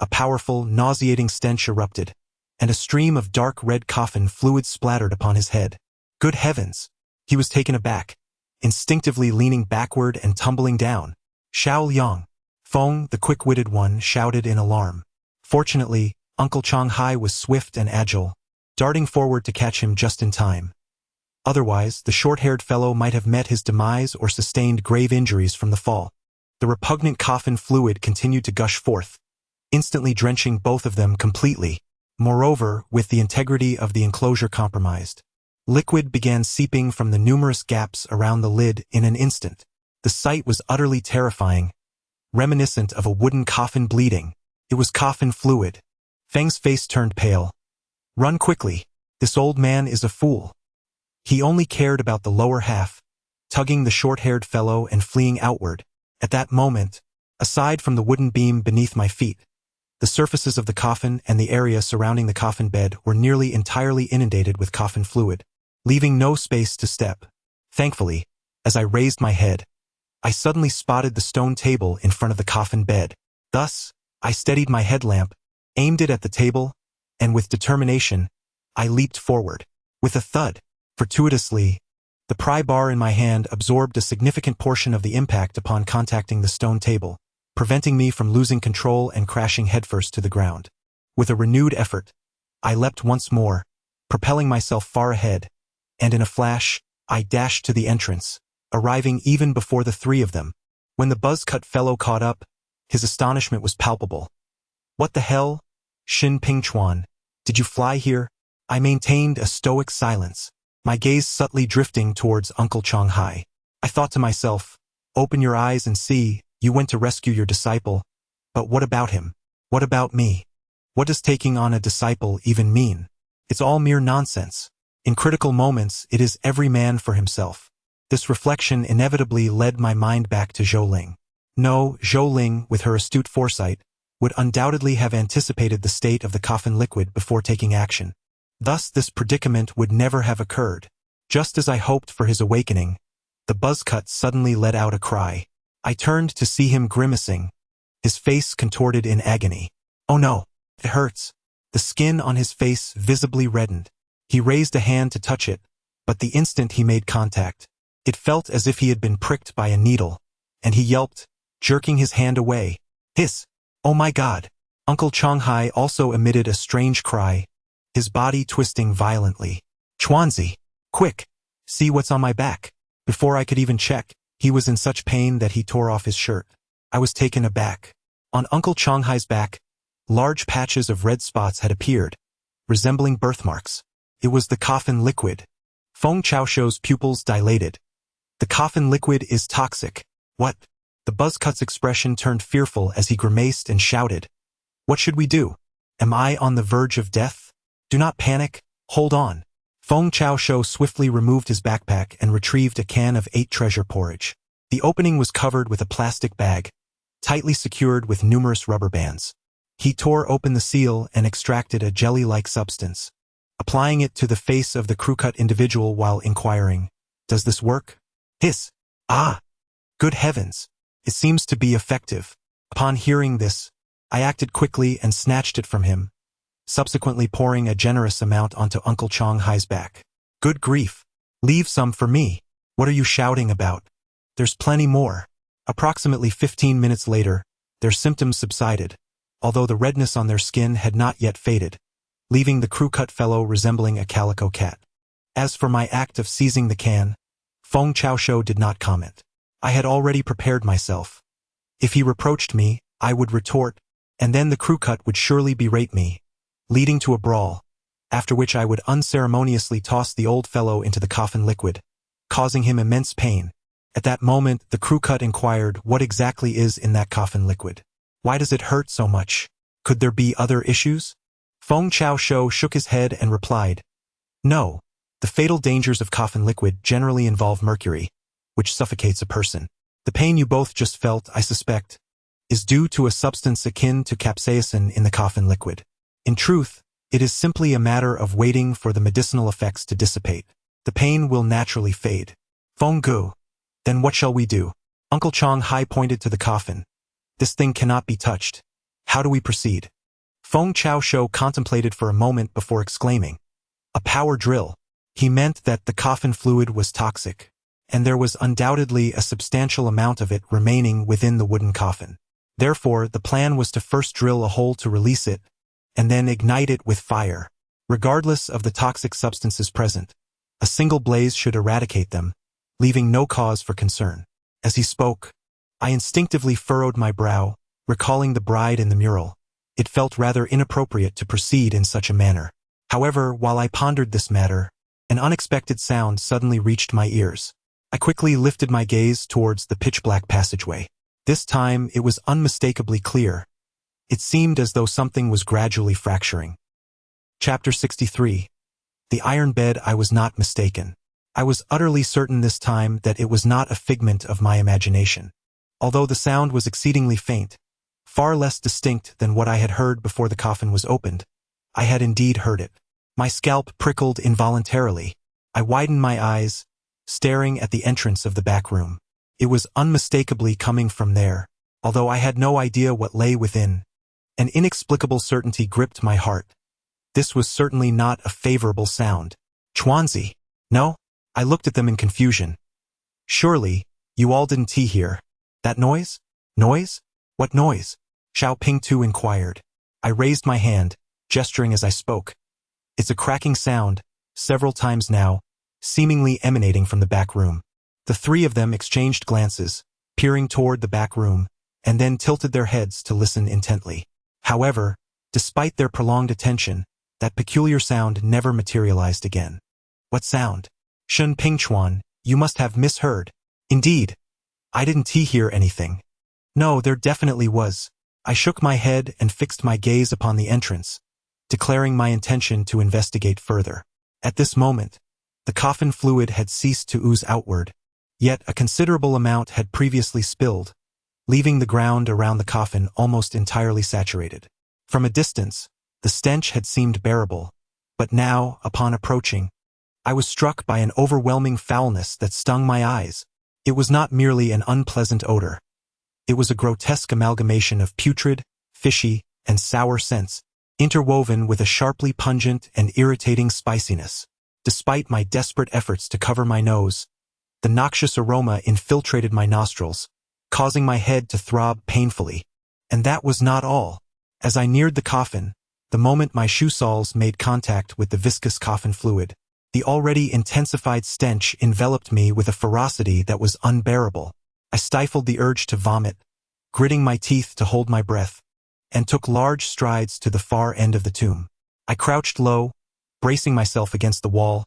a powerful, nauseating stench erupted, and a stream of dark red coffin fluid splattered upon his head. Good heavens! He was taken aback, instinctively leaning backward and tumbling down. "Xiaoliang!" Feng, the quick-witted one, shouted in alarm. Fortunately, Uncle Changhai was swift and agile, darting forward to catch him just in time. Otherwise, the short-haired fellow might have met his demise or sustained grave injuries from the fall. The repugnant coffin fluid continued to gush forth, instantly drenching both of them completely. Moreover, with the integrity of the enclosure compromised, liquid began seeping from the numerous gaps around the lid in an instant. The sight was utterly terrifying, reminiscent of a wooden coffin bleeding. It was coffin fluid. Feng's face turned pale. "Run quickly. This old man is a fool." He only cared about the lower half, tugging the short-haired fellow and fleeing outward. At that moment, aside from the wooden beam beneath my feet, the surfaces of the coffin and the area surrounding the coffin bed were nearly entirely inundated with coffin fluid, leaving no space to step. Thankfully, as I raised my head, I suddenly spotted the stone table in front of the coffin bed. Thus, I steadied my headlamp, aimed it at the table, and with determination, I leaped forward. With a thud, fortuitously, the pry bar in my hand absorbed a significant portion of the impact upon contacting the stone table, preventing me from losing control and crashing headfirst to the ground. With a renewed effort, I leapt once more, propelling myself far ahead, and in a flash, I dashed to the entrance, arriving even before the 3 of them. When the buzz-cut fellow caught up, his astonishment was palpable. "What the hell? Shen Pingchuan, did you fly here?" I maintained a stoic silence, my gaze subtly drifting towards Uncle Changhai. I thought to myself, open your eyes and see, you went to rescue your disciple, but what about him? What about me? What does taking on a disciple even mean? It's all mere nonsense. In critical moments, it is every man for himself. This reflection inevitably led my mind back to Zhou Ling. No, Zhou Ling, with her astute foresight, would undoubtedly have anticipated the state of the coffin liquid before taking action. Thus this predicament would never have occurred. Just as I hoped for his awakening, the buzzcut suddenly let out a cry. I turned to see him grimacing, his face contorted in agony. "Oh no, it hurts." The skin on his face visibly reddened. He raised a hand to touch it, but the instant he made contact, it felt as if he had been pricked by a needle, and he yelped, jerking his hand away. "Hiss! Oh my God!" Uncle Changhai also emitted a strange cry, his body twisting violently. "Chuanzi! Quick! See what's on my back!" Before I could even check, he was in such pain that he tore off his shirt. I was taken aback. On Uncle Changhai's back, large patches of red spots had appeared, resembling birthmarks. It was the coffin liquid. Feng Chaoshuo's pupils dilated. The coffin liquid is toxic. What? The buzzcut's expression turned fearful as he grimaced and shouted. What should we do? Am I on the verge of death? Do not panic. Hold on. Feng Chaoshuo swiftly removed his backpack and retrieved a can of 8 treasure porridge. The opening was covered with a plastic bag, tightly secured with numerous rubber bands. He tore open the seal and extracted a jelly-like substance, applying it to the face of the crew-cut individual while inquiring, "Does this work?" Hiss. Ah! Good heavens! It seems to be effective. Upon hearing this, I acted quickly and snatched it from him, subsequently pouring a generous amount onto Uncle Changhai's back. Good grief! Leave some for me. What are you shouting about? There's plenty more. Approximately 15 minutes later, their symptoms subsided, although the redness on their skin had not yet faded, leaving the crew-cut fellow resembling a calico cat. As for my act of seizing the can, Feng Chaoshuo did not comment. I had already prepared myself. If he reproached me, I would retort, and then the crew-cut would surely berate me, leading to a brawl, after which I would unceremoniously toss the old fellow into the coffin liquid, causing him immense pain. At that moment, the crew-cut inquired what exactly is in that coffin liquid. Why does it hurt so much? Could there be other issues? Feng Chaoshuo shook his head and replied, No, the fatal dangers of coffin liquid generally involve mercury, which suffocates a person. The pain you both just felt, I suspect, is due to a substance akin to capsaicin in the coffin liquid. In truth, it is simply a matter of waiting for the medicinal effects to dissipate. The pain will naturally fade. Feng Gu. Then what shall we do? Uncle Changhai pointed to the coffin. This thing cannot be touched. How do we proceed? Feng Chaoshuo contemplated for a moment before exclaiming, A power drill. He meant that the coffin fluid was toxic, and there was undoubtedly a substantial amount of it remaining within the wooden coffin. Therefore, the plan was to first drill a hole to release it, and then ignite it with fire. Regardless of the toxic substances present, a single blaze should eradicate them, leaving no cause for concern. As he spoke, I instinctively furrowed my brow, recalling the bride in the mural. It felt rather inappropriate to proceed in such a manner. However, while I pondered this matter, an unexpected sound suddenly reached my ears. I quickly lifted my gaze towards the pitch-black passageway. This time, it was unmistakably clear. It seemed as though something was gradually fracturing. Chapter 63. The iron bed. I was not mistaken. I was utterly certain this time that it was not a figment of my imagination. Although the sound was exceedingly faint, far less distinct than what I had heard before the coffin was opened, I had indeed heard it. My scalp prickled involuntarily. I widened my eyes, staring at the entrance of the back room. It was unmistakably coming from there, although I had no idea what lay within. An inexplicable certainty gripped my heart. This was certainly not a favorable sound. Chuanzi. No? I looked at them in confusion. Surely, you all didn't hear that noise? Noise? What noise? Xiao Pingtu inquired. I raised my hand, gesturing as I spoke. It's a cracking sound, several times now, seemingly emanating from the back room. The three of them exchanged glances, peering toward the back room, and then tilted their heads to listen intently. However, despite their prolonged attention, that peculiar sound never materialized again. What sound? Shen Pingchuan, you must have misheard. Indeed, I didn't hear anything. No, there definitely was. I shook my head and fixed my gaze upon the entrance, declaring my intention to investigate further. At this moment, the coffin fluid had ceased to ooze outward, yet a considerable amount had previously spilled, leaving the ground around the coffin almost entirely saturated. From a distance, the stench had seemed bearable, but now, upon approaching, I was struck by an overwhelming foulness that stung my eyes. It was not merely an unpleasant odor. It was a grotesque amalgamation of putrid, fishy, and sour scents, interwoven with a sharply pungent and irritating spiciness. Despite my desperate efforts to cover my nose, the noxious aroma infiltrated my nostrils, causing my head to throb painfully. And that was not all. As I neared the coffin, the moment my shoe soles made contact with the viscous coffin fluid, the already intensified stench enveloped me with a ferocity that was unbearable. I stifled the urge to vomit, gritting my teeth to hold my breath, and took large strides to the far end of the tomb. I crouched low, bracing myself against the wall,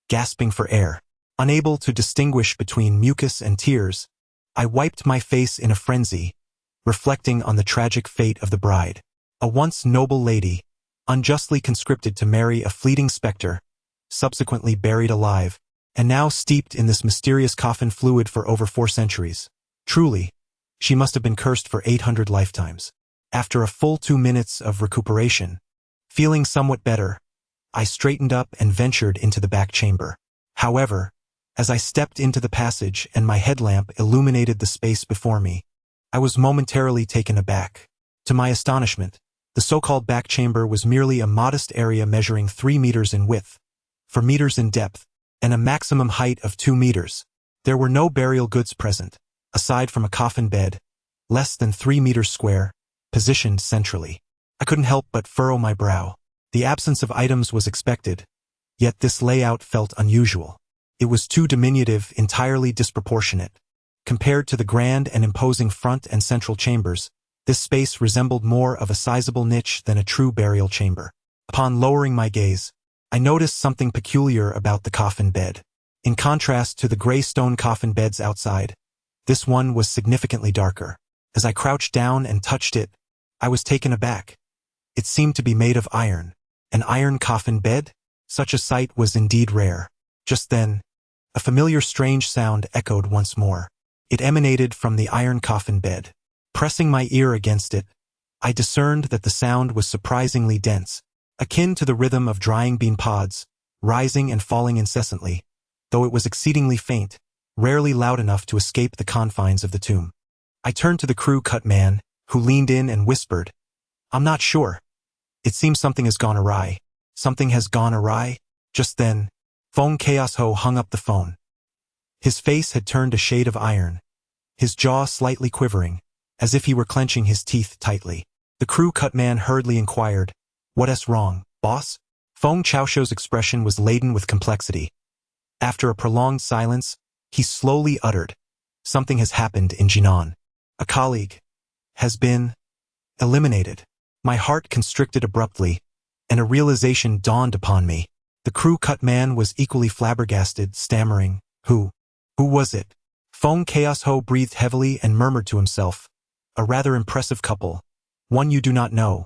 gasping for air. Unable to distinguish between mucus and tears, I wiped my face in a frenzy, reflecting on the tragic fate of the bride. A once noble lady, unjustly conscripted to marry a fleeting specter, subsequently buried alive, and now steeped in this mysterious coffin fluid for over 4 centuries. Truly, she must have been cursed for 800 lifetimes. After a full 2 minutes of recuperation, feeling somewhat better, I straightened up and ventured into the back chamber. However, as I stepped into the passage and my headlamp illuminated the space before me, I was momentarily taken aback. To my astonishment, the so-called back chamber was merely a modest area measuring 3 meters in width, 4 meters in depth, and a maximum height of 2 meters. There were no burial goods present, aside from a coffin bed, less than 3 meters square, positioned centrally. I couldn't help but furrow my brow. The absence of items was expected, yet this layout felt unusual. It was too diminutive, entirely disproportionate. Compared to the grand and imposing front and central chambers, this space resembled more of a sizable niche than a true burial chamber. Upon lowering my gaze, I noticed something peculiar about the coffin bed. In contrast to the gray stone coffin beds outside, this one was significantly darker. As I crouched down and touched it, I was taken aback. It seemed to be made of iron. An iron coffin bed? Such a sight was indeed rare. Just then, a familiar strange sound echoed once more. It emanated from the iron coffin bed. Pressing my ear against it, I discerned that the sound was surprisingly dense, akin to the rhythm of drying bean pods, rising and falling incessantly, though it was exceedingly faint, rarely loud enough to escape the confines of the tomb. I turned to the crew-cut man, who leaned in and whispered, "I'm not sure. It seems something has gone awry." Something has gone awry? Just then, Feng Chaos Ho hung up the phone. His face had turned a shade of iron, his jaw slightly quivering, as if he were clenching his teeth tightly. The crew-cut man hurriedly inquired, "What's wrong, boss?" Feng Chaosho's expression was laden with complexity. After a prolonged silence, he slowly uttered, "Something has happened in Jinan. A colleague has been eliminated." My heart constricted abruptly, and a realization dawned upon me. The crew-cut man was equally flabbergasted, stammering, Who was it?" Feng Chaos Ho breathed heavily and murmured to himself, "A rather impressive couple. One you do not know.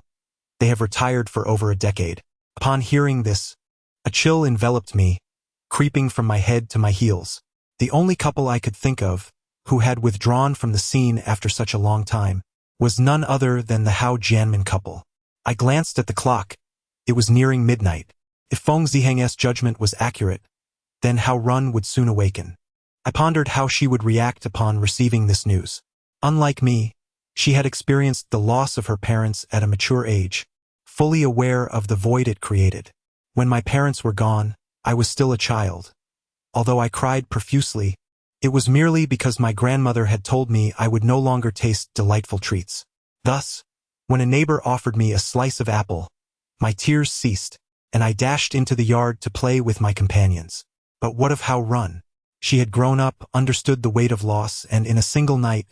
They have retired for over a decade." Upon hearing this, a chill enveloped me, creeping from my head to my heels. The only couple I could think of, who had withdrawn from the scene after such a long time, was none other than the Hao Jianmin couple. I glanced at the clock. It was nearing midnight. If Feng Ziheng's judgment was accurate, then Hao Run would soon awaken. I pondered how she would react upon receiving this news. Unlike me, she had experienced the loss of her parents at a mature age, fully aware of the void it created. When my parents were gone, I was still a child. Although I cried profusely, it was merely because my grandmother had told me I would no longer taste delightful treats. Thus, when a neighbor offered me a slice of apple, my tears ceased, and I dashed into the yard to play with my companions. But what of Hao Run? She had grown up, understood the weight of loss, and in a single night,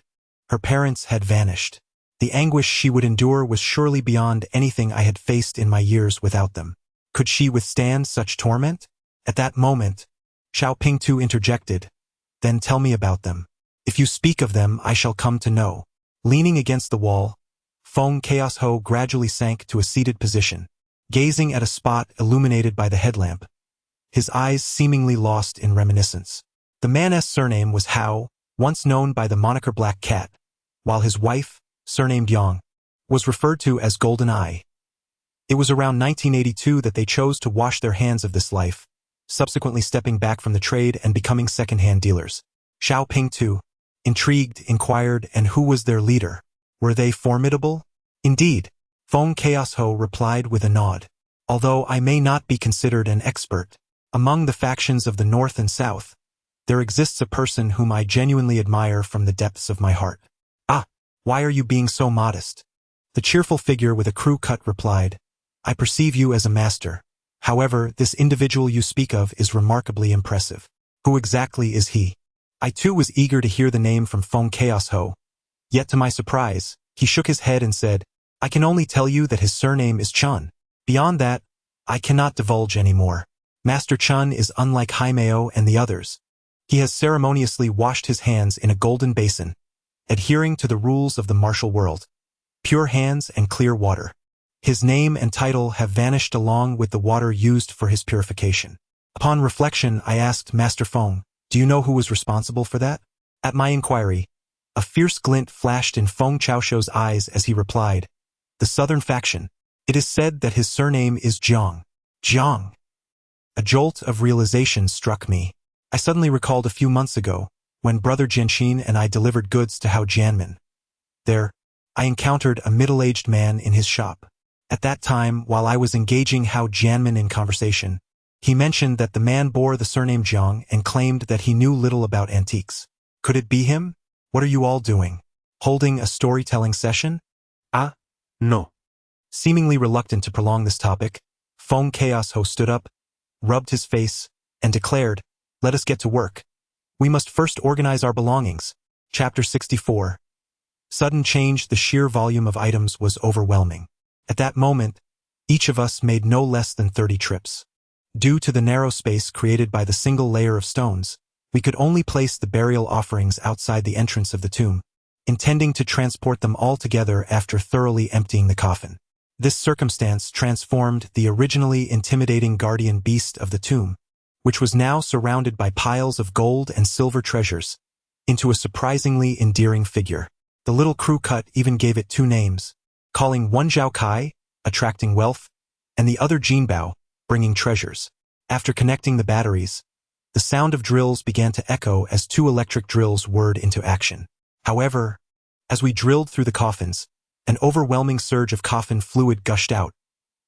her parents had vanished. The anguish she would endure was surely beyond anything I had faced in my years without them. Could she withstand such torment? At that moment, Xiao Pingtu interjected, "Then tell me about them. If you speak of them, I shall come to know." Leaning against the wall, Feng Chaos Ho gradually sank to a seated position, gazing at a spot illuminated by the headlamp, his eyes seemingly lost in reminiscence. The man's surname was Hao, once known by the moniker Black Cat, while his wife, surnamed Yang, was referred to as Golden Eye. It was around 1982 that they chose to wash their hands of this life, subsequently stepping back from the trade and becoming second-hand dealers. Xiao Pingtu, intrigued, inquired, and who was their leader? Were they formidable? Indeed, Feng Chaos Ho replied with a nod. Although I may not be considered an expert, among the factions of the North and South, there exists a person whom I genuinely admire from the depths of my heart. "Ah, why are you being so modest?" The cheerful figure with a crew cut replied, "I perceive you as a master. However, this individual you speak of is remarkably impressive. Who exactly is he?" I too was eager to hear the name from Feng Chaos Ho, Yet to my surprise, he shook his head and said, "I can only tell you that his surname is Chun. Beyond that, I cannot divulge any more. Master Chun is unlike Haimeo and the others. He has ceremoniously washed his hands in a golden basin, adhering to the rules of the martial world. Pure hands and clear water. His name and title have vanished along with the water used for his purification." Upon reflection, I asked Master Feng, "Do you know who was responsible for that?" At my inquiry, a fierce glint flashed in Feng Chaoshuo's eyes as he replied, "The southern faction. It is said that his surname is Jiang." Jiang. A jolt of realization struck me. I suddenly recalled a few months ago, when Brother Jianxin and I delivered goods to Hao Jianmin. There, I encountered a middle-aged man in his shop. At that time, while I was engaging Hao Jianmin in conversation, he mentioned that the man bore the surname Jiang and claimed that he knew little about antiques. Could it be him? What are you all doing? Holding a storytelling session? Ah, no. Seemingly reluctant to prolong this topic, Feng Chaosho stood up, rubbed his face, and declared, "Let us get to work. We must first organize our belongings." Chapter 64. Sudden change. The sheer volume of items was overwhelming. At that moment, each of us made no less than 30 trips. Due to the narrow space created by the single layer of stones, we could only place the burial offerings outside the entrance of the tomb, intending to transport them all together after thoroughly emptying the coffin. This circumstance transformed the originally intimidating guardian beast of the tomb, which was now surrounded by piles of gold and silver treasures, into a surprisingly endearing figure. The little crew cut even gave it two names, calling one Zhao Kai, attracting wealth, and the other Jinbao, bringing treasures. After connecting the batteries, the sound of drills began to echo as two electric drills whirred into action. However, as we drilled through the coffins, an overwhelming surge of coffin fluid gushed out,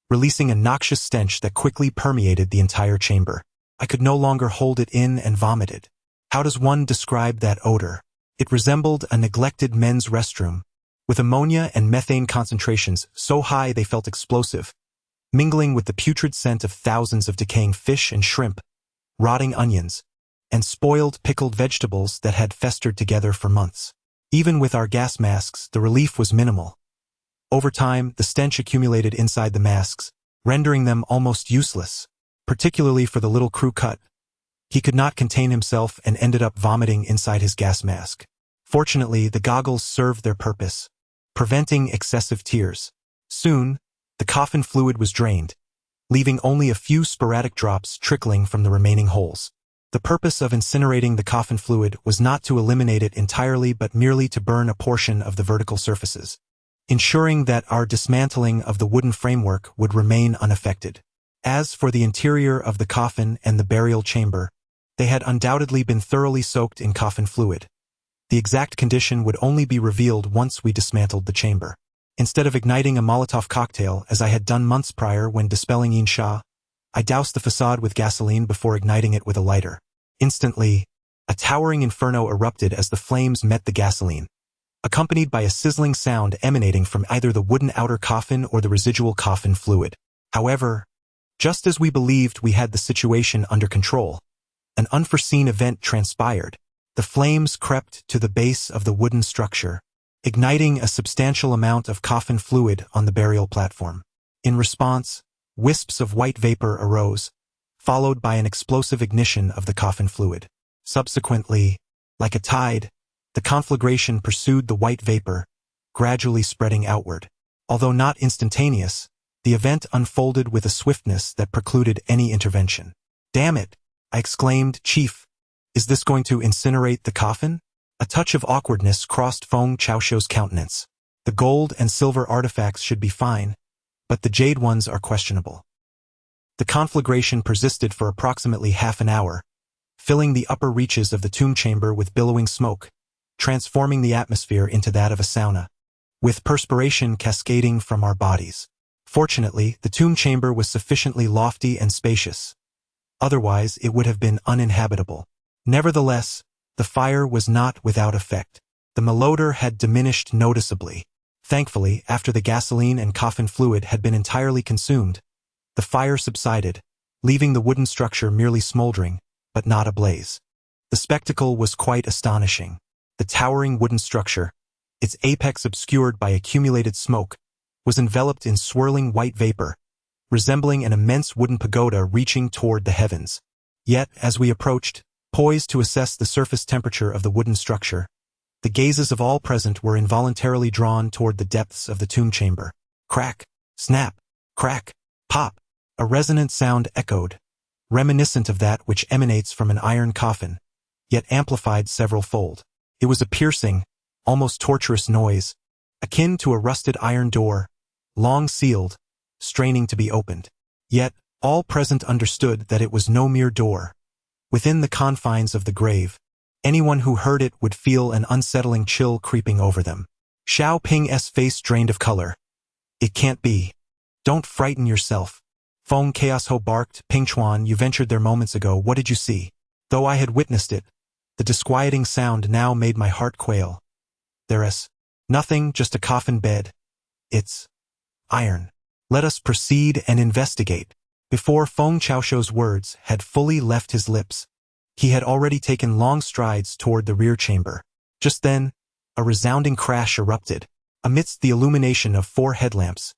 releasing a noxious stench that quickly permeated the entire chamber. I could no longer hold it in and vomited. How does one describe that odor? It resembled a neglected men's restroom, with ammonia and methane concentrations so high they felt explosive, mingling with the putrid scent of thousands of decaying fish and shrimp, rotting onions, and spoiled pickled vegetables that had festered together for months. Even with our gas masks, the relief was minimal. Over time, the stench accumulated inside the masks, rendering them almost useless, particularly for the little crew cut. He could not contain himself and ended up vomiting inside his gas mask. Fortunately, the goggles served their purpose, preventing excessive tears. Soon, the coffin fluid was drained, leaving only a few sporadic drops trickling from the remaining holes. The purpose of incinerating the coffin fluid was not to eliminate it entirely but merely to burn a portion of the vertical surfaces, ensuring that our dismantling of the wooden framework would remain unaffected. As for the interior of the coffin and the burial chamber, they had undoubtedly been thoroughly soaked in coffin fluid. The exact condition would only be revealed once we dismantled the chamber. Instead of igniting a Molotov cocktail as I had done months prior when dispelling Yin Sha, I doused the facade with gasoline before igniting it with a lighter. Instantly, a towering inferno erupted as the flames met the gasoline, accompanied by a sizzling sound emanating from either the wooden outer coffin or the residual coffin fluid. However, just as we believed we had the situation under control, an unforeseen event transpired. The flames crept to the base of the wooden structure, igniting a substantial amount of coffin fluid on the burial platform. In response, wisps of white vapor arose, followed by an explosive ignition of the coffin fluid. Subsequently, like a tide, the conflagration pursued the white vapor, gradually spreading outward. Although not instantaneous, the event unfolded with a swiftness that precluded any intervention. "Damn it!" I exclaimed, "Chief, is this going to incinerate the coffin?" A touch of awkwardness crossed Feng Chaoshuo's countenance. The gold and silver artifacts should be fine, but the jade ones are questionable. The conflagration persisted for approximately half an hour, filling the upper reaches of the tomb chamber with billowing smoke, transforming the atmosphere into that of a sauna, with perspiration cascading from our bodies. Fortunately, the tomb chamber was sufficiently lofty and spacious. Otherwise, it would have been uninhabitable. Nevertheless, the fire was not without effect. The malodor had diminished noticeably. Thankfully, after the gasoline and coffin fluid had been entirely consumed, the fire subsided, leaving the wooden structure merely smoldering, but not ablaze. The spectacle was quite astonishing. The towering wooden structure, its apex obscured by accumulated smoke, was enveloped in swirling white vapor, resembling an immense wooden pagoda reaching toward the heavens. Yet, as we approached, poised to assess the surface temperature of the wooden structure, the gazes of all present were involuntarily drawn toward the depths of the tomb chamber. Crack, snap, crack, pop. A resonant sound echoed, reminiscent of that which emanates from an iron coffin, yet amplified several-fold. It was a piercing, almost torturous noise, akin to a rusted iron door, long sealed, straining to be opened. Yet, all present understood that it was no mere door. Within the confines of the grave, anyone who heard it would feel an unsettling chill creeping over them. Xiao Ping's face drained of color. It can't be. Don't frighten yourself. Feng Chaos barked. Pingchuan, you ventured there moments ago. What did you see? Though I had witnessed it, the disquieting sound now made my heart quail. There's nothing, just a coffin bed. It's iron. Let us proceed and investigate. Before Feng Chaoshuo's words had fully left his lips, he had already taken long strides toward the rear chamber. Just then, a resounding crash erupted. Amidst the illumination of 4 headlamps,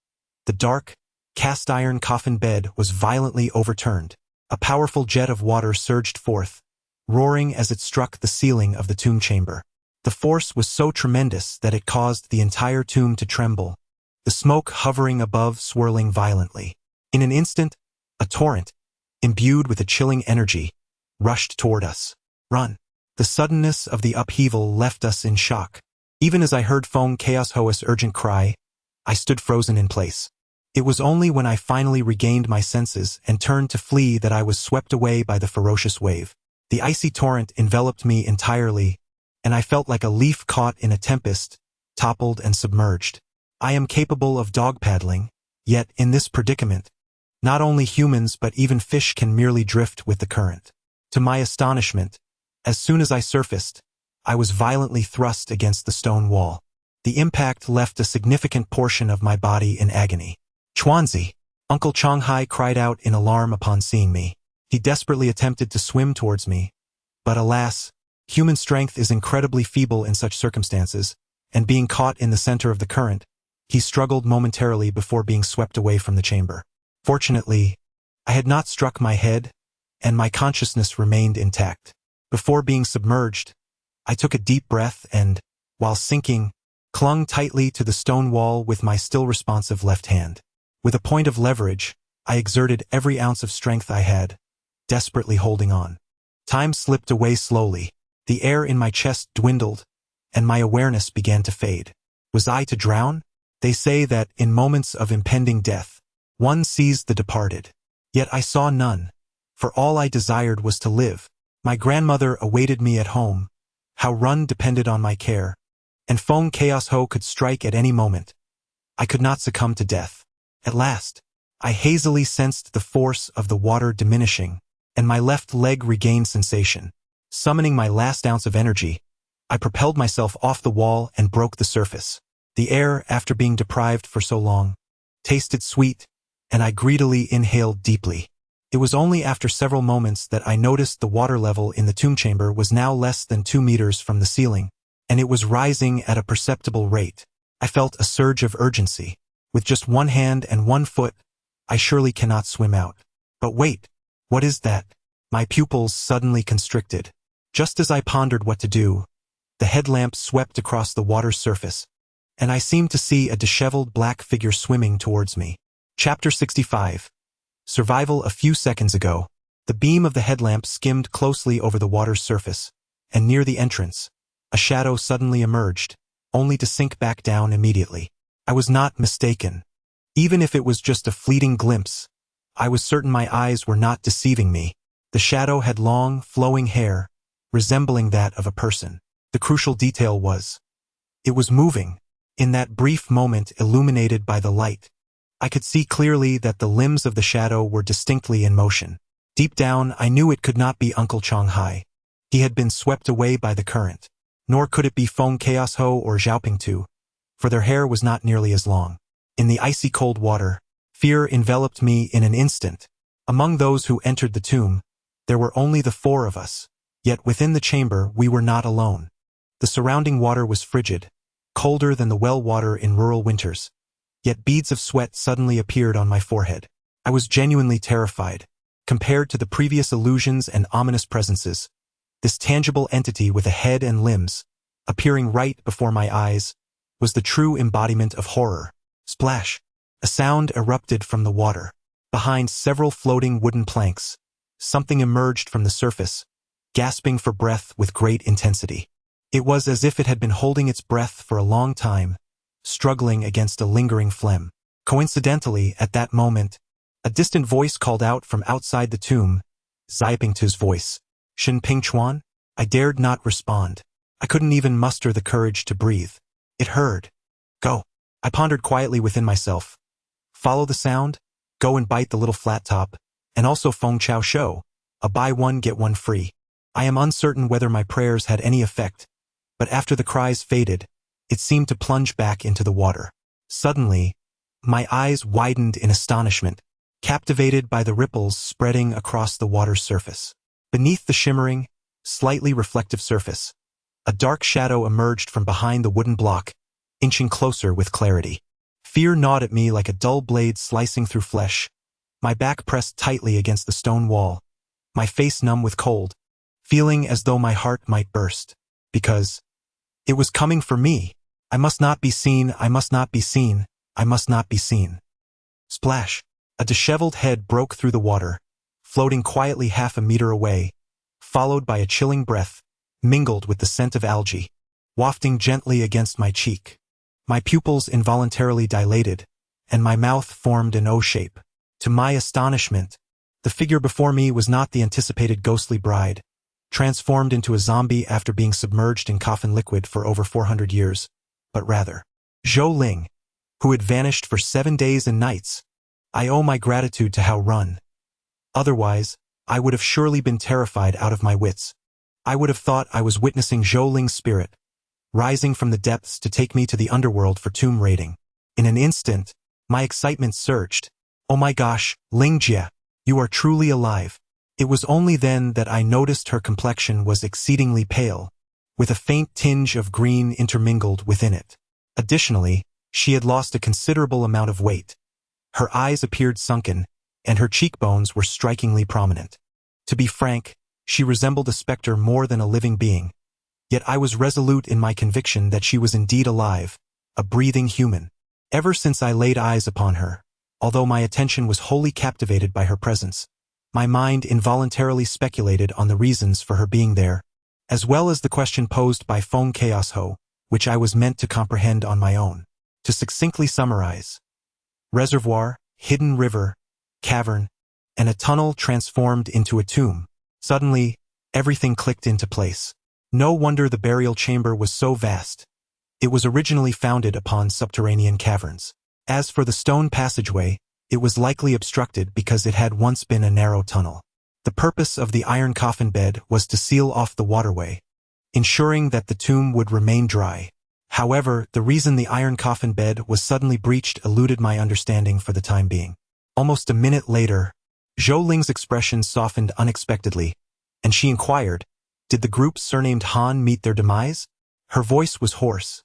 the dark, cast-iron coffin bed was violently overturned. A powerful jet of water surged forth, roaring as it struck the ceiling of the tomb chamber. The force was so tremendous that it caused the entire tomb to tremble, the smoke hovering above swirling violently. In an instant, a torrent, imbued with a chilling energy, rushed toward us. Run! The suddenness of the upheaval left us in shock. Even as I heard Feng Chaoshuo's urgent cry, I stood frozen in place. It was only when I finally regained my senses and turned to flee that I was swept away by the ferocious wave. The icy torrent enveloped me entirely, and I felt like a leaf caught in a tempest, toppled and submerged. I am capable of dog paddling, yet in this predicament, not only humans but even fish can merely drift with the current. To my astonishment, as soon as I surfaced, I was violently thrust against the stone wall. The impact left a significant portion of my body in agony. Chuanzi! Uncle Changhai cried out in alarm upon seeing me. He desperately attempted to swim towards me, but alas, human strength is incredibly feeble in such circumstances, and being caught in the center of the current, he struggled momentarily before being swept away from the chamber. Fortunately, I had not struck my head, and my consciousness remained intact. Before being submerged, I took a deep breath and, while sinking, clung tightly to the stone wall with my still responsive left hand. With a point of leverage, I exerted every ounce of strength I had, desperately holding on. Time slipped away slowly, the air in my chest dwindled, and my awareness began to fade. Was I to drown? They say that, in moments of impending death, one sees the departed. Yet I saw none, for all I desired was to live. My grandmother awaited me at home, How Run depended on my care, and Feng Chaoshuo could strike at any moment. I could not succumb to death. At last, I hazily sensed the force of the water diminishing, and my left leg regained sensation. Summoning my last ounce of energy, I propelled myself off the wall and broke the surface. The air, after being deprived for so long, tasted sweet, and I greedily inhaled deeply. It was only after several moments that I noticed the water level in the tomb chamber was now less than 2 meters from the ceiling, and it was rising at a perceptible rate. I felt a surge of urgency. With just 1 hand and 1 foot, I surely cannot swim out. But wait, what is that? My pupils suddenly constricted. Just as I pondered what to do, the headlamp swept across the water's surface, and I seemed to see a disheveled black figure swimming towards me. Chapter 65. Survival. A few seconds ago, the beam of the headlamp skimmed closely over the water's surface, and near the entrance, a shadow suddenly emerged, only to sink back down immediately. I was not mistaken. Even if it was just a fleeting glimpse, I was certain my eyes were not deceiving me. The shadow had long, flowing hair, resembling that of a person. The crucial detail was, it was moving. In that brief moment illuminated by the light, I could see clearly that the limbs of the shadow were distinctly in motion. Deep down, I knew it could not be Uncle Changhai. He had been swept away by the current. Nor could it be Feng Chaoshuo or Xiao Pingtu, for their hair was not nearly as long. In the icy cold water, fear enveloped me in an instant. Among those who entered the tomb, there were only the 4 of us, yet within the chamber we were not alone. The surrounding water was frigid, colder than the well water in rural winters. Yet beads of sweat suddenly appeared on my forehead. I was genuinely terrified. Compared to the previous illusions and ominous presences, this tangible entity with a head and limbs, appearing right before my eyes, was the true embodiment of horror. Splash! A sound erupted from the water. Behind several floating wooden planks, something emerged from the surface, gasping for breath with great intensity. It was as if it had been holding its breath for a long time, struggling against a lingering phlegm. Coincidentally, at that moment, a distant voice called out from outside the tomb, Shen Pingchuan's voice. Shen Pingchuan? I dared not respond. I couldn't even muster the courage to breathe. It heard. Go. I pondered quietly within myself. Follow the sound, go and bite the little flat top, and also Feng Chao Shou, a buy one get one free. I am uncertain whether my prayers had any effect, but after the cries faded, it seemed to plunge back into the water. Suddenly, my eyes widened in astonishment, captivated by the ripples spreading across the water's surface. Beneath the shimmering, slightly reflective surface, a dark shadow emerged from behind the wooden block, inching closer with clarity. Fear gnawed at me like a dull blade slicing through flesh. My back pressed tightly against the stone wall, my face numb with cold, feeling as though my heart might burst. Because it was coming for me. I must not be seen, I must not be seen, I must not be seen. Splash! A disheveled head broke through the water, floating quietly half a meter away, followed by a chilling breath, mingled with the scent of algae, wafting gently against my cheek. My pupils involuntarily dilated, and my mouth formed an O shape. To my astonishment, the figure before me was not the anticipated ghostly bride, transformed into a zombie after being submerged in coffin liquid for over 400 years, but rather, Zhou Ling, who had vanished for 7 days and nights. I owe my gratitude to Hao Run. Otherwise, I would have surely been terrified out of my wits. I would have thought I was witnessing Zhou Ling's spirit, rising from the depths to take me to the underworld for tomb raiding. In an instant, my excitement surged. Oh my gosh, Ling Jie, you are truly alive. It was only then that I noticed her complexion was exceedingly pale, with a faint tinge of green intermingled within it. Additionally, she had lost a considerable amount of weight. Her eyes appeared sunken, and her cheekbones were strikingly prominent. To be frank, she resembled a specter more than a living being. Yet I was resolute in my conviction that she was indeed alive, a breathing human. Ever since I laid eyes upon her, although my attention was wholly captivated by her presence, my mind involuntarily speculated on the reasons for her being there, as well as the question posed by Feng Chaos Ho, which I was meant to comprehend on my own. To succinctly summarize: reservoir, hidden river, cavern, and a tunnel transformed into a tomb. Suddenly, everything clicked into place. No wonder the burial chamber was so vast. It was originally founded upon subterranean caverns. As for the stone passageway, it was likely obstructed because it had once been a narrow tunnel. The purpose of the iron coffin bed was to seal off the waterway, ensuring that the tomb would remain dry. However, the reason the iron coffin bed was suddenly breached eluded my understanding for the time being. Almost a minute later, Zhou Ling's expression softened unexpectedly, and she inquired, "Did the group surnamed Han meet their demise?" Her voice was hoarse.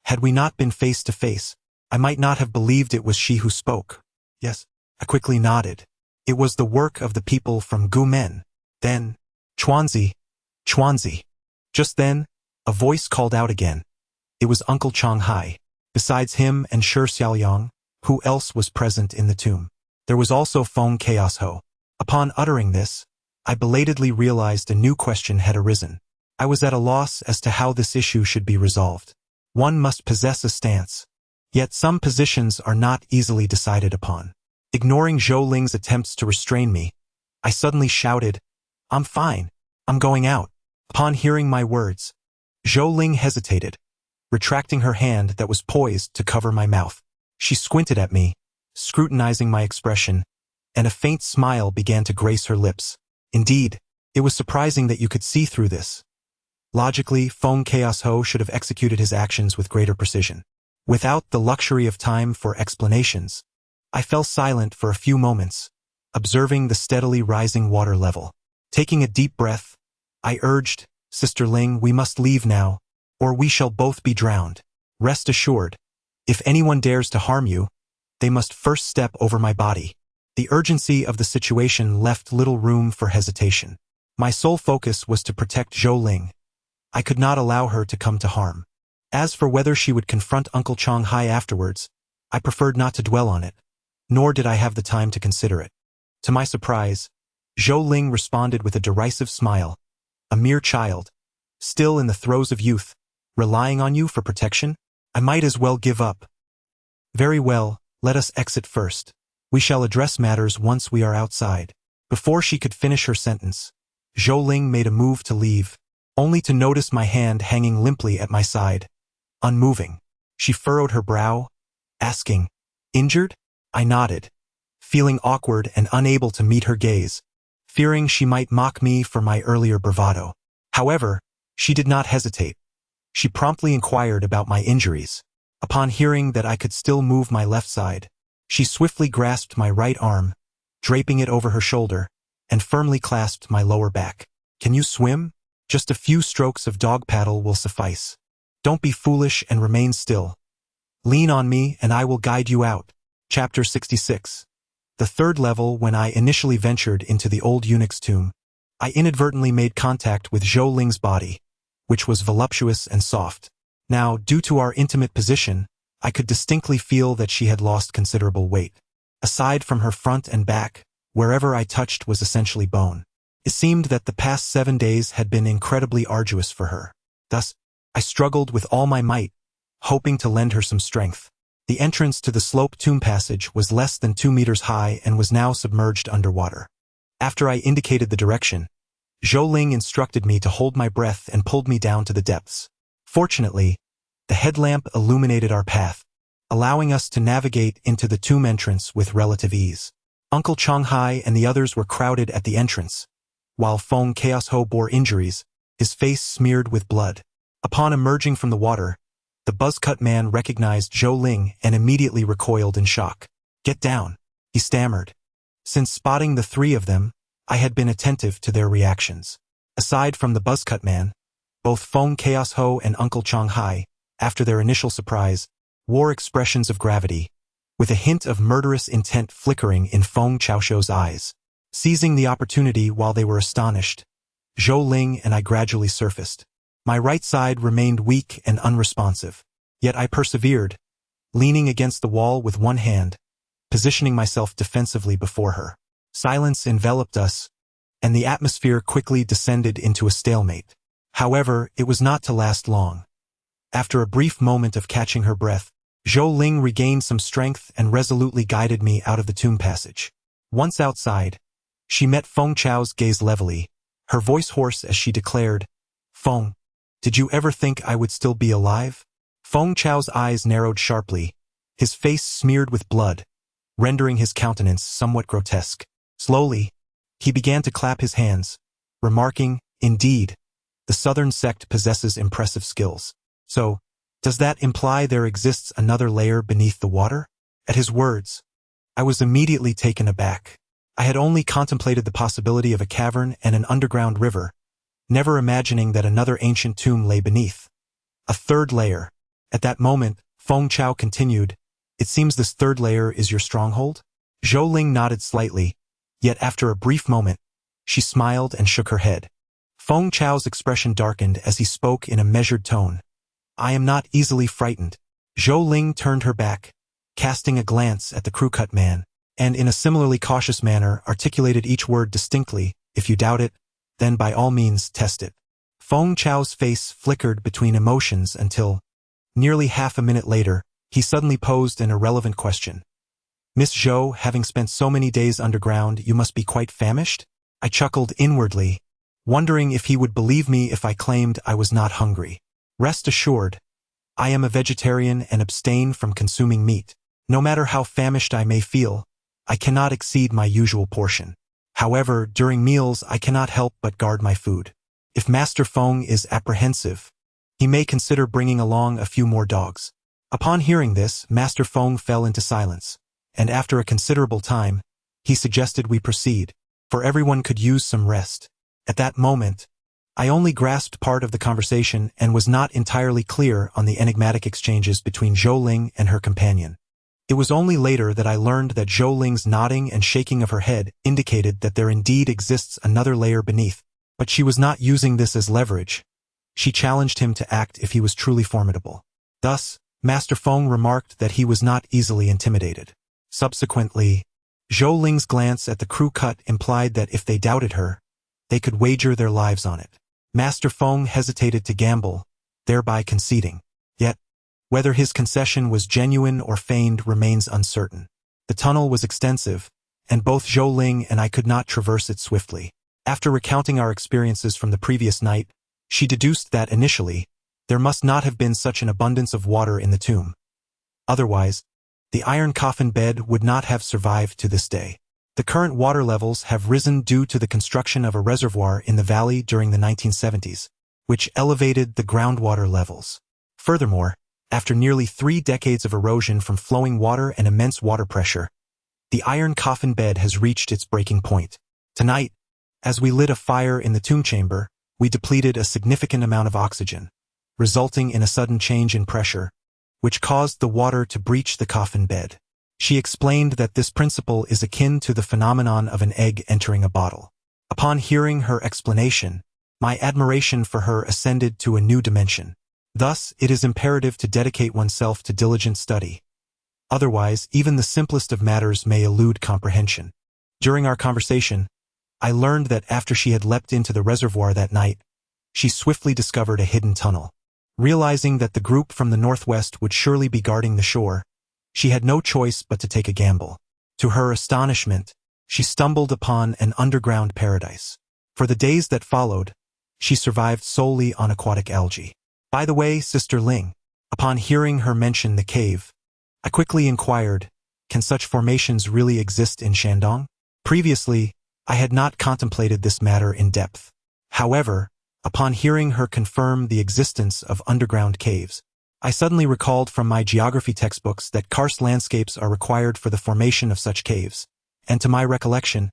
Had we not been face to face, I might not have believed it was she who spoke. Yes, I quickly nodded. It was the work of the people from Gumen. Then, Chuanzi, Chuanzi. Just then, a voice called out again. It was Uncle Changhai. Besides him and Shi Xiaoyang, who else was present in the tomb? There was also Feng Chaos Ho. Upon uttering this, I belatedly realized a new question had arisen. I was at a loss as to how this issue should be resolved. One must possess a stance. Yet some positions are not easily decided upon. Ignoring Zhou Ling's attempts to restrain me, I suddenly shouted, "I'm fine. I'm going out." Upon hearing my words, Zhou Ling hesitated, retracting her hand that was poised to cover my mouth. She squinted at me, scrutinizing my expression, and a faint smile began to grace her lips. Indeed, it was surprising that you could see through this. Logically, Feng Chaos Ho should have executed his actions with greater precision. Without the luxury of time for explanations, I fell silent for a few moments, observing the steadily rising water level. Taking a deep breath, I urged, "Sister Ling, we must leave now, or we shall both be drowned." Rest assured, if anyone dares to harm you, they must first step over my body. The urgency of the situation left little room for hesitation. My sole focus was to protect Zhou Ling. I could not allow her to come to harm. As for whether she would confront Uncle Changhai afterwards, I preferred not to dwell on it, nor did I have the time to consider it. To my surprise, Zhou Ling responded with a derisive smile. A mere child, still in the throes of youth, relying on you for protection? I might as well give up. Very well, let us exit first. We shall address matters once we are outside. Before she could finish her sentence, Zhou Ling made a move to leave, only to notice my hand hanging limply at my side. Unmoving. She furrowed her brow, asking, "Injured?" I nodded, feeling awkward and unable to meet her gaze, fearing she might mock me for my earlier bravado. However, she did not hesitate. She promptly inquired about my injuries. Upon hearing that I could still move my left side, she swiftly grasped my right arm, draping it over her shoulder, and firmly clasped my lower back. "Can you swim? Just a few strokes of dog paddle will suffice. Don't be foolish and remain still. Lean on me and I will guide you out." Chapter 66. The third level. When I initially ventured into the old eunuch's tomb, I inadvertently made contact with Zhou Ling's body, which was voluptuous and soft. Now, due to our intimate position, I could distinctly feel that she had lost considerable weight. Aside from her front and back, wherever I touched was essentially bone. It seemed that the past 7 days had been incredibly arduous for her. Thus, I struggled with all my might, hoping to lend her some strength. The entrance to the sloped tomb passage was less than 2 meters high and was now submerged underwater. After I indicated the direction, Zhou Ling instructed me to hold my breath and pulled me down to the depths. Fortunately, the headlamp illuminated our path, allowing us to navigate into the tomb entrance with relative ease. Uncle Changhai and the others were crowded at the entrance, while Feng Chaosho bore injuries, his face smeared with blood. Upon emerging from the water, the buzzcut man recognized Zhou Ling and immediately recoiled in shock. "Get down," he stammered. Since spotting the 3 of them, I had been attentive to their reactions. Aside from the buzzcut man, both Feng Chaosho and Uncle Changhai, after their initial surprise, wore expressions of gravity, with a hint of murderous intent flickering in Feng Chaosho's eyes. Seizing the opportunity while they were astonished, Zhou Ling and I gradually surfaced. My right side remained weak and unresponsive, yet I persevered, leaning against the wall with one hand, positioning myself defensively before her. Silence enveloped us, and the atmosphere quickly descended into a stalemate. However, it was not to last long. After a brief moment of catching her breath, Zhou Ling regained some strength and resolutely guided me out of the tomb passage. Once outside, she met Feng Chao's gaze levelly, her voice hoarse as she declared, "Feng, did you ever think I would still be alive?" Feng Chao's eyes narrowed sharply, his face smeared with blood, rendering his countenance somewhat grotesque. Slowly, he began to clap his hands, remarking, "Indeed, the southern sect possesses impressive skills. So, does that imply there exists another layer beneath the water?" At his words, I was immediately taken aback. I had only contemplated the possibility of a cavern and an underground river, never imagining that another ancient tomb lay beneath. A third layer. At that moment, Feng Chao continued, "It seems this third layer is your stronghold?" Zhou Ling nodded slightly, yet after a brief moment, she smiled and shook her head. Feng Chao's expression darkened as he spoke in a measured tone. "I am not easily frightened." Zhou Ling turned her back, casting a glance at the crew-cut man, and in a similarly cautious manner articulated each word distinctly. "If you doubt it, then by all means test it." Feng Chao's face flickered between emotions until, nearly half a minute later, he suddenly posed an irrelevant question. "Miss Zhou, having spent so many days underground, you must be quite famished?" I chuckled inwardly, wondering if he would believe me if I claimed I was not hungry. "Rest assured, I am a vegetarian and abstain from consuming meat. No matter how famished I may feel, I cannot exceed my usual portion. However, during meals I cannot help but guard my food. If Master Feng is apprehensive, he may consider bringing along a few more dogs." Upon hearing this, Master Feng fell into silence, and after a considerable time, he suggested we proceed, for everyone could use some rest. At that moment, I only grasped part of the conversation and was not entirely clear on the enigmatic exchanges between Zhou Ling and her companion. It was only later that I learned that Zhou Ling's nodding and shaking of her head indicated that there indeed exists another layer beneath, but she was not using this as leverage. She challenged him to act if he was truly formidable. Thus, Master Feng remarked that he was not easily intimidated. Subsequently, Zhou Ling's glance at the crew cut implied that if they doubted her, they could wager their lives on it. Master Feng hesitated to gamble, thereby conceding. Yet, whether his concession was genuine or feigned remains uncertain. The tunnel was extensive, and both Zhou Ling and I could not traverse it swiftly. After recounting our experiences from the previous night, she deduced that initially, there must not have been such an abundance of water in the tomb. Otherwise, the iron coffin bed would not have survived to this day. The current water levels have risen due to the construction of a reservoir in the valley during the 1970s, which elevated the groundwater levels. Furthermore, after nearly 3 decades of erosion from flowing water and immense water pressure, the iron coffin bed has reached its breaking point. Tonight, as we lit a fire in the tomb chamber, we depleted a significant amount of oxygen, resulting in a sudden change in pressure, which caused the water to breach the coffin bed. She explained that this principle is akin to the phenomenon of an egg entering a bottle. Upon hearing her explanation, my admiration for her ascended to a new dimension. Thus, it is imperative to dedicate oneself to diligent study. Otherwise, even the simplest of matters may elude comprehension. During our conversation, I learned that after she had leapt into the reservoir that night, she swiftly discovered a hidden tunnel. Realizing that the group from the northwest would surely be guarding the shore, she had no choice but to take a gamble. To her astonishment, she stumbled upon an underground paradise. For the days that followed, she survived solely on aquatic algae. By the way, Sister Ling, upon hearing her mention the cave, I quickly inquired, can such formations really exist in Shandong? Previously, I had not contemplated this matter in depth. However, upon hearing her confirm the existence of underground caves, I suddenly recalled from my geography textbooks that karst landscapes are required for the formation of such caves, and to my recollection,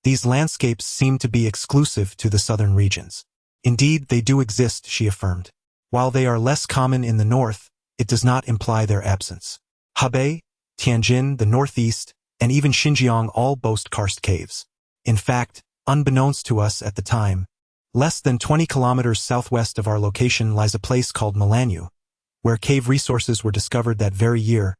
these landscapes seem to be exclusive to the southern regions. Indeed, they do exist, she affirmed. While they are less common in the north, it does not imply their absence. Hebei, Tianjin, the northeast, and even Xinjiang all boast karst caves. In fact, unbeknownst to us at the time, less than 20 kilometers southwest of our location lies a place called Milanyu, where cave resources were discovered that very year,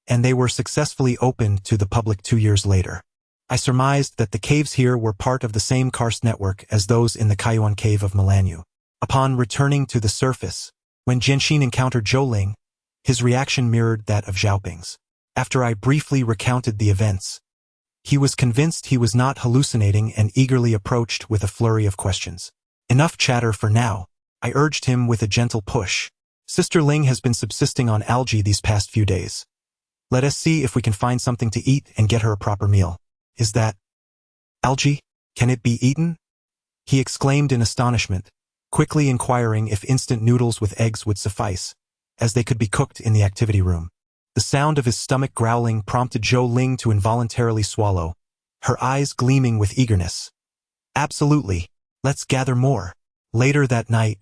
and they were successfully opened to the public 2 years later. I surmised that the caves here were part of the same karst network as those in the Kaiyuan cave of Milanyu. Upon returning to the surface, when Jianxin encountered Zhou Ling, his reaction mirrored that of Xiaoping's. After I briefly recounted the events, he was convinced he was not hallucinating and eagerly approached with a flurry of questions. Enough chatter for now, I urged him with a gentle push. Sister Ling has been subsisting on algae these past few days. Let us see if we can find something to eat and get her a proper meal. Is that algae? Can it be eaten? He exclaimed in astonishment, quickly inquiring if instant noodles with eggs would suffice, as they could be cooked in the activity room. The sound of his stomach growling prompted Zhou Ling to involuntarily swallow, her eyes gleaming with eagerness. Absolutely, let's gather more. Later that night,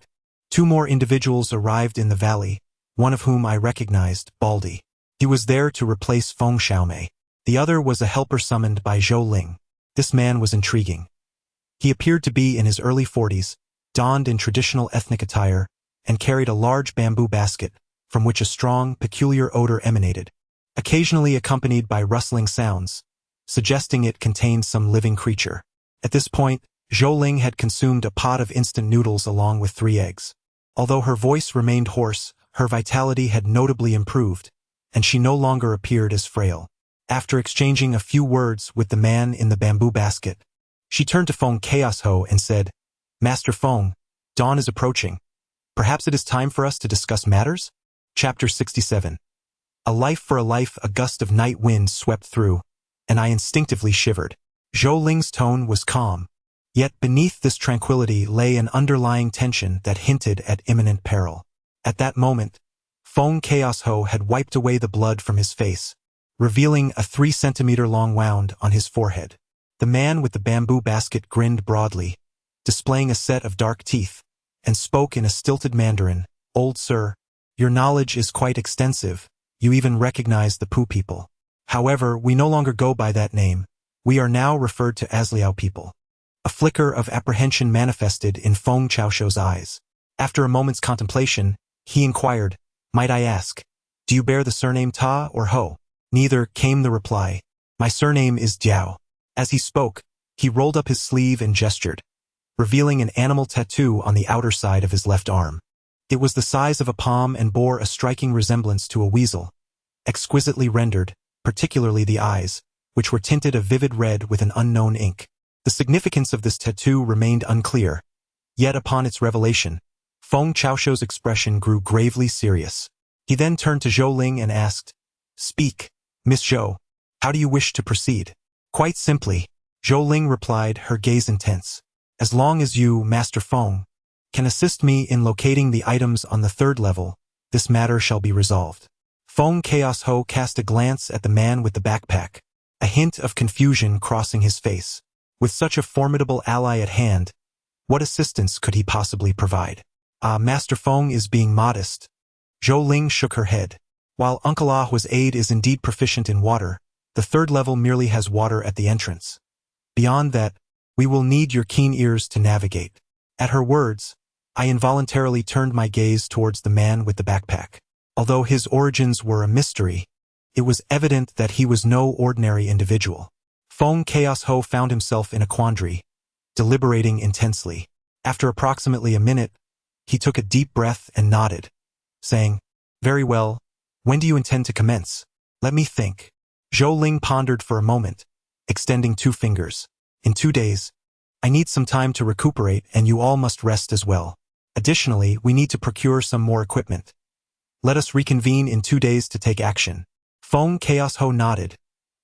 2 more individuals arrived in the valley, one of whom I recognized, Baldy. He was there to replace Feng Xiaomei. The other was a helper summoned by Zhou Ling. This man was intriguing. He appeared to be in his early 40s, donned in traditional ethnic attire, and carried a large bamboo basket, from which a strong, peculiar odor emanated, occasionally accompanied by rustling sounds, suggesting it contained some living creature. At this point, Zhou Ling had consumed a pot of instant noodles along with 3 eggs. Although her voice remained hoarse, her vitality had notably improved, and she no longer appeared as frail. After exchanging a few words with the man in the bamboo basket, she turned to Feng Chaosho and said, Master Feng, dawn is approaching. Perhaps it is time for us to discuss matters? Chapter 67. A life for a life. A gust of night wind swept through, and I instinctively shivered. Zhou Ling's tone was calm, yet beneath this tranquility lay an underlying tension that hinted at imminent peril. At that moment, Feng Chaosho had wiped away the blood from his face, revealing a 3-centimeter-long wound on his forehead. The man with the bamboo basket grinned broadly, displaying a set of dark teeth, and spoke in a stilted Mandarin. "Old sir, your knowledge is quite extensive. You even recognize the Pu people. However, we no longer go by that name. We are now referred to as Liao people." A flicker of apprehension manifested in Feng Chaoshu's eyes. After a moment's contemplation, he inquired, "Might I ask, do you bear the surname Ta or Ho?" "Neither," came the reply. "My surname is Diao." As he spoke, he rolled up his sleeve and gestured, revealing an animal tattoo on the outer side of his left arm. It was the size of a palm and bore a striking resemblance to a weasel, exquisitely rendered, particularly the eyes, which were tinted a vivid red with an unknown ink. The significance of this tattoo remained unclear, yet upon its revelation, Feng Chaoshu's expression grew gravely serious. He then turned to Zhou Ling and asked, "Speak, Miss Zhou, how do you wish to proceed?" "Quite simply," Zhou Ling replied, her gaze intense. "As long as you, Master Feng, can assist me in locating the items on the 3rd level, this matter shall be resolved." Feng Chaoshu cast a glance at the man with the backpack, a hint of confusion crossing his face. With such a formidable ally at hand, what assistance could he possibly provide? Master Feng is being modest." Zhou Ling shook her head. "While Uncle Ah's aide is indeed proficient in water, the 3rd level merely has water at the entrance. Beyond that, we will need your keen ears to navigate." At her words, I involuntarily turned my gaze towards the man with the backpack. Although his origins were a mystery, it was evident that he was no ordinary individual. Feng Chaoshu found himself in a quandary, deliberating intensely. After approximately a minute, he took a deep breath and nodded, saying, "Very well, when do you intend to commence?" "Let me think." Zhou Ling pondered for a moment, extending 2 fingers. "In 2 days. I need some time to recuperate, and you all must rest as well. Additionally, we need to procure some more equipment. Let us reconvene in 2 days to take action." Feng Chaoshu nodded,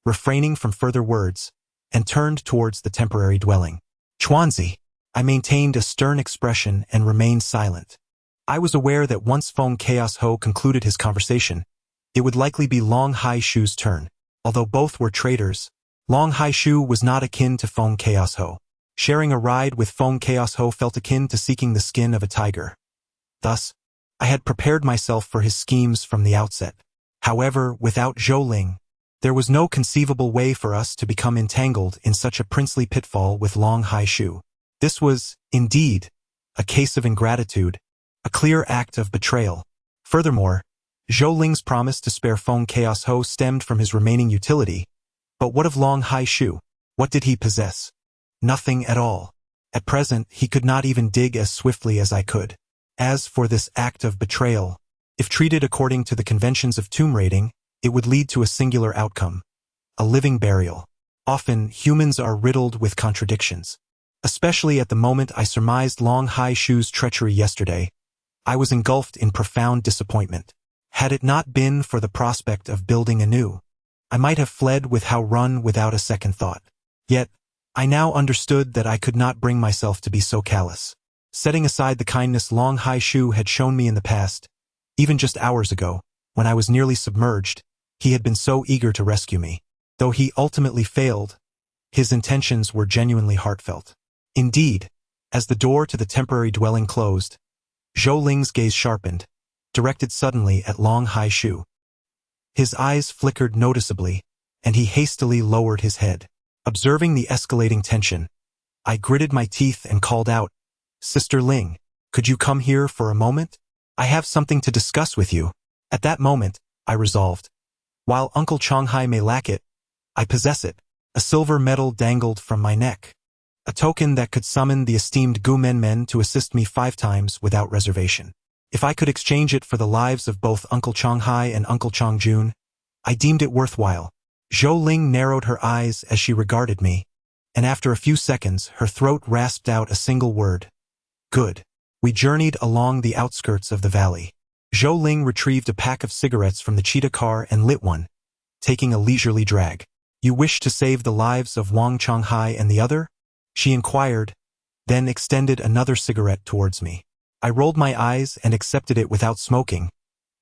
refraining from further words, and turned towards the temporary dwelling. "Chuanzi." I maintained a stern expression and remained silent. I was aware that once Feng Chaoshu concluded his conversation, it would likely be Long Haishu's turn. Although both were traders, Long Haishu was not akin to Feng Chaoshu. Sharing a ride with Feng Chaoshu felt akin to seeking the skin of a tiger. Thus, I had prepared myself for his schemes from the outset. However, without Zhou Ling, there was no conceivable way for us to become entangled in such a princely pitfall with Long Haishu. This was, indeed, a case of ingratitude, a clear act of betrayal. Furthermore, Zhou Ling's promise to spare Feng Chaoshu stemmed from his remaining utility. But what of Long Haishu? What did he possess? Nothing at all. At present, he could not even dig as swiftly as I could. As for this act of betrayal, if treated according to the conventions of tomb raiding, it would lead to a singular outcome: a living burial. Often, humans are riddled with contradictions. Especially at the moment I surmised Long Haishu's treachery yesterday, I was engulfed in profound disappointment. Had it not been for the prospect of building anew, I might have fled with Hao Run without a second thought. Yet, I now understood that I could not bring myself to be so callous. Setting aside the kindness Long Haishu had shown me in the past, even just hours ago, when I was nearly submerged, he had been so eager to rescue me. Though he ultimately failed, his intentions were genuinely heartfelt. Indeed, as the door to the temporary dwelling closed, Zhou Ling's gaze sharpened, directed suddenly at Long Haishu. His eyes flickered noticeably, and he hastily lowered his head. Observing the escalating tension, I gritted my teeth and called out, "Sister Ling, could you come here for a moment? I have something to discuss with you." At that moment, I resolved, while Uncle Changhai may lack it, I possess it. A silver medal dangled from my neck, a token that could summon the esteemed Gu Men to assist me 5 times without reservation. If I could exchange it for the lives of both Uncle Changhai and Uncle Changjun, I deemed it worthwhile. Zhou Ling narrowed her eyes as she regarded me, and after a few seconds her throat rasped out a single word: "Good." We journeyed along the outskirts of the valley. Zhou Ling retrieved a pack of cigarettes from the cheetah car and lit one, taking a leisurely drag. "You wish to save the lives of Wang Changhai and the other?" she inquired, then extended another cigarette towards me. I rolled my eyes and accepted it without smoking,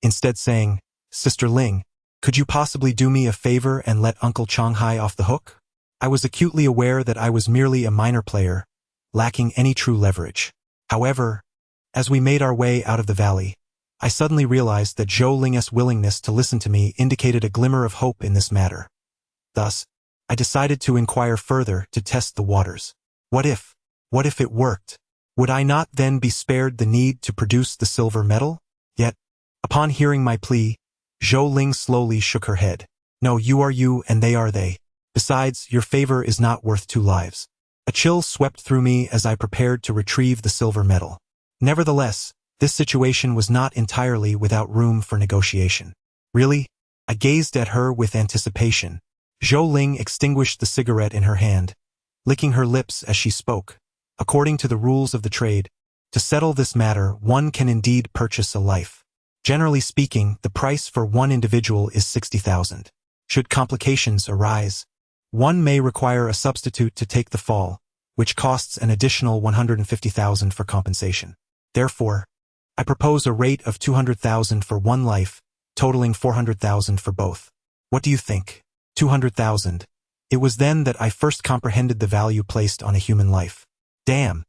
instead saying, "Sister Ling, could you possibly do me a favor and let Uncle Changhai off the hook?" I was acutely aware that I was merely a minor player, lacking any true leverage. However, As we made our way out of the valley, I suddenly realized that Zhou Ling's willingness to listen to me indicated a glimmer of hope in this matter. Thus, I decided to inquire further to test the waters. What if it worked? Would I not then be spared the need to produce the silver medal? Yet, upon hearing my plea, Zhou Ling slowly shook her head. No, you are you and they are they. Besides, your favor is not worth 2 lives. A chill swept through me as I prepared to retrieve the silver medal. Nevertheless, this situation was not entirely without room for negotiation. Really? I gazed at her with anticipation. Zhou Ling extinguished the cigarette in her hand, licking her lips as she spoke. According to the rules of the trade, to settle this matter, one can indeed purchase a life. Generally speaking, the price for one individual is 60,000. Should complications arise, one may require a substitute to take the fall, which costs an additional 150,000 for compensation. Therefore, I propose a rate of 200,000 for one life, totaling 400,000 for both. What do you think? 200,000. It was then that I first comprehended the value placed on a human life. Damn,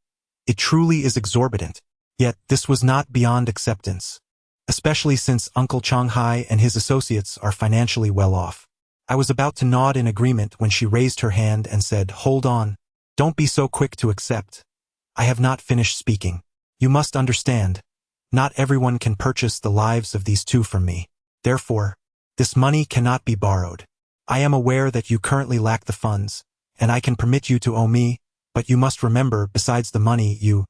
it truly is exorbitant. Yet this was not beyond acceptance, especially since Uncle Changhai and his associates are financially well off. I was about to nod in agreement when she raised her hand and said, "Hold on. Don't be so quick to accept. I have not finished speaking. You must understand, not everyone can purchase the lives of these 2 from me. Therefore, this money cannot be borrowed. I am aware that you currently lack the funds, and I can permit you to owe me, but you must remember, besides the money, you,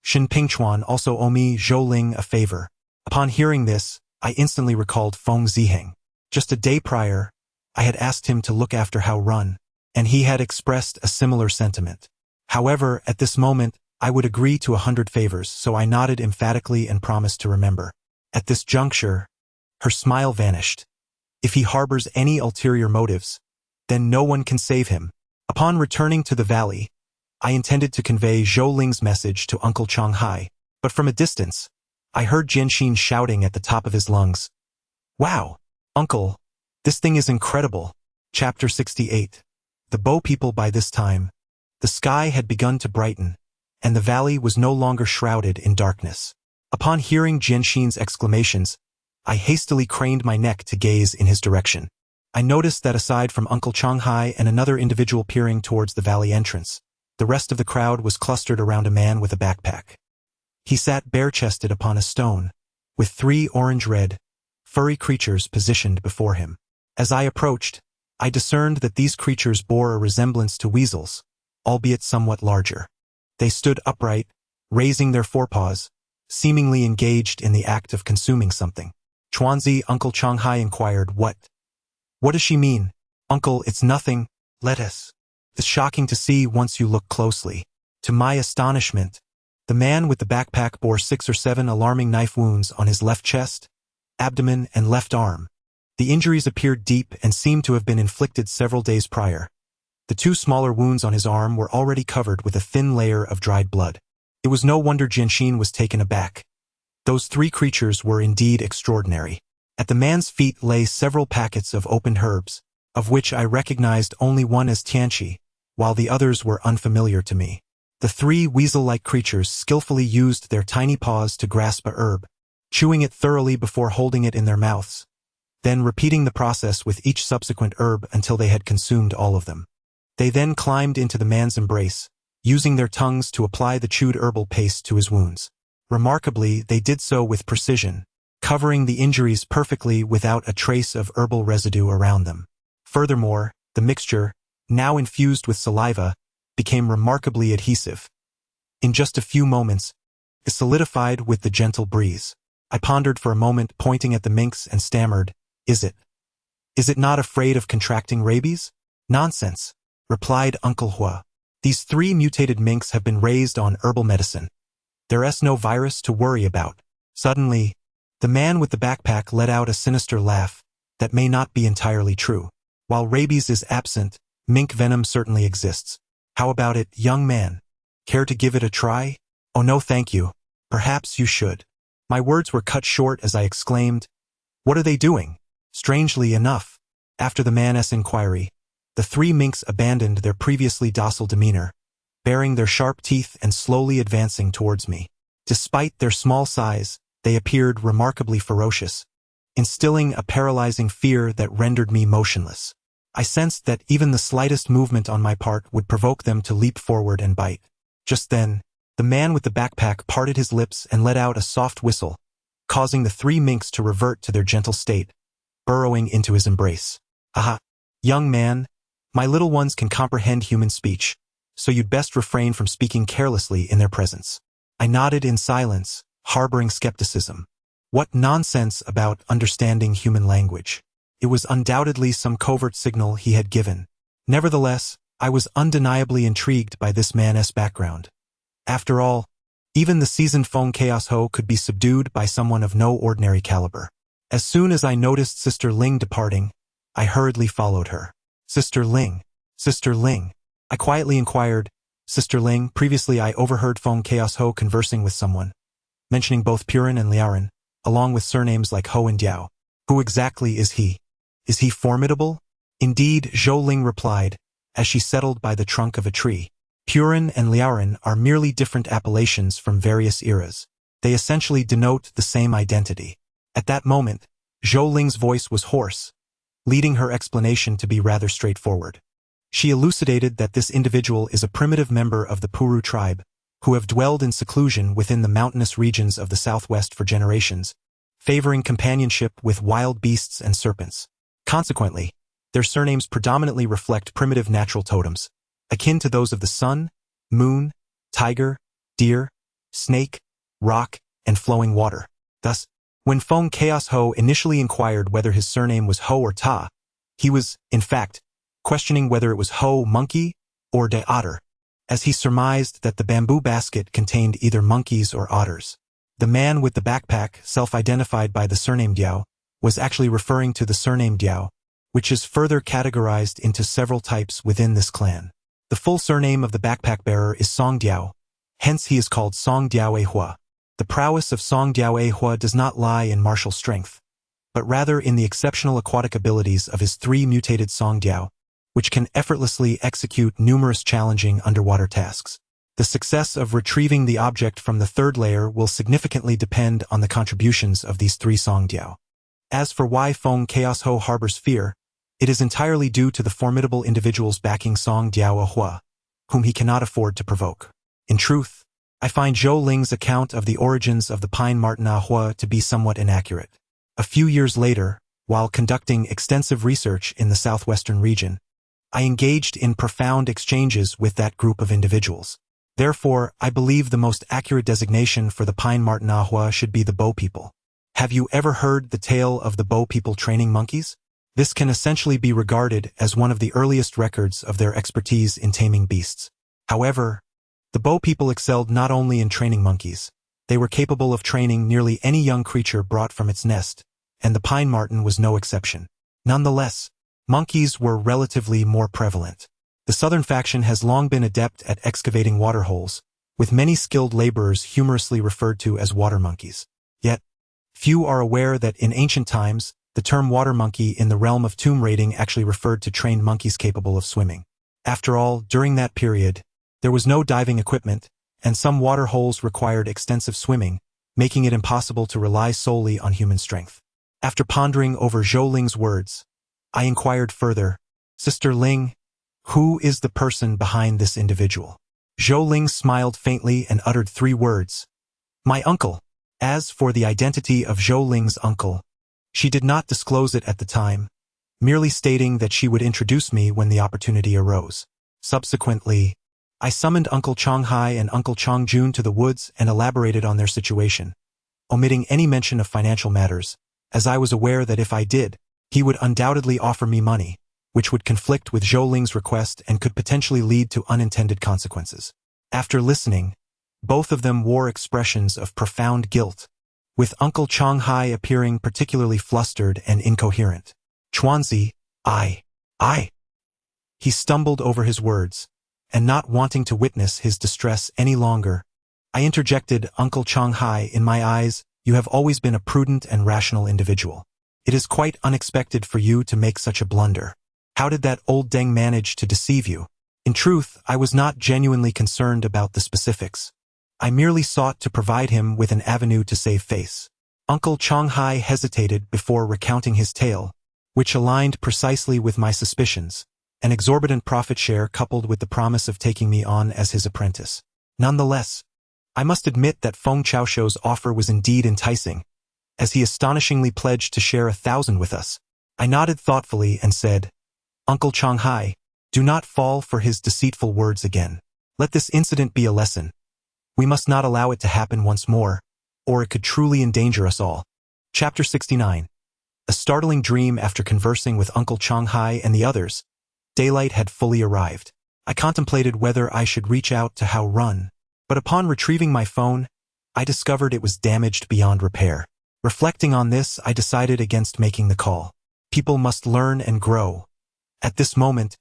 Shen Pingchuan, also owe me, Zhou Ling, a favor." Upon hearing this, I instantly recalled Feng Ziheng. Just a day prior, I had asked him to look after Hao Run, and he had expressed a similar sentiment. However, at this moment, I would agree to 100 favors, so I nodded emphatically and promised to remember. At this juncture, her smile vanished. If he harbors any ulterior motives, then no one can save him. Upon returning to the valley, I intended to convey Zhou Ling's message to Uncle Changhai, but from a distance, I heard Jianxin shouting at the top of his lungs. "Wow, Uncle, this thing is incredible." Chapter 68. The Bow People. By this time, the sky had begun to brighten, and the valley was no longer shrouded in darkness. Upon hearing Jianxin's exclamations, I hastily craned my neck to gaze in his direction. I noticed that aside from Uncle Changhai and another individual peering towards the valley entrance, the rest of the crowd was clustered around a man with a backpack. He sat bare-chested upon a stone, with 3 orange-red, furry creatures positioned before him. As I approached, I discerned that these creatures bore a resemblance to weasels, albeit somewhat larger. They stood upright, raising their forepaws, seemingly engaged in the act of consuming something. "Chuanzi," Uncle Changhai inquired, What does she mean?" "Uncle, it's nothing. Let us." It's shocking to see once you look closely. To my astonishment, the man with the backpack bore 6 or 7 alarming knife wounds on his left chest, abdomen, and left arm. The injuries appeared deep and seemed to have been inflicted several days prior. The 2 smaller wounds on his arm were already covered with a thin layer of dried blood. It was no wonder Jianxin was taken aback. Those 3 creatures were indeed extraordinary. At the man's feet lay several packets of opened herbs, of which I recognized only one as tianqi, while the others were unfamiliar to me. The 3 weasel-like creatures skillfully used their tiny paws to grasp a herb, chewing it thoroughly before holding it in their mouths, then repeating the process with each subsequent herb until they had consumed all of them. They then climbed into the man's embrace, using their tongues to apply the chewed herbal paste to his wounds. Remarkably, they did so with precision, covering the injuries perfectly without a trace of herbal residue around them. Furthermore, the mixture, now infused with saliva, became remarkably adhesive. In just a few moments, it solidified with the gentle breeze. I pondered for a moment, pointing at the minx, and stammered, Is it not afraid of contracting rabies?" "Nonsense," replied Uncle Hua. "These 3 mutated minks have been raised on herbal medicine. There's no virus to worry about." Suddenly, the man with the backpack let out a sinister laugh that may not be entirely true. "While rabies is absent, mink venom certainly exists. How about it, young man? Care to give it a try?" "Oh no, thank you. Perhaps you should." My words were cut short as I exclaimed, "What are they doing?" Strangely enough, after the man's inquiry, the 3 minks abandoned their previously docile demeanor, baring their sharp teeth and slowly advancing towards me. Despite their small size, they appeared remarkably ferocious, instilling a paralyzing fear that rendered me motionless. I sensed that even the slightest movement on my part would provoke them to leap forward and bite. Just then, the man with the backpack parted his lips and let out a soft whistle, causing the three minks to revert to their gentle state, burrowing into his embrace. Aha! Young man, my little ones can comprehend human speech, so you'd best refrain from speaking carelessly in their presence. I nodded in silence, harboring skepticism. What nonsense about understanding human language. It was undoubtedly some covert signal he had given. Nevertheless, I was undeniably intrigued by this man's background. After all, even the seasoned Feng Chaos Ho could be subdued by someone of no ordinary caliber. As soon as I noticed Sister Ling departing, I hurriedly followed her. Sister Ling, Sister Ling, I quietly inquired. Sister Ling, previously I overheard Feng Chaos Ho conversing with someone, mentioning both Purin and Liaoran, along with surnames like Ho and Diao. Who exactly is he? Is he formidable? Indeed, Zhou Ling replied, as she settled by the trunk of a tree. Purin and Liaoran are merely different appellations from various eras. They essentially denote the same identity. At that moment, Zhou Ling's voice was hoarse, leading her explanation to be rather straightforward. She elucidated that this individual is a primitive member of the Puru tribe, who have dwelled in seclusion within the mountainous regions of the southwest for generations, favoring companionship with wild beasts and serpents. Consequently, their surnames predominantly reflect primitive natural totems, akin to those of the sun, moon, tiger, deer, snake, rock, and flowing water. Thus, when Feng Chaos Ho initially inquired whether his surname was Ho or Ta, he was, in fact, questioning whether it was Ho monkey or de otter, as he surmised that the bamboo basket contained either monkeys or otters. The man with the backpack, self-identified by the surname Diao, was actually referring to the surname Diao, which is further categorized into several types within this clan. The full surname of the backpack bearer is Song Diao, hence he is called Song Diao Ehua. The prowess of Song Diao Ehua does not lie in martial strength, but rather in the exceptional aquatic abilities of his three mutated Song Diao, which can effortlessly execute numerous challenging underwater tasks. The success of retrieving the object from the third layer will significantly depend on the contributions of these three Song Diao. As for why Feng Chaos Ho harbors fear, it is entirely due to the formidable individuals backing Song Diao Ehua, whom he cannot afford to provoke. In truth, I find Zhou Ling's account of the origins of the pine marten Ahua to be somewhat inaccurate. A few years later, while conducting extensive research in the southwestern region, I engaged in profound exchanges with that group of individuals. Therefore, I believe the most accurate designation for the pine marten Ahua should be the Bow People. Have you ever heard the tale of the Bow People training monkeys? This can essentially be regarded as one of the earliest records of their expertise in taming beasts. However, the Bow People excelled not only in training monkeys, they were capable of training nearly any young creature brought from its nest, and the pine marten was no exception. Nonetheless, monkeys were relatively more prevalent. The southern faction has long been adept at excavating water holes, with many skilled laborers humorously referred to as water monkeys. Yet, few are aware that in ancient times, the term water monkey in the realm of tomb raiding actually referred to trained monkeys capable of swimming. After all, during that period, there was no diving equipment, and some water holes required extensive swimming, making it impossible to rely solely on human strength. After pondering over Zhou Ling's words, I inquired further, Sister Ling, who is the person behind this individual? Zhou Ling smiled faintly and uttered three words. My uncle. As for the identity of Zhou Ling's uncle, she did not disclose it at the time, merely stating that she would introduce me when the opportunity arose. Subsequently, I summoned Uncle Changhai and Uncle Changjun to the woods and elaborated on their situation, omitting any mention of financial matters, as I was aware that if I did, he would undoubtedly offer me money, which would conflict with Zhou Ling's request and could potentially lead to unintended consequences. After listening, both of them wore expressions of profound guilt, with Uncle Changhai appearing particularly flustered and incoherent. Chuanzi, I. He stumbled over his words, and not wanting to witness his distress any longer, I interjected, Uncle Changhai, in my eyes, you have always been a prudent and rational individual. It is quite unexpected for you to make such a blunder. How did that old Deng manage to deceive you? In truth, I was not genuinely concerned about the specifics. I merely sought to provide him with an avenue to save face. Uncle Changhai hesitated before recounting his tale, which aligned precisely with my suspicions, an exorbitant profit share coupled with the promise of taking me on as his apprentice. Nonetheless, I must admit that Feng Chaoshuo's offer was indeed enticing, as he astonishingly pledged to share 1,000 with us. I nodded thoughtfully and said, "Uncle Changhai, do not fall for his deceitful words again. Let this incident be a lesson. We must not allow it to happen once more, or it could truly endanger us all." Chapter 69. A startling dream. After conversing with Uncle Changhai and the others, daylight had fully arrived. I contemplated whether I should reach out to Hao Run, but upon retrieving my phone, I discovered it was damaged beyond repair. Reflecting on this, I decided against making the call. People must learn and grow. At this moment,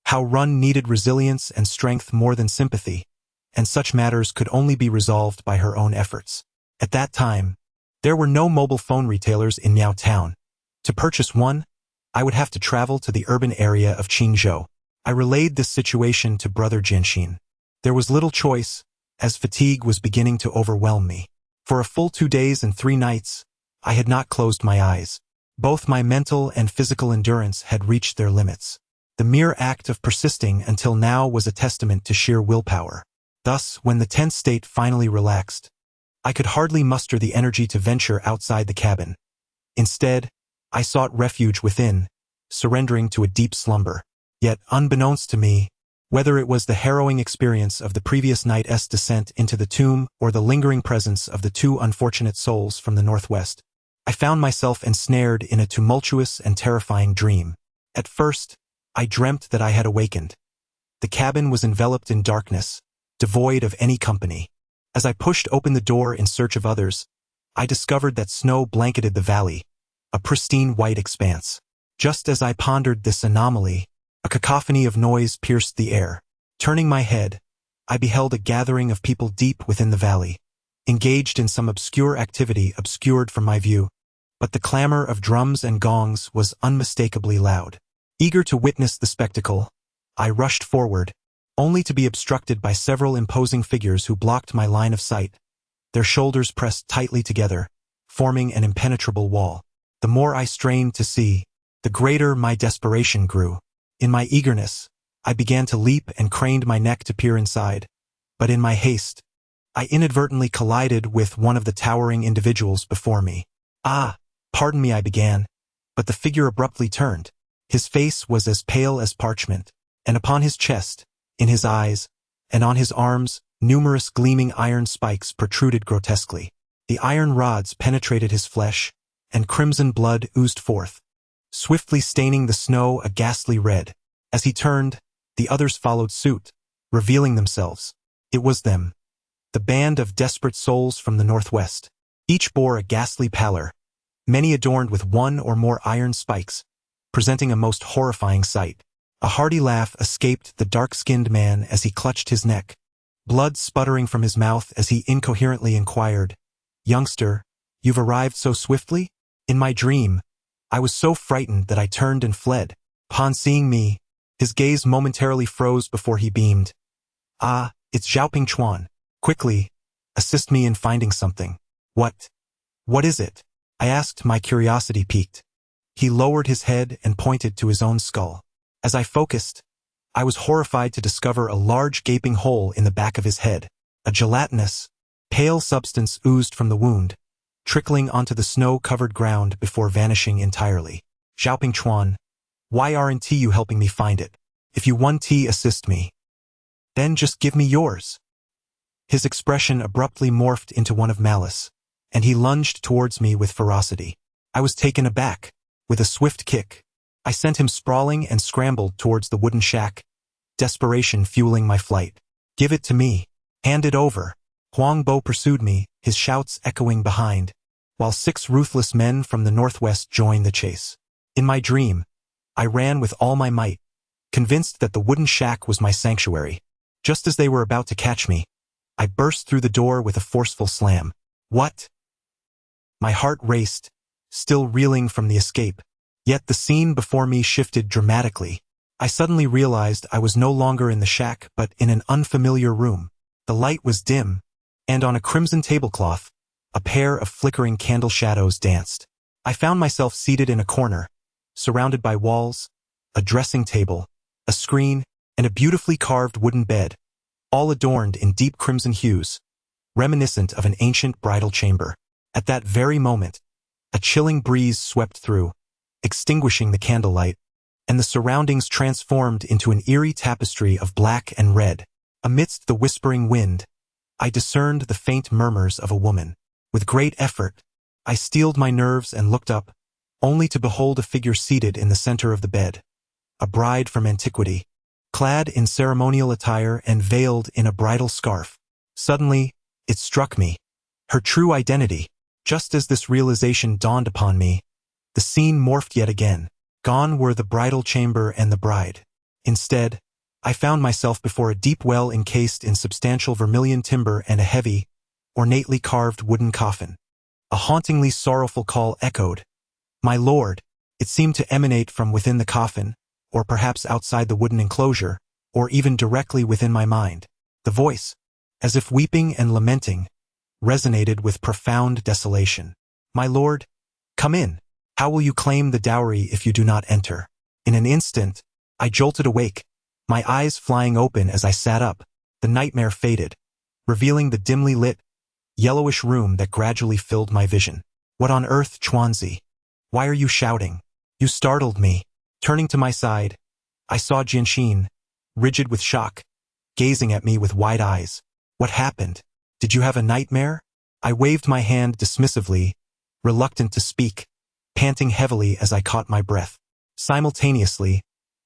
Hao Run needed resilience and strength more than sympathy, and such matters could only be resolved by her own efforts. At that time, there were no mobile phone retailers in Miao Town. To purchase one, I would have to travel to the urban area of Qingzhou. I relayed this situation to Brother Jianxin. There was little choice, as fatigue was beginning to overwhelm me. For a full 2 days and 3 nights, I had not closed my eyes. Both my mental and physical endurance had reached their limits. The mere act of persisting until now was a testament to sheer willpower. Thus, when the tense state finally relaxed, I could hardly muster the energy to venture outside the cabin. Instead, I sought refuge within, surrendering to a deep slumber. Yet, unbeknownst to me, whether it was the harrowing experience of the previous night's descent into the tomb or the lingering presence of the 2 unfortunate souls from the northwest, I found myself ensnared in a tumultuous and terrifying dream. At first, I dreamt that I had awakened. The cabin was enveloped in darkness, devoid of any company. As I pushed open the door in search of others, I discovered that snow blanketed the valley, a pristine white expanse. Just as I pondered this anomaly, a cacophony of noise pierced the air. Turning my head, I beheld a gathering of people deep within the valley, engaged in some obscure activity obscured from my view. But the clamor of drums and gongs was unmistakably loud. Eager to witness the spectacle, I rushed forward, only to be obstructed by several imposing figures who blocked my line of sight, their shoulders pressed tightly together, forming an impenetrable wall. The more I strained to see, the greater my desperation grew. In my eagerness, I began to leap and craned my neck to peer inside, but in my haste, I inadvertently collided with one of the towering individuals before me. "Ah, pardon me," I began, but the figure abruptly turned. His face was as pale as parchment, and upon his chest, in his eyes, and on his arms, numerous gleaming iron spikes protruded grotesquely. The iron rods penetrated his flesh, and crimson blood oozed forth, swiftly staining the snow a ghastly red. As he turned, the others followed suit, revealing themselves. It was them, the band of desperate souls from the northwest. Each bore a ghastly pallor, many adorned with 1 or more iron spikes, presenting a most horrifying sight. A hearty laugh escaped the dark-skinned man as he clutched his neck, blood sputtering from his mouth as he incoherently inquired, "Youngster, you've arrived so swiftly?" In my dream, I was so frightened that I turned and fled. Upon seeing me, his gaze momentarily froze before he beamed. "Ah, it's Shen Pingchuan. Quickly, assist me in finding something." What is it?" I asked, my curiosity piqued. He lowered his head and pointed to his own skull. As I focused, I was horrified to discover a large gaping hole in the back of his head. A gelatinous, pale substance oozed from the wound, trickling onto the snow-covered ground before vanishing entirely. "Shen Pingchuan, why aren't you helping me find it? If you want to assist me, then just give me yours." His expression abruptly morphed into one of malice, and he lunged towards me with ferocity. I was taken aback. With a swift kick, I sent him sprawling and scrambled towards the wooden shack, desperation fueling my flight. "Give it to me. Hand it over." Huang Bo pursued me, his shouts echoing behind, while 6 ruthless men from the northwest joined the chase. In my dream, I ran with all my might, convinced that the wooden shack was my sanctuary. Just as they were about to catch me, I burst through the door with a forceful slam. "What?" My heart raced, still reeling from the escape. Yet the scene before me shifted dramatically. I suddenly realized I was no longer in the shack but in an unfamiliar room. The light was dim, and on a crimson tablecloth, a pair of flickering candle shadows danced. I found myself seated in a corner, surrounded by walls, a dressing table, a screen, and a beautifully carved wooden bed, all adorned in deep crimson hues, reminiscent of an ancient bridal chamber. At that very moment, a chilling breeze swept through, extinguishing the candlelight, and the surroundings transformed into an eerie tapestry of black and red. Amidst the whispering wind, I discerned the faint murmurs of a woman. With great effort, I steeled my nerves and looked up, only to behold a figure seated in the center of the bed, a bride from antiquity, clad in ceremonial attire and veiled in a bridal scarf. Suddenly, it struck me, her true identity. Just as this realization dawned upon me, the scene morphed yet again. Gone were the bridal chamber and the bride. Instead, I found myself before a deep well encased in substantial vermilion timber and a heavy, ornately carved wooden coffin. A hauntingly sorrowful call echoed, "My lord!" It seemed to emanate from within the coffin, or perhaps outside the wooden enclosure, or even directly within my mind. The voice, as if weeping and lamenting, resonated with profound desolation. "My lord, come in. How will you claim the dowry if you do not enter?" In an instant, I jolted awake, my eyes flying open as I sat up. The nightmare faded, revealing the dimly lit, yellowish room that gradually filled my vision. "What on earth, Chuanzi? Why are you shouting? You startled me." Turning to my side, I saw Jianxin, rigid with shock, gazing at me with wide eyes. "What happened? Did you have a nightmare?" I waved my hand dismissively, reluctant to speak, panting heavily as I caught my breath. Simultaneously,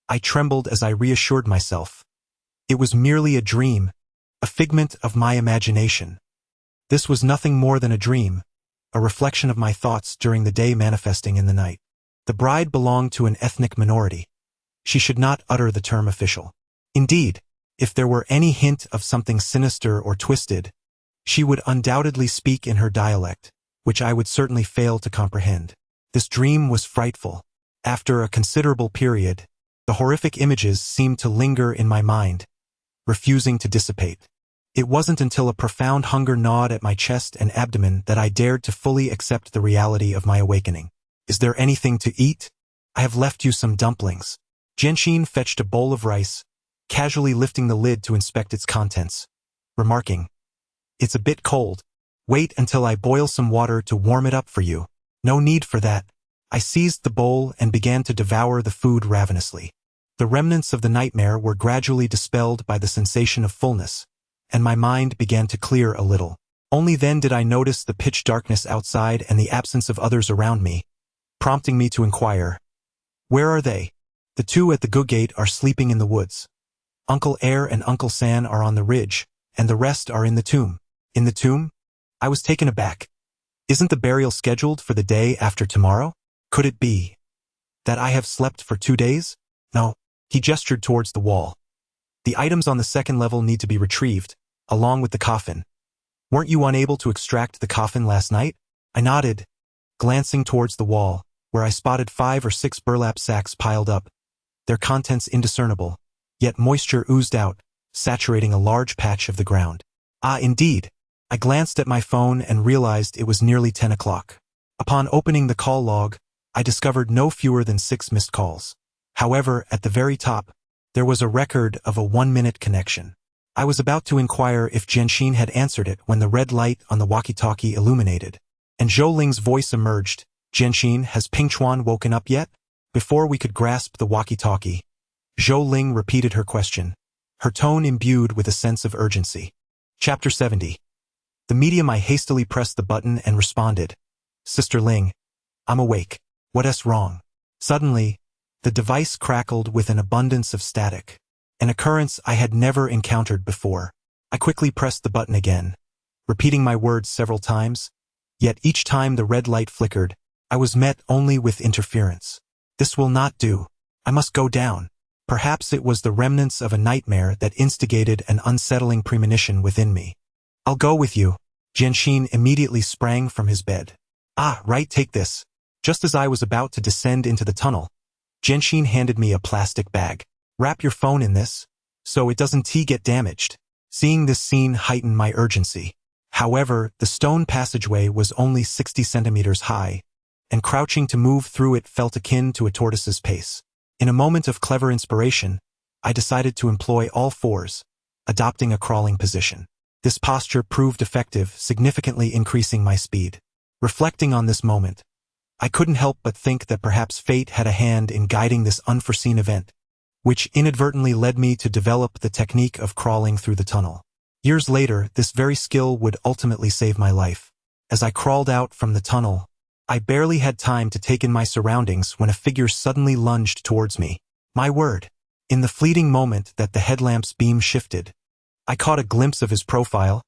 I trembled as I reassured myself. It was merely a dream, a figment of my imagination. This was nothing more than a dream, a reflection of my thoughts during the day manifesting in the night. The bride belonged to an ethnic minority. She should not utter the term official. Indeed, if there were any hint of something sinister or twisted, she would undoubtedly speak in her dialect, which I would certainly fail to comprehend. This dream was frightful. After a considerable period, the horrific images seemed to linger in my mind, refusing to dissipate. It wasn't until a profound hunger gnawed at my chest and abdomen that I dared to fully accept the reality of my awakening. "Is there anything to eat? I have left you some dumplings." Jianxin fetched a bowl of rice, casually lifting the lid to inspect its contents, remarking, "It's a bit cold. Wait until I boil some water to warm it up for you." "No need for that." I seized the bowl and began to devour the food ravenously. The remnants of the nightmare were gradually dispelled by the sensation of fullness, and my mind began to clear a little. Only then did I notice the pitch darkness outside and the absence of others around me, prompting me to inquire, "Where are they?" "The two at the Gu Gate are sleeping in the woods. Uncle Air and Uncle San are on the ridge, and the rest are in the tomb." "In the tomb?" I was taken aback. "Isn't the burial scheduled for the day after tomorrow? Could it be that I have slept for 2 days?" "No." He gestured towards the wall. "The items on the second level need to be retrieved, along with the coffin. Weren't you unable to extract the coffin last night?" I nodded, glancing towards the wall, where I spotted 5 or 6 burlap sacks piled up, their contents indiscernible, yet moisture oozed out, saturating a large patch of the ground. "Ah, indeed." I glanced at my phone and realized it was nearly 10 o'clock. Upon opening the call log, I discovered no fewer than 6 missed calls. However, at the very top, there was a record of a 1-minute connection. I was about to inquire if Jianxin had answered it when the red light on the walkie-talkie illuminated, and Zhou Ling's voice emerged. "Jianxin, has Pingchuan woken up yet?" Before we could grasp the walkie-talkie, Zhou Ling repeated her question, her tone imbued with a sense of urgency. Chapter 70. The medium I hastily pressed the button and responded, "Sister Ling, I'm awake. What's wrong?" Suddenly, the device crackled with an abundance of static, an occurrence I had never encountered before. I quickly pressed the button again, repeating my words several times, yet each time the red light flickered, I was met only with interference. This will not do. I must go down. Perhaps it was the remnants of a nightmare that instigated an unsettling premonition within me. "I'll go with you." Jianxin immediately sprang from his bed. "Ah, right, take this." Just as I was about to descend into the tunnel, Jianxin handed me a plastic bag. "Wrap your phone in this, so it doesn't get damaged." Seeing this scene heightened my urgency. However, the stone passageway was only 60 centimeters high, and crouching to move through it felt akin to a tortoise's pace. In a moment of clever inspiration, I decided to employ all fours, adopting a crawling position. This posture proved effective, significantly increasing my speed. Reflecting on this moment, I couldn't help but think that perhaps fate had a hand in guiding this unforeseen event, which inadvertently led me to develop the technique of crawling through the tunnel. Years later, this very skill would ultimately save my life. As I crawled out from the tunnel, I barely had time to take in my surroundings when a figure suddenly lunged towards me. My word! In the fleeting moment that the headlamp's beam shifted, I caught a glimpse of his profile,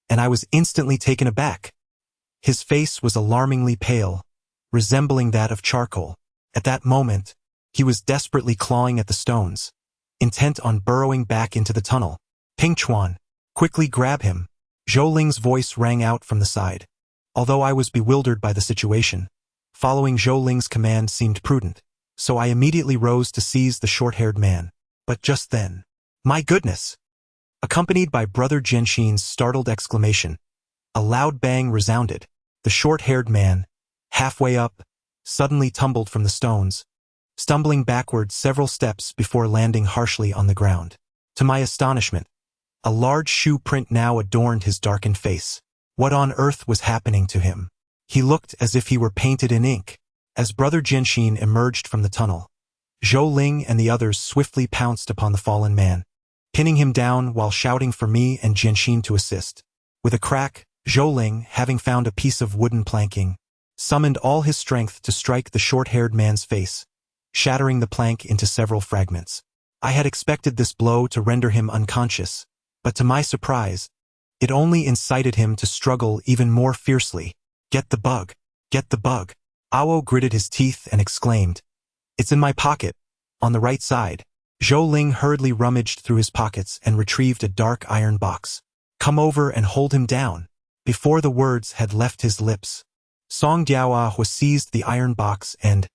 and I was instantly taken aback. His face was alarmingly pale, resembling that of charcoal. At that moment, he was desperately clawing at the stones, intent on burrowing back into the tunnel. "Pingchuan, quickly grab him!" Zhou Ling's voice rang out from the side. Although I was bewildered by the situation, following Zhou Ling's command seemed prudent, so I immediately rose to seize the short-haired man. But just then, "My goodness!" Accompanied by Brother Jianxin's startled exclamation, a loud bang resounded. The short-haired man, halfway up, suddenly tumbled from the stones, stumbling backward several steps before landing harshly on the ground. To my astonishment, a large shoe print now adorned his darkened face. What on earth was happening to him? He looked as if he were painted in ink. As Brother Jianxin emerged from the tunnel, Zhou Ling and the others swiftly pounced upon the fallen man, pinning him down while shouting for me and Jianxin to assist. With a crack, Zhou Ling, having found a piece of wooden planking, summoned all his strength to strike the short-haired man's face, shattering the plank into several fragments. I had expected this blow to render him unconscious, but to my surprise, it only incited him to struggle even more fiercely. "Get the bug! Get the bug!" Awo gritted his teeth and exclaimed, "It's in my pocket, on the right side." Zhou Ling hurriedly rummaged through his pockets and retrieved a dark iron box. "Come over and hold him down." Before the words had left his lips, Song Diaohua seized the iron box and,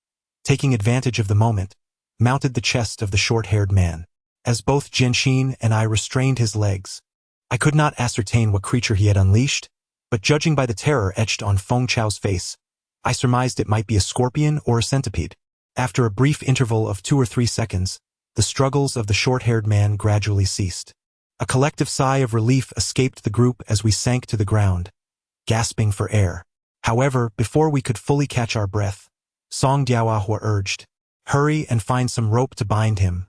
taking advantage of the moment, mounted the chest of the short-haired man. As both Jianxin and I restrained his legs, I could not ascertain what creature he had unleashed, but judging by the terror etched on Feng Chao's face, I surmised it might be a scorpion or a centipede. After a brief interval of 2 or 3 seconds, the struggles of the short-haired man gradually ceased. A collective sigh of relief escaped the group as we sank to the ground, gasping for air. However, before we could fully catch our breath, Song Diaohua urged, "Hurry and find some rope to bind him.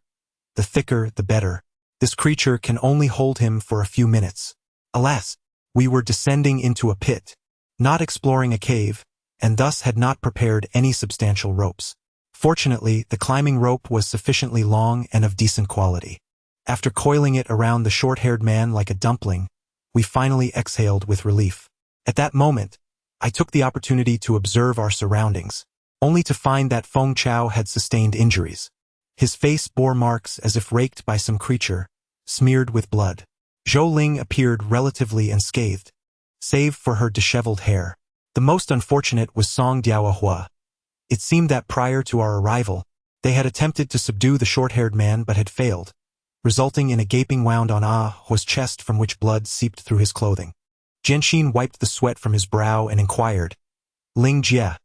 The thicker, the better. This creature can only hold him for a few minutes." Alas, we were descending into a pit, not exploring a cave, and thus had not prepared any substantial ropes. Fortunately, the climbing rope was sufficiently long and of decent quality. After coiling it around the short-haired man like a dumpling, we finally exhaled with relief. At that moment, I took the opportunity to observe our surroundings, only to find that Feng Chao had sustained injuries. His face bore marks as if raked by some creature, smeared with blood. Zhou Ling appeared relatively unscathed, save for her disheveled hair. The most unfortunate was Song Diaohua. It seemed that prior to our arrival, they had attempted to subdue the short-haired man but had failed, resulting in a gaping wound on Hua's chest from which blood seeped through his clothing. Jianxin wiped the sweat from his brow and inquired, "Ling Jie,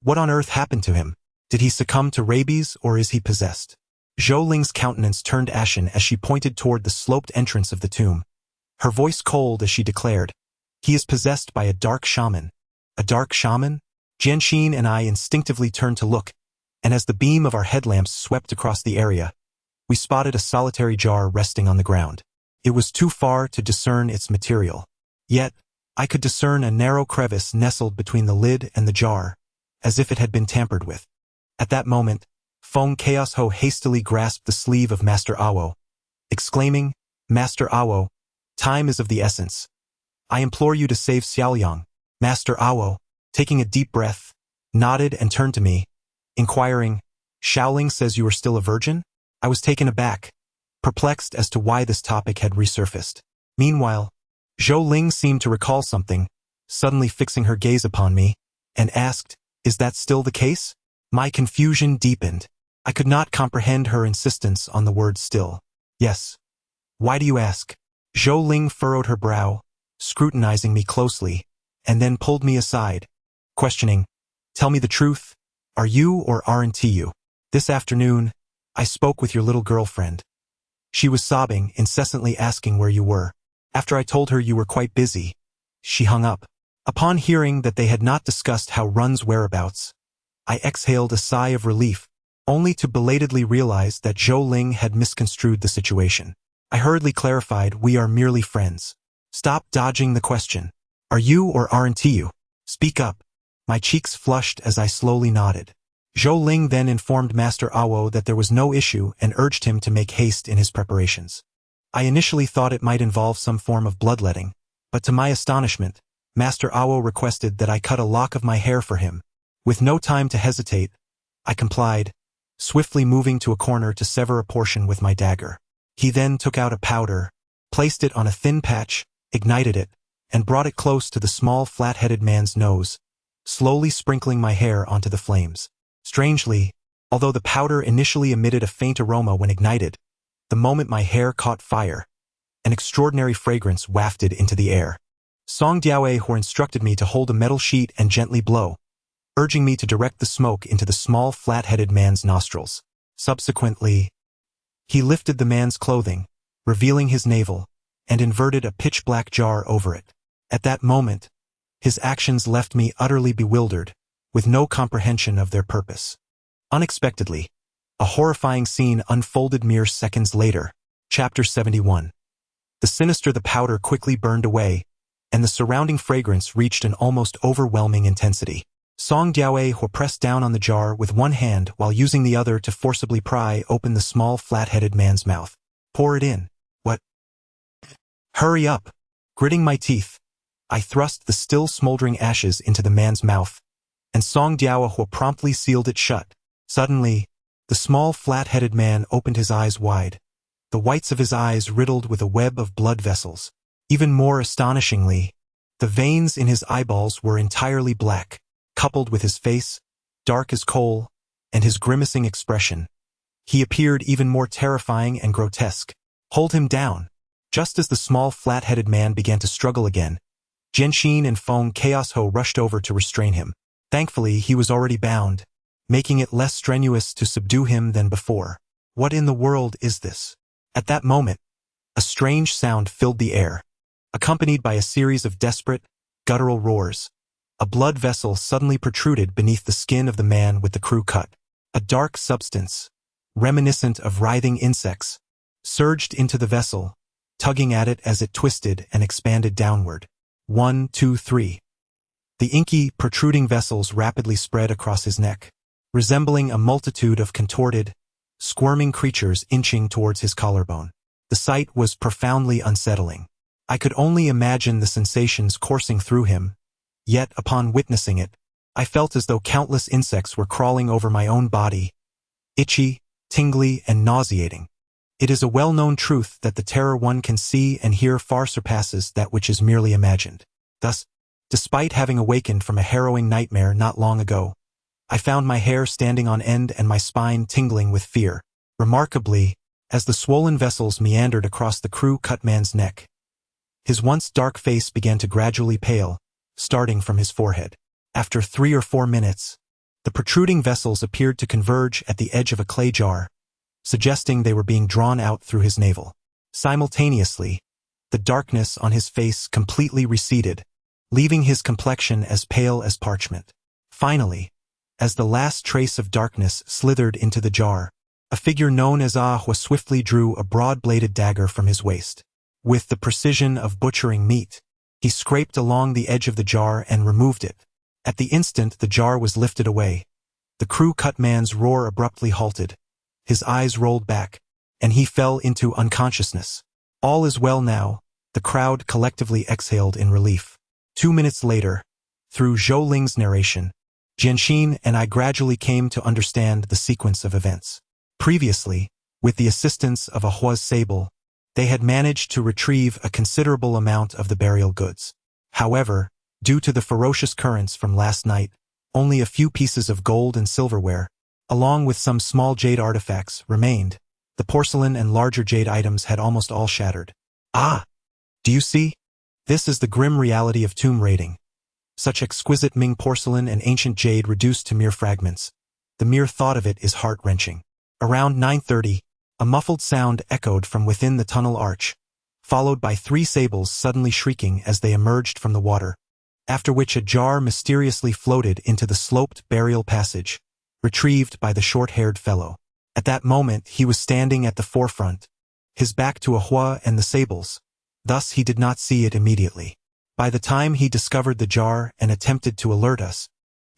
what on earth happened to him? Did he succumb to rabies or is he possessed?" Zhou Ling's countenance turned ashen as she pointed toward the sloped entrance of the tomb, her voice cold as she declared, "He is possessed by a dark shaman." "A dark shaman?" Jianxin and I instinctively turned to look, and as the beam of our headlamps swept across the area, we spotted a solitary jar resting on the ground. It was too far to discern its material. Yet, I could discern a narrow crevice nestled between the lid and the jar, as if it had been tampered with. At that moment, Feng Chaosho hastily grasped the sleeve of Master Awo, exclaiming, "Master Awo, time is of the essence. I implore you to save Xiaoyang." Master Awo, taking a deep breath, nodded and turned to me, inquiring, "Xiaoling says you are still a virgin?" I was taken aback, perplexed as to why this topic had resurfaced. Meanwhile, Zhou Ling seemed to recall something, suddenly fixing her gaze upon me, and asked, "Is that still the case?" My confusion deepened. I could not comprehend her insistence on the word still. "Yes. Why do you ask?" Zhou Ling furrowed her brow, scrutinizing me closely, and then pulled me aside, questioning, "Tell me the truth. Are you or aren't you? This afternoon, I spoke with your little girlfriend. She was sobbing, incessantly asking where you were. After I told her you were quite busy, she hung up." Upon hearing that they had not discussed Hao Run's whereabouts, I exhaled a sigh of relief, only to belatedly realize that Zhou Ling had misconstrued the situation. I hurriedly clarified, "We are merely friends. Stop dodging the question. Are you or aren't you? Speak up." My cheeks flushed as I slowly nodded. Zhou Ling then informed Master Awo that there was no issue and urged him to make haste in his preparations. I initially thought it might involve some form of bloodletting, but to my astonishment, Master Awo requested that I cut a lock of my hair for him. With no time to hesitate, I complied, swiftly moving to a corner to sever a portion with my dagger. He then took out a powder, placed it on a thin patch, ignited it, and brought it close to the small flat-headed man's nose, slowly sprinkling my hair onto the flames. Strangely, although the powder initially emitted a faint aroma when ignited, the moment my hair caught fire, an extraordinary fragrance wafted into the air. Song Diaohe instructed me to hold a metal sheet and gently blow, urging me to direct the smoke into the small flat-headed man's nostrils. Subsequently, he lifted the man's clothing, revealing his navel, and inverted a pitch-black jar over it. At that moment, his actions left me utterly bewildered, with no comprehension of their purpose. Unexpectedly, a horrifying scene unfolded mere seconds later. Chapter 71. The sinister the powder quickly burned away, and the surrounding fragrance reached an almost overwhelming intensity. Song Diaohe pressed down on the jar with one hand while using the other to forcibly pry open the small flat-headed man's mouth. "Pour it in." "What?" "Hurry up." Gritting my teeth, I thrust the still smoldering ashes into the man's mouth, and Song Diaohe promptly sealed it shut. Suddenly, the small flat-headed man opened his eyes wide, the whites of his eyes riddled with a web of blood vessels. Even more astonishingly, the veins in his eyeballs were entirely black, coupled with his face, dark as coal, and his grimacing expression. He appeared even more terrifying and grotesque. "Hold him down." Just as the small flat-headed man began to struggle again, Jianxin and Feng Chaos Ho rushed over to restrain him. Thankfully, he was already bound, making it less strenuous to subdue him than before. What in the world is this? At that moment, a strange sound filled the air, accompanied by a series of desperate, guttural roars. A blood vessel suddenly protruded beneath the skin of the man with the crew cut. A dark substance, reminiscent of writhing insects, surged into the vessel, tugging at it as it twisted and expanded downward. 1, 2, 3. The inky, protruding vessels rapidly spread across his neck, resembling a multitude of contorted, squirming creatures inching towards his collarbone. The sight was profoundly unsettling. I could only imagine the sensations coursing through him, yet upon witnessing it, I felt as though countless insects were crawling over my own body, itchy, tingly, and nauseating. It is a well-known truth that the terror one can see and hear far surpasses that which is merely imagined. Thus, despite having awakened from a harrowing nightmare not long ago, I found my hair standing on end and my spine tingling with fear. Remarkably, as the swollen vessels meandered across the crew-cut man's neck, his once dark face began to gradually pale, starting from his forehead. After 3 or 4 minutes, the protruding vessels appeared to converge at the edge of a clay jar, suggesting they were being drawn out through his navel. Simultaneously, the darkness on his face completely receded, leaving his complexion as pale as parchment. Finally, as the last trace of darkness slithered into the jar, a figure known as Ahua swiftly drew a broad-bladed dagger from his waist. With the precision of butchering meat, he scraped along the edge of the jar and removed it. At the instant the jar was lifted away, the crew-cut man's roar abruptly halted, his eyes rolled back, and he fell into unconsciousness. "All is well now," the crowd collectively exhaled in relief. 2 minutes later, through Zhou Ling's narration, Jianxin and I gradually came to understand the sequence of events. Previously, with the assistance of Ahua's sable, they had managed to retrieve a considerable amount of the burial goods. However, due to the ferocious currents from last night, only a few pieces of gold and silverware, along with some small jade artifacts, remained. The porcelain and larger jade items had almost all shattered. "Ah! Do you see? This is the grim reality of tomb raiding. Such exquisite Ming porcelain and ancient jade reduced to mere fragments. The mere thought of it is heart-wrenching. Around 9:30, a muffled sound echoed from within the tunnel arch, followed by 3 sables suddenly shrieking as they emerged from the water, after which a jar mysteriously floated into the sloped burial passage, retrieved by the short-haired fellow. At that moment he was standing at the forefront, his back to Ahua and the sables, thus he did not see it immediately. By the time he discovered the jar and attempted to alert us,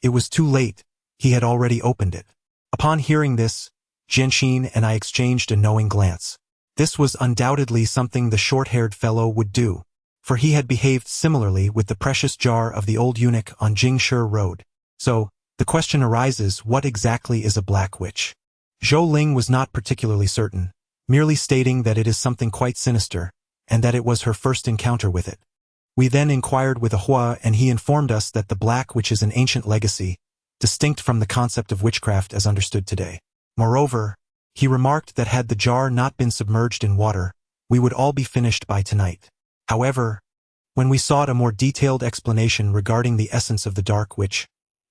it was too late, he had already opened it. Upon hearing this, Jianxin and I exchanged a knowing glance. This was undoubtedly something the short-haired fellow would do, for he had behaved similarly with the precious jar of the old eunuch on Jingshi Road. So, the question arises, what exactly is a black witch? Zhou Ling was not particularly certain, merely stating that it is something quite sinister, and that it was her first encounter with it. We then inquired with Ahua and he informed us that the black witch is an ancient legacy, distinct from the concept of witchcraft as understood today. Moreover, he remarked that had the jar not been submerged in water, we would all be finished by tonight. However, when we sought a more detailed explanation regarding the essence of the dark witch,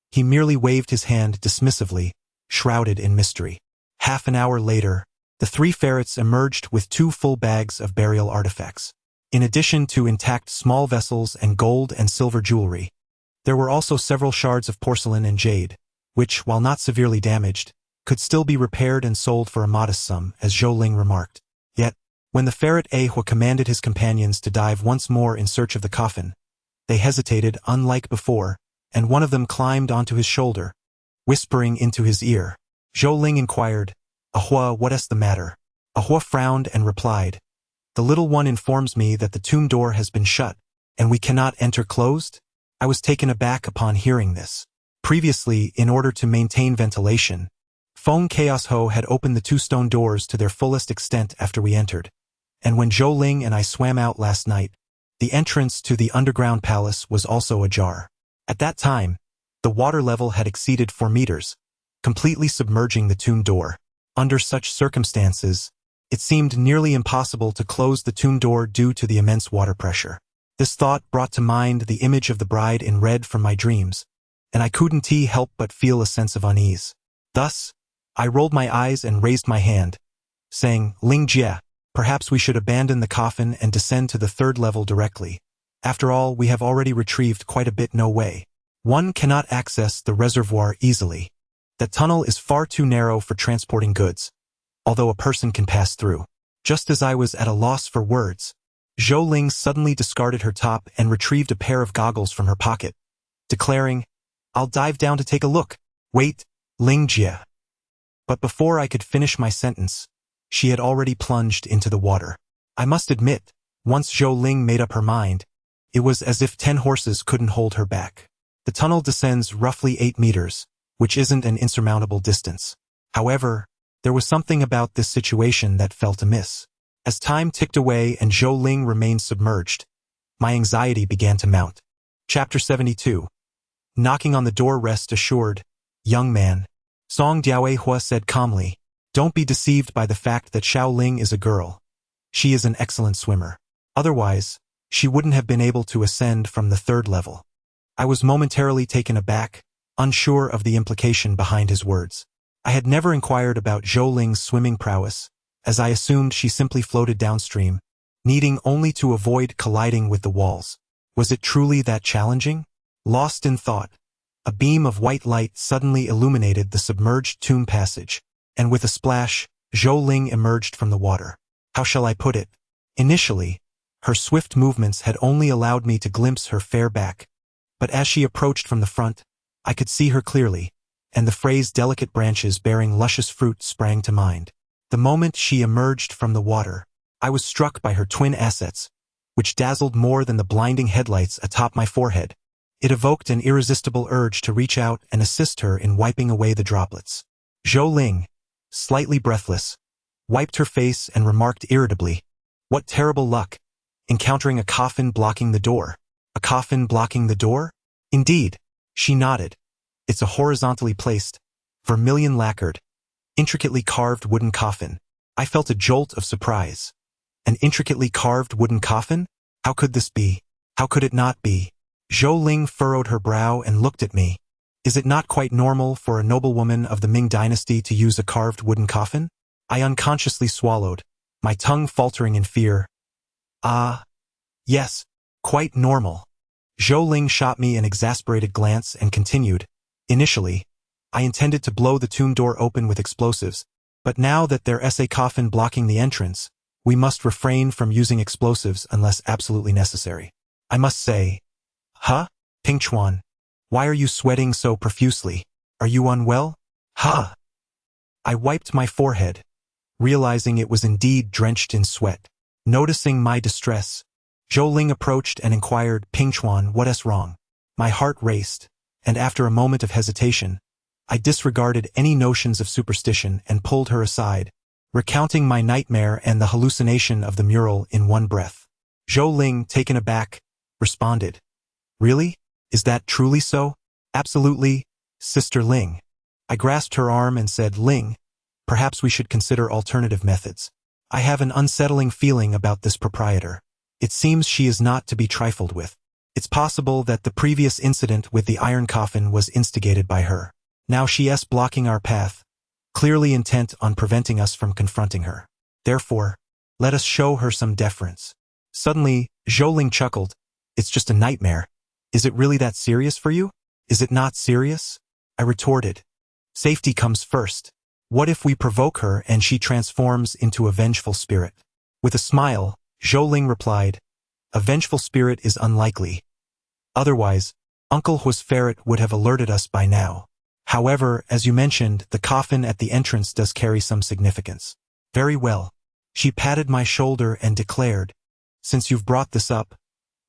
he merely waved his hand dismissively, shrouded in mystery. Half an hour later, the 3 ferrets emerged with 2 full bags of burial artifacts. In addition to intact small vessels and gold and silver jewelry, there were also several shards of porcelain and jade, which, while not severely damaged, could still be repaired and sold for a modest sum, as Zhou Ling remarked. Yet, when the ferret Ahua commanded his companions to dive once more in search of the coffin, they hesitated unlike before, and one of them climbed onto his shoulder, whispering into his ear. Zhou Ling inquired, "Ahua, what is the matter?" Ahua frowned and replied, "The little one informs me that the tomb door has been shut, and we cannot enter closed." I was taken aback upon hearing this. Previously, in order to maintain ventilation, Feng Chaos Ho had opened the 2 stone doors to their fullest extent after we entered, and when Zhou Ling and I swam out last night, the entrance to the underground palace was also ajar. At that time, the water level had exceeded 4 meters, completely submerging the tomb door. Under such circumstances, it seemed nearly impossible to close the tomb door due to the immense water pressure. This thought brought to mind the image of the bride in red from my dreams, and I couldn't help but feel a sense of unease. Thus, I rolled my eyes and raised my hand, saying, "Ling Jie, perhaps we should abandon the coffin and descend to the 3rd level directly. After all, we have already retrieved quite a bit no way. One cannot access the reservoir easily. That tunnel is far too narrow for transporting goods, although a person can pass through." Just as I was at a loss for words, Zhou Ling suddenly discarded her top and retrieved a pair of goggles from her pocket, declaring, "I'll dive down to take a look." "Wait, Ling Jie." But before I could finish my sentence, she had already plunged into the water. I must admit, once Zhou Ling made up her mind, it was as if 10 horses couldn't hold her back. The tunnel descends roughly 8 meters, which isn't an insurmountable distance. However, there was something about this situation that felt amiss. As time ticked away and Zhou Ling remained submerged, my anxiety began to mount. Chapter 72. Knocking on the door. Rest assured, young man, Song Diaohua said calmly, "Don't be deceived by the fact that Xiao Ling is a girl. She is an excellent swimmer. Otherwise, she wouldn't have been able to ascend from the 3rd level." I was momentarily taken aback, unsure of the implication behind his words. I had never inquired about Zhou Ling's swimming prowess, as I assumed she simply floated downstream, needing only to avoid colliding with the walls. Was it truly that challenging? Lost in thought, a beam of white light suddenly illuminated the submerged tomb passage, and with a splash, Zhou Ling emerged from the water. How shall I put it? Initially, her swift movements had only allowed me to glimpse her fair back, but as she approached from the front, I could see her clearly, and the phrase "delicate branches bearing luscious fruit" sprang to mind. The moment she emerged from the water, I was struck by her twin assets, which dazzled more than the blinding headlights atop my forehead. It evoked an irresistible urge to reach out and assist her in wiping away the droplets. Zhou Ling, slightly breathless, wiped her face and remarked irritably, "What terrible luck, encountering a coffin blocking the door." "A coffin blocking the door?" "Indeed," she nodded. "It's a horizontally placed, vermilion lacquered, intricately carved wooden coffin." I felt a jolt of surprise. An intricately carved wooden coffin? How could this be? How could it not be? Zhou Ling furrowed her brow and looked at me. Is it not quite normal for a noblewoman of the Ming dynasty to use a carved wooden coffin? I unconsciously swallowed, my tongue faltering in fear. Yes, quite normal. Zhou Ling shot me an exasperated glance and continued, initially, I intended to blow the tomb door open with explosives, but now that there's a coffin blocking the entrance, we must refrain from using explosives unless absolutely necessary. I must say, Pingchuan, why are you sweating so profusely? Are you unwell? I wiped my forehead, realizing it was indeed drenched in sweat. Noticing my distress, Zhou Ling approached and inquired, Pingchuan, what's wrong? My heart raced, and after a moment of hesitation, I disregarded any notions of superstition and pulled her aside, recounting my nightmare and the hallucination of the mural in one breath. Zhou Ling, taken aback, responded, Really? Is that truly so? Absolutely, Sister Ling. I grasped her arm and said, Ling, perhaps we should consider alternative methods. I have an unsettling feeling about this proprietor. It seems she is not to be trifled with. It's possible that the previous incident with the iron coffin was instigated by her. Now she's blocking our path, clearly intent on preventing us from confronting her. Therefore, let us show her some deference. Suddenly, Zhou Ling chuckled. It's just a nightmare. Is it really that serious for you? Is it not serious? I retorted. Safety comes first. What if we provoke her and she transforms into a vengeful spirit? With a smile, Zhou Ling replied, A vengeful spirit is unlikely. Otherwise, Uncle Hu's ferret would have alerted us by now. However, as you mentioned, the coffin at the entrance does carry some significance. Very well. She patted my shoulder and declared, Since you've brought this up,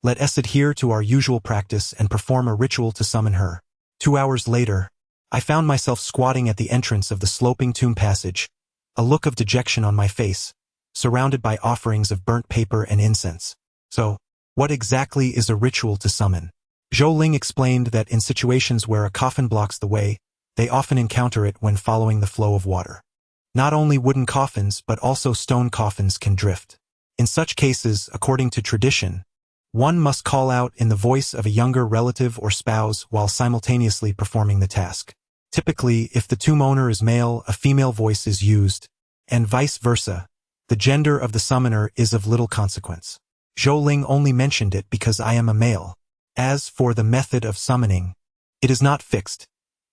let us adhere to our usual practice and perform a ritual to summon her. 2 hours later, I found myself squatting at the entrance of the sloping tomb passage, a look of dejection on my face, surrounded by offerings of burnt paper and incense. So, what exactly is a ritual to summon? Zhou Ling explained that in situations where a coffin blocks the way, they often encounter it when following the flow of water. Not only wooden coffins but also stone coffins can drift. In such cases, according to tradition, one must call out in the voice of a younger relative or spouse while simultaneously performing the task. Typically, if the tomb owner is male, a female voice is used, and vice versa. The gender of the summoner is of little consequence. Zhou Ling only mentioned it because I am a male. As for the method of summoning, it is not fixed.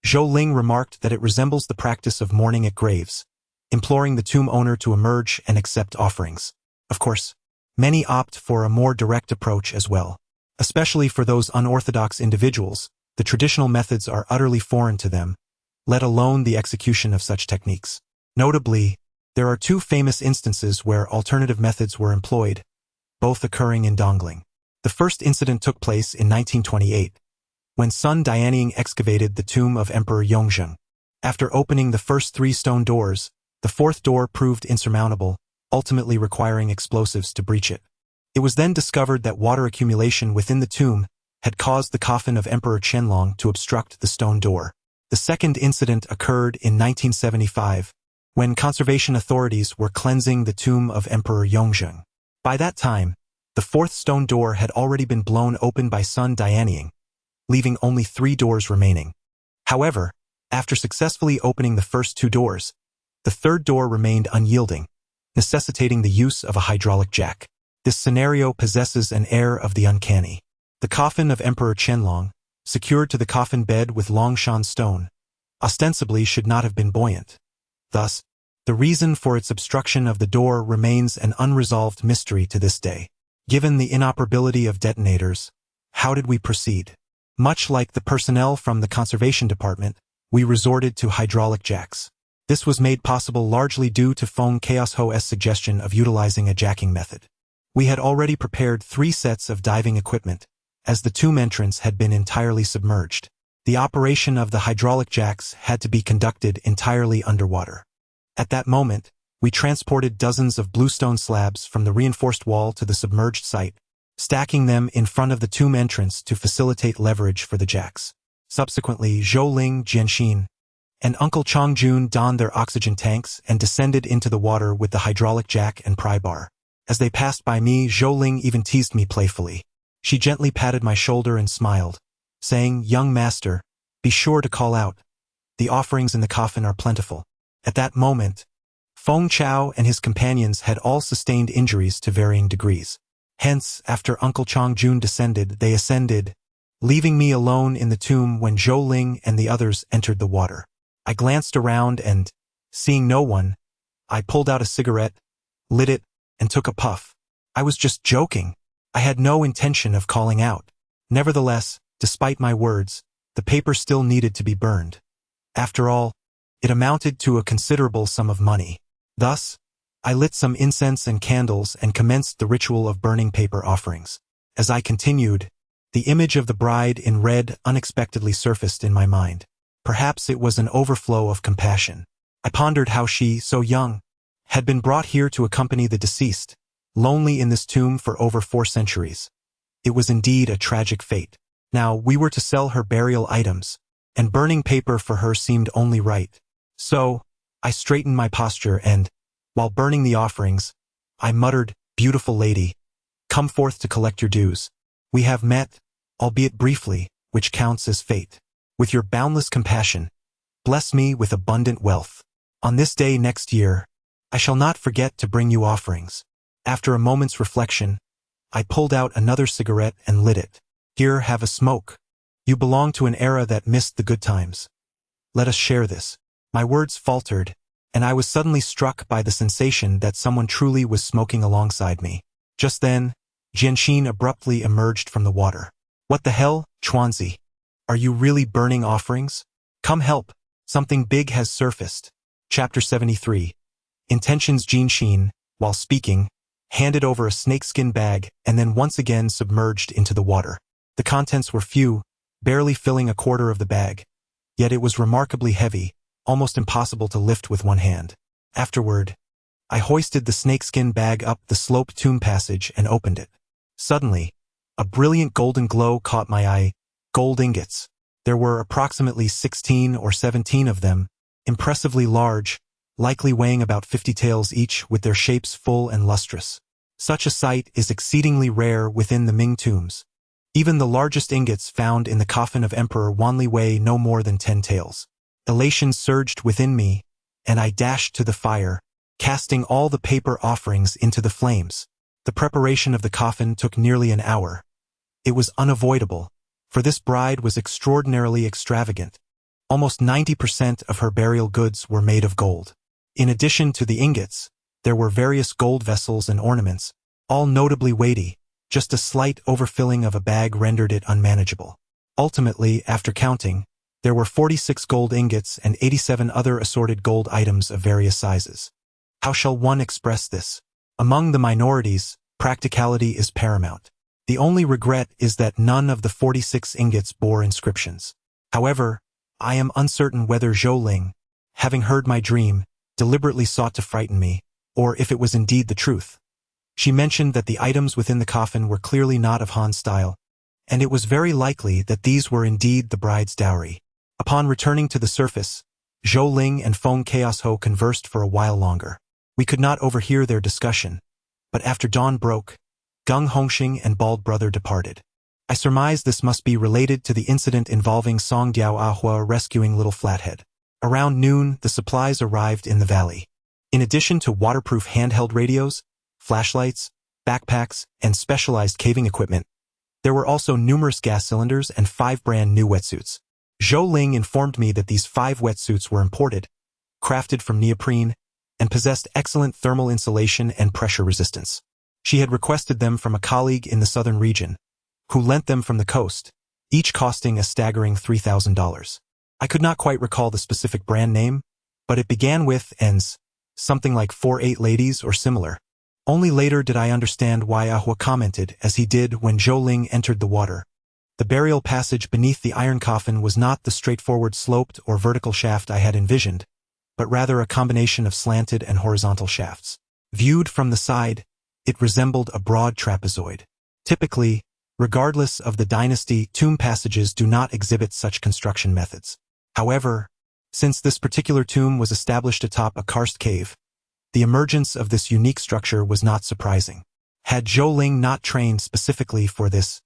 Zhou Ling remarked that it resembles the practice of mourning at graves, imploring the tomb owner to emerge and accept offerings. Of course, many opt for a more direct approach as well. Especially for those unorthodox individuals, the traditional methods are utterly foreign to them, let alone the execution of such techniques. Notably, there are 2 famous instances where alternative methods were employed, both occurring in Dongling. The first incident took place in 1928, when Sun Dianying excavated the tomb of Emperor Yongzheng. After opening the first 3 stone doors, the 4th door proved insurmountable, ultimately requiring explosives to breach it. It was then discovered that water accumulation within the tomb had caused the coffin of Emperor Qianlong to obstruct the stone door. The second incident occurred in 1975, when conservation authorities were cleansing the tomb of Emperor Yongzheng. By that time, the 4th stone door had already been blown open by Sun Dianying, leaving only 3 doors remaining. However, after successfully opening the first 2 doors, the 3rd door remained unyielding, necessitating the use of a hydraulic jack. This scenario possesses an air of the uncanny. The coffin of Emperor Qianlong, secured to the coffin bed with Longshan stone, ostensibly should not have been buoyant. Thus, the reason for its obstruction of the door remains an unresolved mystery to this day. Given the inoperability of detonators, how did we proceed? Much like the personnel from the conservation department, we resorted to hydraulic jacks. This was made possible largely due to Feng Chaos Ho's suggestion of utilizing a jacking method. We had already prepared 3 sets of diving equipment, as the tomb entrance had been entirely submerged. The operation of the hydraulic jacks had to be conducted entirely underwater. At that moment, we transported dozens of bluestone slabs from the reinforced wall to the submerged site, stacking them in front of the tomb entrance to facilitate leverage for the jacks. Subsequently, Zhou Ling, Jianxin, and Uncle Chongjun donned their oxygen tanks and descended into the water with the hydraulic jack and pry bar. As they passed by me, Zhou Ling even teased me playfully. She gently patted my shoulder and smiled, saying, "Young master, be sure to call out. The offerings in the coffin are plentiful." At that moment, Feng Chao and his companions had all sustained injuries to varying degrees. Hence, after Uncle Chongjun descended, they ascended, leaving me alone in the tomb when Zhou Ling and the others entered the water. I glanced around and, seeing no one, I pulled out a cigarette, lit it, and took a puff. I was just joking. I had no intention of calling out. Nevertheless, despite my words, the paper still needed to be burned. After all, it amounted to a considerable sum of money. Thus, I lit some incense and candles and commenced the ritual of burning paper offerings. As I continued, the image of the bride in red unexpectedly surfaced in my mind. Perhaps it was an overflow of compassion. I pondered how she, so young, had been brought here to accompany the deceased, lonely in this tomb for over 4 centuries. It was indeed a tragic fate. Now, we were to sell her burial items, and burning paper for her seemed only right. So, I straightened my posture and, while burning the offerings, I muttered, "Beautiful lady, come forth to collect your dues. We have met, albeit briefly, which counts as fate. With your boundless compassion, bless me with abundant wealth. On this day next year, I shall not forget to bring you offerings." After a moment's reflection, I pulled out another cigarette and lit it. "Here, have a smoke. You belong to an era that missed the good times. Let us share this." My words faltered, and I was suddenly struck by the sensation that someone truly was smoking alongside me. Just then, Jianxin abruptly emerged from the water. "What the hell, Chuanzi? Are you really burning offerings? Come help. Something big has surfaced." Chapter 73. Intentions. Jianxin, while speaking, handed over a snakeskin bag and then once again submerged into the water. The contents were few, barely filling a quarter of the bag, yet it was remarkably heavy, almost impossible to lift with one hand. Afterward, I hoisted the snakeskin bag up the sloped tomb passage and opened it. Suddenly, a brilliant golden glow caught my eye. Gold ingots. There were approximately 16 or 17 of them, impressively large, likely weighing about 50 taels each, with their shapes full and lustrous. Such a sight is exceedingly rare within the Ming tombs. Even the largest ingots found in the coffin of Emperor Wanli weigh no more than 10 taels. Elation surged within me, and I dashed to the fire, casting all the paper offerings into the flames. The preparation of the coffin took nearly an hour. It was unavoidable, for this bride was extraordinarily extravagant. Almost 90% of her burial goods were made of gold. In addition to the ingots, there were various gold vessels and ornaments, all notably weighty. Just a slight overfilling of a bag rendered it unmanageable. Ultimately, after counting, there were 46 gold ingots and 87 other assorted gold items of various sizes. How shall one express this? Among the minorities, practicality is paramount. The only regret is that none of the 46 ingots bore inscriptions. However, I am uncertain whether Zhou Ling, having heard my dream, deliberately sought to frighten me, or if it was indeed the truth. She mentioned that the items within the coffin were clearly not of Han style, and it was very likely that these were indeed the bride's dowry. Upon returning to the surface, Zhou Ling and Feng Chaos Ho conversed for a while longer. We could not overhear their discussion, but after dawn broke, Gung Hongxing and Bald Brother departed. I surmised this must be related to the incident involving Song Diao Ahua rescuing Little Flathead. Around noon, the supplies arrived in the valley. In addition to waterproof handheld radios, flashlights, backpacks, and specialized caving equipment, there were also numerous gas cylinders and 5 brand new wetsuits. Zhou Ling informed me that these 5 wetsuits were imported, crafted from neoprene, and possessed excellent thermal insulation and pressure resistance. She had requested them from a colleague in the southern region, who lent them from the coast, each costing a staggering $3,000. I could not quite recall the specific brand name, but it began with ends, something like 48 ladies or similar. Only later did I understand why Ahua commented as he did when Zhou Ling entered the water. The burial passage beneath the iron coffin was not the straightforward sloped or vertical shaft I had envisioned, but rather a combination of slanted and horizontal shafts. Viewed from the side, it resembled a broad trapezoid. Typically, regardless of the dynasty, tomb passages do not exhibit such construction methods. However, since this particular tomb was established atop a karst cave, the emergence of this unique structure was not surprising. Had Zhou Ling not trained specifically for this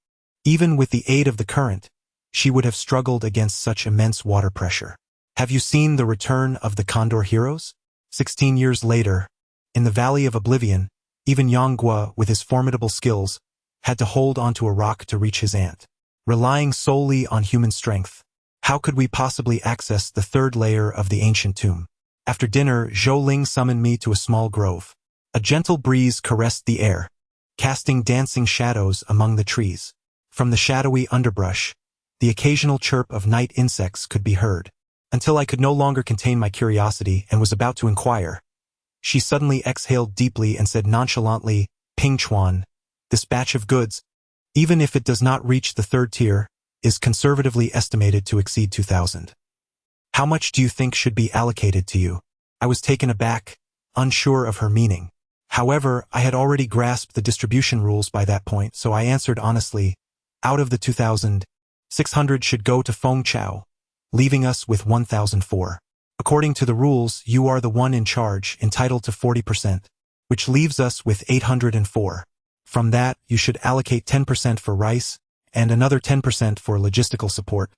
Even with the aid of the current, she would have struggled against such immense water pressure. Have you seen The Return of the Condor Heroes? 16 years later, in the Valley of Oblivion, even Yang Guo, with his formidable skills, had to hold onto a rock to reach his aunt. Relying solely on human strength, how could we possibly access the third layer of the ancient tomb? After dinner, Zhou Ling summoned me to a small grove. A gentle breeze caressed the air, casting dancing shadows among the trees. From the shadowy underbrush, the occasional chirp of night insects could be heard. Until I could no longer contain my curiosity and was about to inquire, she suddenly exhaled deeply and said nonchalantly, "Pingchuan, this batch of goods, even if it does not reach the third tier, is conservatively estimated to exceed 2,000. How much do you think should be allocated to you?" I was taken aback, unsure of her meaning. However, I had already grasped the distribution rules by that point, so I answered honestly, "Out of the 2,000, 600 should go to Feng Chao, leaving us with 1,004. According to the rules, you are the one in charge, entitled to 40%, which leaves us with 804. From that, you should allocate 10% for rice, and another 10% for logistical support,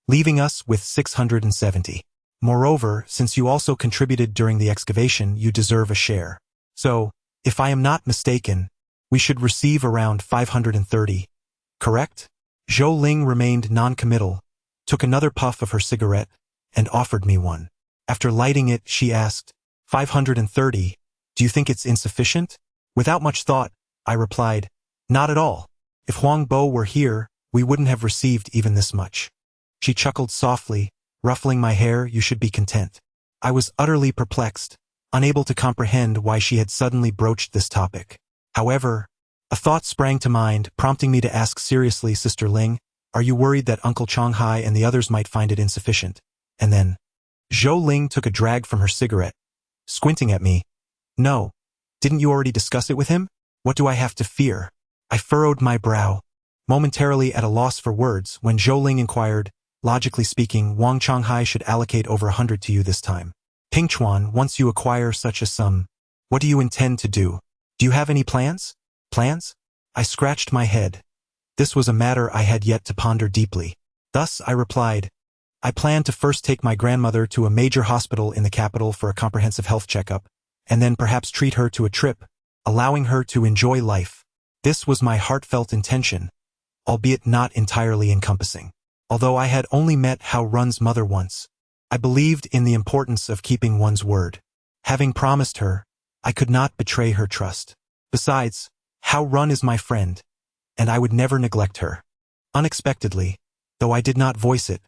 leaving us with 670. Moreover, since you also contributed during the excavation, you deserve a share. So, if I am not mistaken, we should receive around 530, correct?" Zhou Ling remained non-committal, took another puff of her cigarette, and offered me one. After lighting it, she asked, 530, do you think it's insufficient? Without much thought, I replied, "Not at all. If Huang Bo were here, we wouldn't have received even this much." She chuckled softly, ruffling my hair. "You should be content." I was utterly perplexed, unable to comprehend why she had suddenly broached this topic. However, a thought sprang to mind, prompting me to ask seriously, "Sister Ling, are you worried that Uncle Changhai and the others might find it insufficient?" And then, Zhou Ling took a drag from her cigarette, squinting at me. "No. Didn't you already discuss it with him? What do I have to fear?" I furrowed my brow, momentarily at a loss for words, when Zhou Ling inquired, "Logically speaking, Wang Changhai should allocate over 100 to you this time. Pingchuan, once you acquire such a sum, what do you intend to do? Do you have any plans?" "Plans?" I scratched my head. This was a matter I had yet to ponder deeply. Thus I replied, "I plan to first take my grandmother to a major hospital in the capital for a comprehensive health checkup, and then perhaps treat her to a trip, allowing her to enjoy life." This was my heartfelt intention, albeit not entirely encompassing. Although I had only met Hao Run's mother once, I believed in the importance of keeping one's word. Having promised her, I could not betray her trust. Besides, Hao Run is my friend, and I would never neglect her. Unexpectedly, though I did not voice it,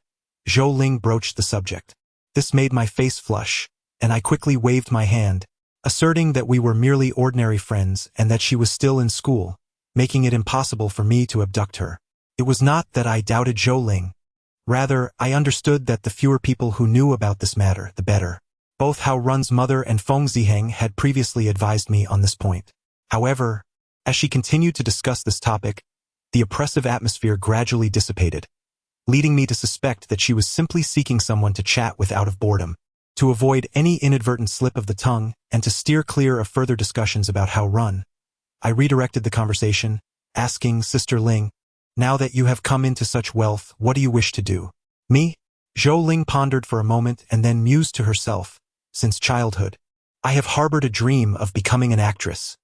Zhou Ling broached the subject. This made my face flush, and I quickly waved my hand, asserting that we were merely ordinary friends and that she was still in school, making it impossible for me to abduct her. It was not that I doubted Zhou Ling. Rather, I understood that the fewer people who knew about this matter, the better. Both Hao Run's mother and Feng Ziheng had previously advised me on this point. However, as she continued to discuss this topic, the oppressive atmosphere gradually dissipated, leading me to suspect that she was simply seeking someone to chat with out of boredom. To avoid any inadvertent slip of the tongue and to steer clear of further discussions about Hao Run, I redirected the conversation, asking, "Sister Ling, now that you have come into such wealth, what do you wish to do?" "Me?" Zhou Ling pondered for a moment and then mused to herself, "Since childhood, I have harbored a dream of becoming an actress."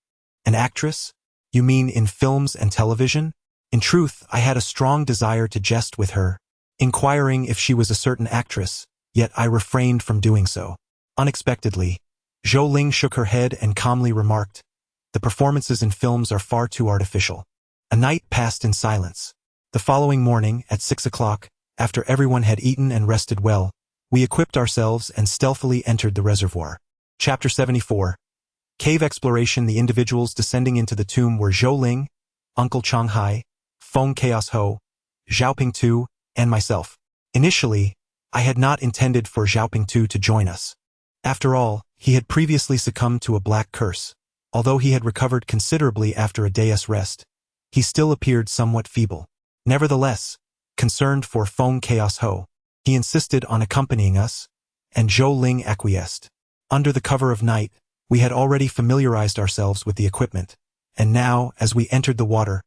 "An actress? You mean in films and television?" In truth, I had a strong desire to jest with her, inquiring if she was a certain actress, yet I refrained from doing so. Unexpectedly, Zhou Ling shook her head and calmly remarked, "The performances in films are far too artificial." A night passed in silence. The following morning, at 6 o'clock, after everyone had eaten and rested well, we equipped ourselves and stealthily entered the reservoir. Chapter 74. Cave exploration. The individuals descending into the tomb were Zhou Ling, Uncle Changhai, Feng Chaos Ho, Xiaoping Tu, and myself. Initially, I had not intended for Xiaoping Tu to join us. After all, he had previously succumbed to a black curse. Although he had recovered considerably after a day's rest, he still appeared somewhat feeble. Nevertheless, concerned for Feng Chaos Ho, he insisted on accompanying us, and Zhou Ling acquiesced. Under the cover of night, we had already familiarized ourselves with the equipment, and now, as we entered the water,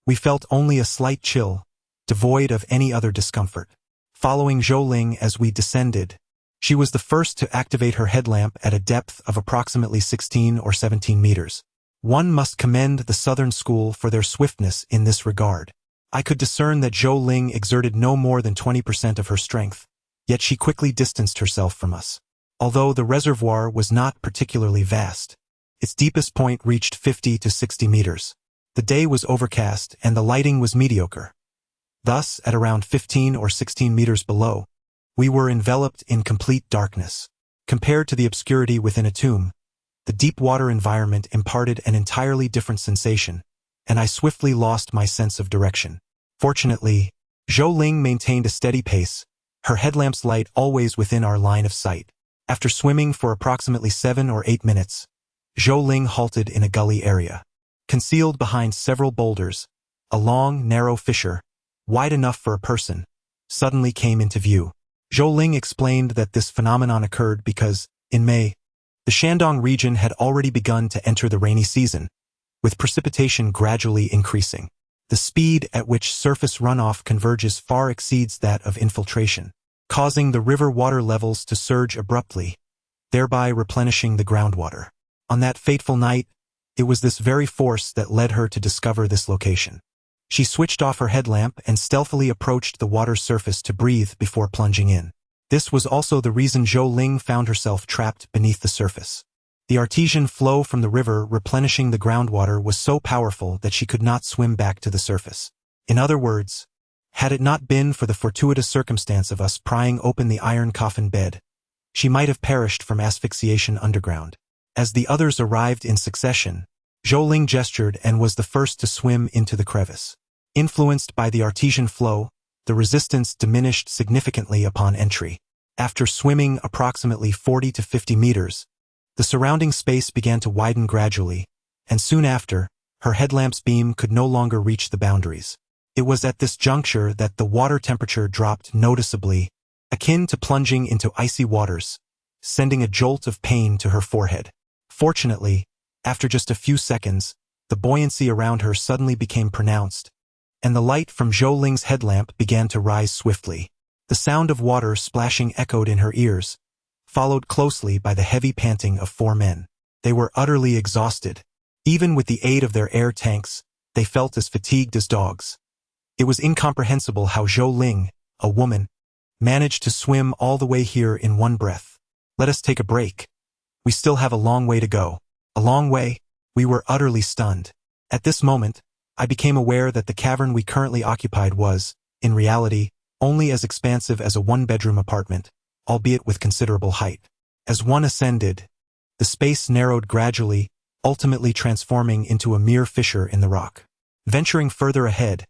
We felt only a slight chill, devoid of any other discomfort. Following Zhou Ling as we descended, she was the first to activate her headlamp at a depth of approximately 16 or 17 meters. One must commend the Southern School for their swiftness in this regard. I could discern that Zhou Ling exerted no more than 20% of her strength, yet she quickly distanced herself from us. Although the reservoir was not particularly vast, its deepest point reached 50 to 60 meters. The day was overcast and the lighting was mediocre. Thus, at around 15 or 16 meters below, we were enveloped in complete darkness. Compared to the obscurity within a tomb, the deep water environment imparted an entirely different sensation, and I swiftly lost my sense of direction. Fortunately, Zhou Ling maintained a steady pace, her headlamp's light always within our line of sight. After swimming for approximately 7 or 8 minutes, Zhou Ling halted in a gully area. Concealed behind several boulders, a long, narrow fissure, wide enough for a person, suddenly came into view. Zhou Ling explained that this phenomenon occurred because, in May, the Shandong region had already begun to enter the rainy season, with precipitation gradually increasing. The speed at which surface runoff converges far exceeds that of infiltration, causing the river water levels to surge abruptly, thereby replenishing the groundwater. On that fateful night, it was this very force that led her to discover this location. She switched off her headlamp and stealthily approached the water's surface to breathe before plunging in. This was also the reason Zhou Ling found herself trapped beneath the surface. The artesian flow from the river replenishing the groundwater was so powerful that she could not swim back to the surface. In other words, had it not been for the fortuitous circumstance of us prying open the iron coffin bed, she might have perished from asphyxiation underground. As the others arrived in succession, Zhou Ling gestured and was the first to swim into the crevice. Influenced by the artesian flow, the resistance diminished significantly upon entry. After swimming approximately 40 to 50 meters, the surrounding space began to widen gradually, and soon after, her headlamp's beam could no longer reach the boundaries. It was at this juncture that the water temperature dropped noticeably, akin to plunging into icy waters, sending a jolt of pain to her forehead. Fortunately, after just a few seconds, the buoyancy around her suddenly became pronounced, and the light from Zhou Ling's headlamp began to rise swiftly. The sound of water splashing echoed in her ears, followed closely by the heavy panting of 4 men. They were utterly exhausted. Even with the aid of their air tanks, they felt as fatigued as dogs. It was incomprehensible how Zhou Ling, a woman, managed to swim all the way here in one breath. Let us take a break. We still have a long way to go. A long way? We were utterly stunned. At this moment, I became aware that the cavern we currently occupied was, in reality, only as expansive as a one-bedroom apartment, albeit with considerable height. As one ascended, the space narrowed gradually, ultimately transforming into a mere fissure in the rock. Venturing further ahead,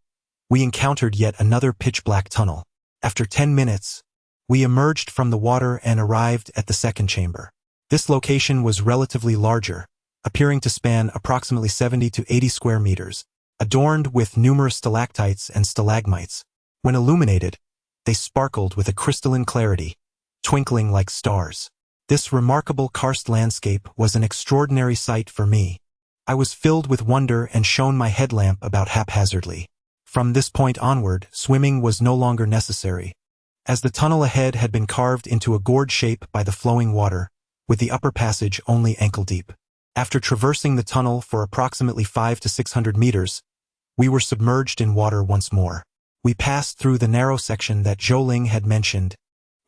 we encountered yet another pitch-black tunnel. After 10 minutes, we emerged from the water and arrived at the second chamber. This location was relatively larger, appearing to span approximately 70 to 80 square meters, adorned with numerous stalactites and stalagmites. When illuminated, they sparkled with a crystalline clarity, twinkling like stars. This remarkable karst landscape was an extraordinary sight for me. I was filled with wonder and shone my headlamp about haphazardly. From this point onward, swimming was no longer necessary, as the tunnel ahead had been carved into a gourd shape by the flowing water, with the upper passage only ankle-deep. After traversing the tunnel for approximately 500 to 600 meters, we were submerged in water once more. We passed through the narrow section that Zhou Ling had mentioned,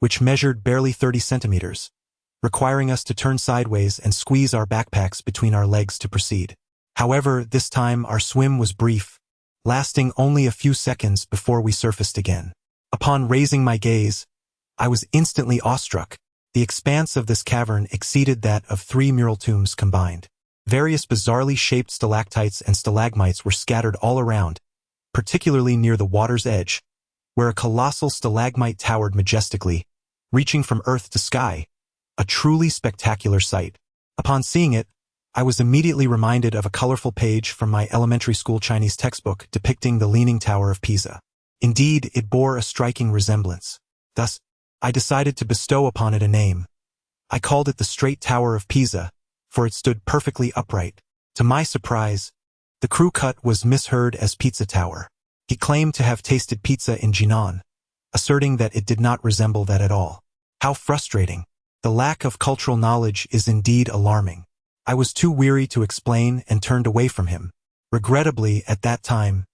which measured barely 30 centimeters, requiring us to turn sideways and squeeze our backpacks between our legs to proceed. However, this time our swim was brief, lasting only a few seconds before we surfaced again. Upon raising my gaze, I was instantly awestruck. The expanse of this cavern exceeded that of 3 mural tombs combined. Various bizarrely shaped stalactites and stalagmites were scattered all around, particularly near the water's edge, where a colossal stalagmite towered majestically, reaching from earth to sky, a truly spectacular sight. Upon seeing it, I was immediately reminded of a colorful page from my elementary school Chinese textbook depicting the Leaning Tower of Pisa. Indeed, it bore a striking resemblance. Thus, I decided to bestow upon it a name. I called it the Straight Tower of Pisa, for it stood perfectly upright. To my surprise, The crew cut was misheard as pizza tower. He claimed to have tasted pizza in Jinan, asserting that it did not resemble that at all. How frustrating. The lack of cultural knowledge is indeed alarming. I was too weary to explain and turned away from him. Regrettably, at that time,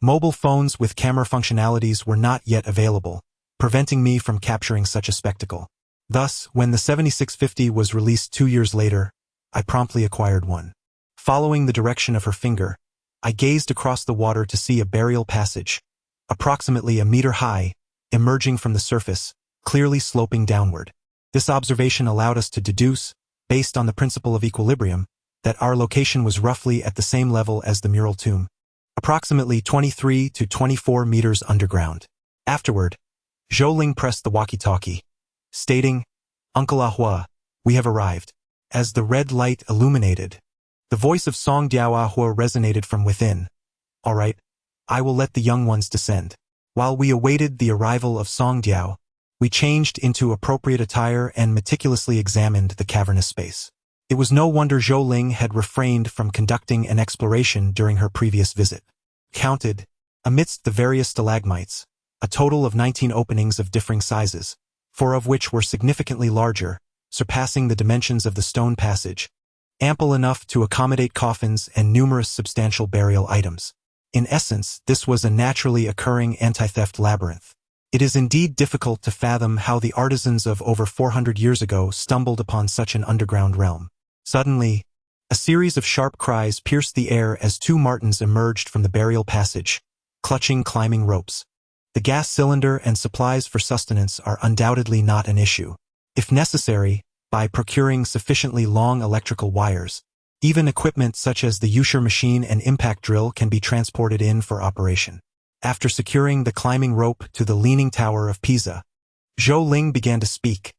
mobile phones with camera functionalities were not yet available, preventing me from capturing such a spectacle. Thus, when the 7650 was released 2 years later, I promptly acquired one. Following the direction of her finger, I gazed across the water to see a burial passage, approximately a meter high, emerging from the surface, clearly sloping downward. This observation allowed us to deduce, based on the principle of equilibrium, that our location was roughly at the same level as the mural tomb, approximately 23 to 24 meters underground. Afterward, Zhou Ling pressed the walkie-talkie, stating, "Uncle Ahua, we have arrived." As the red light illuminated, the voice of Song Diao Ahua resonated from within. "All right, I will let the young ones descend." While we awaited the arrival of Song Diao, we changed into appropriate attire and meticulously examined the cavernous space. It was no wonder Zhou Ling had refrained from conducting an exploration during her previous visit. Counted, amidst the various stalagmites, a total of 19 openings of differing sizes, 4 of which were significantly larger, surpassing the dimensions of the stone passage, ample enough to accommodate coffins and numerous substantial burial items. In essence, this was a naturally occurring anti-theft labyrinth. It is indeed difficult to fathom how the artisans of over 400 years ago stumbled upon such an underground realm. Suddenly, a series of sharp cries pierced the air as 2 martens emerged from the burial passage, clutching climbing ropes. The gas cylinder and supplies for sustenance are undoubtedly not an issue. If necessary, by procuring sufficiently long electrical wires, even equipment such as the Yichun machine and impact drill can be transported in for operation. After securing the climbing rope to the Leaning Tower of Pisa, Zhou Ling began to speak.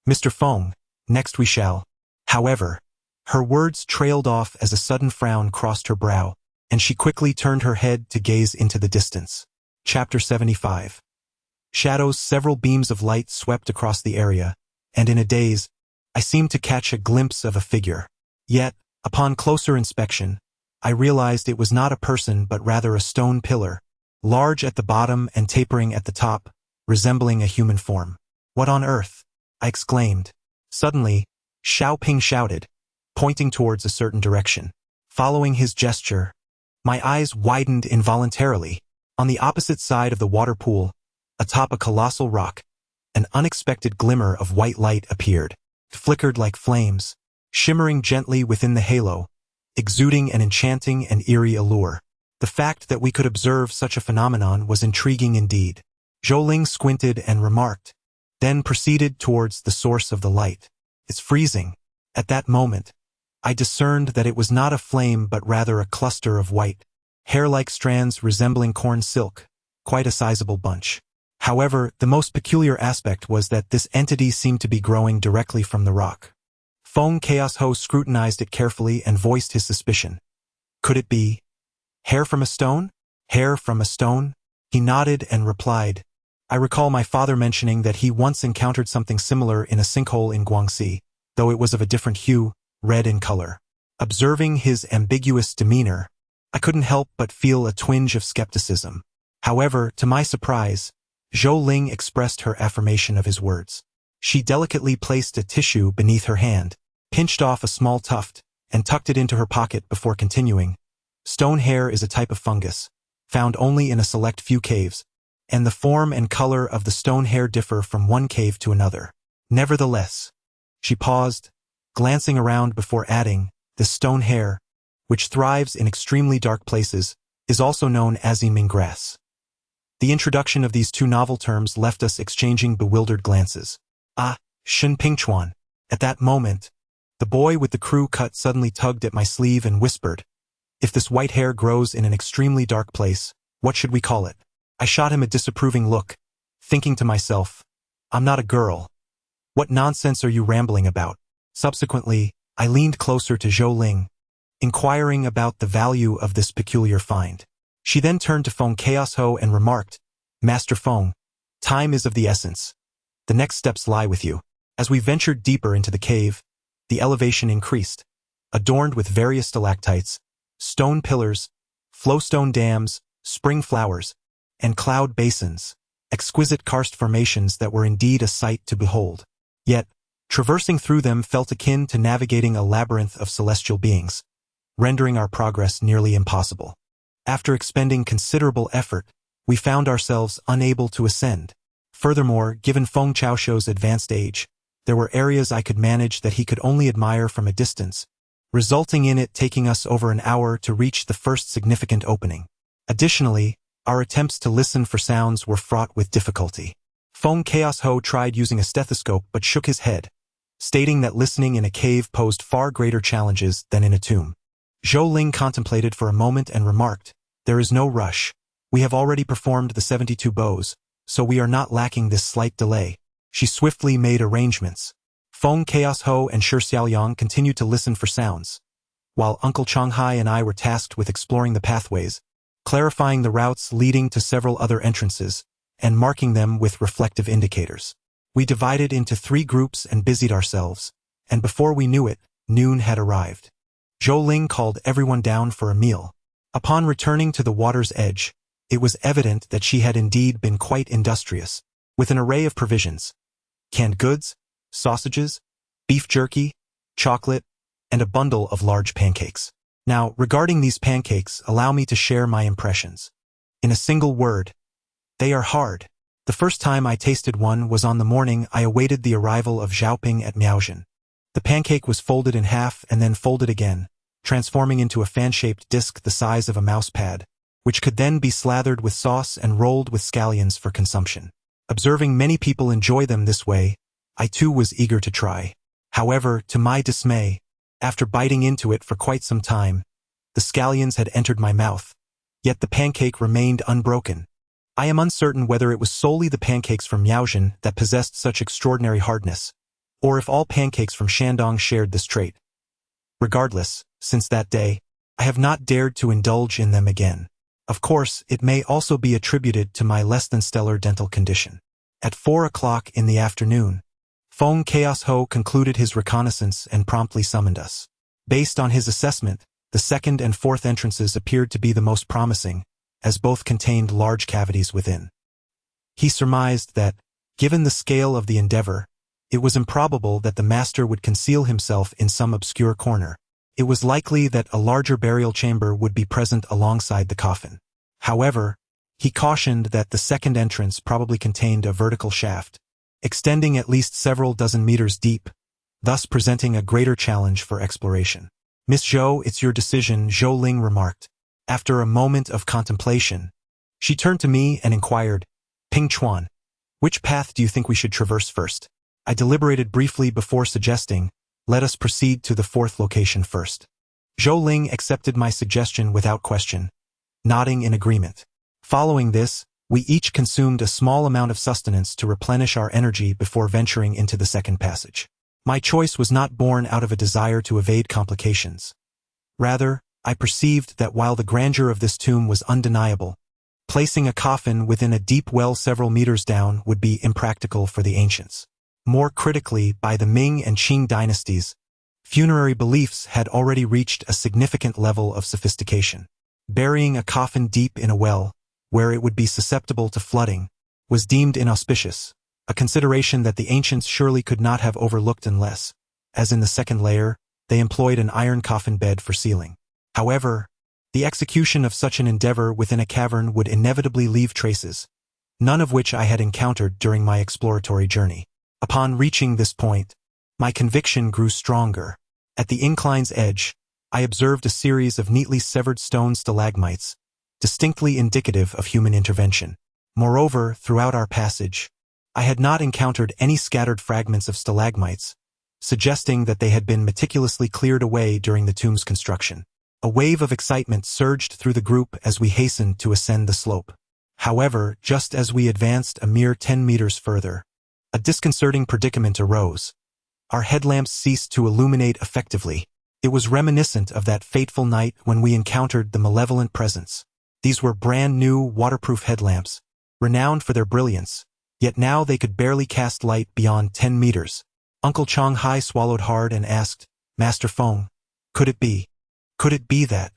"Mr. Feng, next we shall." However, her words trailed off as a sudden frown crossed her brow, and she quickly turned her head to gaze into the distance. Chapter 75. Shadows. Several beams of light swept across the area, and in a daze, I seemed to catch a glimpse of a figure. Yet, upon closer inspection, I realized it was not a person but rather a stone pillar, large at the bottom and tapering at the top, resembling a human form. "What on earth?" I exclaimed. Suddenly, Xiao Ping shouted, pointing towards a certain direction. Following his gesture, my eyes widened involuntarily. On the opposite side of the water pool, atop a colossal rock, an unexpected glimmer of white light appeared. It flickered like flames, shimmering gently within the halo, exuding an enchanting and eerie allure. The fact that we could observe such a phenomenon was intriguing indeed. Zhou Ling squinted and remarked, then proceeded towards the source of the light. "It's freezing." At that moment, I discerned that it was not a flame but rather a cluster of white, hair-like strands resembling corn silk, quite a sizable bunch. However, the most peculiar aspect was that this entity seemed to be growing directly from the rock. Feng Chaos Ho scrutinized it carefully and voiced his suspicion. "Could it be hair from a stone?" "Hair from a stone?" He nodded and replied, "I recall my father mentioning that he once encountered something similar in a sinkhole in Guangxi, though it was of a different hue, red in color." Observing his ambiguous demeanor, I couldn't help but feel a twinge of skepticism. However, to my surprise, Zhou Ling expressed her affirmation of his words. She delicately placed a tissue beneath her hand, pinched off a small tuft, and tucked it into her pocket before continuing. "Stone hair is a type of fungus, found only in a select few caves, and the form and color of the stone hair differ from one cave to another. Nevertheless," she paused, glancing around before adding, "the stone hair, which thrives in extremely dark places, is also known as Yiming grass." The introduction of these 2 novel terms left us exchanging bewildered glances. "Ah, Shen Pingchuan." At that moment, the boy with the crew cut suddenly tugged at my sleeve and whispered, "If this white hair grows in an extremely dark place, what should we call it?" I shot him a disapproving look, thinking to myself, "I'm not a girl. What nonsense are you rambling about?" Subsequently, I leaned closer to Zhou Ling, inquiring about the value of this peculiar find. She then turned to Feng Chaos Ho and remarked, "Master Feng, time is of the essence. The next steps lie with you." As we ventured deeper into the cave, the elevation increased, adorned with various stalactites, stone pillars, flowstone dams, spring flowers, and cloud basins, exquisite karst formations that were indeed a sight to behold. Yet, traversing through them felt akin to navigating a labyrinth of celestial beings, rendering our progress nearly impossible. After expending considerable effort, we found ourselves unable to ascend. Furthermore, given Feng Chaoshuo's advanced age, there were areas I could manage that he could only admire from a distance, resulting in it taking us over an hour to reach the first significant opening. Additionally, our attempts to listen for sounds were fraught with difficulty. Feng Chaoshuo tried using a stethoscope but shook his head, stating that listening in a cave posed far greater challenges than in a tomb. Zhou Ling contemplated for a moment and remarked, "There is no rush. We have already performed the 72 bows, so we are not lacking this slight delay." She swiftly made arrangements. Feng Chaoshuo and Shi Xiaoyang continued to listen for sounds, while Uncle Changhai and I were tasked with exploring the pathways, clarifying the routes leading to several other entrances, and marking them with reflective indicators. We divided into 3 groups and busied ourselves, and before we knew it, noon had arrived. Zhou Ling called everyone down for a meal. Upon returning to the water's edge, it was evident that she had indeed been quite industrious, with an array of provisions: canned goods, sausages, beef jerky, chocolate, and a bundle of large pancakes. Now, regarding these pancakes, allow me to share my impressions. In a single word, they are hard. The first time I tasted one was on the morning I awaited the arrival of Xiaoping at Miaozhen. The pancake was folded in half and then folded again, transforming into a fan-shaped disc the size of a mouse pad, which could then be slathered with sauce and rolled with scallions for consumption. Observing many people enjoy them this way, I too was eager to try. However, to my dismay, after biting into it for quite some time, the scallions had entered my mouth, yet the pancake remained unbroken. I am uncertain whether it was solely the pancakes from Miaozhen that possessed such extraordinary hardness, or if all pancakes from Shandong shared this trait. Regardless, since that day, I have not dared to indulge in them again. Of course, it may also be attributed to my less-than-stellar dental condition. At 4 o'clock in the afternoon, Feng Chaoshuo concluded his reconnaissance and promptly summoned us. Based on his assessment, the second and fourth entrances appeared to be the most promising, as both contained large cavities within. He surmised that, given the scale of the endeavor, it was improbable that the master would conceal himself in some obscure corner. It was likely that a larger burial chamber would be present alongside the coffin. However, he cautioned that the second entrance probably contained a vertical shaft, extending at least several dozen meters deep, thus presenting a greater challenge for exploration. "Miss Zhou, it's your decision," Zhou Ling remarked. After a moment of contemplation, she turned to me and inquired, "Pingchuan, which path do you think we should traverse first?" I deliberated briefly before suggesting, "Let us proceed to the fourth location first." Zhou Ling accepted my suggestion without question, nodding in agreement. Following this, we each consumed a small amount of sustenance to replenish our energy before venturing into the second passage. My choice was not born out of a desire to evade complications. Rather, I perceived that while the grandeur of this tomb was undeniable, placing a coffin within a deep well several meters down would be impractical for the ancients. More critically, by the Ming and Qing dynasties, funerary beliefs had already reached a significant level of sophistication. Burying a coffin deep in a well, where it would be susceptible to flooding, was deemed inauspicious, a consideration that the ancients surely could not have overlooked unless, as in the second layer, they employed an iron coffin bed for sealing. However, the execution of such an endeavor within a cavern would inevitably leave traces, none of which I had encountered during my exploratory journey. Upon reaching this point, my conviction grew stronger. At the incline's edge, I observed a series of neatly severed stone stalagmites, distinctly indicative of human intervention. Moreover, throughout our passage, I had not encountered any scattered fragments of stalagmites, suggesting that they had been meticulously cleared away during the tomb's construction. A wave of excitement surged through the group as we hastened to ascend the slope. However, just as we advanced a mere 10 meters further, a disconcerting predicament arose. Our headlamps ceased to illuminate effectively. It was reminiscent of that fateful night when we encountered the malevolent presence. These were brand new, waterproof headlamps, renowned for their brilliance, yet now they could barely cast light beyond 10 meters. Uncle Changhai swallowed hard and asked, "Master Feng, could it be that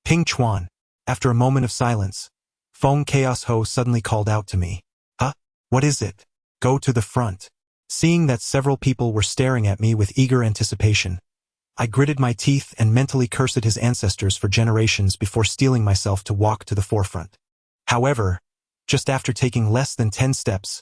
Pingchuan. After a moment of silence, Feng Chaos Ho suddenly called out to me. Huh? What is it? Go to the front. Seeing that several people were staring at me with eager anticipation, I gritted my teeth and mentally cursed his ancestors for generations before steeling myself to walk to the forefront. However, just after taking less than 10 steps,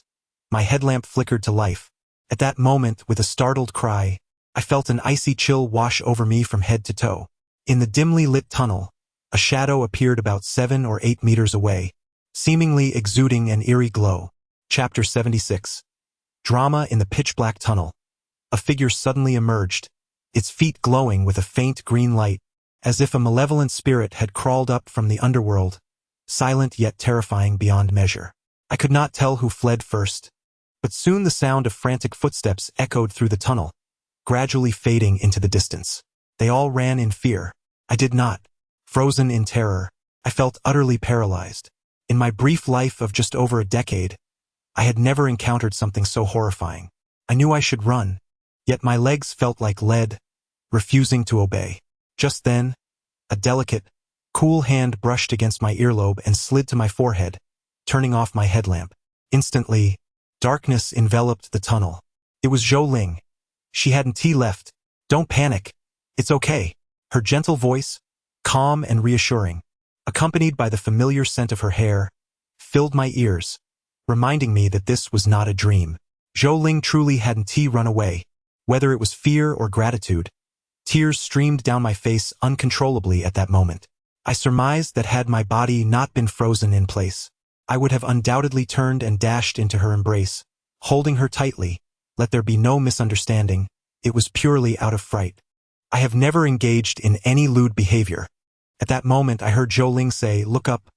my headlamp flickered to life. At that moment, with a startled cry, I felt an icy chill wash over me from head to toe. In the dimly lit tunnel, a shadow appeared about 7 or 8 meters away, seemingly exuding an eerie glow. Chapter 76. Drama in the pitch-black tunnel. A figure suddenly emerged, its feet glowing with a faint green light, as if a malevolent spirit had crawled up from the underworld, silent yet terrifying beyond measure. I could not tell who fled first, but soon the sound of frantic footsteps echoed through the tunnel, gradually fading into the distance. They all ran in fear. I did not. Frozen in terror, I felt utterly paralyzed. In my brief life of just over a decade, I had never encountered something so horrifying. I knew I should run, yet my legs felt like lead, refusing to obey. Just then, a delicate, cool hand brushed against my earlobe and slid to my forehead, turning off my headlamp. Instantly, darkness enveloped the tunnel. It was Zhou Ling. She hadn't tea left. Don't panic. It's okay. Her gentle voice, calm and reassuring, accompanied by the familiar scent of her hair, filled my ears, reminding me that this was not a dream. Zhou Ling truly hadn't tea run away. Whether it was fear or gratitude, tears streamed down my face uncontrollably at that moment. I surmised that had my body not been frozen in place, I would have undoubtedly turned and dashed into her embrace, holding her tightly. Let there be no misunderstanding, it was purely out of fright. I have never engaged in any lewd behavior. At that moment I heard Zhou Ling say, look up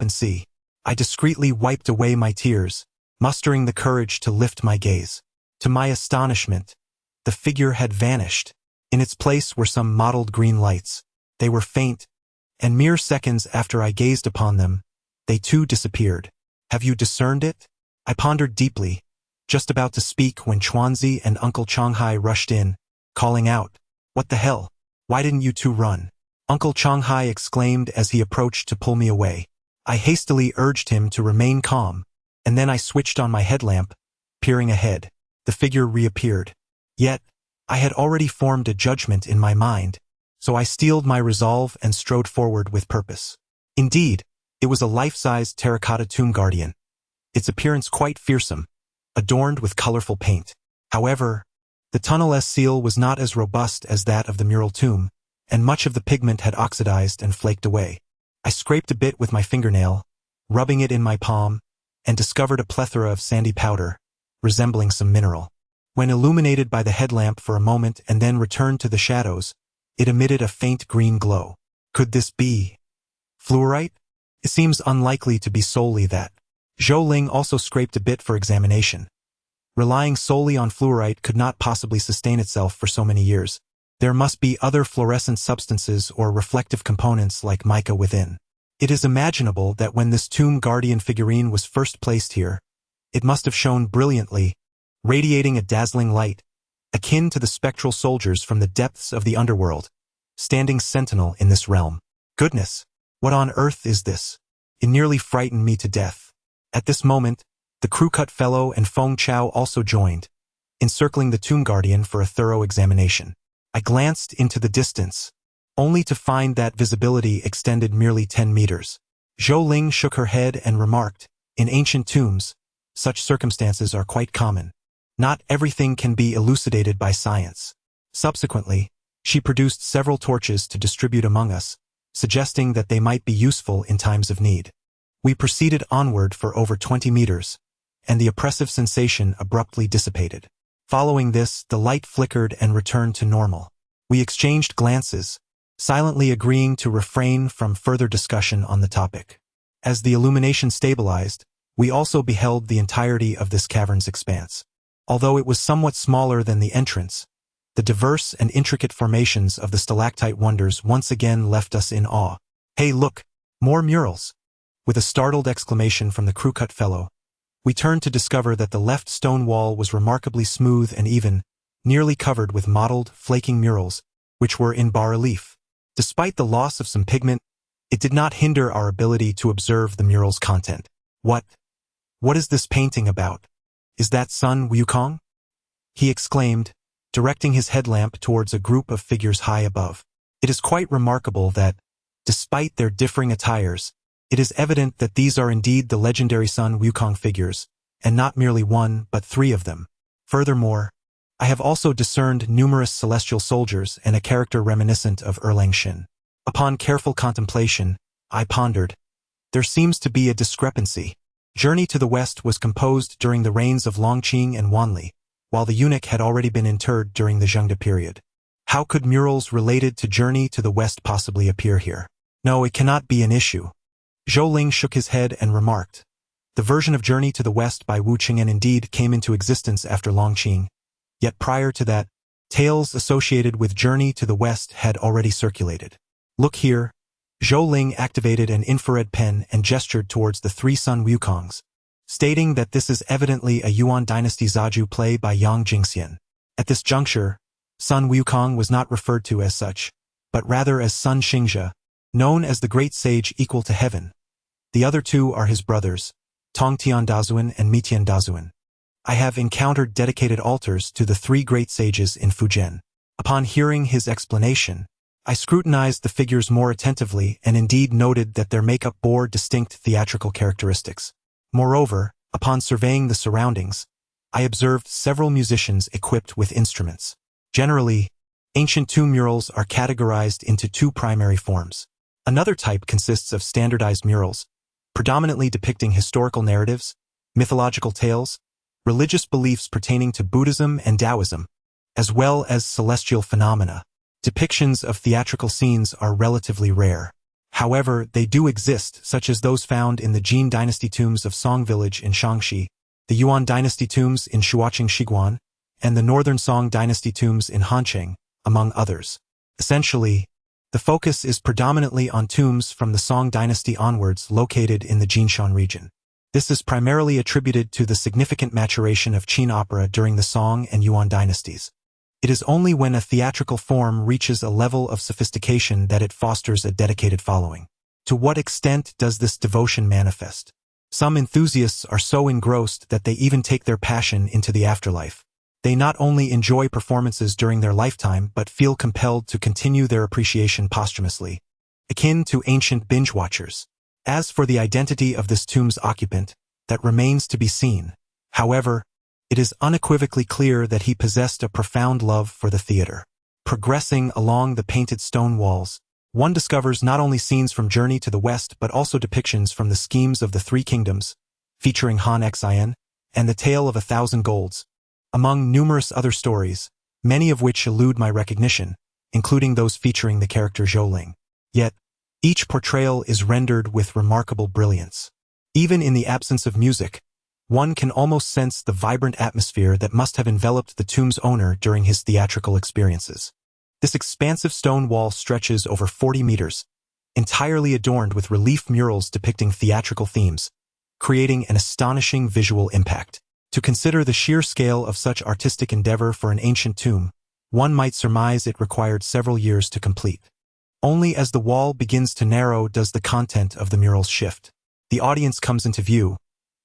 and see. I discreetly wiped away my tears, mustering the courage to lift my gaze. To my astonishment, the figure had vanished. In its place were some mottled green lights. They were faint, and mere seconds after I gazed upon them, they too disappeared. Have you discerned it? I pondered deeply, just about to speak when Chuanzi and Uncle Changhai rushed in, calling out, What the hell? Why didn't you two run? Uncle Changhai exclaimed as he approached to pull me away. I hastily urged him to remain calm, and then I switched on my headlamp, peering ahead. The figure reappeared. Yet, I had already formed a judgment in my mind, so I steeled my resolve and strode forward with purpose. Indeed, it was a life-sized terracotta tomb guardian, its appearance quite fearsome, adorned with colorful paint. However, the tunnel's seal was not as robust as that of the mural tomb, and much of the pigment had oxidized and flaked away. I scraped a bit with my fingernail, rubbing it in my palm, and discovered a plethora of sandy powder, resembling some mineral. When illuminated by the headlamp for a moment and then returned to the shadows, it emitted a faint green glow. Could this be fluorite? It seems unlikely to be solely that. Zhou Ling also scraped a bit for examination. Relying solely on fluorite could not possibly sustain itself for so many years. There must be other fluorescent substances or reflective components like mica within. It is imaginable that when this tomb guardian figurine was first placed here, it must have shone brilliantly, radiating a dazzling light, akin to the spectral soldiers from the depths of the underworld, standing sentinel in this realm. Goodness, what on earth is this? It nearly frightened me to death. At this moment, the crew-cut fellow and Feng Chao also joined, encircling the tomb guardian for a thorough examination. I glanced into the distance, only to find that visibility extended merely 10 meters. Zhou Ling shook her head and remarked, in ancient tombs, such circumstances are quite common. Not everything can be elucidated by science. Subsequently, she produced several torches to distribute among us, suggesting that they might be useful in times of need. We proceeded onward for over 20 meters, and the oppressive sensation abruptly dissipated. Following this, the light flickered and returned to normal. We exchanged glances, silently agreeing to refrain from further discussion on the topic. As the illumination stabilized, we also beheld the entirety of this cavern's expanse. Although it was somewhat smaller than the entrance, the diverse and intricate formations of the stalactite wonders once again left us in awe. Hey look, more murals! With a startled exclamation from the crew-cut fellow, we turned to discover that the left stone wall was remarkably smooth and even, nearly covered with mottled, flaking murals, which were in bas-relief. Despite the loss of some pigment, It did not hinder our ability to observe the mural's content. What is this painting about? Is that Sun Wukong? He exclaimed, directing his headlamp towards a group of figures high above. It is quite remarkable that, despite their differing attires, it is evident that these are indeed the legendary Sun Wukong figures, and not merely one but three of them. Furthermore, I have also discerned numerous celestial soldiers and a character reminiscent of Erlang Shen. Upon careful contemplation, I pondered. There seems to be a discrepancy. Journey to the West was composed during the reigns of Longqing and Wanli, while the eunuch had already been interred during the Zhengde period. How could murals related to Journey to the West possibly appear here? No, it cannot be an issue. Zhou Ling shook his head and remarked. The version of Journey to the West by Wu Qing'an indeed came into existence after Longqing, yet prior to that, tales associated with Journey to the West had already circulated. Look here. Zhou Ling activated an infrared pen and gestured towards the three Sun Wukongs, stating that this is evidently a Yuan dynasty Zaju play by Yang Jingxian. At this juncture, Sun Wukong was not referred to as such, but rather as Sun Xingzhe, known as the great sage equal to heaven. The other two are his brothers, Tongtian Dazuan and Mitian Dazuan. I have encountered dedicated altars to the three great sages in Fujian. Upon hearing his explanation, I scrutinized the figures more attentively and indeed noted that their makeup bore distinct theatrical characteristics. Moreover, upon surveying the surroundings, I observed several musicians equipped with instruments. Generally, ancient tomb murals are categorized into two primary forms. Another type consists of standardized murals, predominantly depicting historical narratives, mythological tales, religious beliefs pertaining to Buddhism and Taoism, as well as celestial phenomena. Depictions of theatrical scenes are relatively rare. However, they do exist, such as those found in the Jin dynasty tombs of Song Village in Shaanxi, the Yuan dynasty tombs in Shuoqing Shiguan, and the Northern Song dynasty tombs in Hancheng, among others. Essentially, the focus is predominantly on tombs from the Song dynasty onwards located in the Jinshan region. This is primarily attributed to the significant maturation of Qin opera during the Song and Yuan dynasties. It is only when a theatrical form reaches a level of sophistication that it fosters a dedicated following. To what extent does this devotion manifest? Some enthusiasts are so engrossed that they even take their passion into the afterlife. They not only enjoy performances during their lifetime but feel compelled to continue their appreciation posthumously, akin to ancient binge watchers. As for the identity of this tomb's occupant, that remains to be seen. However, it is unequivocally clear that he possessed a profound love for the theater. Progressing along the painted stone walls, one discovers not only scenes from Journey to the West but also depictions from the schemes of the Three Kingdoms, featuring Han Xian, and the Tale of 1,000 Golds, among numerous other stories, many of which elude my recognition, including those featuring the character Zhou Ling. Yet, each portrayal is rendered with remarkable brilliance. Even in the absence of music, one can almost sense the vibrant atmosphere that must have enveloped the tomb's owner during his theatrical experiences. This expansive stone wall stretches over 40 meters, entirely adorned with relief murals depicting theatrical themes, creating an astonishing visual impact. To consider the sheer scale of such artistic endeavor for an ancient tomb, one might surmise it required several years to complete. Only as the wall begins to narrow does the content of the murals shift. The audience comes into view.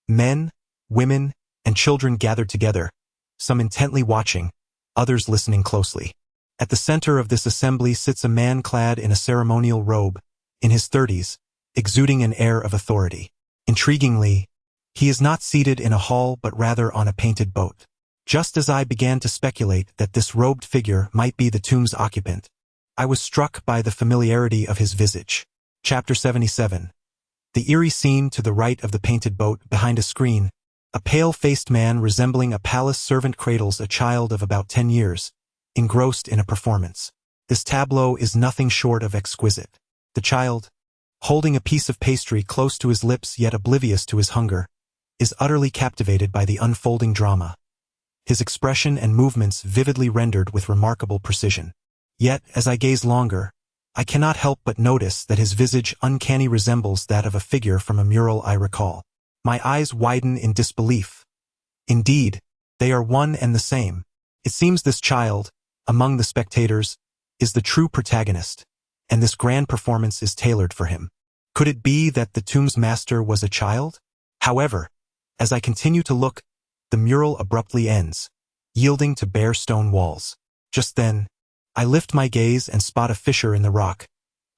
Men, women, and children gathered together, some intently watching, others listening closely. At the center of this assembly sits a man clad in a ceremonial robe, in his 30s, exuding an air of authority. Intriguingly, he is not seated in a hall but rather on a painted boat. Just as I began to speculate that this robed figure might be the tomb's occupant, I was struck by the familiarity of his visage. Chapter 77. The eerie scene to the right of the painted boat, behind a screen, a pale-faced man resembling a palace servant cradles a child of about 10 years, engrossed in a performance. This tableau is nothing short of exquisite. The child, holding a piece of pastry close to his lips yet oblivious to his hunger, is utterly captivated by the unfolding drama. His expression and movements vividly rendered with remarkable precision. Yet, as I gaze longer, I cannot help but notice that his visage uncanny resembles that of a figure from a mural I recall. My eyes widen in disbelief. Indeed, they are one and the same. It seems this child, among the spectators, is the true protagonist, and this grand performance is tailored for him. Could it be that the tomb's master was a child? However, as I continue to look, the mural abruptly ends, yielding to bare stone walls. Just then, I lift my gaze and spot a fissure in the rock,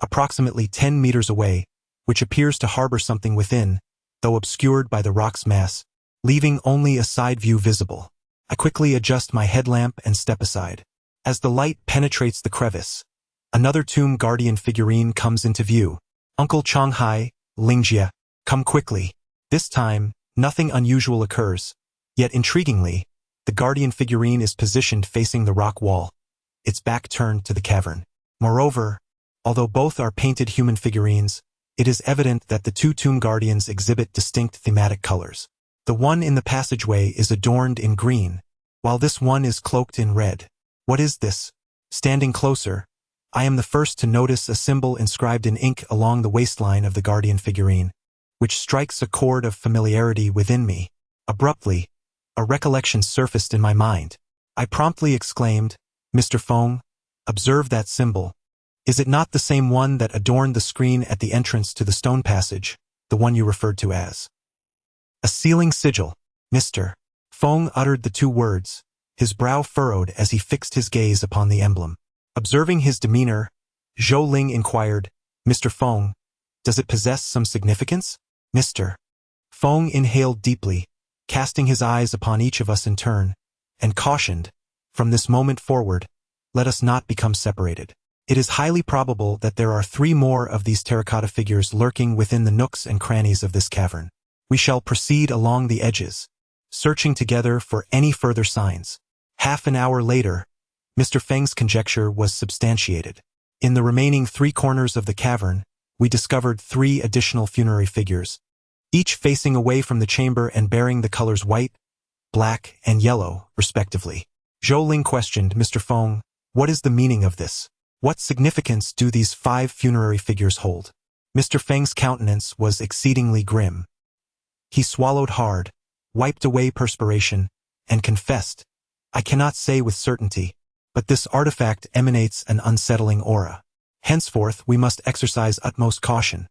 approximately 10 meters away, which appears to harbor something within, though obscured by the rock's mass, leaving only a side view visible. I quickly adjust my headlamp and step aside. As the light penetrates the crevice, another tomb guardian figurine comes into view. Uncle Changhai, Lingjie, come quickly. This time, nothing unusual occurs, yet intriguingly, the guardian figurine is positioned facing the rock wall, its back turned to the cavern. Moreover, although both are painted human figurines, it is evident that the two tomb guardians exhibit distinct thematic colors. The one in the passageway is adorned in green, while this one is cloaked in red. What is this? Standing closer, I am the first to notice a symbol inscribed in ink along the waistline of the guardian figurine, which strikes a chord of familiarity within me. Abruptly, a recollection surfaced in my mind. I promptly exclaimed, "Mr. Feng, observe that symbol. Is it not the same one that adorned the screen at the entrance to the stone passage, the one you referred to as a sealing sigil?" Mr. Feng uttered the two words, his brow furrowed as he fixed his gaze upon the emblem. Observing his demeanor, Zhou Ling inquired, "Mr. Feng, does it possess some significance?" Mr. Feng inhaled deeply, casting his eyes upon each of us in turn, and cautioned, "From this moment forward, let us not become separated. It is highly probable that there are 3 more of these terracotta figures lurking within the nooks and crannies of this cavern. We shall proceed along the edges, searching together for any further signs." Half an hour later, Mr. Feng's conjecture was substantiated. In the remaining 3 corners of the cavern, we discovered 3 additional funerary figures, each facing away from the chamber and bearing the colors white, black, and yellow, respectively. Zhou Ling questioned, "Mr. Feng, what is the meaning of this? What significance do these 5 funerary figures hold?" Mr. Feng's countenance was exceedingly grim. He swallowed hard, wiped away perspiration, and confessed, "I cannot say with certainty, but this artifact emanates an unsettling aura. Henceforth, we must exercise utmost caution,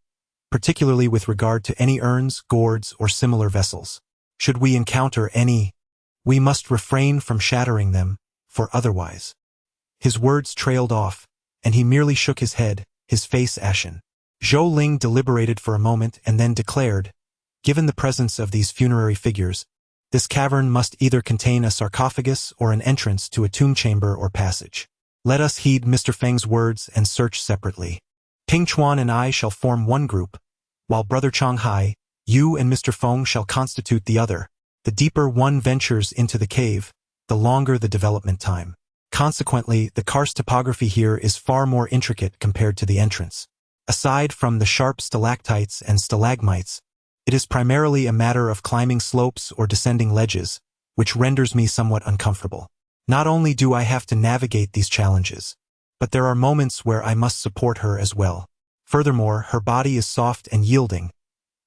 particularly with regard to any urns, gourds, or similar vessels. Should we encounter any, we must refrain from shattering them, for otherwise." His words trailed off, and he merely shook his head, his face ashen. Zhou Ling deliberated for a moment and then declared, "Given the presence of these funerary figures, this cavern must either contain a sarcophagus or an entrance to a tomb chamber or passage. Let us heed Mr. Feng's words and search separately. Pingchuan and I shall form one group, while Brother Changhai, you and Mr. Feng shall constitute the other. The deeper one ventures into the cave, the longer the development time. Consequently, the karst topography here is far more intricate compared to the entrance. Aside from the sharp stalactites and stalagmites, it is primarily a matter of climbing slopes or descending ledges, which renders me somewhat uncomfortable. Not only do I have to navigate these challenges, but there are moments where I must support her as well. Furthermore, her body is soft and yielding,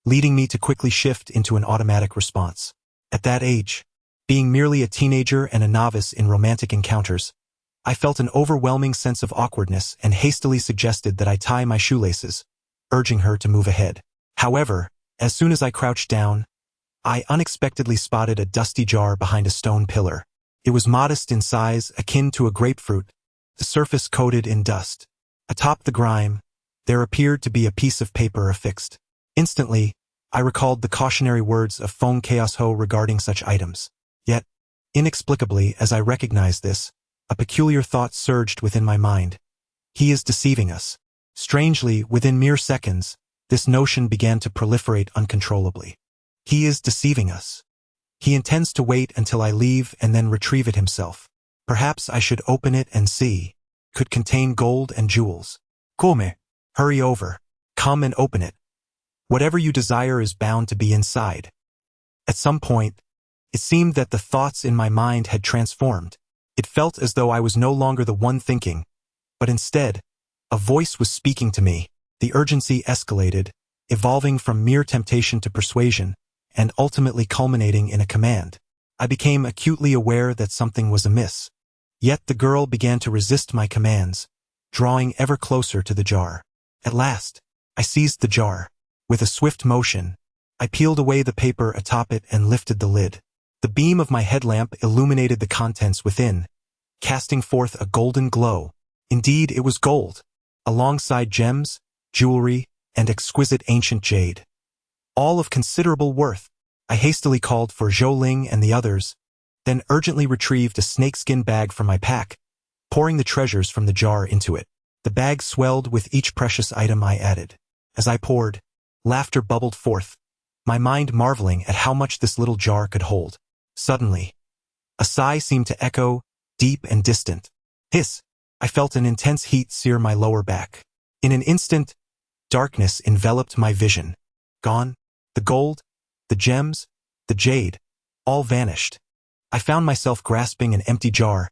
leading me to quickly shift into an automatic response. At that age, being merely a teenager and a novice in romantic encounters, I felt an overwhelming sense of awkwardness and hastily suggested that I tie my shoelaces, urging her to move ahead. However, as soon as I crouched down, I unexpectedly spotted a dusty jar behind a stone pillar. It was modest in size, akin to a grapefruit, the surface coated in dust. Atop the grime, there appeared to be a piece of paper affixed. Instantly, I recalled the cautionary words of Feng Chaosho regarding such items. Yet, inexplicably, as I recognized this, a peculiar thought surged within my mind. He is deceiving us. Strangely, within mere seconds, this notion began to proliferate uncontrollably. He is deceiving us. He intends to wait until I leave and then retrieve it himself. Perhaps I should open it and see. Could contain gold and jewels. Come, hurry over. Come and open it. Whatever you desire is bound to be inside. At some point, it seemed that the thoughts in my mind had transformed. It felt as though I was no longer the one thinking, but instead, a voice was speaking to me. The urgency escalated, evolving from mere temptation to persuasion, and ultimately culminating in a command. I became acutely aware that something was amiss. Yet the girl began to resist my commands, drawing ever closer to the jar. At last, I seized the jar. With a swift motion, I peeled away the paper atop it and lifted the lid. The beam of my headlamp illuminated the contents within, casting forth a golden glow. Indeed, it was gold, alongside gems, jewelry, and exquisite ancient jade. All of considerable worth. I hastily called for Zhou Ling and the others, then urgently retrieved a snakeskin bag from my pack, pouring the treasures from the jar into it. The bag swelled with each precious item I added. As I poured, laughter bubbled forth, my mind marveling at how much this little jar could hold. Suddenly, a sigh seemed to echo, deep and distant. Hiss! I felt an intense heat sear my lower back. In an instant, darkness enveloped my vision. Gone, the gold, the gems, the jade, all vanished. I found myself grasping an empty jar,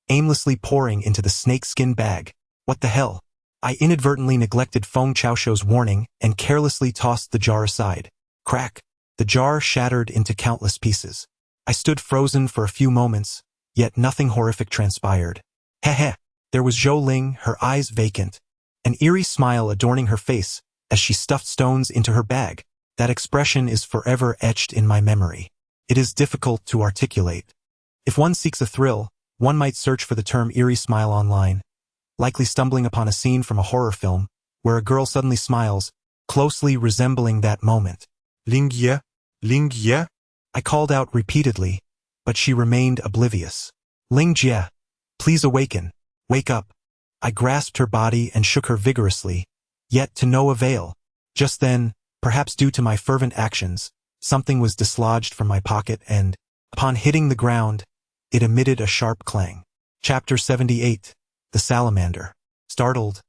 aimlessly pouring into the snakeskin bag. What the hell? I inadvertently neglected Feng Chaoshuo's warning and carelessly tossed the jar aside. Crack! The jar shattered into countless pieces. I stood frozen for a few moments, yet nothing horrific transpired. Heh. There was Zhou Ling, her eyes vacant, an eerie smile adorning her face as she stuffed stones into her bag. That expression is forever etched in my memory. It is difficult to articulate. If one seeks a thrill, one might search for the term eerie smile online, likely stumbling upon a scene from a horror film where a girl suddenly smiles, closely resembling that moment. Ling Ye, Ling Ye. I called out repeatedly, but she remained oblivious. Ling Jie, please awaken. Wake up. I grasped her body and shook her vigorously, yet to no avail. Just then, perhaps due to my fervent actions, something was dislodged from my pocket and, upon hitting the ground, it emitted a sharp clang. Chapter 78. The Salamander. Startled,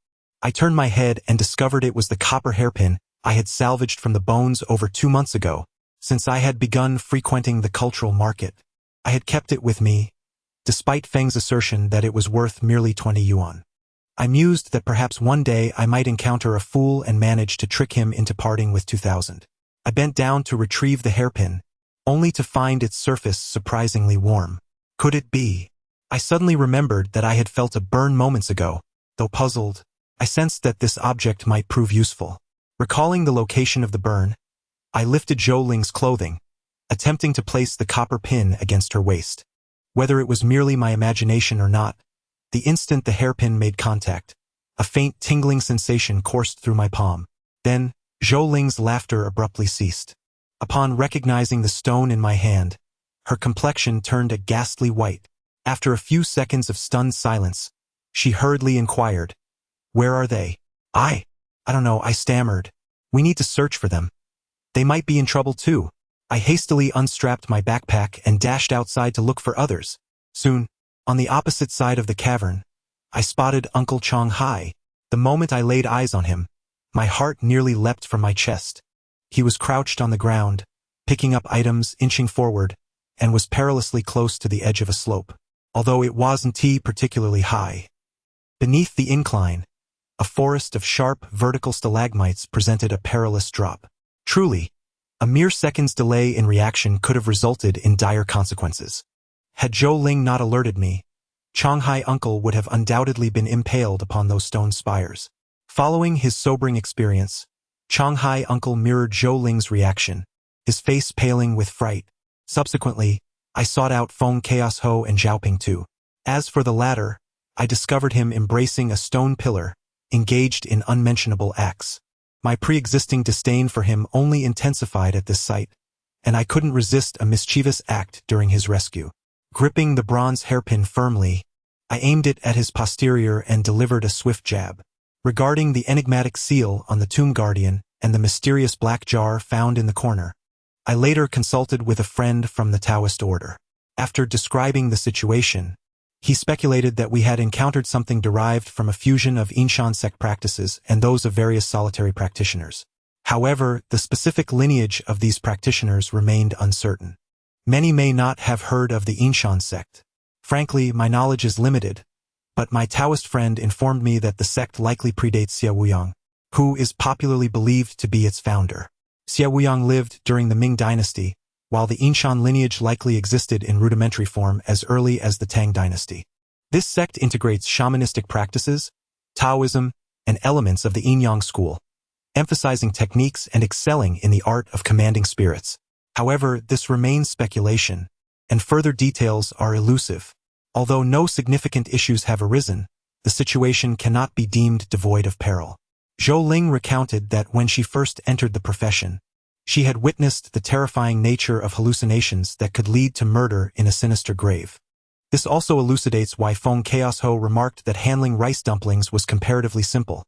I turned my head and discovered it was the copper hairpin I had salvaged from the bones over 2 months ago. Since I had begun frequenting the cultural market, I had kept it with me, despite Feng's assertion that it was worth merely 20 yuan. I mused that perhaps one day I might encounter a fool and manage to trick him into parting with 2,000. I bent down to retrieve the hairpin, only to find its surface surprisingly warm. Could it be? I suddenly remembered that I had felt a burn moments ago. Though puzzled, I sensed that this object might prove useful. Recalling the location of the burn, I lifted Zhou Ling's clothing, attempting to place the copper pin against her waist. Whether it was merely my imagination or not, the instant the hairpin made contact, a faint tingling sensation coursed through my palm. Then, Zhou Ling's laughter abruptly ceased. Upon recognizing the stone in my hand, her complexion turned a ghastly white. After a few seconds of stunned silence, she hurriedly inquired, "Where are they?" I don't know, I stammered. "We need to search for them. They might be in trouble too." I hastily unstrapped my backpack and dashed outside to look for others. Soon, on the opposite side of the cavern, I spotted Uncle Changhai. The moment I laid eyes on him, my heart nearly leapt from my chest. He was crouched on the ground, picking up items, inching forward, and was perilously close to the edge of a slope, although it wasn't particularly high. Beneath the incline, a forest of sharp, vertical stalagmites presented a perilous drop. Truly, a mere second's delay in reaction could have resulted in dire consequences. Had Zhou Ling not alerted me, Changhai Uncle would have undoubtedly been impaled upon those stone spires. Following his sobering experience, Changhai Uncle mirrored Zhou Ling's reaction, his face paling with fright. Subsequently, I sought out Feng Chaoshuo and Zhaoping too. As for the latter, I discovered him embracing a stone pillar, engaged in unmentionable acts. My pre-existing disdain for him only intensified at this sight, and I couldn't resist a mischievous act during his rescue. Gripping the bronze hairpin firmly, I aimed it at his posterior and delivered a swift jab. Regarding the enigmatic seal on the tomb guardian and the mysterious black jar found in the corner, I later consulted with a friend from the Taoist order. After describing the situation, he speculated that we had encountered something derived from a fusion of Yichun sect practices and those of various solitary practitioners. However, the specific lineage of these practitioners remained uncertain. Many may not have heard of the Yichun sect. Frankly, my knowledge is limited, but my Taoist friend informed me that the sect likely predates Xie Wuyang, who is popularly believed to be its founder. Xie Wuyang lived during the Ming dynasty, while the Yichun lineage likely existed in rudimentary form as early as the Tang dynasty. This sect integrates shamanistic practices, Taoism, and elements of the Yin Yang school. emphasizing techniques and excelling in the art of commanding spirits. However, this remains speculation, and further details are elusive. Although no significant issues have arisen, the situation cannot be deemed devoid of peril. Zhou Ling recounted that when she first entered the profession, she had witnessed the terrifying nature of hallucinations that could lead to murder in a sinister grave. This also elucidates why Feng Chaosho remarked that handling rice dumplings was comparatively simple.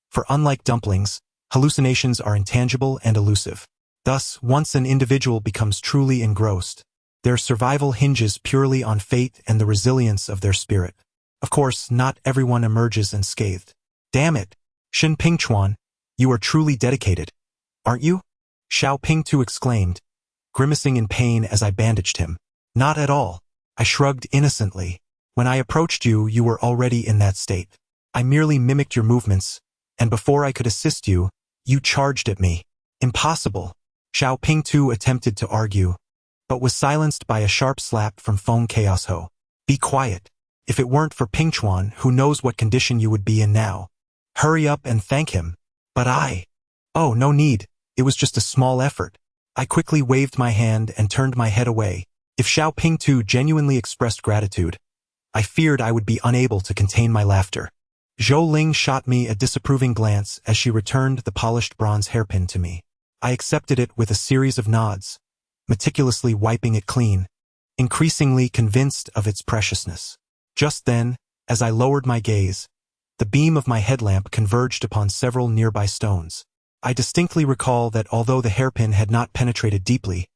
For unlike dumplings, hallucinations are intangible and elusive. Thus, once an individual becomes truly engrossed, their survival hinges purely on fate and the resilience of their spirit. Of course, not everyone emerges unscathed. Damn it! Shen Pingchuan, you are truly dedicated, aren't you? Xiao Pingtu exclaimed, grimacing in pain as I bandaged him. Not at all. I shrugged innocently. When I approached you, you were already in that state. I merely mimicked your movements, and before I could assist you, you charged at me. Impossible. Xiao Pingtu attempted to argue, but was silenced by a sharp slap from Feng Chaosho. Be quiet. If it weren't for Pingchuan, who knows what condition you would be in now. Hurry up and thank him. But Oh, no need. It was just a small effort. I quickly waved my hand and turned my head away. If Xiao Pingtu genuinely expressed gratitude, I feared I would be unable to contain my laughter. Zhou Ling shot me a disapproving glance as she returned the polished bronze hairpin to me. I accepted it with a series of nods, meticulously wiping it clean, increasingly convinced of its preciousness. Just then, as I lowered my gaze, the beam of my headlamp converged upon several nearby stones. I distinctly recall that although the hairpin had not penetrated deeply,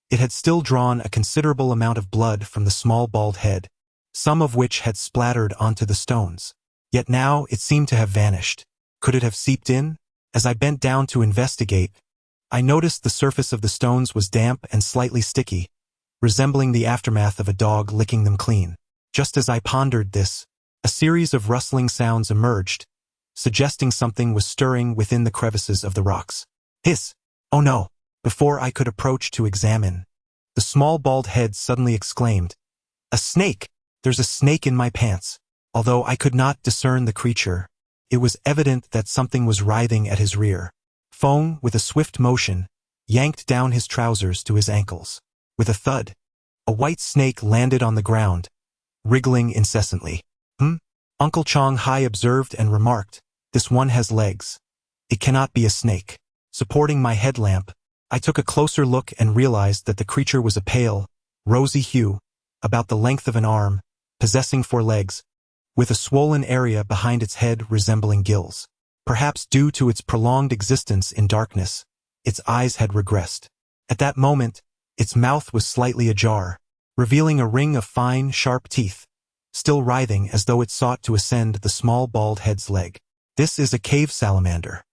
it had still drawn a considerable amount of blood from the small bald head, some of which had splattered onto the stones. Yet now it seemed to have vanished. Could it have seeped in? As I bent down to investigate, I noticed the surface of the stones was damp and slightly sticky, resembling the aftermath of a dog licking them clean. Just as I pondered this, a series of rustling sounds emerged, suggesting something was stirring within the crevices of the rocks. Hiss! Oh no! Before I could approach to examine, the small bald head suddenly exclaimed, "A snake! There's a snake in my pants!" Although I could not discern the creature, it was evident that something was writhing at his rear. Feng, with a swift motion, yanked down his trousers to his ankles. With a thud, a white snake landed on the ground, wriggling incessantly. Uncle Changhai observed and remarked, "This one has legs. It cannot be a snake." Supporting my headlamp, I took a closer look and realized that the creature was a pale, rosy hue, about the length of an arm, possessing 4 legs, with a swollen area behind its head resembling gills. Perhaps due to its prolonged existence in darkness, its eyes had regressed. At that moment, its mouth was slightly ajar, revealing a ring of fine, sharp teeth, still writhing as though it sought to ascend the small bald head's leg. This is a cave salamander.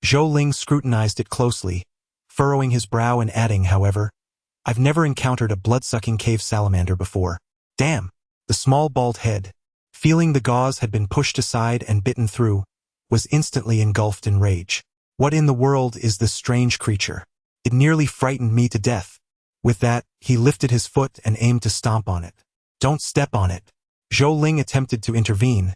Zhou Ling scrutinized it closely, furrowing his brow and adding, however, "I've never encountered a blood-sucking cave salamander before." Damn! The small bald head, feeling the gauze had been pushed aside and bitten through, was instantly engulfed in rage. What in the world is this strange creature? It nearly frightened me to death. With that, he lifted his foot and aimed to stomp on it. "Don't step on it." Zhou Ling attempted to intervene,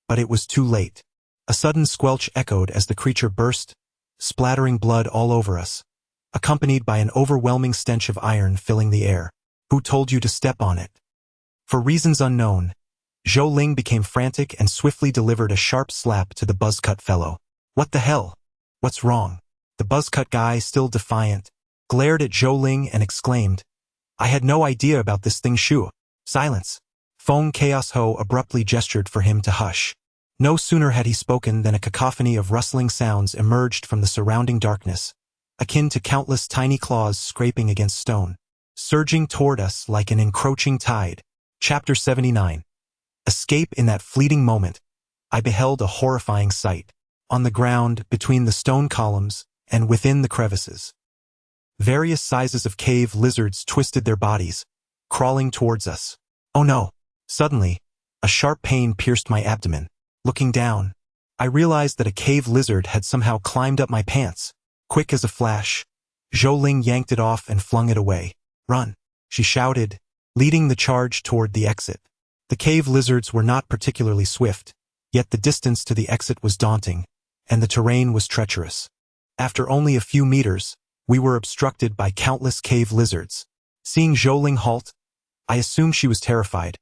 but it was too late. A sudden squelch echoed as the creature burst, splattering blood all over us, accompanied by an overwhelming stench of iron filling the air. "Who told you to step on it?" For reasons unknown, Zhou Ling became frantic and swiftly delivered a sharp slap to the buzzcut fellow. "What the hell? What's wrong?" The buzzcut guy, still defiant, glared at Zhou Ling and exclaimed, "I had no idea about this thing, Shu." "Silence." Feng Chaosho abruptly gestured for him to hush. No sooner had he spoken than a cacophony of rustling sounds emerged from the surrounding darkness, akin to countless tiny claws scraping against stone, surging toward us like an encroaching tide. Chapter 79. Escape. In that fleeting moment, I beheld a horrifying sight. On the ground, between the stone columns, and within the crevices, various sizes of cave lizards twisted their bodies, crawling towards us. Oh no! Suddenly, a sharp pain pierced my abdomen. Looking down, I realized that a cave lizard had somehow climbed up my pants. Quick as a flash, Zhou Ling yanked it off and flung it away. "Run!" she shouted, leading the charge toward the exit. The cave lizards were not particularly swift, yet the distance to the exit was daunting, and the terrain was treacherous. After only a few meters, we were obstructed by countless cave lizards. Seeing Zhou Ling halt, I assumed she was terrified,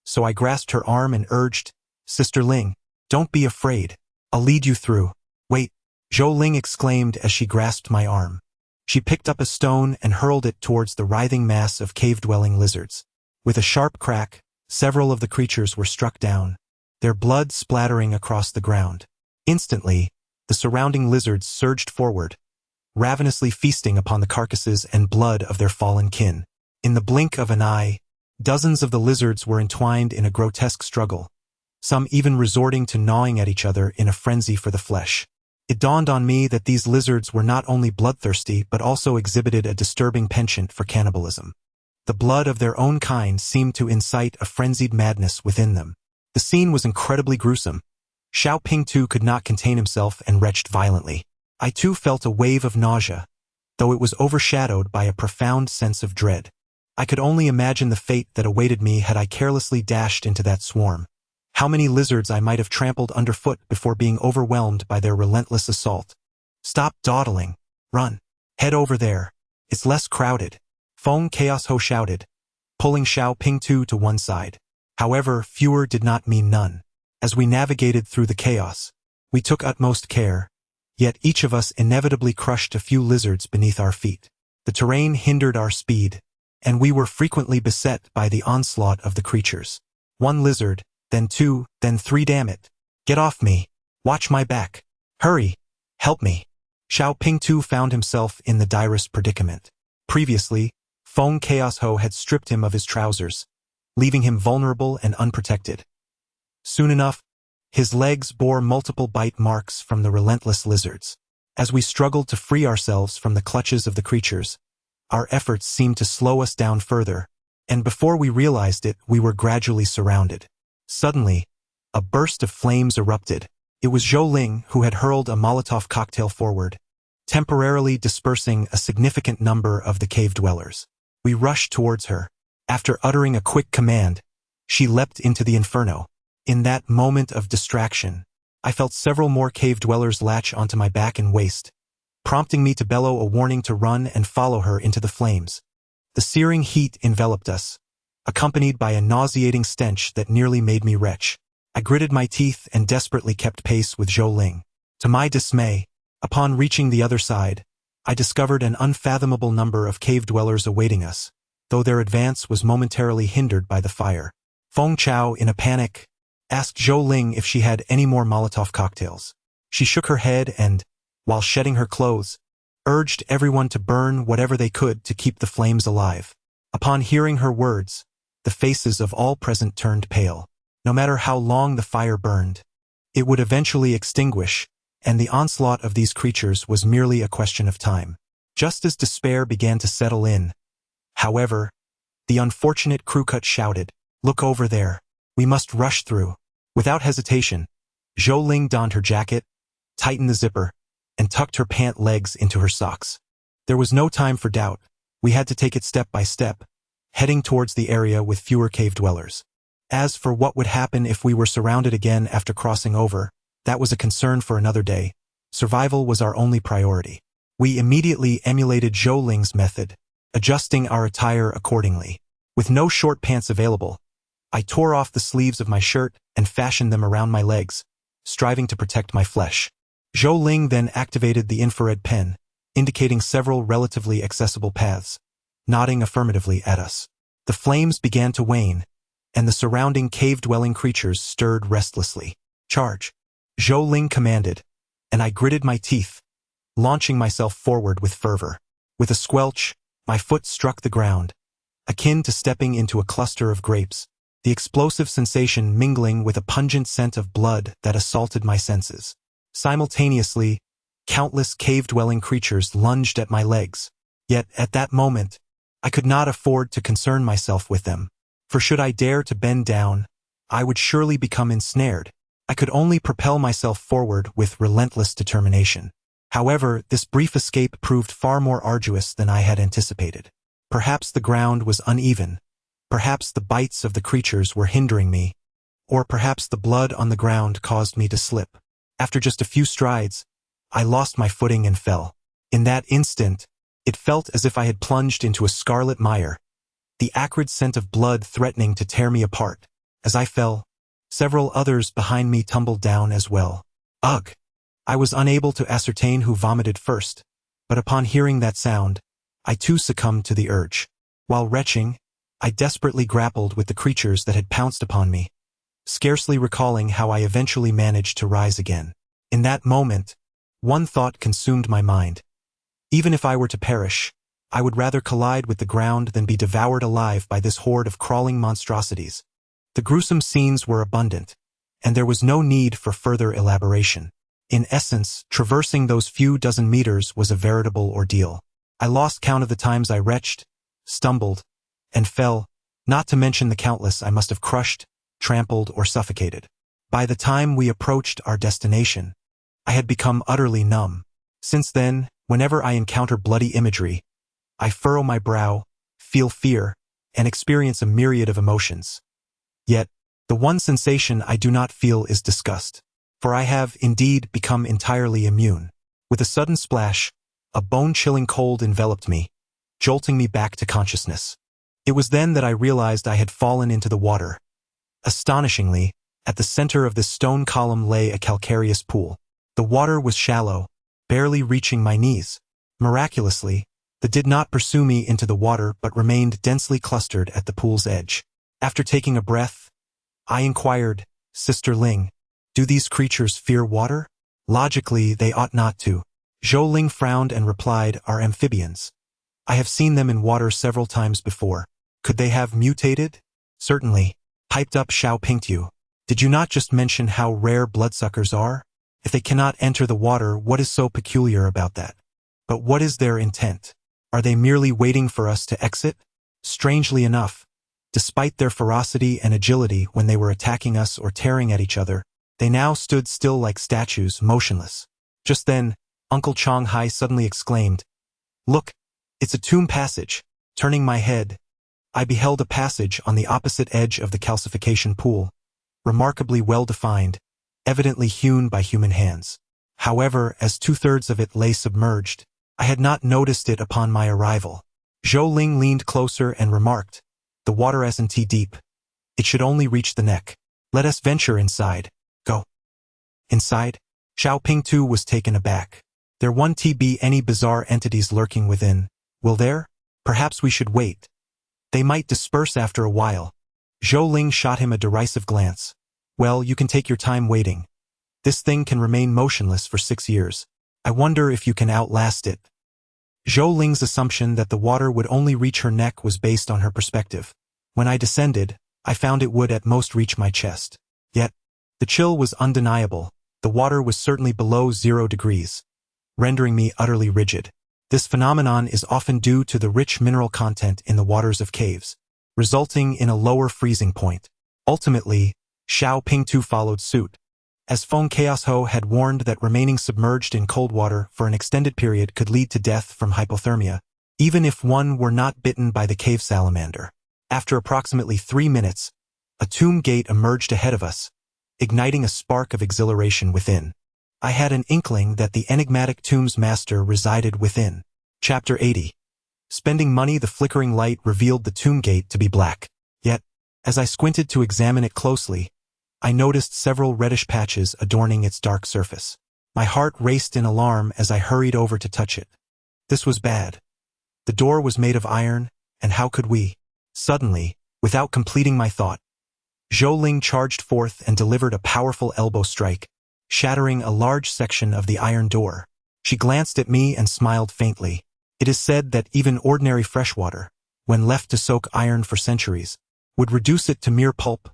so I grasped her arm and urged, "Sister Ling, don't be afraid. I'll lead you through." "Wait," Zhou Ling exclaimed as she grasped my arm. She picked up a stone and hurled it towards the writhing mass of cave-dwelling lizards. With a sharp crack, several of the creatures were struck down, their blood splattering across the ground. Instantly, the surrounding lizards surged forward, ravenously feasting upon the carcasses and blood of their fallen kin. In the blink of an eye, dozens of the lizards were entwined in a grotesque struggle, some even resorting to gnawing at each other in a frenzy for the flesh. It dawned on me that these lizards were not only bloodthirsty but also exhibited a disturbing penchant for cannibalism. The blood of their own kind seemed to incite a frenzied madness within them. The scene was incredibly gruesome. Xiao Ping too could not contain himself and retched violently. I too felt a wave of nausea, though it was overshadowed by a profound sense of dread. I could only imagine the fate that awaited me had I carelessly dashed into that swarm. How many lizards I might have trampled underfoot before being overwhelmed by their relentless assault. "Stop dawdling. Run. Head over there. It's less crowded," Feng Chaos Ho shouted, pulling Xiao Ping Tu to one side. However, fewer did not mean none. As we navigated through the chaos, we took utmost care, yet each of us inevitably crushed a few lizards beneath our feet. The terrain hindered our speed, and we were frequently beset by the onslaught of the creatures. One lizard, then two, then three. "Damn it. Get off me. Watch my back. Hurry. Help me." Xiao Ping Tu found himself in the direst predicament. Previously, Feng Chaos Ho had stripped him of his trousers, leaving him vulnerable and unprotected. Soon enough, his legs bore multiple bite marks from the relentless lizards. As we struggled to free ourselves from the clutches of the creatures, our efforts seemed to slow us down further, and before we realized it, we were gradually surrounded. Suddenly, a burst of flames erupted. It was Zhou Ling who had hurled a Molotov cocktail forward, temporarily dispersing a significant number of the cave dwellers. We rushed towards her. After uttering a quick command, she leapt into the inferno. In that moment of distraction, I felt several more cave dwellers latch onto my back and waist, prompting me to bellow a warning to run and follow her into the flames. The searing heat enveloped us, accompanied by a nauseating stench that nearly made me retch. I gritted my teeth and desperately kept pace with Zhou Ling. To my dismay, upon reaching the other side, I discovered an unfathomable number of cave dwellers awaiting us, though their advance was momentarily hindered by the fire. Feng Chao, in a panic, asked Zhou Ling if she had any more Molotov cocktails. She shook her head and, while shedding her clothes, urged everyone to burn whatever they could to keep the flames alive. Upon hearing her words, the faces of all present turned pale. No matter how long the fire burned, it would eventually extinguish, and the onslaught of these creatures was merely a question of time. Just as despair began to settle in, however, the unfortunate crewcut shouted, "Look over there. We must rush through." Without hesitation, Zhou Ling donned her jacket, tightened the zipper, and tucked her pant legs into her socks. There was no time for doubt. We had to take it step by step, heading towards the area with fewer cave dwellers. As for what would happen if we were surrounded again after crossing over, that was a concern for another day. Survival was our only priority. We immediately emulated Zhou Ling's method, adjusting our attire accordingly. With no short pants available, I tore off the sleeves of my shirt and fashioned them around my legs, striving to protect my flesh. Zhou Ling then activated the infrared pen, indicating several relatively accessible paths, nodding affirmatively at us. The flames began to wane, and the surrounding cave-dwelling creatures stirred restlessly. "Charge!" Zhou Ling commanded, and I gritted my teeth, launching myself forward with fervor. With a squelch, my foot struck the ground, akin to stepping into a cluster of grapes, the explosive sensation mingling with a pungent scent of blood that assaulted my senses. Simultaneously, countless cave-dwelling creatures lunged at my legs. Yet, at that moment, I could not afford to concern myself with them. For should I dare to bend down, I would surely become ensnared. I could only propel myself forward with relentless determination. However, this brief escape proved far more arduous than I had anticipated. Perhaps the ground was uneven, perhaps the bites of the creatures were hindering me, or perhaps the blood on the ground caused me to slip. After just a few strides, I lost my footing and fell. In that instant, it felt as if I had plunged into a scarlet mire, the acrid scent of blood threatening to tear me apart. As I fell, several others behind me tumbled down as well. Ugh! I was unable to ascertain who vomited first, but upon hearing that sound, I too succumbed to the urge. While retching, I desperately grappled with the creatures that had pounced upon me, scarcely recalling how I eventually managed to rise again. In that moment, one thought consumed my mind. Even if I were to perish, I would rather collide with the ground than be devoured alive by this horde of crawling monstrosities. The gruesome scenes were abundant, and there was no need for further elaboration. In essence, traversing those few dozen meters was a veritable ordeal. I lost count of the times I retched, stumbled, and fell, not to mention the countless I must have crushed, trampled, or suffocated. By the time we approached our destination, I had become utterly numb. Since then, whenever I encounter bloody imagery, I furrow my brow, feel fear, and experience a myriad of emotions. Yet, the one sensation I do not feel is disgust, for I have indeed become entirely immune. With a sudden splash, a bone-chilling cold enveloped me, jolting me back to consciousness. It was then that I realized I had fallen into the water. Astonishingly, at the center of this stone column lay a calcareous pool. The water was shallow, barely reaching my knees. Miraculously, the did not pursue me into the water but remained densely clustered at the pool's edge. After taking a breath, I inquired, "Sister Ling, do these creatures fear water? Logically, they ought not to." Zhou Ling frowned and replied, "Are amphibians. I have seen them in water several times before. Could they have mutated?" "Certainly," piped up Xiao Pingtu. "Did you not just mention how rare bloodsuckers are? If they cannot enter the water, what is so peculiar about that? But what is their intent? Are they merely waiting for us to exit?" Strangely enough, despite their ferocity and agility when they were attacking us or tearing at each other, they now stood still like statues, motionless. Just then, Uncle Changhai suddenly exclaimed, "Look, it's a tomb passage." Turning my head, I beheld a passage on the opposite edge of the calcification pool, remarkably well-defined, evidently hewn by human hands. However, as 2/3 of it lay submerged, I had not noticed it upon my arrival. Zhou Ling leaned closer and remarked, "The water isn't deep. It should only reach the neck. Let us venture inside." "Go." "Inside?" Xiao Pingtu was taken aback. "There won't be any bizarre entities lurking within, will there? Perhaps we should wait. They might disperse after a while." Zhou Ling shot him a derisive glance. "Well, you can take your time waiting. This thing can remain motionless for 6 years. I wonder if you can outlast it." Zhou Ling's assumption that the water would only reach her neck was based on her perspective. When I descended, I found it would at most reach my chest. Yet, the chill was undeniable. The water was certainly below 0 degrees, rendering me utterly rigid. This phenomenon is often due to the rich mineral content in the waters of caves, resulting in a lower freezing point. Ultimately, Xiao Pingtu followed suit, as Feng Chaosho had warned that remaining submerged in cold water for an extended period could lead to death from hypothermia, even if one were not bitten by the cave salamander. After approximately 3 minutes, a tomb gate emerged ahead of us, igniting a spark of exhilaration within. I had an inkling that the enigmatic tomb's master resided within. Chapter 80. Spending money. The flickering light revealed the tomb gate to be black. Yet, as I squinted to examine it closely, I noticed several reddish patches adorning its dark surface. My heart raced in alarm as I hurried over to touch it. This was bad. The door was made of iron, and how could we? Suddenly, without completing my thought, Zhou Ling charged forth and delivered a powerful elbow strike, shattering a large section of the iron door. She glanced at me and smiled faintly. It is said that even ordinary freshwater, when left to soak iron for centuries, would reduce it to mere pulp,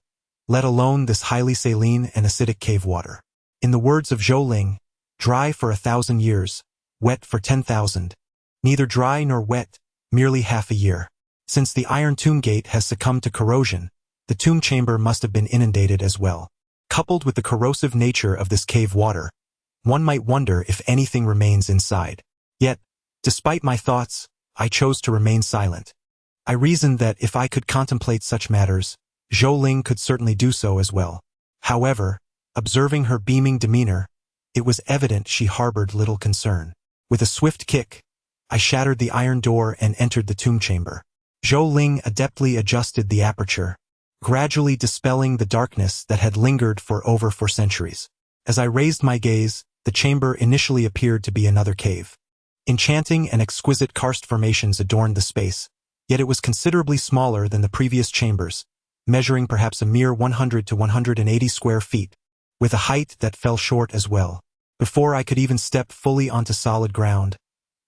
let alone this highly saline and acidic cave water. In the words of Zhou Ling, dry for 1,000 years, wet for 10,000. Neither dry nor wet, merely half a year. Since the iron tomb gate has succumbed to corrosion, the tomb chamber must have been inundated as well. Coupled with the corrosive nature of this cave water, one might wonder if anything remains inside. Yet, despite my thoughts, I chose to remain silent. I reasoned that if I could contemplate such matters, Zhou Ling could certainly do so as well. However, observing her beaming demeanor, It was evident she harbored little concern. With a swift kick, I shattered the iron door and entered the tomb chamber. Zhou Ling adeptly adjusted the aperture, gradually dispelling the darkness that had lingered for over 4 centuries. As I raised my gaze, the chamber initially appeared to be another cave. Enchanting and exquisite karst formations adorned the space, yet it was considerably smaller than the previous chambers, measuring perhaps a mere 100 to 180 square feet, with a height that fell short as well. Before I could even step fully onto solid ground,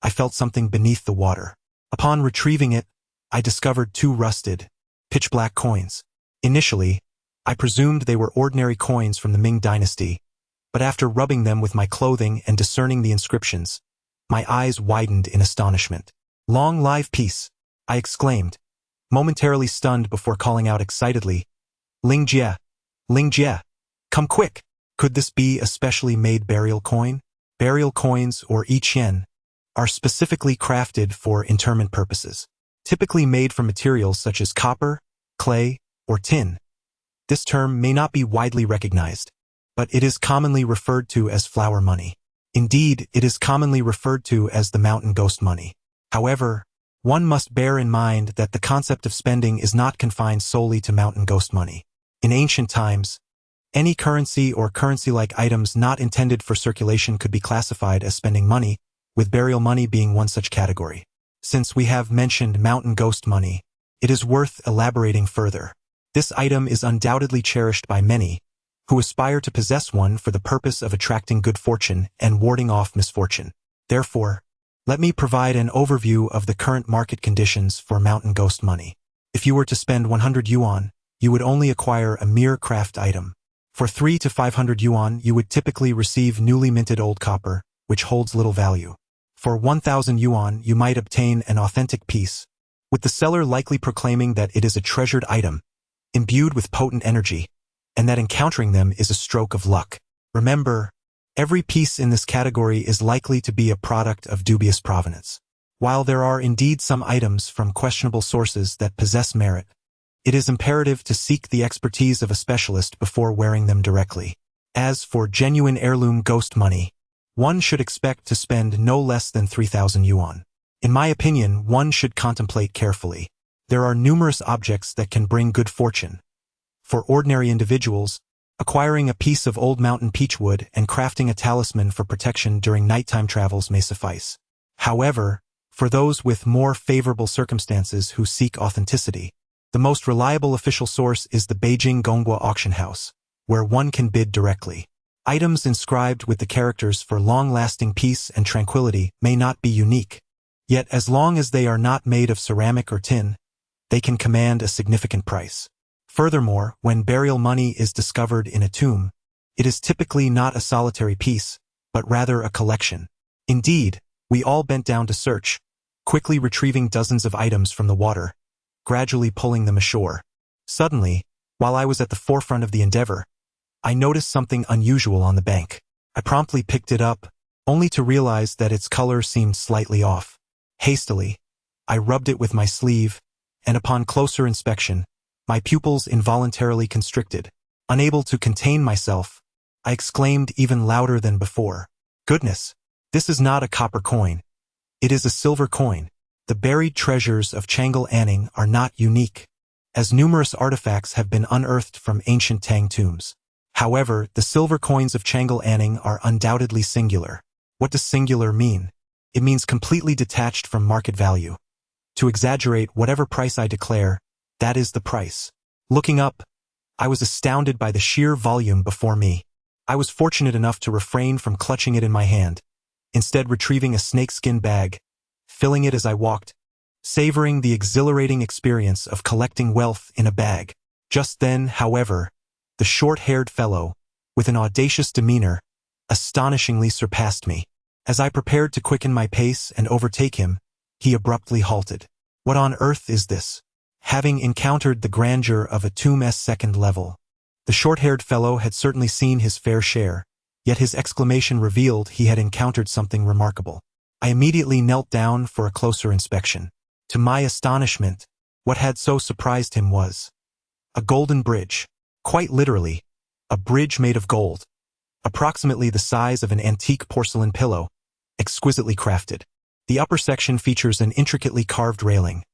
I felt something beneath the water. Upon retrieving it, I discovered 2 rusted, pitch-black coins. Initially, I presumed they were ordinary coins from the Ming dynasty, but after rubbing them with my clothing and discerning the inscriptions, my eyes widened in astonishment. "Long live peace," I exclaimed, momentarily stunned before calling out excitedly, "Ling Jie! Ling Jie! Come quick!" Could this be a specially made burial coin? Burial coins, or Yichun, are specifically crafted for interment purposes, typically made from materials such as copper, clay, or tin. This term may not be widely recognized, but it is commonly referred to as flower money. Indeed, it is commonly referred to as the mountain ghost money. However, one must bear in mind that the concept of spending is not confined solely to mountain ghost money. In ancient times, any currency or currency-like items not intended for circulation could be classified as spending money, with burial money being one such category. Since we have mentioned mountain ghost money, it is worth elaborating further. This item is undoubtedly cherished by many, who aspire to possess one for the purpose of attracting good fortune and warding off misfortune. Therefore, let me provide an overview of the current market conditions for mountain ghost money. If you were to spend 100 yuan, you would only acquire a mere craft item. For 300 to 500 yuan, you would typically receive newly minted old copper, which holds little value. For 1,000 yuan, you might obtain an authentic piece, with the seller likely proclaiming that it is a treasured item, imbued with potent energy, and that encountering them is a stroke of luck. Remember, every piece in this category is likely to be a product of dubious provenance. While there are indeed some items from questionable sources that possess merit, it is imperative to seek the expertise of a specialist before wearing them directly. As for genuine heirloom ghost money, one should expect to spend no less than 3,000 yuan. In my opinion, one should contemplate carefully. There are numerous objects that can bring good fortune. For ordinary individuals, acquiring a piece of old mountain peach wood and crafting a talisman for protection during nighttime travels may suffice. However, for those with more favorable circumstances who seek authenticity, the most reliable official source is the Beijing Gonghua auction house, where one can bid directly. Items inscribed with the characters for long-lasting peace and tranquility may not be unique, yet as long as they are not made of ceramic or tin, they can command a significant price. Furthermore, when burial money is discovered in a tomb, it is typically not a solitary piece, but rather a collection. Indeed, we all bent down to search, quickly retrieving dozens of items from the water, gradually pulling them ashore. Suddenly, while I was at the forefront of the endeavor, I noticed something unusual on the bank. I promptly picked it up, only to realize that its color seemed slightly off. Hastily, I rubbed it with my sleeve, and upon closer inspection, my pupils involuntarily constricted. Unable to contain myself, I exclaimed even louder than before, "Goodness, this is not a copper coin. It is a silver coin." The buried treasures of Changle Anning are not unique, as numerous artifacts have been unearthed from ancient Tang tombs. However, the silver coins of Changle Anning are undoubtedly singular. What does singular mean? It means completely detached from market value. To exaggerate whatever price I declare, that is the price. Looking up, I was astounded by the sheer volume before me. I was fortunate enough to refrain from clutching it in my hand, instead retrieving a snakeskin bag, filling it as I walked, savoring the exhilarating experience of collecting wealth in a bag. Just then, however, the short-haired fellow, with an audacious demeanor, astonishingly surpassed me. As I prepared to quicken my pace and overtake him, he abruptly halted. What on earth is this? Having encountered the grandeur of a tomb's second level, the short-haired fellow had certainly seen his fair share, yet his exclamation revealed he had encountered something remarkable. I immediately knelt down for a closer inspection. To my astonishment, what had so surprised him was a golden bridge. Quite literally, a bridge made of gold. approximately the size of an antique porcelain pillow, exquisitely crafted. The upper section features an intricately carved railing,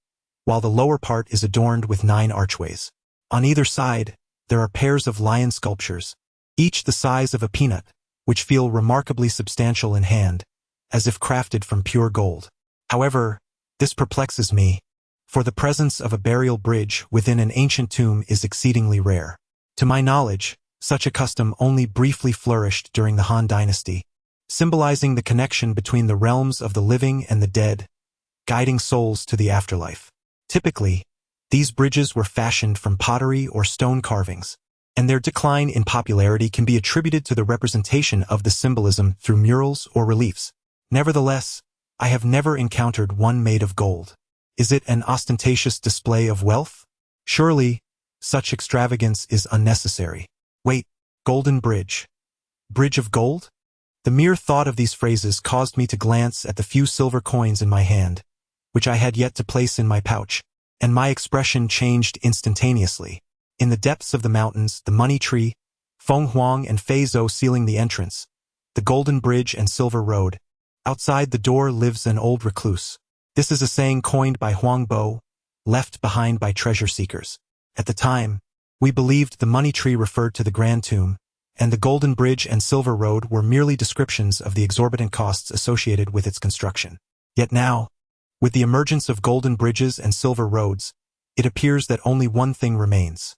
while the lower part is adorned with 9 archways. On either side, there are pairs of lion sculptures, each the size of a peanut, which feel remarkably substantial in hand, as if crafted from pure gold. However, this perplexes me, for the presence of a burial bridge within an ancient tomb is exceedingly rare. To my knowledge, such a custom only briefly flourished during the Han Dynasty, symbolizing the connection between the realms of the living and the dead, guiding souls to the afterlife. Typically, these bridges were fashioned from pottery or stone carvings, and their decline in popularity can be attributed to the representation of the symbolism through murals or reliefs. Nevertheless, I have never encountered one made of gold. Is it an ostentatious display of wealth? Surely, such extravagance is unnecessary. Wait, golden bridge. Bridge of gold? The mere thought of these phrases caused me to glance at the few silver coins in my hand, which I had yet to place in my pouch, and my expression changed instantaneously. In the depths of the mountains, the money tree, Feng Huang and Fei Zhou sealing the entrance, the golden bridge and silver road. Outside the door lives an old recluse. This is a saying coined by Huang Bo, left behind by treasure seekers. At the time, we believed the money tree referred to the Grand Tomb, and the golden bridge and silver road were merely descriptions of the exorbitant costs associated with its construction. Yet now, with the emergence of golden bridges and silver roads, it appears that only one thing remains.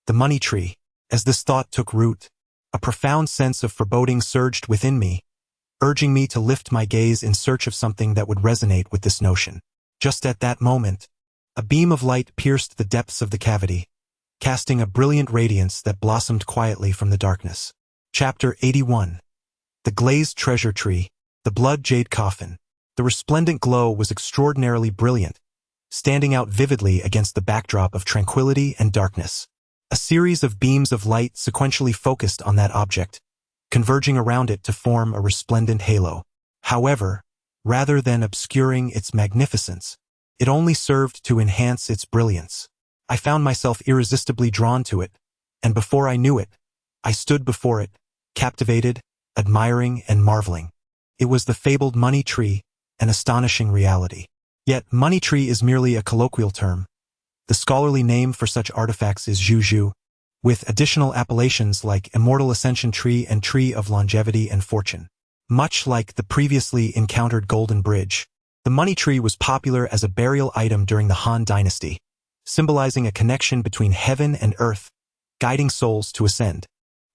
The money tree. As this thought took root, a profound sense of foreboding surged within me, urging me to lift my gaze in search of something that would resonate with this notion. Just at that moment, a beam of light pierced the depths of the cavity, casting a brilliant radiance that blossomed quietly from the darkness. Chapter 81. The Glazed Treasure Tree, the Blood Jade Coffin. The resplendent glow was extraordinarily brilliant, standing out vividly against the backdrop of tranquility and darkness. A series of beams of light sequentially focused on that object, converging around it to form a resplendent halo. However, rather than obscuring its magnificence, it only served to enhance its brilliance. I found myself irresistibly drawn to it, and before I knew it, I stood before it, captivated, admiring, and marveling. It was the fabled money tree, an astonishing reality. Yet money tree is merely a colloquial term. The scholarly name for such artifacts is Zhu, with additional appellations like Immortal Ascension Tree and Tree of Longevity and Fortune. Much like the previously encountered Golden Bridge, the money tree was popular as a burial item during the Han Dynasty, symbolizing a connection between heaven and earth, guiding souls to ascend.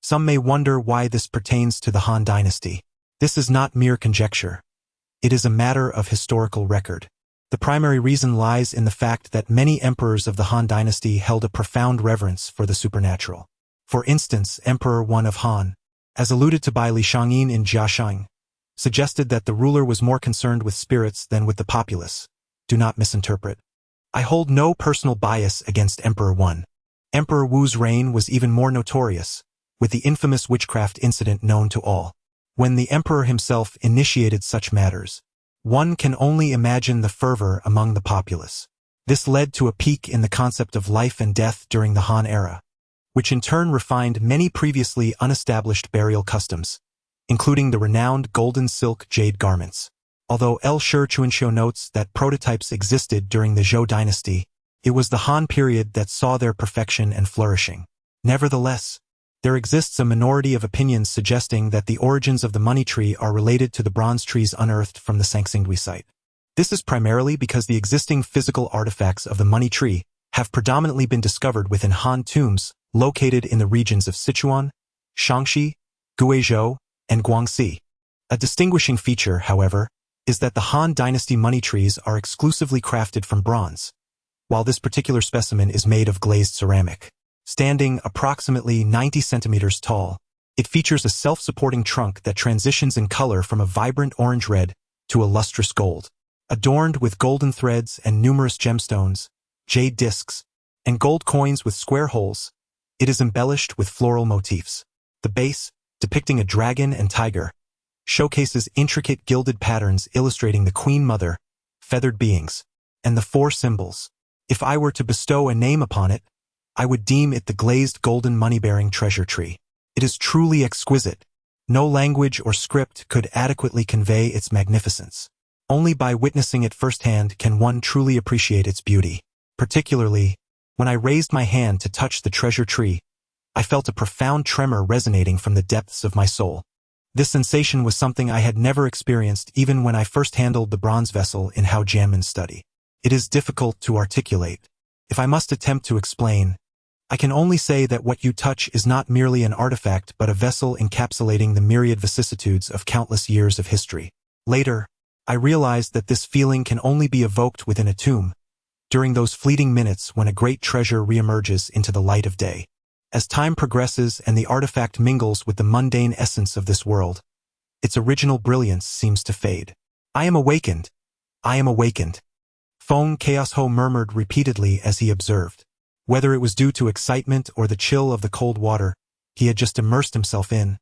Some may wonder why this pertains to the Han Dynasty. This is not mere conjecture. It is a matter of historical record. The primary reason lies in the fact that many emperors of the Han Dynasty held a profound reverence for the supernatural. For instance, Emperor Wan of Han, as alluded to by Li Shangyin in Jiashang, suggested that the ruler was more concerned with spirits than with the populace. Do not misinterpret. I hold no personal bias against Emperor Wan. Emperor Wu's reign was even more notorious, with the infamous witchcraft incident known to all. When the emperor himself initiated such matters, one can only imagine the fervor among the populace. This led to a peak in the concept of life and death during the Han era, which in turn refined many previously unestablished burial customs, including the renowned golden silk jade garments. Although L. Chuanxiu notes that prototypes existed during the Zhou dynasty, it was the Han period that saw their perfection and flourishing. Nevertheless, there exists a minority of opinions suggesting that the origins of the money tree are related to the bronze trees unearthed from the Sangsingdui site. This is primarily because the existing physical artifacts of the money tree have predominantly been discovered within Han tombs located in the regions of Sichuan, Shaanxi, Guizhou, and Guangxi. A distinguishing feature, however, is that the Han dynasty money trees are exclusively crafted from bronze, while this particular specimen is made of glazed ceramic. Standing approximately 90 centimeters tall, it features a self-supporting trunk that transitions in color from a vibrant orange-red to a lustrous gold. Adorned with golden threads and numerous gemstones, jade discs, and gold coins with square holes, it is embellished with floral motifs. The base, depicting a dragon and tiger, showcases intricate gilded patterns illustrating the Queen Mother, feathered beings, and the 4 symbols. If I were to bestow a name upon it, I would deem it the glazed golden money-bearing treasure tree. It is truly exquisite, No language or script could adequately convey its magnificence. Only by witnessing it firsthand can one truly appreciate its beauty. Particularly, when I raised my hand to touch the treasure tree, I felt a profound tremor resonating from the depths of my soul. This sensation was something I had never experienced even when I first handled the bronze vessel in Hao Jianmen's study. It is difficult to articulate. If I must attempt to explain, I can only say that what you touch is not merely an artifact but a vessel encapsulating the myriad vicissitudes of countless years of history. Later, I realized that this feeling can only be evoked within a tomb, during those fleeting minutes when a great treasure reemerges into the light of day. As time progresses and the artifact mingles with the mundane essence of this world, its original brilliance seems to fade. I am awakened. I am awakened. Feng Chaosho murmured repeatedly as he observed. Whether it was due to excitement or the chill of the cold water he had just immersed himself in,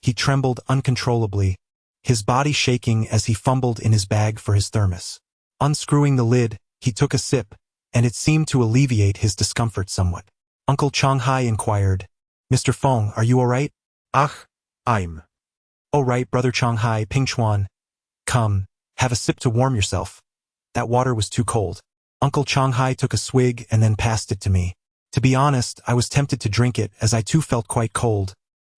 he trembled uncontrollably, his body shaking as he fumbled in his bag for his thermos. Unscrewing the lid, he took a sip, and it seemed to alleviate his discomfort somewhat. Uncle Changhai inquired, "Mr. Feng, are you all right?" I'm. "All right, Brother Changhai Pingchuan. Come, have a sip to warm yourself. That water was too cold." Uncle Changhai took a swig and then passed it to me. To be honest, I was tempted to drink it as I too felt quite cold,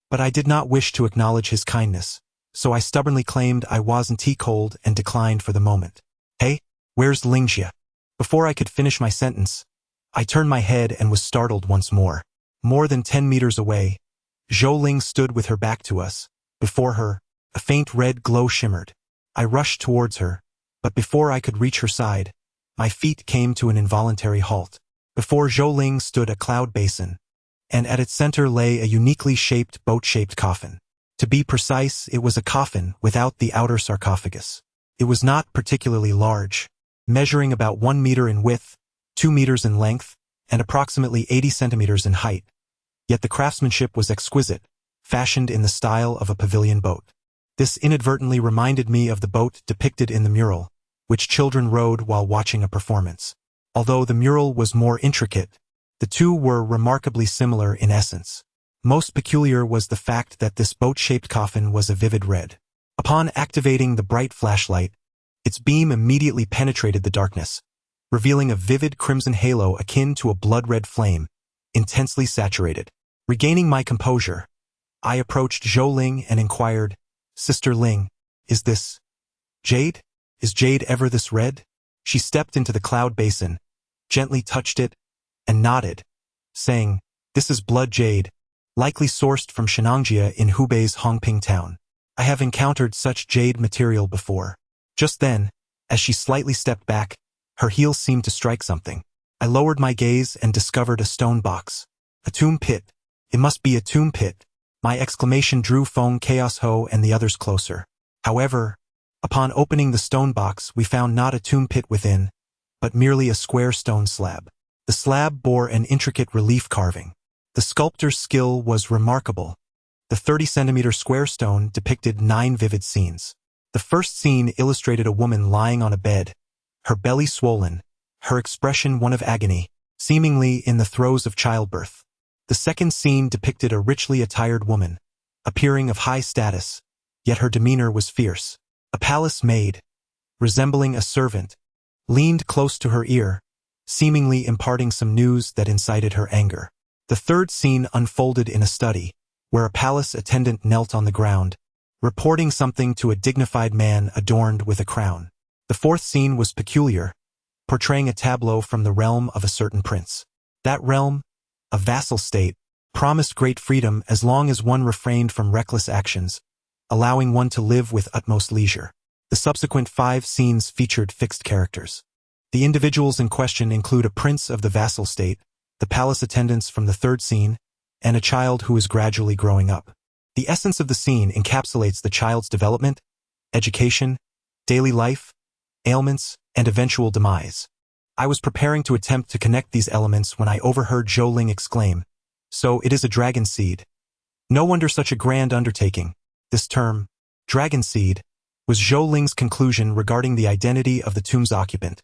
but I did not wish to acknowledge his kindness, so I stubbornly claimed I wasn't cold and declined for the moment. "Hey, where's Lingjia?" Before I could finish my sentence, I turned my head and was startled once more. More than 10 meters away, Zhou Ling stood with her back to us. Before her, a faint red glow shimmered. I rushed towards her, but before I could reach her side, my feet came to an involuntary halt. Before Zhou Ling stood a cloud basin, and at its center lay a uniquely shaped boat-shaped coffin. To be precise, it was a coffin without the outer sarcophagus. It was not particularly large, measuring about 1 meter in width, 2 meters in length, and approximately 80 centimeters in height. Yet the craftsmanship was exquisite, fashioned in the style of a pavilion boat. This inadvertently reminded me of the boat depicted in the mural, which children rowed while watching a performance. Although the mural was more intricate, the two were remarkably similar in essence. Most peculiar was the fact that this boat-shaped coffin was a vivid red. Upon activating the bright flashlight, its beam immediately penetrated the darkness, revealing a vivid crimson halo akin to a blood-red flame, intensely saturated. Regaining my composure, I approached Zhou Ling and inquired, "Sister Ling, is this jade? Is jade ever this red?" She stepped into the cloud basin, gently touched it, and nodded, saying, "This is blood jade, likely sourced from Shenangjia in Hubei's Hongping town. I have encountered such jade material before." Just then, as she slightly stepped back, her heels seemed to strike something. I lowered my gaze and discovered a stone box. A tomb pit. It must be a tomb pit. My exclamation drew Feng Chaosho and the others closer. However, upon opening the stone box, we found not a tomb pit within, but merely a square stone slab. The slab bore an intricate relief carving. The sculptor's skill was remarkable. The 30-centimeter square stone depicted 9 vivid scenes. The first scene illustrated a woman lying on a bed, her belly swollen, her expression one of agony, seemingly in the throes of childbirth. The second scene depicted a richly attired woman, appearing of high status, yet her demeanor was fierce. A palace maid, resembling a servant, leaned close to her ear, seemingly imparting some news that incited her anger. The third scene unfolded in a study, where a palace attendant knelt on the ground, reporting something to a dignified man adorned with a crown. The fourth scene was peculiar, portraying a tableau from the realm of a certain prince. That realm, a vassal state, promised great freedom as long as one refrained from reckless actions, allowing one to live with utmost leisure. The subsequent 5 scenes featured fixed characters. The individuals in question include a prince of the vassal state, the palace attendants from the third scene, and a child who is gradually growing up. The essence of the scene encapsulates the child's development, education, daily life, ailments, and eventual demise. I was preparing to attempt to connect these elements when I overheard Zhou Ling exclaim, "So it is a dragon seed. No wonder such a grand undertaking." This term, dragon seed, was Zhou Ling's conclusion regarding the identity of the tomb's occupant,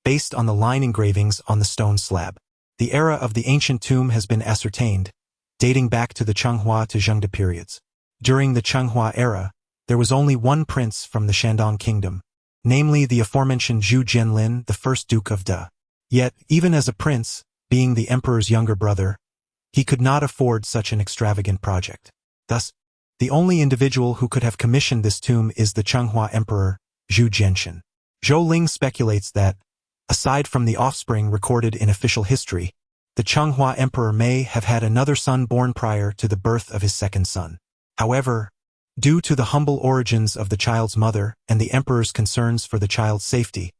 based on the line engravings on the stone slab. The era of the ancient tomb has been ascertained, dating back to the Changhua to Zhengde periods. During the Changhai era, there was only one prince from the Shandong kingdom, namely the aforementioned Zhu Jianlin, the first Duke of De. Yet, even as a prince, being the emperor's younger brother, he could not afford such an extravagant project. Thus, the only individual who could have commissioned this tomb is the Changhai emperor, Zhu Jianxin. Zhou Ling speculates that, aside from the offspring recorded in official history, the Changhai emperor may have had another son born prior to the birth of his second son. However, due to the humble origins of the child's mother and the emperor's concerns for the child's safety,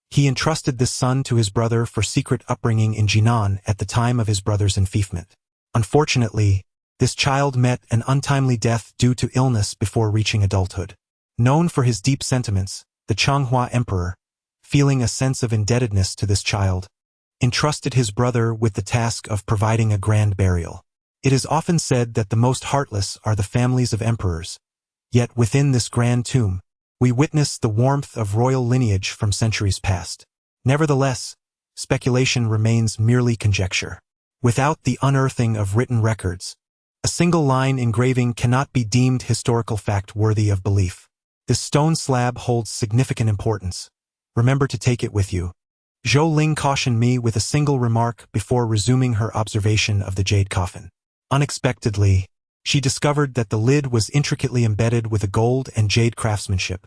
he entrusted this son to his brother for secret upbringing in Jinan at the time of his brother's enfeoffment. Unfortunately, this child met an untimely death due to illness before reaching adulthood. Known for his deep sentiments, the Changhai emperor, feeling a sense of indebtedness to this child, entrusted his brother with the task of providing a grand burial. It is often said that the most heartless are the families of emperors, yet within this grand tomb, we witness the warmth of royal lineage from centuries past. Nevertheless, speculation remains merely conjecture. Without the unearthing of written records, a single line engraving cannot be deemed historical fact worthy of belief. This stone slab holds significant importance. Remember to take it with you. Zhou Ling cautioned me with a single remark before resuming her observation of the jade coffin. Unexpectedly, she discovered that the lid was intricately embedded with a gold and jade craftsmanship,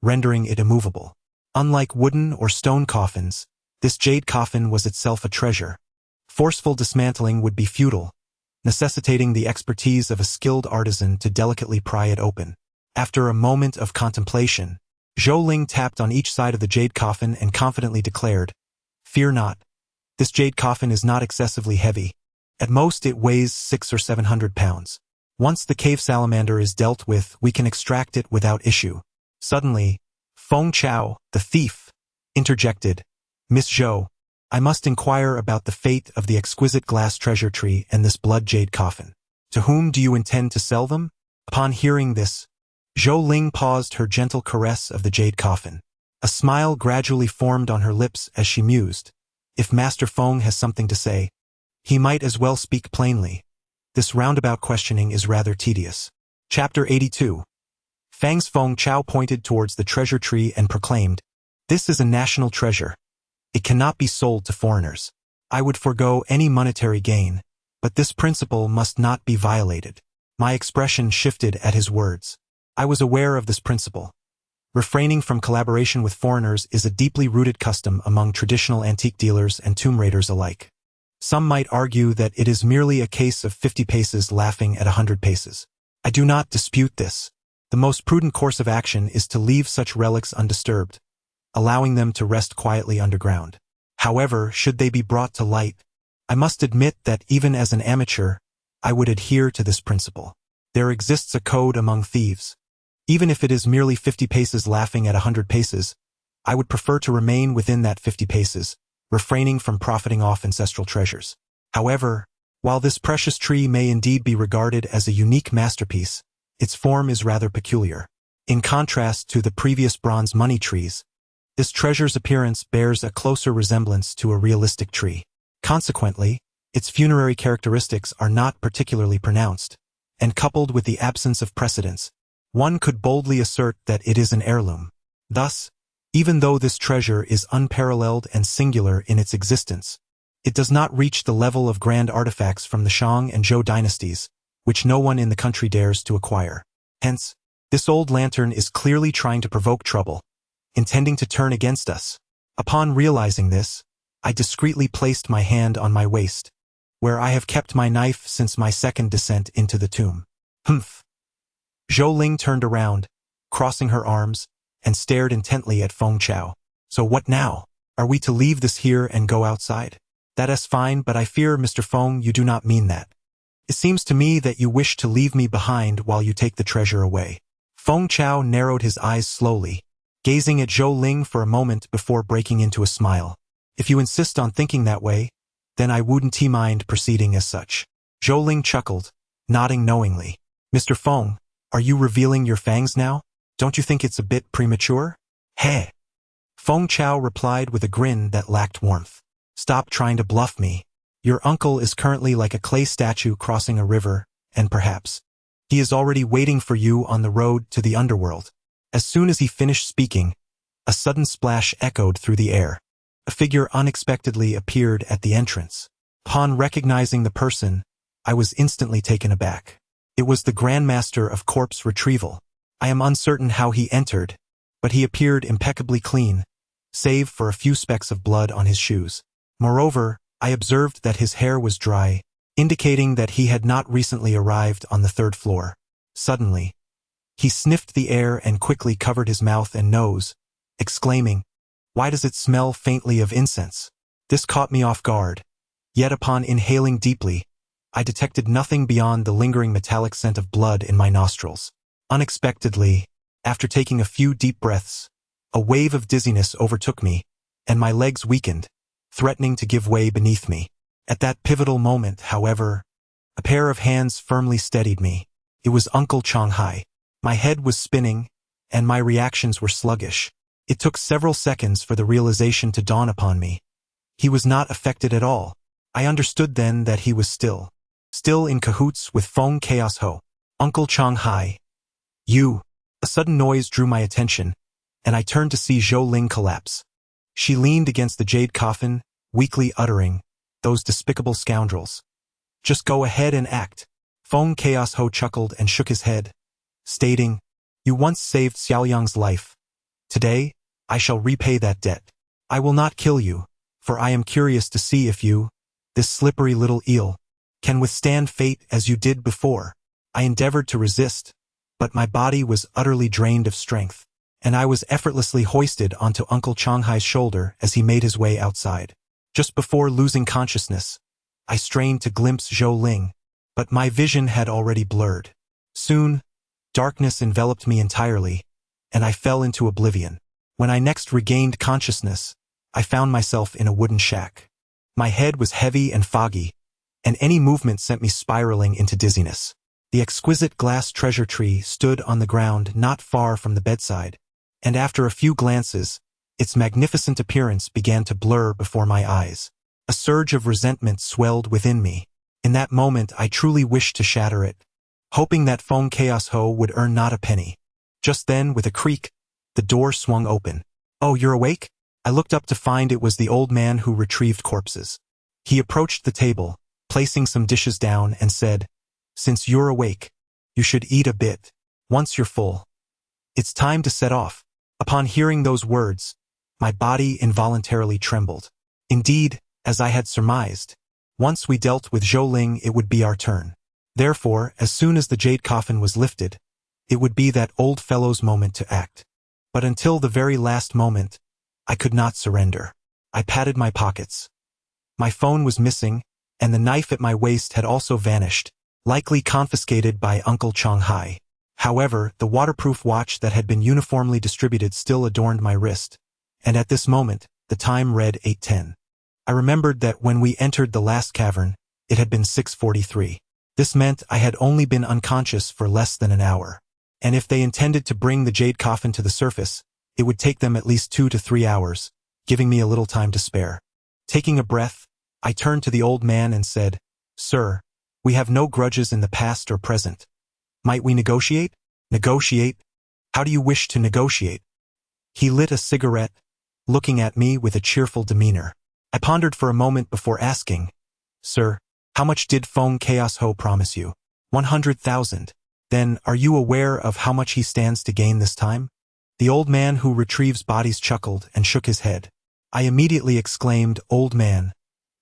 rendering it immovable. Unlike wooden or stone coffins, this jade coffin was itself a treasure. Forceful dismantling would be futile, necessitating the expertise of a skilled artisan to delicately pry it open. After a moment of contemplation, Zhou Ling tapped on each side of the jade coffin and confidently declared, "Fear not. This jade coffin is not excessively heavy. At most it weighs 600 or 700 pounds. Once the cave salamander is dealt with, we can extract it without issue." Suddenly, Feng Chao, the thief, interjected, "Miss Zhou, I must inquire about the fate of the exquisite glass treasure tree and this blood jade coffin. To whom do you intend to sell them?" Upon hearing this, Zhou Ling paused her gentle caress of the jade coffin. A smile gradually formed on her lips as she mused, "If Master Feng has something to say, he might as well speak plainly. This roundabout questioning is rather tedious." Chapter 82. Fang's Feng Chao pointed towards the treasure tree and proclaimed, "This is a national treasure. It cannot be sold to foreigners. I would forego any monetary gain, but this principle must not be violated." My expression shifted at his words. I was aware of this principle. Refraining from collaboration with foreigners is a deeply rooted custom among traditional antique dealers and tomb raiders alike. Some might argue that it is merely a case of 50 paces laughing at 100 paces. I do not dispute this. The most prudent course of action is to leave such relics undisturbed, allowing them to rest quietly underground. However, should they be brought to light, I must admit that even as an amateur, I would adhere to this principle. There exists a code among thieves. Even if it is merely 50 paces laughing at 100 paces, I would prefer to remain within that 50 paces, refraining from profiting off ancestral treasures. However, while this precious tree may indeed be regarded as a unique masterpiece, its form is rather peculiar. In contrast to the previous bronze money trees, this treasure's appearance bears a closer resemblance to a realistic tree. Consequently, its funerary characteristics are not particularly pronounced, and coupled with the absence of precedents, one could boldly assert that it is an heirloom. Thus, even though this treasure is unparalleled and singular in its existence, it does not reach the level of grand artifacts from the Shang and Zhou dynasties, which no one in the country dares to acquire. Hence, this old lantern is clearly trying to provoke trouble, intending to turn against us. Upon realizing this, I discreetly placed my hand on my waist, where I have kept my knife since my second descent into the tomb. Humph. Zhou Ling turned around, crossing her arms, and stared intently at Feng Chao. "So what now? Are we to leave this here and go outside?" "That is fine, but I fear, Mr. Feng, you do not mean that. It seems to me that you wish to leave me behind while you take the treasure away." Feng Chao narrowed his eyes slowly, gazing at Zhou Ling for a moment before breaking into a smile. "If you insist on thinking that way, then I wouldn't mind proceeding as such." Zhou Ling chuckled, nodding knowingly. "Mr. Feng, are you revealing your fangs now? Don't you think it's a bit premature?" "Heh." Feng Chao replied with a grin that lacked warmth. "Stop trying to bluff me. Your uncle is currently like a clay statue crossing a river, and perhaps He is already waiting for you on the road to the underworld. As soon as he finished speaking, a sudden splash echoed through the air. A figure unexpectedly appeared at the entrance. Upon recognizing the person, I was instantly taken aback. It was the Grandmaster of Corpse Retrieval. I am uncertain how he entered, but he appeared impeccably clean, save for a few specks of blood on his shoes. Moreover, I observed that his hair was dry, indicating that he had not recently arrived on the 3rd floor. Suddenly, he sniffed the air and quickly covered his mouth and nose, exclaiming, "Why does it smell faintly of incense?" This caught me off guard, yet upon inhaling deeply, I detected nothing beyond the lingering metallic scent of blood in my nostrils. Unexpectedly, after taking a few deep breaths, a wave of dizziness overtook me, and my legs weakened, threatening to give way beneath me. At that pivotal moment, however, a pair of hands firmly steadied me. It was Uncle Changhai. My head was spinning, and my reactions were sluggish. It took several seconds for the realization to dawn upon me. He was not affected at all. I understood then that he was still in cahoots with Feng Chaos Ho. Uncle Changhai. You. A sudden noise drew my attention, and I turned to see Zhou Ling collapse. She leaned against the jade coffin, weakly uttering, "Those despicable scoundrels. Just go ahead and act." Feng Chaos Ho chuckled and shook his head, stating, "You once saved Xiaoyang's life. Today, I shall repay that debt. I will not kill you, for I am curious to see if you, this slippery little eel, can withstand fate as you did before." I endeavored to resist, but my body was utterly drained of strength, and I was effortlessly hoisted onto Uncle Changhai's shoulder as he made his way outside. Just before losing consciousness, I strained to glimpse Zhou Ling, but my vision had already blurred. Soon, darkness enveloped me entirely, and I fell into oblivion. When I next regained consciousness, I found myself in a wooden shack. My head was heavy and foggy, and any movement sent me spiraling into dizziness. The exquisite glass treasure tree stood on the ground not far from the bedside, and after a few glances, its magnificent appearance began to blur before my eyes. A surge of resentment swelled within me. In that moment, I truly wished to shatter it, hoping that Feng Chaos Ho would earn not a penny. Just then, with a creak, the door swung open. "Oh, you're awake?" I looked up to find it was the old man who retrieved corpses. He approached the table, placing some dishes down, and said, "Since you're awake, you should eat a bit. Once you're full, it's time to set off." Upon hearing those words, my body involuntarily trembled. Indeed, as I had surmised, once we dealt with Zhou Ling, it would be our turn. Therefore, as soon as the jade coffin was lifted, it would be that old fellow's moment to act. But until the very last moment, I could not surrender. I patted my pockets. My phone was missing, and the knife at my waist had also vanished, likely confiscated by Uncle Changhai. However, the waterproof watch that had been uniformly distributed still adorned my wrist, and at this moment, the time read 8:10. I remembered that when we entered the last cavern, it had been 6:43. This meant I had only been unconscious for less than an hour, and if they intended to bring the jade coffin to the surface, it would take them at least 2 to 3 hours, giving me a little time to spare. Taking a breath, I turned to the old man and said, "Sir, we have no grudges in the past or present. Might we negotiate?" "Negotiate? How do you wish to negotiate?" He lit a cigarette, looking at me with a cheerful demeanor. I pondered for a moment before asking, "Sir, how much did Feng Chaos Ho promise you?" 100,000. "Then, are you aware of how much he stands to gain this time?" The old man who retrieves bodies chuckled and shook his head. I immediately exclaimed, "Old man,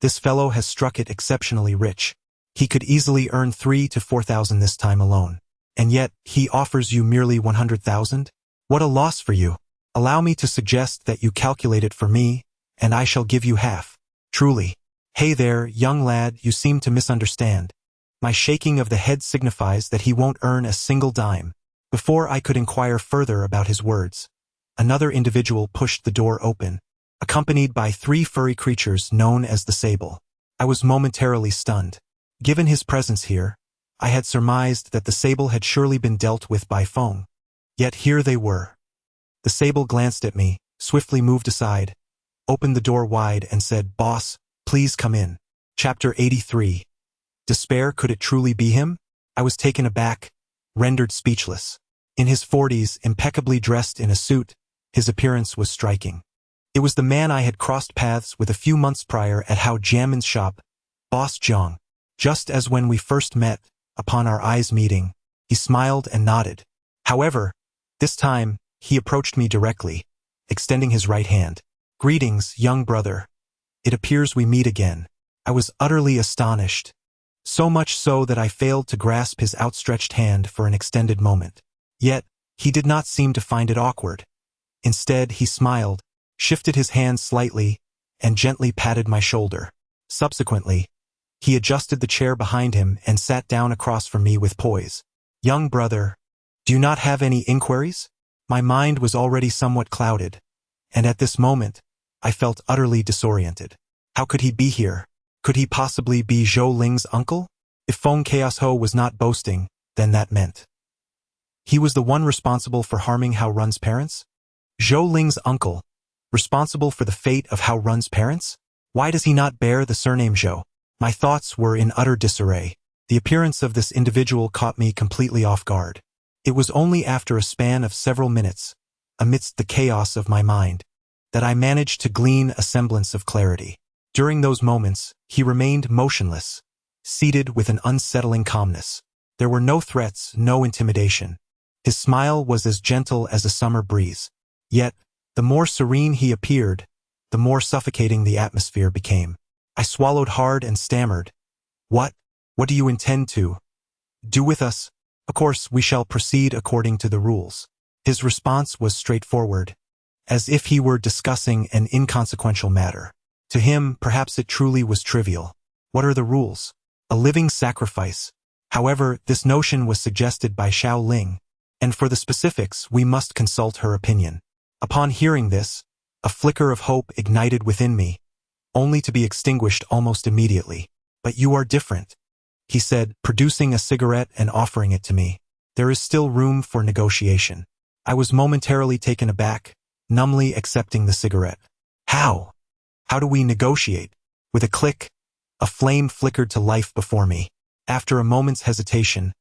this fellow has struck it exceptionally rich. He could easily earn 3 to 4,000 this time alone. And yet, he offers you merely 100,000? What a loss for you. Allow me to suggest that you calculate it for me, and I shall give you half." "Truly. Hey there, young lad, you seem to misunderstand. My shaking of the head signifies that he won't earn a single dime." Before I could inquire further about his words, another individual pushed the door open, accompanied by 3 furry creatures known as the Sable. I was momentarily stunned. Given his presence here, I had surmised that the Sable had surely been dealt with by Feng. Yet here they were. The Sable glanced at me, swiftly moved aside, opened the door wide and said, "Boss, please come in." Chapter 83. Despair, could it truly be him? I was taken aback, rendered speechless. In his 40s, impeccably dressed in a suit, his appearance was striking. It was the man I had crossed paths with a few months prior at Hao Jianmin's shop, Boss Zhang. Just as when we first met, upon our eyes meeting, he smiled and nodded. However, this time, he approached me directly, extending his right hand. "Greetings, young brother. It appears we meet again." I was utterly astonished, so much so that I failed to grasp his outstretched hand for an extended moment. Yet, he did not seem to find it awkward. Instead, he smiled, shifted his hand slightly, and gently patted my shoulder. Subsequently, he adjusted the chair behind him and sat down across from me with poise. "Young brother, do you not have any inquiries?" My mind was already somewhat clouded, and at this moment, I felt utterly disoriented. How could he be here? Could he possibly be Zhou Ling's uncle? If Feng Chaos Ho was not boasting, then that meant he was the one responsible for harming Hao Run's parents? Zhou Ling's uncle, responsible for the fate of Hao Run's parents? Why does he not bear the surname Zhou? My thoughts were in utter disarray. The appearance of this individual caught me completely off guard. It was only after a span of several minutes, amidst the chaos of my mind, that I managed to glean a semblance of clarity. During those moments, he remained motionless, seated with an unsettling calmness. There were no threats, no intimidation. His smile was as gentle as a summer breeze. Yet, the more serene he appeared, the more suffocating the atmosphere became. I swallowed hard and stammered, What do you intend to do with us? Of course, we shall proceed according to the rules." His response was straightforward, as if he were discussing an inconsequential matter. To him, perhaps it truly was trivial. What are the rules? A living sacrifice. However, this notion was suggested by Xiao Ling, and for the specifics, we must consult her opinion. Upon hearing this, a flicker of hope ignited within me, only to be extinguished almost immediately. "But you are different," he said, producing a cigarette and offering it to me. "There is still room for negotiation." I was momentarily taken aback, numbly accepting the cigarette. How? How do we negotiate? With a click, a flame flickered to life before me. After a moment's hesitation,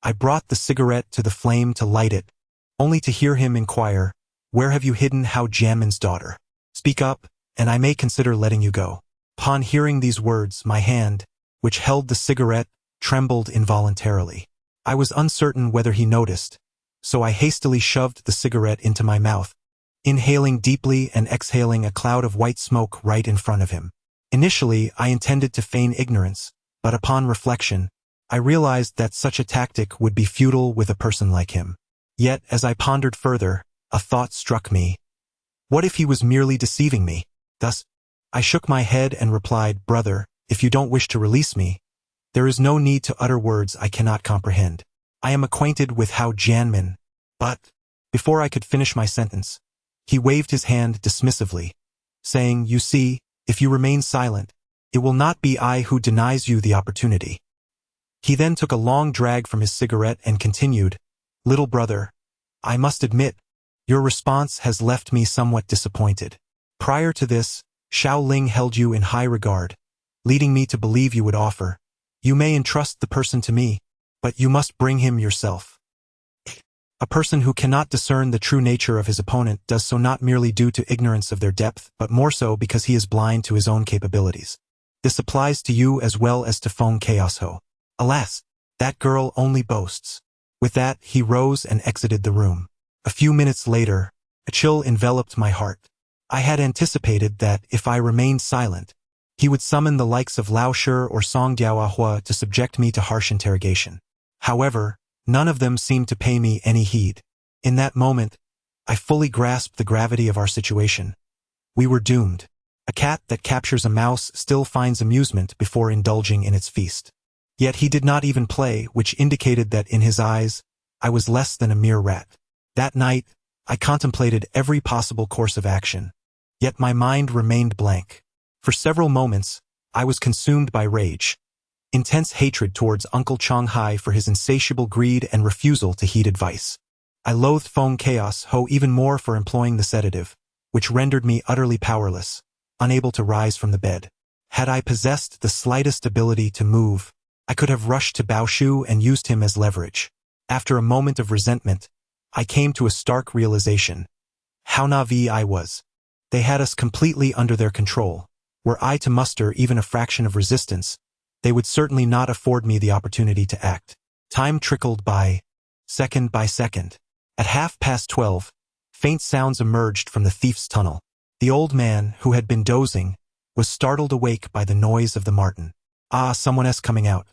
I brought the cigarette to the flame to light it, only to hear him inquire, "Where have you hidden Hao Jianmin's daughter? Speak up, and I may consider letting you go." Upon hearing these words, my hand, which held the cigarette, trembled involuntarily. I was uncertain whether he noticed, so I hastily shoved the cigarette into my mouth, inhaling deeply and exhaling a cloud of white smoke right in front of him. Initially, I intended to feign ignorance, but upon reflection, I realized that such a tactic would be futile with a person like him. Yet, as I pondered further, a thought struck me. What if he was merely deceiving me? Thus, I shook my head and replied, "Brother, if you don't wish to release me, there is no need to utter words I cannot comprehend. I am acquainted with Hao Jianmin." But, before I could finish my sentence, he waved his hand dismissively, saying, "You see, if you remain silent, it will not be I who denies you the opportunity." He then took a long drag from his cigarette and continued, "Little brother, I must admit, your response has left me somewhat disappointed. Prior to this, Xiao Ling held you in high regard, leading me to believe you would offer, 'You may entrust the person to me, but you must bring him yourself.' A person who cannot discern the true nature of his opponent does so not merely due to ignorance of their depth, but more so because he is blind to his own capabilities. This applies to you as well as to Feng Chaos Ho. Alas, that girl only boasts." With that, he rose and exited the room. A few minutes later, a chill enveloped my heart. I had anticipated that, if I remained silent, he would summon the likes of Lao Shi or Song Diaohua to subject me to harsh interrogation. However, none of them seemed to pay me any heed. In that moment, I fully grasped the gravity of our situation. We were doomed. A cat that captures a mouse still finds amusement before indulging in its feast. Yet he did not even play, which indicated that in his eyes, I was less than a mere rat. That night, I contemplated every possible course of action. Yet my mind remained blank. For several moments, I was consumed by rage. Intense hatred towards Uncle Changhai for his insatiable greed and refusal to heed advice. I loathed Feng Chaos Ho even more for employing the sedative, which rendered me utterly powerless, unable to rise from the bed. Had I possessed the slightest ability to move, I could have rushed to Bao Shu and used him as leverage. After a moment of resentment, I came to a stark realization. How naive I was. They had us completely under their control. Were I to muster even a fraction of resistance, they would certainly not afford me the opportunity to act. Time trickled by second. At 12:30, faint sounds emerged from the thief's tunnel. The old man, who had been dozing, was startled awake by the noise of the marten. "Ah, someone else coming out,"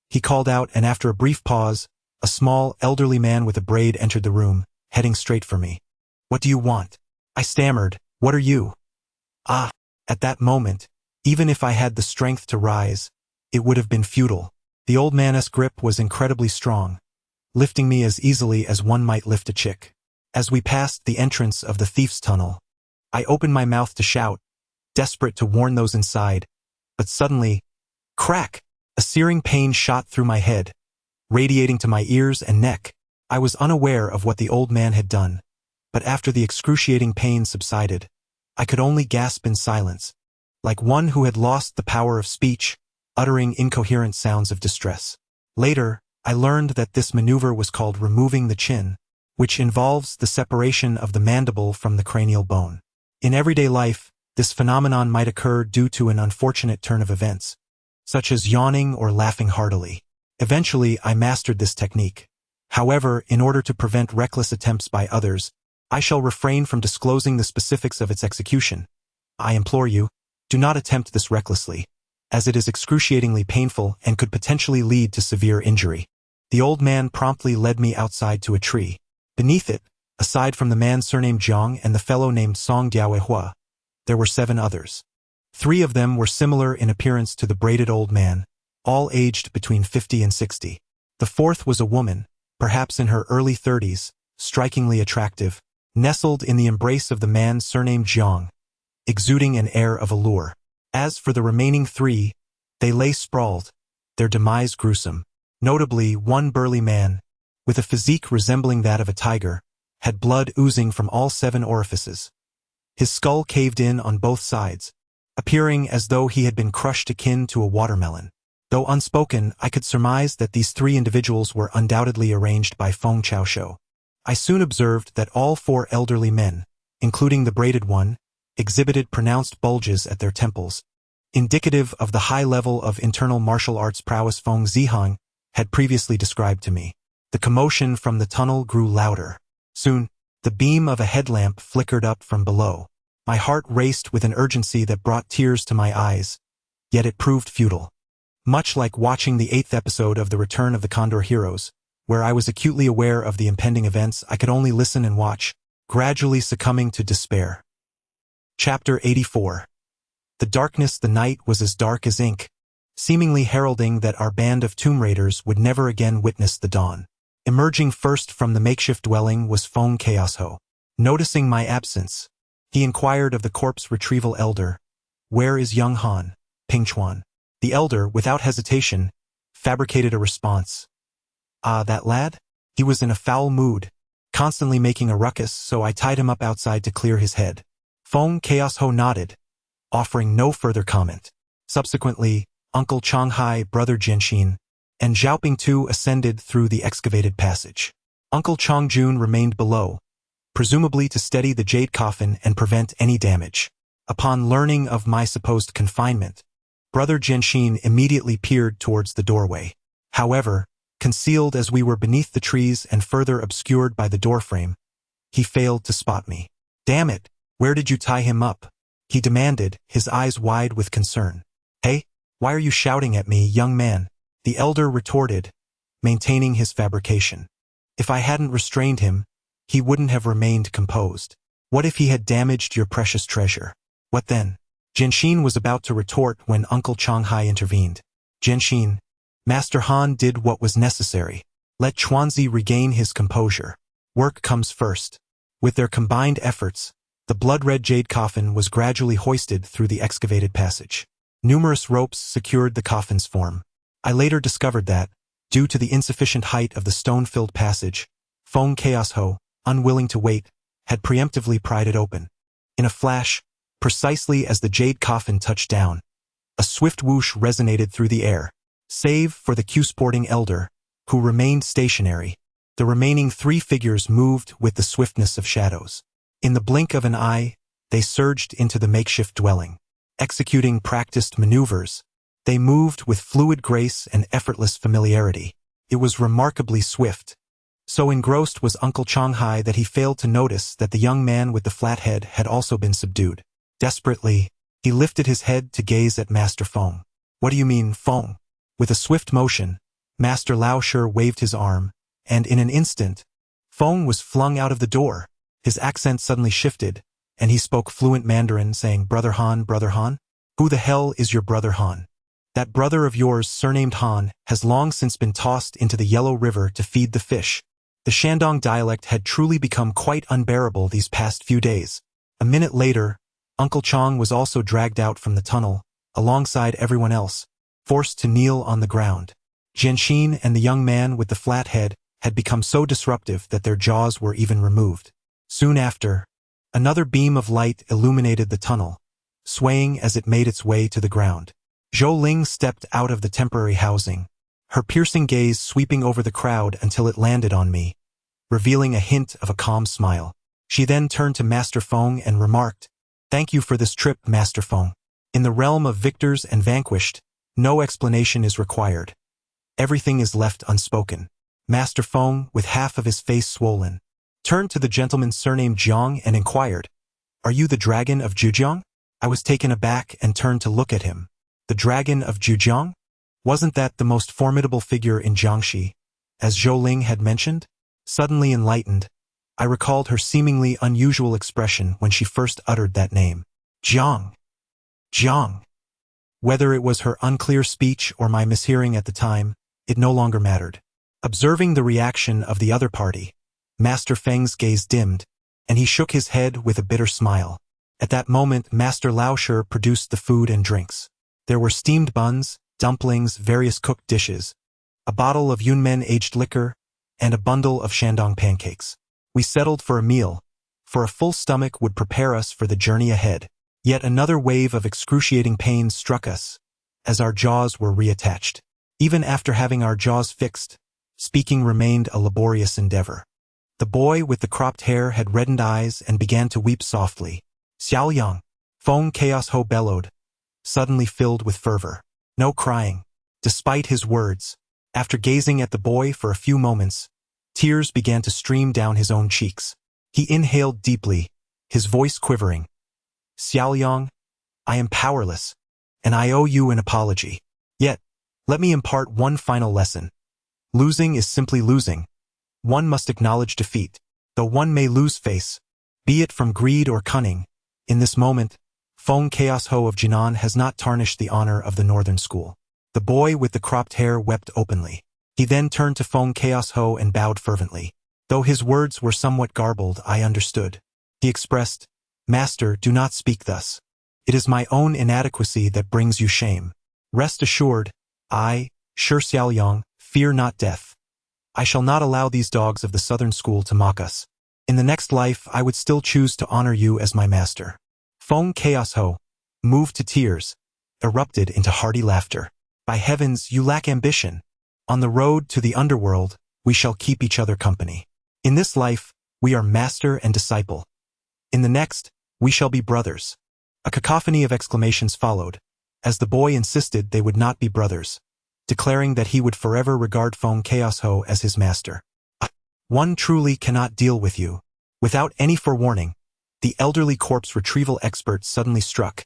he called out, and after a brief pause, a small, elderly man with a braid entered the room, heading straight for me. "What do you want?" I stammered. "What are you?" "Ah." At that moment, even if I had the strength to rise, it would have been futile. The old man's grip was incredibly strong, lifting me as easily as one might lift a chick. As we passed the entrance of the thief's tunnel, I opened my mouth to shout, desperate to warn those inside, but suddenly, crack! A searing pain shot through my head, radiating to my ears and neck. I was unaware of what the old man had done, but after the excruciating pain subsided, I could only gasp in silence, like one who had lost the power of speech, uttering incoherent sounds of distress. Later, I learned that this maneuver was called removing the chin, which involves the separation of the mandible from the cranial bone. In everyday life, this phenomenon might occur due to an unfortunate turn of events, such as yawning or laughing heartily. Eventually, I mastered this technique. However, in order to prevent reckless attempts by others, I shall refrain from disclosing the specifics of its execution. I implore you, do not attempt this recklessly, as it is excruciatingly painful and could potentially lead to severe injury. The old man promptly led me outside to a tree. Beneath it, aside from the man surnamed Jiang and the fellow named Song Diaoehua, there were 7 others. 3 of them were similar in appearance to the braided old man, all aged between 50 and 60. The 4th was a woman, perhaps in her early 30s, strikingly attractive, nestled in the embrace of the man surnamed Jiang, exuding an air of allure. As for the remaining 3, they lay sprawled, their demise gruesome. Notably, one burly man, with a physique resembling that of a tiger, had blood oozing from all 7 orifices. His skull caved in on both sides, appearing as though he had been crushed akin to a watermelon. Though unspoken, I could surmise that these 3 individuals were undoubtedly arranged by Feng Chaoshu. I soon observed that all 4 elderly men, including the braided one, exhibited pronounced bulges at their temples, indicative of the high level of internal martial arts prowess Feng Zihang had previously described to me. The commotion from the tunnel grew louder. Soon, the beam of a headlamp flickered up from below. My heart raced with an urgency that brought tears to my eyes, yet it proved futile. Much like watching the 8th episode of The Return of the Condor Heroes, where I was acutely aware of the impending events, I could only listen and watch, gradually succumbing to despair. Chapter 84. The darkness the night was as dark as ink, seemingly heralding that our band of tomb raiders would never again witness the dawn. Emerging first from the makeshift dwelling was Feng Chaoshu. Noticing my absence, he inquired of the corpse retrieval elder, "Where is young Han Pingchuan?" The elder, without hesitation, fabricated a response. "Ah, that lad? He was in a foul mood, constantly making a ruckus, so I tied him up outside to clear his head." Feng Chaoshu nodded, offering no further comment. Subsequently, Uncle Changhai, Brother Jinshin, and Xiaoping Tu ascended through the excavated passage. Uncle Changjun remained below, presumably to steady the jade coffin and prevent any damage. Upon learning of my supposed confinement, Brother Jinshin immediately peered towards the doorway. However, concealed as we were beneath the trees and further obscured by the doorframe, he failed to spot me. "Damn it, where did you tie him up?" he demanded, his eyes wide with concern. "Hey, why are you shouting at me, young man?" the elder retorted, maintaining his fabrication. "If I hadn't restrained him, he wouldn't have remained composed. What if he had damaged your precious treasure? What then?" Jinshin was about to retort when Uncle Changhai intervened. "Jinshin, Master Han did what was necessary. Let Chuanzi regain his composure. Work comes first." With their combined efforts, the blood-red jade coffin was gradually hoisted through the excavated passage. Numerous ropes secured the coffin's form. I later discovered that, due to the insufficient height of the stone-filled passage, Feng Chaoshu, unwilling to wait, had preemptively pried it open. In a flash, precisely as the jade coffin touched down, a swift whoosh resonated through the air. Save for the Q-sporting elder, who remained stationary. The remaining 3 figures moved with the swiftness of shadows. In the blink of an eye, they surged into the makeshift dwelling. Executing practiced maneuvers, they moved with fluid grace and effortless familiarity. It was remarkably swift. So engrossed was Uncle Changhai that he failed to notice that the young man with the flat head had also been subdued. Desperately, he lifted his head to gaze at Master Feng. "What do you mean, Feng?" With a swift motion, Master Lao Shi waved his arm, and in an instant, Feng was flung out of the door. His accent suddenly shifted, and he spoke fluent Mandarin, saying, Brother Han, who the hell is your brother Han? That brother of yours, surnamed Han, has long since been tossed into the Yellow River to feed the fish." The Shandong dialect had truly become quite unbearable these past few days. A minute later, Uncle Chang was also dragged out from the tunnel, alongside everyone else, forced to kneel on the ground. Jianxin and the young man with the flat head had become so disruptive that their jaws were even removed. Soon after, another beam of light illuminated the tunnel, swaying as it made its way to the ground. Zhou Ling stepped out of the temporary housing, her piercing gaze sweeping over the crowd until it landed on me, revealing a hint of a calm smile. She then turned to Master Feng and remarked, "Thank you for this trip, Master Feng. In the realm of victors and vanquished, no explanation is required. Everything is left unspoken." Master Feng, with half of his face swollen, turned to the gentleman surnamed Jiang and inquired, "Are you the dragon of Zhujiang?" I was taken aback and turned to look at him. The dragon of Zhujiang? Wasn't that the most formidable figure in Jiangxi, as Zhou Ling had mentioned? Suddenly enlightened, I recalled her seemingly unusual expression when she first uttered that name. Jiang. Jiang. Whether it was her unclear speech or my mishearing at the time, it no longer mattered. Observing the reaction of the other party, Master Feng's gaze dimmed, and he shook his head with a bitter smile. At that moment, Master Lao Shi produced the food and drinks. There were steamed buns, dumplings, various cooked dishes, a bottle of Yunmen aged liquor, and a bundle of Shandong pancakes. We settled for a meal, for a full stomach would prepare us for the journey ahead. Yet another wave of excruciating pain struck us, as our jaws were reattached. Even after having our jaws fixed, speaking remained a laborious endeavor. The boy with the cropped hair had reddened eyes and began to weep softly. Xiaoyang, Feng Chaos Ho bellowed, suddenly filled with fervor. No crying. Despite his words, after gazing at the boy for a few moments, tears began to stream down his own cheeks. He inhaled deeply, his voice quivering. Xiaoyang, I am powerless, and I owe you an apology. Yet, let me impart one final lesson. Losing is simply losing. One must acknowledge defeat, though one may lose face, be it from greed or cunning. In this moment, Feng Chaos Ho of Jinan has not tarnished the honor of the Northern School. The boy with the cropped hair wept openly. He then turned to Feng Chaos Ho and bowed fervently. Though his words were somewhat garbled, I understood. He expressed, Master, do not speak thus. It is my own inadequacy that brings you shame. Rest assured, I, Shi Xiaoyang, fear not death. I shall not allow these dogs of the Southern School to mock us. In the next life, I would still choose to honor you as my master. Feng Chaos Ho, moved to tears, erupted into hearty laughter. By heavens, you lack ambition. On the road to the underworld, we shall keep each other company. In this life, we are master and disciple. In the next, we shall be brothers. A cacophony of exclamations followed, as the boy insisted they would not be brothers, declaring that he would forever regard Feng Chaos Ho as his master. One truly cannot deal with you. Without any forewarning, the elderly corpse retrieval expert suddenly struck,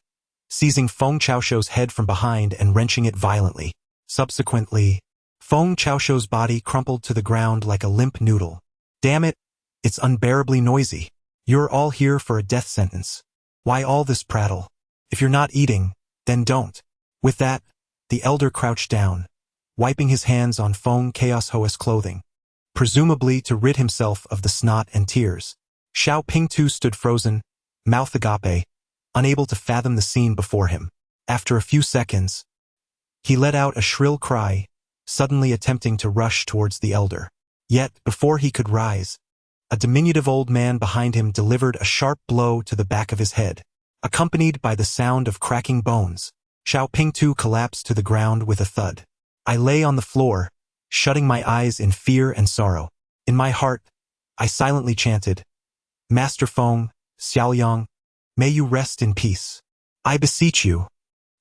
seizing Feng Chaoshuo's head from behind and wrenching it violently. Subsequently, Feng Chaoshuo's body crumpled to the ground like a limp noodle. Damn it, it's unbearably noisy. You're all here for a death sentence. Why all this prattle? If you're not eating, then don't. With that, the elder crouched down, wiping his hands on Feng Chaos Ho's clothing, presumably to rid himself of the snot and tears. Xiao Pingtu stood frozen, mouth agape, unable to fathom the scene before him. After a few seconds, he let out a shrill cry, suddenly attempting to rush towards the elder. Yet, before he could rise, a diminutive old man behind him delivered a sharp blow to the back of his head. Accompanied by the sound of cracking bones, Xiao Pingtu collapsed to the ground with a thud. I lay on the floor, shutting my eyes in fear and sorrow. In my heart, I silently chanted, Master Feng, Xiaoyang, may you rest in peace. I beseech you.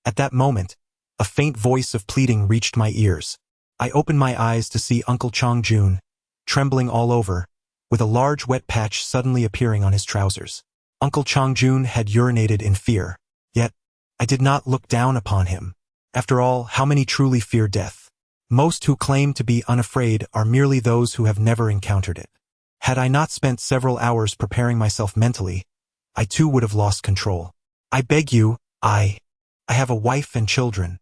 At that moment, a faint voice of pleading reached my ears. I opened my eyes to see Uncle Changjun, trembling all over, with a large wet patch suddenly appearing on his trousers. Uncle Changjun had urinated in fear, yet I did not look down upon him. After all, how many truly fear death? Most who claim to be unafraid are merely those who have never encountered it. Had I not spent several hours preparing myself mentally, I too would have lost control. I beg you, I have a wife and children.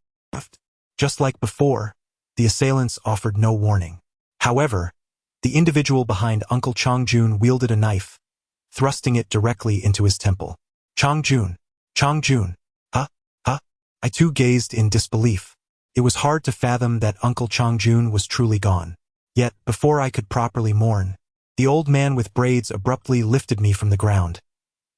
Just like before, the assailants offered no warning. However, the individual behind Uncle Changjun wielded a knife, thrusting it directly into his temple. Changjun, huh? I too gazed in disbelief. It was hard to fathom that Uncle Changjun was truly gone. Yet, before I could properly mourn, the old man with braids abruptly lifted me from the ground,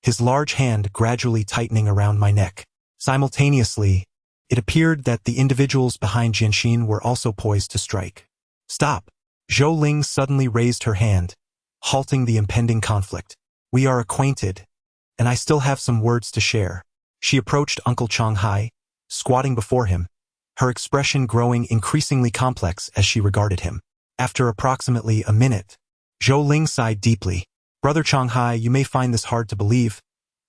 his large hand gradually tightening around my neck. Simultaneously, it appeared that the individuals behind Jianxin were also poised to strike. Stop! Zhou Ling suddenly raised her hand, halting the impending conflict. We are acquainted, and I still have some words to share. She approached Uncle Changhai, squatting before him, her expression growing increasingly complex as she regarded him. After approximately a minute, Zhou Ling sighed deeply. Brother Changhai, you may find this hard to believe,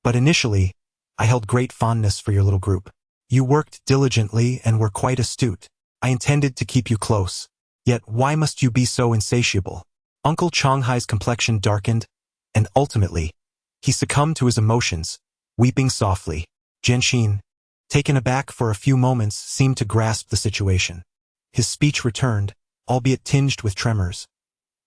but initially, I held great fondness for your little group. You worked diligently and were quite astute. I intended to keep you close. Yet why must you be so insatiable? Uncle Changhai's complexion darkened, and ultimately, he succumbed to his emotions, weeping softly. Jianxin, taken aback for a few moments, seemed to grasp the situation. His speech returned, albeit tinged with tremors.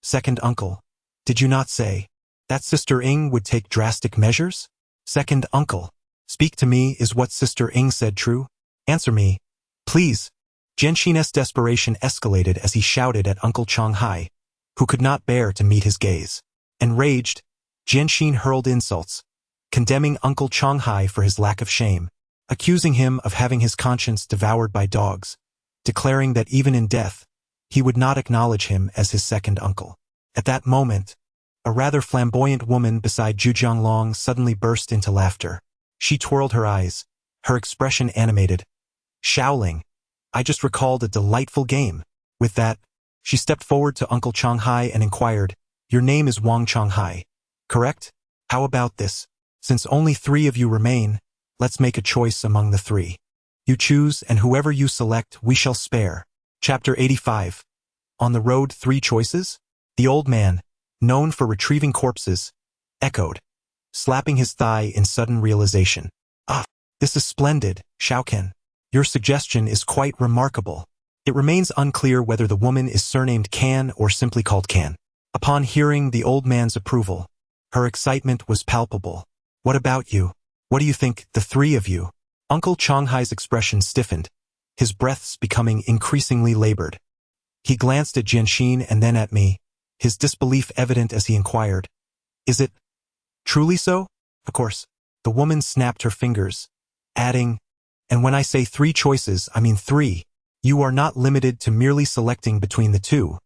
Second uncle, did you not say that Sister Ing would take drastic measures? Second uncle, speak to me, is what Sister Ing said true? Answer me, please. Jianxin's desperation escalated as he shouted at Uncle Changhai, who could not bear to meet his gaze. Enraged, Jianxin hurled insults, condemning Uncle Changhai for his lack of shame, accusing him of having his conscience devoured by dogs, declaring that even in death, he would not acknowledge him as his second uncle. At that moment, a rather flamboyant woman beside Zhu Jianglong suddenly burst into laughter. She twirled her eyes, her expression animated. Shaoling, I just recalled a delightful game. With that, she stepped forward to Uncle Changhai and inquired, your name is Wang Changhai, correct? How about this? Since only 3 of you remain, let's make a choice among the 3. You choose, and whoever you select, we shall spare. Chapter 85. On the road, 3 choices? The old man, known for retrieving corpses, echoed, slapping his thigh in sudden realization. Ah, this is splendid, Xiaoken. Your suggestion is quite remarkable. It remains unclear whether the woman is surnamed Can or simply called Can. Upon hearing the old man's approval, her excitement was palpable. What about you? What do you think, the 3 of you? Uncle Changhai's expression stiffened, his breaths becoming increasingly labored. He glanced at Jianxin and then at me, his disbelief evident as he inquired, is it truly so? Of course. The woman snapped her fingers, adding, and when I say 3 choices, I mean 3. You are not limited to merely selecting between the 2.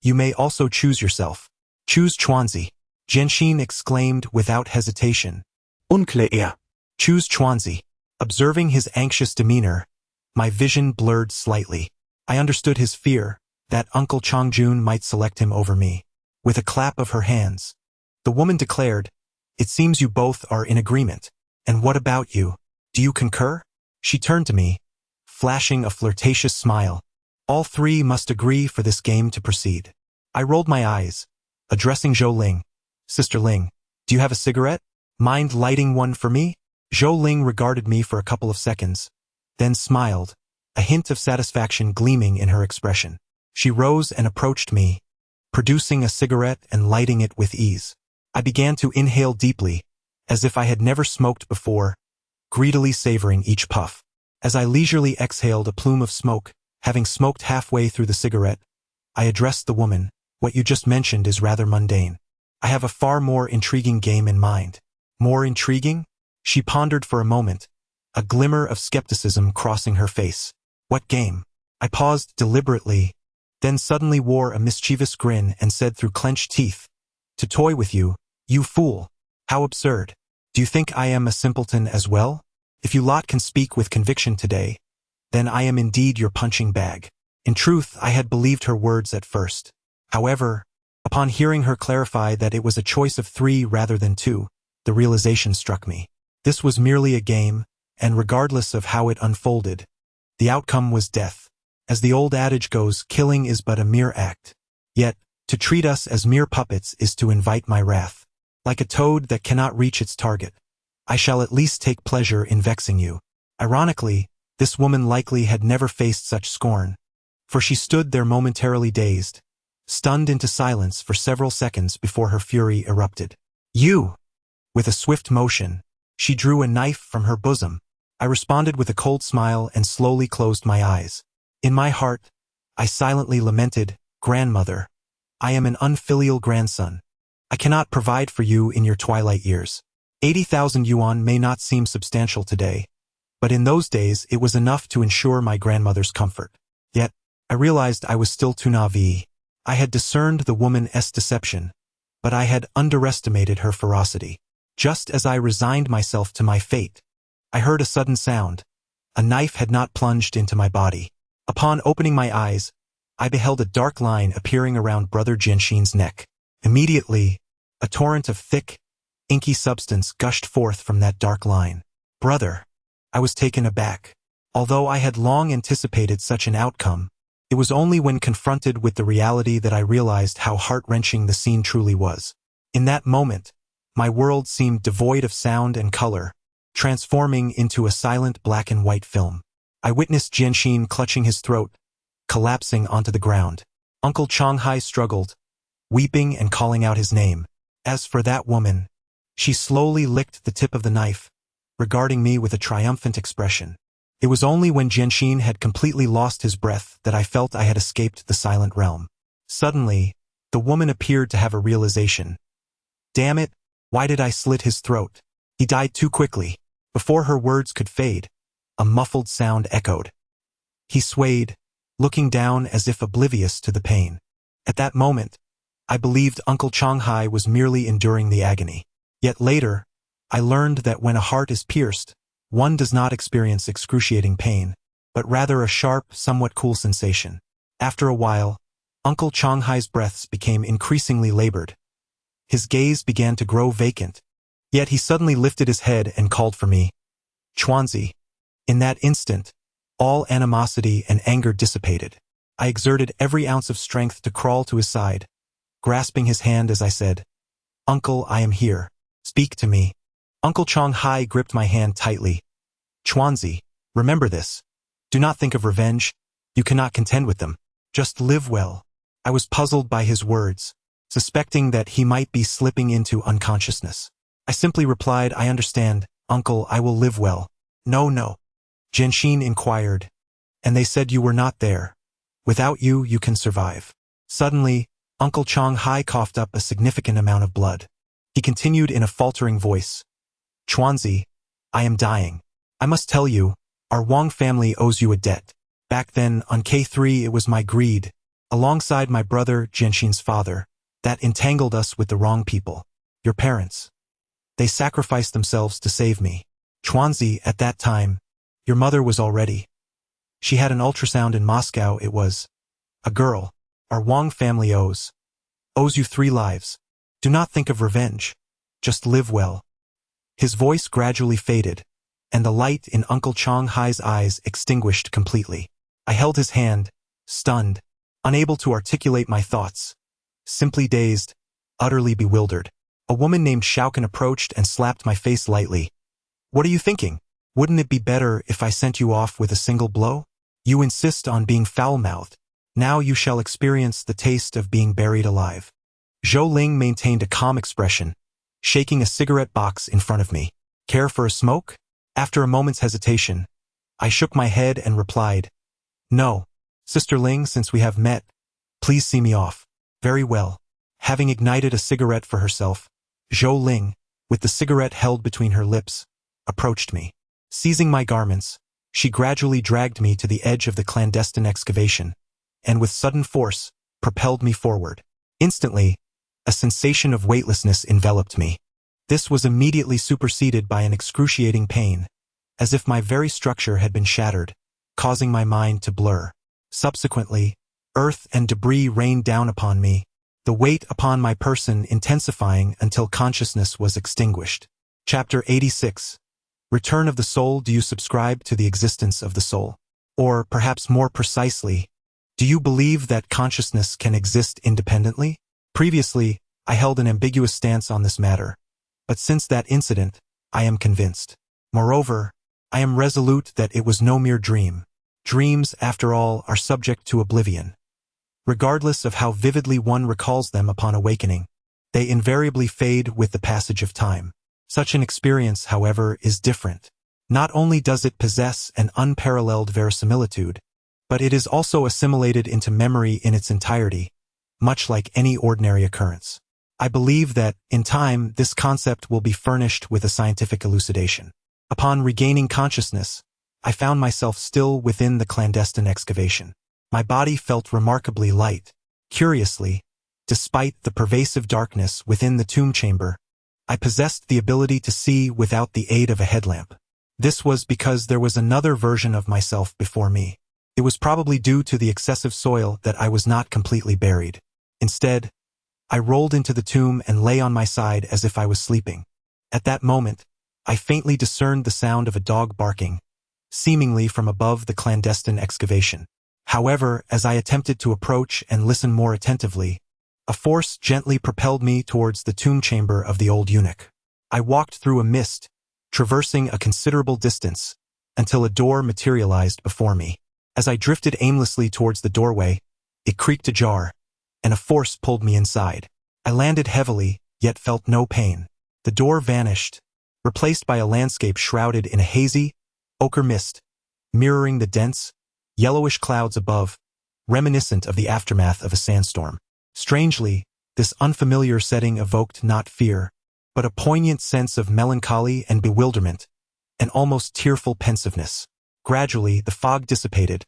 You may also choose yourself. Choose Chuanzi. Jianxin exclaimed without hesitation. Unclear. Choose Chuanzi. Observing his anxious demeanor, my vision blurred slightly. I understood his fear, that Uncle Changjun might select him over me. With a clap of her hands, the woman declared, it seems you both are in agreement. And what about you? Do you concur? She turned to me, flashing a flirtatious smile. All 3 must agree for this game to proceed. I rolled my eyes, addressing Zhou Ling. Sister Ling, do you have a cigarette? Mind lighting one for me? Zhou Ling regarded me for a couple of seconds, then smiled, a hint of satisfaction gleaming in her expression. She rose and approached me, producing a cigarette and lighting it with ease. I began to inhale deeply, as if I had never smoked before, greedily savoring each puff. As I leisurely exhaled a plume of smoke, having smoked halfway through the cigarette, I addressed the woman. What you just mentioned is rather mundane. I have a far more intriguing game in mind. More intriguing? She pondered for a moment, a glimmer of skepticism crossing her face. What game? I paused deliberately, then suddenly wore a mischievous grin and said through clenched teeth, "To toy with you, you fool. How absurd. Do you think I am a simpleton as well? If you lot can speak with conviction today, then I am indeed your punching bag." In truth, I had believed her words at first. However, upon hearing her clarify that it was a choice of 3 rather than 2, the realization struck me. This was merely a game, and regardless of how it unfolded, the outcome was death. As the old adage goes, killing is but a mere act. Yet, to treat us as mere puppets is to invite my wrath. Like a toad that cannot reach its target, I shall at least take pleasure in vexing you. Ironically, this woman likely had never faced such scorn, for she stood there momentarily dazed, stunned into silence for several seconds before her fury erupted. "You!" With a swift motion, she drew a knife from her bosom. I responded with a cold smile and slowly closed my eyes. In my heart, I silently lamented, "Grandmother, I am an unfilial grandson. I cannot provide for you in your twilight years." 80,000 yuan may not seem substantial today, but in those days it was enough to ensure my grandmother's comfort. Yet, I realized I was still too naive. I had discerned the woman's deception, but I had underestimated her ferocity. Just as I resigned myself to my fate, I heard a sudden sound. A knife had not plunged into my body. Upon opening my eyes, I beheld a dark line appearing around Brother Jianxin's neck. Immediately, a torrent of thick, inky substance gushed forth from that dark line. "Brother!" I was taken aback. Although I had long anticipated such an outcome, it was only when confronted with the reality that I realized how heart-wrenching the scene truly was. In that moment, my world seemed devoid of sound and color, transforming into a silent black and white film. I witnessed Jianxin clutching his throat, collapsing onto the ground. Uncle Changhai struggled, weeping and calling out his name. As for that woman, she slowly licked the tip of the knife, regarding me with a triumphant expression. It was only when Jianxin had completely lost his breath that I felt I had escaped the silent realm. Suddenly, the woman appeared to have a realization. "Damn it, why did I slit his throat? He died too quickly." Before her words could fade, a muffled sound echoed. He swayed, looking down as if oblivious to the pain. At that moment, I believed Uncle Changhai was merely enduring the agony. Yet later, I learned that when a heart is pierced, one does not experience excruciating pain, but rather a sharp, somewhat cool sensation. After a while, Uncle Changhai's breaths became increasingly labored. His gaze began to grow vacant, yet he suddenly lifted his head and called for me. "Chuanzi." In that instant, all animosity and anger dissipated. I exerted every ounce of strength to crawl to his side, grasping his hand as I said, "Uncle, I am here. Speak to me." Uncle Changhai gripped my hand tightly. "Chuanzi, remember this. Do not think of revenge. You cannot contend with them. Just live well." I was puzzled by his words, suspecting that he might be slipping into unconsciousness. I simply replied, "I understand, Uncle, I will live well." No. Jianxin inquired, "And they said you were not there. Without you, you can survive." Suddenly, Uncle Changhai coughed up a significant amount of blood. He continued in a faltering voice, "Chuanzi, I am dying. I must tell you, our Wang family owes you a debt. Back then, on K3, it was my greed, alongside my brother, Jianxin's father, that entangled us with the wrong people. Your parents. They sacrificed themselves to save me. Chuanzi, at that time, your mother was already. She had an ultrasound in Moscow. It was a girl. Our Wang family owes you 3 lives. Do not think of revenge. Just live well." His voice gradually faded, and the light in Uncle Changhai's eyes extinguished completely. I held his hand, stunned, unable to articulate my thoughts, simply dazed, utterly bewildered. A woman named Shaokan approached and slapped my face lightly. "What are you thinking? Wouldn't it be better if I sent you off with a single blow? You insist on being foul-mouthed. Now you shall experience the taste of being buried alive." Zhou Ling maintained a calm expression, shaking a cigarette box in front of me. "Care for a smoke?" After a moment's hesitation, I shook my head and replied, "No. Sister Ling, since we have met, please see me off." "Very well." Having ignited a cigarette for herself, Zhou Ling, with the cigarette held between her lips, approached me. Seizing my garments, she gradually dragged me to the edge of the clandestine excavation, and with sudden force, propelled me forward. Instantly, a sensation of weightlessness enveloped me. This was immediately superseded by an excruciating pain, as if my very structure had been shattered, causing my mind to blur. Subsequently, earth and debris rained down upon me, the weight upon my person intensifying until consciousness was extinguished. Chapter 86. Return of the Soul. Do you subscribe to the existence of the soul? Or, perhaps more precisely, do you believe that consciousness can exist independently? Previously, I held an ambiguous stance on this matter, but since that incident, I am convinced. Moreover, I am resolute that it was no mere dream. Dreams, after all, are subject to oblivion. Regardless of how vividly one recalls them upon awakening, they invariably fade with the passage of time. Such an experience, however, is different. Not only does it possess an unparalleled verisimilitude, but it is also assimilated into memory in its entirety, much like any ordinary occurrence. I believe that, in time, this concept will be furnished with a scientific elucidation. Upon regaining consciousness, I found myself still within the clandestine excavation. My body felt remarkably light. Curiously, despite the pervasive darkness within the tomb chamber, I possessed the ability to see without the aid of a headlamp. This was because there was another version of myself before me. It was probably due to the excessive soil that I was not completely buried. Instead, I rolled into the tomb and lay on my side as if I was sleeping. At that moment, I faintly discerned the sound of a dog barking, seemingly from above the clandestine excavation. However, as I attempted to approach and listen more attentively, a force gently propelled me towards the tomb chamber of the old eunuch. I walked through a mist, traversing a considerable distance, until a door materialized before me. As I drifted aimlessly towards the doorway, it creaked ajar, and a force pulled me inside. I landed heavily, yet felt no pain. The door vanished, replaced by a landscape shrouded in a hazy, ochre mist, mirroring the dense, yellowish clouds above, reminiscent of the aftermath of a sandstorm. Strangely, this unfamiliar setting evoked not fear, but a poignant sense of melancholy and bewilderment, an almost tearful pensiveness. Gradually, the fog dissipated,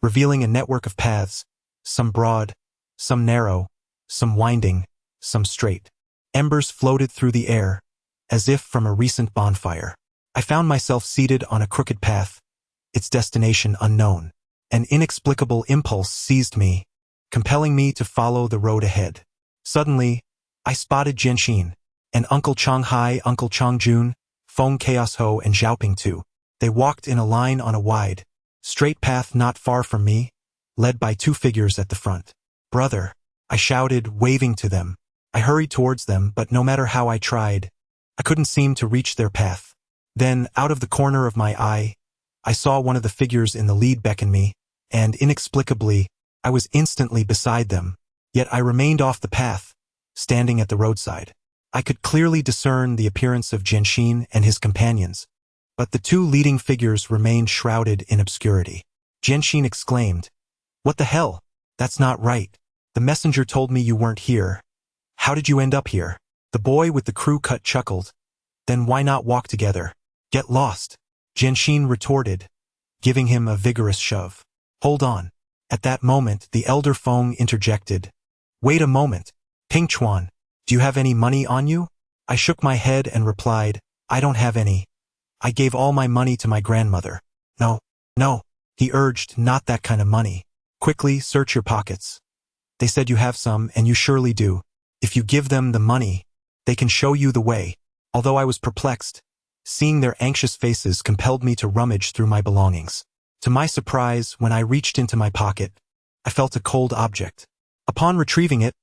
revealing a network of paths, some broad, some narrow, some winding, some straight. Embers floated through the air, as if from a recent bonfire. I found myself seated on a crooked path, its destination unknown. An inexplicable impulse seized me, compelling me to follow the road ahead. Suddenly, I spotted Jianxin, and Uncle Changhai, Uncle Changjun, Feng Chaos Ho, and Xiaoping too. They walked in a line on a wide, straight path not far from me, led by two figures at the front. "Brother," I shouted, waving to them. I hurried towards them, but no matter how I tried, I couldn't seem to reach their path. Then, out of the corner of my eye, I saw one of the figures in the lead beckon me, and inexplicably, I was instantly beside them, yet I remained off the path, standing at the roadside. I could clearly discern the appearance of Jianxin and his companions, but the two leading figures remained shrouded in obscurity. Jianxin exclaimed, "What the hell? That's not right. The messenger told me you weren't here. How did you end up here?" The boy with the crew cut chuckled. "Then why not walk together? Get lost," Jianxin retorted, giving him a vigorous shove. "Hold on." At that moment, the elder Feng interjected. "Wait a moment. Pingchuan, do you have any money on you?" I shook my head and replied, "I don't have any. I gave all my money to my grandmother." No, he urged, "not that kind of money. Quickly, search your pockets. They said you have some, and you surely do. If you give them the money, they can show you the way." Although I was perplexed, seeing their anxious faces compelled me to rummage through my belongings. To my surprise, when I reached into my pocket, I felt a cold object. Upon retrieving it,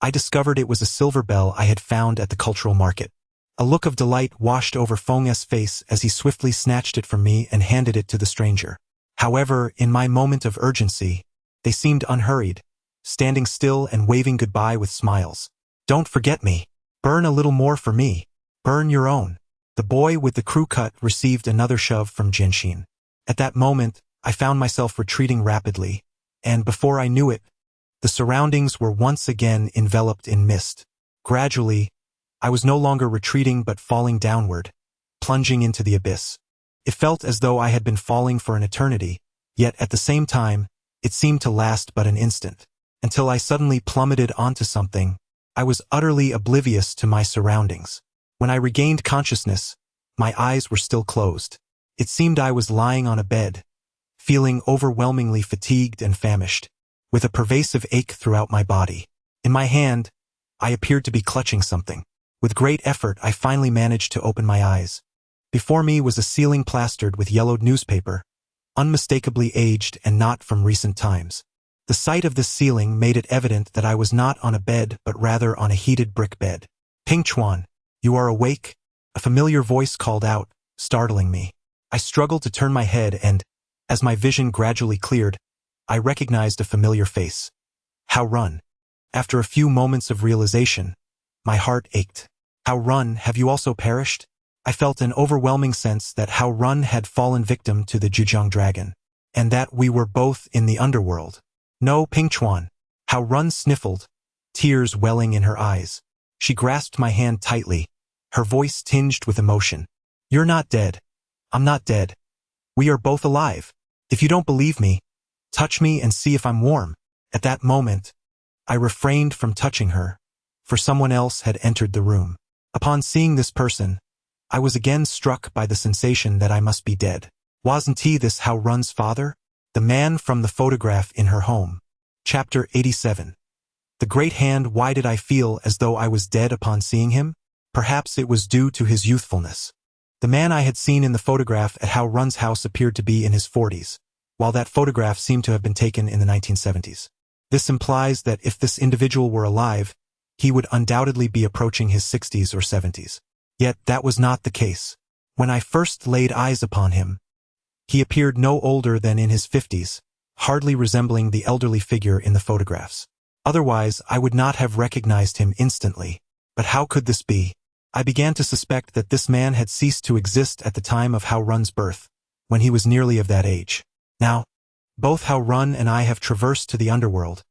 I discovered it was a silver bell I had found at the cultural market. A look of delight washed over Feng's face as he swiftly snatched it from me and handed it to the stranger. However, in my moment of urgency, they seemed unhurried, standing still and waving goodbye with smiles. "Don't forget me. Burn a little more for me. Burn your own." The boy with the crew cut received another shove from Jianxin. At that moment, I found myself retreating rapidly, and before I knew it, the surroundings were once again enveloped in mist. Gradually, I was no longer retreating but falling downward, plunging into the abyss. It felt as though I had been falling for an eternity, yet at the same time, It seemed to last but an instant, until I suddenly plummeted onto something. I was utterly oblivious to my surroundings. When I regained consciousness, my eyes were still closed. It seemed I was lying on a bed, feeling overwhelmingly fatigued and famished, with a pervasive ache throughout my body. In my hand, I appeared to be clutching something. With great effort, I finally managed to open my eyes. Before me was a ceiling plastered with yellowed newspaper, unmistakably aged and not from recent times. The sight of this ceiling made it evident that I was not on a bed but rather on a heated brick bed. "Pingchuan, you are awake?" A familiar voice called out, startling me. I struggled to turn my head and, as my vision gradually cleared, I recognized a familiar face. Hao Run. After a few moments of realization, my heart ached. "Hao Run, have you also perished?" I felt an overwhelming sense that Hao Run had fallen victim to the Zhejiang dragon, and that we were both in the underworld. "No, Pingchuan." Hao Run sniffled, tears welling in her eyes. She grasped my hand tightly, her voice tinged with emotion. "You're not dead. I'm not dead. We are both alive. If you don't believe me, touch me and see if I'm warm." At that moment, I refrained from touching her, for someone else had entered the room. Upon seeing this person, I was again struck by the sensation that I must be dead. Wasn't he this Hao Run's father? The man from the photograph in her home. Chapter 87. The great hand. Why did I feel as though I was dead upon seeing him? Perhaps it was due to his youthfulness. The man I had seen in the photograph at Hao Run's house appeared to be in his 40s, while that photograph seemed to have been taken in the 1970s. This implies that if this individual were alive, he would undoubtedly be approaching his 60s or 70s. Yet that was not the case. When I first laid eyes upon him, he appeared no older than in his 50s, hardly resembling the elderly figure in the photographs. Otherwise, I would not have recognized him instantly. But how could this be? I began to suspect that this man had ceased to exist at the time of Hao Run's birth, when he was nearly of that age. Now, both Hao Run and I have traversed to the underworld,